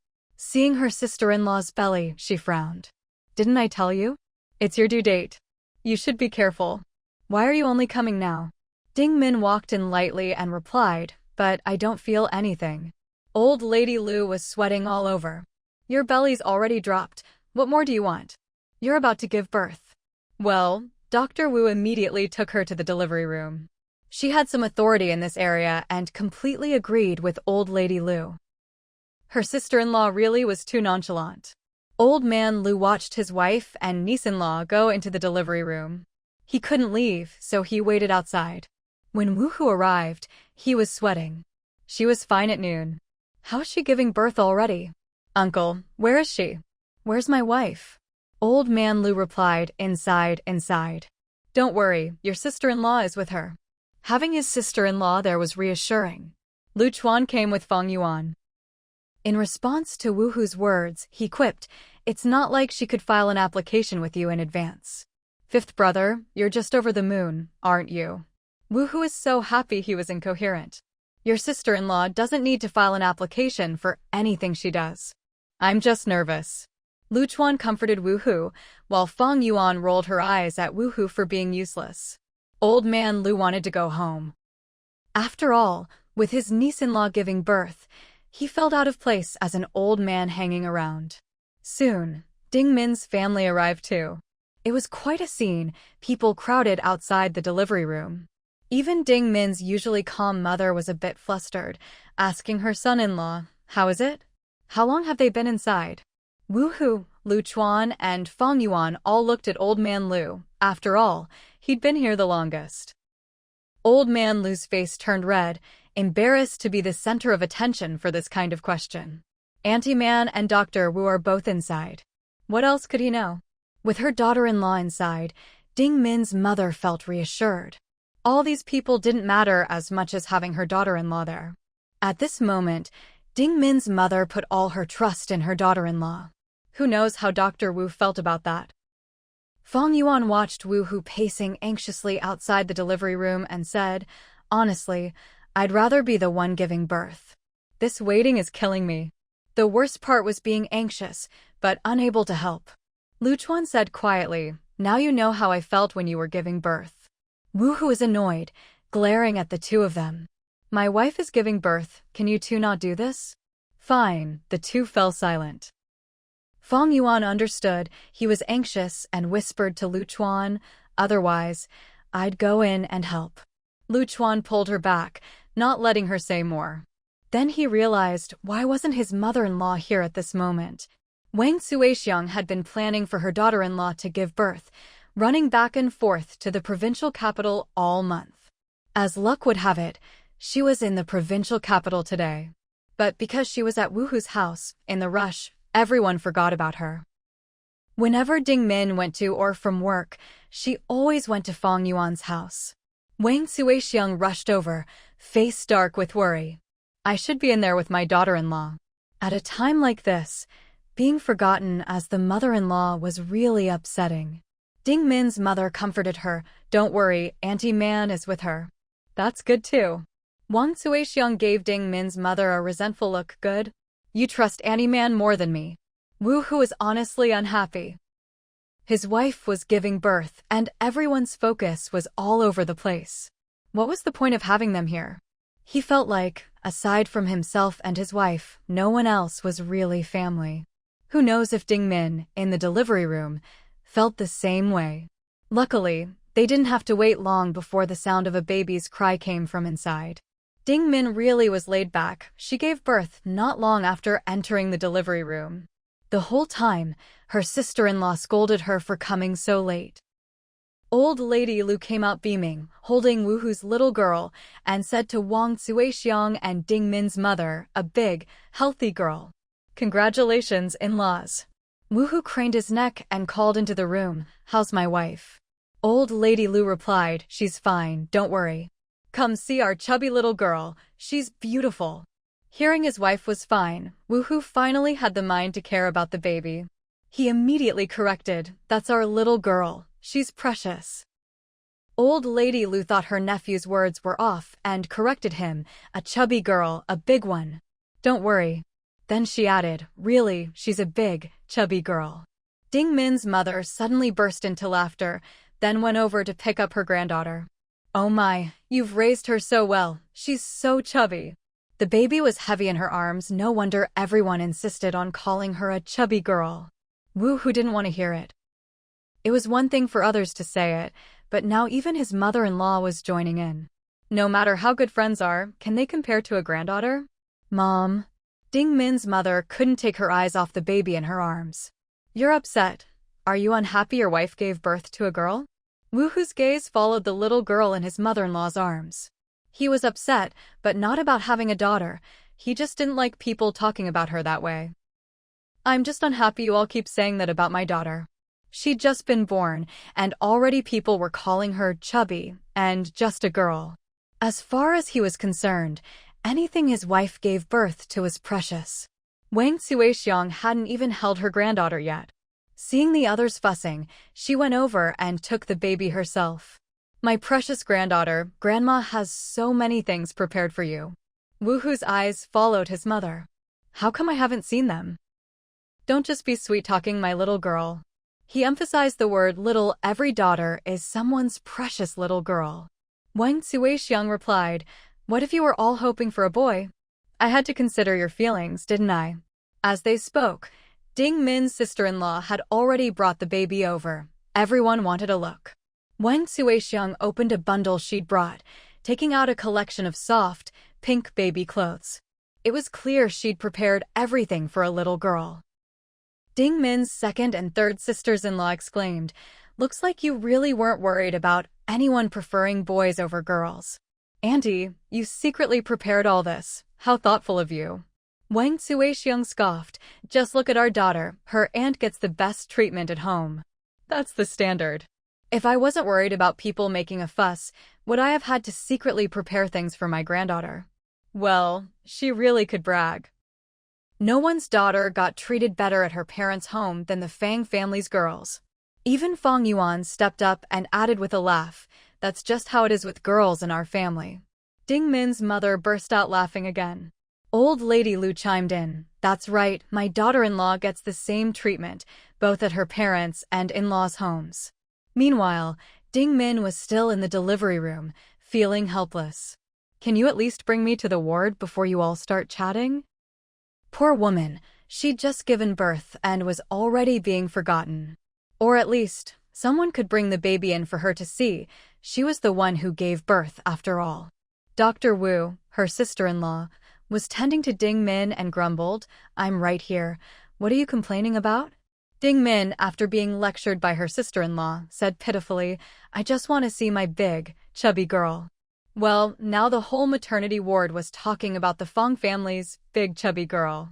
Seeing her sister-in-law's belly, she frowned. Didn't I tell you? It's your due date. You should be careful. Why are you only coming now? Ding Min walked in lightly and replied, but I don't feel anything. Old Lady Lu was sweating all over. Your belly's already dropped. What more do you want? You're about to give birth. Well, Dr. Wu immediately took her to the delivery room. She had some authority in this area and completely agreed with Old Lady Lu. Her sister-in-law really was too nonchalant. Old Man Lu watched his wife and niece-in-law go into the delivery room. He couldn't leave, so he waited outside. When Woohoo arrived, he was sweating. She was fine at noon. How's she giving birth already? Uncle, where is she? Where's my wife? Old Man Lu replied, inside. Don't worry, your sister-in-law is with her. Having his sister-in-law there was reassuring. Lu Chuan came with Fang Yuan. In response to Woohoo's words, he quipped, it's not like she could file an application with you in advance. Fifth brother, you're just over the moon, aren't you? Woohoo is so happy he was incoherent. Your sister-in-law doesn't need to file an application for anything she does. I'm just nervous. Lu Chuan comforted Woohoo, while Fang Yuan rolled her eyes at Woohoo for being useless. Old Man Lu wanted to go home. After all, with his niece-in-law giving birth, he felt out of place as an old man hanging around. Soon, Ding Min's family arrived too. It was quite a scene, people crowded outside the delivery room. Even Ding Min's usually calm mother was a bit flustered, asking her son-in-law, how is it? How long have they been inside? Woohoo, Lu Chuan, and Fang Yuan all looked at Old Man Lu. After all, he'd been here the longest. Old Man Lu's face turned red, embarrassed to be the center of attention for this kind of question. Auntie Man and Dr. Wu are both inside. What else could he know? With her daughter-in-law inside, Ding Min's mother felt reassured. All these people didn't matter as much as having her daughter-in-law there. At this moment, Ding Min's mother put all her trust in her daughter-in-law. Who knows how Dr. Wu felt about that? Fang Yuan watched Woohoo pacing anxiously outside the delivery room and said, honestly, I'd rather be the one giving birth. This waiting is killing me. The worst part was being anxious, but unable to help. Lu Chuan said quietly, now you know how I felt when you were giving birth. Woohoo is annoyed, glaring at the two of them. My wife is giving birth, can you two not do this? Fine, the two fell silent. Fang Yuan understood, he was anxious and whispered to Lu Chuan, otherwise, I'd go in and help. Lu Chuan pulled her back, not letting her say more. Then he realized, why wasn't his mother-in-law here at this moment? Wang Suixiang had been planning for her daughter-in-law to give birth, running back and forth to the provincial capital all month. As luck would have it, she was in the provincial capital today. But because she was at Woohoo's house, in the rush, everyone forgot about her. Whenever Ding Min went to or from work, she always went to Fang Yuan's house. Wang Suixiang rushed over, face dark with worry. I should be in there with my daughter-in-law. At a time like this, being forgotten as the mother-in-law was really upsetting. Ding Min's mother comforted her, don't worry, Auntie Man is with her. That's good too. Wang Suixiang gave Ding Min's mother a resentful look. Good? You trust Auntie Man more than me. Woohoo was honestly unhappy. His wife was giving birth, and everyone's focus was all over the place. What was the point of having them here? He felt like, aside from himself and his wife, no one else was really family. Who knows if Ding Min, in the delivery room, felt the same way. Luckily, they didn't have to wait long before the sound of a baby's cry came from inside. Ding Min really was laid back. She gave birth not long after entering the delivery room. The whole time, her sister-in-law scolded her for coming so late. Old Lady Lu came out beaming, holding Woohoo's little girl, and said to Wang Suixiang and Ding Min's mother, a big, healthy girl. Congratulations, in-laws. Woohoo craned his neck and called into the room, how's my wife? Old Lady Lu replied, she's fine, don't worry. Come see our chubby little girl, she's beautiful. Hearing his wife was fine, Woohoo finally had the mind to care about the baby. He immediately corrected, that's our little girl, she's precious. Old Lady Lu thought her nephew's words were off and corrected him, a chubby girl, a big one. Don't worry. Then she added, really, she's a big, chubby girl. Ding Min's mother suddenly burst into laughter, then went over to pick up her granddaughter. Oh my, you've raised her so well, she's so chubby. The baby was heavy in her arms, no wonder everyone insisted on calling her a chubby girl. Wu Hu didn't want to hear it. It was one thing for others to say it, but now even his mother-in-law was joining in. No matter how good friends are, can they compare to a granddaughter? Mom. Ding Min's mother couldn't take her eyes off the baby in her arms. You're upset. Are you unhappy your wife gave birth to a girl? Wu Hu's gaze followed the little girl in his mother-in-law's arms. He was upset, but not about having a daughter. He just didn't like people talking about her that way. I'm just unhappy you all keep saying that about my daughter. She'd just been born, and already people were calling her chubby and just a girl. As far as he was concerned, anything his wife gave birth to was precious. Wang Xuexiang hadn't even held her granddaughter yet. Seeing the others fussing, she went over and took the baby herself. My precious granddaughter, Grandma has so many things prepared for you. Wu Hu's eyes followed his mother. How come I haven't seen them? Don't just be sweet-talking, my little girl. He emphasized the word little. Every daughter is someone's precious little girl. Wang Xuexiang replied, what if you were all hoping for a boy? I had to consider your feelings, didn't I? As they spoke, Ding Min's sister-in-law had already brought the baby over. Everyone wanted a look. Wang Xuexiang opened a bundle she'd brought, taking out a collection of soft, pink baby clothes. It was clear she'd prepared everything for a little girl. Ding Min's second and third sisters-in-law exclaimed, looks like you really weren't worried about anyone preferring boys over girls. Auntie, you secretly prepared all this. How thoughtful of you. Wang Xuexiang scoffed. Just look at our daughter. Her aunt gets the best treatment at home. That's the standard. If I wasn't worried about people making a fuss, would I have had to secretly prepare things for my granddaughter? Well, she really could brag. No one's daughter got treated better at her parents' home than the Fang family's girls. Even Fang Yuan stepped up and added with a laugh, that's just how it is with girls in our family. Ding Min's mother burst out laughing again. Old Lady Lu chimed in, that's right, my daughter-in-law gets the same treatment, both at her parents' and in-laws' homes. Meanwhile, Ding Min was still in the delivery room, feeling helpless. Can you at least bring me to the ward before you all start chatting? Poor woman, she'd just given birth and was already being forgotten. Or at least, someone could bring the baby in for her to see. She was the one who gave birth, after all. Dr. Wu, her sister-in-law, was tending to Ding Min and grumbled, I'm right here. What are you complaining about? Ding Min, after being lectured by her sister-in-law, said pitifully, I just want to see my big, chubby girl. Well, now the whole maternity ward was talking about the Fang family's big chubby girl.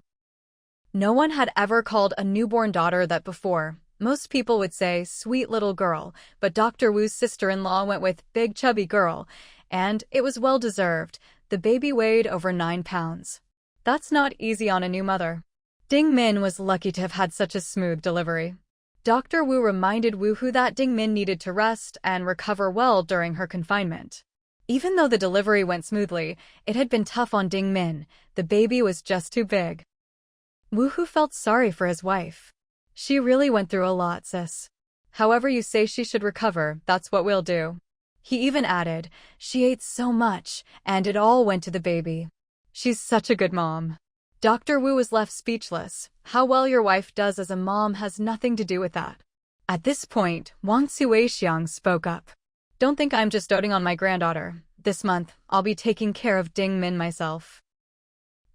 No one had ever called a newborn daughter that before. Most people would say, sweet little girl, but Dr. Wu's sister-in-law went with big chubby girl, and it was well-deserved. The baby weighed over 9 pounds. That's not easy on a new mother. Ding Min was lucky to have had such a smooth delivery. Dr. Wu reminded Wu Hu that Ding Min needed to rest and recover well during her confinement. Even though the delivery went smoothly, it had been tough on Ding Min. The baby was just too big. Wu Hu felt sorry for his wife. She really went through a lot, sis. However you say she should recover, that's what we'll do. He even added, she ate so much, and it all went to the baby. She's such a good mom. Dr. Wu was left speechless. How well your wife does as a mom has nothing to do with that. At this point, Wang Xuexiang spoke up. Don't think I'm just doting on my granddaughter. This month, I'll be taking care of Ding Min myself.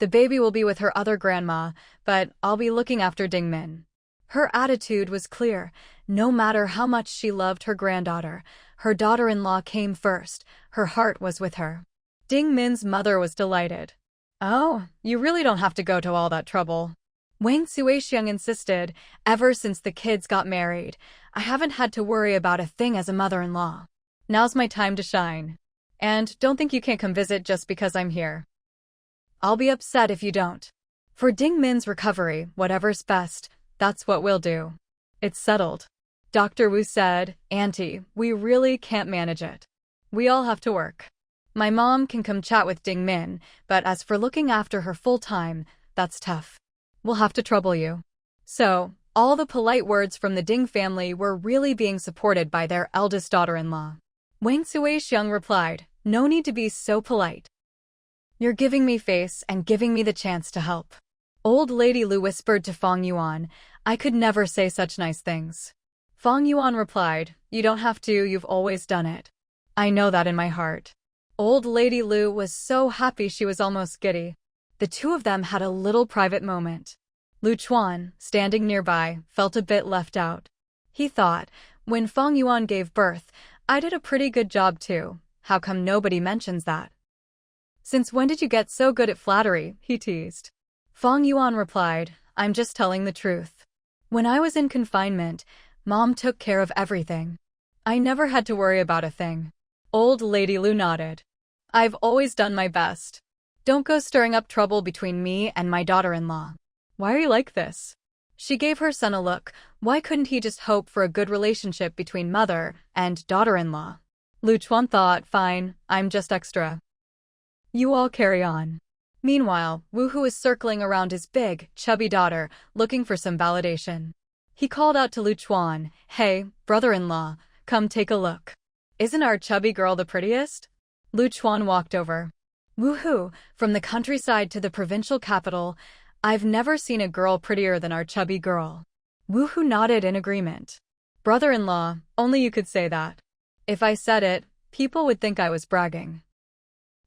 The baby will be with her other grandma, but I'll be looking after Ding Min. Her attitude was clear. No matter how much she loved her granddaughter, her daughter-in-law came first. Her heart was with her. Ding Min's mother was delighted. Oh, you really don't have to go to all that trouble. Wang Xuexiang insisted, ever since the kids got married, I haven't had to worry about a thing as a mother-in-law. Now's my time to shine. And don't think you can't come visit just because I'm here. I'll be upset if you don't. For Ding Min's recovery, whatever's best, that's what we'll do. It's settled. Dr. Wu said, Auntie, we really can't manage it. We all have to work. My mom can come chat with Ding Min, but as for looking after her full-time, that's tough. We'll have to trouble you. So, all the polite words from the Ding family were really being supported by their eldest daughter-in-law. Wang Suixiang replied, "No need to be so polite. You're giving me face and giving me the chance to help." Old Lady Lu whispered to Fang Yuan, "I could never say such nice things." Fang Yuan replied, "You don't have to, you've always done it. I know that in my heart." Old Lady Lu was so happy she was almost giddy. The two of them had a little private moment. Lu Chuan, standing nearby, felt a bit left out. He thought, when Fang Yuan gave birth, I did a pretty good job too. How come nobody mentions that? "Since when did you get so good at flattery?" he teased. Fang Yuan replied, "I'm just telling the truth. When I was in confinement, Mom took care of everything. I never had to worry about a thing." Old Lady Lu nodded. "I've always done my best. Don't go stirring up trouble between me and my daughter-in-law. Why are you like this?" She gave her son a look. Why couldn't he just hope for a good relationship between mother and daughter-in-law? Lu Chuan thought, "Fine, I'm just extra. You all carry on." Meanwhile, Wu Hu is circling around his big, chubby daughter, looking for some validation. He called out to Lu Chuan, "Hey, brother-in-law, come take a look. Isn't our chubby girl the prettiest?" Lu Chuan walked over. "Wu Hu, from the countryside to the provincial capital, I've never seen a girl prettier than our chubby girl." Wu Hu nodded in agreement. "Brother-in-law, only you could say that. If I said it, people would think I was bragging.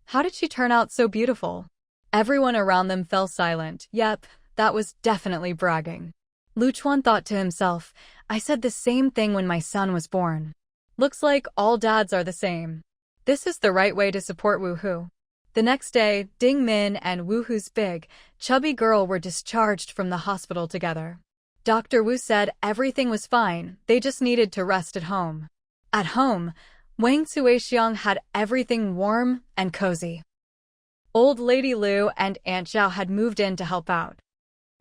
How did she turn out so beautiful?" Everyone around them fell silent. Yep, that was definitely bragging. Lu Chuan thought to himself, "I said the same thing when my son was born. Looks like all dads are the same. This is the right way to support Wu Hu." The next day, Ding Min and Wu Hu's big, chubby girl were discharged from the hospital together. Dr. Wu said everything was fine, they just needed to rest at home. At home, Wang Suixiang had everything warm and cozy. Old Lady Lu and Aunt Zhao had moved in to help out.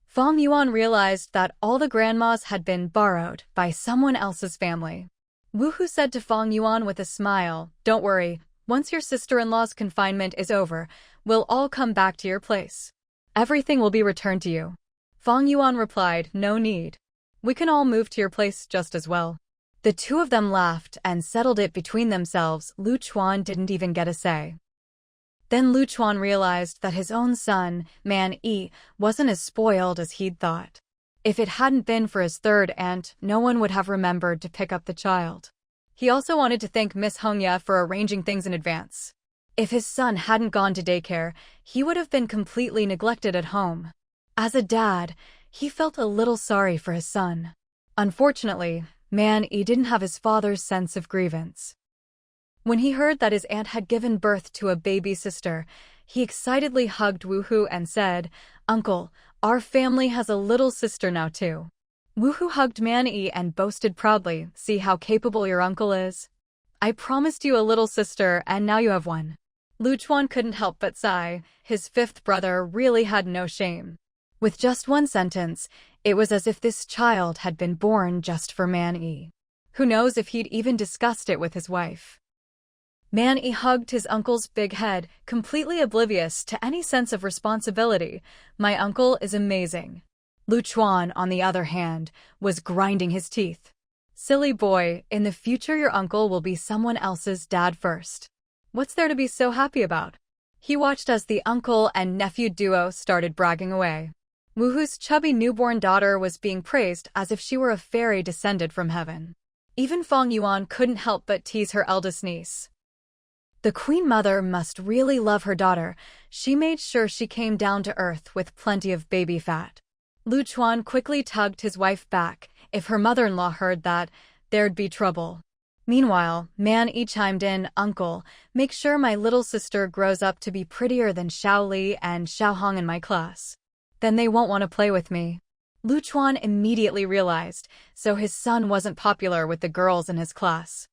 Fang Yuan realized that all the grandmas had been borrowed by someone else's family. Wu Hu said to Fang Yuan with a smile, "Don't worry. Once your sister-in-law's confinement is over, we'll all come back to your place. Everything will be returned to you." Fang Yuan replied, "No need. We can all move to your place just as well." The two of them laughed and settled it between themselves. Lu Chuan didn't even get a say. Then Lu Chuan realized that his own son, Man Yi, wasn't as spoiled as he'd thought. If it hadn't been for his third aunt, no one would have remembered to pick up the child. He also wanted to thank Miss Hongya for arranging things in advance. If his son hadn't gone to daycare, he would have been completely neglected at home. As a dad, he felt a little sorry for his son. Unfortunately, Man Yi didn't have his father's sense of grievance. When he heard that his aunt had given birth to a baby sister, he excitedly hugged Wu Hu and said, "Uncle, our family has a little sister now too." Wu Hu hugged Man Yi and boasted proudly, "See how capable your uncle is? I promised you a little sister and now you have one." Lu Chuan couldn't help but sigh. His fifth brother really had no shame. With just one sentence, it was as if this child had been born just for Man Yi. Who knows if he'd even discussed it with his wife. Man Yi hugged his uncle's big head, completely oblivious to any sense of responsibility. "My uncle is amazing." Lu Chuan, on the other hand, was grinding his teeth. "Silly boy, in the future your uncle will be someone else's dad first. What's there to be so happy about?" He watched as the uncle and nephew duo started bragging away. Wu Hu's chubby newborn daughter was being praised as if she were a fairy descended from heaven. Even Fang Yuan couldn't help but tease her eldest niece. The queen mother must really love her daughter. She made sure she came down to earth with plenty of baby fat. Lu Chuan quickly tugged his wife back. If her mother-in-law heard that, there'd be trouble. Meanwhile, Man Yi chimed in, "Uncle, make sure my little sister grows up to be prettier than Xiao Li and Xiao Hong in my class. Then they won't want to play with me." Lu Chuan immediately realized, so his son wasn't popular with the girls in his class.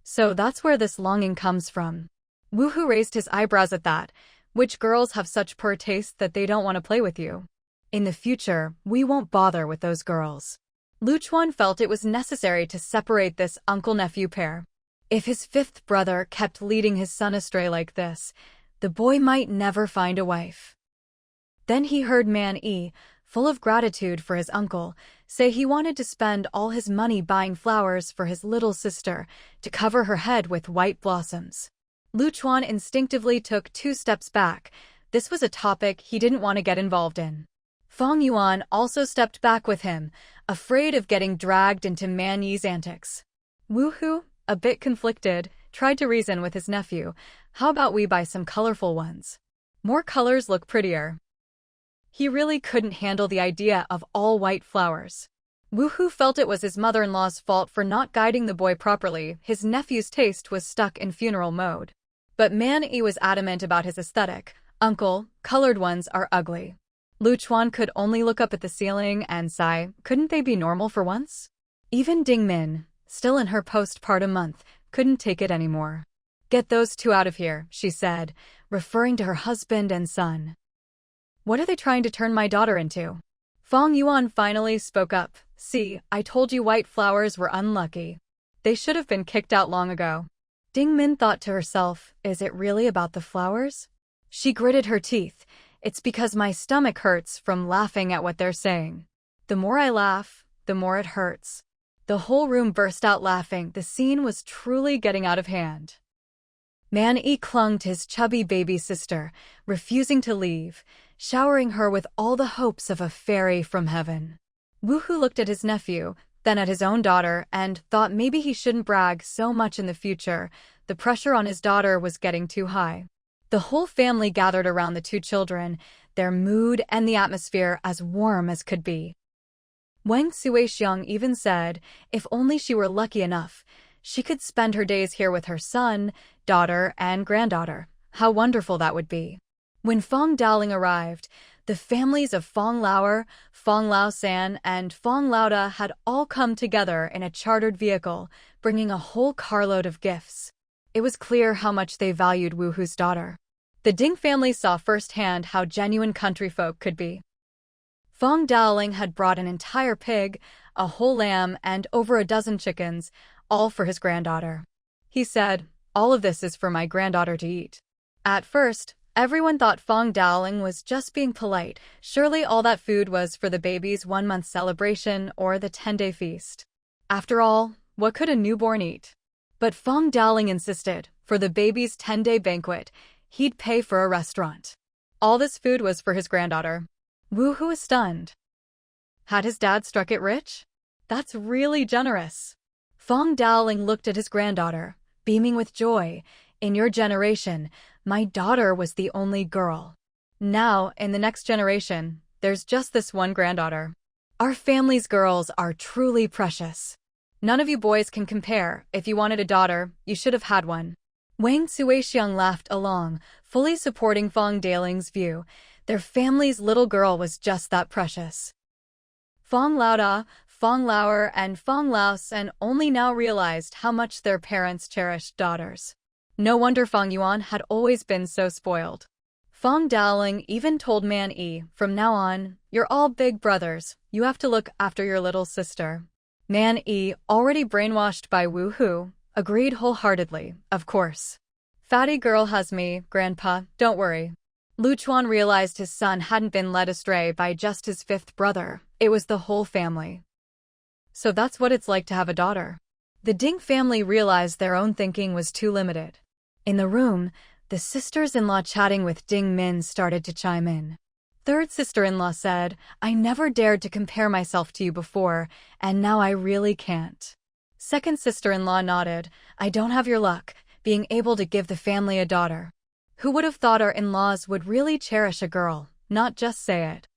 So that's where this longing comes from. Wu Hu raised his eyebrows at that. Which girls have such poor taste that they don't want to play with you? In the future, we won't bother with those girls. Lu Chuan felt it was necessary to separate this uncle-nephew pair. If his fifth brother kept leading his son astray like this, the boy might never find a wife. Then he heard Man Yi, full of gratitude for his uncle, say he wanted to spend all his money buying flowers for his little sister to cover her head with white blossoms. Lu Chuan instinctively took 2 steps back. This was a topic he didn't want to get involved in. Fang Yuan also stepped back with him, afraid of getting dragged into Man Yi's antics. Wu Hu, a bit conflicted, tried to reason with his nephew. How about we buy some colorful ones? More colors look prettier. He really couldn't handle the idea of all white flowers. Wu Hu felt it was his mother-in-law's fault for not guiding the boy properly. His nephew's taste was stuck in funeral mode. But Man Yi was adamant about his aesthetic. Uncle, colored ones are ugly. Lu Chuan could only look up at the ceiling and sigh. Couldn't they be normal for once? Even Ding Min, still in her postpartum month, couldn't take it anymore. Get those 2 out of here, she said, referring to her husband and son. What are they trying to turn my daughter into? Fang Yuan finally spoke up. See, I told you white flowers were unlucky. They should have been kicked out long ago. Ding Min thought to herself, is it really about the flowers? She gritted her teeth. It's because my stomach hurts from laughing at what they're saying. The more I laugh, the more it hurts. The whole room burst out laughing. The scene was truly getting out of hand. Man Yi clung to his chubby baby sister, refusing to leave, showering her with all the hopes of a fairy from heaven. Wu Hu looked at his nephew, then at his own daughter, and thought maybe he shouldn't brag so much in the future. The pressure on his daughter was getting too high. The whole family gathered around the 2 children, their mood and the atmosphere as warm as could be. Wang Suixiang even said, if only she were lucky enough, she could spend her days here with her son, daughter, and granddaughter. How wonderful that would be. When Fang Daoling arrived, the families of Fang Lauer, Fang Laosan, and Fang Lauda had all come together in a chartered vehicle, bringing a whole carload of gifts. It was clear how much they valued Wu Hu's daughter. The Ding family saw firsthand how genuine country folk could be. Fang Daoling had brought an entire pig, a whole lamb, and over a dozen chickens, all for his granddaughter. He said, all of this is for my granddaughter to eat. At first, everyone thought Fang Daoling was just being polite. Surely all that food was for the baby's 1-month celebration or the 10-day feast. After all, what could a newborn eat? But Fang Daoling insisted, for the baby's 10-day banquet, he'd pay for a restaurant. All this food was for his granddaughter. Wu Hu was stunned. Had his dad struck it rich? That's really generous. Fang Daoling looked at his granddaughter, beaming with joy. In your generation, my daughter was the only girl. Now, in the next generation, there's just this one granddaughter. Our family's girls are truly precious. None of you boys can compare. If you wanted a daughter, you should have had one. Wang Suixiang laughed along, fully supporting Fang Daoling's view. Their family's little girl was just that precious. Fang Lauda, Fang Lauer, and Fang Laosan only now realized how much their parents cherished daughters. No wonder Fang Yuan had always been so spoiled. Fang Daoling even told Man Yi, from now on, you're all big brothers. You have to look after your little sister. Man Yi, already brainwashed by Wu Hu, agreed wholeheartedly, of course. Fatty girl has me, Grandpa, don't worry. Lu Chuan realized his son hadn't been led astray by just his 5th brother. It was the whole family. So that's what it's like to have a daughter. The Ding family realized their own thinking was too limited. In the room, the sisters-in-law chatting with Ding Min started to chime in. 3rd sister-in-law said, I never dared to compare myself to you before, and now I really can't. 2nd sister-in-law nodded, I don't have your luck, being able to give the family a daughter. Who would have thought our in-laws would really cherish a girl, not just say it?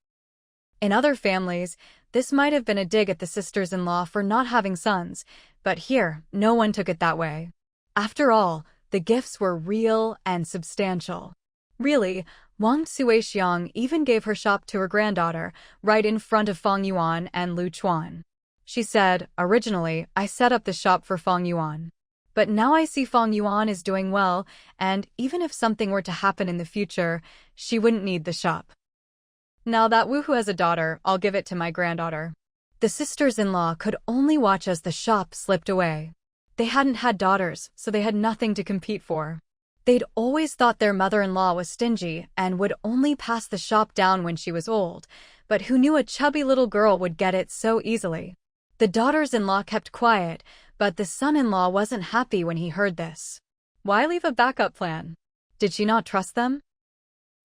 In other families, this might have been a dig at the sisters-in-law for not having sons, but here, no one took it that way. After all, the gifts were real and substantial. Really, Wang Suixiang even gave her shop to her granddaughter, right in front of Fang Yuan and Lu Chuan. She said, originally, I set up the shop for Fang Yuan. But now I see Fang Yuan is doing well, and even if something were to happen in the future, she wouldn't need the shop. Now that Wu Hu has a daughter, I'll give it to my granddaughter. The sisters-in-law could only watch as the shop slipped away. They hadn't had daughters, so they had nothing to compete for. They'd always thought their mother-in-law was stingy and would only pass the shop down when she was old, but who knew a chubby little girl would get it so easily? The daughters-in-law kept quiet, but the son-in-law wasn't happy when he heard this. Why leave a backup plan? Did she not trust them?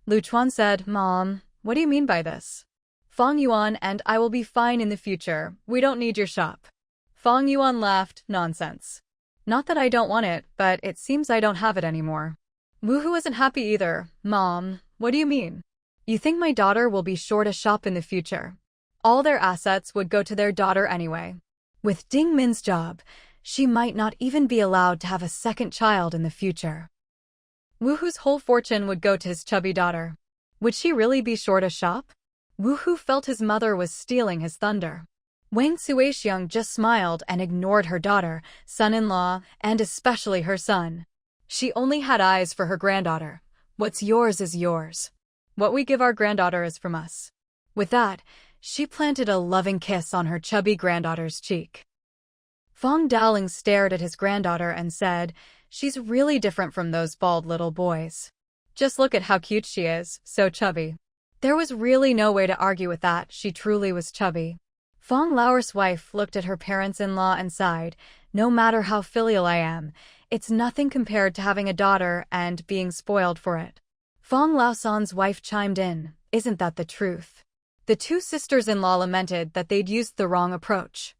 Lu Chuan said, "Mom, what do you mean by this? Fang Yuan and I will be fine in the future. We don't need your shop." Fang Yuan laughed, "Nonsense. Not that I don't want it, but it seems I don't have it anymore." Woohoo isn't happy either. "Mom, what do you mean? You think my daughter will be short a shop in the future? All their assets would go to their daughter anyway. With Ding Min's job, she might not even be allowed to have a second child in the future. Woohoo's whole fortune would go to his chubby daughter. Would she really be short a shop?" Woohoo felt his mother was stealing his thunder. Wang Suixiang just smiled and ignored her daughter, son-in-law, and especially her son. She only had eyes for her granddaughter. What's yours is yours. What we give our granddaughter is from us. With that, she planted a loving kiss on her chubby granddaughter's cheek. Fang Daoling stared at his granddaughter and said, "She's really different from those bald little boys. Just look at how cute she is, so chubby." There was really no way to argue with that. She truly was chubby. Fang Lao's wife looked at her parents-in-law and sighed, "No matter how filial I am, it's nothing compared to having a daughter and being spoiled for it." Fang Laosan's wife chimed in, "Isn't that the truth?" The two sisters-in-law lamented that they'd used the wrong approach.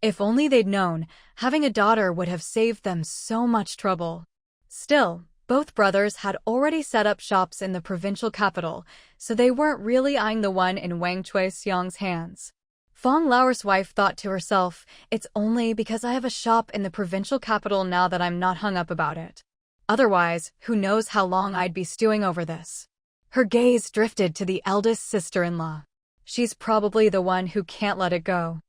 If only they'd known, having a daughter would have saved them so much trouble. Still, both brothers had already set up shops in the provincial capital, so they weren't really eyeing the one in Wang Chuixiang's hands. Fang Lao's wife thought to herself, "It's only because I have a shop in the provincial capital now that I'm not hung up about it. Otherwise, who knows how long I'd be stewing over this." Her gaze drifted to the eldest sister-in-law. She's probably the one who can't let it go.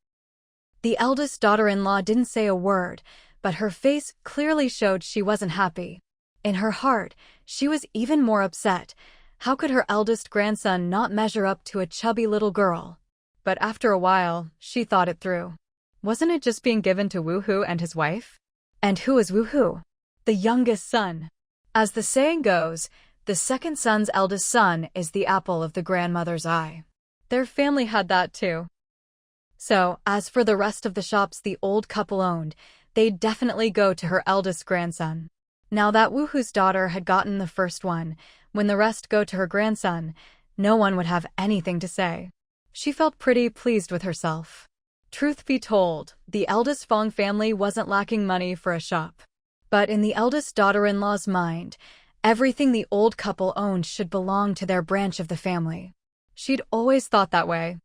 The eldest daughter-in-law didn't say a word, but her face clearly showed she wasn't happy. In her heart, she was even more upset. How could her eldest grandson not measure up to a chubby little girl? But after a while, she thought it through. Wasn't it just being given to Woohoo and his wife? And who is Woohoo? The youngest son. As the saying goes, the second son's eldest son is the apple of the grandmother's eye. Their family had that too. So, as for the rest of the shops the old couple owned, they'd definitely go to her eldest grandson. Now that Woohoo's daughter had gotten the first one, when the rest go to her grandson, no one would have anything to say. She felt pretty pleased with herself. Truth be told, the eldest Fang family wasn't lacking money for a shop. But in the eldest daughter-in-law's mind, everything the old couple owned should belong to their branch of the family. She'd always thought that way.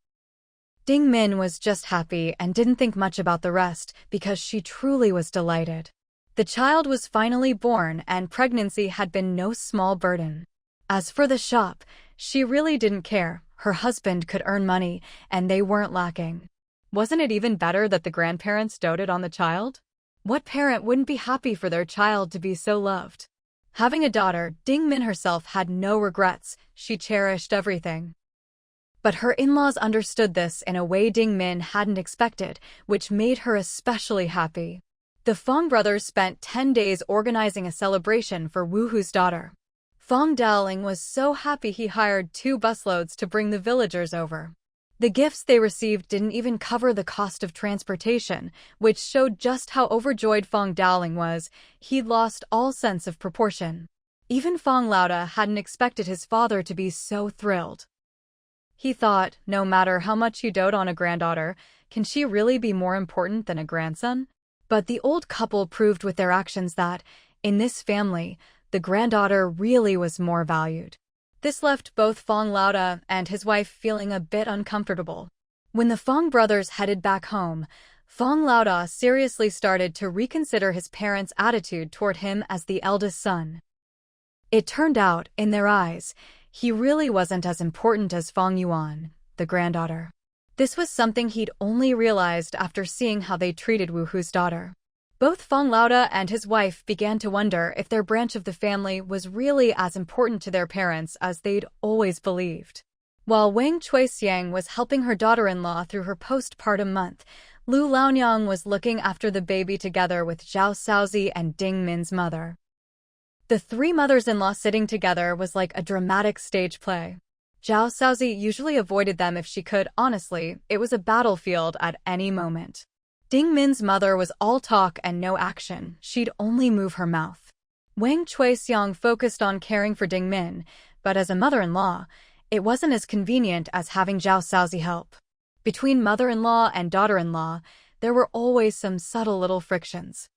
Ding Min was just happy and didn't think much about the rest because she truly was delighted. The child was finally born and pregnancy had been no small burden. As for the shop, she really didn't care. Her husband could earn money, and they weren't lacking. Wasn't it even better that the grandparents doted on the child? What parent wouldn't be happy for their child to be so loved? Having a daughter, Ding Min herself had no regrets. She cherished everything. But her in-laws understood this in a way Ding Min hadn't expected, which made her especially happy. The Fang brothers spent 10 days organizing a celebration for Woohoo's daughter. Fang Daoling was so happy he hired 2 busloads to bring the villagers over. The gifts they received didn't even cover the cost of transportation, which showed just how overjoyed Fang Daoling was. He'd lost all sense of proportion. Even Fang Lauda hadn't expected his father to be so thrilled. He thought, no matter how much you dote on a granddaughter, can she really be more important than a grandson? But the old couple proved with their actions that, in this family, the granddaughter really was more valued. This left both Fang Lauda and his wife feeling a bit uncomfortable. When the Fang brothers headed back home, Fang Lauda seriously started to reconsider his parents' attitude toward him as the eldest son. It turned out, in their eyes, he really wasn't as important as Fang Yuan, the granddaughter. This was something he'd only realized after seeing how they treated Woohoo's daughter. Both Fang Lauda and his wife began to wonder if their branch of the family was really as important to their parents as they'd always believed. While Wang Chuixiang was helping her daughter-in-law through her postpartum month, Lu Laonyang was looking after the baby together with Zhao Xiaozi and Ding Min's mother. The 3 mothers-in-law sitting together was like a dramatic stage play. Zhao Xiaozi usually avoided them if she could. Honestly, it was a battlefield at any moment. Ding Min's mother was all talk and no action. She'd only move her mouth. Wang Chuixiang focused on caring for Ding Min, but as a mother-in-law, it wasn't as convenient as having Zhao Xiaozi help. Between mother-in-law and daughter-in-law, there were always some subtle little frictions.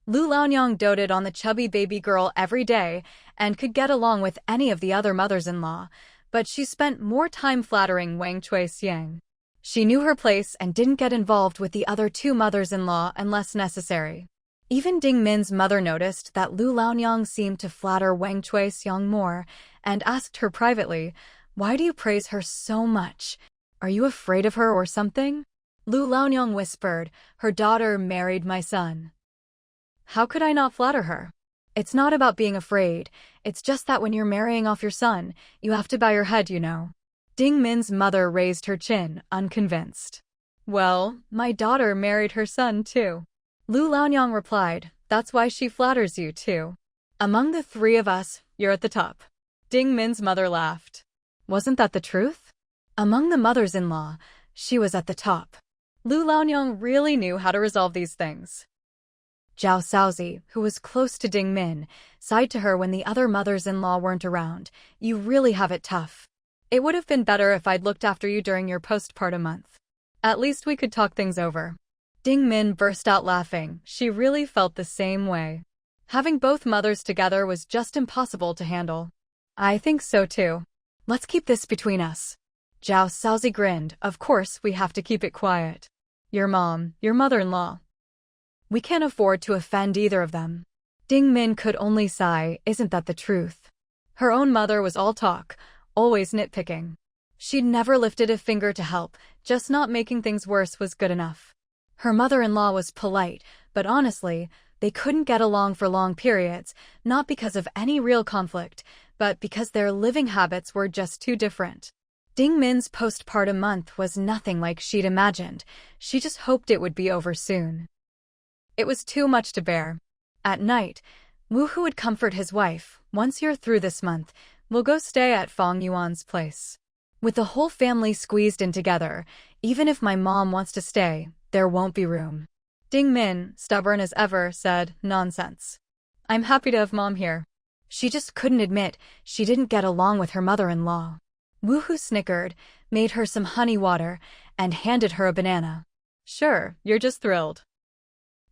Lu Laonyang doted on the chubby baby girl every day and could get along with any of the other mothers-in-law, but she spent more time flattering Wang Chuixiang. She knew her place and didn't get involved with the other two mothers-in-law unless necessary. Even Ding Min's mother noticed that Lu Laonyang seemed to flatter Wang Chuixiang more and asked her privately, "Why do you praise her so much? Are you afraid of her or something?" Lu Laonyang whispered, "Her daughter married my son. How could I not flatter her? It's not about being afraid, it's just that when you're marrying off your son, you have to bow your head, you know." Ding Min's mother raised her chin, unconvinced. "Well, my daughter married her son too." Lu Laonyang replied, "That's why she flatters you too. Among the three of us, you're at the top." Ding Min's mother laughed. Wasn't that the truth? Among the mothers-in-law, she was at the top. Lu Laonyang really knew how to resolve these things. Zhao Xiaozi, who was close to Ding Min, sighed to her when the other mothers-in-law weren't around. "You really have it tough. It would have been better if I'd looked after you during your postpartum month. At least we could talk things over." Ding Min burst out laughing. She really felt the same way. Having both mothers together was just impossible to handle. "I think so too. Let's keep this between us." Zhao Xiaozi grinned. "Of course we have to keep it quiet. Your mom, your mother-in-law. We can't afford to offend either of them." Ding Min could only sigh. Isn't that the truth? Her own mother was all talk, always nitpicking. She'd never lifted a finger to help, just not making things worse was good enough. Her mother-in-law was polite, but honestly, they couldn't get along for long periods, not because of any real conflict, but because their living habits were just too different. Ding Min's postpartum month was nothing like she'd imagined. She just hoped it would be over soon. It was too much to bear. At night, Wu Hu would comfort his wife. "Once you're through this month, we'll go stay at Fang Yuan's place. With the whole family squeezed in together, even if my mom wants to stay, there won't be room." Ding Min, stubborn as ever, said, "Nonsense. I'm happy to have mom here." She just couldn't admit she didn't get along with her mother-in-law. Wu Hu snickered, made her some honey water, and handed her a banana. "Sure, you're just thrilled."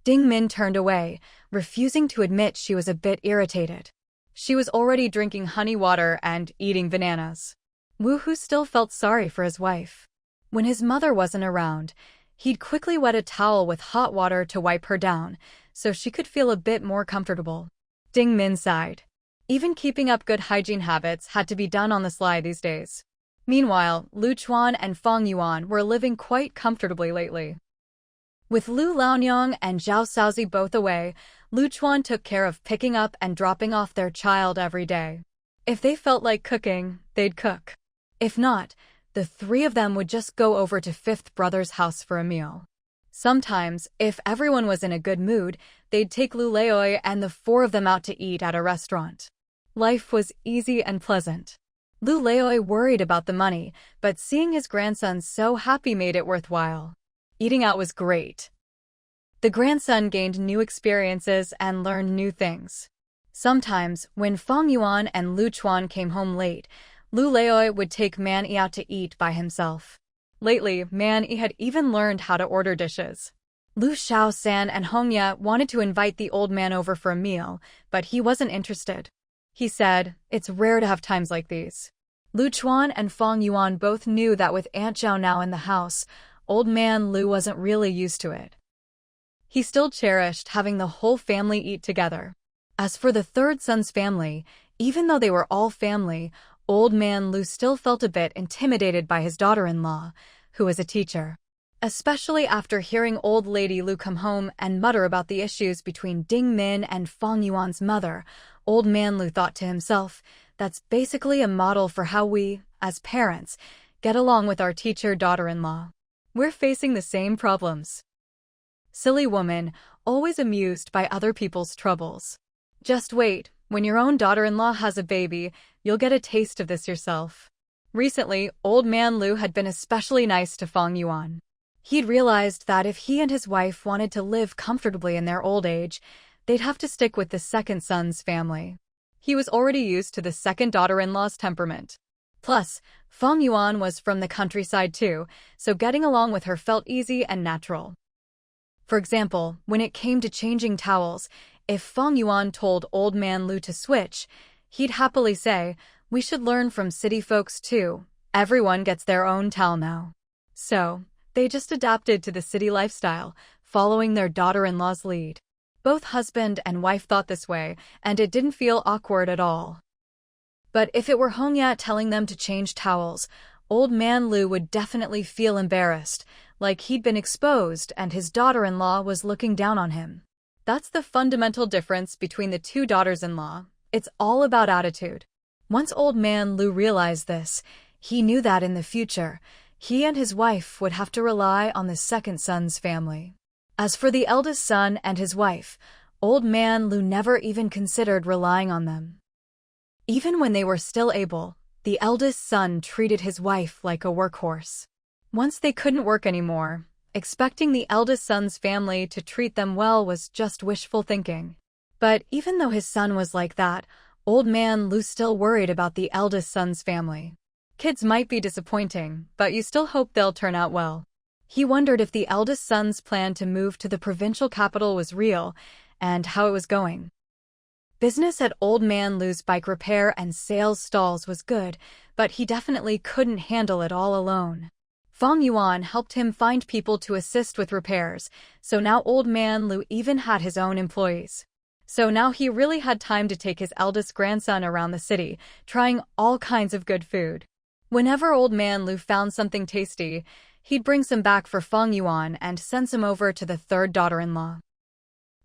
Ding Min turned away, refusing to admit she was a bit irritated. She was already drinking honey water and eating bananas. Wu Hu still felt sorry for his wife. When his mother wasn't around, he'd quickly wet a towel with hot water to wipe her down, so she could feel a bit more comfortable. Ding Min sighed. Even keeping up good hygiene habits had to be done on the sly these days. Meanwhile, Lu Chuan and Fang Yuan were living quite comfortably lately. With Lu Laonyang and Zhao Xiaozi both away, Lu Chuan took care of picking up and dropping off their child every day. If they felt like cooking, they'd cook. If not, the three of them would just go over to Fifth Brother's house for a meal. Sometimes, if everyone was in a good mood, they'd take Lu Leoi and the four of them out to eat at a restaurant. Life was easy and pleasant. Lu Leoi worried about the money, but seeing his grandson so happy made it worthwhile. Eating out was great. The grandson gained new experiences and learned new things. Sometimes, when Fang Yuan and Lu Chuan came home late, Lu Leoi would take Man-Yi out to eat by himself. Lately, Man-Yi had even learned how to order dishes. Lu Xiaosan and Hongya wanted to invite the old man over for a meal, but he wasn't interested. He said, "It's rare to have times like these." Lu Chuan and Fang Yuan both knew that with Aunt Zhao now in the house, old man Lu wasn't really used to it. He still cherished having the whole family eat together. As for the third son's family, even though they were all family, old man Lu still felt a bit intimidated by his daughter-in-law, who was a teacher. Especially after hearing old lady Lu come home and mutter about the issues between Ding Min and Fang Yuan's mother, old man Lu thought to himself, "That's basically a model for how we, as parents, get along with our teacher daughter-in-law. We're facing the same problems." Silly woman, always amused by other people's troubles. Just wait, when your own daughter-in-law has a baby, you'll get a taste of this yourself. Recently, Old Man Lu had been especially nice to Fang Yuan. He'd realized that if he and his wife wanted to live comfortably in their old age, they'd have to stick with the second son's family. He was already used to the second daughter-in-law's temperament. Plus, Fang Yuan was from the countryside too, so getting along with her felt easy and natural. For example, when it came to changing towels, if Fang Yuan told Old Man Lu to switch, he'd happily say, "We should learn from city folks too. Everyone gets their own towel now." So, they just adapted to the city lifestyle, following their daughter-in-law's lead. Both husband and wife thought this way, and it didn't feel awkward at all. But if it were Hongya telling them to change towels, Old Man Lu would definitely feel embarrassed, like he'd been exposed and his daughter-in-law was looking down on him. That's the fundamental difference between the two daughters-in-law. It's all about attitude. Once Old Man Lu realized this, he knew that in the future, he and his wife would have to rely on the second son's family. As for the eldest son and his wife, Old Man Lu never even considered relying on them. Even when they were still able, the eldest son treated his wife like a workhorse. Once they couldn't work anymore, expecting the eldest son's family to treat them well was just wishful thinking. But even though his son was like that, Old Man Lu still worried about the eldest son's family. Kids might be disappointing, but you still hope they'll turn out well. He wondered if the eldest son's plan to move to the provincial capital was real, and how it was going. Business at Old Man Lu's bike repair and sales stalls was good, but he definitely couldn't handle it all alone. Fang Yuan helped him find people to assist with repairs, so now Old Man Lu even had his own employees. So now he really had time to take his eldest grandson around the city, trying all kinds of good food. Whenever Old Man Lu found something tasty, he'd bring some back for Fang Yuan and send some over to the third daughter-in-law.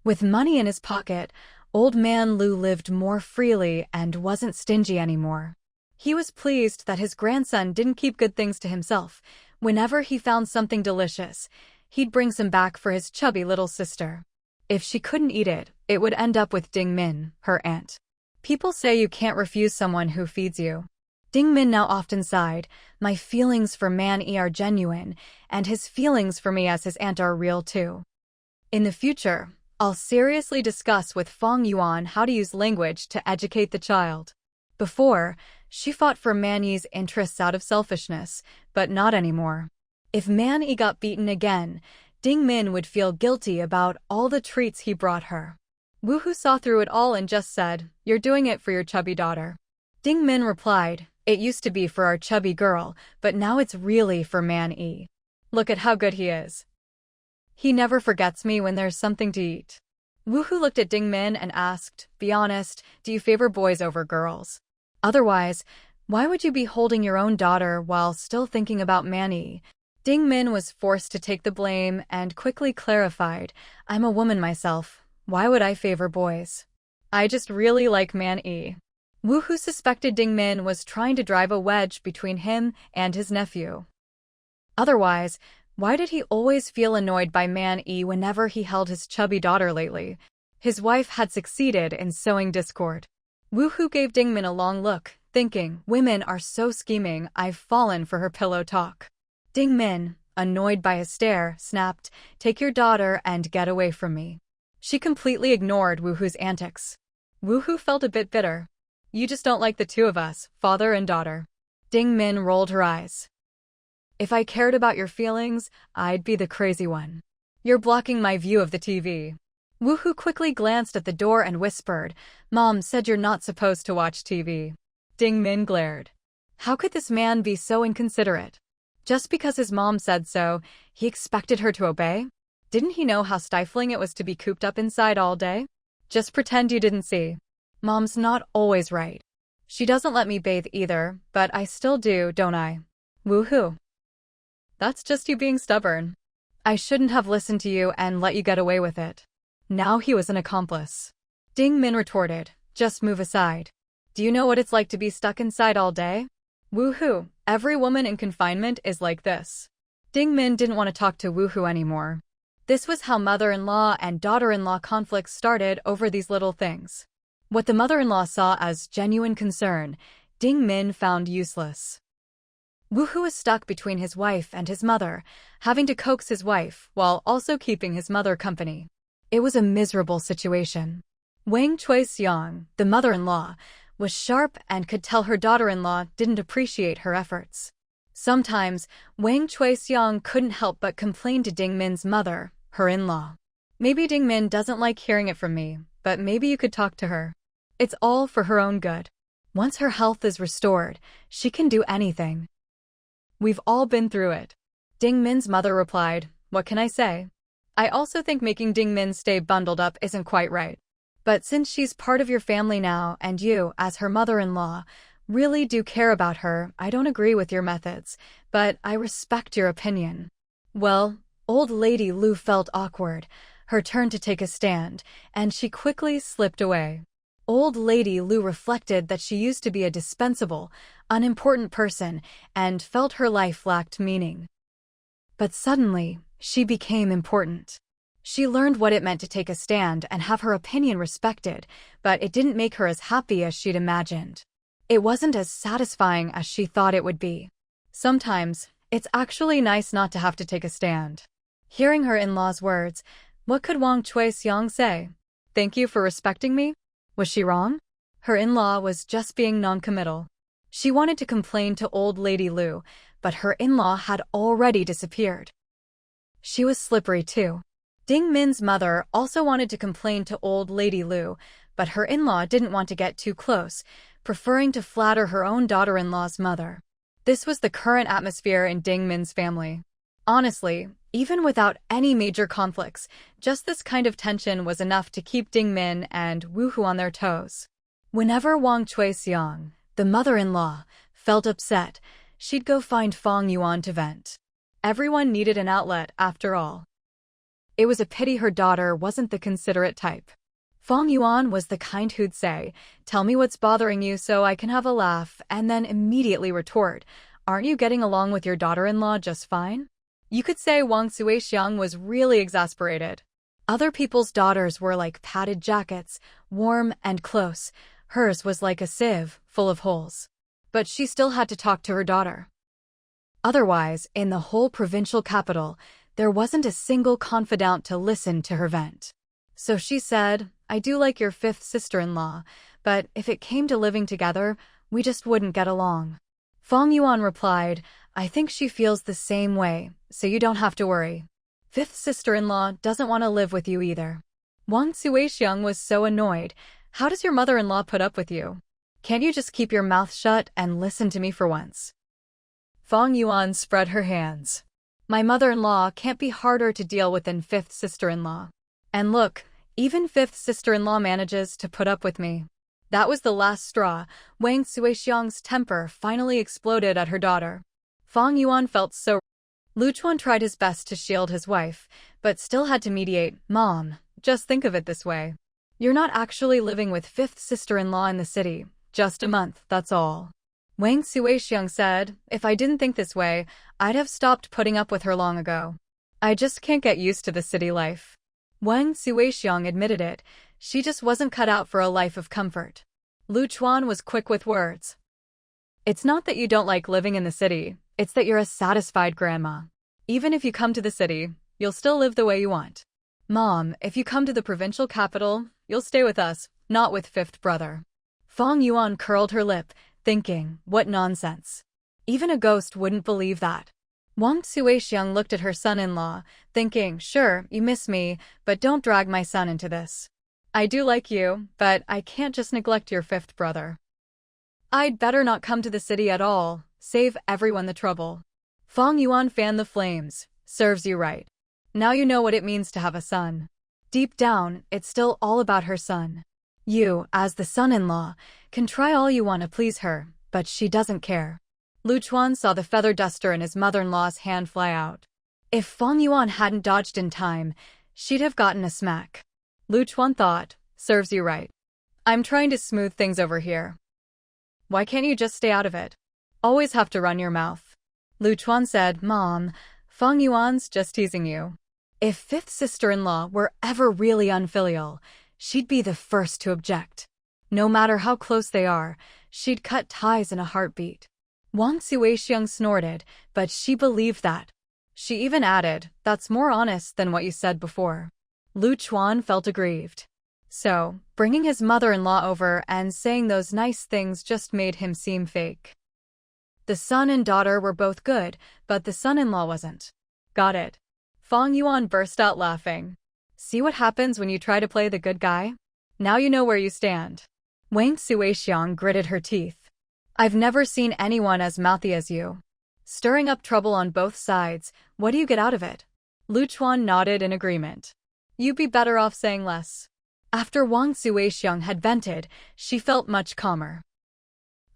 With money in his pocket, Old Man Lu lived more freely and wasn't stingy anymore. He was pleased that his grandson didn't keep good things to himself. Whenever he found something delicious, he'd bring some back for his chubby little sister. If she couldn't eat it, it would end up with Ding Min, her aunt. People say you can't refuse someone who feeds you. Ding Min now often sighed, "My feelings for Man Yi are genuine, and his feelings for me as his aunt are real too." In the future, I'll seriously discuss with Fang Yuan how to use language to educate the child. Before, she fought for Man Yi's interests out of selfishness, but not anymore. If Man Yi got beaten again, Ding Min would feel guilty about all the treats he brought her. Wu Hu saw through it all and just said, "You're doing it for your chubby daughter." Ding Min replied, "It used to be for our chubby girl, but now it's really for Man Yi. Look at how good he is. He never forgets me when there's something to eat." Wu Hu looked at Ding Min and asked, "Be honest, do you favor boys over girls? Otherwise, why would you be holding your own daughter while still thinking about Man Yi?" Ding Min was forced to take the blame and quickly clarified, "I'm a woman myself. Why would I favor boys? I just really like Man Yi." Wu Hu suspected Ding Min was trying to drive a wedge between him and his nephew. Otherwise, why did he always feel annoyed by Man Yi whenever he held his chubby daughter lately? His wife had succeeded in sowing discord. Wu Hu gave Ding Min a long look, thinking, "Women are so scheming, I've fallen for her pillow talk." Ding Min, annoyed by his stare, snapped, "Take your daughter and get away from me." She completely ignored Wu Hu's antics. Wu Hu felt a bit bitter. "You just don't like the two of us, father and daughter." Ding Min rolled her eyes. "If I cared about your feelings, I'd be the crazy one. You're blocking my view of the TV." Wu Hu quickly glanced at the door and whispered, "Mom said you're not supposed to watch TV." Ding Min glared. How could this man be so inconsiderate? Just because his mom said so, he expected her to obey? Didn't he know how stifling it was to be cooped up inside all day? Just pretend you didn't see. Mom's not always right. She doesn't let me bathe either, but I still do, don't I? Woohoo. That's just you being stubborn. I shouldn't have listened to you and let you get away with it. Now he was an accomplice. Ding Min retorted, "Just move aside. Do you know what it's like to be stuck inside all day? Woohoo, every woman in confinement is like this." Ding Min didn't want to talk to Woohoo anymore. This was how mother-in-law and daughter-in-law conflicts started over these little things. What the mother-in-law saw as genuine concern, Ding Min found useless. Woohoo is stuck between his wife and his mother, having to coax his wife while also keeping his mother company. It was a miserable situation. Wang Shuixiang, the mother-in-law, was sharp and could tell her daughter-in-law didn't appreciate her efforts. Sometimes, Wang Shuixiang couldn't help but complain to Ding Min's mother, her in-law. Maybe Ding Min doesn't like hearing it from me, but maybe you could talk to her. It's all for her own good. Once her health is restored, she can do anything. We've all been through it. Ding Min's mother replied, what can I say? I also think making Ding Min stay bundled up isn't quite right. But since she's part of your family now and you, as her mother-in-law, really do care about her, I don't agree with your methods, but I respect your opinion. Well, old lady Lu felt awkward, her turn to take a stand, and she quickly slipped away. Old lady Lu reflected that she used to be a dispensable, unimportant person and felt her life lacked meaning. But suddenly, she became important. She learned what it meant to take a stand and have her opinion respected, but it didn't make her as happy as she'd imagined. It wasn't as satisfying as she thought it would be. Sometimes, it's actually nice not to have to take a stand. Hearing her in-law's words, what could Wang Shuixiang say? Thank you for respecting me? Was she wrong? Her in-law was just being non-committal. She wanted to complain to old lady Lu, but her in-law had already disappeared. She was slippery too. Ding Min's mother also wanted to complain to old lady Lu, but her in-law didn't want to get too close, preferring to flatter her own daughter-in-law's mother. This was the current atmosphere in Ding Min's family. Honestly, even without any major conflicts, just this kind of tension was enough to keep Ding Min and Woohoo on their toes. Whenever Wang Shuixiang, the mother-in-law, felt upset, she'd go find Fang Yuan to vent. Everyone needed an outlet, after all. It was a pity her daughter wasn't the considerate type. Fang Yuan was the kind who'd say, tell me what's bothering you so I can have a laugh, and then immediately retort, aren't you getting along with your daughter-in-law just fine? You could say Wang Shuixiang was really exasperated. Other people's daughters were like padded jackets, warm and close. Hers was like a sieve, full of holes. But she still had to talk to her daughter. Otherwise, in the whole provincial capital, there wasn't a single confidant to listen to her vent. So she said, I do like your fifth sister-in-law, but if it came to living together, we just wouldn't get along. Fang Yuan replied, I think she feels the same way, so you don't have to worry. Fifth sister-in-law doesn't want to live with you either. Wang Shuixiang was so annoyed. How does your mother-in-law put up with you? Can't you just keep your mouth shut and listen to me for once? Fang Yuan spread her hands. My mother-in-law can't be harder to deal with than fifth sister-in-law. And look, even fifth sister-in-law manages to put up with me. That was the last straw. Wang Shuixiang's temper finally exploded at her daughter. Fang Yuan felt so. Lu Chuan tried his best to shield his wife, but still had to mediate. Mom, just think of it this way. You're not actually living with fifth sister-in-law in the city. Just a month, that's all. Wang Shuixiang said, if I didn't think this way, I'd have stopped putting up with her long ago. I just can't get used to the city life. Wang Shuixiang admitted it. She just wasn't cut out for a life of comfort. Lu Chuan was quick with words. It's not that you don't like living in the city, it's that you're a satisfied grandma. Even if you come to the city, you'll still live the way you want. Mom, if you come to the provincial capital, you'll stay with us, not with fifth brother. Fang Yuan curled her lip, thinking, what nonsense. Even a ghost wouldn't believe that. Wang Shuixiang looked at her son-in-law, thinking, sure, you miss me, but don't drag my son into this. I do like you, but I can't just neglect your fifth brother. I'd better not come to the city at all, save everyone the trouble. Fang Yuan fanned the flames, serves you right. Now you know what it means to have a son. Deep down, it's still all about her son. You, as the son-in-law, can try all you want to please her, but she doesn't care. Lu Chuan saw the feather duster in his mother-in-law's hand fly out. If Fang Yuan hadn't dodged in time, she'd have gotten a smack. Lu Chuan thought, serves you right. I'm trying to smooth things over here. Why can't you just stay out of it? Always have to run your mouth. Lu Chuan said, Mom, Fang Yuan's just teasing you. If fifth sister-in-law were ever really unfilial, she'd be the first to object. No matter how close they are, she'd cut ties in a heartbeat. Wang Suixiang snorted, but she believed that. She even added, "That's more honest than what you said before." Lu Chuan felt aggrieved. So, bringing his mother-in-law over and saying those nice things just made him seem fake. The son and daughter were both good, but the son-in-law wasn't. Got it. Fang Yuan burst out laughing. See what happens when you try to play the good guy? Now you know where you stand. Wang Suixiang gritted her teeth. I've never seen anyone as mouthy as you. Stirring up trouble on both sides, what do you get out of it? Lu Chuan nodded in agreement. You'd be better off saying less. After Wang Suixiang had vented, she felt much calmer.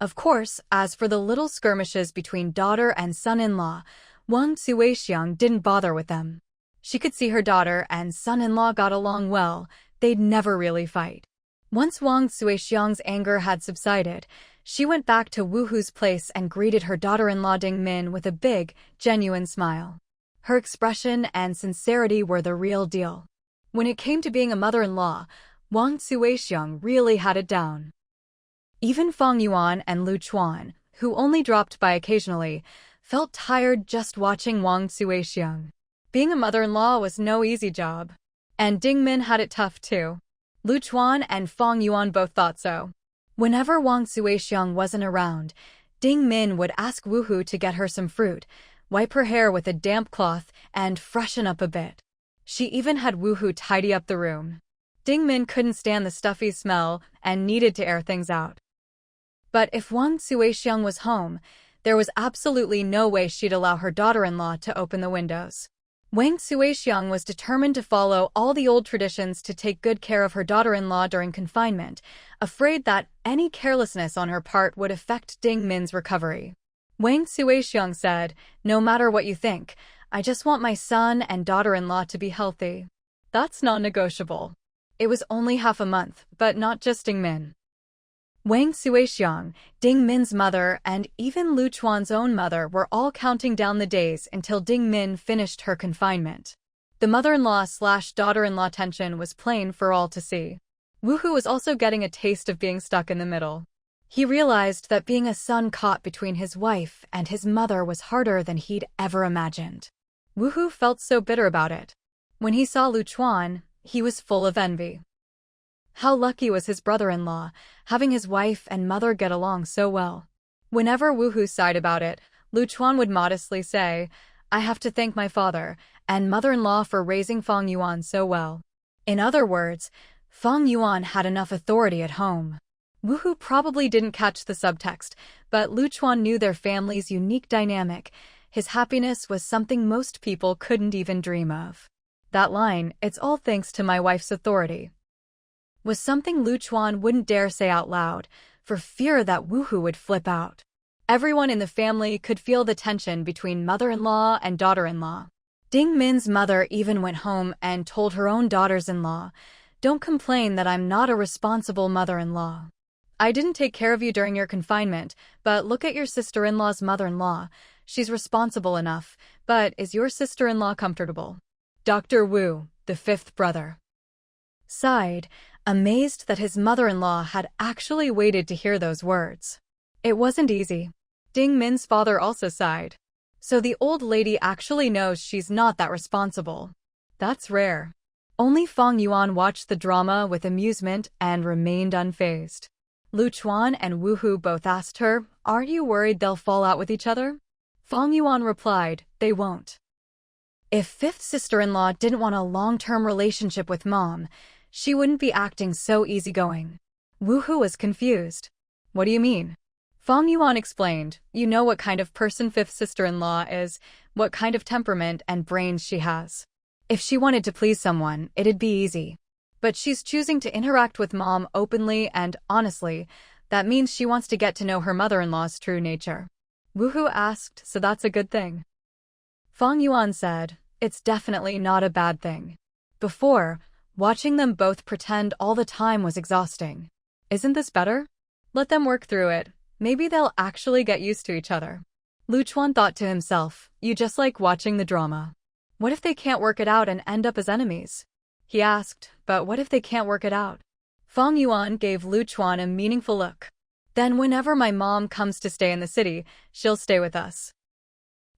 Of course, as for the little skirmishes between daughter and son-in-law, Wang Suixiang didn't bother with them. She could see her daughter and son-in-law got along well, they'd never really fight. Once Wang Suixiang's anger had subsided, she went back to Wu Hu's place and greeted her daughter-in-law Ding Min with a big, genuine smile. Her expression and sincerity were the real deal. When it came to being a mother-in-law, Wang Suixiang really had it down. Even Fang Yuan and Lu Chuan, who only dropped by occasionally, felt tired just watching Wang Suixiang. Being a mother-in-law was no easy job. And Ding Min had it tough too. Lu Chuan and Fang Yuan both thought so. Whenever Wang Suixiang wasn't around, Ding Min would ask Wu Hu to get her some fruit, wipe her hair with a damp cloth, and freshen up a bit. She even had Wu Hu tidy up the room. Ding Min couldn't stand the stuffy smell and needed to air things out. But if Wang Suixiang was home, there was absolutely no way she'd allow her daughter-in-law to open the windows. Wang Suixiang was determined to follow all the old traditions to take good care of her daughter-in-law during confinement, afraid that any carelessness on her part would affect Ding Min's recovery. Wang Suixiang said, "No matter what you think, I just want my son and daughter-in-law to be healthy." That's non-negotiable. It was only half a month, but not just Ding Min. Wang Suixiang, Ding Min's mother, and even Lu Chuan's own mother were all counting down the days until Ding Min finished her confinement. The mother-in-law/daughter-in-law tension was plain for all to see. Wu Hu was also getting a taste of being stuck in the middle. He realized that being a son caught between his wife and his mother was harder than he'd ever imagined. Wu Hu felt so bitter about it. When he saw Lu Chuan, he was full of envy. How lucky was his brother-in-law, having his wife and mother get along so well. Whenever Wu Hu sighed about it, Lu Chuan would modestly say, "I have to thank my father and mother-in-law for raising Fang Yuan so well." In other words, Fang Yuan had enough authority at home. Wu Hu probably didn't catch the subtext, but Lu Chuan knew their family's unique dynamic. His happiness was something most people couldn't even dream of. That line, "It's all thanks to my wife's authority," was something Lu Chuan wouldn't dare say out loud, for fear that Wu Hu would flip out. Everyone in the family could feel the tension between mother-in-law and daughter-in-law. Ding Min's mother even went home and told her own daughters-in-law, "Don't complain that I'm not a responsible mother-in-law. I didn't take care of you during your confinement, but look at your sister-in-law's mother-in-law. She's responsible enough, but is your sister-in-law comfortable?" Dr. Wu, the fifth brother, sighed, amazed that his mother-in-law had actually waited to hear those words. It wasn't easy. Ding Min's father also sighed. So the old lady actually knows she's not that responsible. That's rare. Only Fang Yuan watched the drama with amusement and remained unfazed. Lu Chuan and Wu Hu both asked her, "Aren't you worried they'll fall out with each other?" Fang Yuan replied, "They won't." If fifth sister-in-law didn't want a long-term relationship with mom, she wouldn't be acting so easygoing. Wu Hu was confused. "What do you mean?" Fang Yuan explained, "You know what kind of person fifth sister-in-law is, what kind of temperament and brains she has. If she wanted to please someone, it'd be easy. But she's choosing to interact with mom openly and honestly. That means she wants to get to know her mother-in-law's true nature." Wu Hu asked, "So that's a good thing?" Fang Yuan said, "It's definitely not a bad thing. Before, watching them both pretend all the time was exhausting. Isn't this better? Let them work through it. Maybe they'll actually get used to each other." Lu Chuan thought to himself, "You just like watching the drama. What if they can't work it out and end up as enemies?" He asked, "But what if they can't work it out?" Fang Yuan gave Lu Chuan a meaningful look. Then whenever my mom comes to stay in the city, she'll stay with us.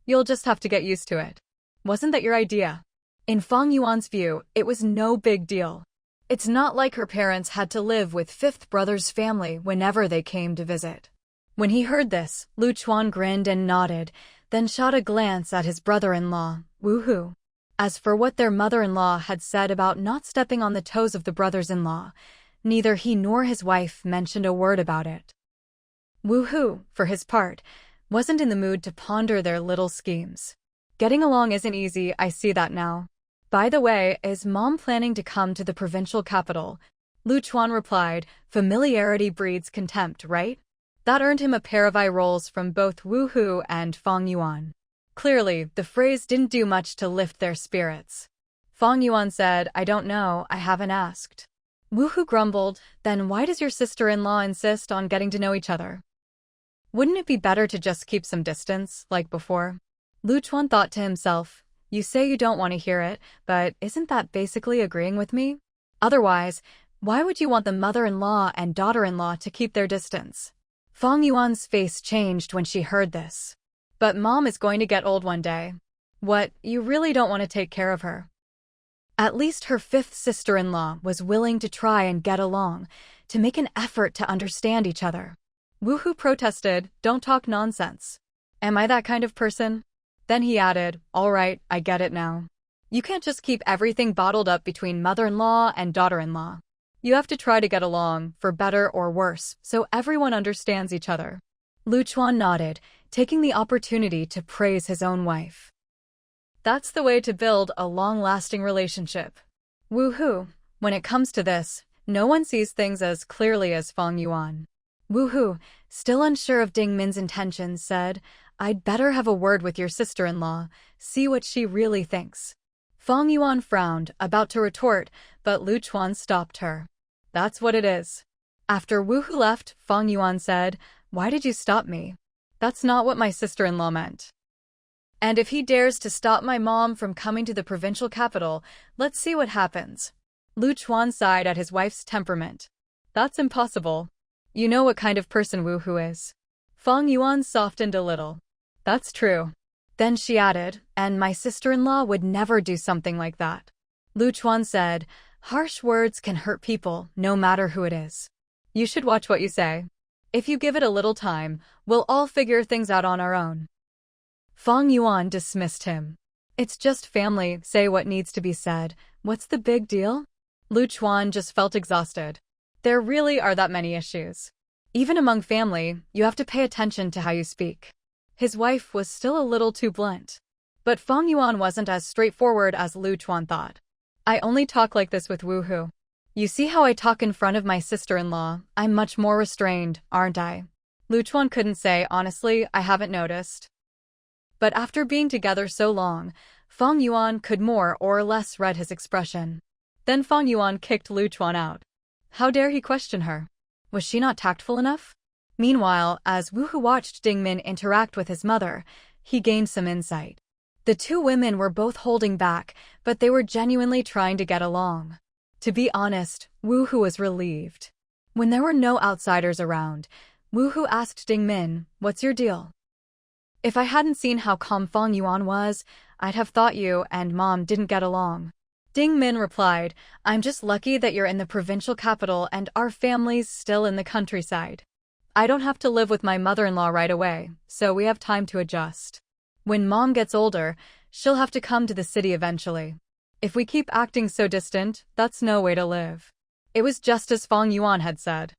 You'll just have to get used to it. Wasn't that your idea? In Fang Yuan's view, it was no big deal. It's not like her parents had to live with fifth brother's family whenever they came to visit. When he heard this, Lu Chuan grinned and nodded, then shot a glance at his brother-in-law, Wu Hu. As for what their mother-in-law had said about not stepping on the toes of the brothers-in-law, neither he nor his wife mentioned a word about it. Wu Hu, for his part, wasn't in the mood to ponder their little schemes. Getting along isn't easy, I see that now. By the way, is Mom planning to come to the provincial capital? Lu Chuan replied, familiarity breeds contempt, right? That earned him a pair of eye rolls from both Wu Hu and Fang Yuan. Clearly, the phrase didn't do much to lift their spirits. Fang Yuan said, I don't know, I haven't asked. Wu Hu grumbled, then why does your sister-in-law insist on getting to know each other? Wouldn't it be better to just keep some distance, like before? Lu Chuan thought to himself, you say you don't want to hear it, but isn't that basically agreeing with me? Otherwise, why would you want the mother-in-law and daughter-in-law to keep their distance? Fang Yuan's face changed when she heard this. But Mom is going to get old one day. What, you really don't want to take care of her? At least her fifth sister-in-law was willing to try and get along, to make an effort to understand each other. Wu Hu protested, don't talk nonsense. Am I that kind of person? Then he added, all right, I get it now. You can't just keep everything bottled up between mother-in-law and daughter-in-law. You have to try to get along, for better or worse, so everyone understands each other. Lu Chuan nodded, taking the opportunity to praise his own wife. That's the way to build a long-lasting relationship. Wu Hu, when it comes to this, no one sees things as clearly as Fang Yuan. Wu Hu, still unsure of Ding Min's intentions, said, I'd better have a word with your sister-in-law, see what she really thinks. Fang Yuan frowned, about to retort, but Lu Chuan stopped her. That's what it is. After Wu Hu left, Fang Yuan said, why did you stop me? That's not what my sister-in-law meant. And if he dares to stop my mom from coming to the provincial capital, let's see what happens. Lu Chuan sighed at his wife's temperament. That's impossible. You know what kind of person Wu Hu is. Fang Yuan softened a little. That's true. Then she added, and my sister-in-law would never do something like that. Lu Chuan said, harsh words can hurt people, no matter who it is. You should watch what you say. If you give it a little time, we'll all figure things out on our own. Fang Yuan dismissed him. It's just family, say what needs to be said. What's the big deal? Lu Chuan just felt exhausted. There really are that many issues. Even among family, you have to pay attention to how you speak. His wife was still a little too blunt. But Fang Yuan wasn't as straightforward as Lu Chuan thought. I only talk like this with Wu Hu. You see how I talk in front of my sister-in-law? I'm much more restrained, aren't I? Lu Chuan couldn't say, honestly, I haven't noticed. But after being together so long, Fang Yuan could more or less read his expression. Then Fang Yuan kicked Lu Chuan out. How dare he question her? Was she not tactful enough? Meanwhile, as Wu Hu watched Ding Min interact with his mother, he gained some insight. The two women were both holding back, but they were genuinely trying to get along. To be honest, Wu Hu was relieved. When there were no outsiders around, Wu Hu asked Ding Min, what's your deal? If I hadn't seen how calm Fang Yuan was, I'd have thought you and Mom didn't get along. Ding Min replied, I'm just lucky that you're in the provincial capital and our family's still in the countryside. I don't have to live with my mother-in-law right away, so we have time to adjust. When Mom gets older, she'll have to come to the city eventually. If we keep acting so distant, that's no way to live. It was just as Fang Yuan had said.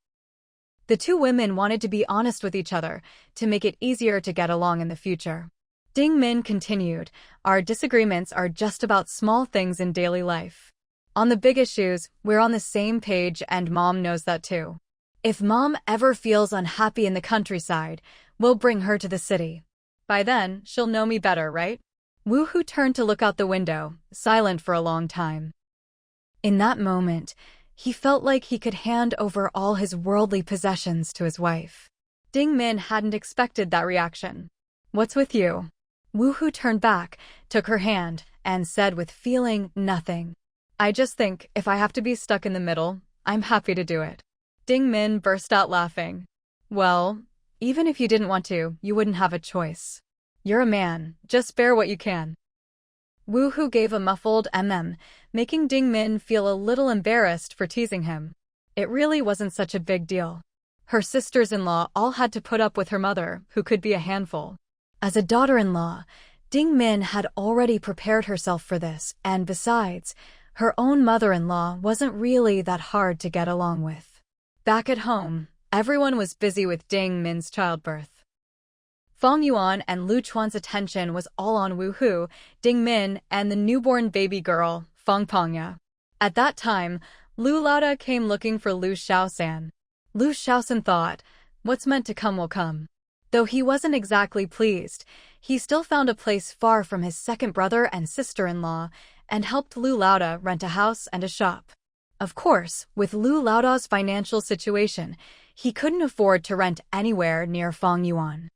The two women wanted to be honest with each other, to make it easier to get along in the future. Ding Min continued, our disagreements are just about small things in daily life. On the big issues, we're on the same page and Mom knows that too. If Mom ever feels unhappy in the countryside, we'll bring her to the city. By then, she'll know me better, right? Wu Hu turned to look out the window, silent for a long time. In that moment, he felt like he could hand over all his worldly possessions to his wife. Ding Min hadn't expected that reaction. What's with you? Wu Hu turned back, took her hand, and said with feeling, nothing. I just think, if I have to be stuck in the middle, I'm happy to do it. Ding Min burst out laughing. Well, even if you didn't want to, you wouldn't have a choice. You're a man, just bear what you can. Wu Hu gave a muffled making Ding Min feel a little embarrassed for teasing him. It really wasn't such a big deal. Her sisters-in-law all had to put up with her mother, who could be a handful. As a daughter-in-law, Ding Min had already prepared herself for this, and besides, her own mother-in-law wasn't really that hard to get along with. Back at home, everyone was busy with Ding Min's childbirth. Fang Yuan and Lu Chuan's attention was all on Wu Hu, Ding Min, and the newborn baby girl, Fang Pangya. At that time, Lu Laoda came looking for Lu Xiaosan. Lu Xiaosan thought, what's meant to come will come. Though he wasn't exactly pleased, he still found a place far from his second brother and sister-in-law and helped Lu Laoda rent a house and a shop. Of course, with Lu Laoda's financial situation, he couldn't afford to rent anywhere near Fang Yuan.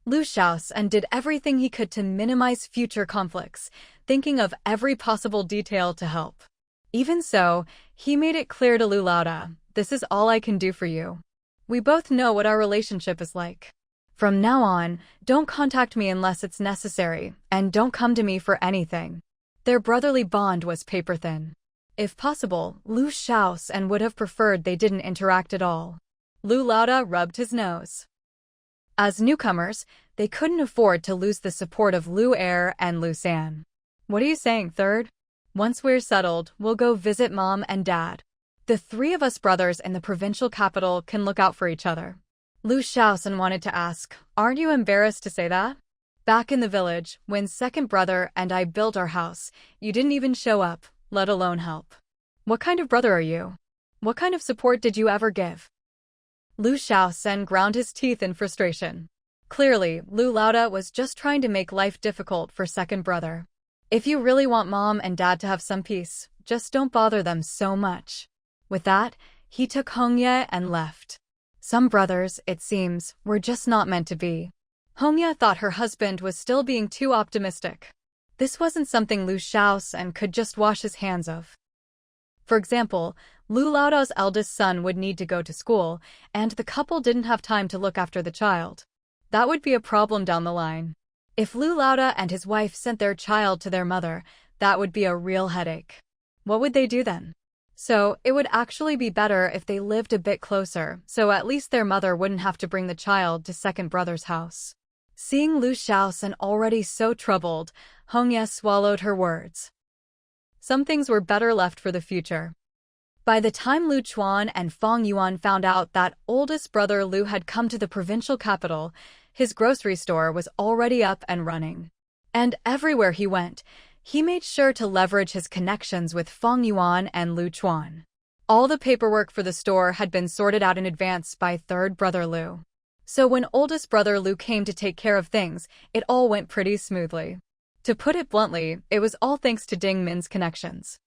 Lu Xiaosan did everything he could to minimize future conflicts, thinking of every possible detail to help. Even so, he made it clear to Lu Laoda, this is all I can do for you. We both know what our relationship is like. From now on, don't contact me unless it's necessary, and don't come to me for anything. Their brotherly bond was paper-thin. If possible, Lu Xiaosan would have preferred they didn't interact at all. Lu Laoda rubbed his nose. As newcomers, they couldn't afford to lose the support of Lu Er and Lu San. What are you saying, third? Once we're settled, we'll go visit Mom and Dad. The three of us brothers in the provincial capital can look out for each other. Lu Xiaosan wanted to ask, aren't you embarrassed to say that? Back in the village, when second brother and I built our house, you didn't even show up, let alone help. What kind of brother are you? What kind of support did you ever give? Lu Xiaosan ground his teeth in frustration. Clearly, Lu Laoda was just trying to make life difficult for second brother. If you really want Mom and Dad to have some peace, just don't bother them so much. With that, he took Hongye and left. Some brothers, it seems, were just not meant to be. Hongye thought her husband was still being too optimistic. This wasn't something Lu Xiaosan could just wash his hands of. For example, Lu Laoda's eldest son would need to go to school, and the couple didn't have time to look after the child. That would be a problem down the line. If Lu Laoda and his wife sent their child to their mother, that would be a real headache. What would they do then? So, it would actually be better if they lived a bit closer, so at least their mother wouldn't have to bring the child to second brother's house. Seeing Lu Xiaosan already so troubled, Hongye swallowed her words. Some things were better left for the future. By the time Lu Chuan and Fang Yuan found out that oldest brother Lu had come to the provincial capital, his grocery store was already up and running. And everywhere he went, he made sure to leverage his connections with Fang Yuan and Lu Chuan. All the paperwork for the store had been sorted out in advance by third brother Lu. So when oldest brother Lu came to take care of things, it all went pretty smoothly. To put it bluntly, it was all thanks to Ding Min's connections.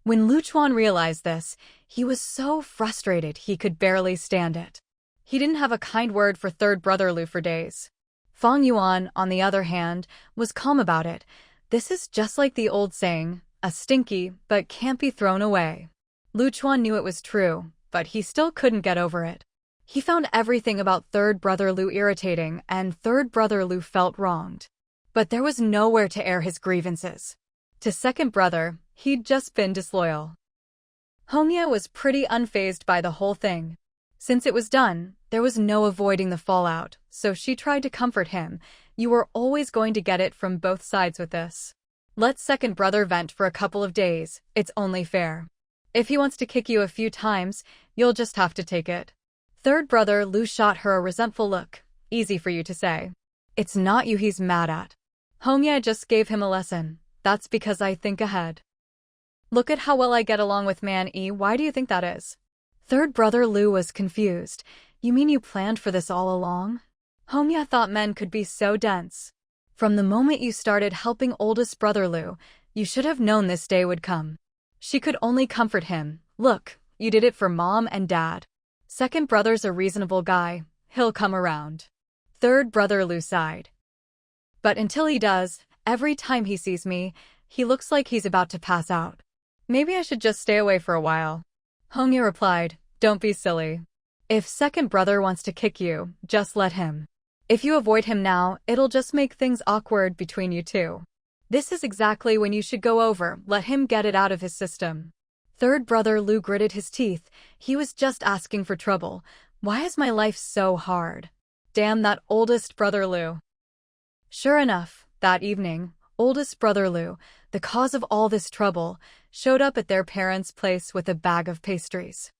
When Lu Chuan realized this, he was so frustrated he could barely stand it. He didn't have a kind word for third brother Lu for days. Fang Yuan, on the other hand, was calm about it. This is just like the old saying, a stinky, but can't be thrown away. Lu Chuan knew it was true, but he still couldn't get over it. He found everything about third brother Lu irritating, and third brother Lu felt wronged. But there was nowhere to air his grievances. To second brother, he'd just been disloyal. Hongye was pretty unfazed by the whole thing. Since it was done, there was no avoiding the fallout, so she tried to comfort him. You were always going to get it from both sides with this. Let second brother vent for a couple of days, it's only fair. If he wants to kick you a few times, you'll just have to take it. Third brother Lu shot her a resentful look. Easy for you to say. It's not you he's mad at. Hongye just gave him a lesson. That's because I think ahead. Look at how well I get along with Man E. Why do you think that is? Third brother Lu was confused. You mean you planned for this all along? Hongye thought men could be so dense. From the moment you started helping oldest brother Lu, you should have known this day would come. She could only comfort him. Look, you did it for Mom and Dad. Second brother's a reasonable guy. He'll come around. Third brother Lu sighed. But until he does, every time he sees me, he looks like he's about to pass out. Maybe I should just stay away for a while. Hongye replied, don't be silly. If second brother wants to kick you, just let him. If you avoid him now, it'll just make things awkward between you two. This is exactly when you should go over, let him get it out of his system. Third brother Lu gritted his teeth. He was just asking for trouble. Why is my life so hard? Damn that oldest brother Lu. Sure enough, that evening, oldest brother Lu, the cause of all this trouble, showed up at their parents' place with a bag of pastries.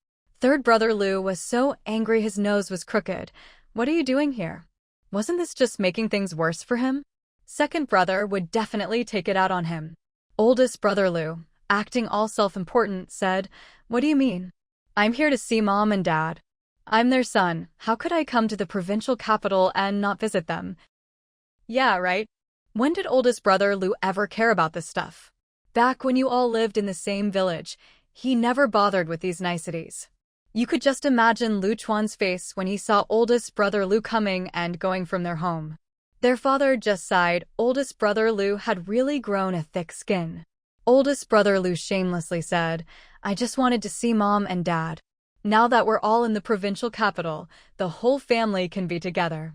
Third brother Lu was so angry his nose was crooked. What are you doing here? Wasn't this just making things worse for him? Second brother would definitely take it out on him. Oldest brother Lu, acting all self-important, said, "What do you mean? I'm here to see mom and dad. I'm their son. How could I come to the provincial capital and not visit them?" Yeah, right? When did oldest brother Lu ever care about this stuff? Back when you all lived in the same village, he never bothered with these niceties. You could just imagine Lu Chuan's face when he saw oldest brother Lu coming and going from their home. Their father just sighed. Oldest brother Lu had really grown a thick skin. Oldest brother Lu shamelessly said, "I just wanted to see mom and dad. Now that we're all in the provincial capital, the whole family can be together."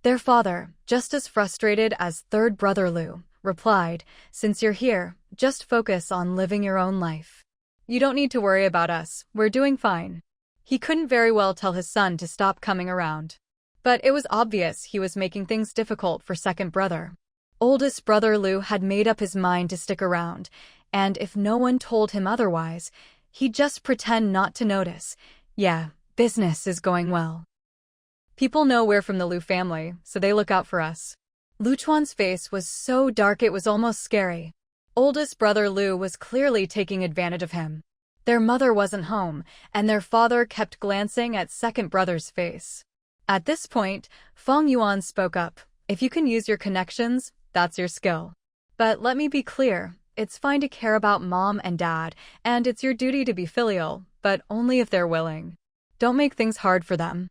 Their father, just as frustrated as third brother Lu, replied, "Since you're here, just focus on living your own life. You don't need to worry about us, we're doing fine." He couldn't very well tell his son to stop coming around. But it was obvious he was making things difficult for second brother. Oldest brother Lu had made up his mind to stick around, and if no one told him otherwise, he'd just pretend not to notice. Yeah, business is going well. People know we're from the Lu family, so they look out for us. Lu Chuan's face was so dark it was almost scary. Oldest brother Lu was clearly taking advantage of him. Their mother wasn't home, and their father kept glancing at second brother's face. At this point, Fang Yuan spoke up. "If you can use your connections, that's your skill. But let me be clear, it's fine to care about mom and dad, and it's your duty to be filial, but only if they're willing. Don't make things hard for them.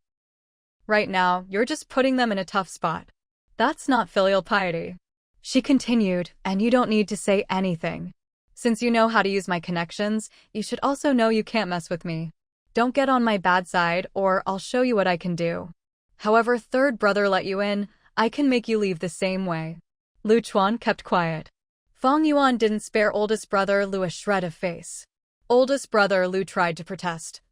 Right now, you're just putting them in a tough spot. That's not filial piety." She continued, "And you don't need to say anything. Since you know how to use my connections, you should also know you can't mess with me. Don't get on my bad side, or I'll show you what I can do. However third brother let you in, I can make you leave the same way." Lu Chuan kept quiet. Fang Yuan didn't spare oldest brother Lu a shred of face. Oldest brother Lu tried to protest.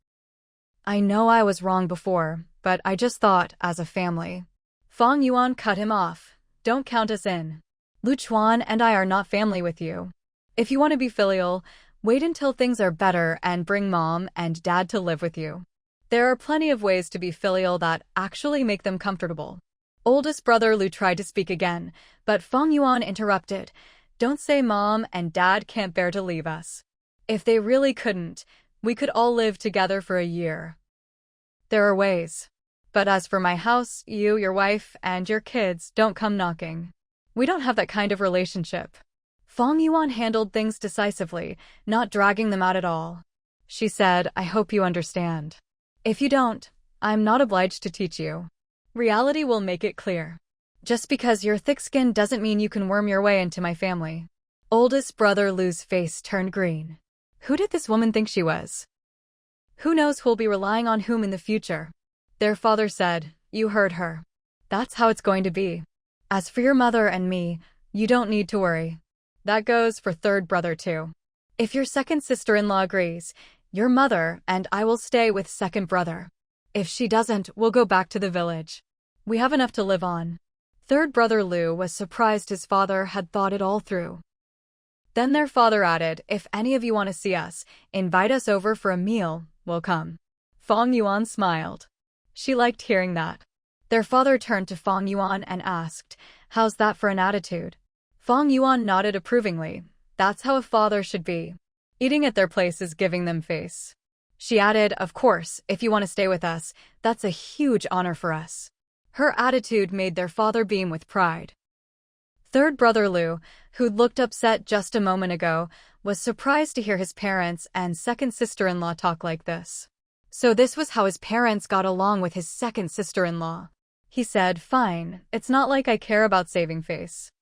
"I know I was wrong before, but I just thought, as a family." Fang Yuan cut him off. "Don't count us in. Lu Chuan and I are not family with you. If you want to be filial, wait until things are better and bring mom and dad to live with you. There are plenty of ways to be filial that actually make them comfortable." Oldest brother Lu tried to speak again, but Fang Yuan interrupted. "Don't say mom and dad can't bear to leave us. If they really couldn't, we could all live together for a year. There are ways. But as for my house, you, your wife, and your kids don't come knocking. We don't have that kind of relationship." Fang Yuan handled things decisively, not dragging them out at all. She said, "I hope you understand. If you don't, I'm not obliged to teach you. Reality will make it clear. Just because you're thick-skinned doesn't mean you can worm your way into my family." Oldest brother Lu's face turned green. Who did this woman think she was? Who knows who'll be relying on whom in the future? Their father said, "You heard her. That's how it's going to be. As for your mother and me, you don't need to worry." That goes for third brother too. If your second sister-in-law agrees, your mother and I will stay with second brother. If she doesn't, we'll go back to the village. We have enough to live on. Third brother Lu was surprised his father had thought it all through. Then their father added, "If any of you want to see us, invite us over for a meal, we'll come." Fang Yuan smiled. She liked hearing that. Their father turned to Fang Yuan and asked, "How's that for an attitude?" Fang Yuan nodded approvingly. That's how a father should be. Eating at their place is giving them face. She added, "Of course, if you want to stay with us, that's a huge honor for us." Her attitude made their father beam with pride. Third brother Lu, who'd looked upset just a moment ago, was surprised to hear his parents and second sister-in-law talk like this. So this was how his parents got along with his second sister-in-law. He said, "Fine, it's not like I care about saving face.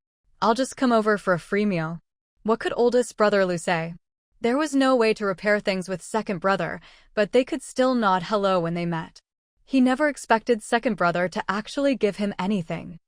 I'll just come over for a free meal." What could oldest brother Lu say? There was no way to repair things with second brother, but they could still nod hello when they met. He never expected second brother to actually give him anything.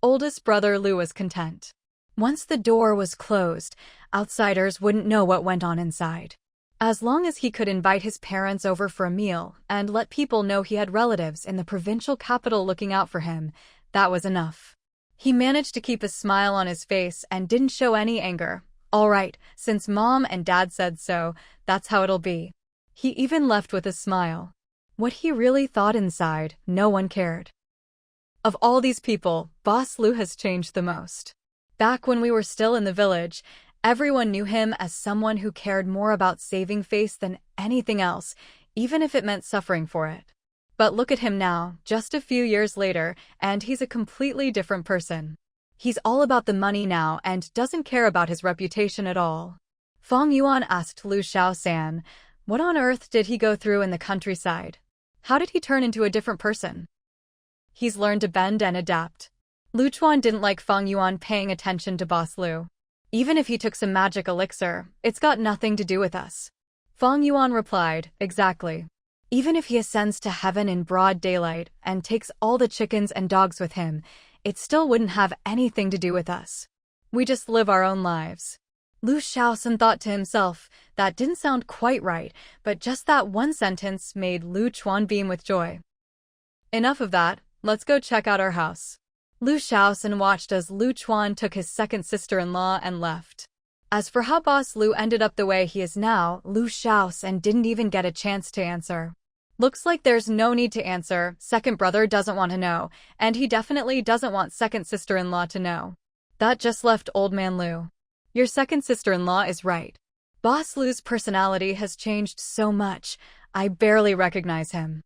Oldest brother Lu was content. Once the door was closed, outsiders wouldn't know what went on inside. As long as he could invite his parents over for a meal and let people know he had relatives in the provincial capital looking out for him, that was enough. He managed to keep a smile on his face and didn't show any anger. All right, since mom and dad said so, that's how it'll be. He even left with a smile. What he really thought inside, no one cared. Of all these people, Boss Lu has changed the most. Back when we were still in the village, everyone knew him as someone who cared more about saving face than anything else, even if it meant suffering for it. But look at him now, just a few years later, and he's a completely different person. He's all about the money now and doesn't care about his reputation at all. Fang Yuan asked Lu Xiaosan, what on earth did he go through in the countryside? How did he turn into a different person? He's learned to bend and adapt. Lu Chuan didn't like Fang Yuan paying attention to Boss Lu. Even if he took some magic elixir, it's got nothing to do with us. Fang Yuan replied, exactly. Even if he ascends to heaven in broad daylight and takes all the chickens and dogs with him, it still wouldn't have anything to do with us. We just live our own lives. Lu Xiaosan thought to himself, that didn't sound quite right, but just that one sentence made Lu Chuan beam with joy. Enough of that, let's go check out our house. Lu Xiaosan watched as Lu Chuan took his second sister-in-law and left. As for how Boss Lu ended up the way he is now, Lu Xiaosan didn't even get a chance to answer. Looks like there's no need to answer, second brother doesn't want to know, and he definitely doesn't want second sister-in-law to know. That just left old man Lu. Your second sister-in-law is right. Boss Lu's personality has changed so much, I barely recognize him.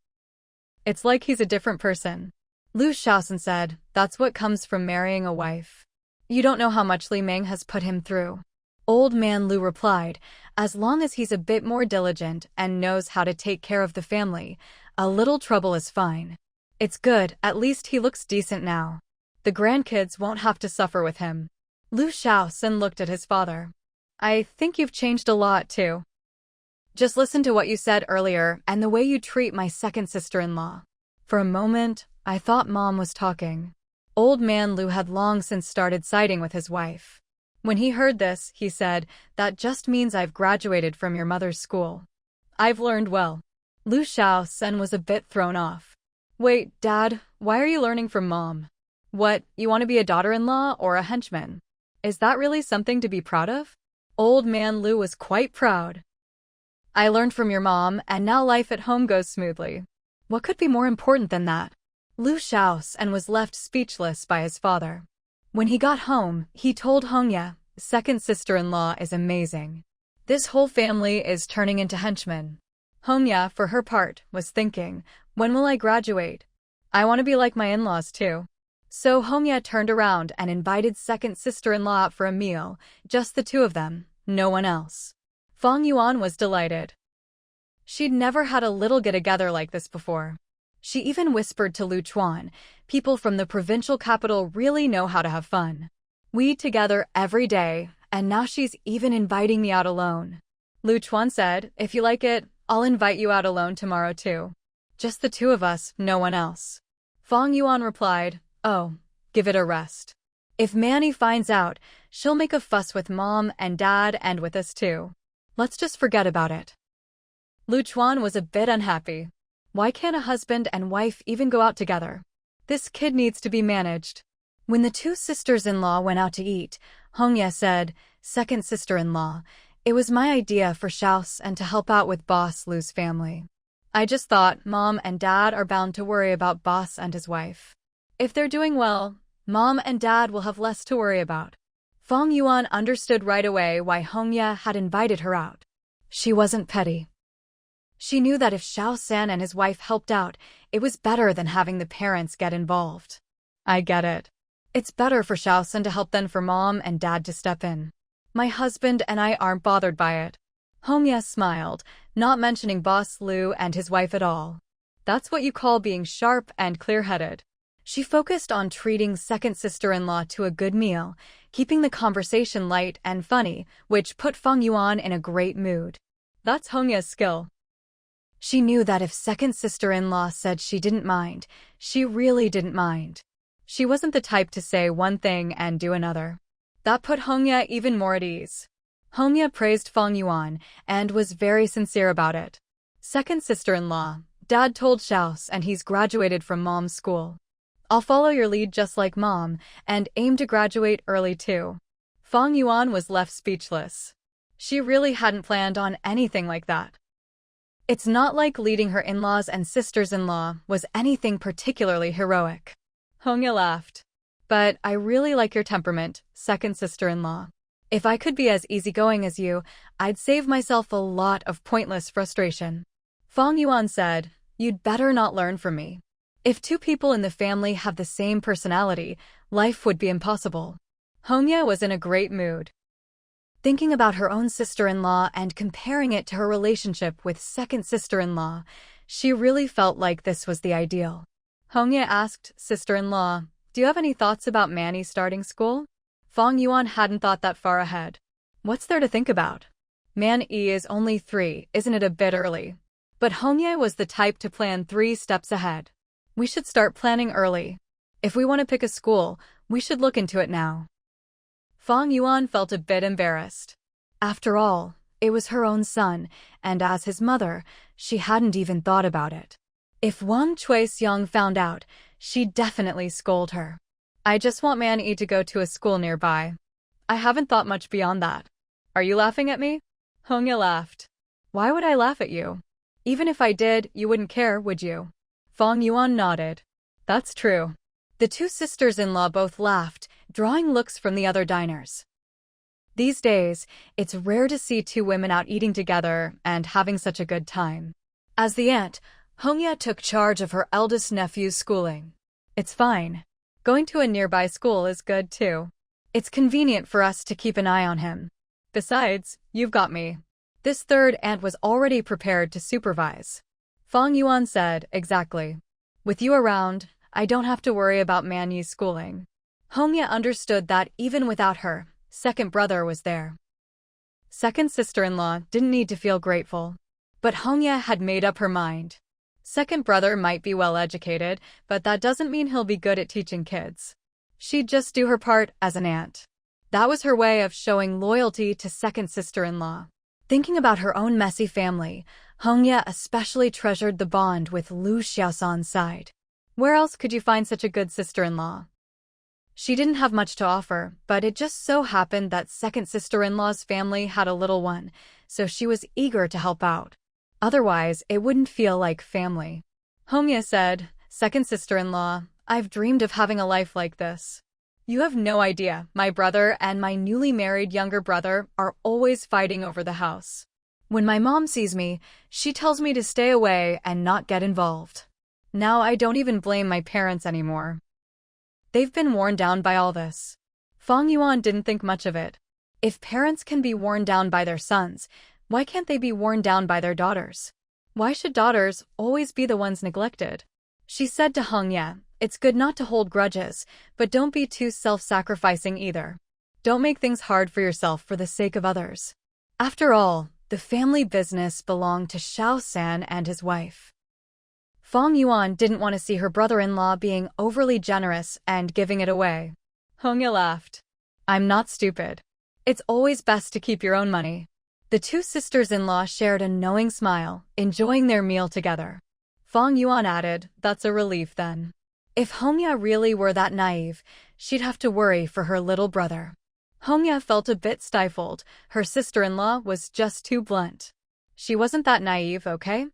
It's like he's a different person. Lu Xiaosan said, that's what comes from marrying a wife. You don't know how much Li Meng has put him through. Old man Lu replied, as long as he's a bit more diligent and knows how to take care of the family, a little trouble is fine. It's good, at least he looks decent now. The grandkids won't have to suffer with him. Lu Xiaosan looked at his father. I think you've changed a lot too. Just listen to what you said earlier and the way you treat my second sister-in-law. For a moment, I thought Mom was talking. Old man Lu had long since started siding with his wife. When he heard this, he said, that just means I've graduated from your mother's school. I've learned well. Lu Xiaosan was a bit thrown off. Wait, Dad, why are you learning from Mom? What, you want to be a daughter-in-law or a henchman? Is that really something to be proud of? Old man Lu was quite proud. I learned from your mom, and now life at home goes smoothly. What could be more important than that? Lu Xiaosan was left speechless by his father. When he got home, he told Hongya, second sister-in-law is amazing. This whole family is turning into henchmen. Hongya, for her part, was thinking, when will I graduate? I want to be like my in-laws too. So Hongya turned around and invited second sister-in-law out for a meal, just the two of them, no one else. Fang Yuan was delighted. She'd never had a little get-together like this before. She even whispered to Lu Chuan, people from the provincial capital really know how to have fun. We eat together every day, and now she's even inviting me out alone. Lu Chuan said, if you like it, I'll invite you out alone tomorrow too. Just the two of us, no one else. Fang Yuan replied, oh, give it a rest. If Manny finds out, she'll make a fuss with Mom and Dad and with us too. Let's just forget about it. Lu Chuan was a bit unhappy. Why can't a husband and wife even go out together? This kid needs to be managed. When the two sisters-in-law went out to eat, Hongya said, second sister-in-law, it was my idea for Xiaos and to help out with Boss Lu's family. I just thought Mom and Dad are bound to worry about Boss and his wife. If they're doing well, Mom and Dad will have less to worry about. Fang Yuan understood right away why Hongya had invited her out. She wasn't petty. She knew that if Xiaosan and his wife helped out, it was better than having the parents get involved. I get it. It's better for Xiaosan to help than for Mom and Dad to step in. My husband and I aren't bothered by it. Hongya smiled, not mentioning Boss Lu and his wife at all. That's what you call being sharp and clear-headed. She focused on treating second sister-in-law to a good meal, keeping the conversation light and funny, which put Fang Yuan in a great mood. That's Hongya's skill. She knew that if second sister-in-law said she didn't mind, she really didn't mind. She wasn't the type to say one thing and do another. That put Hongya even more at ease. Hongya praised Fang Yuan and was very sincere about it. Second sister-in-law, Dad told Xiaos, and he's graduated from Mom's school. I'll follow your lead just like Mom, and aim to graduate early too. Fang Yuan was left speechless. She really hadn't planned on anything like that. It's not like leading her in-laws and sisters-in-law was anything particularly heroic. Hongya laughed. But I really like your temperament, second sister-in-law. If I could be as easygoing as you, I'd save myself a lot of pointless frustration. Fang Yuan said, "You'd better not learn from me. If two people in the family have the same personality, life would be impossible." Hongya was in a great mood. Thinking about her own sister-in-law and comparing it to her relationship with second sister-in-law, she really felt like this was the ideal. Hongya asked sister-in-law, "Do you have any thoughts about Manny starting school?" Fang Yuan hadn't thought that far ahead. What's there to think about? Manny is only 3, isn't it a bit early? But Hongya was the type to plan 3 steps ahead. We should start planning early. If we want to pick a school, we should look into it now. Fang Yuan felt a bit embarrassed. After all, it was her own son, and as his mother, she hadn't even thought about it. If Wang Chuixiang found out, she'd definitely scold her. I just want Manny to go to a school nearby. I haven't thought much beyond that. Are you laughing at me? Hongya laughed. Why would I laugh at you? Even if I did, you wouldn't care, would you? Fang Yuan nodded. That's true. The two sisters-in-law both laughed, drawing looks from the other diners. These days, it's rare to see two women out eating together and having such a good time. As the aunt, Hongya took charge of her eldest nephew's schooling. It's fine. Going to a nearby school is good too. It's convenient for us to keep an eye on him. Besides, you've got me. This third aunt was already prepared to supervise. Fang Yuan said, exactly. With you around, I don't have to worry about Manny's schooling. Hongya understood that even without her, second brother was there. Second sister-in-law didn't need to feel grateful. But Hongya had made up her mind. Second brother might be well-educated, but that doesn't mean he'll be good at teaching kids. She'd just do her part as an aunt. That was her way of showing loyalty to second sister-in-law. Thinking about her own messy family, Hongya especially treasured the bond with Lu Xiaosan's side. Where else could you find such a good sister-in-law? She didn't have much to offer, but it just so happened that second sister-in-law's family had a little one, so she was eager to help out. Otherwise, it wouldn't feel like family. Hongya said, second sister-in-law, I've dreamed of having a life like this. You have no idea, my brother and my newly married younger brother are always fighting over the house. When my mom sees me, she tells me to stay away and not get involved. Now I don't even blame my parents anymore. They've been worn down by all this. Fang Yuan didn't think much of it. If parents can be worn down by their sons, why can't they be worn down by their daughters? Why should daughters always be the ones neglected? She said to Hongya, it's good not to hold grudges, but don't be too self-sacrificing either. Don't make things hard for yourself for the sake of others. After all, the family business belonged to Xiao San and his wife. Fang Yuan didn't want to see her brother-in-law being overly generous and giving it away. Hongya laughed. I'm not stupid. It's always best to keep your own money. The two sisters-in-law shared a knowing smile, enjoying their meal together. Fang Yuan added, that's a relief then. If Hongya really were that naive, she'd have to worry for her little brother. Hongya felt a bit stifled. Her sister-in-law was just too blunt. She wasn't that naive, okay?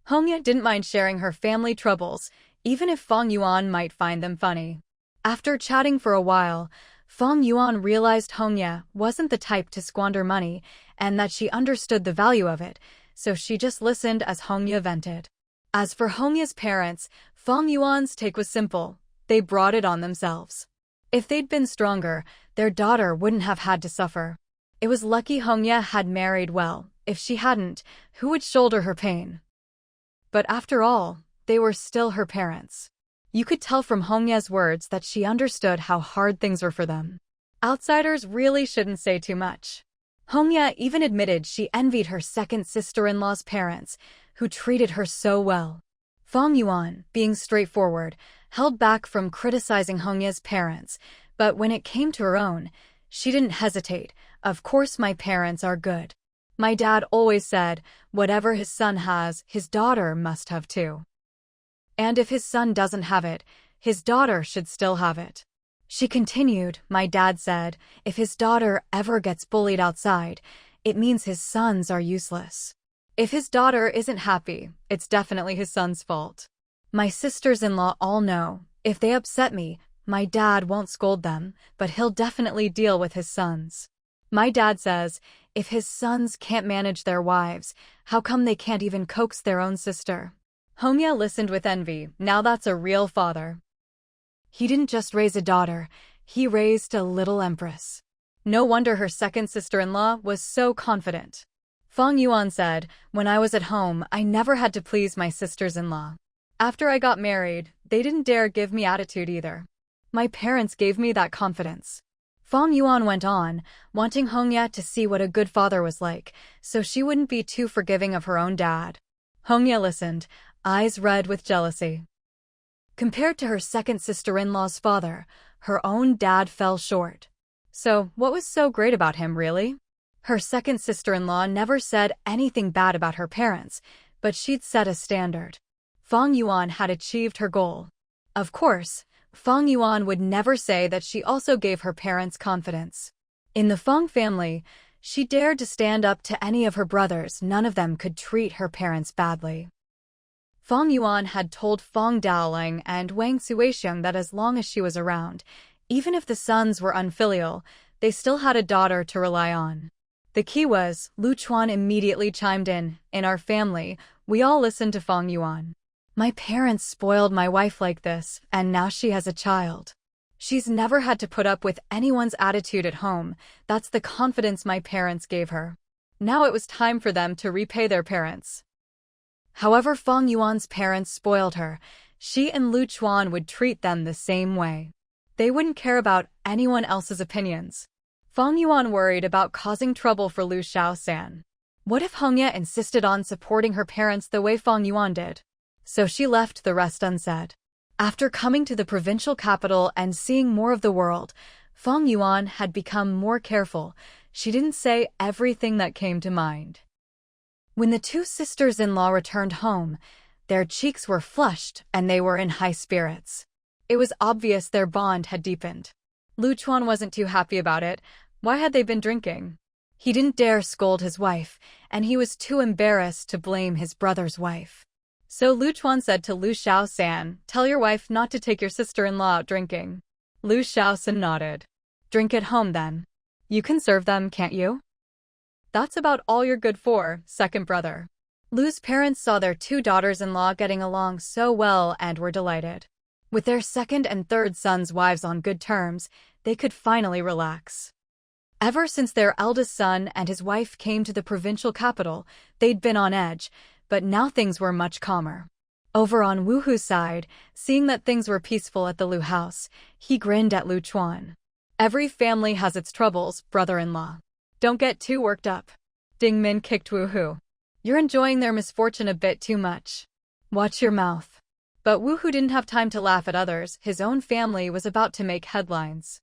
Hongya didn't mind sharing her family troubles, even if Fang Yuan might find them funny. After chatting for a while, Fang Yuan realized Hongya wasn't the type to squander money and that she understood the value of it, so she just listened as Hongya vented. As for Hongya's parents, Fang Yuan's take was simple. They brought it on themselves. If they'd been stronger, their daughter wouldn't have had to suffer. It was lucky Hongya had married well. If she hadn't, who would shoulder her pain? But after all, they were still her parents. You could tell from Hongye's words that she understood how hard things were for them. Outsiders really shouldn't say too much. Hongye even admitted she envied her second sister-in-law's parents, who treated her so well. Fang Yuan, being straightforward, held back from criticizing Hongye's parents, but when it came to her own, she didn't hesitate. Of course my parents are good. My dad always said, whatever his son has, his daughter must have too. And if his son doesn't have it, his daughter should still have it. She continued, my dad said, if his daughter ever gets bullied outside, it means his sons are useless. If his daughter isn't happy, it's definitely his son's fault. My sisters-in-law all know, if they upset me, my dad won't scold them, but he'll definitely deal with his sons. My dad says, if his sons can't manage their wives, how come they can't even coax their own sister? Hongye listened with envy. Now that's a real father. He didn't just raise a daughter, he raised a little empress. No wonder her second sister-in-law was so confident. Fang Yuan said, when I was at home, I never had to please my sisters-in-law. After I got married, they didn't dare give me attitude either. My parents gave me that confidence. Fang Yuan went on, wanting Hongye to see what a good father was like, so she wouldn't be too forgiving of her own dad. Hongye listened, eyes red with jealousy. Compared to her second sister-in-law's father, her own dad fell short. So, what was so great about him, really? Her second sister-in-law never said anything bad about her parents, but she'd set a standard. Fang Yuan had achieved her goal. Of course, Fang Yuan would never say that she also gave her parents confidence. In the Fang family, she dared to stand up to any of her brothers. None of them could treat her parents badly. Fang Yuan had told Fang Daoling and Wang Suixiang that as long as she was around, even if the sons were unfilial, they still had a daughter to rely on. The key was, Lu Chuan immediately chimed in our family, we all listened to Fang Yuan. My parents spoiled my wife like this, and now she has a child. She's never had to put up with anyone's attitude at home. That's the confidence my parents gave her. Now it was time for them to repay their parents. However Fang Yuan's parents spoiled her, she and Lu Chuan would treat them the same way. They wouldn't care about anyone else's opinions. Fang Yuan worried about causing trouble for Lu Xiaosan. What if Hongye insisted on supporting her parents the way Fang Yuan did? So she left the rest unsaid. After coming to the provincial capital and seeing more of the world, Fang Yuan had become more careful. She didn't say everything that came to mind. When the two sisters-in-law returned home, their cheeks were flushed and they were in high spirits. It was obvious their bond had deepened. Lu Chuan wasn't too happy about it. Why had they been drinking? He didn't dare scold his wife, and he was too embarrassed to blame his brother's wife. So Lu Chuan said to Lu Xiaosan, tell your wife not to take your sister-in-law out drinking. Lu Xiaosan nodded. Drink at home then. You can serve them, can't you? That's about all you're good for, second brother. Lu's parents saw their two daughters-in-law getting along so well and were delighted. With their second and third sons' wives on good terms, they could finally relax. Ever since their eldest son and his wife came to the provincial capital, they'd been on edge, but now things were much calmer. Over on Wu Hu's side, seeing that things were peaceful at the Lu house, he grinned at Lu Chuan. Every family has its troubles, brother-in-law. Don't get too worked up. Ding Min kicked Wu Hu. You're enjoying their misfortune a bit too much. Watch your mouth. But Wu Hu didn't have time to laugh at others. His own family was about to make headlines.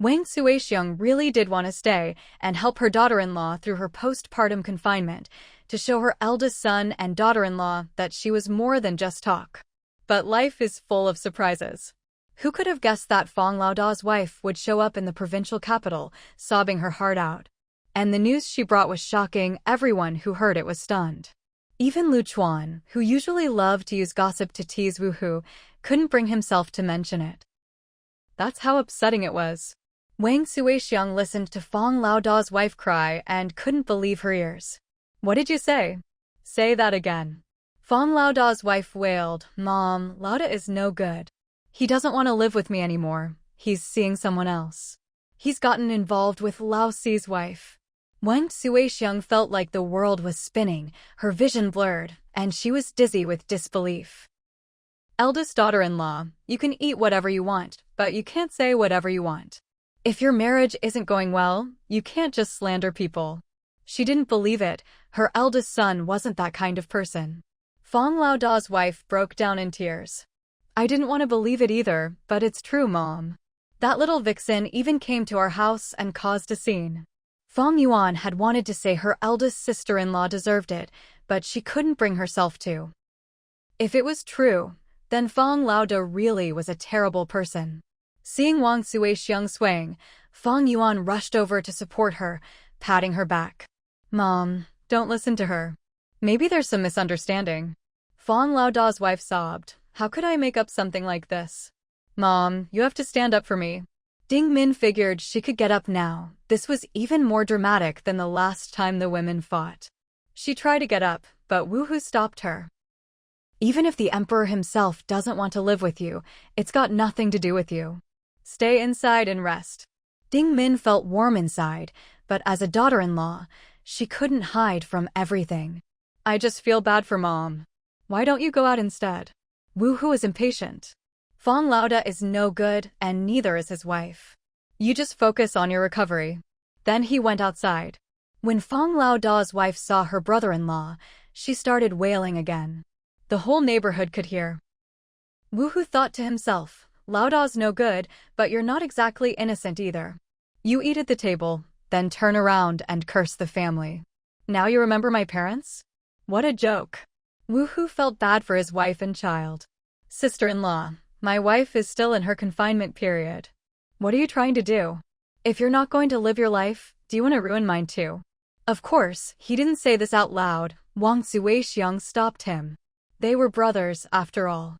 Wang Suixiang really did want to stay and help her daughter-in-law through her postpartum confinement to show her eldest son and daughter-in-law that she was more than just talk. But life is full of surprises. Who could have guessed that Fang Laoda's wife would show up in the provincial capital, sobbing her heart out? And the news she brought was shocking. Everyone who heard it was stunned. Even Lu Chuan, who usually loved to use gossip to tease Wu Hu, couldn't bring himself to mention it. That's how upsetting it was. Wang Suixiang listened to Fang Laoda's wife cry and couldn't believe her ears. What did you say? Say that again. Fang Laoda's wife wailed, Mom, Laoda is no good. He doesn't want to live with me anymore. He's seeing someone else. He's gotten involved with Lao Si's wife. Wang Suixiang felt like the world was spinning, her vision blurred, and she was dizzy with disbelief. Eldest daughter-in-law, you can eat whatever you want, but you can't say whatever you want. If your marriage isn't going well, you can't just slander people. She didn't believe it. Her eldest son wasn't that kind of person. Fang Laoda's wife broke down in tears. I didn't want to believe it either, but it's true, Mom. That little vixen even came to our house and caused a scene. Fang Yuan had wanted to say her eldest sister-in-law deserved it, but she couldn't bring herself to. If it was true, then Fang Laoda really was a terrible person. Seeing Wang Suixiang swaying, Fang Yuan rushed over to support her, patting her back. Mom, don't listen to her. Maybe there's some misunderstanding. Fang Laoda's wife sobbed. How could I make up something like this? Mom, you have to stand up for me. Ding Min figured she could get up now. This was even more dramatic than the last time the women fought. She tried to get up, but Wu Hu stopped her. Even if the emperor himself doesn't want to live with you, it's got nothing to do with you. Stay inside and rest. Ding Min felt warm inside, but as a daughter-in-law, she couldn't hide from everything. I just feel bad for Mom. Why don't you go out instead? Wu Hu is impatient. Fang Laoda is no good, and neither is his wife. You just focus on your recovery. Then he went outside. When Fang Laoda's wife saw her brother-in-law, she started wailing again. The whole neighborhood could hear. Wu Hu thought to himself, Laoda's no good, but you're not exactly innocent either. You eat at the table, then turn around and curse the family. Now you remember my parents? What a joke. Wu Hu felt bad for his wife and child. Sister-in-law, my wife is still in her confinement period. What are you trying to do? If you're not going to live your life, do you want to ruin mine too? Of course, he didn't say this out loud. Wang Suixiang stopped him. They were brothers, after all.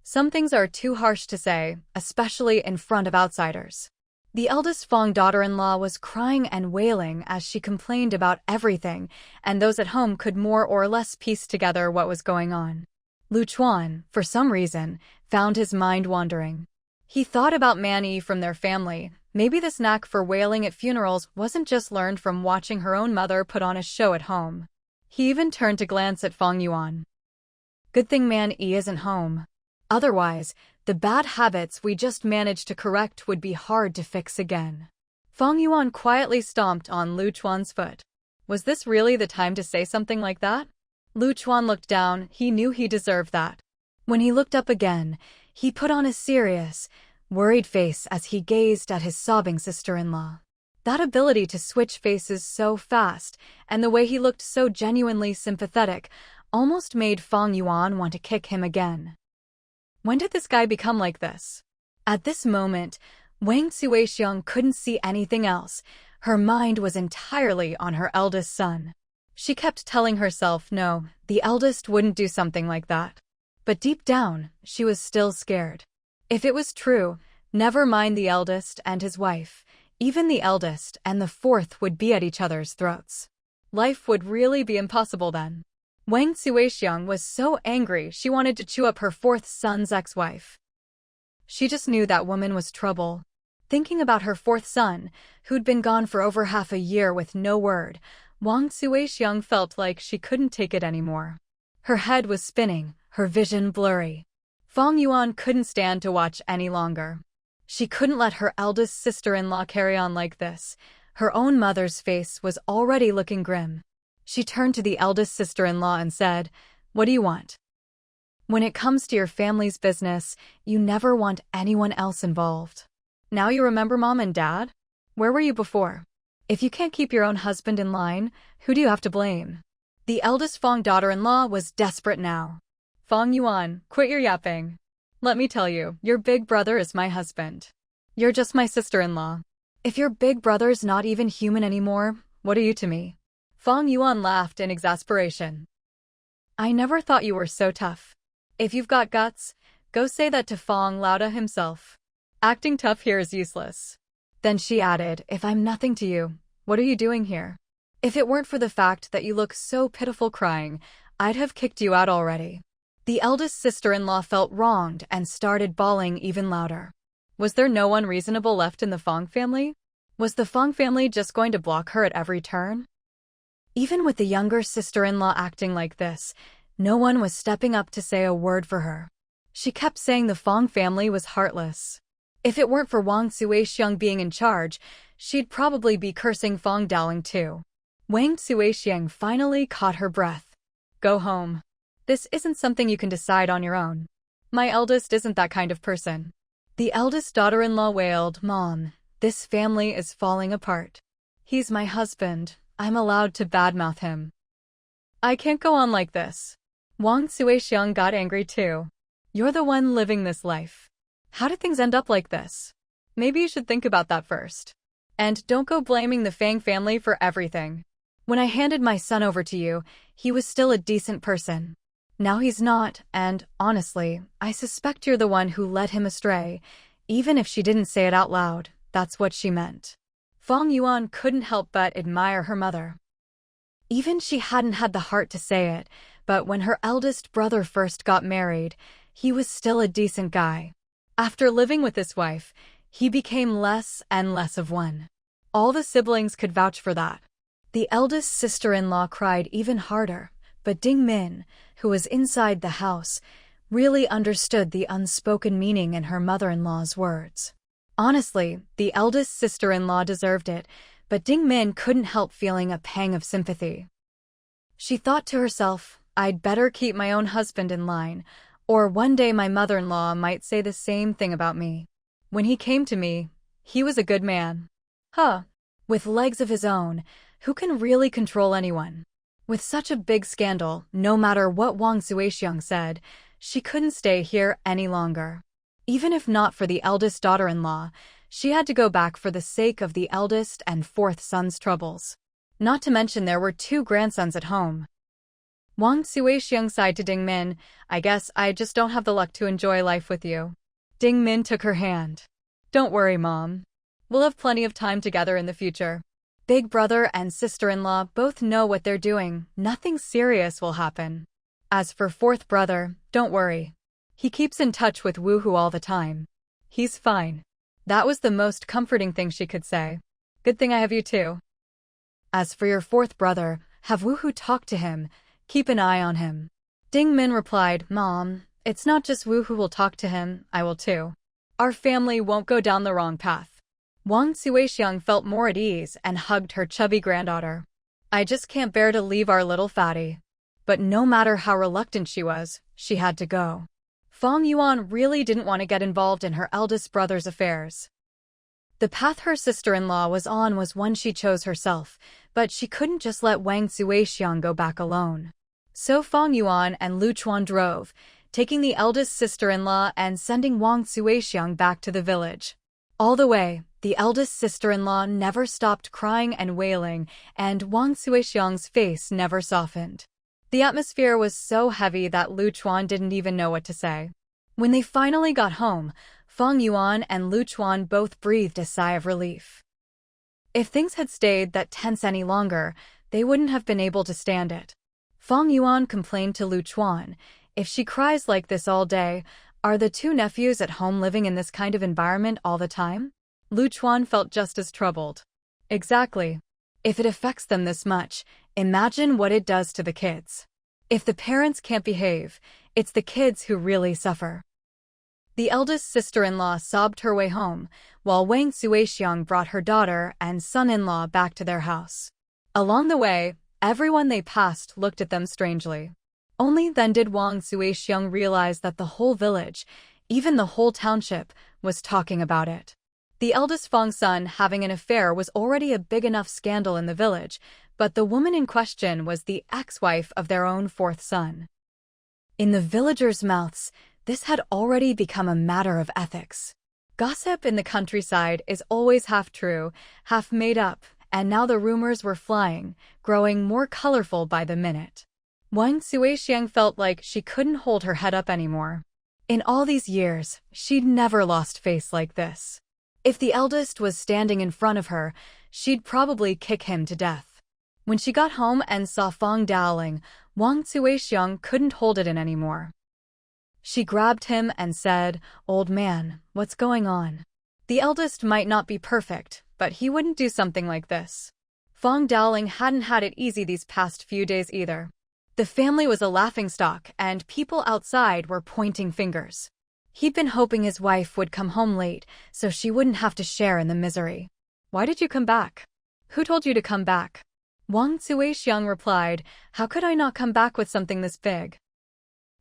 Some things are too harsh to say, especially in front of outsiders. The eldest Fang daughter-in-law was crying and wailing as she complained about everything, and those at home could more or less piece together what was going on. Lu Chuan, for some reason, found his mind wandering. He thought about Manny from their family. Maybe this knack for wailing at funerals wasn't just learned from watching her own mother put on a show at home. He even turned to glance at Fang Yuan. Good thing Man Yi isn't home. Otherwise, the bad habits we just managed to correct would be hard to fix again. Fang Yuan quietly stomped on Lu Chuan's foot. Was this really the time to say something like that? Lu Chuan looked down. He knew he deserved that. When he looked up again, he put on a serious, worried face as he gazed at his sobbing sister-in-law. That ability to switch faces so fast, and the way he looked so genuinely sympathetic, almost made Fang Yuan want to kick him again. When did this guy become like this? At this moment, Wang Suixiang couldn't see anything else. Her mind was entirely on her eldest son. She kept telling herself no, the eldest wouldn't do something like that. But deep down, she was still scared. If it was true, never mind the eldest and his wife, even the eldest and the fourth would be at each other's throats. Life would really be impossible then. Wang Suixiang was so angry she wanted to chew up her fourth son's ex-wife. She just knew that woman was trouble. Thinking about her fourth son, who'd been gone for over half a year with no word, Wang Suixiang felt like she couldn't take it anymore. Her head was spinning, her vision blurry. Fang Yuan couldn't stand to watch any longer. She couldn't let her eldest sister-in-law carry on like this. Her own mother's face was already looking grim. She turned to the eldest sister-in-law and said, "What do you want?" When it comes to your family's business, you never want anyone else involved. Now you remember Mom and Dad? Where were you before? If you can't keep your own husband in line, who do you have to blame? The eldest Fang daughter-in-law was desperate now. Fang Yuan, quit your yapping. Let me tell you, your big brother is my husband. You're just my sister-in-law. If your big brother's not even human anymore, what are you to me? Fang Yuan laughed in exasperation. I never thought you were so tough. If you've got guts, go say that to Fang Laoda himself. Acting tough here is useless. Then she added, if I'm nothing to you, what are you doing here? If it weren't for the fact that you look so pitiful crying, I'd have kicked you out already. The eldest sister-in-law felt wronged and started bawling even louder. Was there no one reasonable left in the Fang family? Was the Fang family just going to block her at every turn? Even with the younger sister-in-law acting like this, no one was stepping up to say a word for her. She kept saying the Fang family was heartless. If it weren't for Wang Suixiang being in charge, she'd probably be cursing Fang Daoling too. Wang Suixiang finally caught her breath. Go home. This isn't something you can decide on your own. My eldest isn't that kind of person. The eldest daughter-in-law wailed, Mom, this family is falling apart. He's my husband. I'm allowed to badmouth him. I can't go on like this. Wang Suixiang got angry too. You're the one living this life. How did things end up like this? Maybe you should think about that first. And don't go blaming the Fang family for everything. When I handed my son over to you, he was still a decent person. Now he's not, and honestly, I suspect you're the one who led him astray. Even if she didn't say it out loud, that's what she meant. Fang Yuan couldn't help but admire her mother. Even she hadn't had the heart to say it, but when her eldest brother first got married, he was still a decent guy. After living with his wife, he became less and less of one. All the siblings could vouch for that. The eldest sister-in-law cried even harder, but Ding Min, who was inside the house, really understood the unspoken meaning in her mother-in-law's words. Honestly, the eldest sister-in-law deserved it, but Ding Min couldn't help feeling a pang of sympathy. She thought to herself, I'd better keep my own husband in line, or one day my mother-in-law might say the same thing about me. When he came to me, he was a good man. With legs of his own, who can really control anyone? With such a big scandal, no matter what Wang Suixiang said, she couldn't stay here any longer. Even if not for the eldest daughter-in-law, she had to go back for the sake of the eldest and fourth son's troubles. Not to mention there were 2 grandsons at home. Wang Suixiang sighed to Ding Min, I guess I just don't have the luck to enjoy life with you. Ding Min took her hand. Don't worry, Mom. We'll have plenty of time together in the future. Big brother and sister-in-law both know what they're doing. Nothing serious will happen. As for fourth brother, don't worry. He keeps in touch with Woohoo all the time. He's fine. That was the most comforting thing she could say. Good thing I have you too. As for your fourth brother, have Woohoo talked to him. Keep an eye on him. Ding Min replied, Mom, it's not just Woohoo will talk to him, I will too. Our family won't go down the wrong path. Wang Suixiang felt more at ease and hugged her chubby granddaughter. I just can't bear to leave our little fatty. But no matter how reluctant she was, she had to go. Fang Yuan really didn't want to get involved in her eldest brother's affairs. The path her sister-in-law was on was one she chose herself, but she couldn't just let Wang Suixiang go back alone. So Fang Yuan and Lu Chuan drove, taking the eldest sister-in-law and sending Wang Suixiang back to the village. All the way, the eldest sister-in-law never stopped crying and wailing, and Wang Suixiang's face never softened. The atmosphere was so heavy that Lu Chuan didn't even know what to say. When they finally got home, Fang Yuan and Lu Chuan both breathed a sigh of relief. If things had stayed that tense any longer, they wouldn't have been able to stand it. Fang Yuan complained to Lu Chuan, if she cries like this all day, are the 2 nephews at home living in this kind of environment all the time? Lu Chuan felt just as troubled. Exactly. If it affects them this much, imagine what it does to the kids. If the parents can't behave, it's the kids who really suffer. The eldest sister-in-law sobbed her way home, while Wang Suixiang brought her daughter and son-in-law back to their house. Along the way, everyone they passed looked at them strangely. Only then did Wang Suixiang realize that the whole village, even the whole township, was talking about it. The eldest Fang's son having an affair was already a big enough scandal in the village, but the woman in question was the ex-wife of their own fourth son. In the villagers' mouths, this had already become a matter of ethics. Gossip in the countryside is always half true, half made up, and now the rumors were flying, growing more colorful by the minute. Wang Suixiang felt like she couldn't hold her head up anymore. In all these years, she'd never lost face like this. If the eldest was standing in front of her, she'd probably kick him to death. When she got home and saw Fang Daoling, Wang Suixiang couldn't hold it in anymore. She grabbed him and said, "Old man, what's going on?" The eldest might not be perfect, but he wouldn't do something like this. Fang Daoling hadn't had it easy these past few days either. The family was a laughingstock, and people outside were pointing fingers. He'd been hoping his wife would come home late so she wouldn't have to share in the misery. "Why did you come back? Who told you to come back?" Wang Zuixiang replied, "How could I not come back with something this big?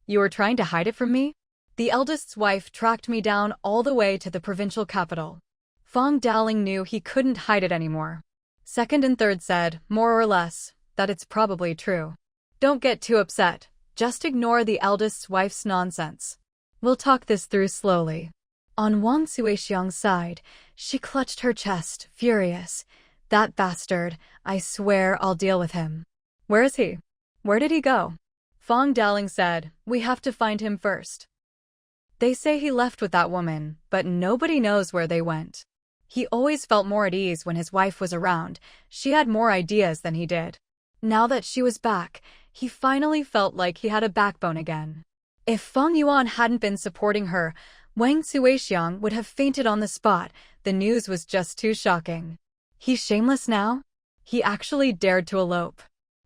You were trying to hide it from me? The eldest's wife tracked me down all the way to the provincial capital." Fang Daling knew he couldn't hide it anymore. Second and third said, more or less, that it's probably true. "Don't get too upset. Just ignore the eldest's wife's nonsense. We'll talk this through slowly." On Wang Zuixiang's side, she clutched her chest, furious. "That bastard, I swear I'll deal with him." "Where is he? Where did he go?" Fang Daling said, "We have to find him first. They say he left with that woman, but nobody knows where they went. He always felt more at ease when his wife was around. She had more ideas than he did. Now that she was back, he finally felt like he had a backbone again." If Fang Yuan hadn't been supporting her, Wang Zuixiang would have fainted on the spot. The news was just too shocking. He's shameless now? He actually dared to elope.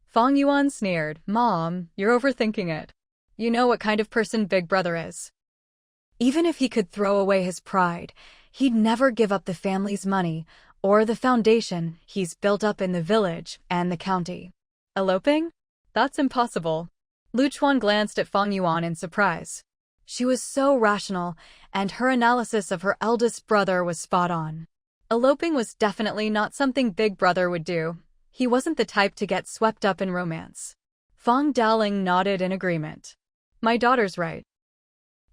Fang Yuan sneered, "Mom, you're overthinking it. You know what kind of person Big Brother is. Even if he could throw away his pride, he'd never give up the family's money or the foundation he's built up in the village and the county." "Eloping? That's impossible." Lu Chuan glanced at Fang Yuan in surprise. She was so rational, and her analysis of her eldest brother was spot on. Eloping was definitely not something Big Brother would do. He wasn't the type to get swept up in romance. Fang Daling nodded in agreement. "My daughter's right.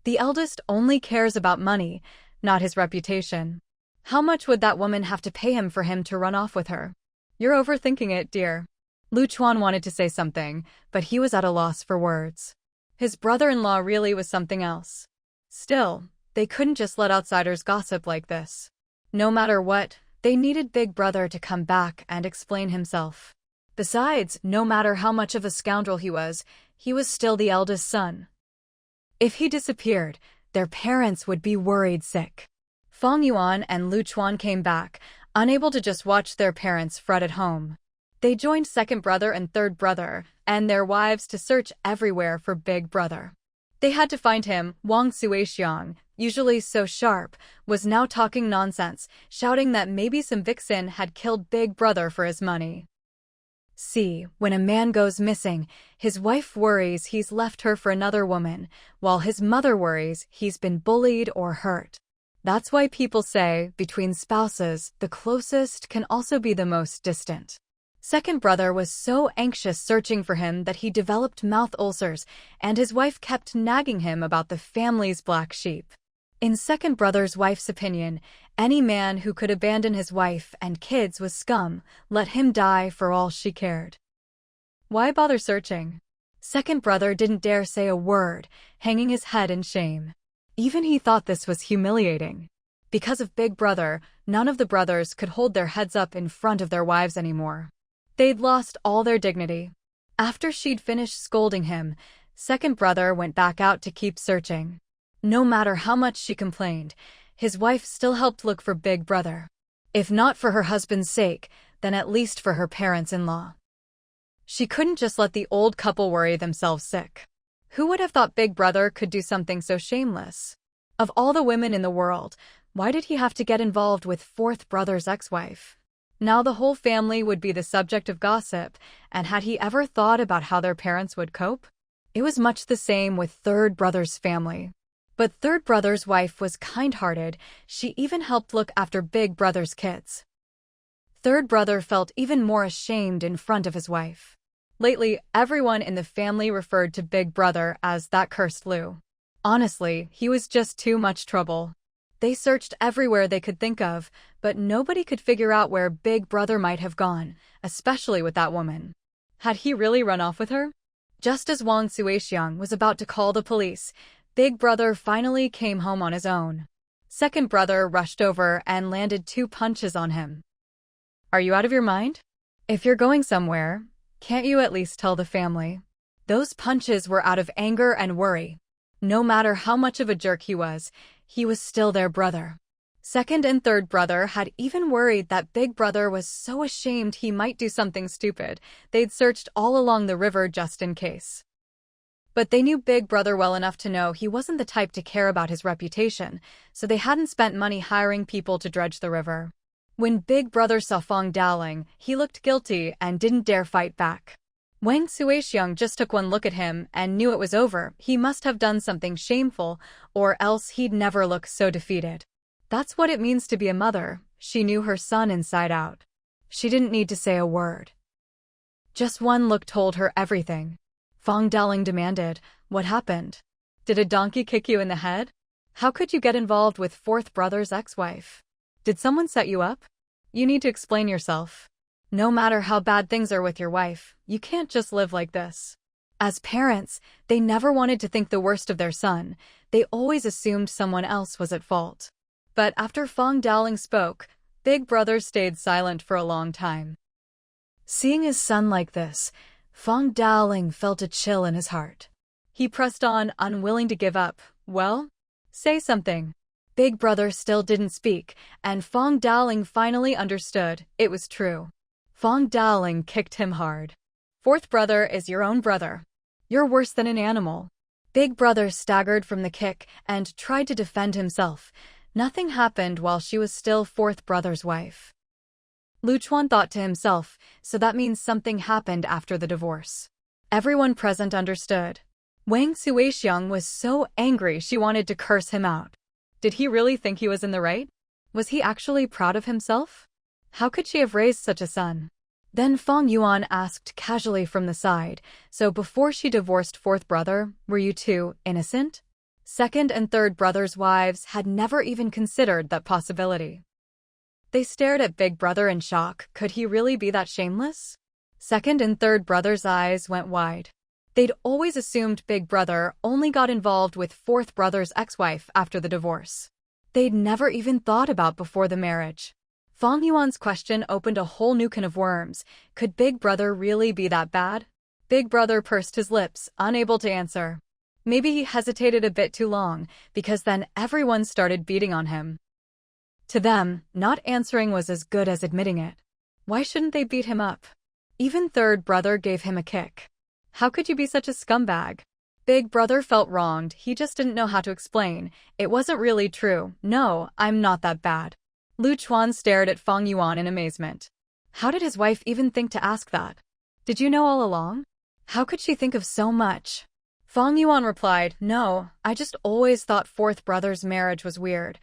The eldest only cares about money, not his reputation. How much would that woman have to pay him for him to run off with her?" "You're overthinking it, dear." Lu Chuan wanted to say something, but he was at a loss for words. His brother-in-law really was something else. Still, they couldn't just let outsiders gossip like this. No matter what, they needed Big Brother to come back and explain himself. Besides, no matter how much of a scoundrel he was still the eldest son. If he disappeared, their parents would be worried sick. Fang Yuan and Lu Chuan came back, unable to just watch their parents fret at home. They joined second brother and third brother and their wives to search everywhere for Big Brother. They had to find him. Wang Zuixiang, usually so sharp, was now talking nonsense, shouting that maybe some vixen had killed Big Brother for his money. See, when a man goes missing, his wife worries he's left her for another woman, while his mother worries he's been bullied or hurt. That's why people say, between spouses, the closest can also be the most distant. Second brother was so anxious searching for him that he developed mouth ulcers, and his wife kept nagging him about the family's black sheep. In second brother's wife's opinion, any man who could abandon his wife and kids was scum. Let him die for all she cared. Why bother searching? Second brother didn't dare say a word, hanging his head in shame. Even he thought this was humiliating. Because of Big Brother, none of the brothers could hold their heads up in front of their wives anymore. They'd lost all their dignity. After she'd finished scolding him, second brother went back out to keep searching. No matter how much she complained, his wife still helped look for Big Brother. If not for her husband's sake, then at least for her parents-in-law. She couldn't just let the old couple worry themselves sick. Who would have thought Big Brother could do something so shameless? Of all the women in the world, why did he have to get involved with fourth brother's ex-wife? Now the whole family would be the subject of gossip, and had he ever thought about how their parents would cope? It was much the same with third brother's family. But third brother's wife was kind-hearted. She even helped look after Big Brother's kids. Third brother felt even more ashamed in front of his wife. Lately, everyone in the family referred to Big Brother as that cursed Lou. Honestly, he was just too much trouble. They searched everywhere they could think of, but nobody could figure out where Big Brother might have gone, especially with that woman. Had he really run off with her? Just as Wang Zuixiang was about to call the police, Big Brother finally came home on his own. Second brother rushed over and landed 2 punches on him. "Are you out of your mind? If you're going somewhere, can't you at least tell the family?" Those punches were out of anger and worry. No matter how much of a jerk he was still their brother. Second and third brother had even worried that big brother was so ashamed he might do something stupid, they'd searched all along the river just in case. But they knew big brother well enough to know he wasn't the type to care about his reputation, so they hadn't spent money hiring people to dredge the river. When big brother saw Fang Daling, he looked guilty and didn't dare fight back. Wang Suixiang just took one look at him and knew it was over. He must have done something shameful, or else he'd never look so defeated. That's what it means to be a mother. She knew her son inside out. She didn't need to say a word. Just one look told her everything. Fang Daling demanded, "What happened? Did a donkey kick you in the head? How could you get involved with fourth brother's ex-wife? Did someone set you up? You need to explain yourself. No matter how bad things are with your wife, you can't just live like this." As parents, they never wanted to think the worst of their son. They always assumed someone else was at fault. But after Fang Daling spoke, big brother stayed silent for a long time. Seeing his son like this, Fang Daling felt a chill in his heart. He pressed on, unwilling to give up. "Well, say something." Big brother still didn't speak, and Fang Daling finally understood. It was true. Fang Daling kicked him hard. "Fourth brother is your own brother. You're worse than an animal." Big brother staggered from the kick and tried to defend himself. Nothing happened while she was still fourth brother's wife. Lu Chuan thought to himself, so that means something happened after the divorce. Everyone present understood. Wang Suixiang was so angry she wanted to curse him out. Did he really think he was in the right? Was he actually proud of himself? How could she have raised such a son? Then Fang Yuan asked casually from the side, "So before she divorced fourth brother, were you two innocent?" Second and third brothers' wives had never even considered that possibility. They stared at big brother in shock. Could he really be that shameless? Second and third brothers' eyes went wide. They'd always assumed big brother only got involved with fourth brother's ex-wife after the divorce. They'd never even thought about before the marriage. Fang Yuan's question opened a whole new can of worms. Could big brother really be that bad? Big brother pursed his lips, unable to answer. Maybe he hesitated a bit too long, because then everyone started beating on him. To them, not answering was as good as admitting it. Why shouldn't they beat him up? Even third brother gave him a kick. How could you be such a scumbag? Big brother felt wronged. He just didn't know how to explain. It wasn't really true. "No, I'm not that bad." Lu Chuan stared at Fang Yuan in amazement. How did his wife even think to ask that? Did you know all along? How could she think of so much? Fang Yuan replied, "No, I just always thought fourth brother's marriage was weird.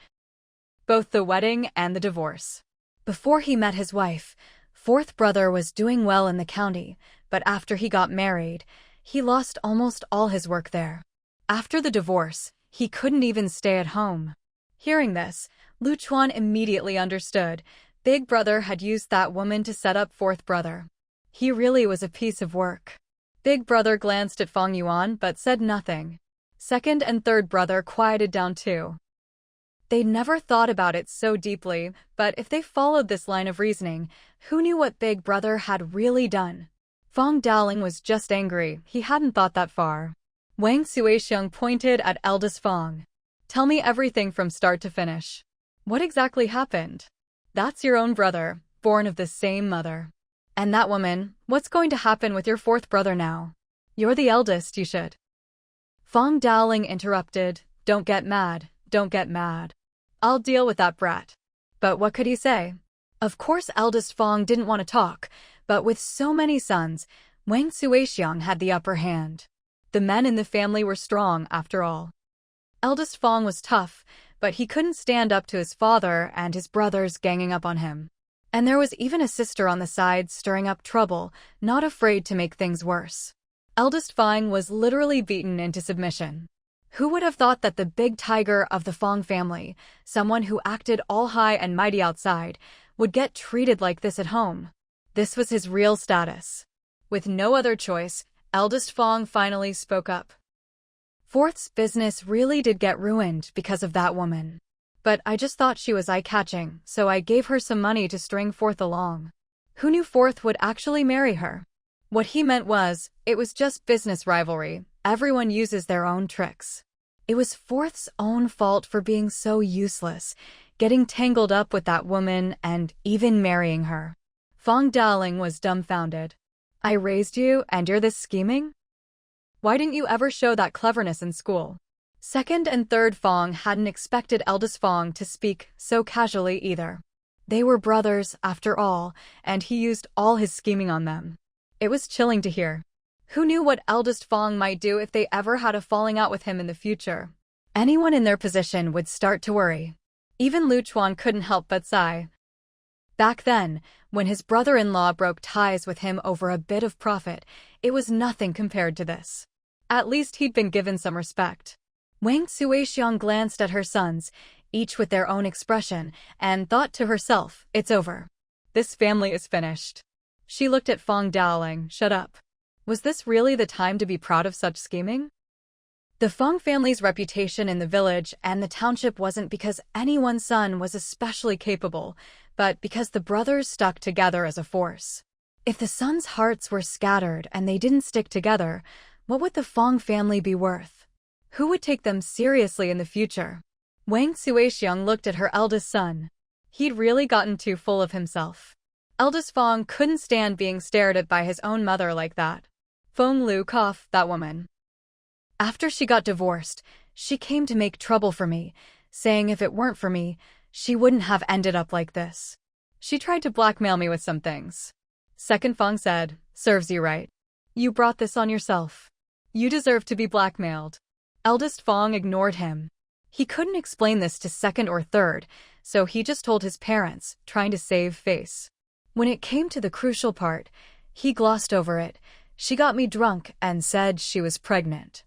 Both the wedding and the divorce." Before he met his wife, fourth brother was doing well in the county, but after he got married, he lost almost all his work there. After the divorce, he couldn't even stay at home. Hearing this, Lu Chuan immediately understood. Big brother had used that woman to set up fourth brother. He really was a piece of work. Big brother glanced at Fang Yuan but said nothing. Second and third brother quieted down too. They never thought about it so deeply, but if they followed this line of reasoning, who knew what big brother had really done? Fang Daling was just angry. He hadn't thought that far. Wang Suixiang pointed at eldest Fang. "Tell me everything from start to finish. What exactly happened?" "That's your own brother, born of the same mother. And that woman, what's going to happen with your fourth brother now? You're the eldest, you should." Fang Daling interrupted, "Don't get mad, don't get mad. I'll deal with that brat." But what could he say? Of course eldest Fang didn't want to talk, but with so many sons, Wang Suixiang had the upper hand. The men in the family were strong, after all. Eldest Fang was tough, but he couldn't stand up to his father and his brothers ganging up on him. And there was even a sister on the side stirring up trouble, not afraid to make things worse. Eldest Fang was literally beaten into submission. Who would have thought that the big tiger of the Fang family, someone who acted all high and mighty outside, would get treated like this at home? This was his real status. With no other choice, eldest Fang finally spoke up. "Fourth's business really did get ruined because of that woman. But I just thought she was eye-catching, so I gave her some money to string Fourth along. Who knew Fourth would actually marry her?" What he meant was, it was just business rivalry. Everyone uses their own tricks. It was Fourth's own fault for being so useless, getting tangled up with that woman and even marrying her. Fang Daling was dumbfounded. I raised you and you're this scheming? Why didn't you ever show that cleverness in school? Second and third Fang hadn't expected eldest Fang to speak so casually either. They were brothers, after all, and he used all his scheming on them. It was chilling to hear. Who knew what eldest Fang might do if they ever had a falling out with him in the future? Anyone in their position would start to worry. Even Lu Chuan couldn't help but sigh. Back then, when his brother-in-law broke ties with him over a bit of profit, it was nothing compared to this. At least he'd been given some respect. Wang Suixiang glanced at her sons, each with their own expression, and thought to herself, it's over. This family is finished. She looked at Fang Daling, shut up. Was this really the time to be proud of such scheming? The Fang family's reputation in the village and the township wasn't because anyone's son was especially capable, but because the brothers stuck together as a force. If the sons' hearts were scattered and they didn't stick together, what would the Fang family be worth? Who would take them seriously in the future? Wang Suixiang looked at her eldest son. He'd really gotten too full of himself. Eldest Fang couldn't stand being stared at by his own mother like that. Feng Lu coughed, that woman. After she got divorced, she came to make trouble for me, saying if it weren't for me, she wouldn't have ended up like this. She tried to blackmail me with some things. Second Fang said, serves you right. You brought this on yourself. You deserve to be blackmailed. Eldest Fang ignored him. He couldn't explain this to second or third, so he just told his parents, trying to save face. When it came to the crucial part, he glossed over it. She got me drunk and said she was pregnant.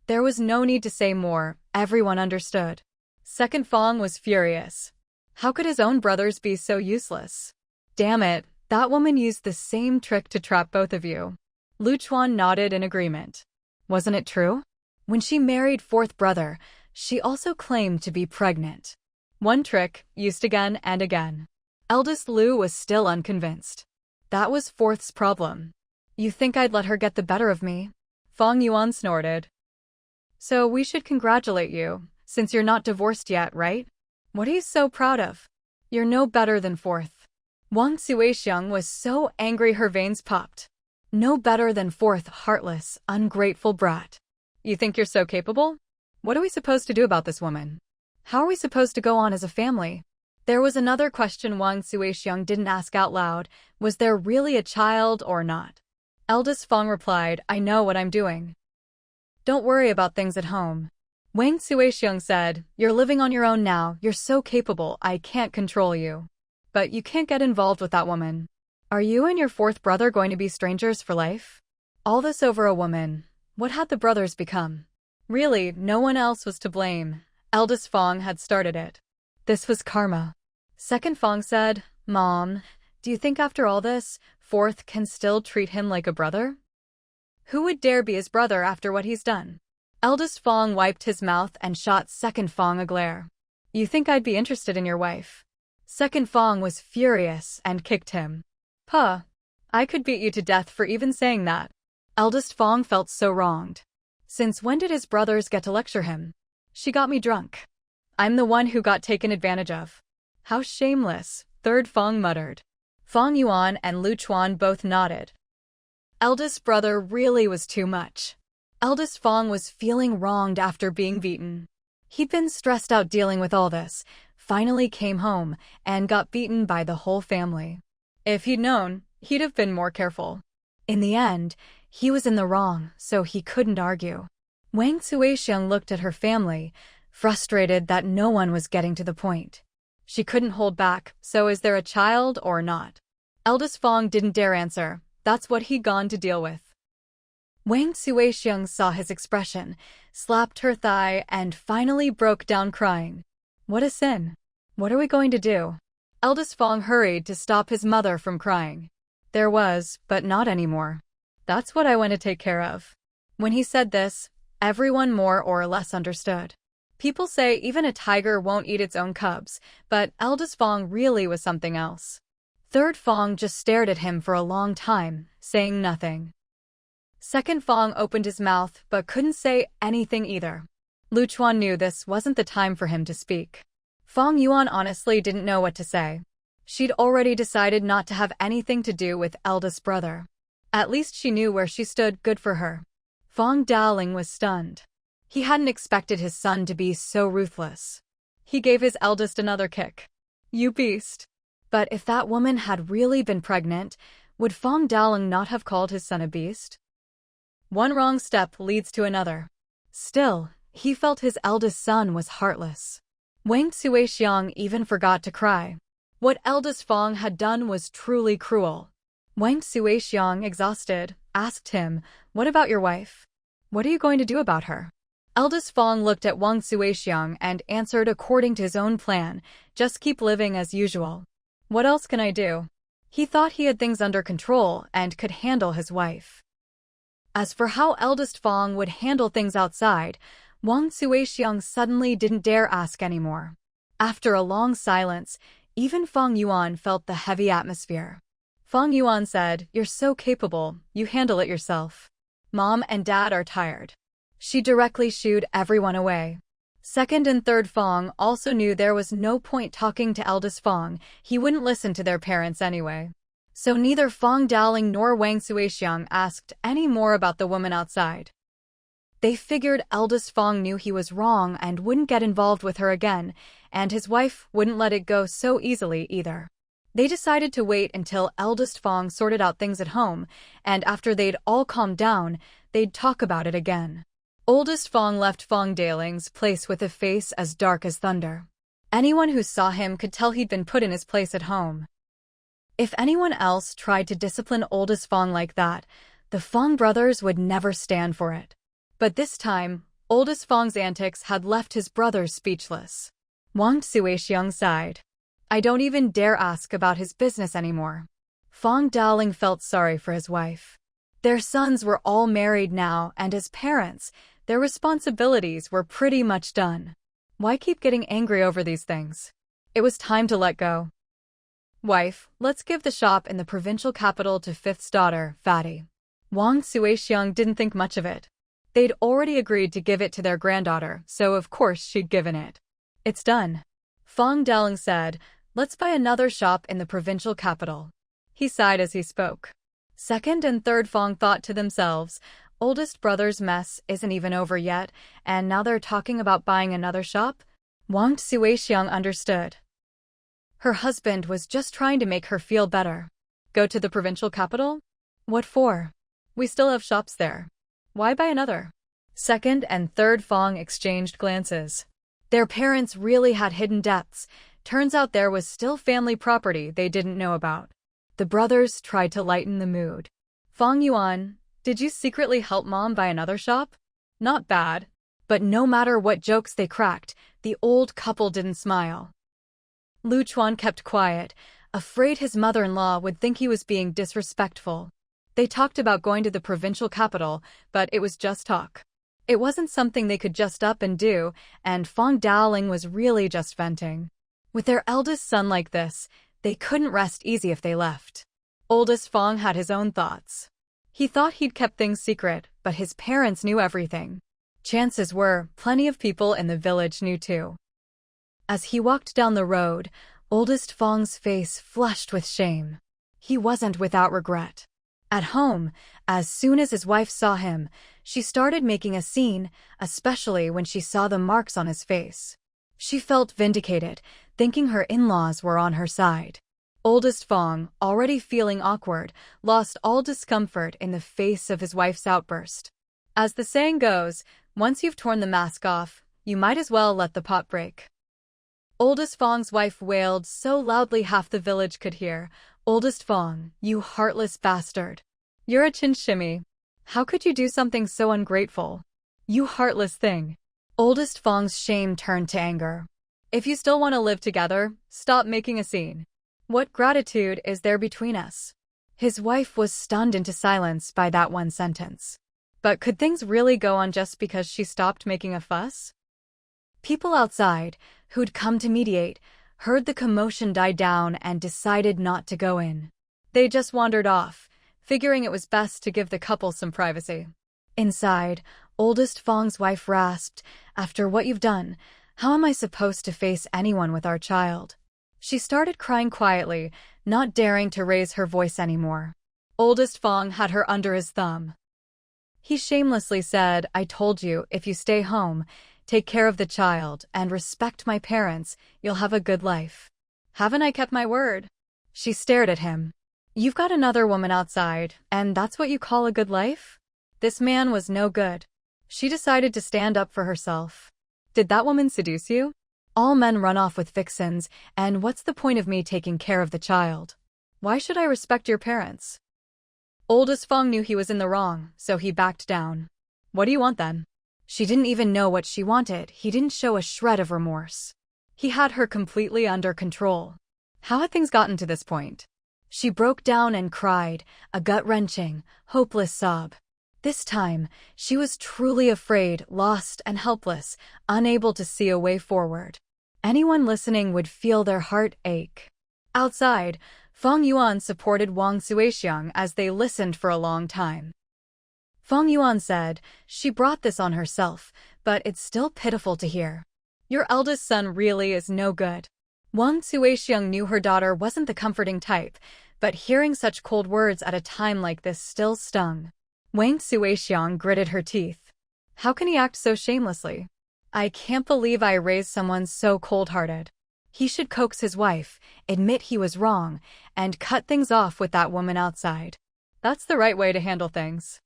There was no need to say more, everyone understood. Second Fang was furious. How could his own brothers be so useless? Damn it, that woman used the same trick to trap both of you. Lu Chuan nodded in agreement. Wasn't it true? When she married fourth brother, she also claimed to be pregnant. One trick, used again and again. Eldest Lu was still unconvinced. That was fourth's problem. You think I'd let her get the better of me? Fang Yuan snorted. So we should congratulate you, since you're not divorced yet, right? What are you so proud of? You're no better than fourth. Wang Suixiang was so angry her veins popped. No better than fourth, heartless, ungrateful brat. You think you're so capable? What are we supposed to do about this woman? How are we supposed to go on as a family? There was another question Wang Suixiang didn't ask out loud. Was there really a child or not? Eldest Fang replied, I know what I'm doing. Don't worry about things at home. Wang Suixiang said, you're living on your own now, you're so capable, I can't control you. But you can't get involved with that woman. Are you and your fourth brother going to be strangers for life? All this over a woman. What had the brothers become? Really, no one else was to blame. Eldest Fang had started it. This was karma. Second Fang said, Mom, do you think after all this, fourth can still treat him like a brother? Who would dare be his brother after what he's done? Eldest Fang wiped his mouth and shot Second Fang a glare. You think I'd be interested in your wife? Second Fang was furious and kicked him. Puh. I could beat you to death for even saying that. Eldest Fang felt so wronged. Since when did his brothers get to lecture him? She got me drunk. I'm the one who got taken advantage of. How shameless, Third Fang muttered. Fang Yuan and Lu Chuan both nodded. Eldest brother really was too much. Eldest Fang was feeling wronged after being beaten. He'd been stressed out dealing with all this, finally came home, and got beaten by the whole family. If he'd known, he'd have been more careful. In the end, he was in the wrong, so he couldn't argue. Wang Suixiang looked at her family, frustrated that no one was getting to the point. She couldn't hold back, so is there a child or not? Eldest Fang didn't dare answer. That's what he'd gone to deal with. Wang Suixiang saw his expression, slapped her thigh, and finally broke down crying. What a sin. What are we going to do? Eldest Fang hurried to stop his mother from crying. There was, but not anymore. That's what I want to take care of. When he said this, everyone more or less understood. People say even a tiger won't eat its own cubs, but Eldest Fang really was something else. Third Fang just stared at him for a long time, saying nothing. Second Fang opened his mouth but couldn't say anything either. Luchuan knew this wasn't the time for him to speak. Fang Yuan honestly didn't know what to say. She'd already decided not to have anything to do with eldest brother. At least she knew where she stood, good for her. Fang Daoling was stunned. He hadn't expected his son to be so ruthless. He gave his eldest another kick. You beast. But if that woman had really been pregnant, would Fang Daoling not have called his son a beast? One wrong step leads to another. Still, he felt his eldest son was heartless. Wang Suixiang even forgot to cry. What eldest Fang had done was truly cruel. Wang Suixiang, exhausted, asked him, "What about your wife? What are you going to do about her?" Eldest Fang looked at Wang Suixiang and answered according to his own plan, "Just keep living as usual. What else can I do?" He thought he had things under control and could handle his wife. As for how eldest Fang would handle things outside, Wang Suixiang suddenly didn't dare ask anymore. After a long silence, even Fang Yuan felt the heavy atmosphere. Fang Yuan said, "You're so capable, you handle it yourself. Mom and Dad are tired." She directly shooed everyone away. Second and third Fang also knew there was no point talking to eldest Fang, he wouldn't listen to their parents anyway. So neither Fang Daoling nor Wang Suixiang asked any more about the woman outside. They figured eldest Fang knew he was wrong and wouldn't get involved with her again, and his wife wouldn't let it go so easily either. They decided to wait until eldest Fang sorted out things at home, and after they'd all calmed down, they'd talk about it again. Oldest Fang left Fang Daoling's place with a face as dark as thunder. Anyone who saw him could tell he'd been put in his place at home. If anyone else tried to discipline oldest Fang like that, the Fang brothers would never stand for it. But this time, oldest Fang's antics had left his brothers speechless. Wang Suixiang sighed. "I don't even dare ask about his business anymore." Fang Daoling felt sorry for his wife. Their sons were all married now, and as parents, their responsibilities were pretty much done. Why keep getting angry over these things? It was time to let go. "Wife, let's give the shop in the provincial capital to Fifth's daughter, Fatty." Wang Suixiang didn't think much of it. They'd already agreed to give it to their granddaughter, so of course she'd given it. "It's done." Fang Daoling said, "Let's buy another shop in the provincial capital." He sighed as he spoke. Second and third Fang thought to themselves, oldest brother's mess isn't even over yet, and now they're talking about buying another shop? Wang Suixiang understood. Her husband was just trying to make her feel better. Go to the provincial capital? What for? We still have shops there. Why buy another? Second and third Fang exchanged glances. Their parents really had hidden depths. Turns out there was still family property they didn't know about. The brothers tried to lighten the mood. "Fang Yuan, did you secretly help Mom buy another shop?" "Not bad." But no matter what jokes they cracked, the old couple didn't smile. Luchuan kept quiet, afraid his mother-in-law would think he was being disrespectful. They talked about going to the provincial capital, but it was just talk. It wasn't something they could just up and do, and Fang Daoling was really just venting. With their eldest son like this, they couldn't rest easy if they left. Oldest Fang had his own thoughts. He thought he'd kept things secret, but his parents knew everything. Chances were, plenty of people in the village knew too. As he walked down the road, oldest Fang's face flushed with shame. He wasn't without regret. At home, as soon as his wife saw him, she started making a scene, especially when she saw the marks on his face. She felt vindicated, thinking her in-laws were on her side. Oldest Fang, already feeling awkward, lost all discomfort in the face of his wife's outburst. As the saying goes, once you've torn the mask off, you might as well let the pot break. Oldest Fang's wife wailed so loudly half the village could hear, "Oldest Fang, you heartless bastard. You're a chinshimi. How could you do something so ungrateful? You heartless thing." Oldest Fang's shame turned to anger. "If you still want to live together, stop making a scene. What gratitude is there between us?" His wife was stunned into silence by that one sentence. But could things really go on just because she stopped making a fuss? People outside, who'd come to mediate, heard the commotion die down and decided not to go in. They just wandered off, figuring it was best to give the couple some privacy. Inside, Oldest Fang's wife rasped, "After what you've done, how am I supposed to face anyone with our child?" She started crying quietly, not daring to raise her voice anymore. Oldest Fang had her under his thumb. He shamelessly said, "I told you, if you stay home, take care of the child, and respect my parents, you'll have a good life." "Haven't I kept my word?" She stared at him. "You've got another woman outside, and that's what you call a good life?" This man was no good. She decided to stand up for herself. "Did that woman seduce you? All men run off with vixens, and what's the point of me taking care of the child? Why should I respect your parents?" Oldest Fang knew he was in the wrong, so he backed down. "What do you want then?" She didn't even know what she wanted. He didn't show a shred of remorse. He had her completely under control. How had things gotten to this point? She broke down and cried, a gut-wrenching, hopeless sob. This time, she was truly afraid, lost and helpless, unable to see a way forward. Anyone listening would feel their heart ache. Outside, Fang Yuan supported Wang Suixiang as they listened for a long time. Fang Yuan said, "She brought this on herself, but it's still pitiful to hear. Your eldest son really is no good." Wang Suixiang knew her daughter wasn't the comforting type, but hearing such cold words at a time like this still stung. Wang Suixiang gritted her teeth. How can he act so shamelessly? "I can't believe I raised someone so cold-hearted. He should coax his wife, admit he was wrong, and cut things off with that woman outside. That's the right way to handle things."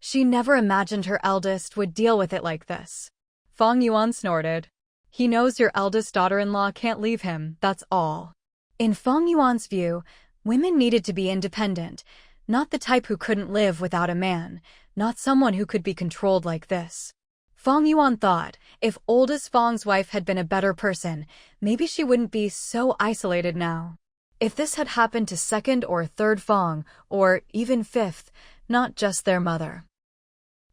She never imagined her eldest would deal with it like this. Fang Yuan snorted. "He knows your eldest daughter-in-law can't leave him, that's all." In Fang Yuan's view, women needed to be independent, not the type who couldn't live without a man, not someone who could be controlled like this. Fang Yuan thought, if oldest Fang's wife had been a better person, maybe she wouldn't be so isolated now. If this had happened to second or third Fang, or even fifth, not just their mother.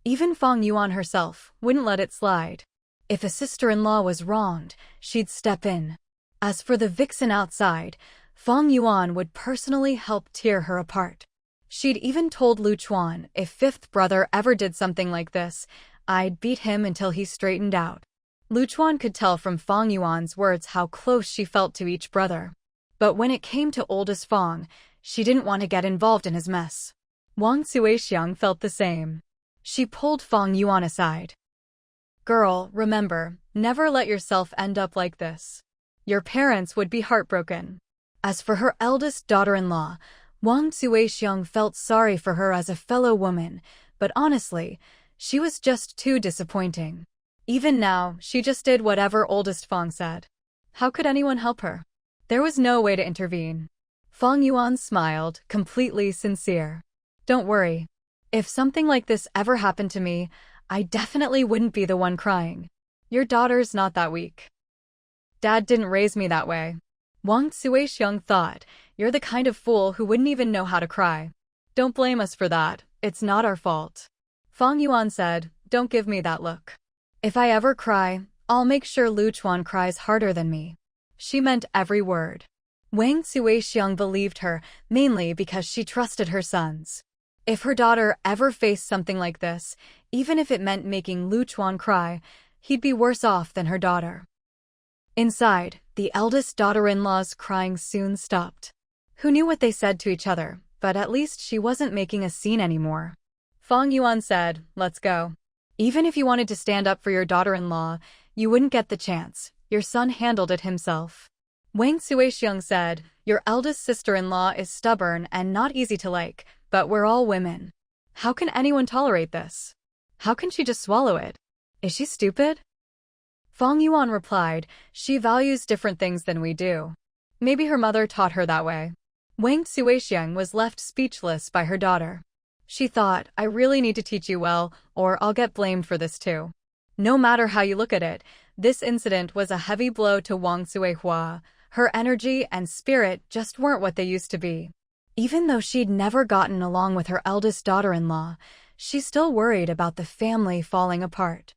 Even Fang Yuan herself wouldn't let it slide. If a sister-in-law was wronged, she'd step in. As for the vixen outside, Fang Yuan would personally help tear her apart. She'd even told Lu Chuan, if fifth brother ever did something like this, I'd beat him until he straightened out. Lu Chuan could tell from Fang Yuan's words how close she felt to each brother. But when it came to oldest Fang, she didn't want to get involved in his mess. Wang Suixiang felt the same. She pulled Fang Yuan aside. "Girl, remember, never let yourself end up like this. Your parents would be heartbroken." As for her eldest daughter-in-law, Wang Suixiang felt sorry for her as a fellow woman, but honestly, she was just too disappointing. Even now, she just did whatever oldest Fang said. How could anyone help her? There was no way to intervene. Fang Yuan smiled, completely sincere. "Don't worry. If something like this ever happened to me, I definitely wouldn't be the one crying. Your daughter's not that weak. Dad didn't raise me that way." Wang Suixiang thought, "You're the kind of fool who wouldn't even know how to cry. Don't blame us for that, it's not our fault." Fang Yuan said, "Don't give me that look. If I ever cry, I'll make sure Lu Chuan cries harder than me." She meant every word. Wang Suixiang believed her, mainly because she trusted her sons. If her daughter ever faced something like this, even if it meant making Lu Chuan cry, he'd be worse off than her daughter. Inside, the eldest daughter-in-law's crying soon stopped. Who knew what they said to each other, but at least she wasn't making a scene anymore. Fang Yuan said, "Let's go. Even if you wanted to stand up for your daughter-in-law, you wouldn't get the chance. Your son handled it himself." Wang Suixiang said, "Your eldest sister-in-law is stubborn and not easy to like, but we're all women. How can anyone tolerate this? How can she just swallow it? Is she stupid?" Fang Yuan replied, "She values different things than we do. Maybe her mother taught her that way." Wang Suixiang was left speechless by her daughter. She thought, "I really need to teach you well, or I'll get blamed for this too." No matter how you look at it, this incident was a heavy blow to Wang Suihua. Her energy and spirit just weren't what they used to be. Even though she'd never gotten along with her eldest daughter-in-law, she still worried about the family falling apart.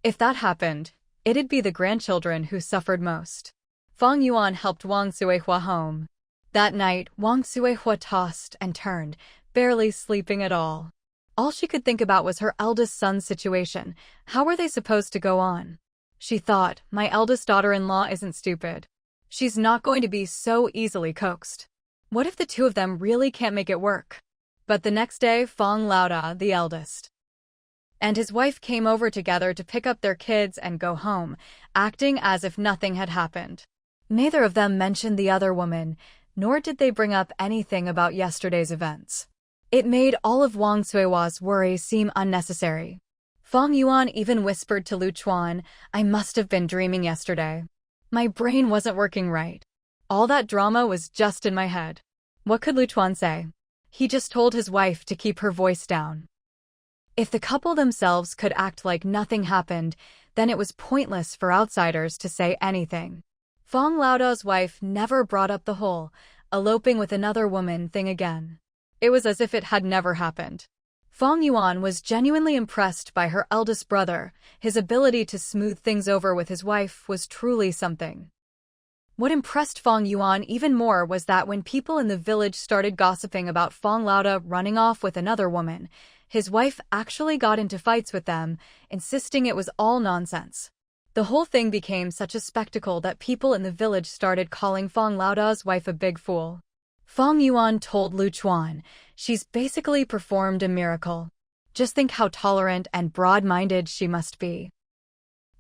If that happened, it'd be the grandchildren who suffered most. Fang Yuan helped Wang Suihua home. That night, Wang Suihua tossed and turned, barely sleeping at all. All she could think about was her eldest son's situation. How were they supposed to go on? She thought, my eldest daughter-in-law isn't stupid. She's not going to be so easily coaxed. What if the two of them really can't make it work? But the next day, Fang Lauda, the eldest, and his wife came over together to pick up their kids and go home, acting as if nothing had happened. Neither of them mentioned the other woman, nor did they bring up anything about yesterday's events. It made all of Wang Suihua's worries seem unnecessary. Fang Yuan even whispered to Lu Chuan, I must have been dreaming yesterday. My brain wasn't working right. All that drama was just in my head. What could Lu Chuan say? He just told his wife to keep her voice down. If the couple themselves could act like nothing happened, then it was pointless for outsiders to say anything. Fang Lauda's wife never brought up the whole eloping with another woman thing again. It was as if it had never happened. Fang Yuan was genuinely impressed by her eldest brother. His ability to smooth things over with his wife was truly something. What impressed Fang Yuan even more was that when people in the village started gossiping about Fang Lauda running off with another woman, his wife actually got into fights with them, insisting it was all nonsense. The whole thing became such a spectacle that people in the village started calling Fang Lauda's wife a big fool. Fang Yuan told Lu Chuan, she's basically performed a miracle. Just think how tolerant and broad-minded she must be.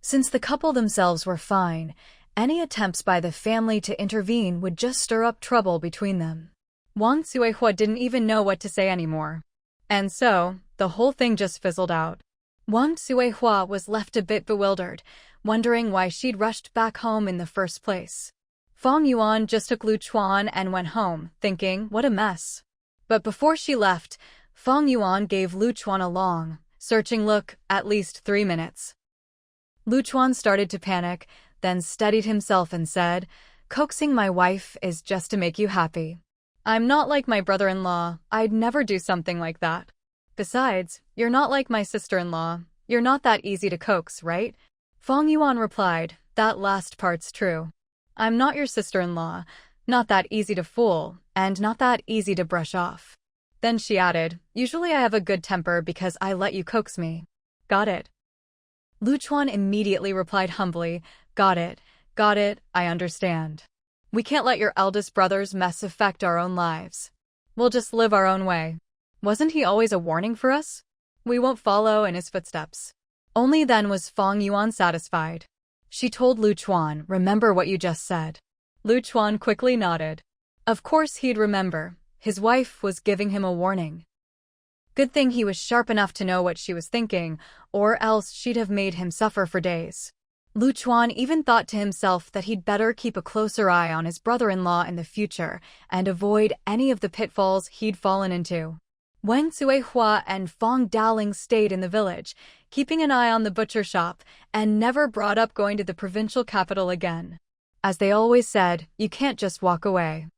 Since the couple themselves were fine, any attempts by the family to intervene would just stir up trouble between them. Wang Suihua didn't even know what to say anymore. And so, the whole thing just fizzled out. Wang Suihua was left a bit bewildered, wondering why she'd rushed back home in the first place. Fang Yuan just took Lu Chuan and went home, thinking, what a mess. But before she left, Fang Yuan gave Lu Chuan a long, searching look, at least 3 minutes. Lu Chuan started to panic, then steadied himself and said, coaxing my wife is just to make you happy. I'm not like my brother-in-law, I'd never do something like that. Besides, you're not like my sister-in-law, you're not that easy to coax, right? Fang Yuan replied, that last part's true. I'm not your sister-in-law, not that easy to fool, and not that easy to brush off. Then she added, usually I have a good temper because I let you coax me. Got it? Lu Chuan immediately replied humbly, got it, I understand. We can't let your eldest brother's mess affect our own lives. We'll just live our own way. Wasn't he always a warning for us? We won't follow in his footsteps. Only then was Fang Yuan satisfied. She told Lu Chuan, remember what you just said. Lu Chuan quickly nodded. Of course he'd remember. His wife was giving him a warning. Good thing he was sharp enough to know what she was thinking, or else she'd have made him suffer for days. Lu Chuan even thought to himself that he'd better keep a closer eye on his brother-in-law in the future and avoid any of the pitfalls he'd fallen into. Wang Suihua and Fang Daoling stayed in the village, keeping an eye on the butcher shop, and never brought up going to the provincial capital again. As they always said, you can't just walk away.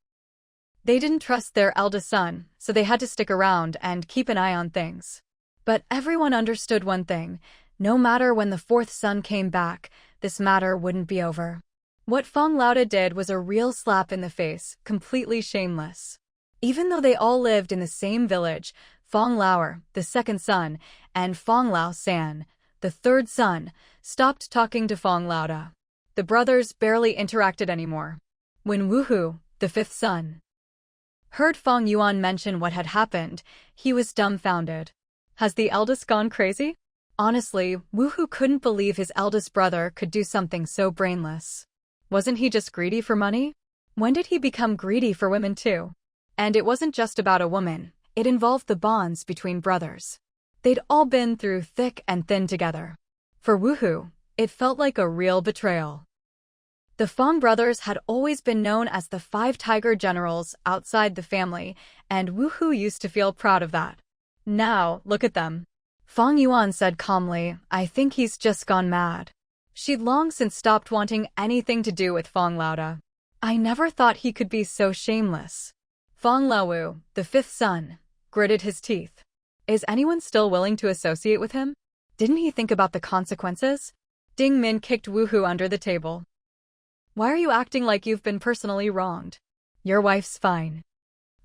They didn't trust their eldest son, so they had to stick around and keep an eye on things. But everyone understood one thing, no matter when the fourth son came back, this matter wouldn't be over. What Fang Lauda did was a real slap in the face, completely shameless. Even though they all lived in the same village, Fang Lauer, the second son, and Fang Lao San, the third son, stopped talking to Fang Lauda. The brothers barely interacted anymore. When Wuhu, the fifth son, heard Fang Yuan mention what had happened, he was dumbfounded. Has the eldest gone crazy? Honestly, Wuhu couldn't believe his eldest brother could do something so brainless. Wasn't he just greedy for money? When did he become greedy for women too? And it wasn't just about a woman, it involved the bonds between brothers. They'd all been through thick and thin together. For Wuhu, it felt like a real betrayal. The Fang brothers had always been known as the 5 tiger generals outside the family, and Wuhu used to feel proud of that. Now, look at them. Fang Yuan said calmly, I think he's just gone mad. She'd long since stopped wanting anything to do with Fang Lauda. I never thought he could be so shameless. Fang Laowu, the fifth son, gritted his teeth. Is anyone still willing to associate with him? Didn't he think about the consequences? Ding Min kicked Wuhu under the table. Why are you acting like you've been personally wronged? Your wife's fine.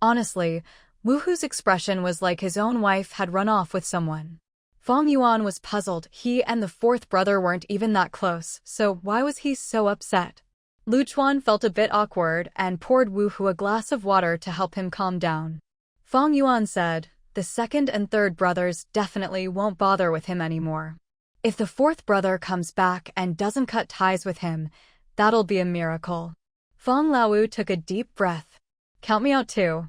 Honestly, Woohoo's expression was like his own wife had run off with someone. Fang Yuan was puzzled. He and the fourth brother weren't even that close, so why was he so upset? Lu Chuan felt a bit awkward and poured Woohoo a glass of water to help him calm down. Fang Yuan said, "The second and third brothers definitely won't bother with him anymore. If the fourth brother comes back and doesn't cut ties with him, that'll be a miracle." Fang Laowu took a deep breath. "Count me out too.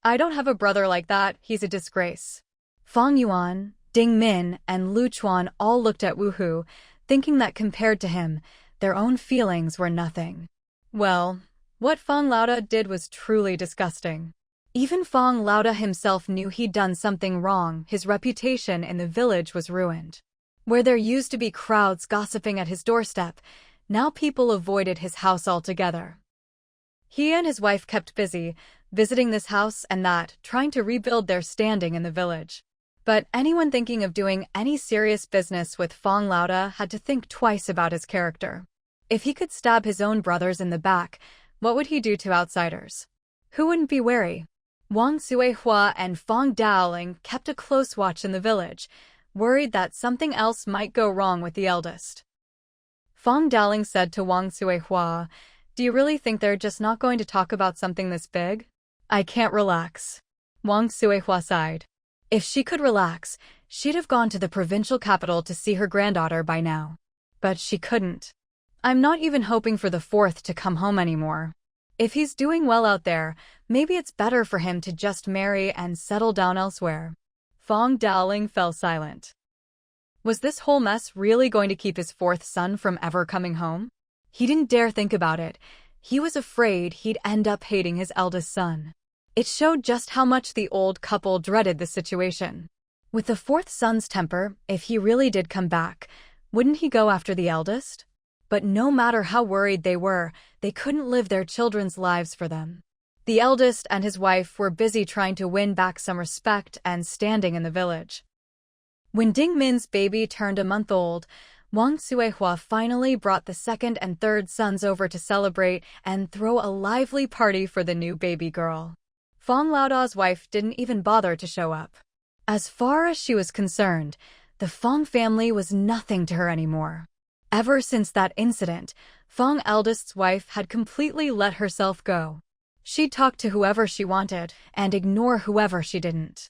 I don't have a brother like that, he's a disgrace." Fang Yuan, Ding Min, and Lu Chuan all looked at Woohoo, thinking that compared to him, their own feelings were nothing. Well, what Fang Lauda did was truly disgusting. Even Fang Lauda himself knew he'd done something wrong. His reputation in the village was ruined. Where there used to be crowds gossiping at his doorstep, now people avoided his house altogether. He and his wife kept busy, visiting this house and that, trying to rebuild their standing in the village. But anyone thinking of doing any serious business with Fang Lauda had to think twice about his character. If he could stab his own brothers in the back, what would he do to outsiders? Who wouldn't be wary? Wang Suihua and Fang Daoling kept a close watch in the village, worried that something else might go wrong with the eldest. Fang Daoling said to Wang Suihua, "Do you really think they're just not going to talk about something this big?" "I can't relax." Wang Suihua sighed. If she could relax, she'd have gone to the provincial capital to see her granddaughter by now. But she couldn't. "I'm not even hoping for the fourth to come home anymore. If he's doing well out there, maybe it's better for him to just marry and settle down elsewhere." Fang Daoling fell silent. Was this whole mess really going to keep his fourth son from ever coming home? He didn't dare think about it. He was afraid he'd end up hating his eldest son. It showed just how much the old couple dreaded the situation. With the fourth son's temper, if he really did come back, wouldn't he go after the eldest? But no matter how worried they were, they couldn't live their children's lives for them. The eldest and his wife were busy trying to win back some respect and standing in the village. When Ding Min's baby turned a month old, Wang Suihua finally brought the second and third sons over to celebrate and throw a lively party for the new baby girl. Fang Lauda's wife didn't even bother to show up. As far as she was concerned, the Fang family was nothing to her anymore. Ever since that incident, Fang eldest's wife had completely let herself go. She'd talk to whoever she wanted and ignore whoever she didn't.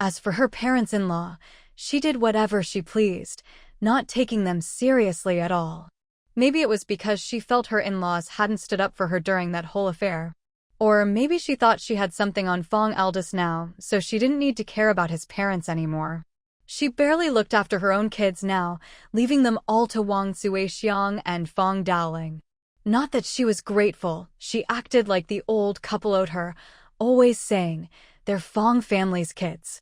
As for her parents-in-law, she did whatever she pleased, not taking them seriously at all. Maybe it was because she felt her in-laws hadn't stood up for her during that whole affair. Or maybe she thought she had something on Fang eldest now, so she didn't need to care about his parents anymore. She barely looked after her own kids now, leaving them all to Wang Suixiang and Fang Daoling. Not that she was grateful, she acted like the old couple owed her, always saying, "They're Fang family's kids.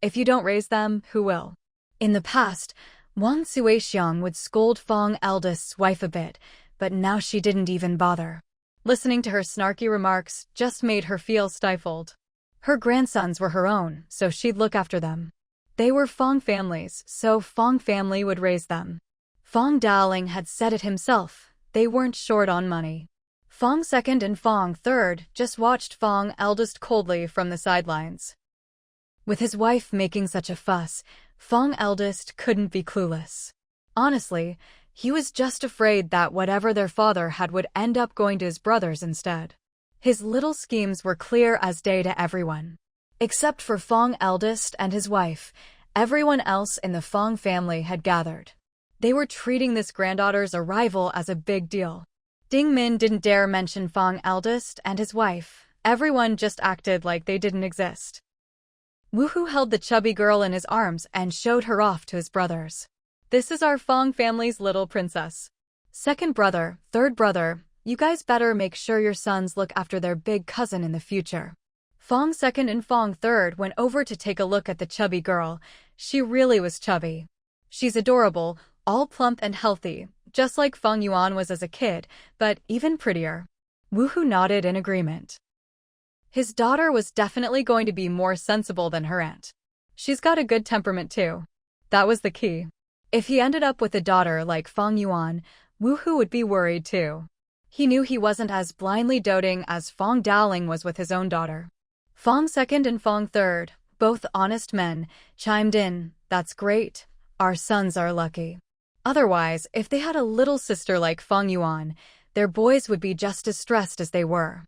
If you don't raise them, who will?" In the past, Wang Suixiang would scold Fang eldest's wife a bit, but now she didn't even bother. Listening to her snarky remarks just made her feel stifled. Her grandsons were her own, so she'd look after them. They were Fang families, so Fang family would raise them. Fang Daoling had said it himself, they weren't short on money. Fang second and Fang third just watched Fang eldest coldly from the sidelines. With his wife making such a fuss, Fang eldest couldn't be clueless. Honestly, he was just afraid that whatever their father had would end up going to his brothers instead. His little schemes were clear as day to everyone. Except for Fang eldest and his wife, everyone else in the Fang family had gathered. They were treating this granddaughter's arrival as a big deal. Ding Min didn't dare mention Fang eldest and his wife. Everyone just acted like they didn't exist. Woohoo held the chubby girl in his arms and showed her off to his brothers. "This is our Fang family's little princess. Second brother, third brother, you guys better make sure your sons look after their big cousin in the future." Fang second and Fang third went over to take a look at the chubby girl. She really was chubby. She's adorable, all plump and healthy, just like Fang Yuan was as a kid, but even prettier. Woohoo nodded in agreement. His daughter was definitely going to be more sensible than her aunt. She's got a good temperament too. That was the key. If he ended up with a daughter like Fang Yuan, Woohoo would be worried too. He knew he wasn't as blindly doting as Fang Daoling was with his own daughter. Fang second and Fang third, both honest men, chimed in, "That's great. Our sons are lucky." Otherwise, if they had a little sister like Fang Yuan, their boys would be just as stressed as they were.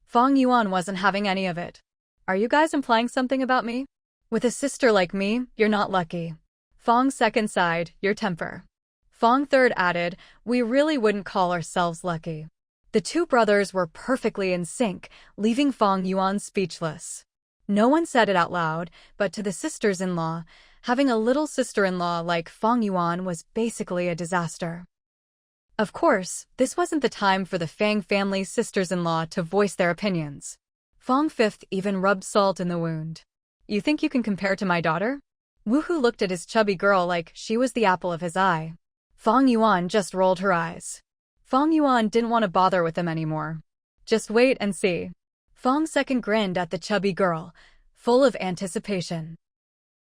Fang Yuan wasn't having any of it. "Are you guys implying something about me? With a sister like me, you're not lucky." Fang second sighed, "Your temper." Fang third added, "We really wouldn't call ourselves lucky." The two brothers were perfectly in sync, leaving Fang Yuan speechless. No one said it out loud, but to the sisters-in-law, having a little sister-in-law like Fang Yuan was basically a disaster. Of course, this wasn't the time for the Fang family's sisters-in-law to voice their opinions. Fang fifth even rubbed salt in the wound. "You think you can compare to my daughter?" Woohoo looked at his chubby girl like she was the apple of his eye. Fang Yuan just rolled her eyes. Fang Yuan didn't want to bother with them anymore. "Just wait and see." Fang second grinned at the chubby girl, full of anticipation.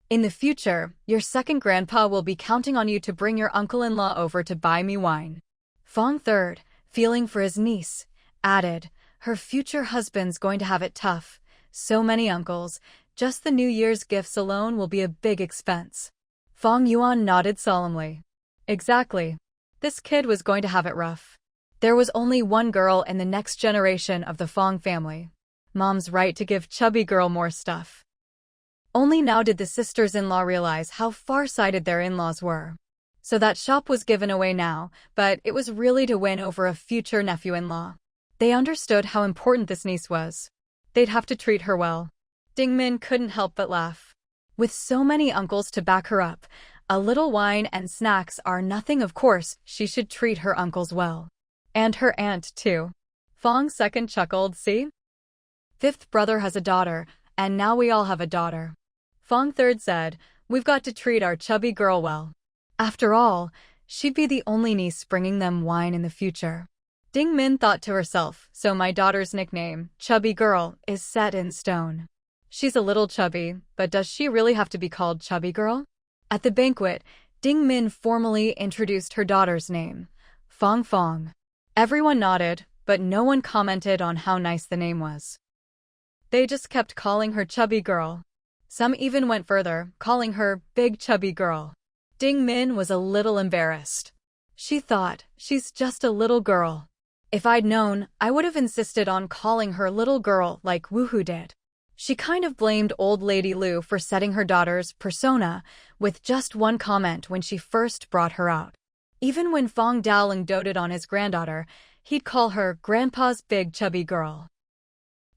"In the future, your second grandpa will be counting on you to bring your uncle-in-law over to buy me wine." Fang third, feeling for his niece, added, "Her future husband's going to have it tough. So many uncles, just the New Year's gifts alone will be a big expense." Fang Yuan nodded solemnly. Exactly. This kid was going to have it rough. There was only one girl in the next generation of the Fang family. Mom's right to give chubby girl more stuff. Only now did the sisters-in-law realize how far-sighted their in-laws were. So that shop was given away now, but it was really to win over a future nephew-in-law. They understood how important this niece was. They'd have to treat her well. Dingmin couldn't help but laugh. With so many uncles to back her up, a little wine and snacks are nothing. Of course, she should treat her uncles well. And her aunt, too. Fang second chuckled, "See? Fifth brother has a daughter, and now we all have a daughter." Fang third said, "We've got to treat our chubby girl well. After all, she'd be the only niece bringing them wine in the future." Ding Min thought to herself, "So my daughter's nickname, Chubby Girl, is set in stone. She's a little chubby, but does she really have to be called Chubby Girl?" At the banquet, Ding Min formally introduced her daughter's name, Fang Fang. Everyone nodded, but no one commented on how nice the name was. They just kept calling her Chubby Girl. Some even went further, calling her Big Chubby Girl. Ding Min was a little embarrassed. She thought, she's just a little girl. If I'd known, I would have insisted on calling her little girl like Woohoo did. She kind of blamed old lady Lu for setting her daughter's persona with just one comment when she first brought her out. Even when Fang Daoling doted on his granddaughter, he'd call her Grandpa's Big Chubby Girl.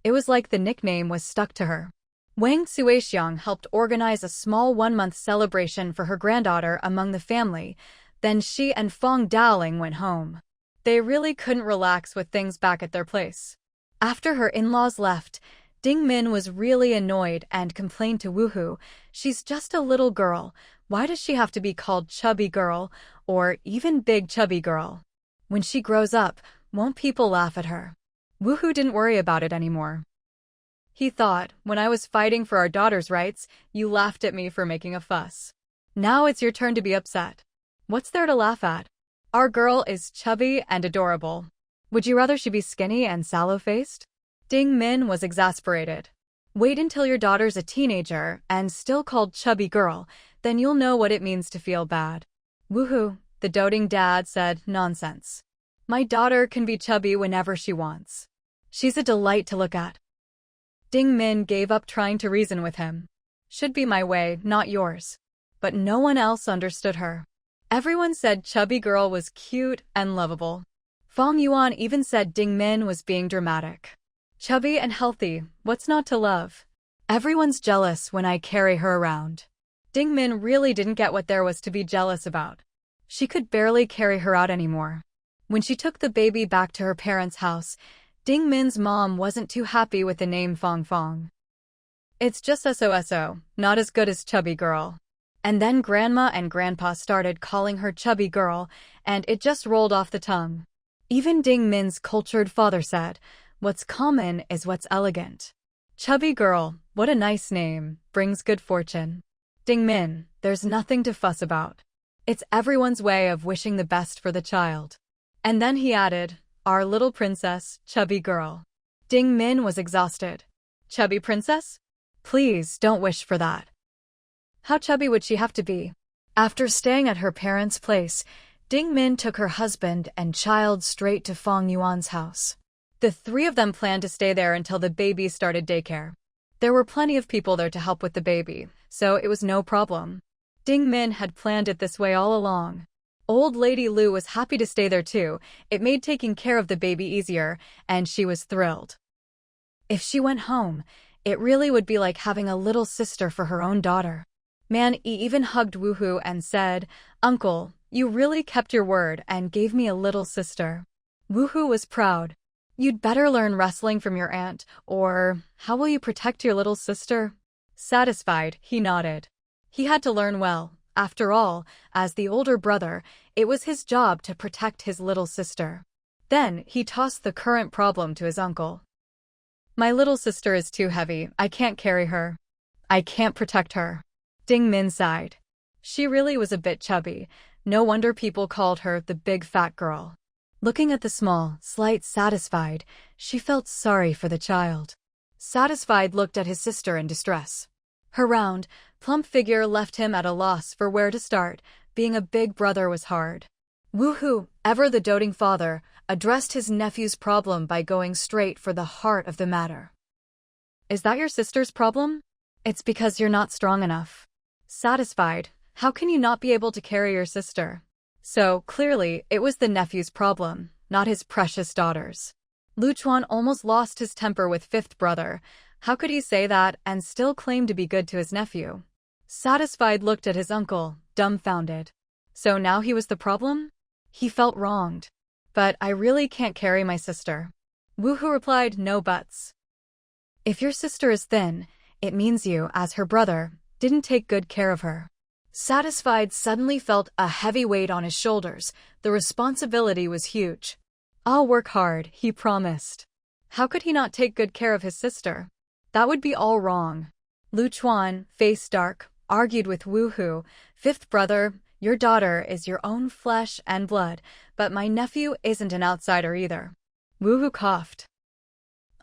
It was like the nickname was stuck to her. Wang Suixiang helped organize a small one-month celebration for her granddaughter among the family, then she and Fang Daoling went home. They really couldn't relax with things back at their place. After her in-laws left, Ding Min was really annoyed and complained to Woohoo, "She's just a little girl. Why does she have to be called Chubby Girl, or even Big Chubby Girl? When she grows up, won't people laugh at her?" Woohoo didn't worry about it anymore. He thought, "When I was fighting for our daughter's rights, you laughed at me for making a fuss. Now it's your turn to be upset. What's there to laugh at? Our girl is chubby and adorable. Would you rather she be skinny and sallow-faced?" Ding Min was exasperated. "Wait until your daughter's a teenager and still called Chubby Girl, then you'll know what it means to feel bad." Woohoo, the doting dad said, "Nonsense. My daughter can be chubby whenever she wants. She's a delight to look at." Ding Min gave up trying to reason with him. "Should be my way, not yours." But no one else understood her. Everyone said Chubby Girl was cute and lovable. Fang Yuan even said Ding Min was being dramatic. "Chubby and healthy, what's not to love? Everyone's jealous when I carry her around." Ding Min really didn't get what there was to be jealous about. She could barely carry her out anymore. When she took the baby back to her parents' house, Ding Min's mom wasn't too happy with the name Fang Fang. "It's just so, not as good as Chubby Girl." And then Grandma and Grandpa started calling her Chubby Girl, and it just rolled off the tongue. Even Ding Min's cultured father said, "What's common is what's elegant. Chubby Girl, what a nice name, brings good fortune. Ding Min, there's nothing to fuss about. It's everyone's way of wishing the best for the child." And then he added, "Our little princess, Chubby Girl." Ding Min was exhausted. Chubby princess? Please don't wish for that. How chubby would she have to be? After staying at her parents' place, Ding Min took her husband and child straight to Fang Yuan's house. The three of them planned to stay there until the baby started daycare. There were plenty of people there to help with the baby, so it was no problem. Ding Min had planned it this way all along. Old Lady Lu was happy to stay there too. It made taking care of the baby easier, and she was thrilled. If she went home, it really would be like having a little sister for her own daughter. Man Yi even hugged Woohoo and said, "Uncle, you really kept your word and gave me a little sister." Woohoo was proud. "You'd better learn wrestling from your aunt, or how will you protect your little sister?" Satisfied, he nodded. He had to learn well. After all, as the older brother, it was his job to protect his little sister. Then he tossed the current problem to his uncle. "My little sister is too heavy. I can't carry her. I can't protect her." Ding Min sighed. She really was a bit chubby. No wonder people called her the big fat girl. Looking at the small, slight Satisfied, she felt sorry for the child. Satisfied looked at his sister in distress. Her round, plump figure left him at a loss for where to start. Being a big brother was hard. Woohoo, ever the doting father, addressed his nephew's problem by going straight for the heart of the matter. "Is that your sister's problem? It's because you're not strong enough." Satisfied, how can you not be able to carry your sister? So, clearly, it was the nephew's problem, not his precious daughter's. Lu Chuan almost lost his temper with fifth brother. How could he say that and still claim to be good to his nephew? Satisfied looked at his uncle, dumbfounded. So now he was the problem? He felt wronged. "But I really can't carry my sister." Woohoo replied, "No buts. If your sister is thin, it means you, as her brother, didn't take good care of her." Satisfied suddenly felt a heavy weight on his shoulders. The responsibility was huge. "I'll work hard," he promised. How could he not take good care of his sister? That would be all wrong. Lu Chuan, face dark, argued with Woohoo, "Fifth brother, your daughter is your own flesh and blood, but my nephew isn't an outsider either." Woohoo coughed.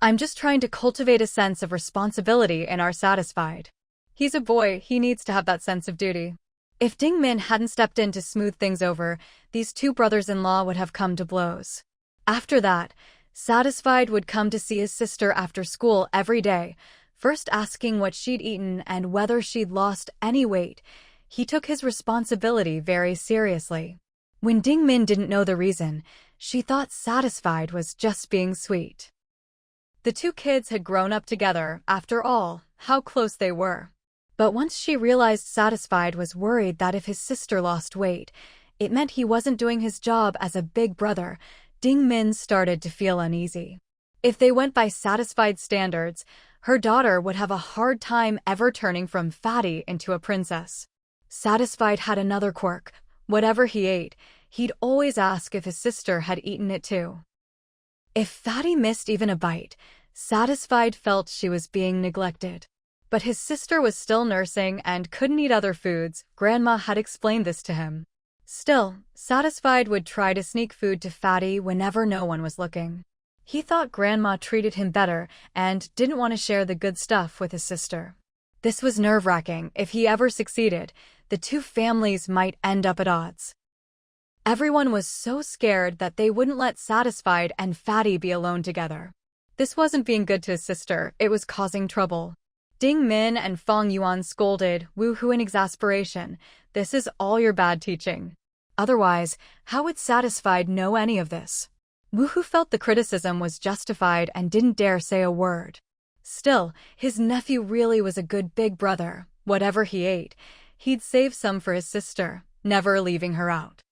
"I'm just trying to cultivate a sense of responsibility in our Satisfied. He's a boy, he needs to have that sense of duty." If Ding Min hadn't stepped in to smooth things over, these two brothers-in-law would have come to blows. After that, Satisfied would come to see his sister after school every day, first asking what she'd eaten and whether she'd lost any weight. He took his responsibility very seriously. When Ding Min didn't know the reason, she thought Satisfied was just being sweet. The two kids had grown up together, after all, how close they were. But once she realized Satisfied was worried that if his sister lost weight, it meant he wasn't doing his job as a big brother, Ding Min started to feel uneasy. If they went by Satisfied standards, her daughter would have a hard time ever turning from fatty into a princess. Satisfied had another quirk. Whatever he ate, he'd always ask if his sister had eaten it too. If Fatty missed even a bite, Satisfied felt she was being neglected. But his sister was still nursing and couldn't eat other foods. Grandma had explained this to him. Still, Satisfied would try to sneak food to Fatty whenever no one was looking. He thought Grandma treated him better and didn't want to share the good stuff with his sister. This was nerve-wracking. If he ever succeeded, the two families might end up at odds. Everyone was so scared that they wouldn't let Satisfied and Fatty be alone together. This wasn't being good to his sister, it was causing trouble. Ding Min and Fang Yuan scolded Woohoo in exasperation. "This is all your bad teaching. Otherwise, how would Satisfied know any of this?" Woohoo felt the criticism was justified and didn't dare say a word. Still, his nephew really was a good big brother. Whatever he ate, he'd save some for his sister, never leaving her out.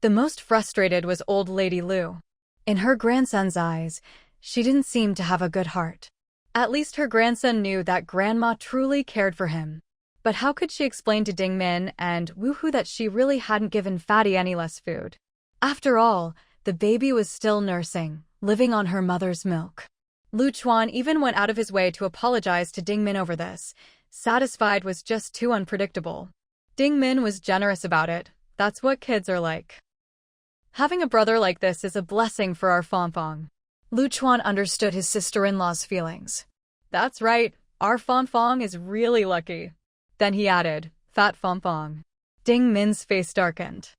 The most frustrated was old Lady Lu. In her grandson's eyes, she didn't seem to have a good heart. At least her grandson knew that Grandma truly cared for him. But how could she explain to Ding Min and Woohoo that she really hadn't given Fatty any less food? After all, the baby was still nursing, living on her mother's milk. Lu Chuan even went out of his way to apologize to Ding Min over this. Satisfied was just too unpredictable. Ding Min was generous about it. That's what kids are like. Having a brother like this is a blessing for our Fangfang. Lu Chuan understood his sister-in-law's feelings. That's right, our Fong is really lucky. Then he added, Fat Fong. Ding Min's face darkened.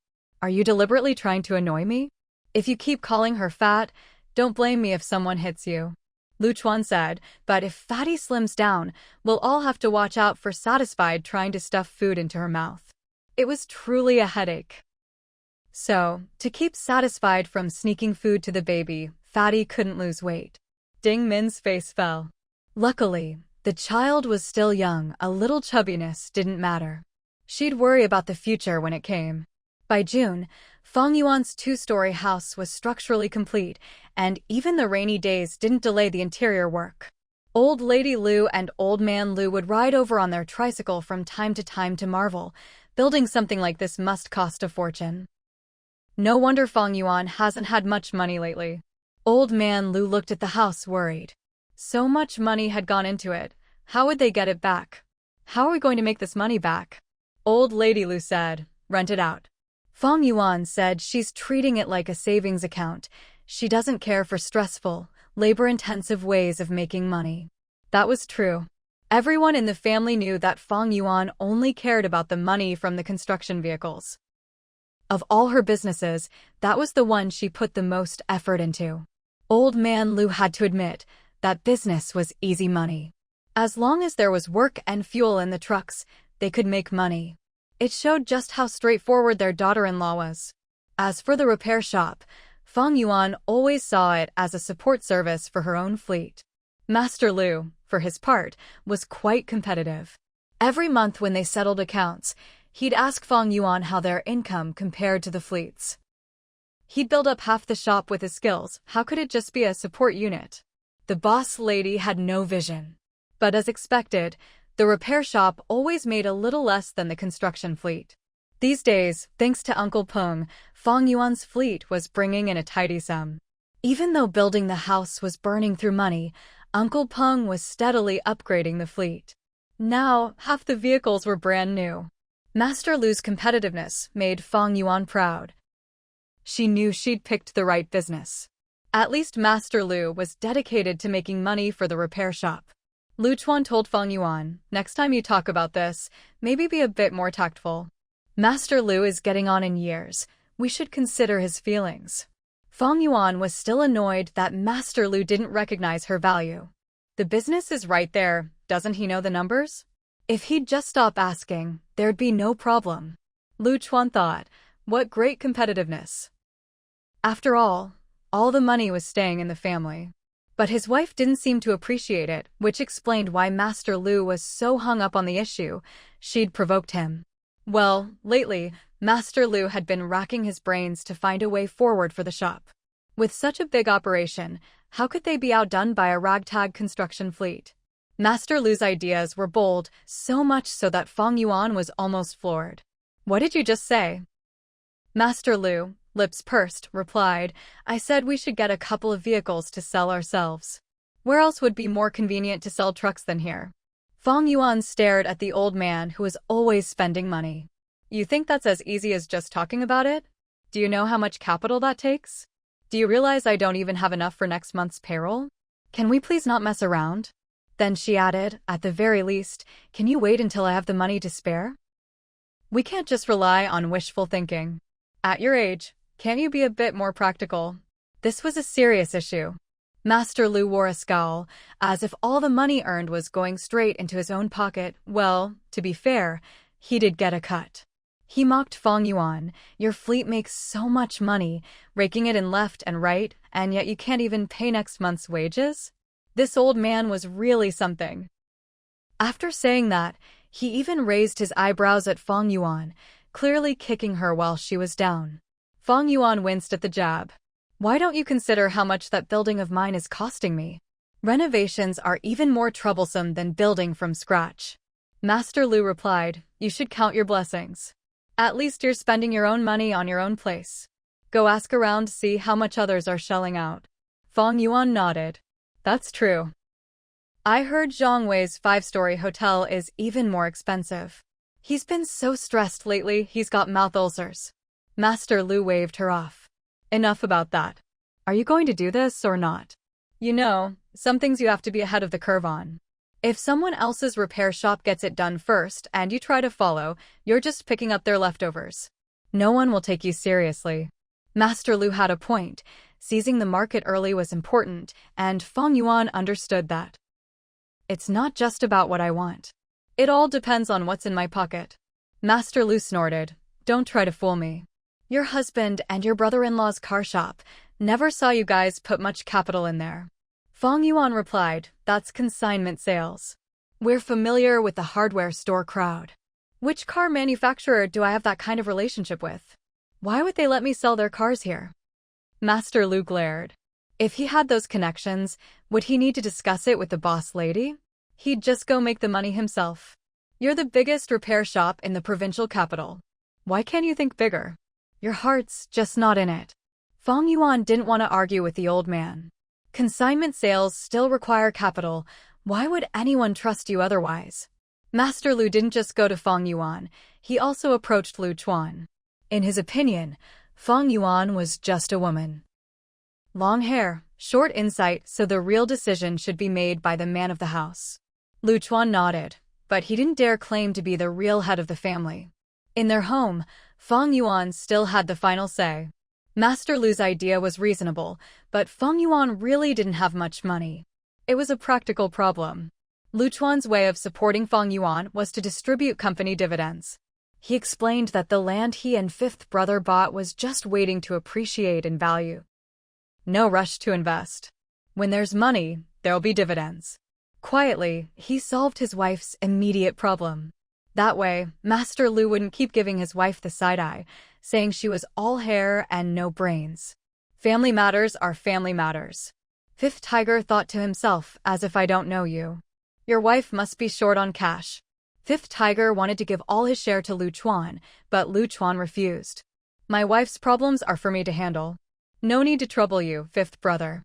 Are you deliberately trying to annoy me? If you keep calling her fat, don't blame me if someone hits you. Lu Chuan said, but if Fatty slims down, we'll all have to watch out for Satisfied trying to stuff food into her mouth. It was truly a headache. So, to keep Satisfied from sneaking food to the baby, Fatty couldn't lose weight. Ding Min's face fell. Luckily, the child was still young, a little chubbiness didn't matter. She'd worry about the future when it came. By June, Fang Yuan's two-story house was structurally complete, and even the rainy days didn't delay the interior work. Old Lady Lu and Old Man Lu would ride over on their tricycle from time to marvel. Building something like this must cost a fortune. No wonder Fang Yuan hasn't had much money lately. Old Man Lu looked at the house worried. So much money had gone into it. How would they get it back? How are we going to make this money back? Old Lady Lu said, rent it out. Fang Yuan said she's treating it like a savings account. She doesn't care for stressful, labor-intensive ways of making money. That was true. Everyone in the family knew that Fang Yuan only cared about the money from the construction vehicles. Of all her businesses, that was the one she put the most effort into. Old Man Lu had to admit that business was easy money. As long as there was work and fuel in the trucks, they could make money. It showed just how straightforward their daughter-in-law was. As for the repair shop, Fang Yuan always saw it as a support service for her own fleet. Master Lu, for his part, was quite competitive. Every month when they settled accounts, he'd ask Fang Yuan how their income compared to the fleet's. He'd build up half the shop with his skills. How could it just be a support unit? The boss lady had no vision. But as expected, the repair shop always made a little less than the construction fleet. These days, thanks to Uncle Peng, Fang Yuan's fleet was bringing in a tidy sum. Even though building the house was burning through money, Uncle Peng was steadily upgrading the fleet. Now, half the vehicles were brand new. Master Lu's competitiveness made Fang Yuan proud. She knew she'd picked the right business. At least Master Lu was dedicated to making money for the repair shop. Lu Chuan told Fang Yuan, next time you talk about this, maybe be a bit more tactful. Master Lu is getting on in years. We should consider his feelings. Fang Yuan was still annoyed that Master Lu didn't recognize her value. The business is right there, doesn't he know the numbers? If he'd just stop asking, there'd be no problem. Lu Chuan thought, what great competitiveness. After all the money was staying in the family. But his wife didn't seem to appreciate it, which explained why Master Lu was so hung up on the issue. She'd provoked him. Well, lately, Master Lu had been racking his brains to find a way forward for the shop. With such a big operation, how could they be outdone by a ragtag construction fleet? Master Lu's ideas were bold, so much so that Fang Yuan was almost floored. What did you just say? Master Lu, lips pursed, replied, I said we should get a couple of vehicles to sell ourselves. Where else would be more convenient to sell trucks than here? Fang Yuan stared at the old man who was always spending money. You think that's as easy as just talking about it? Do you know how much capital that takes? Do you realize I don't even have enough for next month's payroll? Can we please not mess around? Then she added, at the very least, can you wait until I have the money to spare? We can't just rely on wishful thinking. At your age, can't you be a bit more practical? This was a serious issue. Master Lu wore a scowl, as if all the money earned was going straight into his own pocket. Well, to be fair, he did get a cut. He mocked Fang Yuan, your fleet makes so much money, raking it in left and right, and yet you can't even pay next month's wages? This old man was really something. After saying that, he even raised his eyebrows at Fang Yuan, clearly kicking her while she was down. Fang Yuan winced at the jab. Why don't you consider how much that building of mine is costing me? Renovations are even more troublesome than building from scratch. Master Lu replied, you should count your blessings. At least you're spending your own money on your own place. Go ask around to see how much others are shelling out. Fang Yuan nodded. That's true. I heard Zhang Wei's 5-story hotel is even more expensive. He's been so stressed lately, he's got mouth ulcers. Master Lu waved her off. Enough about that. Are you going to do this or not? You know, some things you have to be ahead of the curve on. If someone else's repair shop gets it done first and you try to follow, you're just picking up their leftovers. No one will take you seriously. Master Lu had a point. Seizing the market early was important, and Fang Yuan understood that. It's not just about what I want. It all depends on what's in my pocket. Master Lu snorted. Don't try to fool me. Your husband and your brother-in-law's car shop. Never saw you guys put much capital in there. Fang Yuan replied, that's consignment sales. We're familiar with the hardware store crowd. Which car manufacturer do I have that kind of relationship with? Why would they let me sell their cars here? Master Lu glared. If he had those connections, would he need to discuss it with the boss lady? He'd just go make the money himself. You're the biggest repair shop in the provincial capital. Why can't you think bigger? Your heart's just not in it. Fang Yuan didn't want to argue with the old man. Consignment sales still require capital. Why would anyone trust you otherwise? Master Lu didn't just go to Fang Yuan, he also approached Lu Chuan. In his opinion, Fang Yuan was just a woman. Long hair, short insight, so the real decision should be made by the man of the house. Lu Chuan nodded, but he didn't dare claim to be the real head of the family. In their home, Fang Yuan still had the final say. Master Lu's idea was reasonable, but Fang Yuan really didn't have much money. It was a practical problem. Lu Chuan's way of supporting Fang Yuan was to distribute company dividends. He explained that the land he and fifth brother bought was just waiting to appreciate in value. No rush to invest. When there's money, there'll be dividends. Quietly, he solved his wife's immediate problem. That way, Master Lu wouldn't keep giving his wife the side-eye, saying she was all hair and no brains. Family matters are family matters. Fifth Tiger thought to himself, as if I don't know you. Your wife must be short on cash. Fifth Tiger wanted to give all his share to Lu Chuan, but Lu Chuan refused. My wife's problems are for me to handle. No need to trouble you, fifth brother.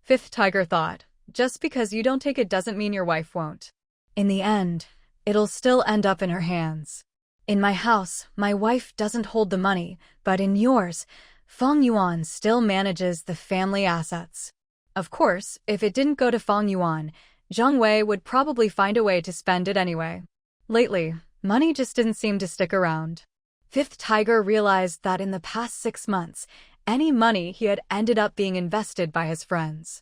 Fifth Tiger thought, just because you don't take it doesn't mean your wife won't. In the end, it'll still end up in her hands. In my house, my wife doesn't hold the money, but in yours, Fang Yuan still manages the family assets. Of course, if it didn't go to Fang Yuan, Zhang Wei would probably find a way to spend it anyway. Lately, money just didn't seem to stick around. Fifth Tiger realized that in the past 6 months, any money he had ended up being invested by his friends.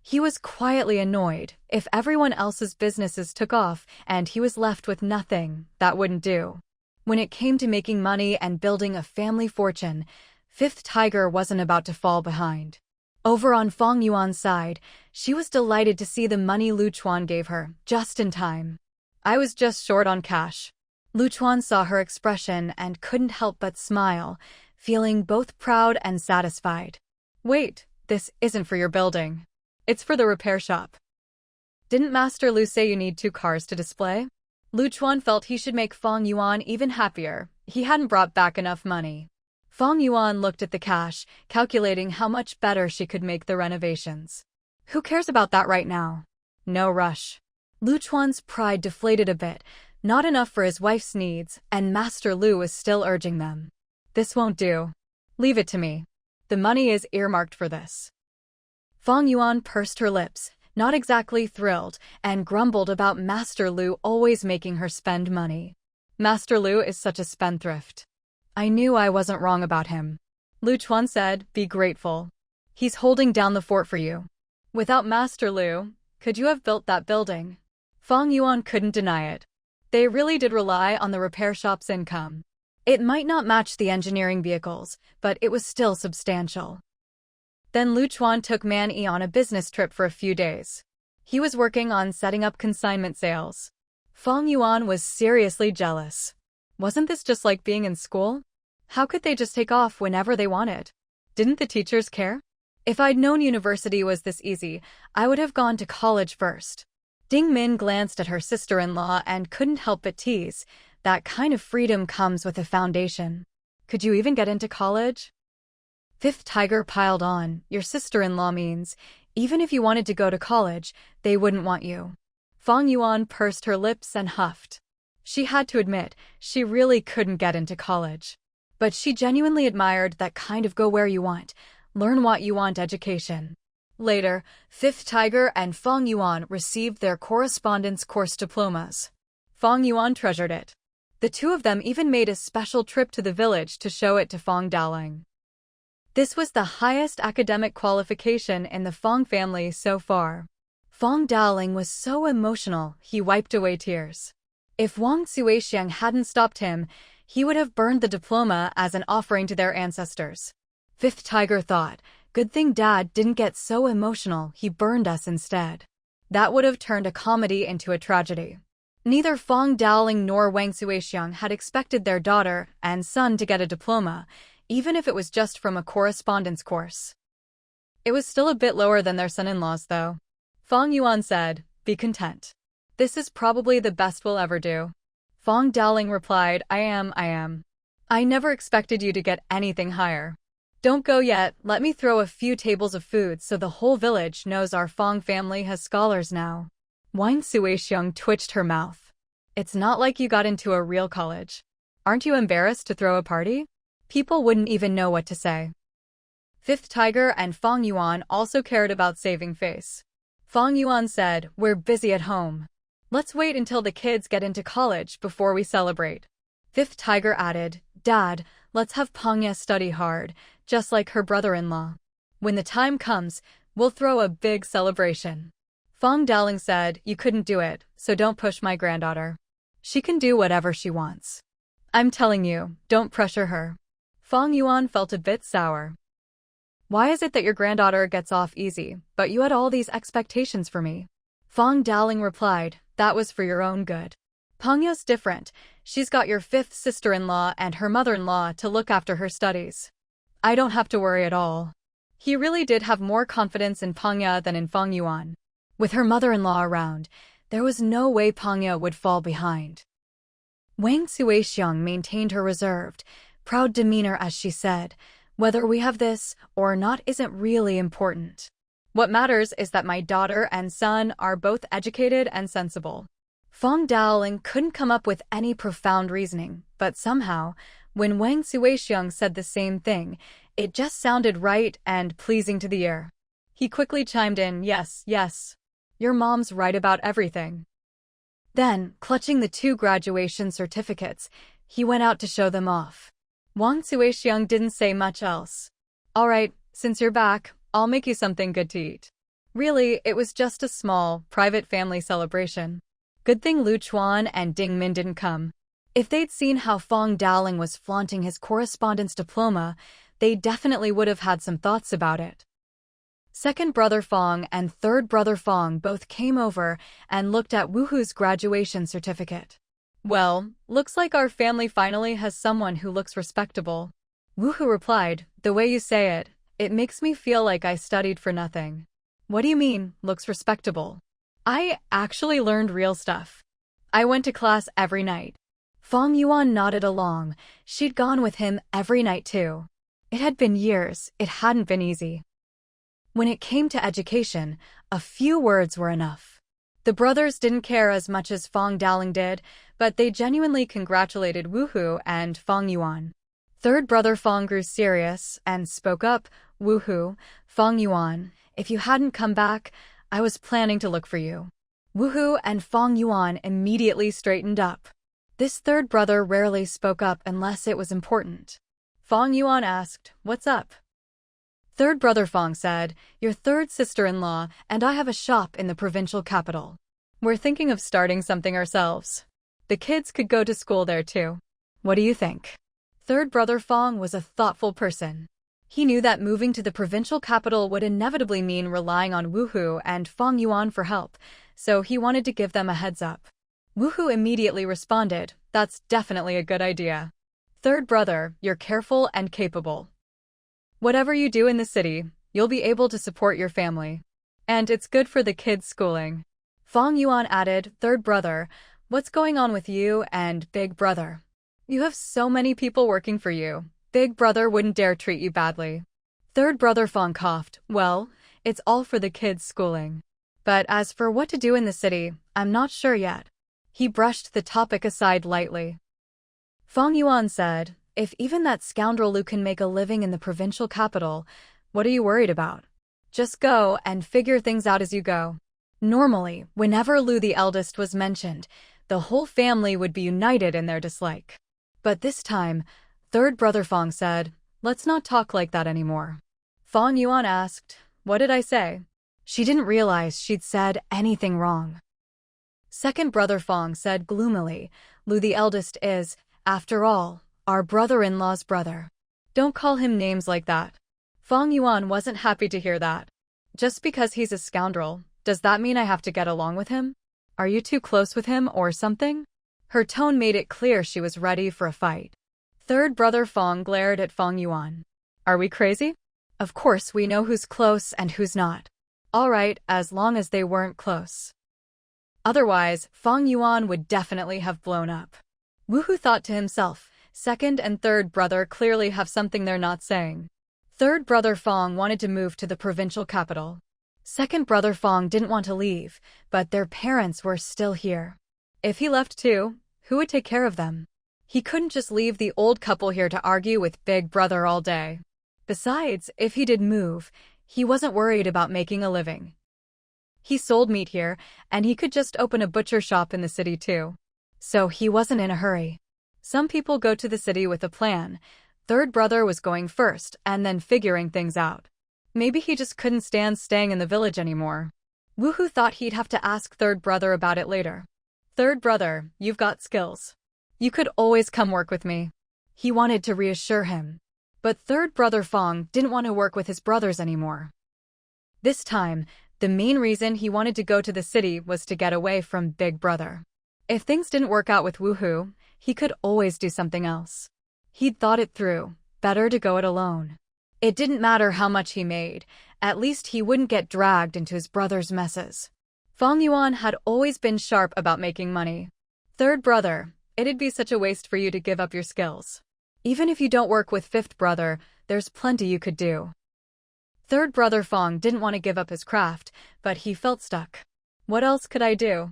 He was quietly annoyed. If everyone else's businesses took off and he was left with nothing, that wouldn't do. When it came to making money and building a family fortune, Fifth Tiger wasn't about to fall behind. Over on Fang Yuan's side, she was delighted to see the money Lu Chuan gave her, just in time. I was just short on cash. Lu Chuan saw her expression and couldn't help but smile, feeling both proud and satisfied. Wait, this isn't for your building. It's for the repair shop. Didn't Master Lu say you need 2 cars to display? Lu Chuan felt he should make Fang Yuan even happier. He hadn't brought back enough money. Fang Yuan looked at the cash, calculating how much better she could make the renovations. Who cares about that right now? No rush. Lu Chuan's pride deflated a bit, not enough for his wife's needs, and Master Lu was still urging them. This won't do. Leave it to me. The money is earmarked for this. Fang Yuan pursed her lips, not exactly thrilled, and grumbled about Master Lu always making her spend money. Master Lu is such a spendthrift. I knew I wasn't wrong about him. Lu Chuan said, be grateful. He's holding down the fort for you. Without Master Lu, could you have built that building? Fang Yuan couldn't deny it. They really did rely on the repair shop's income. It might not match the engineering vehicles, but it was still substantial. Then Lu Chuan took Man Yi on a business trip for a few days. He was working on setting up consignment sales. Fang Yuan was seriously jealous. Wasn't this just like being in school? How could they just take off whenever they wanted? Didn't the teachers care? If I'd known university was this easy, I would have gone to college first. Ding Min glanced at her sister-in-law and couldn't help but tease. That kind of freedom comes with a foundation. Could you even get into college? Fifth Tiger piled on, your sister-in-law means, even if you wanted to go to college, they wouldn't want you. Fang Yuan pursed her lips and huffed. She had to admit, she really couldn't get into college. But she genuinely admired that kind of go where you want, learn what you want education. Later, Fifth Tiger and Fang Yuan received their correspondence course diplomas. Fang Yuan treasured it. The two of them even made a special trip to the village to show it to Fang Daling. This was the highest academic qualification in the Fang family so far. Fang Daling was so emotional, he wiped away tears. If Wang Xuexiang hadn't stopped him, he would have burned the diploma as an offering to their ancestors. Fifth Tiger thought, good thing Dad didn't get so emotional, he burned us instead. That would have turned a comedy into a tragedy. Neither Fang Daling nor Wang Xuexiang had expected their daughter and son to get a diploma, even if it was just from a correspondence course. It was still a bit lower than their son-in-law's, though. Fang Yuan said, "Be content. This is probably the best we'll ever do." Fang Daling replied, I am. I never expected you to get anything higher. Don't go yet, let me throw a few tables of food so the whole village knows our Fang family has scholars now. Wang Xuexiang twitched her mouth. It's not like you got into a real college. Aren't you embarrassed to throw a party? People wouldn't even know what to say. Fifth Tiger and Fang Yuan also cared about saving face. Fang Yuan said, we're busy at home. Let's wait until the kids get into college before we celebrate. Fifth Tiger added, Dad, let's have Pangya study hard, just like her brother-in-law. When the time comes, we'll throw a big celebration. Fang Daling said, you couldn't do it, so don't push my granddaughter. She can do whatever she wants. I'm telling you, don't pressure her. Fang Yuan felt a bit sour. Why is it that your granddaughter gets off easy, but you had all these expectations for me? Fang Daling replied, that was for your own good. Pangya's different. She's got your fifth sister-in-law and her mother-in-law to look after her studies. I don't have to worry at all. He really did have more confidence in Pangya than in Fang Yuan. With her mother-in-law around, there was no way Pangya would fall behind. Wang Xuexiang maintained her reserved, proud demeanor as she said, whether we have this or not isn't really important. What matters is that my daughter and son are both educated and sensible. Fang Daling couldn't come up with any profound reasoning, but somehow, when Wang Xuexiang said the same thing, it just sounded right and pleasing to the ear. He quickly chimed in, yes. Your mom's right about everything. Then, clutching the two graduation certificates, he went out to show them off. Wang Xuexiang didn't say much else. All right, since you're back, I'll make you something good to eat. Really, it was just a small, private family celebration. Good thing Lu Chuan and Ding Min didn't come. If they'd seen how Fang Daling was flaunting his correspondence diploma, they definitely would have had some thoughts about it. Second brother Fang and third brother Fang both came over and looked at Wuhu's graduation certificate. Well, looks like our family finally has someone who looks respectable. Wuhu replied, the way you say it, it makes me feel like I studied for nothing. What do you mean, looks respectable? I actually learned real stuff. I went to class every night. Fang Yuan nodded along. She'd gone with him every night too. It had been years, it hadn't been easy. When it came to education, a few words were enough. The brothers didn't care as much as Fang Daling did, but they genuinely congratulated Wuhu and Fang Yuan. Third brother Fang grew serious and spoke up, Wuhu, Fang Yuan, if you hadn't come back, I was planning to look for you. Wuhu and Fang Yuan immediately straightened up. This third brother rarely spoke up unless it was important. Fang Yuan asked, what's up? Third brother Fang said, your third sister-in-law and I have a shop in the provincial capital. We're thinking of starting something ourselves. The kids could go to school there too. What do you think? Third brother Fang was a thoughtful person. He knew that moving to the provincial capital would inevitably mean relying on Wuhu and Fang Yuan for help, so he wanted to give them a heads up. Wuhu immediately responded, that's definitely a good idea. Third brother, you're careful and capable. Whatever you do in the city, you'll be able to support your family. And it's good for the kids' schooling. Fang Yuan added, third brother, what's going on with you and big brother? You have so many people working for you. Big brother wouldn't dare treat you badly. Third brother Fang coughed, well, it's all for the kids' schooling. But as for what to do in the city, I'm not sure yet. He brushed the topic aside lightly. Fang Yuan said, if even that scoundrel Lu can make a living in the provincial capital, what are you worried about? Just go and figure things out as you go. Normally, whenever Lu the eldest was mentioned, the whole family would be united in their dislike. But this time, third brother Fang said, "Let's not talk like that anymore." Fang Yuan asked, "What did I say?" She didn't realize she'd said anything wrong. Second brother Fang said gloomily, "Lu the eldest is, after all, our brother-in-law's brother. Don't call him names like that." Fang Yuan wasn't happy to hear that. Just because he's a scoundrel, does that mean I have to get along with him? Are you too close with him or something? Her tone made it clear she was ready for a fight. Third brother Fang glared at Fang Yuan. "Are we crazy? Of course we know who's close and who's not. All right, as long as they weren't close." Otherwise, Fang Yuan would definitely have blown up. Wu-Hu thought to himself, second and third brother clearly have something they're not saying. Third brother Fang wanted to move to the provincial capital. Second brother Fang didn't want to leave, but their parents were still here. If he left too, who would take care of them? He couldn't just leave the old couple here to argue with big brother all day. Besides, if he did move, he wasn't worried about making a living. He sold meat here, and he could just open a butcher shop in the city too. So he wasn't in a hurry. Some people go to the city with a plan. Third brother was going first and then figuring things out. Maybe he just couldn't stand staying in the village anymore. Wu-Hu thought he'd have to ask third brother about it later. "Third brother, you've got skills. You could always come work with me." He wanted to reassure him. But third brother Fang didn't want to work with his brothers anymore. This time, the main reason he wanted to go to the city was to get away from big brother. If things didn't work out with Wu-Hu, he could always do something else. He'd thought it through. Better to go it alone. It didn't matter how much he made. At least he wouldn't get dragged into his brother's messes. Fang Yuan had always been sharp about making money. "Third brother, it'd be such a waste for you to give up your skills. Even if you don't work with fifth brother, there's plenty you could do." Third brother Fang didn't want to give up his craft, but he felt stuck. "What else could I do?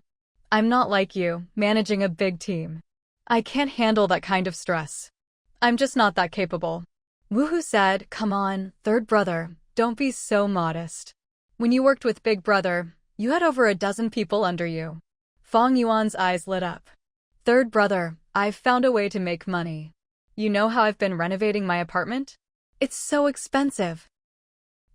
I'm not like you, managing a big team. I can't handle that kind of stress. I'm just not that capable." Wu-Hu said, "Come on, third brother, don't be so modest. When you worked with big brother, you had over a dozen people under you." Fang Yuan's eyes lit up. "Third brother, I've found a way to make money. You know how I've been renovating my apartment? It's so expensive."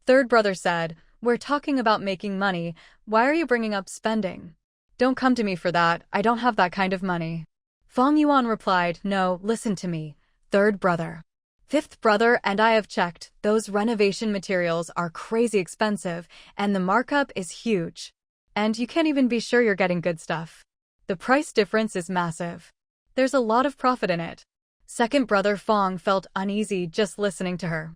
Third brother said, "We're talking about making money. Why are you bringing up spending? Don't come to me for that. I don't have that kind of money." Fang Yuan replied, "No, listen to me, third brother. Fifth brother and I have checked. Those renovation materials are crazy expensive, and the markup is huge. And you can't even be sure you're getting good stuff. The price difference is massive. There's a lot of profit in it." Second brother Fang felt uneasy just listening to her.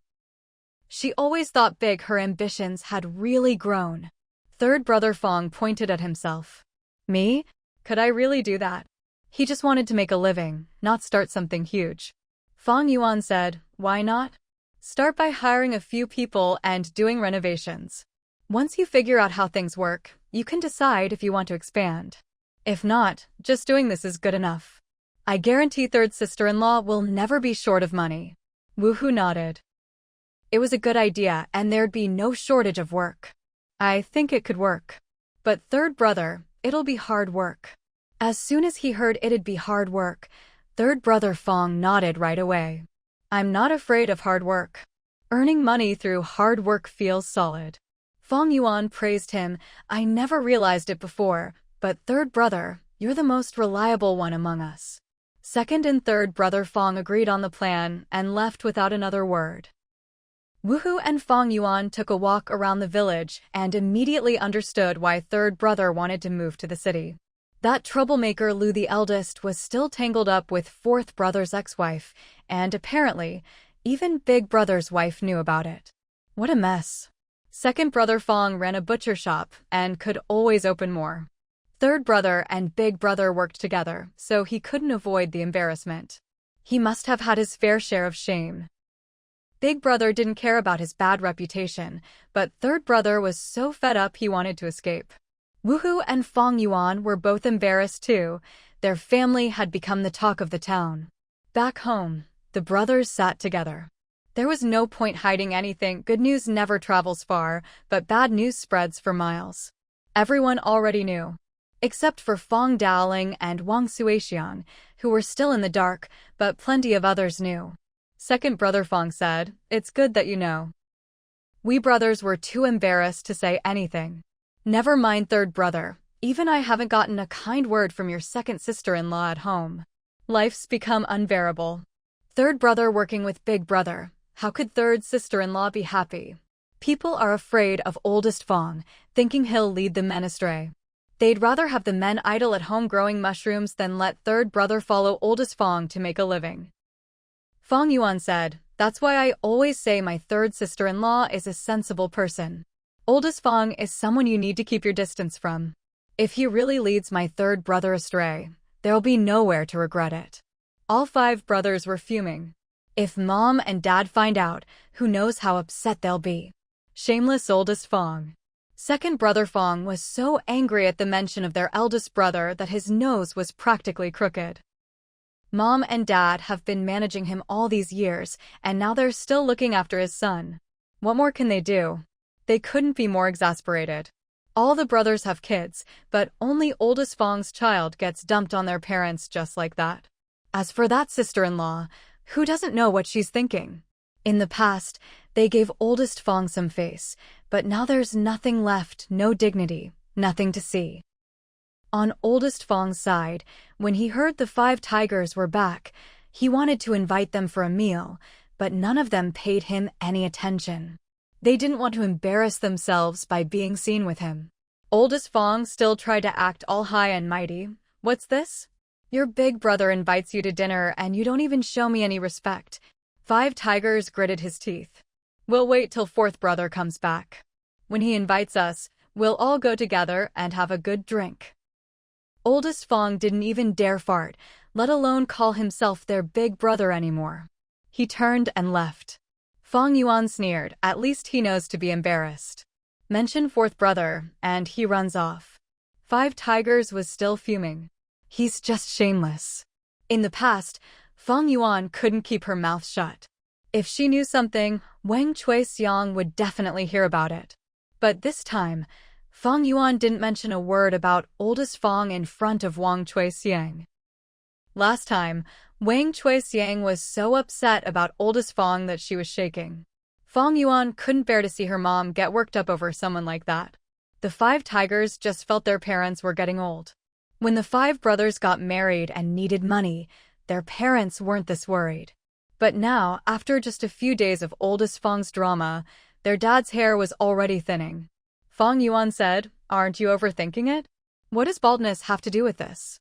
She always thought big her ambitions had really grown. Third brother Fang pointed at himself. "Me? Could I really do that?" He just wanted to make a living, not start something huge. Fang Yuan said, "Why not? Start by hiring a few people and doing renovations. Once you figure out how things work, you can decide if you want to expand. If not, just doing this is good enough. I guarantee third sister-in-law will never be short of money." Wu-Hu nodded. It was a good idea and there'd be no shortage of work. "I think it could work. But third brother, it'll be hard work." As soon as he heard it'd be hard work, third brother Fang nodded right away. "I'm not afraid of hard work. Earning money through hard work feels solid." Fang Yuan praised him. "I never realized it before, but third brother, you're the most reliable one among us." Second and third brother Fang agreed on the plan and left without another word. Wu-Hu and Fang Yuan took a walk around the village and immediately understood why third brother wanted to move to the city. That troublemaker Lu the eldest was still tangled up with fourth brother's ex-wife, and apparently, even big brother's wife knew about it. What a mess. Second brother Fang ran a butcher shop and could always open more. Third brother and big brother worked together, so he couldn't avoid the embarrassment. He must have had his fair share of shame. Big brother didn't care about his bad reputation, but third brother was so fed up he wanted to escape. Wu-Hu and Fang Yuan were both embarrassed too. Their family had become the talk of the town. Back home, the brothers sat together. There was no point hiding anything. Good news never travels far, but bad news spreads for miles. Everyone already knew. Except for Fang Daoling and Wang Suixian, who were still in the dark, but plenty of others knew. Second brother Fang said, "It's good that you know." We brothers were too embarrassed to say anything. Never mind third brother, even I haven't gotten a kind word from your second sister-in-law at home. Life's become unbearable. Third brother working with big brother. How could third sister-in-law be happy? People are afraid of oldest Fang, thinking he'll lead the men astray. They'd rather have the men idle at home growing mushrooms than let third brother follow oldest Fang to make a living. Fang Yuan said, "That's why I always say my third sister-in-law is a sensible person. Oldest Fang is someone you need to keep your distance from. If he really leads my third brother astray, there'll be nowhere to regret it." All 5 brothers were fuming. If mom and dad find out, who knows how upset they'll be. Shameless oldest Fang. Second brother Fang was so angry at the mention of their eldest brother that his nose was practically crooked. Mom and dad have been managing him all these years, and now they're still looking after his son. What more can they do? They couldn't be more exasperated. All the brothers have kids, but only oldest Fang's child gets dumped on their parents just like that. As for that sister-in-law, who doesn't know what she's thinking? In the past, they gave oldest Fang some face, but now there's nothing left, no dignity, nothing to see. On oldest Fang's side, when he heard the 5 tigers were back, he wanted to invite them for a meal, but none of them paid him any attention. They didn't want to embarrass themselves by being seen with him. Oldest Fang still tried to act all high and mighty. "What's this? Your big brother invites you to dinner and you don't even show me any respect." 5 tigers gritted his teeth. "We'll wait till fourth brother comes back. When he invites us, we'll all go together and have a good drink." Oldest Fang didn't even dare fart, let alone call himself their big brother anymore. He turned and left. Fang Yuan sneered, "At least he knows to be embarrassed." Mention fourth brother, and he runs off. 5 tigers was still fuming. He's just shameless. In the past, Fang Yuan couldn't keep her mouth shut. If she knew something, Wang Chuixiang would definitely hear about it. But this time, Fang Yuan didn't mention a word about oldest Fang in front of Wang Chuixiang. Last time, Wang Chuixiang was so upset about oldest Fang that she was shaking. Fang Yuan couldn't bear to see her mom get worked up over someone like that. The 5 tigers just felt their parents were getting old. When the 5 brothers got married and needed money, their parents weren't this worried. But now, after just a few days of oldest Fang's drama, their dad's hair was already thinning. Fang Yuan said, "Aren't you overthinking it? What does baldness have to do with this?"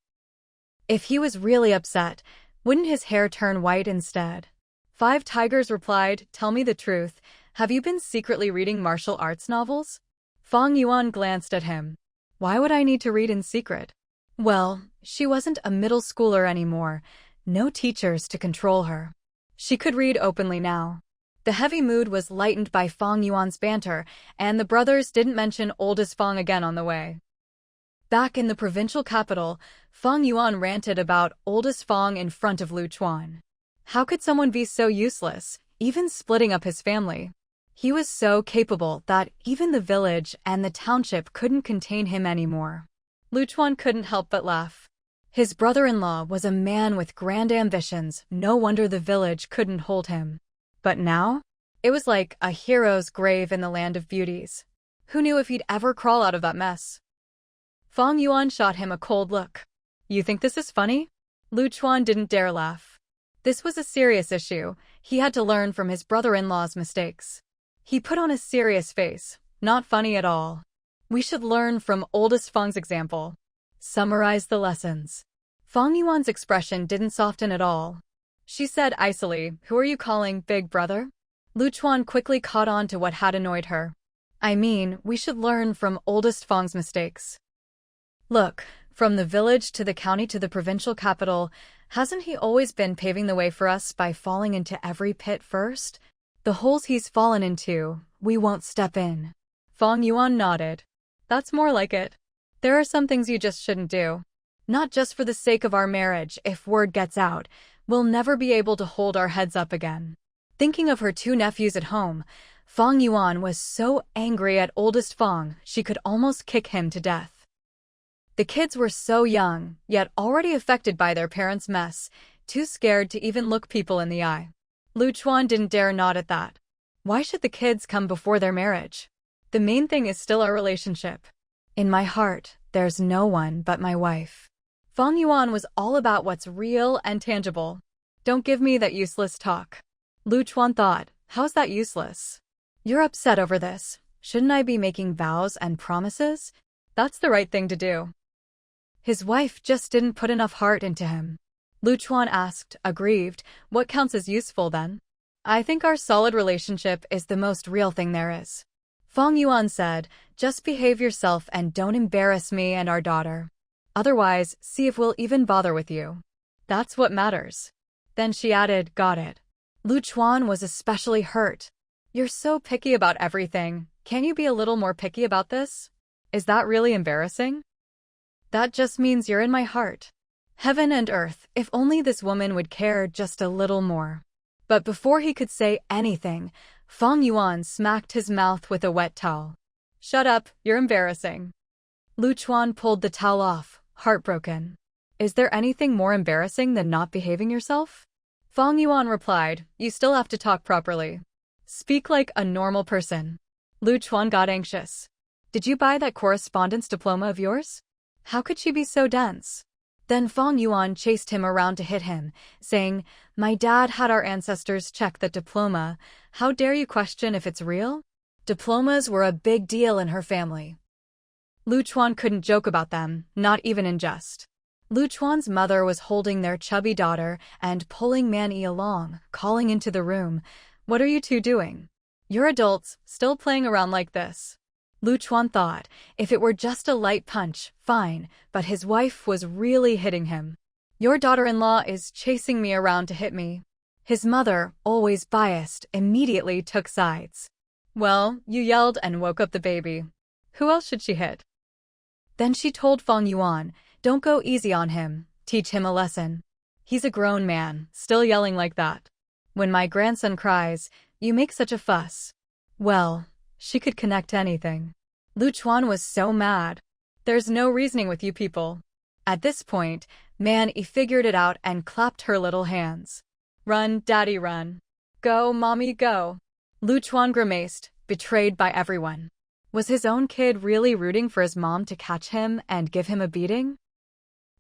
If he was really upset, wouldn't his hair turn white instead? 5 tigers replied, "Tell me the truth, have you been secretly reading martial arts novels?" Fang Yuan glanced at him. "Why would I need to read in secret?" Well, she wasn't a middle schooler anymore, no teachers to control her. She could read openly now. The heavy mood was lightened by Fang Yuan's banter, and the brothers didn't mention oldest Fang again on the way. Back in the provincial capital, Fang Yuan ranted about oldest Fang in front of Lu Chuan. How could someone be so useless, even splitting up his family? He was so capable that even the village and the township couldn't contain him anymore. Lu Chuan couldn't help but laugh. His brother-in-law was a man with grand ambitions, no wonder the village couldn't hold him. But now? It was like a hero's grave in the land of beauties. Who knew if he'd ever crawl out of that mess? Fang Yuan shot him a cold look. "You think this is funny?" Lu Chuan didn't dare laugh. This was a serious issue. He had to learn from his brother-in-law's mistakes. He put on a serious face. "Not funny at all. We should learn from oldest Fang's example. Summarize the lessons." Fang Yuan's expression didn't soften at all. She said icily, "Who are you calling big brother?" Lu Chuan quickly caught on to what had annoyed her. "I mean, we should learn from oldest Fang's mistakes. Look, from the village to the county to the provincial capital, hasn't he always been paving the way for us by falling into every pit first? The holes he's fallen into, we won't step in." Fang Yuan nodded. "That's more like it. There are some things you just shouldn't do. Not just for the sake of our marriage. If word gets out, we'll never be able to hold our heads up again." Thinking of her two nephews at home, Fang Yuan was so angry at oldest Fang she could almost kick him to death. The kids were so young, yet already affected by their parents' mess, too scared to even look people in the eye. Lu Chuan didn't dare nod at that. Why should the kids come before their marriage? The main thing is still our relationship. In my heart, there's no one but my wife. Fang Yuan was all about what's real and tangible. Don't give me that useless talk. Lu Chuan thought, how's that useless? You're upset over this. Shouldn't I be making vows and promises? That's the right thing to do. His wife just didn't put enough heart into him. Lu Chuan asked, aggrieved, what counts as useful then? I think our solid relationship is the most real thing there is. Fang Yuan said, just behave yourself and don't embarrass me and our daughter. Otherwise, see if we'll even bother with you. That's what matters. Then she added, got it. Lu Chuan was especially hurt. You're so picky about everything. Can you be a little more picky about this? Is that really embarrassing? That just means you're in my heart. Heaven and earth, if only this woman would care just a little more. But before he could say anything, Fang Yuan smacked his mouth with a wet towel. Shut up, you're embarrassing. Lu Chuan pulled the towel off, heartbroken. Is there anything more embarrassing than not behaving yourself? Fang Yuan replied, you still have to talk properly. Speak like a normal person. Lu Chuan got anxious. Did you buy that correspondence diploma of yours? How could she be so dense? Then Fang Yuan chased him around to hit him, saying, my dad had our ancestors check that diploma. How dare you question if it's real? Diplomas were a big deal in her family. Lu Chuan couldn't joke about them, not even in jest. Lu Chuan's mother was holding their chubby daughter and pulling Man-Yi along, calling into the room, what are you two doing? You're adults, still playing around like this. Lu Chuan thought, if it were just a light punch, fine, but his wife was really hitting him. Your daughter-in-law is chasing me around to hit me. His mother, always biased, immediately took sides. Well, you yelled and woke up the baby. Who else should she hit? Then she told Fang Yuan, don't go easy on him, teach him a lesson. He's a grown man, still yelling like that. When my grandson cries, you make such a fuss. Well, she could connect anything. Lu Chuan was so mad. There's no reasoning with you people. At this point, Man-Yi figured it out and clapped her little hands. Run, daddy, run. Go, mommy, go. Lu Chuan grimaced, betrayed by everyone. Was his own kid really rooting for his mom to catch him and give him a beating?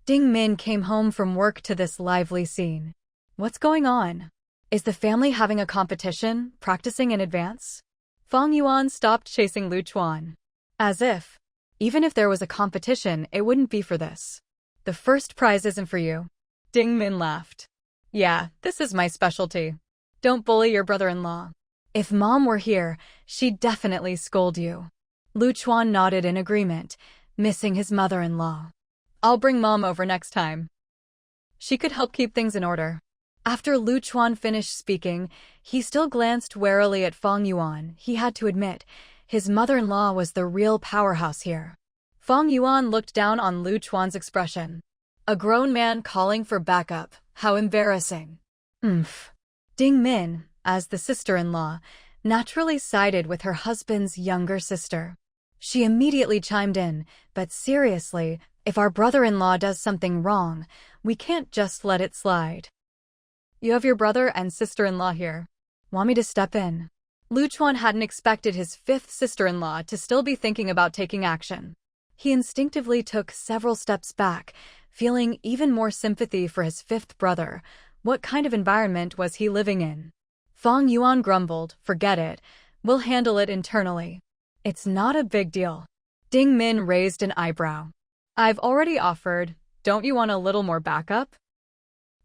Ding Min came home from work to this lively scene. What's going on? Is the family having a competition, practicing in advance? Fang Yuan stopped chasing Lu Chuan. As if. Even if there was a competition, it wouldn't be for this. The first prize isn't for you. Ding Min laughed. Yeah, this is my specialty. Don't bully your brother-in-law. If mom were here, she'd definitely scold you. Lu Chuan nodded in agreement, missing his mother-in-law. I'll bring mom over next time. She could help keep things in order. After Lu Chuan finished speaking, he still glanced warily at Fang Yuan. He had to admit, his mother-in-law was the real powerhouse here. Fang Yuan looked down on Lu Chuan's expression. A grown man calling for backup. How embarrassing. Ding Min, as the sister-in-law, naturally sided with her husband's younger sister. She immediately chimed in, but seriously, if our brother-in-law does something wrong, we can't just let it slide. You have your brother and sister-in-law here. Want me to step in? Lu Chuan hadn't expected his fifth sister-in-law to still be thinking about taking action. He instinctively took several steps back, feeling even more sympathy for his fifth brother. What kind of environment was he living in? Fang Yuan grumbled, forget it. We'll handle it internally. It's not a big deal. Ding Min raised an eyebrow. I've already offered. Don't you want a little more backup?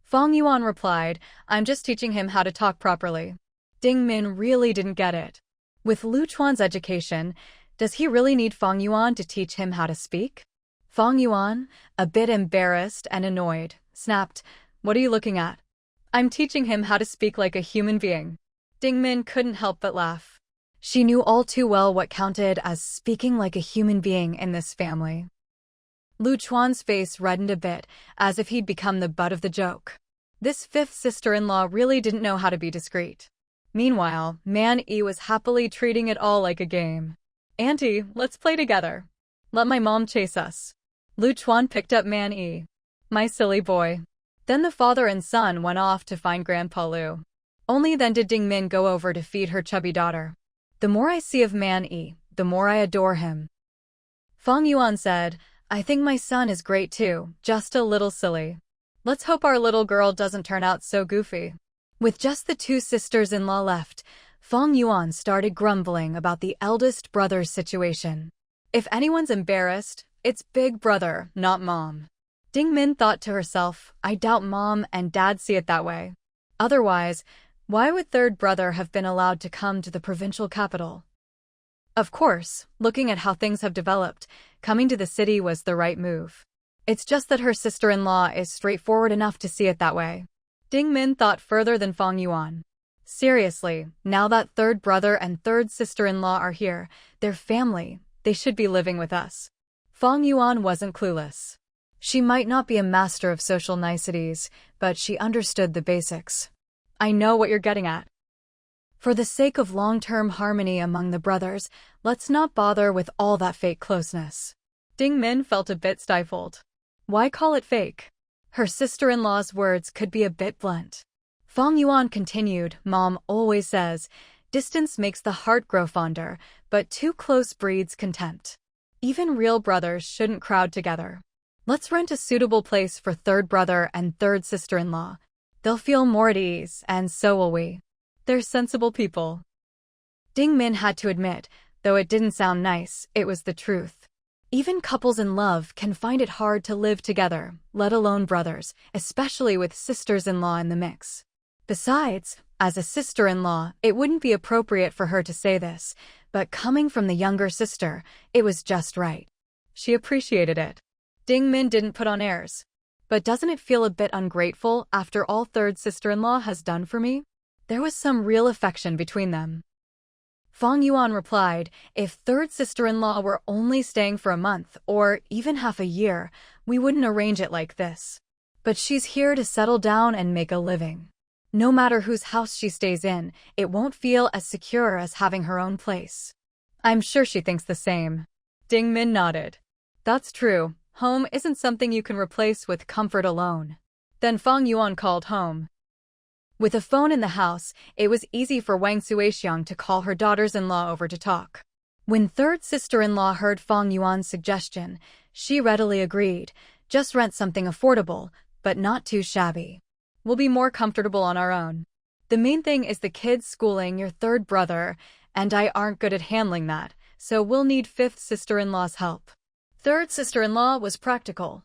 Fang Yuan replied, I'm just teaching him how to talk properly. Ding Min really didn't get it. With Lu Chuan's education, does he really need Fang Yuan to teach him how to speak? Fang Yuan, a bit embarrassed and annoyed, snapped, what are you looking at? I'm teaching him how to speak like a human being. Ding Min couldn't help but laugh. She knew all too well what counted as speaking like a human being in this family. Lu Chuan's face reddened a bit, as if he'd become the butt of the joke. This fifth sister-in-law really didn't know how to be discreet. Meanwhile, Man E was happily treating it all like a game. Auntie, let's play together. Let my mom chase us. Lu Chuan picked up Man E. My silly boy. Then the father and son went off to find Grandpa Lu. Only then did Ding Min go over to feed her chubby daughter. The more I see of Man E, the more I adore him. Fang Yuan said, I think my son is great too, just a little silly. Let's hope our little girl doesn't turn out so goofy. With just the two sisters-in-law left, Fang Yuan started grumbling about the eldest brother's situation. If anyone's embarrassed, it's big brother, not mom. Ding Min thought to herself, I doubt mom and dad see it that way. Otherwise, why would third brother have been allowed to come to the provincial capital? Of course, looking at how things have developed, coming to the city was the right move. It's just that her sister-in-law is straightforward enough to see it that way. Ding Min thought further than Fang Yuan. Seriously, now that third brother and third sister-in-law are here, they're family, they should be living with us. Fang Yuan wasn't clueless. She might not be a master of social niceties, but she understood the basics. I know what you're getting at. For the sake of long-term harmony among the brothers, let's not bother with all that fake closeness. Ding Min felt a bit stifled. Why call it fake? Her sister-in-law's words could be a bit blunt. Fang Yuan continued, Mom always says, distance makes the heart grow fonder, but too close breeds contempt. Even real brothers shouldn't crowd together. Let's rent a suitable place for third brother and third sister-in-law. They'll feel more at ease, and so will we. They're sensible people. Ding Min had to admit, though it didn't sound nice, it was the truth. Even couples in love can find it hard to live together, let alone brothers, especially with sisters-in-law in the mix. Besides, as a sister-in-law, it wouldn't be appropriate for her to say this, but coming from the younger sister, it was just right. She appreciated it. Ding Min didn't put on airs. But doesn't it feel a bit ungrateful after all third sister-in-law has done for me? There was some real affection between them. Fang Yuan replied, if third sister-in-law were only staying for a month or even half a year, we wouldn't arrange it like this. But she's here to settle down and make a living. No matter whose house she stays in, it won't feel as secure as having her own place. I'm sure she thinks the same. Ding Min nodded. That's true. Home isn't something you can replace with comfort alone. Then Fang Yuan called home. With a phone in the house, it was easy for Wang Suixiang to call her daughters-in-law over to talk. When third sister-in-law heard Fang Yuan's suggestion, she readily agreed. Just rent something affordable, but not too shabby. We'll be more comfortable on our own. The main thing is the kids schooling your third brother, and I aren't good at handling that, so we'll need fifth sister-in-law's help. Third sister-in-law was practical.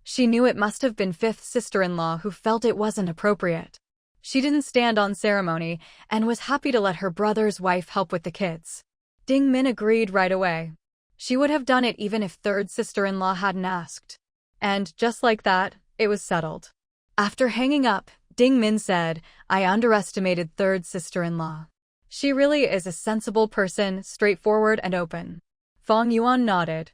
She knew it must have been fifth sister-in-law who felt it wasn't appropriate. She didn't stand on ceremony and was happy to let her brother's wife help with the kids. Ding Min agreed right away. She would have done it even if third sister-in-law hadn't asked. And just like that, it was settled. After hanging up, Ding Min said, I underestimated third sister-in-law. She really is a sensible person, straightforward and open. Fang Yuan nodded.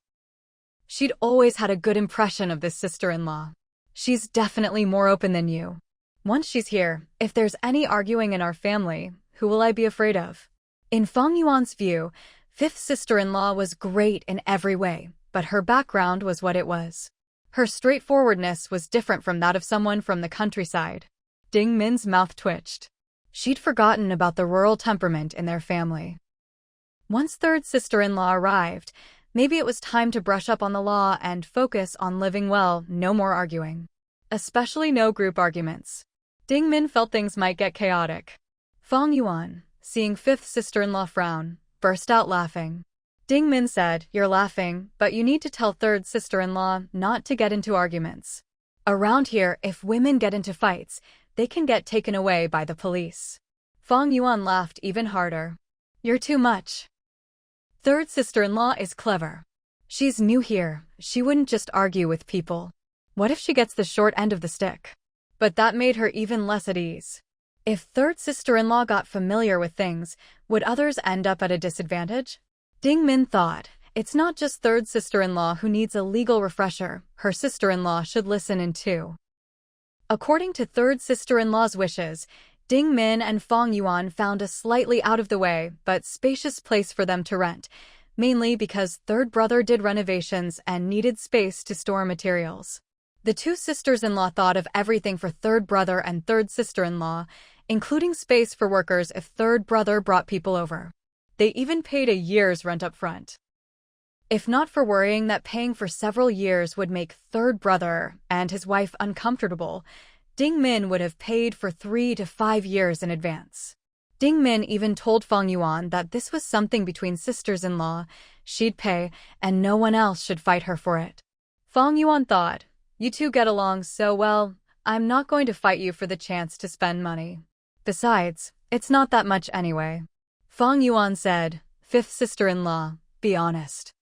She'd always had a good impression of this sister-in-law. She's definitely more open than you. Once she's here, if there's any arguing in our family, who will I be afraid of? In Fang Yuan's view, fifth sister-in-law was great in every way, but her background was what it was. Her straightforwardness was different from that of someone from the countryside. Ding Min's mouth twitched. She'd forgotten about the rural temperament in their family. Once third sister-in-law arrived, maybe it was time to brush up on the law and focus on living well, no more arguing. Especially no group arguments. Ding Min felt things might get chaotic. Fang Yuan, seeing fifth sister-in-law frown, burst out laughing. Ding Min said, You're laughing, but you need to tell third sister-in-law not to get into arguments. Around here, if women get into fights, they can get taken away by the police. Fang Yuan laughed even harder. You're too much. Third sister-in-law is clever. She's new here, she wouldn't just argue with people. What if she gets the short end of the stick? But that made her even less at ease. If third sister-in-law got familiar with things, would others end up at a disadvantage? Ding Min thought, it's not just third sister-in-law who needs a legal refresher, her sister-in-law should listen in too. According to third sister-in-law's wishes, Ding Min and Fang Yuan found a slightly out-of-the-way but spacious place for them to rent, mainly because third brother did renovations and needed space to store materials. The two sisters-in-law thought of everything for third brother and third sister-in-law, including space for workers if third brother brought people over. They even paid a year's rent up front. If not for worrying that paying for several years would make third brother and his wife uncomfortable, Ding Min would have paid for 3 to 5 years in advance. Ding Min even told Fang Yuan that this was something between sisters-in-law, she'd pay, and no one else should fight her for it. Fang Yuan thought, "You two get along so well, I'm not going to fight you for the chance to spend money. Besides, it's not that much anyway." Fang Yuan said, "Fifth sister-in-law, be honest.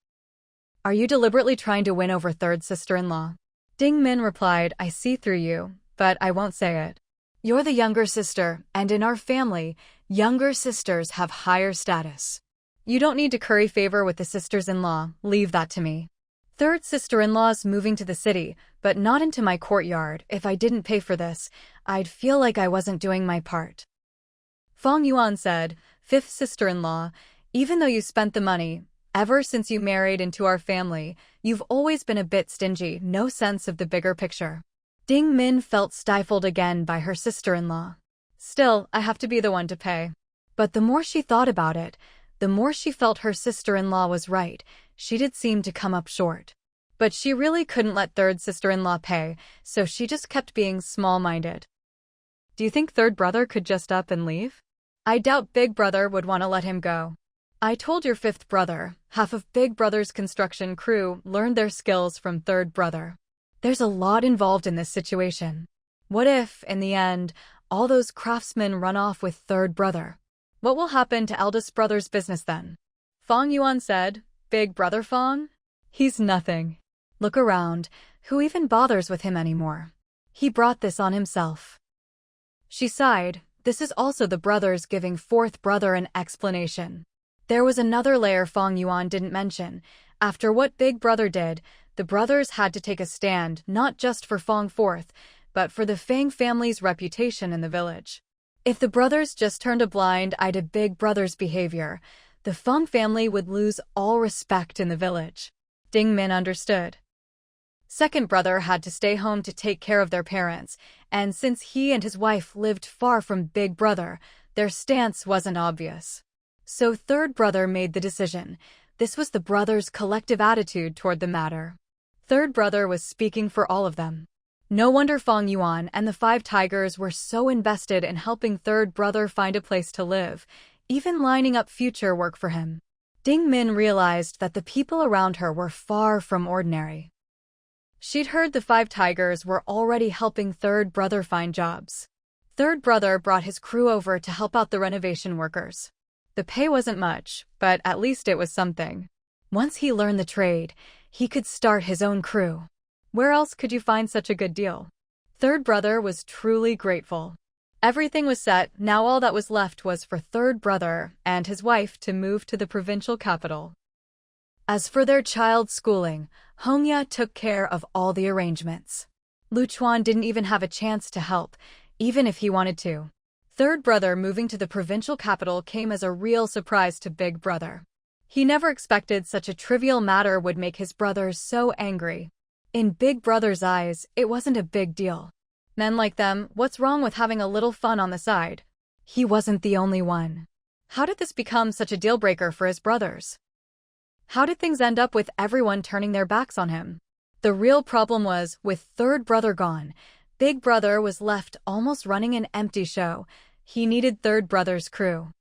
Are you deliberately trying to win over third sister-in-law?" Ding Min replied, "I see through you, but I won't say it. You're the younger sister, and in our family, younger sisters have higher status. You don't need to curry favor with the sisters-in-law, leave that to me. Third sister-in-law's moving to the city, but not into my courtyard. If I didn't pay for this, I'd feel like I wasn't doing my part." Fang Yuan said, "Fifth sister-in-law, even though you spent the money, ever since you married into our family, you've always been a bit stingy, no sense of the bigger picture." Ding Min felt stifled again by her sister-in-law. "Still, I have to be the one to pay." But the more she thought about it, the more she felt her sister-in-law was right. She did seem to come up short. But she really couldn't let third sister-in-law pay, so she just kept being small-minded. "Do you think third brother could just up and leave? I doubt big brother would want to let him go. I told your fifth brother, half of big brother's construction crew learned their skills from third brother. There's a lot involved in this situation. What if, in the end, all those craftsmen run off with third brother? What will happen to eldest brother's business then?" Fang Yuan said, "Big brother Fang? He's nothing. Look around, who even bothers with him anymore? He brought this on himself." She sighed. This is also the brothers giving fourth brother an explanation. There was another layer Fang Yuan didn't mention. After what big brother did, the brothers had to take a stand not just for Fang Fourth, but for the Fang family's reputation in the village. If the brothers just turned a blind eye to big brother's behavior, the Fang family would lose all respect in the village. Ding Min understood. Second brother had to stay home to take care of their parents, and since he and his wife lived far from big brother, their stance wasn't obvious. So third brother made the decision. This was the brothers' collective attitude toward the matter. Third brother was speaking for all of them. No wonder Fang Yuan and the 5 tigers were so invested in helping third brother find a place to live, even lining up future work for him. Ding Min realized that the people around her were far from ordinary. She'd heard the 5 tigers were already helping third brother find jobs. Third brother brought his crew over to help out the renovation workers. The pay wasn't much, but at least it was something. Once he learned the trade, he could start his own crew. Where else could you find such a good deal? Third brother was truly grateful. Everything was set, now all that was left was for third brother and his wife to move to the provincial capital. As for their child's schooling, Hongya took care of all the arrangements. Luchuan didn't even have a chance to help, even if he wanted to. Third brother moving to the provincial capital came as a real surprise to big brother. He never expected such a trivial matter would make his brother so angry. In big brother's eyes, it wasn't a big deal. Men like them, what's wrong with having a little fun on the side? He wasn't the only one. How did this become such a deal-breaker for his brothers? How did things end up with everyone turning their backs on him? The real problem was, with third brother gone, big brother was left almost running an empty show. He needed third brother's crew.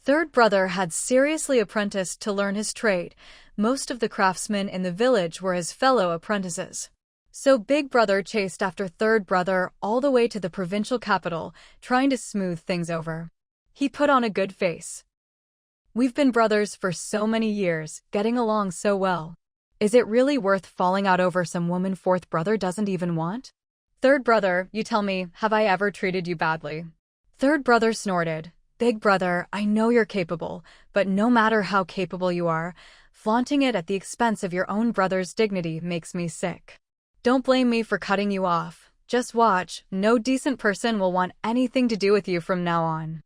Third brother had seriously apprenticed to learn his trade. Most of the craftsmen in the village were his fellow apprentices. So big brother chased after third brother all the way to the provincial capital, trying to smooth things over. He put on a good face. "We've been brothers for so many years, getting along so well. Is it really worth falling out over some woman fourth brother doesn't even want? Third brother, you tell me, have I ever treated you badly?" Third brother snorted. "Big brother, I know you're capable, but no matter how capable you are, flaunting it at the expense of your own brother's dignity makes me sick. Don't blame me for cutting you off. Just watch, no decent person will want anything to do with you from now on.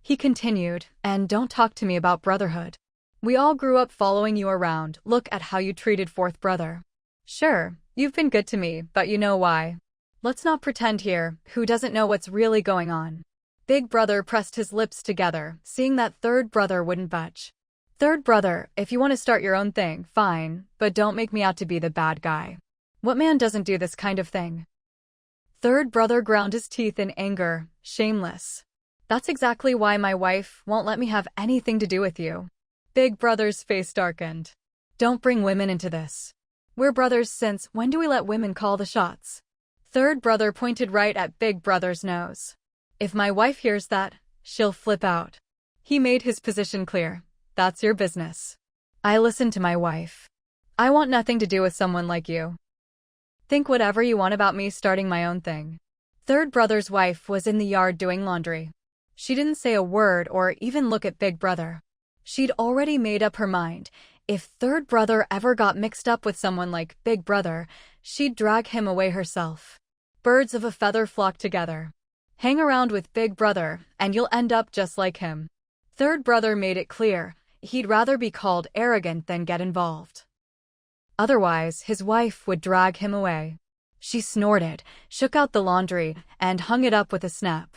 He continued, and don't talk to me about brotherhood. We all grew up following you around, look at how you treated fourth brother. Sure, you've been good to me, but you know why. Let's not pretend here, who doesn't know what's really going on. Big brother pressed his lips together, seeing that third brother wouldn't budge. Third brother, if you want to start your own thing, fine, but don't make me out to be the bad guy. What man doesn't do this kind of thing? Third brother ground his teeth in anger, shameless. That's exactly why my wife won't let me have anything to do with you. Big brother's face darkened. Don't bring women into this. We're brothers since when do we let women call the shots? Third brother pointed right at Big brother's nose. If my wife hears that, she'll flip out. He made his position clear. That's your business. I listen to my wife. I want nothing to do with someone like you. Think whatever you want about me starting my own thing. Third brother's wife was in the yard doing laundry. She didn't say a word or even look at Big brother. She'd already made up her mind. If third brother ever got mixed up with someone like Big brother, she'd drag him away herself. Birds of a feather flock together. Hang around with Big brother, and you'll end up just like him. Third brother made it clear, he'd rather be called arrogant than get involved. Otherwise, his wife would drag him away. She snorted, shook out the laundry, and hung it up with a snap.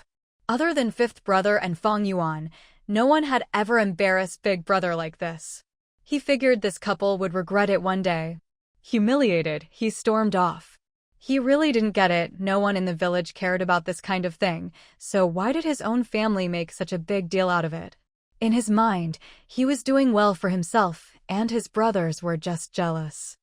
Other than fifth brother and Fang Yuan, no one had ever embarrassed Big brother like this. He figured this couple would regret it one day. Humiliated, he stormed off. He really didn't get it, no one in the village cared about this kind of thing, so why did his own family make such a big deal out of it? In his mind, he was doing well for himself, and his brothers were just jealous.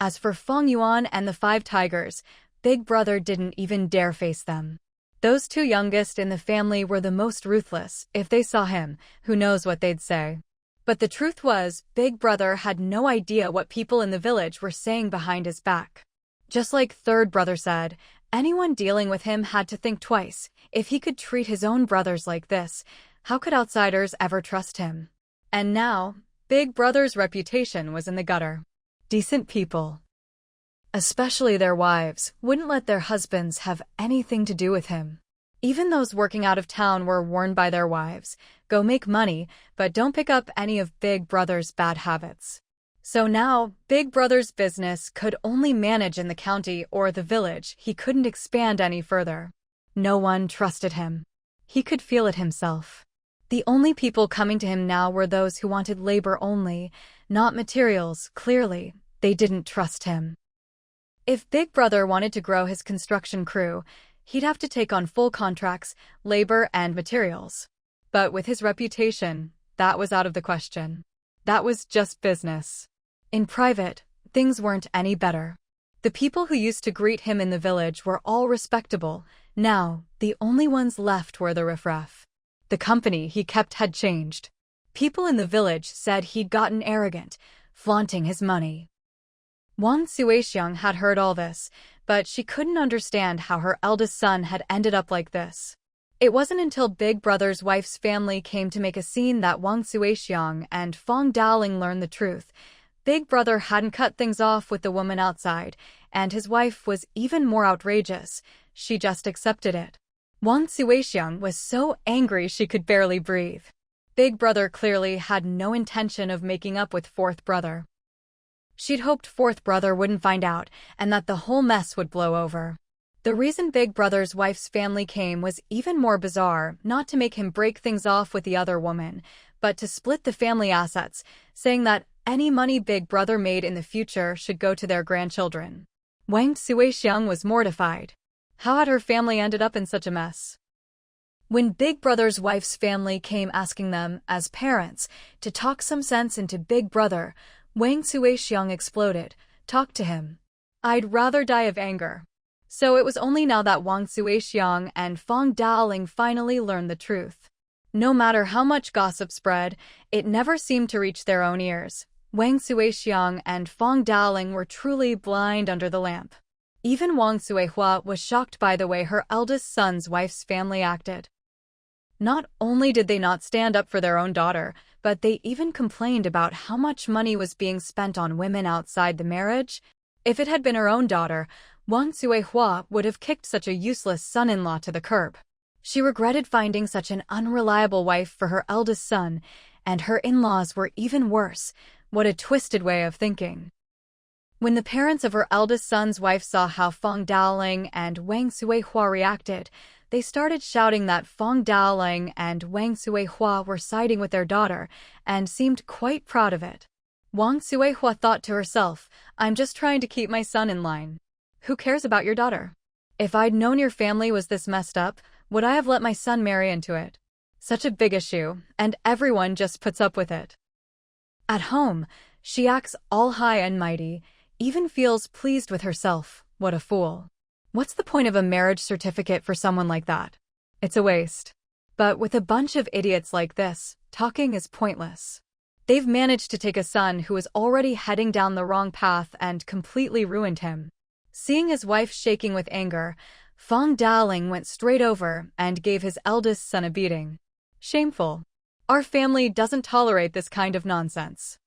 As for Fang Yuan and the 5 tigers, Big brother didn't even dare face them. Those 2 youngest in the family were the most ruthless. If they saw him, who knows what they'd say. But the truth was, Big brother had no idea what people in the village were saying behind his back. Just like third brother said, anyone dealing with him had to think twice. If he could treat his own brothers like this, how could outsiders ever trust him? And now, Big brother's reputation was in the gutter. Decent people, especially their wives, wouldn't let their husbands have anything to do with him. Even those working out of town were warned by their wives, go make money, but don't pick up any of Big brother's bad habits. So now, Big brother's business could only manage in the county or the village. He couldn't expand any further. No one trusted him. He could feel it himself. The only people coming to him now were those who wanted labor only, not materials. Clearly, they didn't trust him. If Big brother wanted to grow his construction crew, he'd have to take on full contracts, labor, and materials. But with his reputation, that was out of the question. That was just business. In private, things weren't any better. The people who used to greet him in the village were all respectable. Now, the only ones left were the riffraff. The company he kept had changed. People in the village said he'd gotten arrogant, flaunting his money. Wang Suixiang had heard all this, but she couldn't understand how her eldest son had ended up like this. It wasn't until Big brother's wife's family came to make a scene that Wang Suixiang and Fang Daoling learned the truth. Big brother hadn't cut things off with the woman outside, and his wife was even more outrageous. She just accepted it. Wang Suixiang was so angry she could barely breathe. Big brother clearly had no intention of making up with fourth brother. She'd hoped fourth brother wouldn't find out, and that the whole mess would blow over. The reason Big brother's wife's family came was even more bizarre, not to make him break things off with the other woman, but to split the family assets, saying that any money Big brother made in the future should go to their grandchildren. Wang Suixiang was mortified. How had her family ended up in such a mess? When Big brother's wife's family came asking them, as parents, to talk some sense into Big brother, Wang Suixiang exploded. Talk to him. I'd rather die of anger. So it was only now that Wang Suixiang and Fang Daoling finally learned the truth. No matter how much gossip spread, it never seemed to reach their own ears. Wang Suixiang and Fang Daoling were truly blind under the lamp. Even Wang Suihua was shocked by the way her eldest son's wife's family acted. Not only did they not stand up for their own daughter, but they even complained about how much money was being spent on women outside the marriage. If it had been her own daughter, Wang Suihua would have kicked such a useless son-in-law to the curb. She regretted finding such an unreliable wife for her eldest son, and her in-laws were even worse. What a twisted way of thinking. When the parents of her eldest son's wife saw how Fang Daoling and Wang Suihua reacted, they started shouting that Fang Daoling and Wang Suihua were siding with their daughter, and seemed quite proud of it. Wang Suihua thought to herself, "I'm just trying to keep my son in line. Who cares about your daughter? If I'd known your family was this messed up, would I have let my son marry into it? Such a big issue, and everyone just puts up with it." At home, she acts all high and mighty, even feels pleased with herself. What a fool. What's the point of a marriage certificate for someone like that? It's a waste. But with a bunch of idiots like this, talking is pointless. They've managed to take a son who was already heading down the wrong path and completely ruined him. Seeing his wife shaking with anger, Fang Daoling went straight over and gave his eldest son a beating. Shameful. Our family doesn't tolerate this kind of nonsense.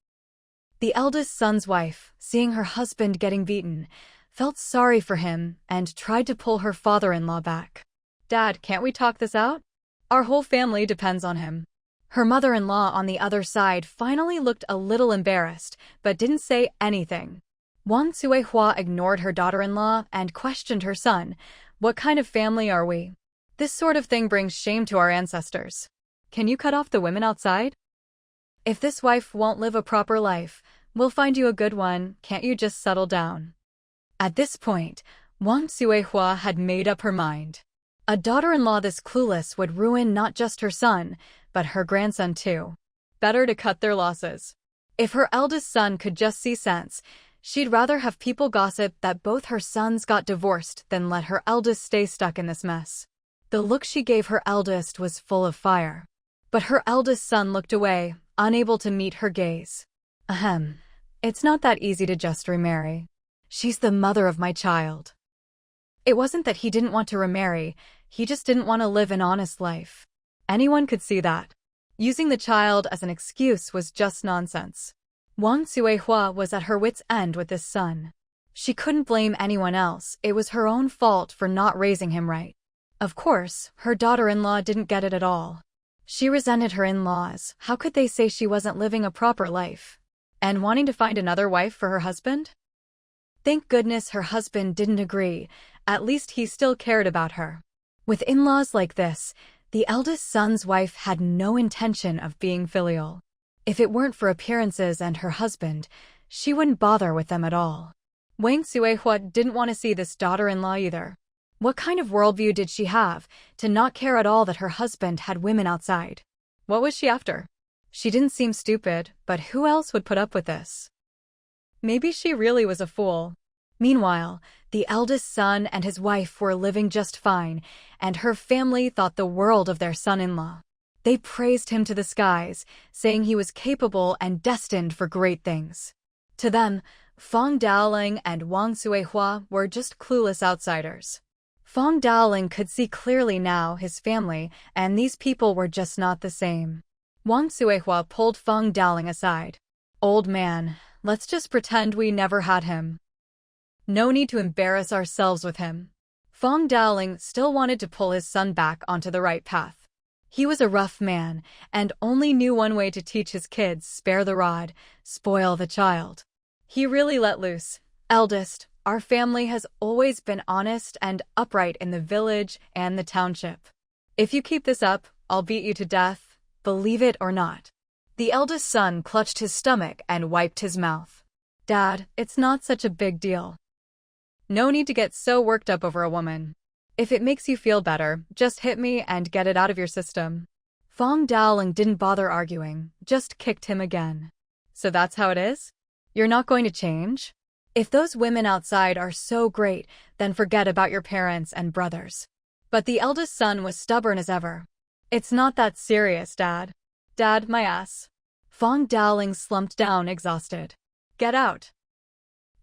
The eldest son's wife, seeing her husband getting beaten, felt sorry for him and tried to pull her father-in-law back. "Dad, can't we talk this out? Our whole family depends on him." Her mother-in-law on the other side finally looked a little embarrassed, but didn't say anything. Wang Suihua ignored her daughter-in-law and questioned her son. "What kind of family are we? This sort of thing brings shame to our ancestors. Can you cut off the women outside? If this wife won't live a proper life, we'll find you a good one. Can't you just settle down?" At this point, Wang Suihua had made up her mind. A daughter-in-law this clueless would ruin not just her son, but her grandson too. Better to cut their losses. If her eldest son could just see sense, she'd rather have people gossip that both her sons got divorced than let her eldest stay stuck in this mess. The look she gave her eldest was full of fire. But her eldest son looked away, unable to meet her gaze. Ahem. It's not that easy to just remarry. She's the mother of my child. It wasn't that he didn't want to remarry, he just didn't want to live an honest life. Anyone could see that. Using the child as an excuse was just nonsense. Wang Suihua was at her wit's end with this son. She couldn't blame anyone else, it was her own fault for not raising him right. Of course, her daughter-in-law didn't get it at all. She resented her in-laws. How could they say she wasn't living a proper life? And wanting to find another wife for her husband? Thank goodness her husband didn't agree, at least he still cared about her. With in-laws like this, the eldest son's wife had no intention of being filial. If it weren't for appearances and her husband, she wouldn't bother with them at all. Wang Suihua didn't want to see this daughter-in-law either. What kind of worldview did she have, to not care at all that her husband had women outside? What was she after? She didn't seem stupid, but who else would put up with this? Maybe she really was a fool. Meanwhile, the eldest son and his wife were living just fine, and her family thought the world of their son-in-law. They praised him to the skies, saying he was capable and destined for great things. To them, Fang Daoling and Wang Suihua were just clueless outsiders. Fang Daoling could see clearly now his family, and these people were just not the same. Wang Suihua pulled Fang Daoling aside. "Old man, let's just pretend we never had him. No need to embarrass ourselves with him." Fang Daoling still wanted to pull his son back onto the right path. He was a rough man, and only knew one way to teach his kids: spare the rod, spoil the child. He really let loose. "Eldest, our family has always been honest and upright in the village and the township. If you keep this up, I'll beat you to death, believe it or not." The eldest son clutched his stomach and wiped his mouth. "Dad, it's not such a big deal. No need to get so worked up over a woman. If it makes you feel better, just hit me and get it out of your system." Fang Daoling didn't bother arguing, just kicked him again. "So that's how it is? You're not going to change? If those women outside are so great, then forget about your parents and brothers." But the eldest son was stubborn as ever. "It's not that serious, Dad. Dad, my ass." Fang Daoling slumped down, exhausted. "Get out.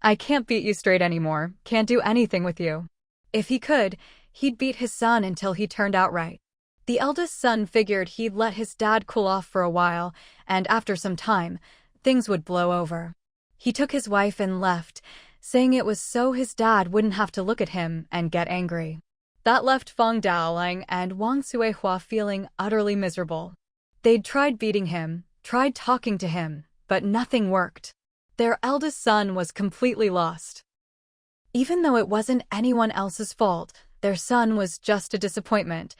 I can't beat you straight anymore, can't do anything with you." If he could, he'd beat his son until he turned out right. The eldest son figured he'd let his dad cool off for a while, and after some time, things would blow over. He took his wife and left, saying it was so his dad wouldn't have to look at him and get angry. That left Fang Daoling and Wang Suihua feeling utterly miserable. They'd tried beating him, tried talking to him, but nothing worked. Their eldest son was completely lost. Even though it wasn't anyone else's fault, their son was just a disappointment.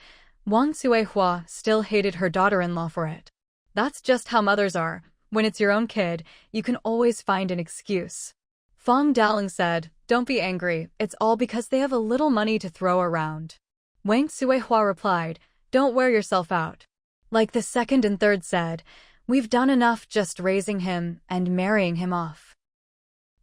Wang Suihua still hated her daughter-in-law for it. That's just how mothers are. When it's your own kid, you can always find an excuse. Fang Daoling said, "Don't be angry, it's all because they have a little money to throw around." Wang Suihua replied, "Don't wear yourself out." Like the second and third said, "We've done enough just raising him and marrying him off."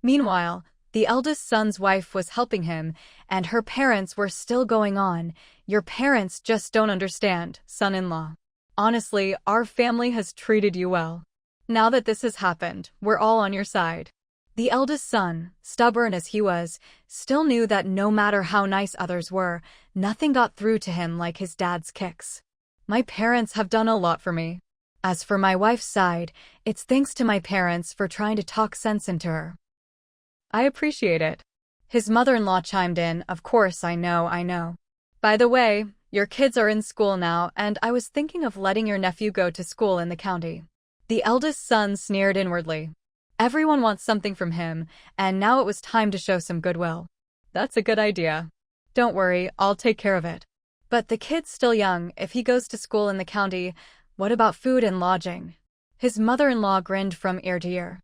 Meanwhile, the eldest son's wife was helping him, and her parents were still going on. "Your parents just don't understand, son-in-law. Honestly, our family has treated you well. Now that this has happened, we're all on your side." The eldest son, stubborn as he was, still knew that no matter how nice others were, nothing got through to him like his dad's kicks. "My parents have done a lot for me. As for my wife's side, it's thanks to my parents for trying to talk sense into her. I appreciate it." His mother-in-law chimed in, "Of course, I know. By the way, your kids are in school now, and I was thinking of letting your nephew go to school in the county." The eldest son sneered inwardly. Everyone wants something from him, and now it was time to show some goodwill. "That's a good idea. Don't worry, I'll take care of it. But the kid's still young. If he goes to school in the county, what about food and lodging?" His mother-in-law grinned from ear to ear.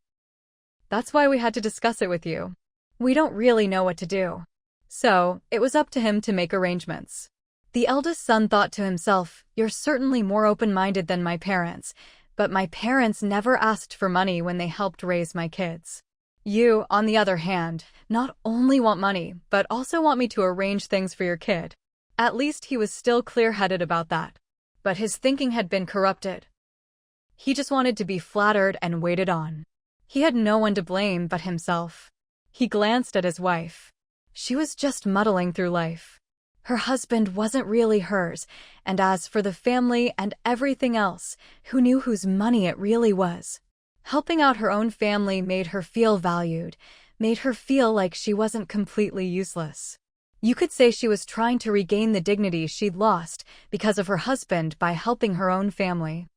"That's why we had to discuss it with you. We don't really know what to do." So, it was up to him to make arrangements. The eldest son thought to himself, "You're certainly more open-minded than my parents, but my parents never asked for money when they helped raise my kids. You, on the other hand, not only want money, but also want me to arrange things for your kid." At least he was still clear-headed about that. But his thinking had been corrupted. He just wanted to be flattered and waited on. He had no one to blame but himself. He glanced at his wife. She was just muddling through life. Her husband wasn't really hers, and as for the family and everything else, who knew whose money it really was? Helping out her own family made her feel valued, made her feel like she wasn't completely useless. You could say she was trying to regain the dignity she'd lost because of her husband by helping her own family.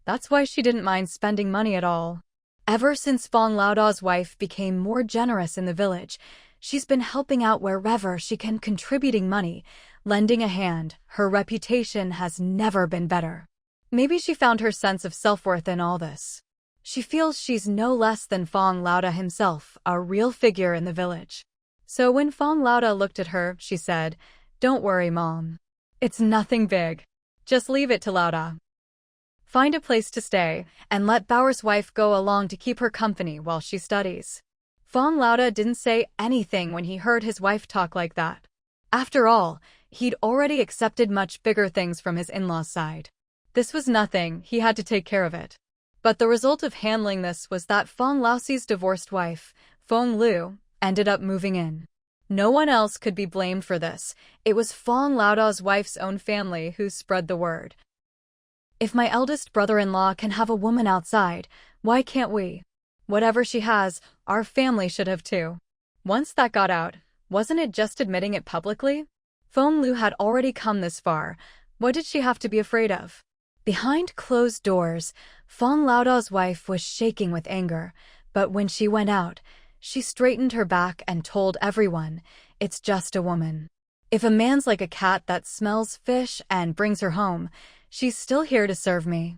That's why she didn't mind spending money at all. Ever since Fang Laodao's wife became more generous in the village, she's been helping out wherever she can, contributing money, lending a hand. Her reputation has never been better. Maybe she found her sense of self-worth in all this. She feels she's no less than Fang Laodao himself, a real figure in the village. So when Fang Laodao looked at her, she said, "Don't worry, Mom. It's nothing big. Just leave it to Laodao. Find a place to stay, and let Bauer's wife go along to keep her company while she studies." Fang Laodao didn't say anything when he heard his wife talk like that. After all, he'd already accepted much bigger things from his in-laws' side. This was nothing, he had to take care of it. But the result of handling this was that Fang Laoxi's divorced wife, Feng Lu, ended up moving in. No one else could be blamed for this. It was Fang Laodao's wife's own family who spread the word. If my eldest brother-in-law can have a woman outside, why can't we? Whatever she has, our family should have too. Once that got out, wasn't it just admitting it publicly? Feng Lu had already come this far. What did she have to be afraid of? Behind closed doors, Fang Laodao's wife was shaking with anger, but when she went out, she straightened her back and told everyone, "It's just a woman. If a man's like a cat that smells fish and brings her home, she's still here to serve me."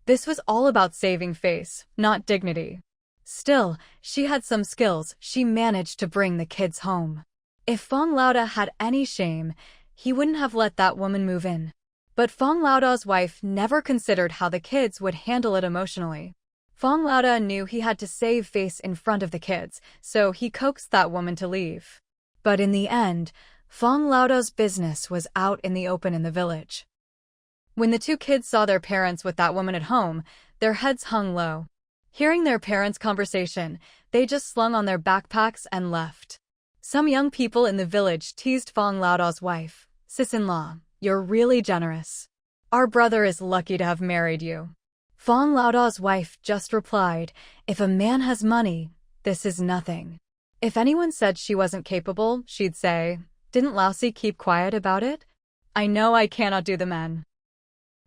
This was all about saving face, not dignity. Still, she had some skills. She managed to bring the kids home. If Fang Laodao had any shame, he wouldn't have let that woman move in. But Fang Laodao's wife never considered how the kids would handle it emotionally. Fang Laodao knew he had to save face in front of the kids, so he coaxed that woman to leave. But in the end, Fang Laodao's business was out in the open in the village. When the two kids saw their parents with that woman at home, their heads hung low. Hearing their parents' conversation, they just slung on their backpacks and left. Some young people in the village teased Fang Laodao's wife, "Sis-in-law, you're really generous. Our brother is lucky to have married you." Fang Laodao's wife just replied, "If a man has money, this is nothing." If anyone said she wasn't capable, she'd say, "Didn't Lousy keep quiet about it? I know I cannot do the men."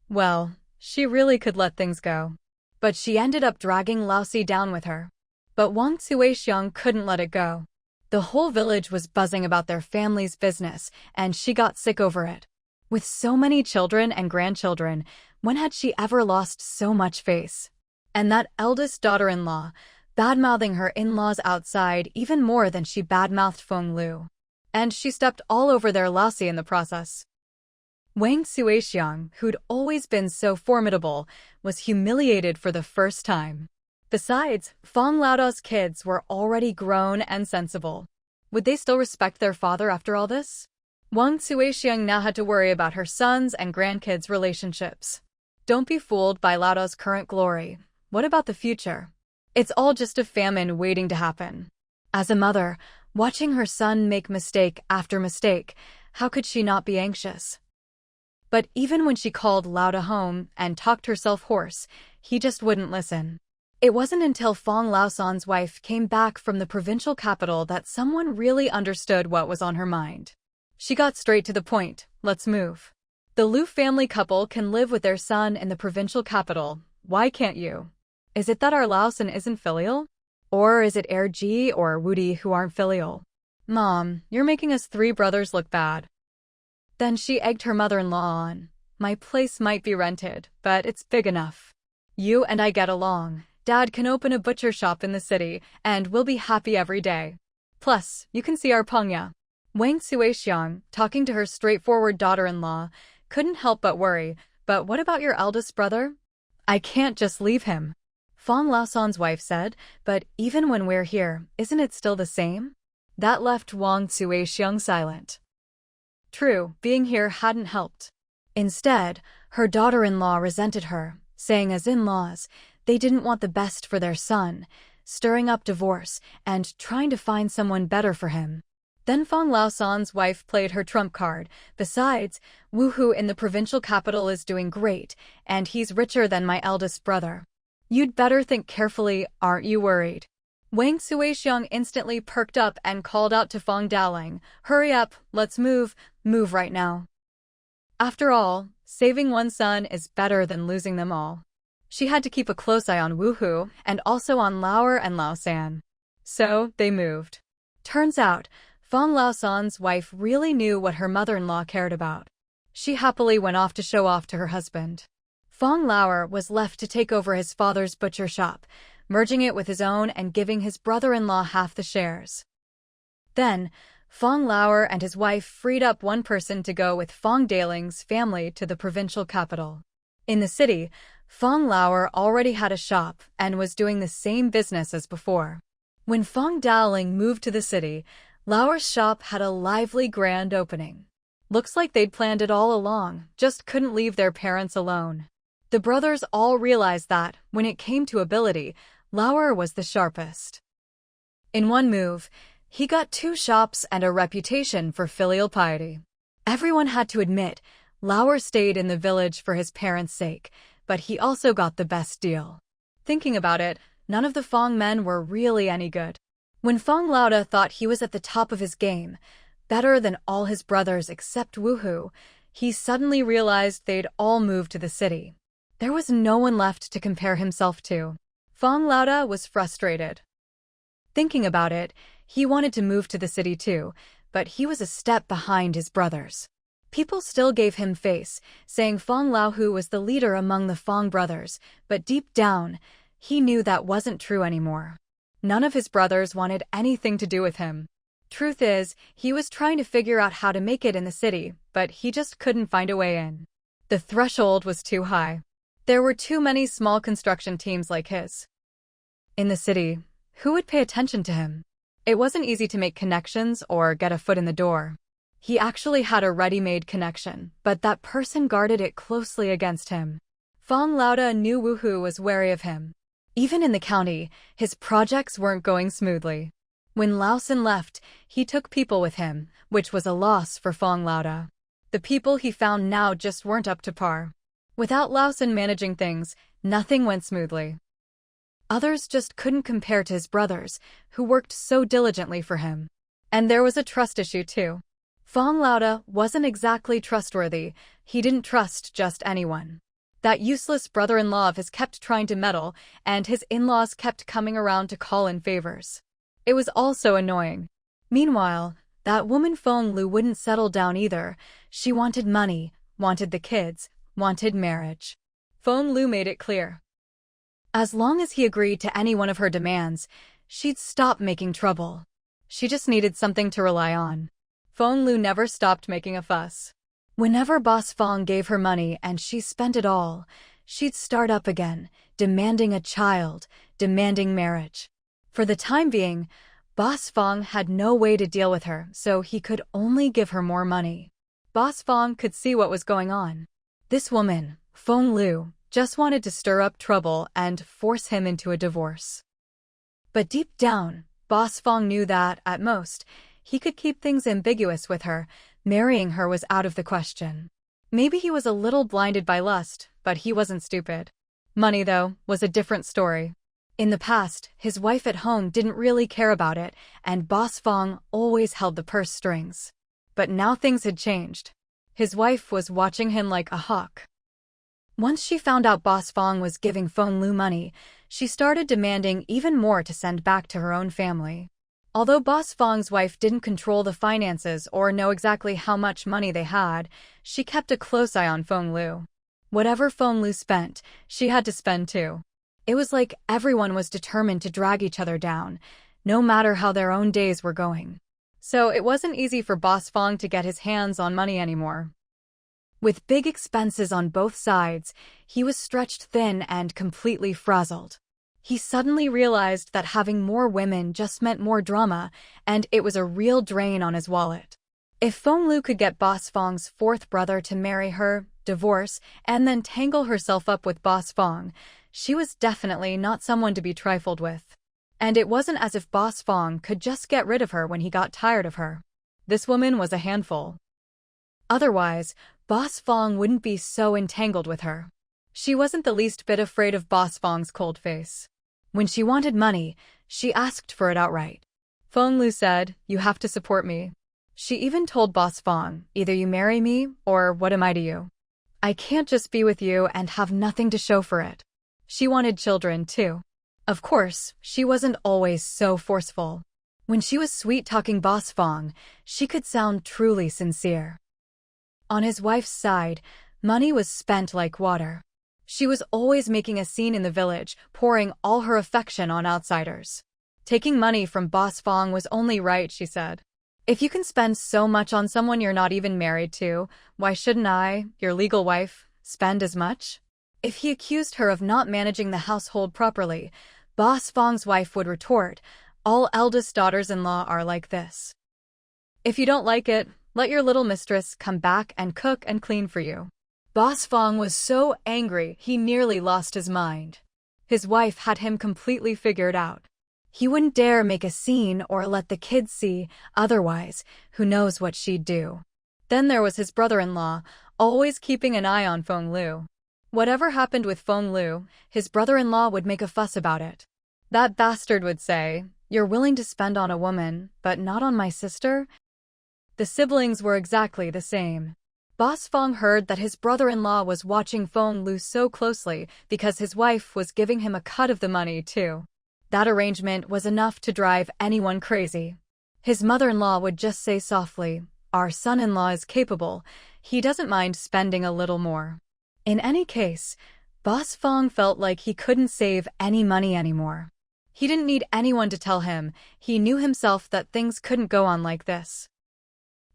Well, she really could let things go. But she ended up dragging Lousy down with her. But Wang Xuexiang couldn't let it go. The whole village was buzzing about their family's business, and she got sick over it. With so many children and grandchildren, when had she ever lost so much face? And that eldest daughter-in-law, bad-mouthing her in-laws outside even more than she bad-mouthed Feng Lu. And she stepped all over their Lousy in the process. Wang Xuexiang, who'd always been so formidable, was humiliated for the first time. Besides, Fang Laoda's kids were already grown and sensible. Would they still respect their father after all this? Wang Xuexiang now had to worry about her sons' and grandkids' relationships. Don't be fooled by Laoda's current glory. What about the future? It's all just a famine waiting to happen. As a mother, watching her son make mistake after mistake, how could she not be anxious? But even when she called Lauda home and talked herself hoarse, he just wouldn't listen. It wasn't until Fang Laosan's wife came back from the provincial capital that someone really understood what was on her mind. She got straight to the point. Let's move. The Lu family couple can live with their son in the provincial capital. Why can't you? Is it that our Laosan isn't filial? Or is it Air Ji or Wudi who aren't filial? Mom, you're making us three brothers look bad. Then she egged her mother-in-law on. My place might be rented, but it's big enough. You and I get along. Dad can open a butcher shop in the city, and we'll be happy every day. Plus, you can see our Pengya. Wang Xuexiang, talking to her straightforward daughter-in-law, couldn't help but worry. But what about your eldest brother? I can't just leave him. Fang Laosan's wife said, but even when we're here, isn't it still the same? That left Wang Xuexiang silent. True, being here hadn't helped. Instead, her daughter-in-law resented her, saying as in-laws, they didn't want the best for their son, stirring up divorce and trying to find someone better for him. Then Fang Laosan's wife played her trump card. Besides, Wuhu in the provincial capital is doing great, and he's richer than my eldest brother. You'd better think carefully, aren't you worried? Wang Xuexiang instantly perked up and called out to Fang Daoling, hurry up, let's move right now. After all, saving one son is better than losing them all. She had to keep a close eye on Wuhu and also on Lauer and Laosan. So, they moved. Turns out, Fang Laosan's wife really knew what her mother-in-law cared about. She happily went off to show off to her husband. Fang Lauer was left to take over his father's butcher shop, merging it with his own and giving his brother-in-law half the shares. Then, Fang Lauer and his wife freed up one person to go with Fang Daoling's family to the provincial capital. In the city, Fang Lauer already had a shop and was doing the same business as before. When Fang Daoling moved to the city, Lauer's shop had a lively grand opening. Looks like they'd planned it all along, just couldn't leave their parents alone. The brothers all realized that, when it came to ability, Lauer was the sharpest. In one move, he got 2 shops and a reputation for filial piety. Everyone had to admit, Lauer stayed in the village for his parents' sake, but he also got the best deal. Thinking about it, none of the Fang men were really any good. When Fang Lauda thought he was at the top of his game, better than all his brothers except Wuhu, he suddenly realized they'd all moved to the city. There was no one left to compare himself to. Fang Lauda was frustrated. Thinking about it, he wanted to move to the city too, but he was a step behind his brothers. People still gave him face, saying Fang Laohu was the leader among the Fang brothers, but deep down, he knew that wasn't true anymore. None of his brothers wanted anything to do with him. Truth is, he was trying to figure out how to make it in the city, but he just couldn't find a way in. The threshold was too high. There were too many small construction teams like his. In the city, who would pay attention to him? It wasn't easy to make connections or get a foot in the door. He actually had a ready-made connection, but that person guarded it closely against him. Fang Lauda knew Wuhu was wary of him. Even in the county, his projects weren't going smoothly. When Laosan left, he took people with him, which was a loss for Fang Lauda. The people he found now just weren't up to par. Without Laosan managing things, nothing went smoothly. Others just couldn't compare to his brothers, who worked so diligently for him. And there was a trust issue too. Fang Lauda wasn't exactly trustworthy. He didn't trust just anyone. That useless brother-in-law of his kept trying to meddle, and his in-laws kept coming around to call in favors. It was all so annoying. Meanwhile, that woman Feng Lu wouldn't settle down either. She wanted money, wanted the kids, wanted marriage. Feng Lu made it clear. As long as he agreed to any one of her demands, she'd stop making trouble. She just needed something to rely on. Feng Lu never stopped making a fuss. Whenever Boss Fang gave her money and she spent it all, she'd start up again, demanding a child, demanding marriage. For the time being, Boss Fang had no way to deal with her, so he could only give her more money. Boss Fang could see what was going on. This woman, Feng Lu, just wanted to stir up trouble and force him into a divorce. But deep down, Boss Fang knew that, at most, he could keep things ambiguous with her. Marrying her was out of the question. Maybe he was a little blinded by lust, but he wasn't stupid. Money, though, was a different story. In the past, his wife at home didn't really care about it, and Boss Fang always held the purse strings. But now things had changed. His wife was watching him like a hawk. Once she found out Boss Fang was giving Feng Lu money, she started demanding even more to send back to her own family. Although Boss Fang's wife didn't control the finances or know exactly how much money they had, she kept a close eye on Feng Lu. Whatever Feng Lu spent, she had to spend too. It was like everyone was determined to drag each other down, no matter how their own days were going. So it wasn't easy for Boss Fang to get his hands on money anymore. With big expenses on both sides, he was stretched thin and completely frazzled. He suddenly realized that having more women just meant more drama, and it was a real drain on his wallet. If Feng Lu could get Boss Fang's fourth brother to marry her, divorce, and then tangle herself up with Boss Fang, she was definitely not someone to be trifled with. And it wasn't as if Boss Fang could just get rid of her when he got tired of her. This woman was a handful. Otherwise, Boss Fang wouldn't be so entangled with her. She wasn't the least bit afraid of Boss Fang's cold face. When she wanted money, she asked for it outright. Feng Lu said, "You have to support me." She even told Boss Fang, "Either you marry me, or what am I to you? I can't just be with you and have nothing to show for it." She wanted children, too. Of course, she wasn't always so forceful. When she was sweet-talking Boss Fang, she could sound truly sincere. On his wife's side, money was spent like water. She was always making a scene in the village, pouring all her affection on outsiders. Taking money from Boss Fang was only right, she said. "If you can spend so much on someone you're not even married to, why shouldn't I, your legal wife, spend as much?" If he accused her of not managing the household properly, Boss Fang's wife would retort, "All eldest daughters-in-law are like this. If you don't like it, let your little mistress come back and cook and clean for you." Boss Fang was so angry he nearly lost his mind. His wife had him completely figured out. He wouldn't dare make a scene or let the kids see, otherwise, who knows what she'd do. Then there was his brother-in-law, always keeping an eye on Feng Lu. Whatever happened with Feng Lu, his brother-in-law would make a fuss about it. That bastard would say, "You're willing to spend on a woman, but not on my sister?" The siblings were exactly the same. Boss Fang heard that his brother-in-law was watching Feng Lu so closely because his wife was giving him a cut of the money, too. That arrangement was enough to drive anyone crazy. His mother-in-law would just say softly, "Our son-in-law is capable. He doesn't mind spending a little more." In any case, Boss Fang felt like he couldn't save any money anymore. He didn't need anyone to tell him. He knew himself that things couldn't go on like this.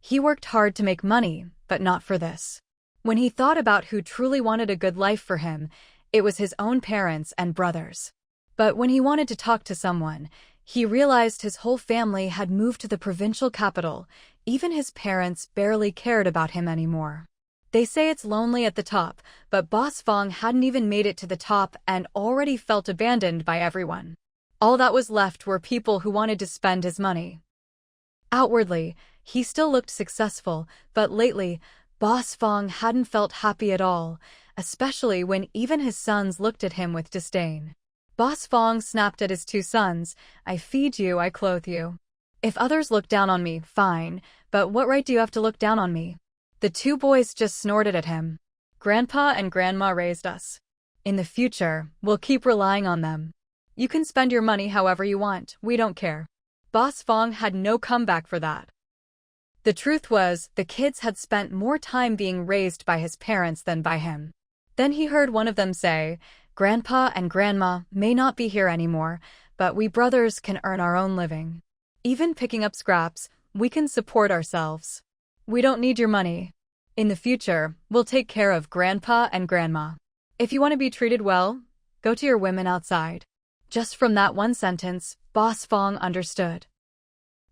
He worked hard to make money, but not for this. When he thought about who truly wanted a good life for him, it was his own parents and brothers. But when he wanted to talk to someone, he realized his whole family had moved to the provincial capital. Even his parents barely cared about him anymore. They say it's lonely at the top, but Boss Fang hadn't even made it to the top and already felt abandoned by everyone. All that was left were people who wanted to spend his money. Outwardly, he still looked successful, but lately, Boss Fang hadn't felt happy at all, especially when even his sons looked at him with disdain. Boss Fang snapped at his two sons, "I feed you, I clothe you. If others look down on me, fine, but what right do you have to look down on me?" The two boys just snorted at him. "Grandpa and Grandma raised us. In the future, we'll keep relying on them. You can spend your money however you want, we don't care." Boss Fang had no comeback for that. The truth was, the kids had spent more time being raised by his parents than by him. Then he heard one of them say, "Grandpa and Grandma may not be here anymore, but we brothers can earn our own living. Even picking up scraps, we can support ourselves. We don't need your money. In the future, we'll take care of Grandpa and Grandma. If you want to be treated well, go to your women outside." Just from that one sentence, Boss Fang understood.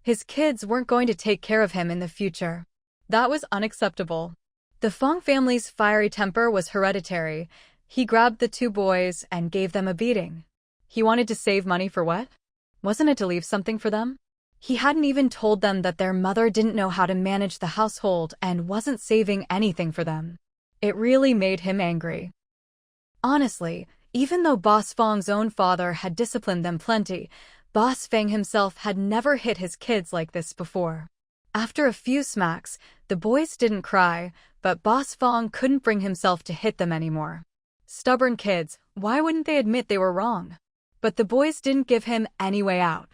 His kids weren't going to take care of him in the future. That was unacceptable. The Fang family's fiery temper was hereditary. He grabbed the two boys and gave them a beating. He wanted to save money for what? Wasn't it to leave something for them? He hadn't even told them that their mother didn't know how to manage the household and wasn't saving anything for them. It really made him angry. Honestly, even though Boss Fang's own father had disciplined them plenty, Boss Fang himself had never hit his kids like this before. After a few smacks, the boys didn't cry, but Boss Fang couldn't bring himself to hit them anymore. Stubborn kids, why wouldn't they admit they were wrong? But the boys didn't give him any way out.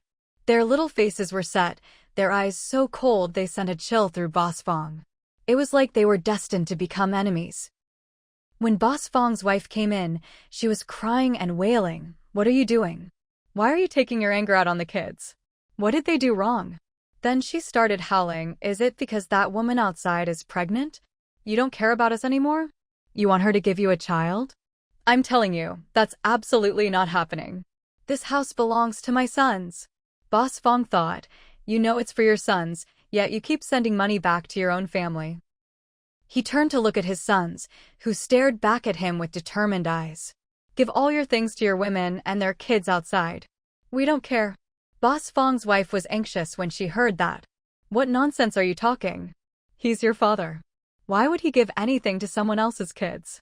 Their little faces were set, their eyes so cold they sent a chill through Boss Fang. It was like they were destined to become enemies. When Boss Fang's wife came in, she was crying and wailing. "What are you doing? Why are you taking your anger out on the kids? What did they do wrong?" Then she started howling. "Is it because that woman outside is pregnant? You don't care about us anymore? You want her to give you a child? I'm telling you, that's absolutely not happening. This house belongs to my sons." Boss Fang thought, "You know it's for your sons, yet you keep sending money back to your own family." He turned to look at his sons, who stared back at him with determined eyes. "Give all your things to your women and their kids outside. We don't care." Boss Fang's wife was anxious when she heard that. "What nonsense are you talking? He's your father. Why would he give anything to someone else's kids?"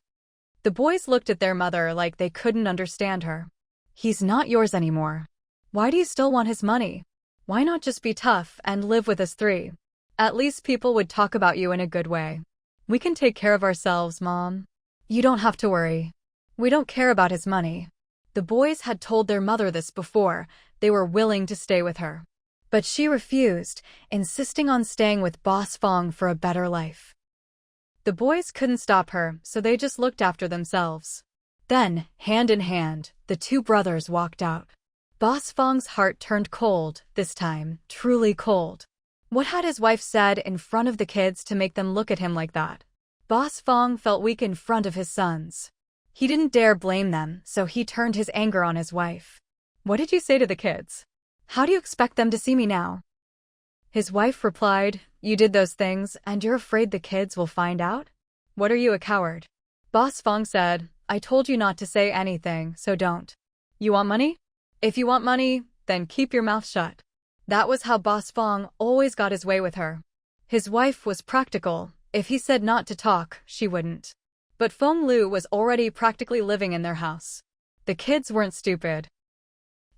The boys looked at their mother like they couldn't understand her. "He's not yours anymore. Why do you still want his money? Why not just be tough and live with us three? At least people would talk about you in a good way. We can take care of ourselves, Mom. You don't have to worry. We don't care about his money." The boys had told their mother this before. They were willing to stay with her. But she refused, insisting on staying with Boss Fang for a better life. The boys couldn't stop her, so they just looked after themselves. Then, hand in hand, the two brothers walked out. Boss Fang's heart turned cold, this time, truly cold. What had his wife said in front of the kids to make them look at him like that? Boss Fang felt weak in front of his sons. He didn't dare blame them, so he turned his anger on his wife. "What did you say to the kids? How do you expect them to see me now?" His wife replied, "You did those things, and you're afraid the kids will find out? What are you, a coward?" Boss Fang said, "I told you not to say anything, so don't. You want money? If you want money, then keep your mouth shut." That was how Boss Fang always got his way with her. His wife was practical. If he said not to talk, she wouldn't. But Feng Lu was already practically living in their house. The kids weren't stupid.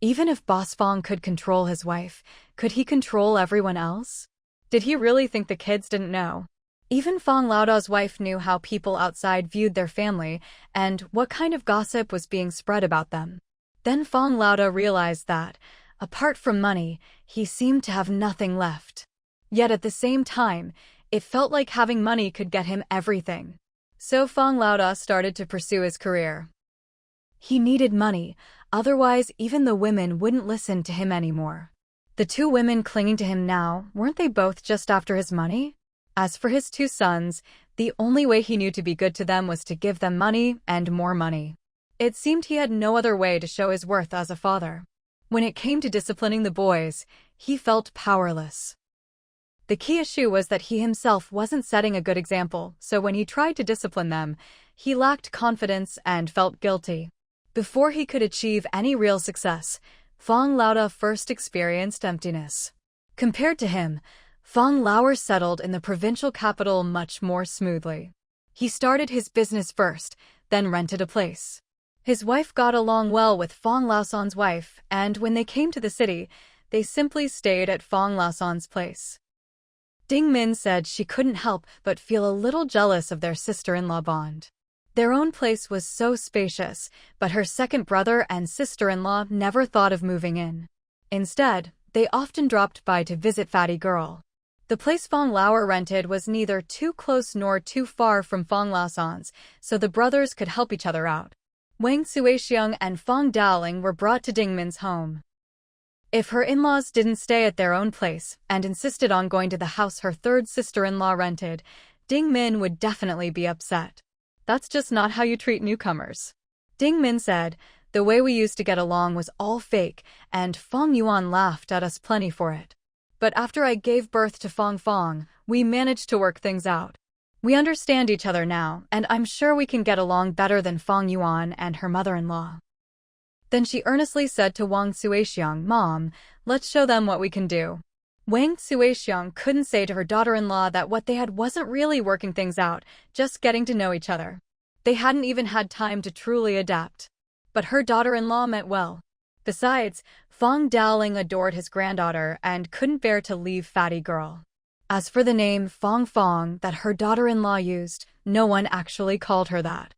Even if Boss Fang could control his wife, could he control everyone else? Did he really think the kids didn't know? Even Fang Laodao's wife knew how people outside viewed their family and what kind of gossip was being spread about them. Then Fang Laodao realized that, apart from money, he seemed to have nothing left. Yet at the same time, it felt like having money could get him everything. So Fang Laodao started to pursue his career. He needed money, otherwise even the women wouldn't listen to him anymore. The two women clinging to him now, weren't they both just after his money? As for his two sons, the only way he knew to be good to them was to give them money and more money. It seemed he had no other way to show his worth as a father. When it came to disciplining the boys, he felt powerless. The key issue was that he himself wasn't setting a good example, so when he tried to discipline them, he lacked confidence and felt guilty. Before he could achieve any real success, Fang Laodao first experienced emptiness. Compared to him, Fang Laoer settled in the provincial capital much more smoothly. He started his business first, then rented a place. His wife got along well with Fang Laosan's wife, and when they came to the city, they simply stayed at Fang Laosan's place. Ding Min said she couldn't help but feel a little jealous of their sister-in-law bond. Their own place was so spacious, but her second brother and sister-in-law never thought of moving in. Instead, they often dropped by to visit Fatty Girl. The place Fang Lauer rented was neither too close nor too far from Fang Laosan's, so the brothers could help each other out. Wang Suixiang and Fang Daoling were brought to Ding Min's home. If her in-laws didn't stay at their own place and insisted on going to the house her third sister-in-law rented, Ding Min would definitely be upset. That's just not how you treat newcomers. Ding Min said, the way we used to get along was all fake, and Fang Yuan laughed at us plenty for it. But after I gave birth to Fang, we managed to work things out. We understand each other now, and I'm sure we can get along better than Fang Yuan and her mother-in-law. Then she earnestly said to Wang Suixiang, Mom, let's show them what we can do. Wang Suixiang couldn't say to her daughter-in-law that what they had wasn't really working things out, just getting to know each other. They hadn't even had time to truly adapt. But her daughter-in-law meant well. Besides, Fang Daoling adored his granddaughter and couldn't bear to leave Fatty Girl. As for the name Fang that her daughter-in-law used, no one actually called her that.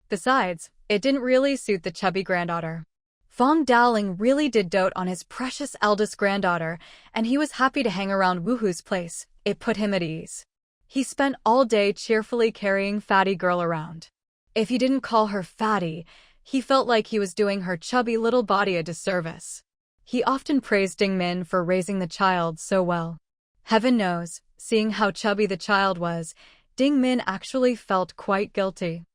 Besides, it didn't really suit the chubby granddaughter. Fang Daoling really did dote on his precious eldest granddaughter, and he was happy to hang around Woohoo's place. It put him at ease. He spent all day cheerfully carrying Fatty Girl around. If he didn't call her Fatty, he felt like he was doing her chubby little body a disservice. He often praised Ding Min for raising the child so well. Heaven knows, seeing how chubby the child was, Ding Min actually felt quite guilty.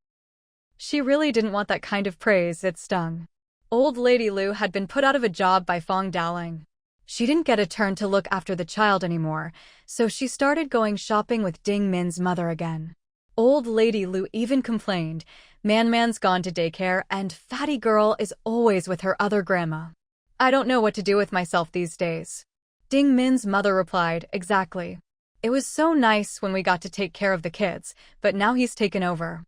She really didn't want that kind of praise, it stung. Old Lady Lu had been put out of a job by Fang Daoling. She didn't get a turn to look after the child anymore, so she started going shopping with Ding Min's mother again. Old Lady Lu even complained, Man's gone to daycare and Fatty Girl is always with her other grandma. I don't know what to do with myself these days. Ding Min's mother replied, exactly. It was so nice when we got to take care of the kids, but now he's taken over.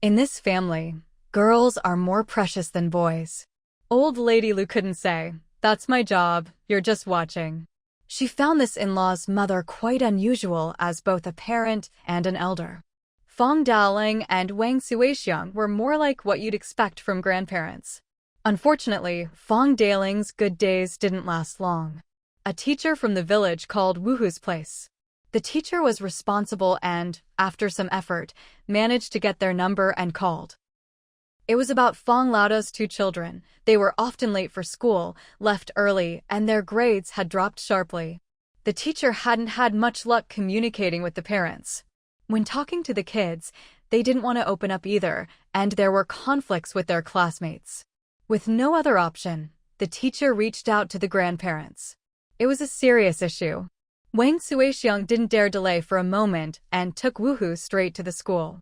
In this family, girls are more precious than boys. Old Lady Lu couldn't say, that's my job, you're just watching. She found this in-law's mother quite unusual as both a parent and an elder. Fang Daoling and Wang Suixiang were more like what you'd expect from grandparents. Unfortunately, Fang Daoling's good days didn't last long. A teacher from the village called Woohoo's place. The teacher was responsible and, after some effort, managed to get their number and called. It was about Fang Laoda's two children. They were often late for school, left early, and their grades had dropped sharply. The teacher hadn't had much luck communicating with the parents. When talking to the kids, they didn't want to open up either, and there were conflicts with their classmates. With no other option, the teacher reached out to the grandparents. It was a serious issue. Wang Suixiang didn't dare delay for a moment and took Woohoo straight to the school.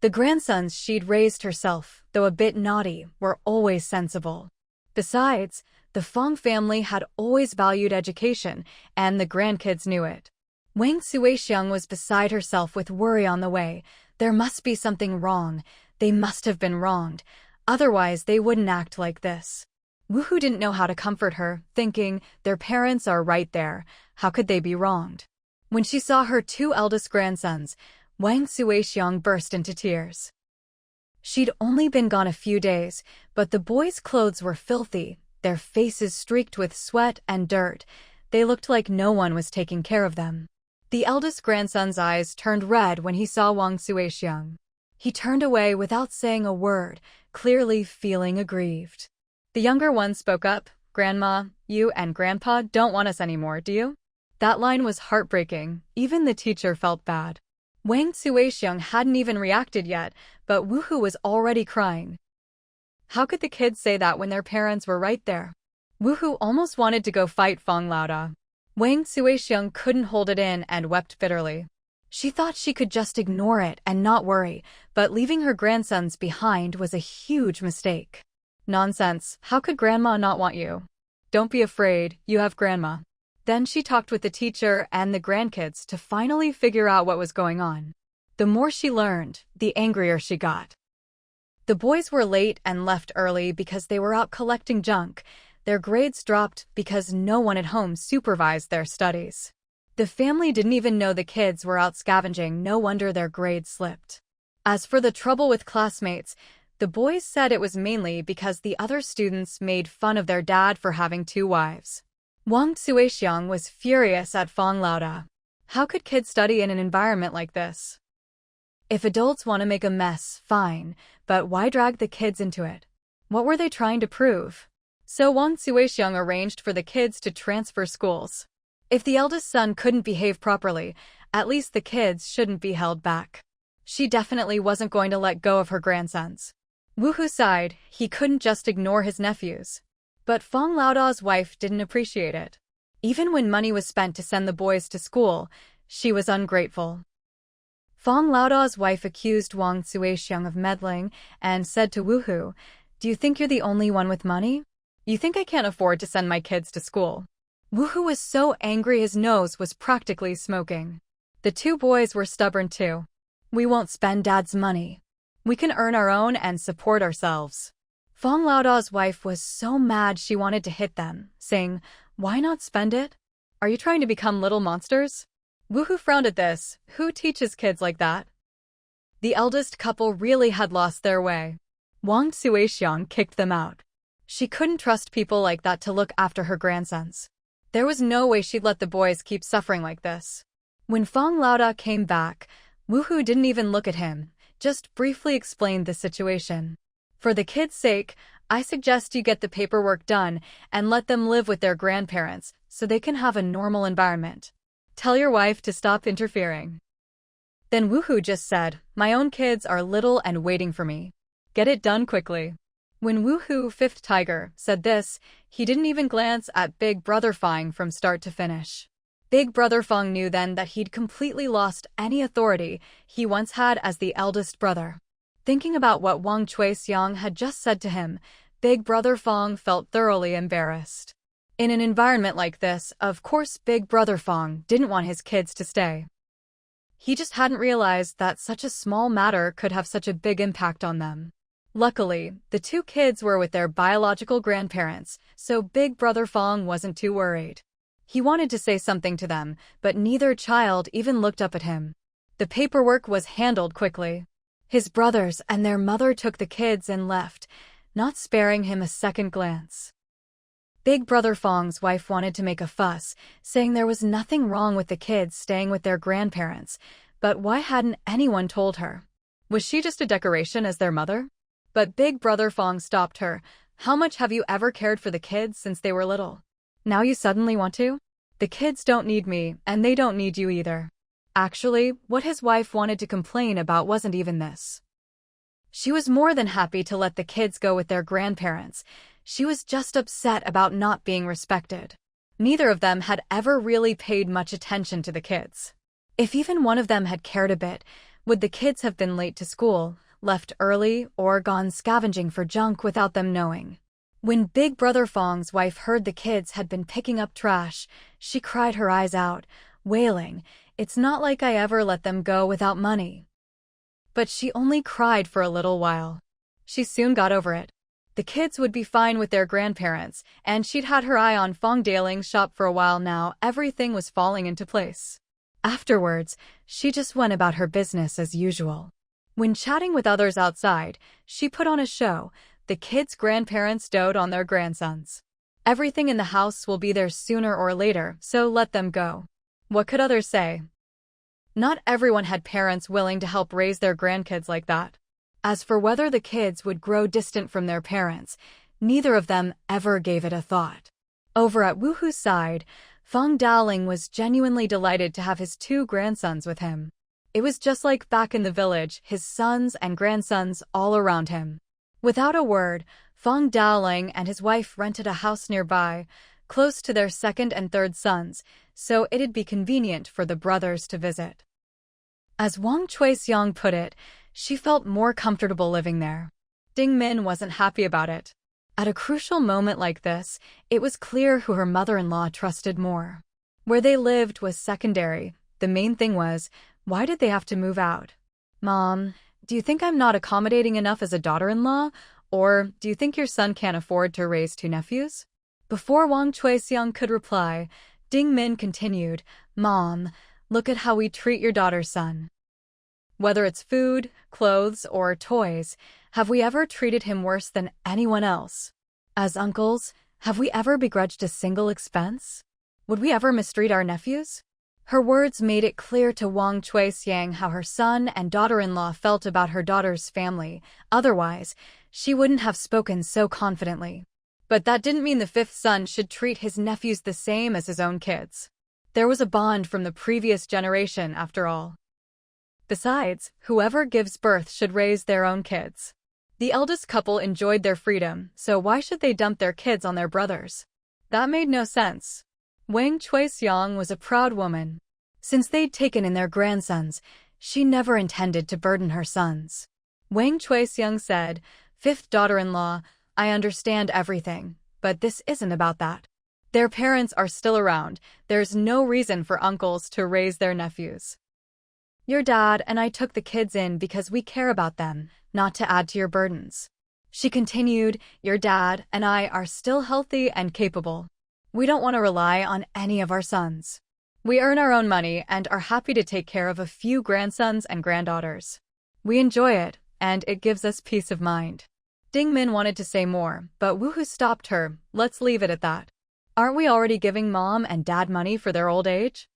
The grandsons she'd raised herself, though a bit naughty, were always sensible. Besides, the Fang family had always valued education, and the grandkids knew it. Wang Suixiang was beside herself with worry on the way. There must be something wrong. They must have been wronged. Otherwise, they wouldn't act like this. Woohoo didn't know how to comfort her, thinking, their parents are right there. How could they be wronged? When she saw her two eldest grandsons, Wang Suixiang burst into tears. She'd only been gone a few days, but the boys' clothes were filthy, their faces streaked with sweat and dirt. They looked like no one was taking care of them. The eldest grandson's eyes turned red when he saw Wang Suixiang. He turned away without saying a word, clearly feeling aggrieved. The younger one spoke up, Grandma, you and Grandpa don't want us anymore, do you? That line was heartbreaking. Even the teacher felt bad. Wang Suixiang hadn't even reacted yet, but Woohoo was already crying. How could the kids say that when their parents were right there? Woohoo almost wanted to go fight Fang Lauda. Wang Suixiang couldn't hold it in and wept bitterly. She thought she could just ignore it and not worry, but leaving her grandsons behind was a huge mistake. Nonsense, how could Grandma not want you? Don't be afraid, you have Grandma. Then she talked with the teacher and the grandkids to finally figure out what was going on. The more she learned, the angrier she got. The boys were late and left early because they were out collecting junk. Their grades dropped because no one at home supervised their studies. The family didn't even know the kids were out scavenging, no wonder their grades slipped. As for the trouble with classmates, the boys said it was mainly because the other students made fun of their dad for having 2 wives. Wang Xuexiang was furious at Fang Lauda. How could kids study in an environment like this? If adults want to make a mess, fine, but why drag the kids into it? What were they trying to prove? So Wang Xuexiang arranged for the kids to transfer schools. If the eldest son couldn't behave properly, at least the kids shouldn't be held back. She definitely wasn't going to let go of her grandsons. Wu Hu sighed, he couldn't just ignore his nephews. But Fang Laoda's wife didn't appreciate it. Even when money was spent to send the boys to school, she was ungrateful. Fang Laoda's wife accused Wang Xuexiang of meddling and said to Wu Hu, "Do you think you're the only one with money? You think I can't afford to send my kids to school?" Wu Hu was so angry his nose was practically smoking. The 2 boys were stubborn too. "We won't spend Dad's money. We can earn our own and support ourselves." Fang Laoda's wife was so mad she wanted to hit them, saying, "Why not spend it? Are you trying to become little monsters?" Wu Hu frowned at this. Who teaches kids like that? The eldest couple really had lost their way. Wang Xuexiang kicked them out. She couldn't trust people like that to look after her grandsons. There was no way she'd let the boys keep suffering like this. When Fang Laoda came back, Wu Hu didn't even look at him, just briefly explained the situation. "For the kids' sake, I suggest you get the paperwork done and let them live with their grandparents so they can have a normal environment. Tell your wife to stop interfering." Then Wu Hu just said, "My own kids are little and waiting for me. Get it done quickly." When Wu Hu, 5th Tiger, said this, he didn't even glance at Big Brother Fang from start to finish. Big Brother Fang knew then that he'd completely lost any authority he once had as the eldest brother. Thinking about what Wang Xuexiang had just said to him, Big Brother Fang felt thoroughly embarrassed. In an environment like this, of course Big Brother Fang didn't want his kids to stay. He just hadn't realized that such a small matter could have such a big impact on them. Luckily, the 2 kids were with their biological grandparents, so Big Brother Fang wasn't too worried. He wanted to say something to them, but neither child even looked up at him. The paperwork was handled quickly. His brothers and their mother took the kids and left, not sparing him a second glance. Big Brother Fang's wife wanted to make a fuss, saying there was nothing wrong with the kids staying with their grandparents, but why hadn't anyone told her? Was she just a decoration as their mother? But Big Brother Fang stopped her. "How much have you ever cared for the kids since they were little? Now you suddenly want to? The kids don't need me, and they don't need you either." Actually, what his wife wanted to complain about wasn't even this. She was more than happy to let the kids go with their grandparents. She was just upset about not being respected. Neither of them had ever really paid much attention to the kids. If even one of them had cared a bit, would the kids have been late to school, left early, or gone scavenging for junk without them knowing? When Big Brother Fang's wife heard the kids had been picking up trash, she cried her eyes out, wailing, "It's not like I ever let them go without money." But she only cried for a little while. She soon got over it. The kids would be fine with their grandparents, and she'd had her eye on Fang Dailing's shop for a while now. Everything was falling into place. Afterwards, she just went about her business as usual. When chatting with others outside, she put on a show. The kids' grandparents dote on their grandsons. Everything in the house will be theirs sooner or later, so let them go. What could others say? Not everyone had parents willing to help raise their grandkids like that. As for whether the kids would grow distant from their parents, neither of them ever gave it a thought. Over at Wu Hu's side, Fang Daoling was genuinely delighted to have his 2 grandsons with him. It was just like back in the village, his sons and grandsons all around him. Without a word, Fang Daoling and his wife rented a house nearby, close to their 2nd and 3rd sons, so it'd be convenient for the brothers to visit. As Wang Xuexiang put it, she felt more comfortable living there. Ding Min wasn't happy about it. At a crucial moment like this, it was clear who her mother-in-law trusted more. Where they lived was secondary. The main thing was, why did they have to move out? "Mom, Do you think I'm not accommodating enough as a daughter-in-law? Or do you think your son can't afford to raise two nephews? Before Wang Chuixiang could reply, Ding Min continued, Mom, look at how we treat your daughter's son. Whether it's food, clothes, or toys, have we ever treated him worse than anyone else? As uncles, have we ever begrudged a single expense? Would we ever mistreat our nephews? Her words made it clear to Wang Chuixiang how her son and daughter-in-law felt about her daughter's family. Otherwise, she wouldn't have spoken so confidently. But that didn't mean the fifth son should treat his nephews the same as his own kids. There was a bond from the previous generation, after all. Besides, whoever gives birth should raise their own kids. The eldest couple enjoyed their freedom, so why should they dump their kids on their brothers? That made no sense. Wang Chuixiang was a proud woman. Since they'd taken in their grandsons, she never intended to burden her sons. Wang Chuixiang said, Fifth daughter-in-law, I understand everything, but this isn't about that. Their parents are still around. There's no reason for uncles to raise their nephews. Your dad and I took the kids in because we care about them, not to add to your burdens. She continued, Your dad and I are still healthy and capable. We don't want to rely on any of our sons. We earn our own money and are happy to take care of a few grandsons and granddaughters. We enjoy it, and it gives us peace of mind. Ding Min wanted to say more, but Woohoo stopped her. Let's leave it at that. Aren't we already giving mom and dad money for their old age?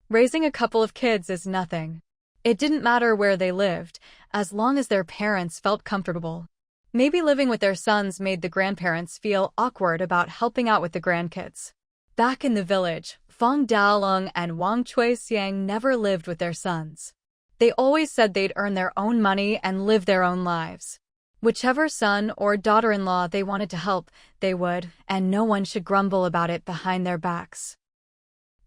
Raising a couple of kids is nothing. It didn't matter where they lived, as long as their parents felt comfortable. Maybe living with their sons made the grandparents feel awkward about helping out with the grandkids. Back in the village, Fang Daolong and Wang Chuixiang never lived with their sons. They always said they'd earn their own money and live their own lives. Whichever son or daughter-in-law they wanted to help, they would, and no one should grumble about it behind their backs.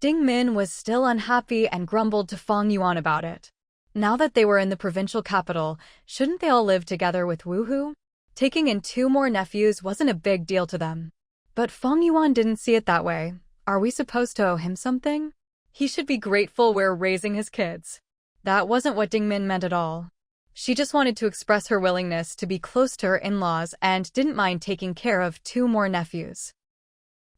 Ding Min was still unhappy and grumbled to Fang Yuan about it. Now that they were in the provincial capital, shouldn't they all live together with Woohoo? Taking in 2 more nephews wasn't a big deal to them. But Fang Yuan didn't see it that way. Are we supposed to owe him something? He should be grateful we're raising his kids. That wasn't what Ding Min meant at all. She just wanted to express her willingness to be close to her in-laws and didn't mind taking care of 2 more nephews.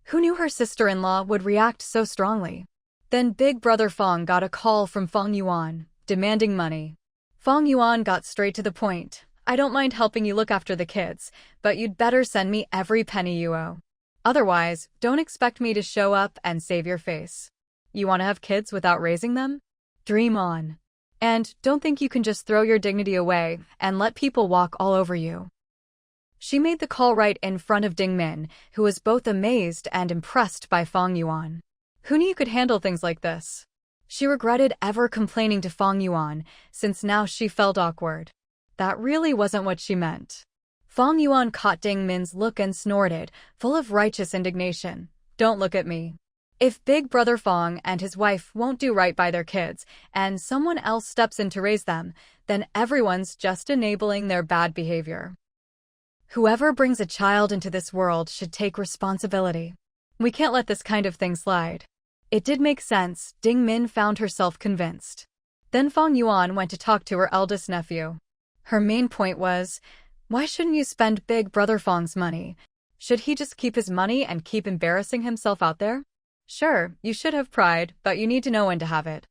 Who knew her sister-in-law would react so strongly? Then Big Brother Fang got a call from Fang Yuan, demanding money. Fang Yuan got straight to the point. I don't mind helping you look after the kids, but you'd better send me every penny you owe. Otherwise, don't expect me to show up and save your face. You want to have kids without raising them? Dream on. And don't think you can just throw your dignity away and let people walk all over you. She made the call right in front of Ding Min, who was both amazed and impressed by Fang Yuan. Who knew you could handle things like this? She regretted ever complaining to Fang Yuan, since now she felt awkward. That really wasn't what she meant. Fang Yuan caught Ding Min's look and snorted, full of righteous indignation. Don't look at me. If Big Brother Fang and his wife won't do right by their kids, and someone else steps in to raise them, then everyone's just enabling their bad behavior. Whoever brings a child into this world should take responsibility. We can't let this kind of thing slide. It did make sense. Ding Min found herself convinced. Then Fang Yuan went to talk to her eldest nephew. Her main point was, why shouldn't you spend Big Brother Fang's money? Should he just keep his money and keep embarrassing himself out there? Sure, you should have pride, but you need to know when to have it.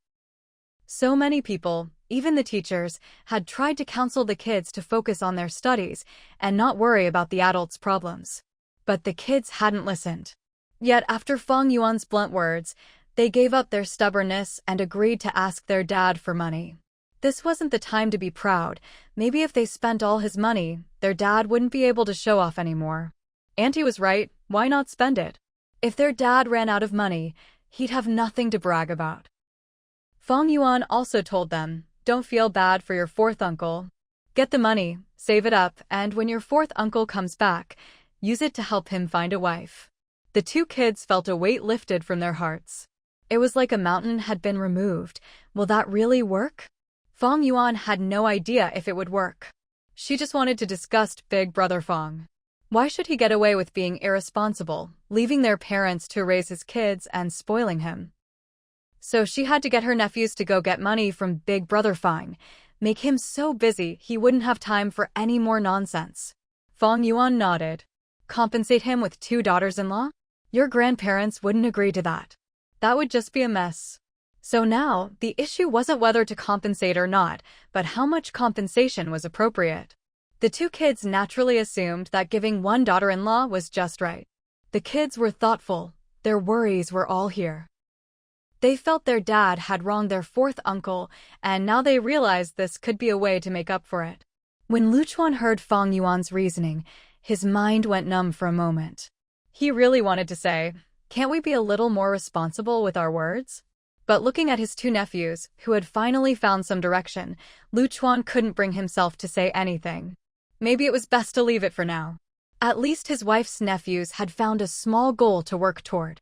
So many people, even the teachers, had tried to counsel the kids to focus on their studies and not worry about the adults' problems. But the kids hadn't listened. Yet after Fang Yuan's blunt words, they gave up their stubbornness and agreed to ask their dad for money. This wasn't the time to be proud. Maybe if they spent all his money, their dad wouldn't be able to show off anymore. Auntie was right, why not spend it? If their dad ran out of money, he'd have nothing to brag about. Fang Yuan also told them, don't feel bad for your 4th uncle. Get the money, save it up, and when your 4th uncle comes back, use it to help him find a wife. The 2 kids felt a weight lifted from their hearts. It was like a mountain had been removed. Will that really work? Fang Yuan had no idea if it would work. She just wanted to disgust Big Brother Fang. Why should he get away with being irresponsible, leaving their parents to raise his kids and spoiling him? So she had to get her nephews to go get money from Big Brother Fang. Make him so busy he wouldn't have time for any more nonsense. Fang Yuan nodded. Compensate him with 2 daughters-in-law? Your grandparents wouldn't agree to that. That would just be a mess. So now, the issue wasn't whether to compensate or not, but how much compensation was appropriate. The 2 kids naturally assumed that giving 1 daughter-in-law was just right. The kids were thoughtful. Their worries were all here. They felt their dad had wronged their 4th uncle, and now they realized this could be a way to make up for it. When Luchuan heard Fang Yuan's reasoning, his mind went numb for a moment. He really wanted to say, "Can't we be a little more responsible with our words?" But looking at his 2 nephews, who had finally found some direction, Luchuan couldn't bring himself to say anything. Maybe it was best to leave it for now. At least his wife's nephews had found a small goal to work toward.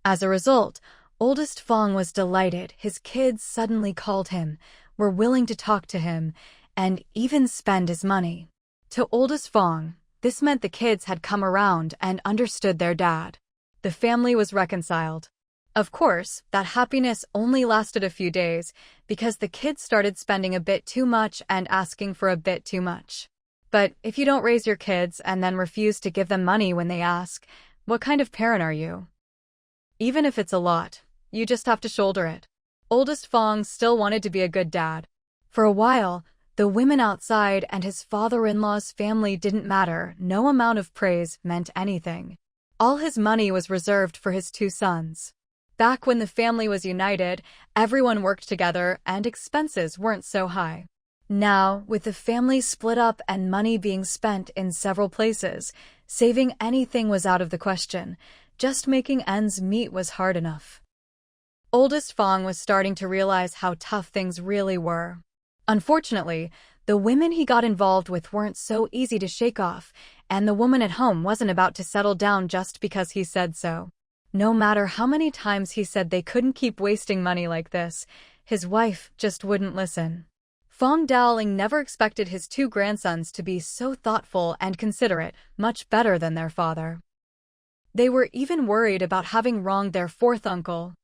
As a result, oldest Fang was delighted his kids suddenly called him, were willing to talk to him, and even spend his money. To oldest Fang, this meant the kids had come around and understood their dad. The family was reconciled. Of course, that happiness only lasted a few days because the kids started spending a bit too much and asking for a bit too much. But if you don't raise your kids and then refuse to give them money when they ask, what kind of parent are you? Even if it's a lot, you just have to shoulder it. Oldest Fang still wanted to be a good dad. For a while, the women outside and his father-in-law's family didn't matter. No amount of praise meant anything. All his money was reserved for his 2 sons. Back when the family was united, everyone worked together and expenses weren't so high. Now, with the family split up and money being spent in several places, saving anything was out of the question. Just making ends meet was hard enough. Oldest Fang was starting to realize how tough things really were. Unfortunately, the women he got involved with weren't so easy to shake off, and the woman at home wasn't about to settle down just because he said so. No matter how many times he said they couldn't keep wasting money like this, his wife just wouldn't listen. Fang Daoling never expected his 2 grandsons to be so thoughtful and considerate, much better than their father. They were even worried about having wronged their 4th uncle.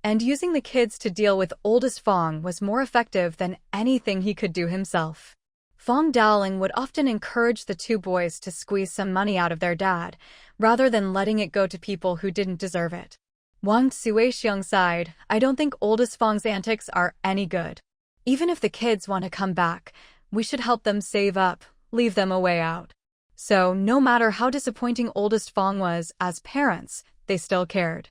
And using the kids to deal with oldest Fang was more effective than anything he could do himself. Fang Daoling would often encourage the 2 boys to squeeze some money out of their dad, rather than letting it go to people who didn't deserve it. Wang Suixiang sighed, "I don't think oldest Fang's antics are any good. Even if the kids want to come back, we should help them save up, leave them a way out." So, no matter how disappointing oldest Fang was, as parents, they still cared.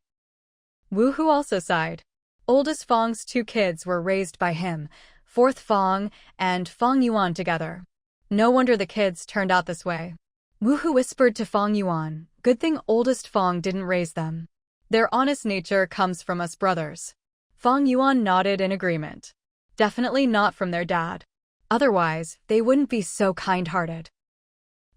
Wu Hu also sighed. Oldest Fang's 2 kids were raised by him, 4th Fang and Fang Yuan together. No wonder the kids turned out this way. Wu Hu whispered to Fang Yuan, "Good thing oldest Fang didn't raise them. Their honest nature comes from us brothers." Fang Yuan nodded in agreement. Definitely not from their dad. Otherwise, they wouldn't be so kind-hearted.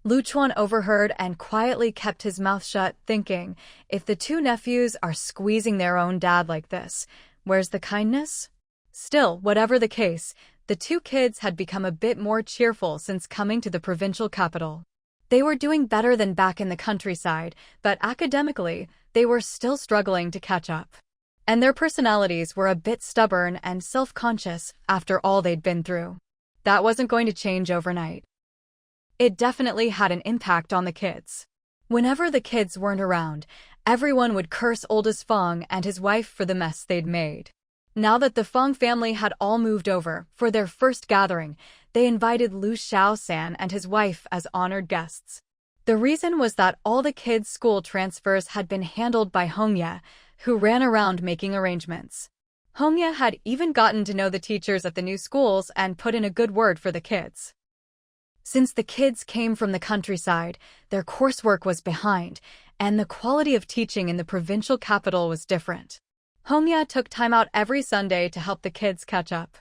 Luchuan overheard and quietly kept his mouth shut, thinking, if the 2 nephews are squeezing their own dad like this, where's the kindness? Still, whatever the case, the 2 kids had become a bit more cheerful since coming to the provincial capital. They were doing better than back in the countryside, but academically, they were still struggling to catch up. And their personalities were a bit stubborn and self-conscious after all they'd been through. That wasn't going to change overnight. It definitely had an impact on the kids. Whenever the kids weren't around, everyone would curse oldest Fang and his wife for the mess they'd made. Now that the Fang family had all moved over, for their first gathering, they invited Lu Xiaosan and his wife as honored guests. The reason was that all the kids' school transfers had been handled by Hongye, who ran around making arrangements. Hongye had even gotten to know the teachers at the new schools and put in a good word for the kids. Since the kids came from the countryside, their coursework was behind, and the quality of teaching in the provincial capital was different. Hongye took time out every Sunday to help the kids catch up.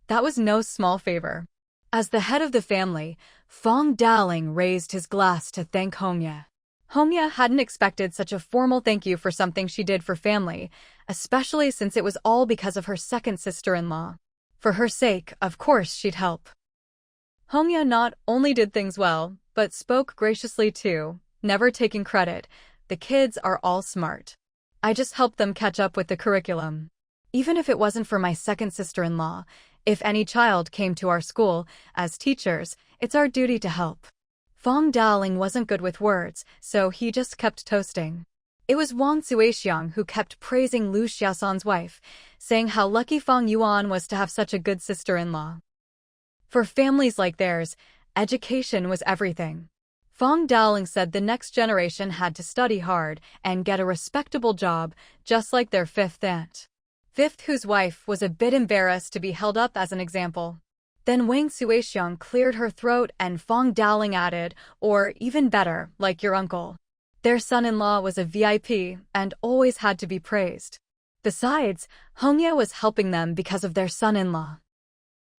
That was no small favor. As the head of the family, Fang Daoling raised his glass to thank Hongye. Hongye hadn't expected such a formal thank you for something she did for family, especially since it was all because of her second sister-in-law. For her sake, of course she'd help. Hongye not only did things well, but spoke graciously too, never taking credit. The kids are all smart. I just helped them catch up with the curriculum. Even if it wasn't for my second sister-in-law, If any child came to our school, as teachers, it's our duty to help. Fang Daoling wasn't good with words, so he just kept toasting. It was Wang Suixiang who kept praising Lu Xiaoson's wife, saying how lucky Fang Yuan was to have such a good sister-in-law. For families like theirs, education was everything. Fang Daoling said the next generation had to study hard and get a respectable job, just like their fifth aunt. Fifth, whose wife was a bit embarrassed to be held up as an example. Then Wang Suixiang cleared her throat and Fang Daoling added, or even better, like your uncle. Their son-in-law was a VIP and always had to be praised. Besides, Hongye was helping them because of their son-in-law.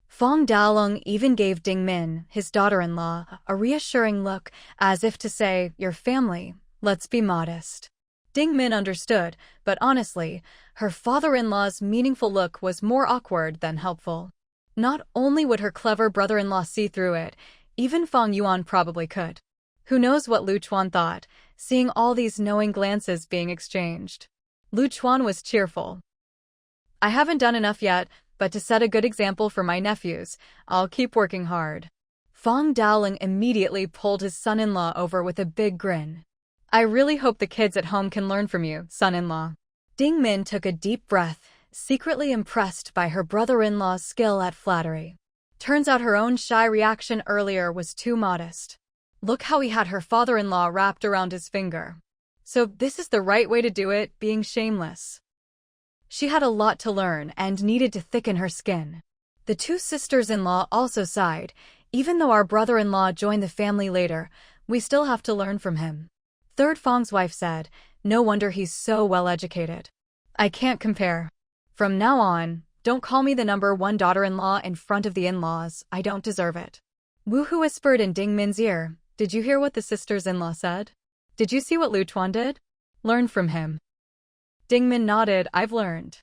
Fang Daoling even gave Dingmin, his daughter-in-law, a reassuring look, as if to say, your family, let's be modest. Dingmin understood, but honestly, her father-in-law's meaningful look was more awkward than helpful. Not only would her clever brother-in-law see through it, even Fang Yuan probably could. Who knows what Lu Chuan thought, seeing all these knowing glances being exchanged. Lu Chuan was cheerful. I haven't done enough yet, but to set a good example for my nephews, I'll keep working hard. Fang Daoling immediately pulled his son-in-law over with a big grin. I really hope the kids at home can learn from you, son-in-law. Dingmin took a deep breath, secretly impressed by her brother-in-law's skill at flattery. Turns out her own shy reaction earlier was too modest. Look how he had her father-in-law wrapped around his finger. So this is the right way to do it, being shameless. She had a lot to learn and needed to thicken her skin. The two sisters-in-law also sighed. Even though our brother-in-law joined the family later, we still have to learn from him. Third, Fang's wife said, no wonder he's so well-educated. I can't compare. From now on, don't call me the number one daughter-in-law in front of the in-laws. I don't deserve it. Wu-Hu whispered in Dingmin's ear. Did you hear what the sisters-in-law said? Did you see what Lu Chuan did? Learn from him. Dingmin nodded. I've learned.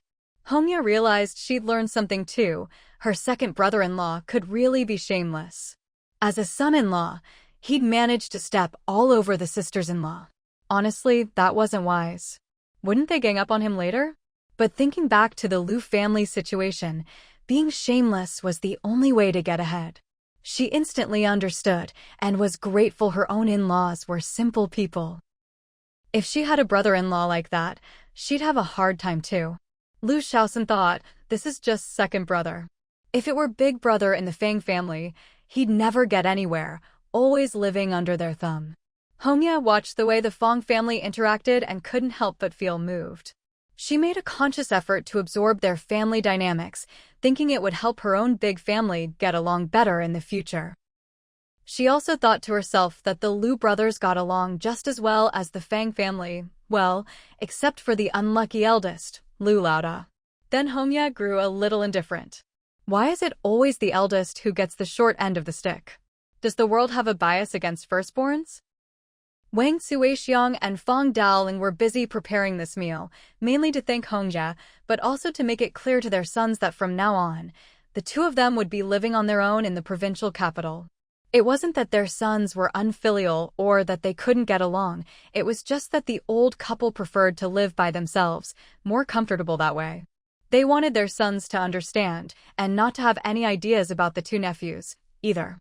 Hongye realized she'd learned something too. Her second brother-in-law could really be shameless. As a son-in-law, he'd managed to step all over the sisters-in-law. Honestly, that wasn't wise. Wouldn't they gang up on him later? But thinking back to the Lu family situation, being shameless was the only way to get ahead. She instantly understood and was grateful her own in-laws were simple people. If she had a brother-in-law like that, she'd have a hard time too. Lu Xiaosan thought, this is just second brother. If it were big brother in the Fang family, he'd never get anywhere, always living under their thumb. Hongye watched the way the Fang family interacted and couldn't help but feel moved. She made a conscious effort to absorb their family dynamics, thinking it would help her own big family get along better in the future. She also thought to herself that the Lu brothers got along just as well as the Fang family, well, except for the unlucky eldest, Lu Laoda. Then Hongye grew a little indifferent. Why is it always the eldest who gets the short end of the stick? Does the world have a bias against firstborns? Wang Suixiang and Fang Daoling were busy preparing this meal, mainly to thank Hongye, but also to make it clear to their sons that from now on, the two of them would be living on their own in the provincial capital. It wasn't that their sons were unfilial or that they couldn't get along, it was just that the old couple preferred to live by themselves, more comfortable that way. They wanted their sons to understand, and not to have any ideas about the two nephews, either.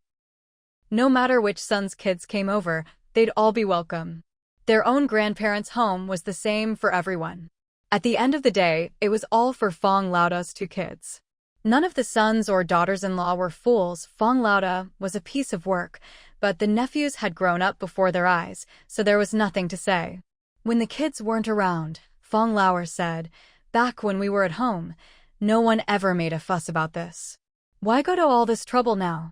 No matter which son's kids came over, they'd all be welcome. Their own grandparents' home was the same for everyone. At the end of the day, it was all for Fang Laoda's two kids. None of the sons or daughters-in-law were fools. Fang Laoda was a piece of work, but the nephews had grown up before their eyes, so there was nothing to say. When the kids weren't around, Fang Laoer said, back when we were at home, no one ever made a fuss about this. Why go to all this trouble now?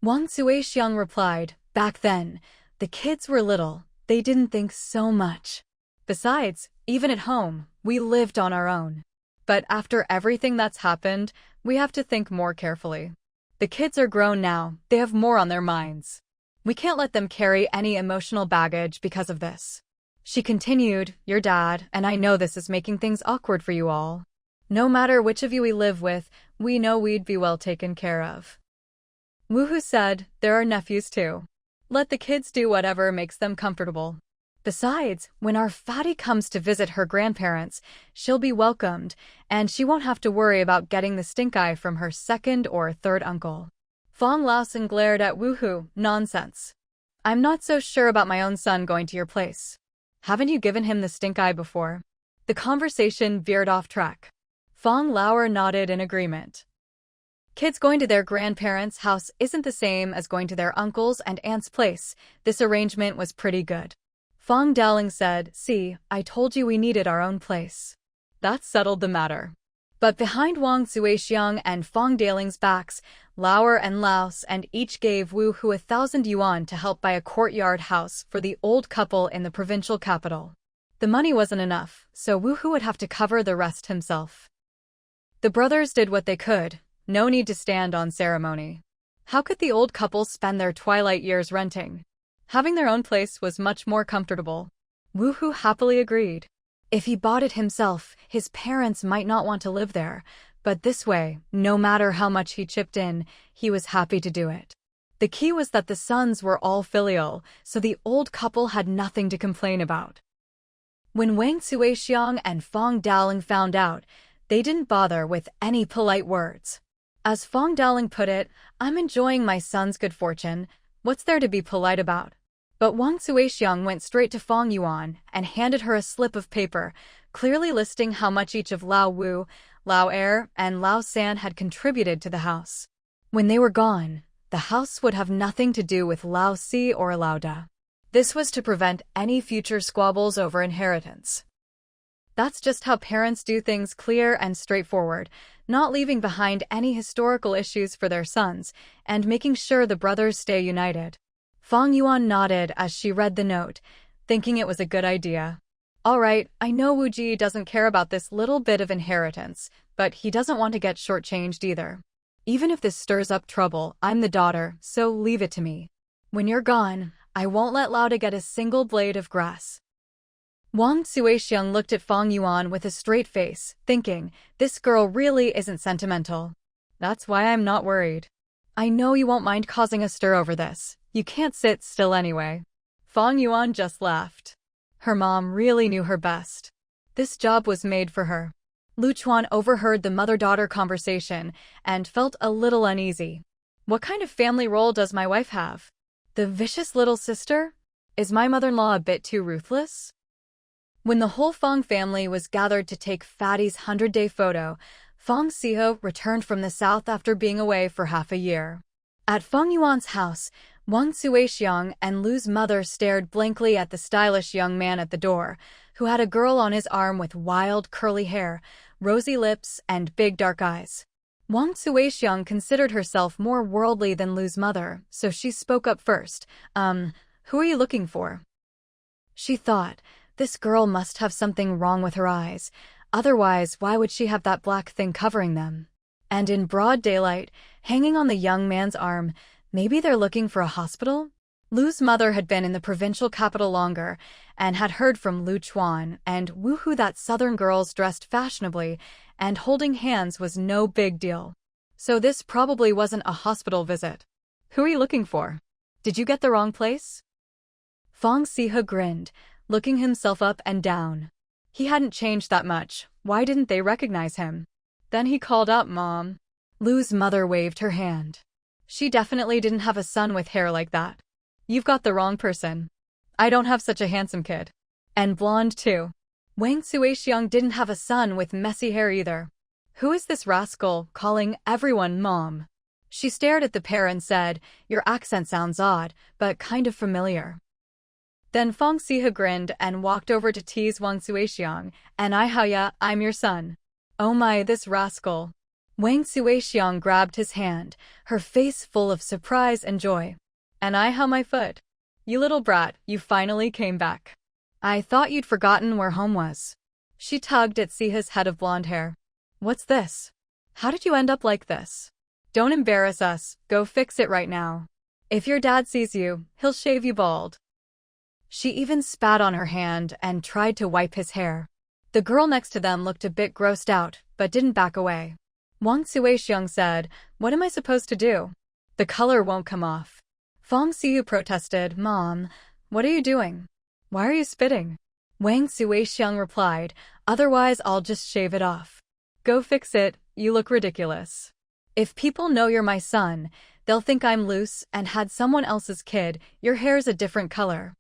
Wang Suixiang replied, back then, the kids were little, they didn't think so much. Besides, even at home, we lived on our own. But after everything that's happened, we have to think more carefully. The kids are grown now, they have more on their minds. We can't let them carry any emotional baggage because of this. She continued, your dad, and I know this is making things awkward for you all. No matter which of you we live with, we know we'd be well taken care of. Wu-Hu said, there are nephews too. Let the kids do whatever makes them comfortable. Besides, when our fatty comes to visit her grandparents, she'll be welcomed, and she won't have to worry about getting the stink eye from her second or third uncle. Fang Yuan glared at Woohoo. Nonsense. I'm not so sure about my own son going to your place. Haven't you given him the stink eye before? The conversation veered off track. Fang Yuan nodded in agreement. Kids going to their grandparents' house isn't the same as going to their uncle's and aunt's place. This arrangement was pretty good. Fang Daling said, "See, I told you we needed our own place." That settled the matter. But behind Wang Zuixiang and Fang Daling's backs, Lauer and Laos and each gave Wu Hu 1,000 yuan to help buy a courtyard house for the old couple in the provincial capital. The money wasn't enough, so Wu Hu would have to cover the rest himself. The brothers did what they could. No need to stand on ceremony. How could the old couple spend their twilight years renting? Having their own place was much more comfortable. Wu Hu happily agreed. If he bought it himself, his parents might not want to live there, but this way, no matter how much he chipped in, he was happy to do it. The key was that the sons were all filial, so the old couple had nothing to complain about. When Wang Zuixiang and Fang Daling found out, they didn't bother with any polite words. As Fang Daling put it, "I'm enjoying my son's good fortune. What's there to be polite about?" But Wang Zuixiang went straight to Fang Yuan and handed her a slip of paper, clearly listing how much each of Lao Wu, Lao Er, and Lao San had contributed to the house. When they were gone, the house would have nothing to do with Lao Si or Lao Da. This was to prevent any future squabbles over inheritance. That's just how parents do things, clear and straightforward, not leaving behind any historical issues for their sons, and making sure the brothers stay united. Fang Yuan nodded as she read the note, thinking it was a good idea. All right, I know Wu Ji doesn't care about this little bit of inheritance, but he doesn't want to get shortchanged either. Even if this stirs up trouble, I'm the daughter, so leave it to me. When you're gone, I won't let Lao Da get a single blade of grass. Wang Zuixiang looked at Fang Yuan with a straight face, thinking, this girl really isn't sentimental. That's why I'm not worried. I know you won't mind causing a stir over this. You can't sit still anyway. Fang Yuan just laughed. Her mom really knew her best. This job was made for her. Lu Chuan overheard the mother-daughter conversation and felt a little uneasy. What kind of family role does my wife have? The vicious little sister? Is my mother-in-law a bit too ruthless? When the whole Fang family was gathered to take Fatty's 100-day photo, Fang Siho returned from the south after being away for half a year. At Fang Yuan's house, Wang Zuixiang and Lu's mother stared blankly at the stylish young man at the door, who had a girl on his arm with wild curly hair, rosy lips, and big dark eyes. Wang Zuixiang considered herself more worldly than Lu's mother, so she spoke up first. Who are you looking for? She thought, this girl must have something wrong with her eyes, otherwise why would she have that black thing covering them? And in broad daylight, hanging on the young man's arm, maybe they're looking for a hospital? Lu's mother had been in the provincial capital longer and had heard from Lu Chuan and Woohoo that southern girls dressed fashionably and holding hands was no big deal. So this probably wasn't a hospital visit. Who are you looking for? Did you get the wrong place? Fang Siha grinned, looking himself up and down. He hadn't changed that much. Why didn't they recognize him? Then he called out, "Mom." Lu's mother waved her hand. She definitely didn't have a son with hair like that. You've got the wrong person. I don't have such a handsome kid. And blonde too. Wang Zuixiang didn't have a son with messy hair either. Who is this rascal calling everyone mom? She stared at the pair and said, your accent sounds odd, but kind of familiar. Then Fang Siha grinned and walked over to tease Wang Zuixiang, and I'm your son. Oh my, this rascal. Wang Zuixiang grabbed his hand, her face full of surprise and joy. And how my foot? You little brat, you finally came back. I thought you'd forgotten where home was. She tugged at Siha's head of blonde hair. What's this? How did you end up like this? Don't embarrass us, go fix it right now. If your dad sees you, he'll shave you bald. She even spat on her hand and tried to wipe his hair. The girl next to them looked a bit grossed out, but didn't back away. Wang Zuixiang said, what am I supposed to do? The color won't come off. Fang Sihu protested, Mom, what are you doing? Why are you spitting? Wang Suixiang replied, otherwise I'll just shave it off. Go fix it, you look ridiculous. If people know you're my son, they'll think I'm loose and had someone else's kid. Your hair's a different color.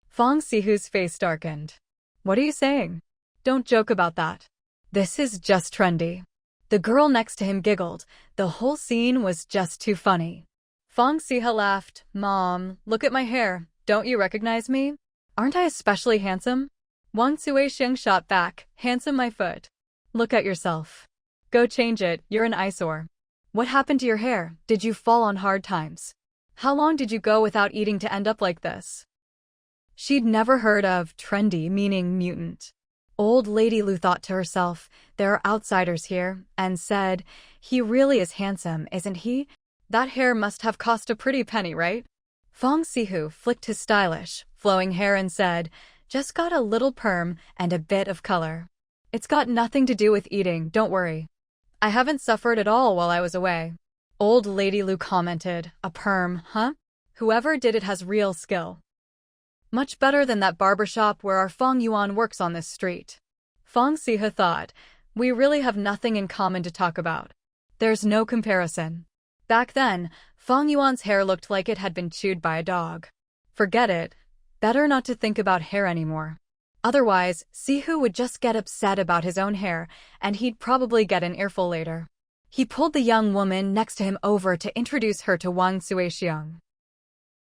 Fang Sihu's face darkened. What are you saying? Don't joke about that. This is just trendy. The girl next to him giggled. The whole scene was just too funny. Fang Siha laughed. Mom, look at my hair. Don't you recognize me? Aren't I especially handsome? Wang Suixiang shot back. Handsome my foot. Look at yourself. Go change it, you're an eyesore. What happened to your hair? Did you fall on hard times? How long did you go without eating to end up like this? She'd never heard of trendy meaning mutant. Old Lady Lu thought to herself, there are outsiders here, and said, he really is handsome, isn't he? That hair must have cost a pretty penny, right? Fang Sihu flicked his stylish, flowing hair and said, just got a little perm and a bit of color. It's got nothing to do with eating, don't worry. I haven't suffered at all while I was away. Old Lady Lu commented, a perm, huh? Whoever did it has real skill. Much better than that barbershop where our Fang Yuan works on this street. Fang Siha thought, we really have nothing in common to talk about. There's no comparison. Back then, Fang Yuan's hair looked like it had been chewed by a dog. Forget it. Better not to think about hair anymore. Otherwise, Sihu would just get upset about his own hair, and he'd probably get an earful later. He pulled the young woman next to him over to introduce her to Wang Suixiang.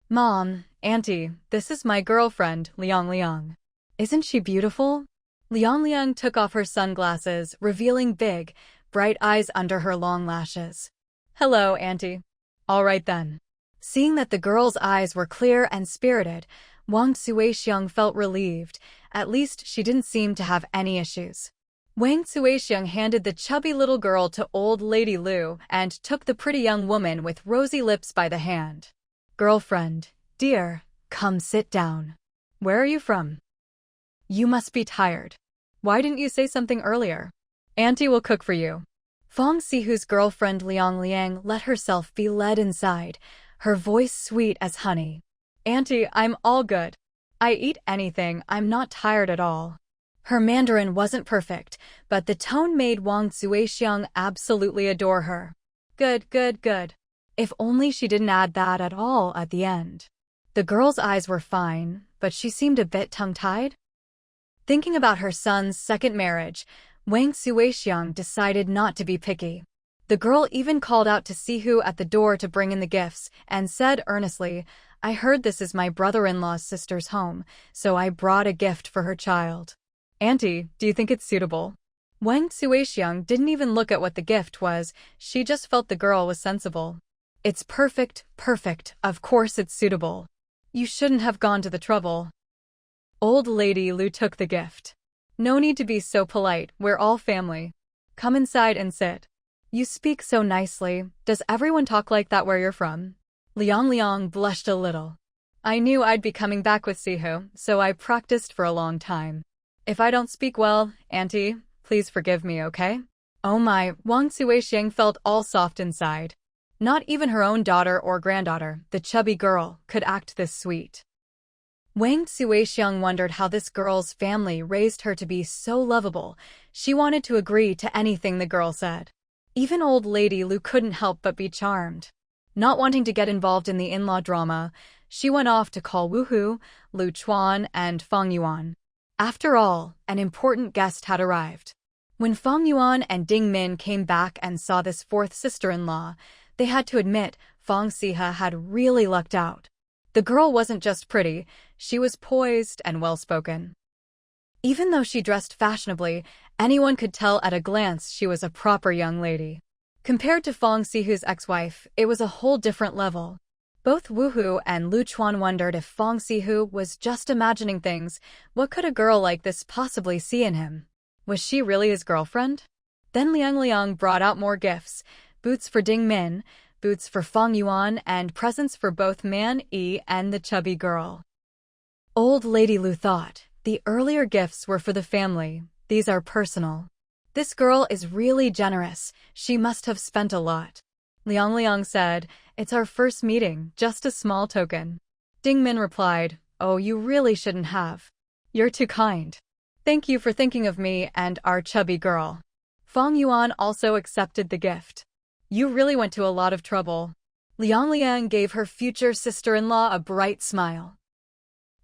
Mom, Auntie, this is my girlfriend, Liang Liang. Isn't she beautiful? Liang Liang took off her sunglasses, revealing big, bright eyes under her long lashes. Hello, Auntie. All right then. Seeing that the girl's eyes were clear and spirited, Wang Suixiang felt relieved. At least she didn't seem to have any issues. Wang Suixiang handed the chubby little girl to old Lady Lu and took the pretty young woman with rosy lips by the hand. Girlfriend, dear, come sit down. Where are you from? You must be tired. Why didn't you say something earlier? Auntie will cook for you. Fang Sihu's girlfriend Liang Liang let herself be led inside, her voice sweet as honey. Auntie, I'm all good. I eat anything, I'm not tired at all. Her Mandarin wasn't perfect, but the tone made Wang Suixiang absolutely adore her. Good, good, good. If only she didn't add that at all at the end. The girl's eyes were fine, but she seemed a bit tongue-tied. Thinking about her son's second marriage, Wang Suixiang decided not to be picky. The girl even called out to Sihu at the door to bring in the gifts and said earnestly, I heard this is my brother-in-law's sister's home, so I brought a gift for her child. Auntie, do you think it's suitable? Wang Suixiang didn't even look at what the gift was, she just felt the girl was sensible. It's perfect, perfect, of course it's suitable. You shouldn't have gone to the trouble. Old Lady Lu took the gift. No need to be so polite, we're all family. Come inside and sit. You speak so nicely, does everyone talk like that where you're from? Liang Liang blushed a little. I knew I'd be coming back with Sihu, so I practiced for a long time. If I don't speak well, Auntie, please forgive me, okay? Oh my, Wang Suixiang felt all soft inside. Not even her own daughter or granddaughter, the chubby girl, could act this sweet. Wang Suixiang wondered how this girl's family raised her to be so lovable. She wanted to agree to anything the girl said. Even old Lady Lu couldn't help but be charmed. Not wanting to get involved in the in-law drama, she went off to call Wu Hu, Lu Chuan, and Fang Yuan. After all, an important guest had arrived. When Fang Yuan and Ding Min came back and saw this fourth sister-in-law, they had to admit Fang Siha had really lucked out. The girl wasn't just pretty, she was poised and well-spoken. Even though she dressed fashionably, anyone could tell at a glance she was a proper young lady. Compared to Fang Sihu's ex-wife, it was a whole different level. Both Wu Hu and Lu Chuan wondered if Fang Sihu was just imagining things. What could a girl like this possibly see in him? Was she really his girlfriend? Then Liang Liang brought out more gifts, boots for Ding Min, boots for Fang Yuan, and presents for both Man Yi and the chubby girl. Old Lady Lu thought, the earlier gifts were for the family, these are personal. This girl is really generous, she must have spent a lot. Liang Liang said, it's our first meeting, just a small token. Ding Min replied, Oh, you really shouldn't have. You're too kind. Thank you for thinking of me and our chubby girl. Fang Yuan also accepted the gift. You really went to a lot of trouble. Liang Liang gave her future sister-in-law a bright smile.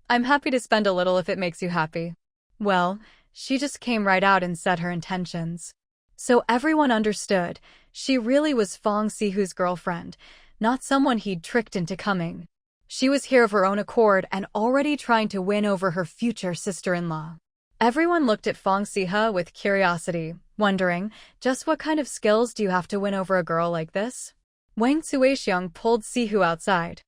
I'm happy to spend a little if it makes you happy. Well, she just came right out and said her intentions. So everyone understood, she really was Fang Sihu's girlfriend, not someone he'd tricked into coming. She was here of her own accord and already trying to win over her future sister-in-law. Everyone looked at Fang Siha with curiosity, wondering, just what kind of skills do you have to win over a girl like this? Wang Cuixiang pulled Sihu outside.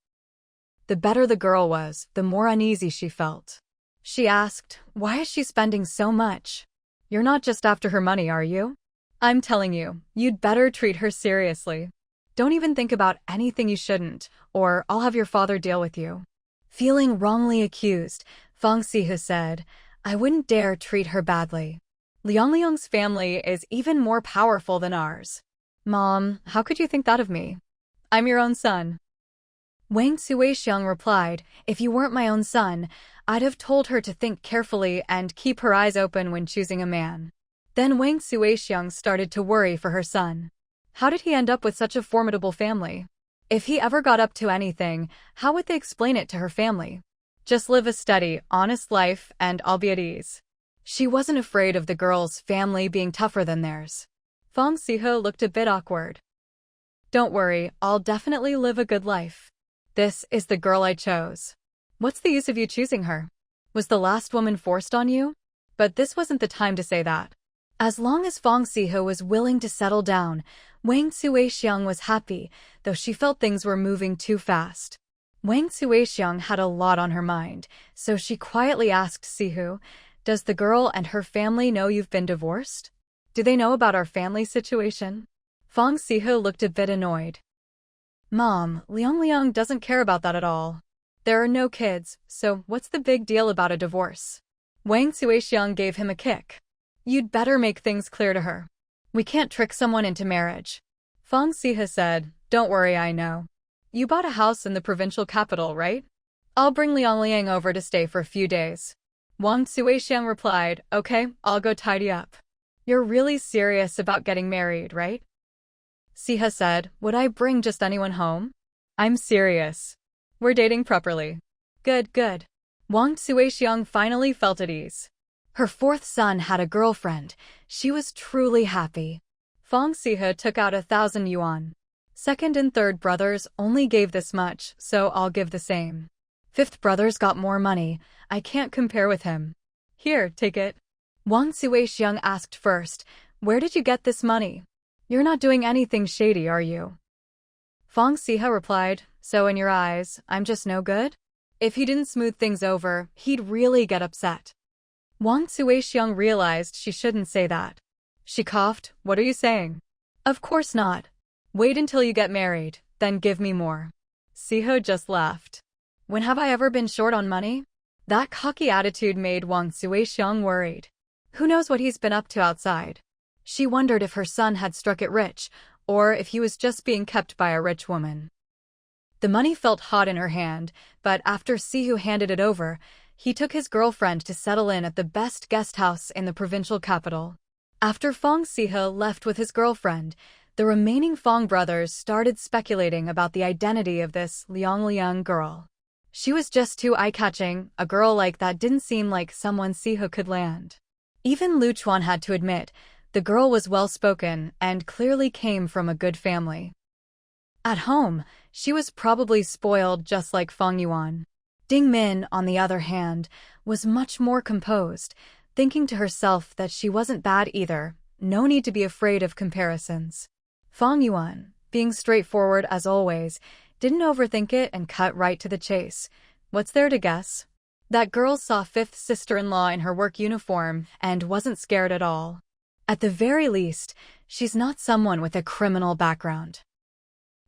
The better the girl was, the more uneasy she felt. She asked, why is she spending so much? You're not just after her money, are you? I'm telling you, you'd better treat her seriously. Don't even think about anything you shouldn't, or I'll have your father deal with you. Feeling wrongly accused, Fang Sihu said, I wouldn't dare treat her badly. Liang Liang's family is even more powerful than ours. Mom, how could you think that of me? I'm your own son. Wang Cuixiang replied, if you weren't my own son, I'd have told her to think carefully and keep her eyes open when choosing a man. Then Wang Cuixiang started to worry for her son. How did he end up with such a formidable family? If he ever got up to anything, how would they explain it to her family? Just live a steady, honest life and I'll be at ease. She wasn't afraid of the girl's family being tougher than theirs. Fang Siho looked a bit awkward. Don't worry, I'll definitely live a good life. This is the girl I chose. What's the use of you choosing her? Was the last woman forced on you? But this wasn't the time to say that. As long as Fang Siho was willing to settle down, Wang Cuixiang was happy, though she felt things were moving too fast. Wang Cuixiang had a lot on her mind, so she quietly asked Sihu, does the girl and her family know you've been divorced? Do they know about our family situation? Fang Sihu looked a bit annoyed. Mom, Liang Liang doesn't care about that at all. There are no kids, so what's the big deal about a divorce? Wang Cuixiang gave him a kick. You'd better make things clear to her. We can't trick someone into marriage. Fang Siha said, don't worry, I know. You bought a house in the provincial capital, right? I'll bring Liang Liang over to stay for a few days. Wang Cuixiang replied, okay, I'll go tidy up. You're really serious about getting married, right? Siha said, would I bring just anyone home? I'm serious. We're dating properly. Good, good. Wang Cuixiang finally felt at ease. Her fourth son had a girlfriend. She was truly happy. Fang Siha took out 1,000 yuan. Second and third brothers only gave this much, so I'll give the same. Fifth brother's got more money. I can't compare with him. Here, take it. Wang Cuixiang asked first, where did you get this money? You're not doing anything shady, are you? Fang Siha replied, so in your eyes, I'm just no good? If he didn't smooth things over, he'd really get upset. Wang Cuixiang realized she shouldn't say that. She coughed, what are you saying? Of course not. Wait until you get married, then give me more. Siho just laughed. When have I ever been short on money? That cocky attitude made Wang Cuixiang worried. Who knows what he's been up to outside? She wondered if her son had struck it rich, or if he was just being kept by a rich woman. The money felt hot in her hand, but after Sihu handed it over, he took his girlfriend to settle in at the best guest house in the provincial capital. After Fang Siha left with his girlfriend, the remaining Fang brothers started speculating about the identity of this Liang Liang girl. She was just too eye-catching, a girl like that didn't seem like someone Siha could land. Even Lu Chuan had to admit, the girl was well-spoken and clearly came from a good family. At home, she was probably spoiled just like Fang Yuan. Ding Min, on the other hand, was much more composed, thinking to herself that she wasn't bad either, no need to be afraid of comparisons. Fang Yuan, being straightforward as always, didn't overthink it and cut right to the chase. What's there to guess? That girl saw fifth sister-in-law in her work uniform and wasn't scared at all. At the very least, she's not someone with a criminal background.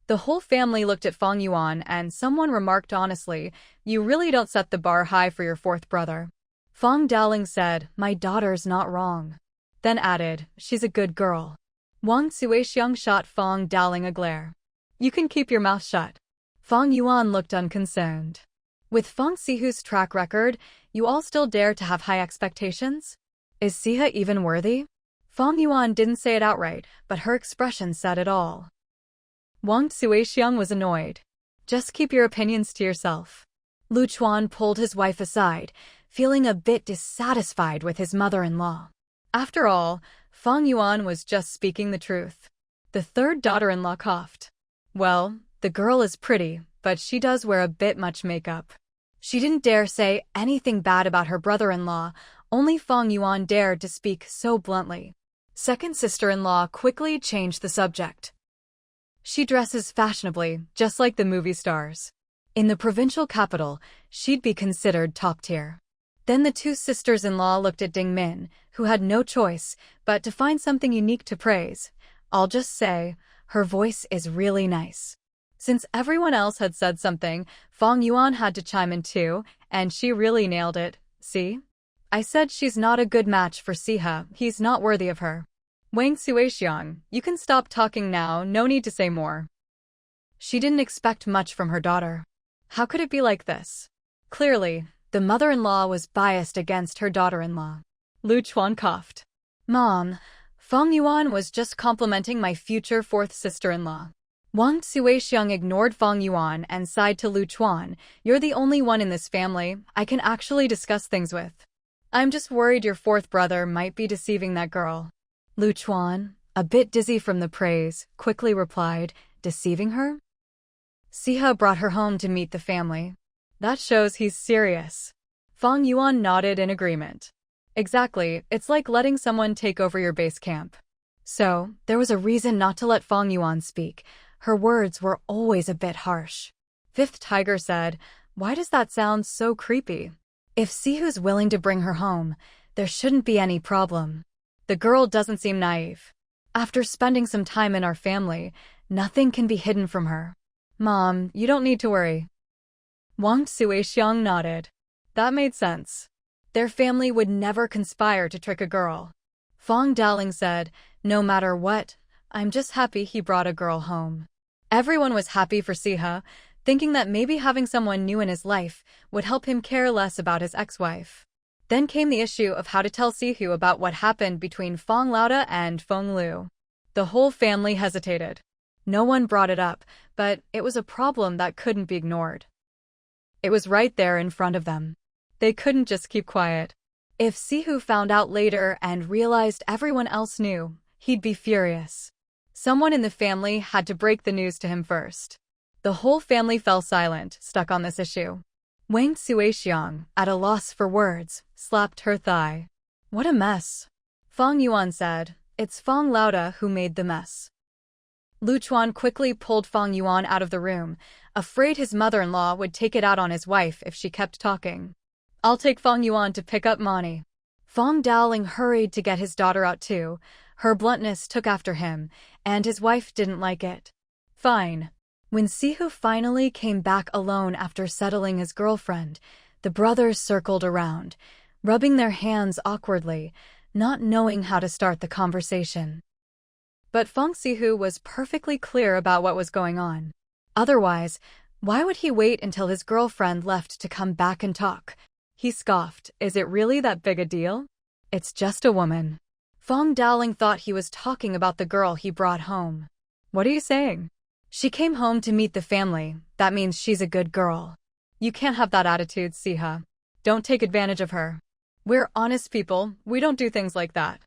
The whole family looked at Fang Yuan and someone remarked honestly, you really don't set the bar high for your fourth brother. Fang Daoling said, my daughter's not wrong. Then added, she's a good girl. Wang Cuixiang shot Fang Daoling a glare. You can keep your mouth shut. Fang Yuan looked unconcerned. With Fang Sihu's track record, you all still dare to have high expectations? Is Siha even worthy? Fang Yuan didn't say it outright, but her expression said it all. Wang Suixiang was annoyed. Just keep your opinions to yourself. Lu Chuan pulled his wife aside, feeling a bit dissatisfied with his mother-in-law. After all, Fang Yuan was just speaking the truth. The third daughter-in-law coughed. Well, the girl is pretty, but she does wear a bit much makeup. She didn't dare say anything bad about her brother-in-law, only Fang Yuan dared to speak so bluntly. Second sister-in-law quickly changed the subject. She dresses fashionably, just like the movie stars. In the provincial capital, she'd be considered top tier. Then the two sisters-in-law looked at Ding Min, who had no choice but to find something unique to praise. I'll just say, her voice is really nice. Since everyone else had said something, Fang Yuan had to chime in too, and she really nailed it. See? I said she's not a good match for Siha, he's not worthy of her. Wang Suixiang, you can stop talking now, no need to say more. She didn't expect much from her daughter. How could it be like this? Clearly, the mother-in-law was biased against her daughter-in-law. Lu Chuan coughed. Mom, Fang Yuan was just complimenting my future fourth sister-in-law. Wang Suixiang ignored Fang Yuan and sighed to Lu Chuan. You're the only one in this family I can actually discuss things with. I'm just worried your fourth brother might be deceiving that girl. Lu Chuan, a bit dizzy from the praise, quickly replied, deceiving her? Siha brought her home to meet the family. That shows he's serious. Fang Yuan nodded in agreement. Exactly, it's like letting someone take over your base camp. So, there was a reason not to let Fang Yuan speak. Her words were always a bit harsh. Fifth Tiger said, why does that sound so creepy? If Sihu's willing to bring her home, there shouldn't be any problem. The girl doesn't seem naive. After spending some time in our family, nothing can be hidden from her. Mom, you don't need to worry. Wang Suixiang nodded. That made sense. Their family would never conspire to trick a girl. Fang Daling said, no matter what, I'm just happy he brought a girl home. Everyone was happy for Siha, thinking that maybe having someone new in his life would help him care less about his ex-wife. Then came the issue of how to tell Sihu about what happened between Fang Lauda and Feng Lu. The whole family hesitated. No one brought it up, but it was a problem that couldn't be ignored. It was right there in front of them. They couldn't just keep quiet. If Sihu found out later and realized everyone else knew, he'd be furious. Someone in the family had to break the news to him first. The whole family fell silent, stuck on this issue. Wang Suixiang, at a loss for words, slapped her thigh. What a mess. Fang Yuan said, it's Fang Lauda who made the mess. Lu Chuan quickly pulled Fang Yuan out of the room, afraid his mother-in-law would take it out on his wife if she kept talking. I'll take Fang Yuan to pick up Mani. Fang Daling hurried to get his daughter out too. Her bluntness took after him, and his wife didn't like it. Fine. When Sihu finally came back alone after settling his girlfriend, the brothers circled around, rubbing their hands awkwardly, not knowing how to start the conversation. But Fang Sihu was perfectly clear about what was going on. Otherwise, why would he wait until his girlfriend left to come back and talk? He scoffed, is it really that big a deal? It's just a woman. Fang Daling thought he was talking about the girl he brought home. What are you saying? She came home to meet the family, that means she's a good girl. You can't have that attitude, Siha. Don't take advantage of her. We're honest people, we don't do things like that.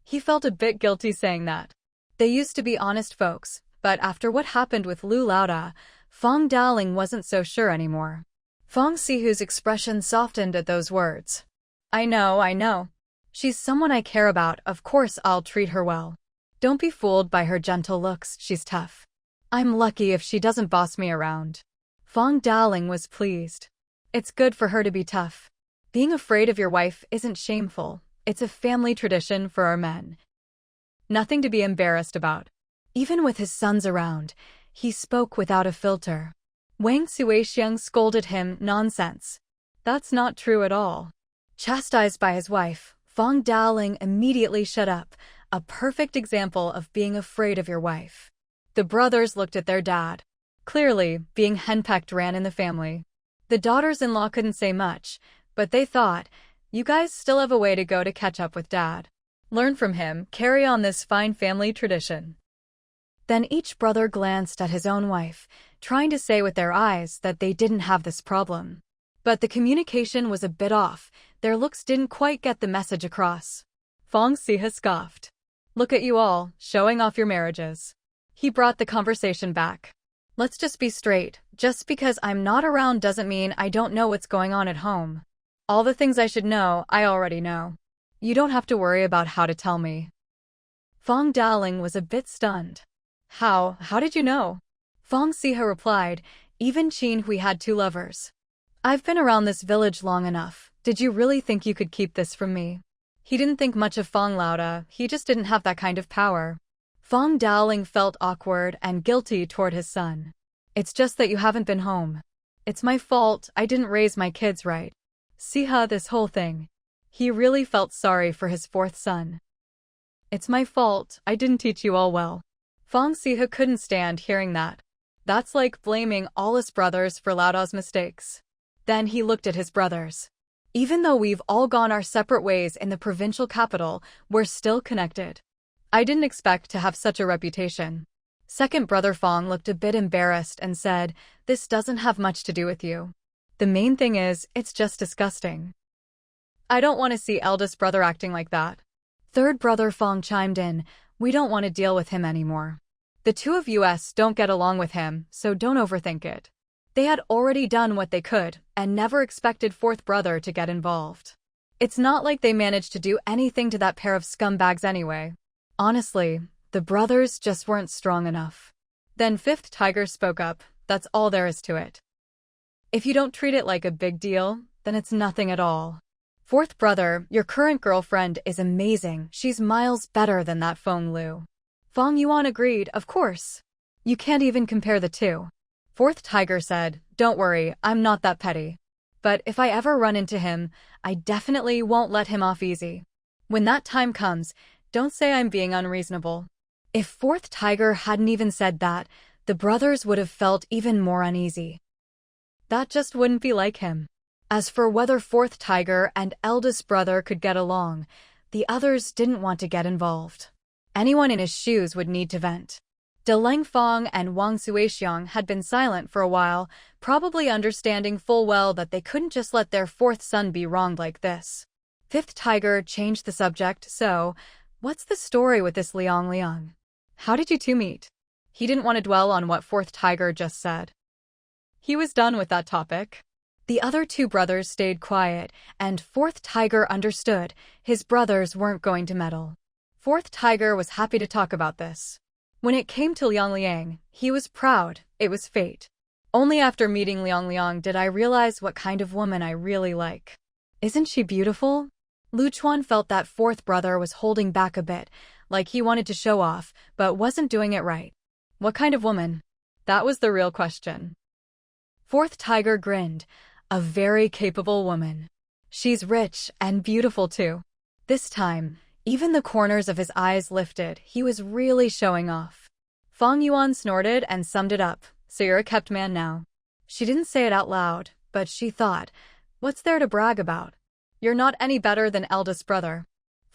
He felt a bit guilty saying that. They used to be honest folks, but after what happened with Lu Lauda, Fang Daling wasn't so sure anymore. Fang Sihu's expression softened at those words. I know. She's someone I care about, of course I'll treat her well. Don't be fooled by her gentle looks, she's tough. I'm lucky if she doesn't boss me around. Fang Daling was pleased. It's good for her to be tough. Being afraid of your wife isn't shameful, it's a family tradition for our men. Nothing to be embarrassed about. Even with his sons around, he spoke without a filter. Wang Suixiang scolded him, nonsense. That's not true at all. Chastised by his wife, Fang Daling immediately shut up, a perfect example of being afraid of your wife. The brothers looked at their dad. Clearly, being henpecked ran in the family. The daughters-in-law couldn't say much, but they thought, you guys still have a way to go to catch up with Dad. Learn from him, carry on this fine family tradition. Then each brother glanced at his own wife, trying to say with their eyes that they didn't have this problem. But the communication was a bit off, their looks didn't quite get the message across. Fang Yuan scoffed. Look at you all, showing off your marriages. He brought the conversation back. Let's just be straight, just because I'm not around doesn't mean I don't know what's going on at home. All the things I should know, I already know. You don't have to worry about how to tell me. Fang Daling was a bit stunned. How did you know? Fang Yuan replied, even Qin Hui had 2 lovers. I've been around this village long enough, did you really think you could keep this from me? He didn't think much of Fang Lauda, he just didn't have that kind of power. Fang Daling felt awkward and guilty toward his son. It's just that you haven't been home. It's my fault, I didn't raise my kids right. See how this whole thing. He really felt sorry for his 4th son. It's my fault, I didn't teach you all well. Fang Yuan couldn't stand hearing that. That's like blaming all his brothers for Lauda's mistakes. Then he looked at his brothers. Even though we've all gone our separate ways in the provincial capital, we're still connected. I didn't expect to have such a reputation. Second brother Fang looked a bit embarrassed and said, this doesn't have much to do with you. The main thing is, it's just disgusting. I don't want to see eldest brother acting like that. Third brother Fang chimed in, we don't want to deal with him anymore. The 2 of us don't get along with him, so don't overthink it. They had already done what they could, and never expected 4th brother to get involved. It's not like they managed to do anything to that pair of scumbags anyway. Honestly, the brothers just weren't strong enough. Then 5th tiger spoke up, that's all there is to it. If you don't treat it like a big deal, then it's nothing at all. 4th brother, your current girlfriend is amazing, she's miles better than that Feng Lu. Fang Yuan agreed, of course. You can't even compare the 2. 4th tiger said, don't worry, I'm not that petty. But if I ever run into him, I definitely won't let him off easy. When that time comes, don't say I'm being unreasonable. If 4th tiger hadn't even said that, the brothers would have felt even more uneasy. That just wouldn't be like him. As for whether 4th tiger and eldest brother could get along, the others didn't want to get involved. Anyone in his shoes would need to vent. De Lengfang and Wang Suixiang had been silent for a while, probably understanding full well that they couldn't just let their 4th son be wronged like this. 5th tiger changed the subject, so, what's the story with this Liang Liang? How did you 2 meet? He didn't want to dwell on what 4th tiger just said. He was done with that topic. The other 2 brothers stayed quiet, and 4th tiger understood his brothers weren't going to meddle. 4th tiger was happy to talk about this. When it came to Liang Liang, he was proud, it was fate. Only after meeting Liang Liang did I realize what kind of woman I really like. Isn't she beautiful? Lu Chuan felt that 4th brother was holding back a bit, like he wanted to show off, but wasn't doing it right. What kind of woman? That was the real question. 4th tiger grinned, a very capable woman. She's rich and beautiful too. This time, even the corners of his eyes lifted, he was really showing off. Fang Yuan snorted and summed it up, so you're a kept man now. She didn't say it out loud, but she thought, what's there to brag about? You're not any better than eldest brother.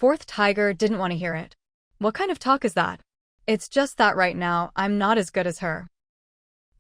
4th tiger didn't want to hear it. What kind of talk is that? It's just that right now, I'm not as good as her.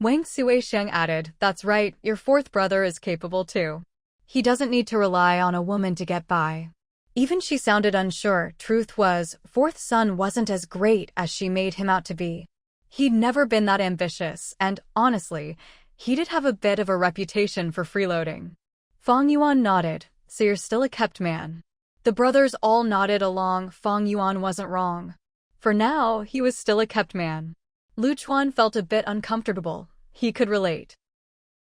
Wang Suixiang added, that's right, your 4th brother is capable too. He doesn't need to rely on a woman to get by. Even she sounded unsure. Truth was, 4th son wasn't as great as she made him out to be. He'd never been that ambitious, and, honestly, he did have a bit of a reputation for freeloading. Fang Yuan nodded, so you're still a kept man. The brothers all nodded along. Fang Yuan wasn't wrong. For now, he was still a kept man. Lu Chuan felt a bit uncomfortable. He could relate.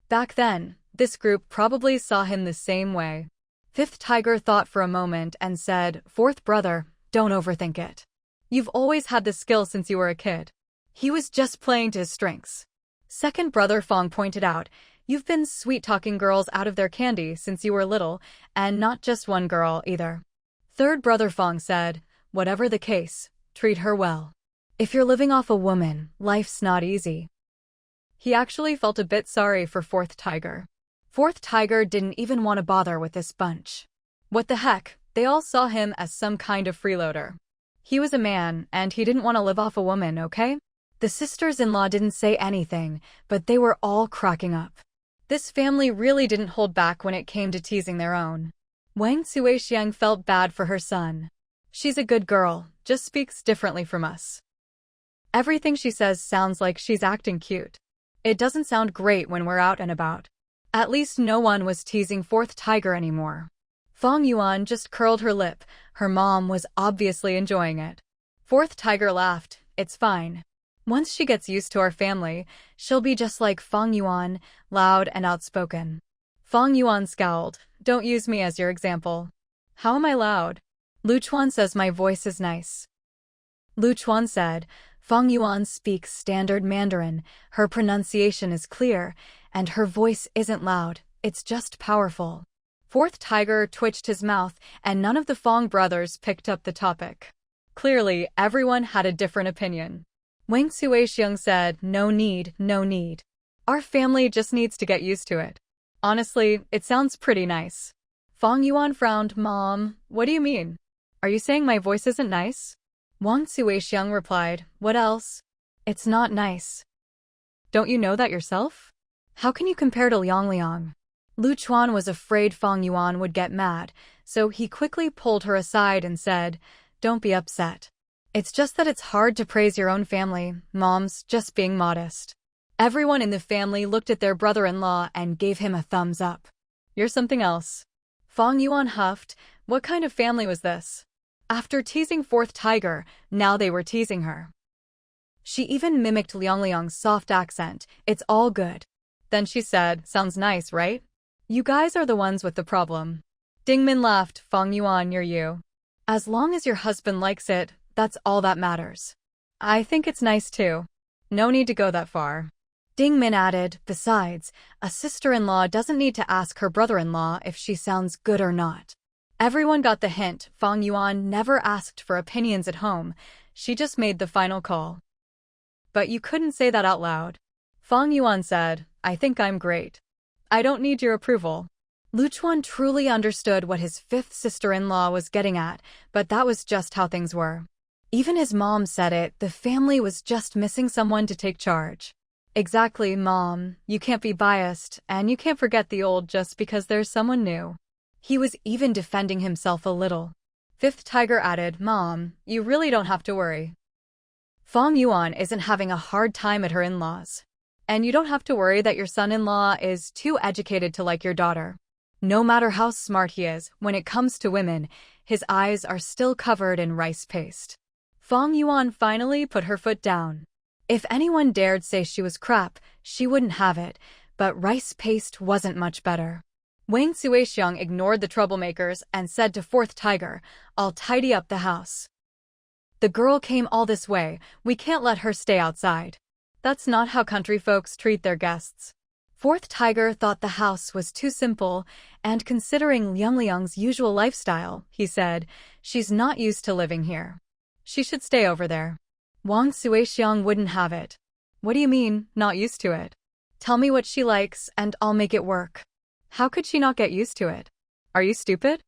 Back then, this group probably saw him the same way. 5th tiger thought for a moment and said, 4th brother, don't overthink it. You've always had the skill since you were a kid. He was just playing to his strengths. 2nd brother Fang pointed out, you've been sweet-talking girls out of their candy since you were little, and not just one girl either. 3rd brother Fang said, whatever the case, treat her well. If you're living off a woman, life's not easy. He actually felt a bit sorry for 4th tiger. Fourth Tiger didn't even want to bother with this bunch. What the heck, they all saw him as some kind of freeloader. He was a man, and he didn't want to live off a woman, okay? The sisters-in-law didn't say anything, but they were all cracking up. This family really didn't hold back when it came to teasing their own. Wang Suixiang felt bad for her son. She's a good girl, just speaks differently from us. Everything she says sounds like she's acting cute. It doesn't sound great when we're out and about. At least no one was teasing Fourth Tiger anymore. Fang Yuan just curled her lip. Her mom was obviously enjoying it. Fourth Tiger laughed. It's fine. Once she gets used to our family, she'll be just like Fang Yuan, loud and outspoken. Fang Yuan scowled. Don't use me as your example. How am I loud? Lu Chuan says my voice is nice. Lu Chuan said, Fang Yuan speaks standard Mandarin. Her pronunciation is clear, and her voice isn't loud, it's just powerful. Fourth Tiger twitched his mouth, and none of the Fang brothers picked up the topic. Clearly, everyone had a different opinion. Wang Suixiang said, no need, no need. Our family just needs to get used to it. Honestly, it sounds pretty nice. Fang Yuan frowned. Mom, what do you mean? Are you saying my voice isn't nice? Wang Suixiang replied, what else? It's not nice. Don't you know that yourself? How can you compare to Liang Liang? Lu Chuan was afraid Fang Yuan would get mad, so he quickly pulled her aside and said, don't be upset. It's just that it's hard to praise your own family. Mom's just being modest. Everyone in the family looked at their brother-in-law and gave him a thumbs up. You're something else. Fang Yuan huffed. What kind of family was this? After teasing Fourth Tiger, now they were teasing her. She even mimicked Liang Liang's soft accent. It's all good. Then she said, sounds nice, right? You guys are the ones with the problem. Dingmin laughed. Fang Yuan, you're you. As long as your husband likes it, that's all that matters. I think it's nice too. No need to go that far. Dingmin added, besides, a sister-in-law doesn't need to ask her brother-in-law if she sounds good or not. Everyone got the hint. Fang Yuan never asked for opinions at home. She just made the final call. But you couldn't say that out loud. Fang Yuan said, I think I'm great. I don't need your approval. Lu Chuan truly understood what his fifth sister-in-law was getting at, but that was just how things were. Even his mom said it, the family was just missing someone to take charge. Exactly, Mom. You can't be biased, and you can't forget the old just because there's someone new. He was even defending himself a little. Fifth Tiger added, Mom, you really don't have to worry. Fang Yuan isn't having a hard time at her in-laws. And you don't have to worry that your son-in-law is too educated to like your daughter. No matter how smart he is, when it comes to women, his eyes are still covered in rice paste. Fang Yuan finally put her foot down. If anyone dared say she was crap, she wouldn't have it, but rice paste wasn't much better. Wang Suixiang ignored the troublemakers and said to Fourth Tiger, I'll tidy up the house. The girl came all this way, we can't let her stay outside. That's not how country folks treat their guests. Fourth Tiger thought the house was too simple, and considering Liang Liang's usual lifestyle, he said, she's not used to living here. She should stay over there. Wang Suixiang wouldn't have it. What do you mean, not used to it? Tell me what she likes, and I'll make it work. How could she not get used to it? Are you stupid?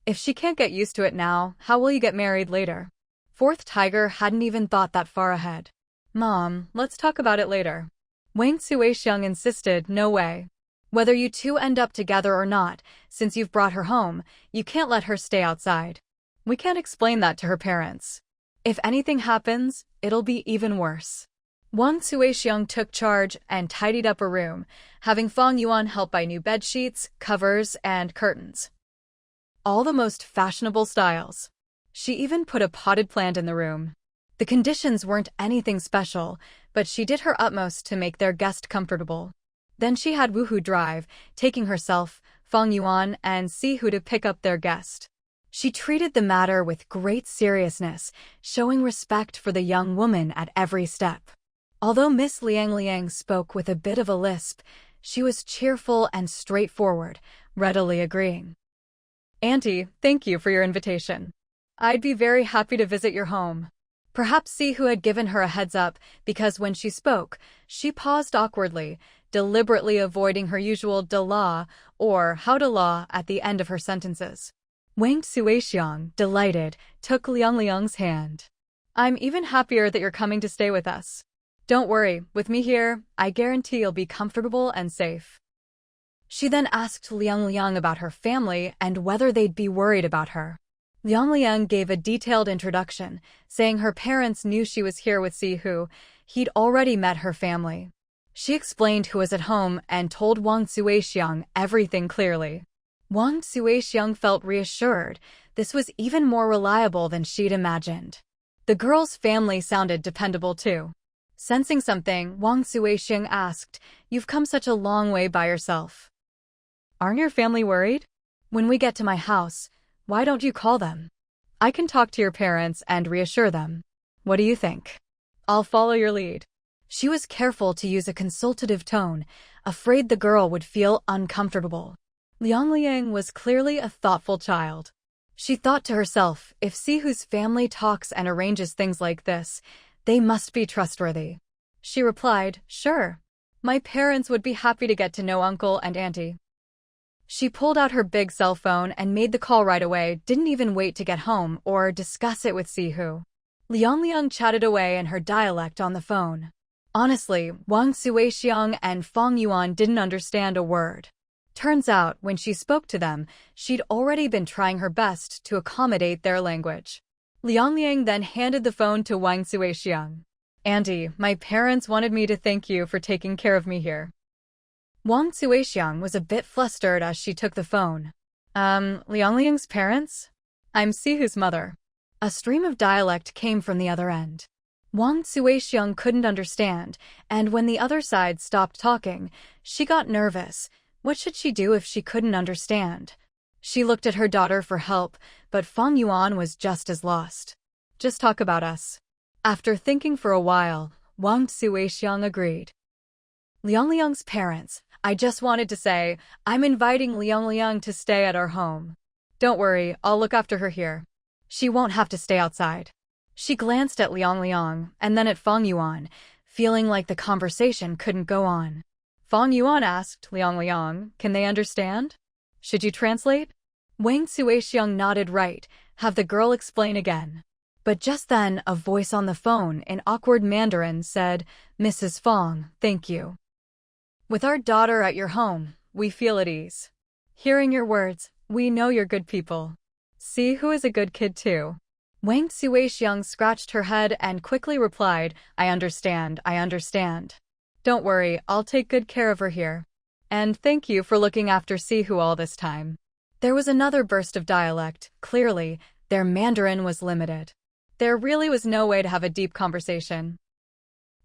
If she can't get used to it now, how will you get married later? Fourth Tiger hadn't even thought that far ahead. Mom, let's talk about it later. Wang Suixiang insisted, no way. Whether you two end up together or not, since you've brought her home, you can't let her stay outside. We can't explain that to her parents. If anything happens, it'll be even worse. Wang Suixiang took charge and tidied up a room, having Fang Yuan help buy new bedsheets, covers, and curtains. All the most fashionable styles. She even put a potted plant in the room. The conditions weren't anything special, but she did her utmost to make their guest comfortable. Then she had Woohoo drive, taking herself, Fang Yuan, and Sihu to pick up their guest. She treated the matter with great seriousness, showing respect for the young woman at every step. Although Miss Liang Liang spoke with a bit of a lisp, she was cheerful and straightforward, readily agreeing. Auntie, thank you for your invitation. I'd be very happy to visit your home. Perhaps Sihu had given her a heads up, because when she spoke, she paused awkwardly, deliberately avoiding her usual de la or how to law at the end of her sentences. Wang Suixiang, delighted, took Liang Liang's hand. I'm even happier that you're coming to stay with us. Don't worry, with me here, I guarantee you'll be comfortable and safe. She then asked Liang Liang about her family and whether they'd be worried about her. Liang Liang gave a detailed introduction, saying her parents knew she was here with Sihu. He'd already met her family. She explained who was at home and told Wang Suixiang everything clearly. Wang Suixiang felt reassured. This was even more reliable than she'd imagined. The girl's family sounded dependable too. Sensing something, Wang Suixiang asked, "You've come such a long way by yourself. Aren't your family worried? When we get to my house, why don't you call them? I can talk to your parents and reassure them. What do you think? I'll follow your lead." She was careful to use a consultative tone, afraid the girl would feel uncomfortable. Liang Liang was clearly a thoughtful child. She thought to herself, if Sihu's family talks and arranges things like this, they must be trustworthy. She replied, "Sure. My parents would be happy to get to know Uncle and Auntie." She pulled out her big cell phone and made the call right away, didn't even wait to get home or discuss it with Sihu. Liang Liang chatted away in her dialect on the phone. Honestly, Wang Suixiang and Fang Yuan didn't understand a word. Turns out, when she spoke to them, she'd already been trying her best to accommodate their language. Liang Liang then handed the phone to Wang Suixiang. "Auntie, my parents wanted me to thank you for taking care of me here." Wang Suixiang was a bit flustered as she took the phone. Liang Liang's parents? I'm Sihu's mother." A stream of dialect came from the other end. Wang Suixiang couldn't understand, and when the other side stopped talking, she got nervous. What should she do if she couldn't understand? She looked at her daughter for help, but Fang Yuan was just as lost. "Just talk about us." After thinking for a while, Wang Suixiang agreed. "Liang Liang's parents, I just wanted to say, I'm inviting Liang Liang to stay at our home. Don't worry, I'll look after her here. She won't have to stay outside." She glanced at Liang Liang and then at Fang Yuan, feeling like the conversation couldn't go on. Fang Yuan asked Liang Liang, "Can they understand? Should you translate?" Wang Suixiang nodded right, have the girl explain again. But just then, a voice on the phone in awkward Mandarin said, "Mrs. Fang, thank you. With our daughter at your home, we feel at ease. Hearing your words, we know you're good people. See who is a good kid too." Wang Suixiang scratched her head and quickly replied, I understand. Don't worry, I'll take good care of her here. And thank you for looking after Sihu all this time." There was another burst of dialect. Clearly, their Mandarin was limited. There really was no way to have a deep conversation.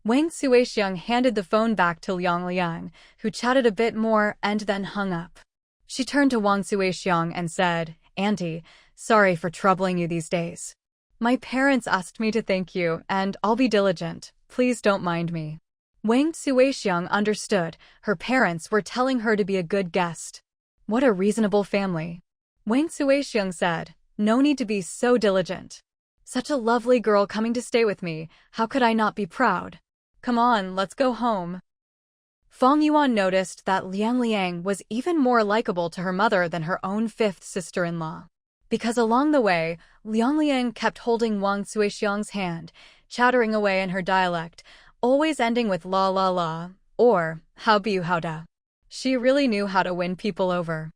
Wang Suixiang handed the phone back to Liang Liang, who chatted a bit more and then hung up. She turned to Wang Suixiang and said, "Auntie, sorry for troubling you these days. My parents asked me to thank you, and I'll be diligent. Please don't mind me." Wang Suixiang understood. Her parents were telling her to be a good guest. What a reasonable family. Wang Suixiang said, "No need to be so diligent. Such a lovely girl coming to stay with me, how could I not be proud? Come on, let's go home." Fang Yuan noticed that Liang Liang was even more likable to her mother than her own fifth sister-in-law. Because along the way, Liang Liang kept holding Wang Suixiang's hand, chattering away in her dialect, always ending with la la la, or how bu how da. She really knew how to win people over.